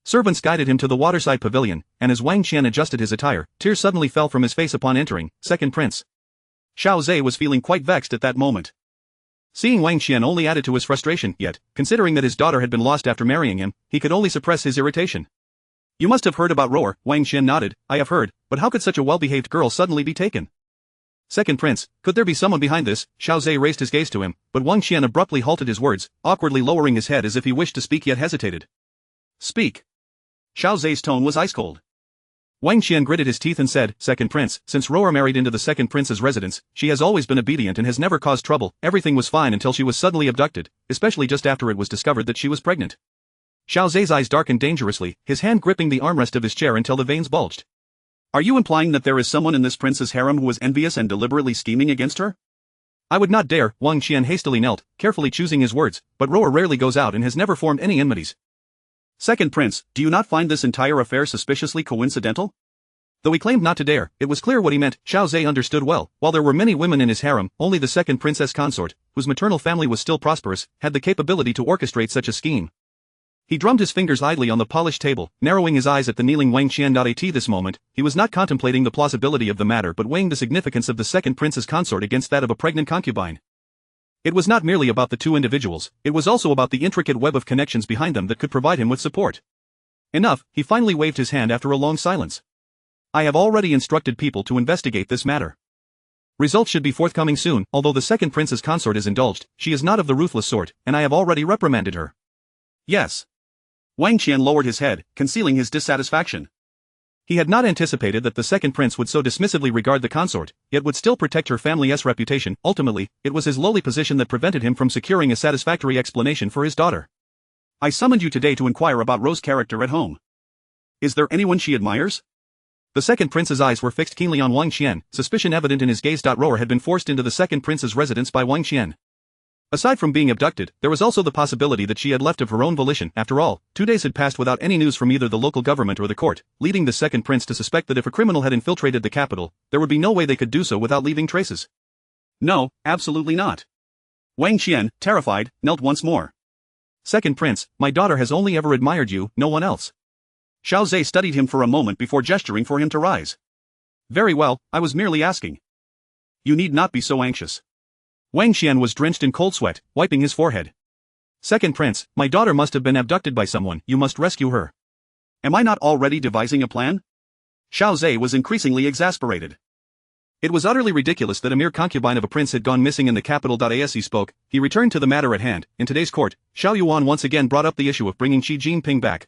Servants guided him to the waterside pavilion, and as Wang Qian adjusted his attire, tears suddenly fell from his face upon entering. Second prince. Xiao Zhe was feeling quite vexed at that moment. Seeing Wang Qian only added to his frustration, yet, considering that his daughter had been lost after marrying him, he could only suppress his irritation. You must have heard about Roar. Wang Qian nodded. I have heard, but how could such a well-behaved girl suddenly be taken? Second prince, could there be someone behind this? Xiao Zhe raised his gaze to him, but Wang Qian abruptly halted his words, awkwardly lowering his head as if he wished to speak yet hesitated. Speak. Xiao Zhe's tone was ice-cold. Wang Qian gritted his teeth and said, Second prince, since Roar married into the second prince's residence, she has always been obedient and has never caused trouble. Everything was fine until she was suddenly abducted, especially just after it was discovered that she was pregnant. Xiao Zhe's eyes darkened dangerously, his hand gripping the armrest of his chair until the veins bulged. Are you implying that there is someone in this prince's harem who is envious and deliberately scheming against her? I would not dare. Wang Qian hastily knelt, carefully choosing his words, but Roar rarely goes out and has never formed any enmities. Second prince, do you not find this entire affair suspiciously coincidental? Though he claimed not to dare, it was clear what he meant. Xiao Zhe understood well. While there were many women in his harem, only the second princess consort, whose maternal family was still prosperous, had the capability to orchestrate such a scheme. He drummed his fingers idly on the polished table, narrowing his eyes at the kneeling Wang Qian. At this moment, he was not contemplating the plausibility of the matter but weighing the significance of the second prince's consort against that of a pregnant concubine. It was not merely about the two individuals, it was also about the intricate web of connections behind them that could provide him with support. Enough, he finally waved his hand after a long silence. I have already instructed people to investigate this matter. Results should be forthcoming soon. Although the second prince's consort is indulged, she is not of the ruthless sort, and I have already reprimanded her. Yes. Wang Qian lowered his head, concealing his dissatisfaction. He had not anticipated that the second prince would so dismissively regard the consort, yet would still protect her family's reputation. Ultimately, it was his lowly position that prevented him from securing a satisfactory explanation for his daughter. I summoned you today to inquire about Ro's character at home. Is there anyone she admires? The second prince's eyes were fixed keenly on Wang Qian, suspicion evident in his gaze. Roar had been forced into the second prince's residence by Wang Qian. Aside from being abducted, there was also the possibility that she had left of her own volition. After all, 2 days had passed without any news from either the local government or the court, leading the second prince to suspect that if a criminal had infiltrated the capital, there would be no way they could do so without leaving traces. No, absolutely not. Wang Qian, terrified, knelt once more. Second prince, my daughter has only ever admired you, no one else. Xiao Zhe studied him for a moment before gesturing for him to rise. Very well, I was merely asking. You need not be so anxious. Wang Qian was drenched in cold sweat, wiping his forehead. Second prince, my daughter must have been abducted by someone. You must rescue her. Am I not already devising a plan? Xiao Zhe was increasingly exasperated. It was utterly ridiculous that a mere concubine of a prince had gone missing in the capital. As he spoke, he returned to the matter at hand. In today's court, Xiao Yuan once again brought up the issue of bringing Xi Jinping back.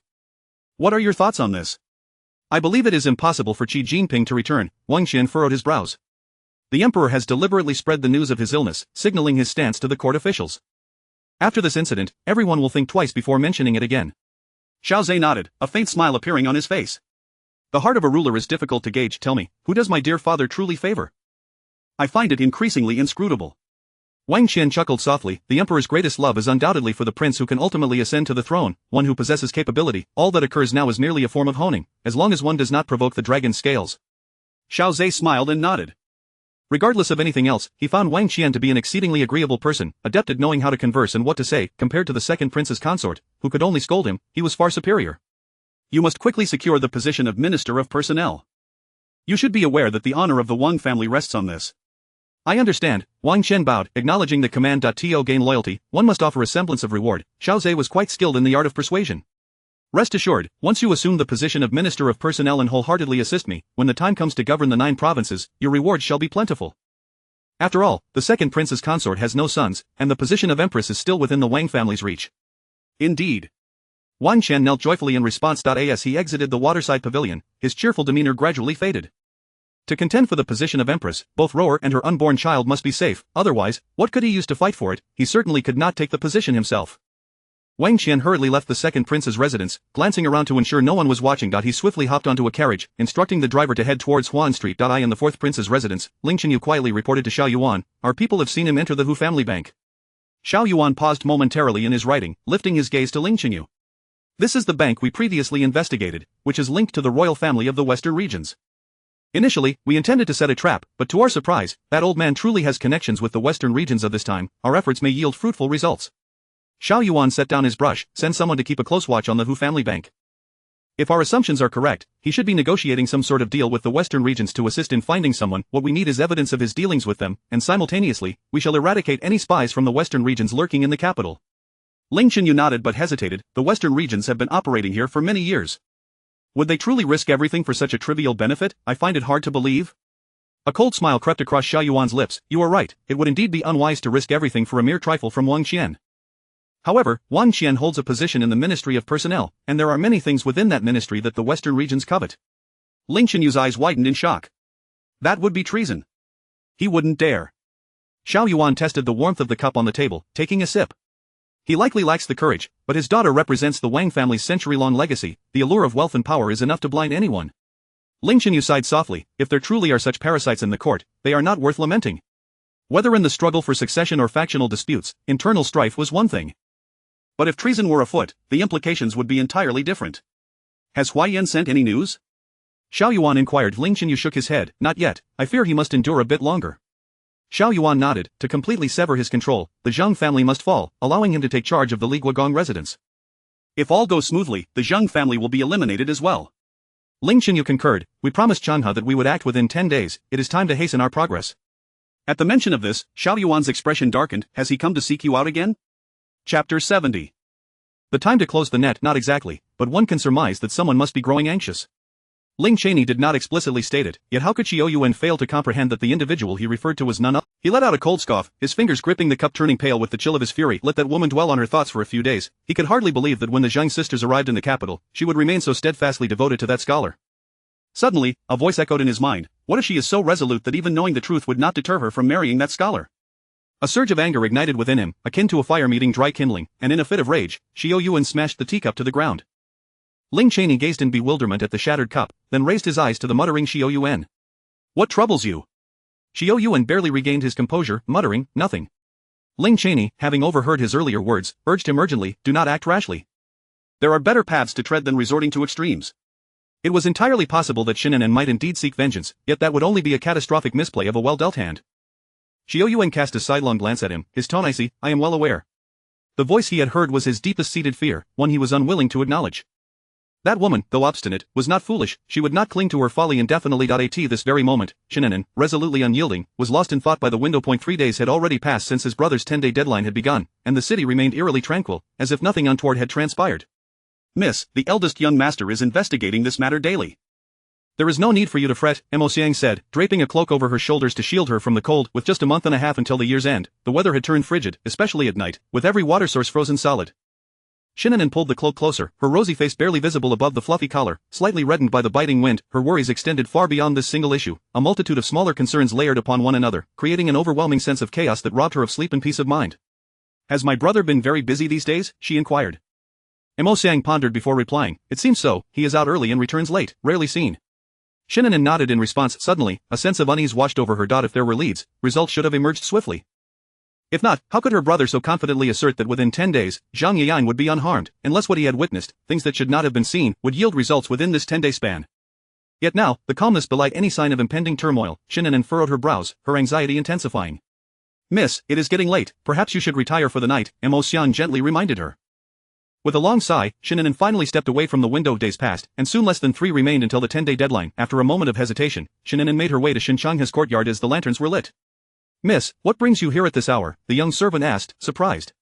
What are your thoughts on this? I believe it is impossible for Xi Jinping to return. Wang Qian furrowed his brows. The emperor has deliberately spread the news of his illness, signaling his stance to the court officials. After this incident, everyone will think twice before mentioning it again. Xiao Zhe nodded, a faint smile appearing on his face. The heart of a ruler is difficult to gauge. Tell me, who does my dear father truly favor? I find it increasingly inscrutable. Wang Qian chuckled softly. The emperor's greatest love is undoubtedly for the prince who can ultimately ascend to the throne, one who possesses capability. All that occurs now is merely a form of honing, as long as one does not provoke the dragon's scales. Xiao Zhe smiled and nodded. Regardless of anything else, he found Wang Qian to be an exceedingly agreeable person, adept at knowing how to converse and what to say. Compared to the second prince's consort, who could only scold him, he was far superior. You must quickly secure the position of Minister of Personnel. You should be aware that the honor of the Wang family rests on this. I understand. Wang Qian bowed, acknowledging the command. To gain loyalty, one must offer a semblance of reward. Xiao Zhe was quite skilled in the art of persuasion. Rest assured, once you assume the position of Minister of Personnel and wholeheartedly assist me, when the time comes to govern the 9 provinces, your rewards shall be plentiful. After all, the second prince's consort has no sons, and the position of empress is still within the Wang family's reach. Indeed. Wang Qian knelt joyfully in response. As he exited the waterside pavilion, his cheerful demeanor gradually faded. To contend for the position of empress, both Roer and her unborn child must be safe, otherwise, what could he use to fight for it? He certainly could not take the position himself. Wang Qian hurriedly left the second prince's residence, glancing around to ensure no one was watching. He swiftly hopped onto a carriage, instructing the driver to head towards Huan Street. In the fourth prince's residence, Ling Chenyu quietly reported to Xiao Yuan, "Our people have seen him enter the Hu family bank." Xiao Yuan paused momentarily in his writing, lifting his gaze to Ling Chenyu. "This is the bank we previously investigated, which is linked to the royal family of the western regions. Initially, we intended to set a trap, but to our surprise, that old man truly has connections with the western regions of this time. Our efforts may yield fruitful results." Xiao Yuan set down his brush, "Send someone to keep a close watch on the Hu family bank. If our assumptions are correct, he should be negotiating some sort of deal with the western regions to assist in finding someone. What we need is evidence of his dealings with them, and simultaneously, we shall eradicate any spies from the western regions lurking in the capital." Ling Chenyu nodded but hesitated. The western regions have been operating here for many years. Would they truly risk everything for such a trivial benefit? I find it hard to believe. A cold smile crept across Xiao Yuan's lips. "You are right, it would indeed be unwise to risk everything for a mere trifle from Wang Qian. However, Wang Qian holds a position in the Ministry of Personnel, and there are many things within that ministry that the western regions covet." Ling Chenyu's eyes widened in shock. "That would be treason. He wouldn't dare." Xiao Yuan tested the warmth of the cup on the table, taking a sip. "He likely lacks the courage, but his daughter represents the Wang family's century-long legacy. The allure of wealth and power is enough to blind anyone." Ling Chenyu sighed softly. "If there truly are such parasites in the court, they are not worth lamenting." Whether in the struggle for succession or factional disputes, internal strife was one thing. But if treason were afoot, the implications would be entirely different. "Has Huaiyan sent any news?" Xiao Yuan inquired. Ling Chenyu shook his head. "Not yet, I fear he must endure a bit longer." Xiao Yuan nodded. To completely sever his control, the Zheng family must fall, allowing him to take charge of the Li Guogong residence. "If all goes smoothly, the Zheng family will be eliminated as well." Ling Chenyu concurred. "We promised Changhe that we would act within 10 days, it is time to hasten our progress." At the mention of this, Xiao Yuan's expression darkened. "Has he come to seek you out again?" Chapter 70. The time to close the net? Not exactly, but one can surmise that someone must be growing anxious. Ling Chenyu did not explicitly state it, yet how could Xiao Yuan fail to comprehend that the individual he referred to was none other? He let out a cold scoff, his fingers gripping the cup, turning pale with the chill of his fury. Let that woman dwell on her thoughts for a few days. He could hardly believe that when the Zheng sisters arrived in the capital, she would remain so steadfastly devoted to that scholar. Suddenly, a voice echoed in his mind. What if she is so resolute that even knowing the truth would not deter her from marrying that scholar? A surge of anger ignited within him, akin to a fire meeting dry kindling, and in a fit of rage, Xiao Yuan smashed the teacup to the ground. Ling Chenyu gazed in bewilderment at the shattered cup, then raised his eyes to the muttering Xiao Yuan. "What troubles you?" Xiao Yuan barely regained his composure, muttering, "Nothing." Ling Chenyu, having overheard his earlier words, urged him urgently, "Do not act rashly. There are better paths to tread than resorting to extremes." It was entirely possible that Shen An'an might indeed seek vengeance, yet that would only be a catastrophic misplay of a well-dealt hand. Xiao Yuan cast a sidelong glance at him, his tone icy. "I am well aware." The voice he had heard was his deepest-seated fear, one he was unwilling to acknowledge. That woman, though obstinate, was not foolish. She would not cling to her folly indefinitely. At this very moment, Shen An'an, resolutely unyielding, was lost in thought by the window. 3 days had already passed since his brother's 10-day deadline had begun, and the city remained eerily tranquil, as if nothing untoward had transpired. "Miss, the eldest young master is investigating this matter daily. There is no need for you to fret," Mo Xiang said, draping a cloak over her shoulders to shield her from the cold. With just a month and a half until the year's end, the weather had turned frigid, especially at night, with every water source frozen solid. Shen An'an pulled the cloak closer, her rosy face barely visible above the fluffy collar, slightly reddened by the biting wind. Her worries extended far beyond this single issue, a multitude of smaller concerns layered upon one another, creating an overwhelming sense of chaos that robbed her of sleep and peace of mind. "Has my brother been very busy these days?" she inquired. Mo Xiang pondered before replying. "It seems so, he is out early and returns late, rarely seen." Shen An'an nodded in response. Suddenly, a sense of unease washed over her. If there were leads, results should have emerged swiftly. If not, how could her brother so confidently assert that within 10 days, Zhang Yiyan would be unharmed, unless what he had witnessed, things that should not have been seen, would yield results within this 10-day span? Yet now, the calmness belied any sign of impending turmoil. Shen An'an furrowed her brows, her anxiety intensifying. "Miss, it is getting late, perhaps you should retire for the night," Mo Xiang gently reminded her. With a long sigh, Shen An'an finally stepped away from the window. Days passed, and soon less than 3 remained until the 10-day deadline. After a moment of hesitation, Shen An'an made her way to Shinchanghe's courtyard as the lanterns were lit. "Miss, what brings you here at this hour?" the young servant asked, surprised.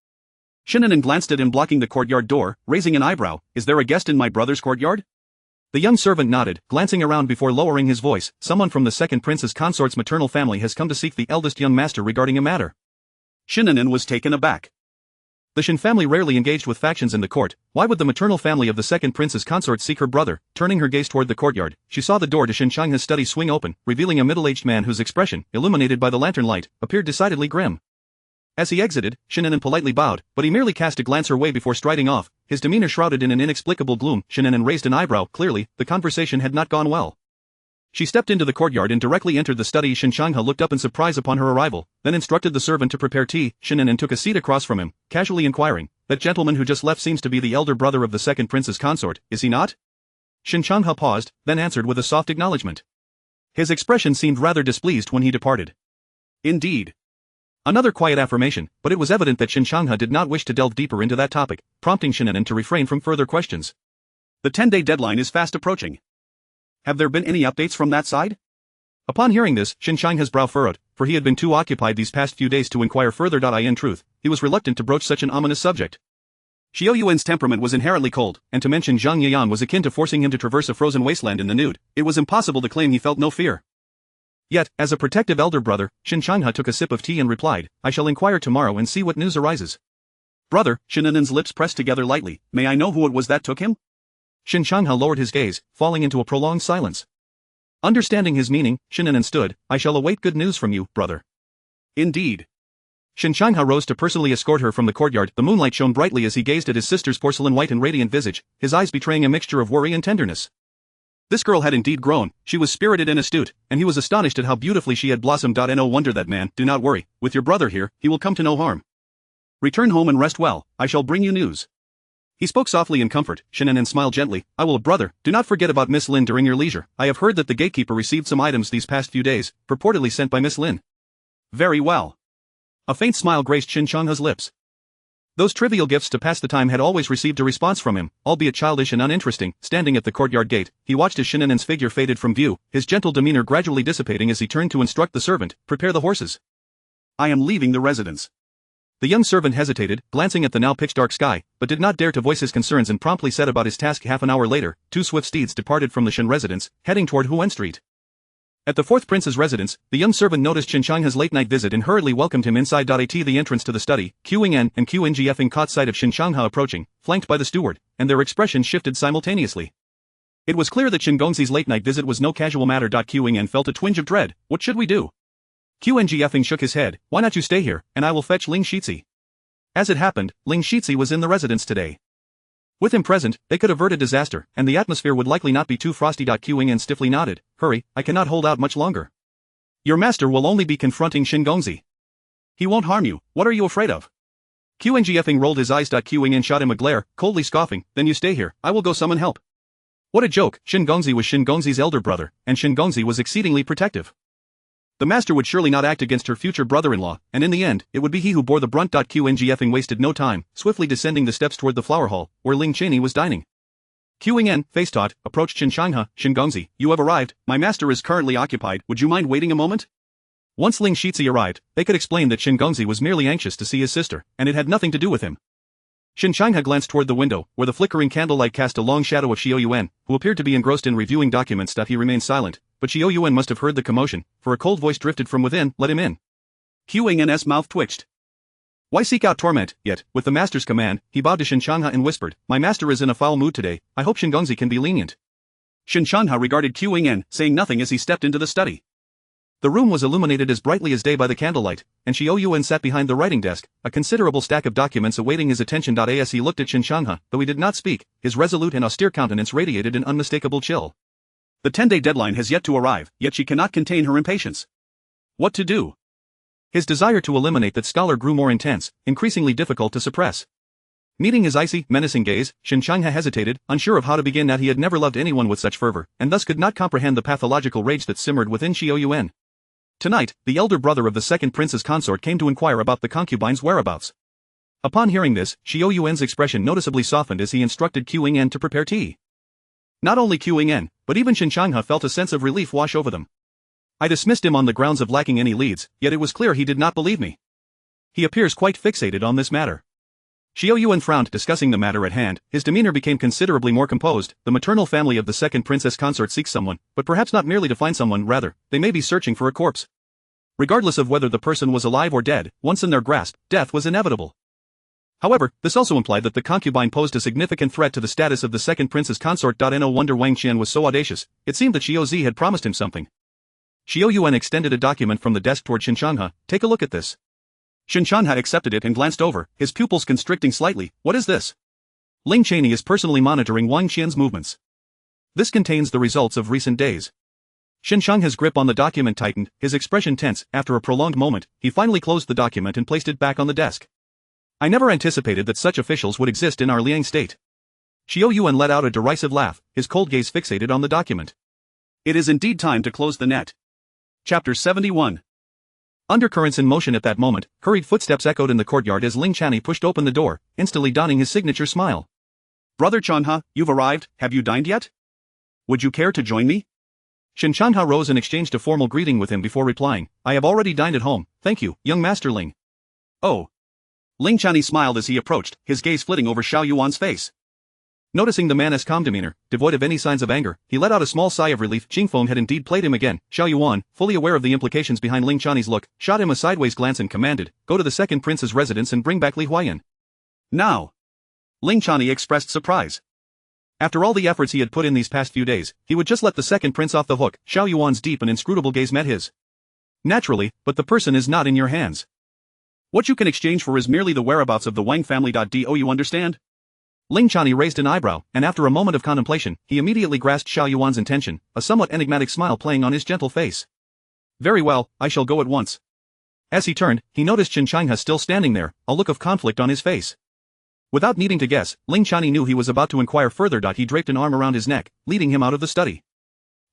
Shen An'an glanced at him blocking the courtyard door, raising an eyebrow. Is there a guest in my brother's courtyard? The young servant nodded, glancing around before lowering his voice. Someone from the second prince's consort's maternal family has come to seek the eldest young master regarding a matter. Shen An'an was taken aback. The Shen family rarely engaged with factions in the court. Why would the maternal family of the second prince's consort seek her brother? Turning her gaze toward the courtyard, she saw the door to Shen Changha's study swing open, revealing a middle-aged man whose expression, illuminated by the lantern light, appeared decidedly grim. As he exited, Shen An'an politely bowed, but he merely cast a glance her way before striding off, his demeanor shrouded in an inexplicable gloom. Shen An'an raised an eyebrow. Clearly, the conversation had not gone well. She stepped into the courtyard and directly entered the study. Shen Changha looked up in surprise upon her arrival, then instructed the servant to prepare tea. Shen An'an took a seat across from him, casually inquiring, "That gentleman who just left seems to be the elder brother of the second prince's consort, is he not?" Shen Changha paused, then answered with a soft acknowledgement. His expression seemed rather displeased when he departed. Indeed. Another quiet affirmation, but it was evident that Shen Changha did not wish to delve deeper into that topic, prompting Shen An'an to refrain from further questions. The 10-day deadline is fast approaching. Have there been any updates from that side? Upon hearing this, Shen Changha's brow furrowed, for he had been too occupied these past few days to inquire further. In truth, he was reluctant to broach such an ominous subject. Xiao Yuan's temperament was inherently cold, and to mention Zhang Yayan was akin to forcing him to traverse a frozen wasteland in the nude. It was impossible to claim he felt no fear. Yet, as a protective elder brother, Shen Changha took a sip of tea and replied, "I shall inquire tomorrow and see what news arises." "Brother," Shen An'an's lips pressed together lightly, "may I know who it was that took him?" Shen Changha lowered his gaze, falling into a prolonged silence. Understanding his meaning, Shen An'an stood, "I shall await good news from you, brother." Indeed. Shen Changha rose to personally escort her from the courtyard. The moonlight shone brightly as he gazed at his sister's porcelain white and radiant visage, his eyes betraying a mixture of worry and tenderness. This girl had indeed grown, she was spirited and astute, and he was astonished at how beautifully she had blossomed. No wonder that man. "Do not worry, with your brother here, he will come to no harm. Return home and rest well, I shall bring you news." He spoke softly in comfort. Shen An'an smiled gently. "I will, brother, do not forget about Miss Lin during your leisure. I have heard that the gatekeeper received some items these past few days, purportedly sent by Miss Lin." "Very well." A faint smile graced Shen Changha's lips. Those trivial gifts to pass the time had always received a response from him, albeit childish and uninteresting. Standing at the courtyard gate, he watched as Shen An'an's figure faded from view, his gentle demeanor gradually dissipating as he turned to instruct the servant, "Prepare the horses. I am leaving the residence." The young servant hesitated, glancing at the now pitch-dark sky, but did not dare to voice his concerns and promptly set about his task. Half an hour later, two swift steeds departed from the Shen residence, heading toward Huan Street. At the fourth prince's residence, the young servant noticed Shen Changha's late-night visit and hurriedly welcomed him inside. The entrance to the study, Qing and Qing caught sight of Shen Changha approaching, flanked by the steward, and their expressions shifted simultaneously. It was clear that Shen Gongxi's late-night visit was no casual matter. Qing felt a twinge of dread. "What should we do?" Qing shook his head. "Why not you stay here, and I will fetch Ling Shizi." As it happened, Ling Shizi was in the residence today. With him present, they could avert a disaster, and the atmosphere would likely not be too frosty. Qing stiffly nodded. "Hurry, I cannot hold out much longer. Your master will only be confronting Shen Gongxi. He won't harm you, what are you afraid of?" Qing rolled his eyes. Qing shot him a glare, coldly scoffing, "Then you stay here, I will go summon help." What a joke. Shen Gongxi was Shen Gongxi's elder brother, and Shen Gongxi was exceedingly protective. The master would surely not act against her future brother-in-law, and in the end, it would be he who bore the brunt. Qing wasted no time, swiftly descending the steps toward the flower hall, where Ling Cheney was dining. Qing, face-taut, approached Shen Changha. "Shen Gongxi, you have arrived, my master is currently occupied, would you mind waiting a moment?" Once Ling Shizi arrived, they could explain that Shen Gongxi was merely anxious to see his sister, and it had nothing to do with him. Shen Changha glanced toward the window, where the flickering candlelight cast a long shadow of Xiao Yuan, who appeared to be engrossed in reviewing documents. He remained silent, but Xiao Yuan must have heard the commotion, for a cold voice drifted from within, "Let him in." Qing's mouth twitched. Why seek out torment? Yet, with the master's command, he bowed to Shen Changha and whispered, "My master is in a foul mood today, I hope Shen Gongxi can be lenient." Shen Changha regarded Qing, saying nothing as he stepped into the study. The room was illuminated as brightly as day by the candlelight, and Xiao Yuan sat behind the writing desk, a considerable stack of documents awaiting his attention. As he looked at Shen Changha, though he did not speak, his resolute and austere countenance radiated an unmistakable chill. The 10-day deadline has yet to arrive, yet she cannot contain her impatience. What to do? His desire to eliminate that scholar grew more intense, increasingly difficult to suppress. Meeting his icy, menacing gaze, Shen Changha hesitated, unsure of how to begin. He had never loved anyone with such fervor, and thus could not comprehend the pathological rage that simmered within Xiao Yuan. Tonight, the elder brother of the second prince's consort came to inquire about the concubine's whereabouts. Upon hearing this, Xiao Yuan's expression noticeably softened as he instructed Qing to prepare tea. Not only Qing, but even Shen Changha felt a sense of relief wash over them. "I dismissed him on the grounds of lacking any leads, yet it was clear he did not believe me. He appears quite fixated on this matter. Xiao Yuan frowned, discussing the matter at hand. His demeanor became considerably more composed. The maternal family of the second princess consort seeks someone, but perhaps not merely to find someone, rather, they may be searching for a corpse. Regardless of whether the person was alive or dead, once in their grasp, death was inevitable. However, this also implied that the concubine posed a significant threat to the status of the second princess consort. No wonder Wang Qian was so audacious. It seemed that Xiao Zi had promised him something. Xiao Yuan extended a document from the desk toward Shen An'an. Take a look at this. Shen An'an accepted it and glanced over, his pupils constricting slightly. What is this? Ling Cheney is personally monitoring Wang Qian's movements. This contains the results of recent days. Shen An'an's grip on the document tightened, his expression tense. After a prolonged moment, he finally closed the document and placed it back on the desk. I never anticipated that such officials would exist in our Liang state. Xiao Yuan let out a derisive laugh, his cold gaze fixated on the document. It is indeed time to close the net. Chapter 71. Undercurrents in motion at that moment, hurried footsteps echoed in the courtyard as Ling Channy pushed open the door, instantly donning his signature smile. Brother Chanha, you've arrived, have you dined yet? Would you care to join me? Shen Chanha rose and exchanged a formal greeting with him before replying, I have already dined at home, thank you, young Master Ling. Oh. Ling Channy smiled as he approached, his gaze flitting over Xiao Yuan's face. Noticing the man's calm demeanor, devoid of any signs of anger, he let out a small sigh of relief. Jingfeng had indeed played him again. Xiao Yuan, fully aware of the implications behind Ling Channy's look, shot him a sideways glance and commanded, go to the second prince's residence and bring back Li Huayan. Now. Ling Channy expressed surprise. After all the efforts he had put in these past few days, he would just let the second prince off the hook. Xiao Yuan's deep and inscrutable gaze met his. Naturally, but the person is not in your hands. What you can exchange for is merely the whereabouts of the Wang family. Do you understand? Ling Channy raised an eyebrow, and after a moment of contemplation, he immediately grasped Xiao Yuan's intention, a somewhat enigmatic smile playing on his gentle face. Very well, I shall go at once. As he turned, he noticed Shen An'an still standing there, a look of conflict on his face. Without needing to guess, Ling Channy knew he was about to inquire further. He draped an arm around his neck, leading him out of the study.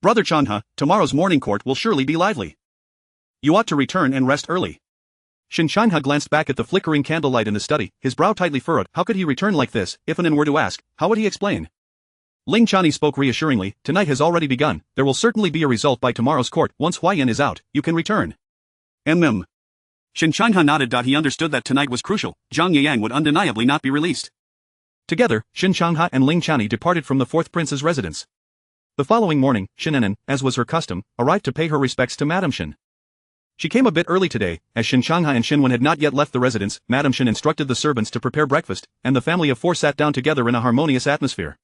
Brother Chanha, tomorrow's morning court will surely be lively. You ought to return and rest early. Shen An'an glanced back at the flickering candlelight in the study, his brow tightly furrowed. How could he return like this? If An'an were to ask, how would he explain? Ling Channy spoke reassuringly, tonight has already begun, there will certainly be a result by tomorrow's court. Once Huayan is out, you can return. Shen An'an nodded. He understood that tonight was crucial, Zhang Yang would undeniably not be released. Together, Shen An'an and Ling Channy departed from the fourth prince's residence. The following morning, Shen An'an, as was her custom, arrived to pay her respects to Madame Shen. She came a bit early today, as Shen An'an and Shen Wen had not yet left the residence. Madame Shen instructed the servants to prepare breakfast, and the family of four sat down together in a harmonious atmosphere.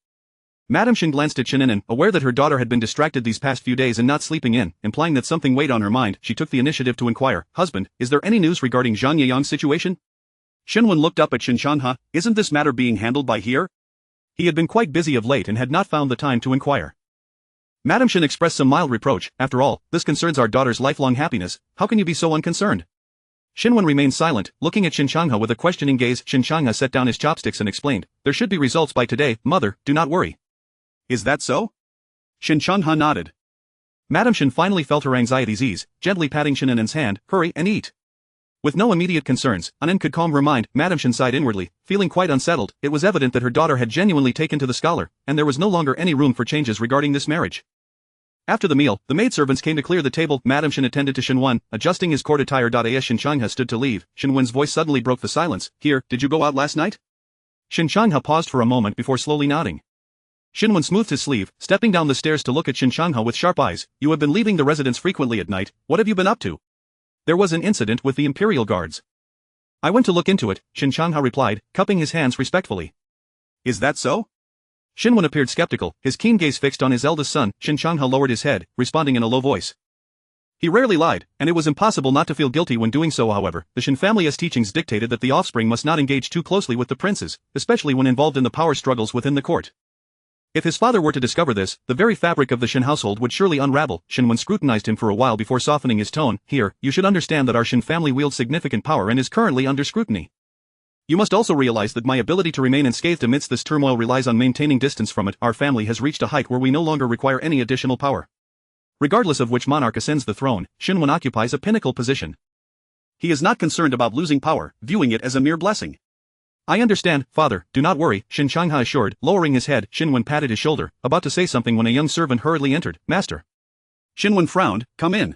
Madame Shen glanced at Shen An'an, aware that her daughter had been distracted these past few days and not sleeping in, implying that something weighed on her mind. She took the initiative to inquire, Husband, is there any news regarding Zhang Yeyang's situation? Shen Wen looked up at Shen An'an, isn't this matter being handled by here? He had been quite busy of late and had not found the time to inquire. Madame Shen expressed some mild reproach, after all, this concerns our daughter's lifelong happiness, how can you be so unconcerned? Shen Wen remained silent, looking at Shen An'an with a questioning gaze. Shen An'an set down his chopsticks and explained, there should be results by today, mother, do not worry. Is that so? Shen An'an nodded. Madame Shen finally felt her anxieties ease, gently patting Shen An'an's hand, hurry and eat. With no immediate concerns, An'an could calm her mind. Madame Shen sighed inwardly, feeling quite unsettled. It was evident that her daughter had genuinely taken to the scholar, and there was no longer any room for changes regarding this marriage. After the meal, the maidservants came to clear the table. Madame Shen attended to Shen Wen, adjusting his court attire. As Shen An'an stood to leave, Shen Wen's voice suddenly broke the silence. Here, did you go out last night? Shen An'an paused for a moment before slowly nodding. Shen Wen smoothed his sleeve, stepping down the stairs to look at Shen An'an with sharp eyes. You have been leaving the residence frequently at night, what have you been up to? There was an incident with the Imperial Guards. I went to look into it, Shen An'an replied, cupping his hands respectfully. Is that so? Shen Wen appeared skeptical, his keen gaze fixed on his eldest son. Shen An'an lowered his head, responding in a low voice. He rarely lied, and it was impossible not to feel guilty when doing so. However, the Shen family's teachings dictated that the offspring must not engage too closely with the princes, especially when involved in the power struggles within the court. If his father were to discover this, the very fabric of the Shen household would surely unravel. Shen Wen scrutinized him for a while before softening his tone. Here, you should understand that our Shen family wields significant power and is currently under scrutiny. You must also realize that my ability to remain unscathed amidst this turmoil relies on maintaining distance from it. Our family has reached a height where we no longer require any additional power. Regardless of which monarch ascends the throne, Shen Wen occupies a pinnacle position. He is not concerned about losing power, viewing it as a mere blessing. I understand, father, do not worry, Shen An'an assured, lowering his head. Shen Wen patted his shoulder, about to say something when a young servant hurriedly entered. Master. Shen Wen frowned, come in.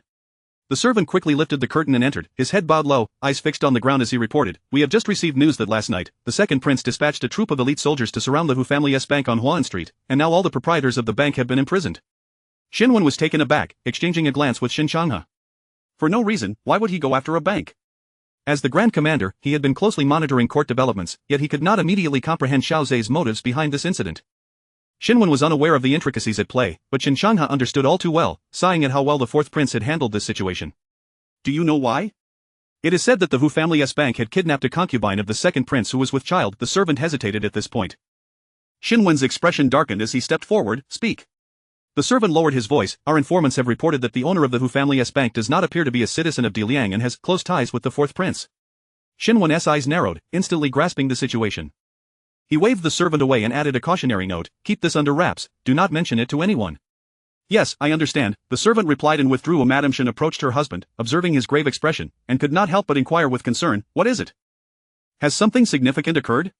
The servant quickly lifted the curtain and entered, his head bowed low, eyes fixed on the ground as he reported, "We have just received news that last night, the second prince dispatched a troop of elite soldiers to surround the Hu family's bank on Huan Street, and now all the proprietors of the bank have been imprisoned." Shen Wen was taken aback, exchanging a glance with Shen An'an. For no reason, why would he go after a bank? As the Grand Commander, he had been closely monitoring court developments, yet he could not immediately comprehend Xiao Zhe's motives behind this incident. Shen Wen was unaware of the intricacies at play, but Shen An'an understood all too well, sighing at how well the fourth prince had handled this situation. "Do you know why?" "It is said that the Hu family's bank had kidnapped a concubine of the second prince who was with child." The servant hesitated at this point. Shen Wen's expression darkened as he stepped forward. "Speak." The servant lowered his voice. "Our informants have reported that the owner of the Hu family's bank does not appear to be a citizen of Diliang and has close ties with the fourth prince." Shen Wen's eyes narrowed, instantly grasping the situation. He waved the servant away and added a cautionary note, "Keep this under wraps, do not mention it to anyone." "Yes, I understand," the servant replied and withdrew. Madame Shen approached her husband, observing his grave expression, and could not help but inquire with concern, "What is it? Has something significant occurred?"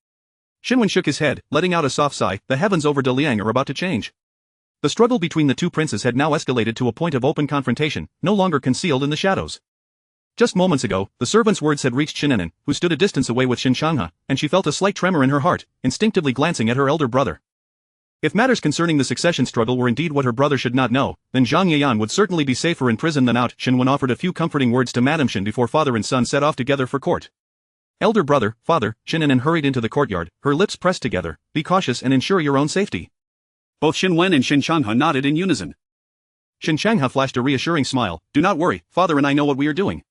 Shen Wen shook his head, letting out a soft sigh. The heavens over Diliang are about to change. The struggle between the two princes had now escalated to a point of open confrontation, no longer concealed in the shadows. Just moments ago, the servant's words had reached Shen An'an, who stood a distance away with Shen An'an, and she felt a slight tremor in her heart, instinctively glancing at her elder brother. If matters concerning the succession struggle were indeed what her brother should not know, then Zhang Yayan would certainly be safer in prison than out. Shen Wen offered a few comforting words to Madame Shen before father and son set off together for court. "Elder brother, father," Shen An'an hurried into the courtyard, her lips pressed together, "be cautious and ensure your own safety." Both Shen Wen and Shen An'an nodded in unison. Shen An'an flashed a reassuring smile, "Do not worry, father and I know what we are doing."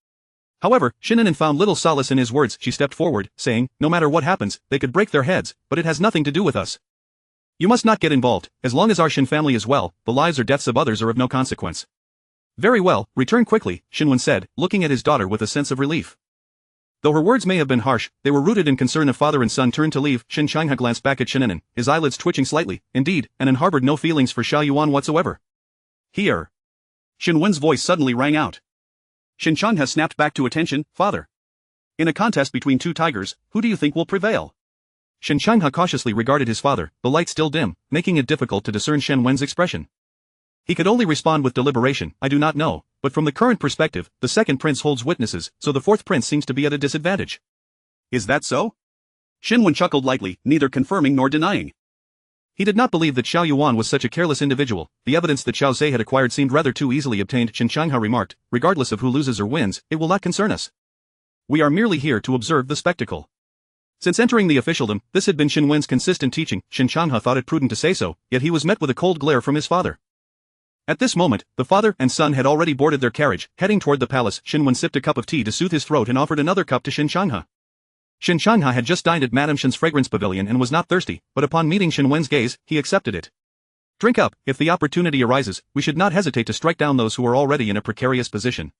However, Shen An'an found little solace in his words. She stepped forward, saying, "No matter what happens, they could break their heads, but it has nothing to do with us. You must not get involved. As long as our Shen family is well, the lives or deaths of others are of no consequence." "Very well, return quickly," Shen Wen said, looking at his daughter with a sense of relief. Though her words may have been harsh, they were rooted in concern. Of father and son turned to leave. Shen An'an glanced back at Shen An'an, his eyelids twitching slightly. Indeed, An'an harbored no feelings for Xiao Yuan whatsoever. "Here." Shen Wen's voice suddenly rang out. Shen An'an snapped back to attention. "Father. In a contest between two tigers, who do you think will prevail?" Shen An'an cautiously regarded his father, the light still dim, making it difficult to discern Shen Wen's expression. He could only respond with deliberation, "I do not know, but from the current perspective, the second prince holds witnesses, so the fourth prince seems to be at a disadvantage." "Is that so?" Shen Wen chuckled lightly, neither confirming nor denying. He did not believe that Xiao Yuan was such a careless individual. The evidence that Xiao Zhe had acquired seemed rather too easily obtained. Shen An'an remarked, "Regardless of who loses or wins, it will not concern us. We are merely here to observe the spectacle." Since entering the officialdom, this had been Shen Wen's consistent teaching. Shen An'an thought it prudent to say so, yet he was met with a cold glare from his father. At this moment, the father and son had already boarded their carriage, heading toward the palace. Shen Wen sipped a cup of tea to soothe his throat and offered another cup to Shen An'an. Shen An'an had just dined at Madame Shen's fragrance pavilion and was not thirsty, but upon meeting Shen Wen's gaze, he accepted it. "Drink up. If the opportunity arises, we should not hesitate to strike down those who are already in a precarious position."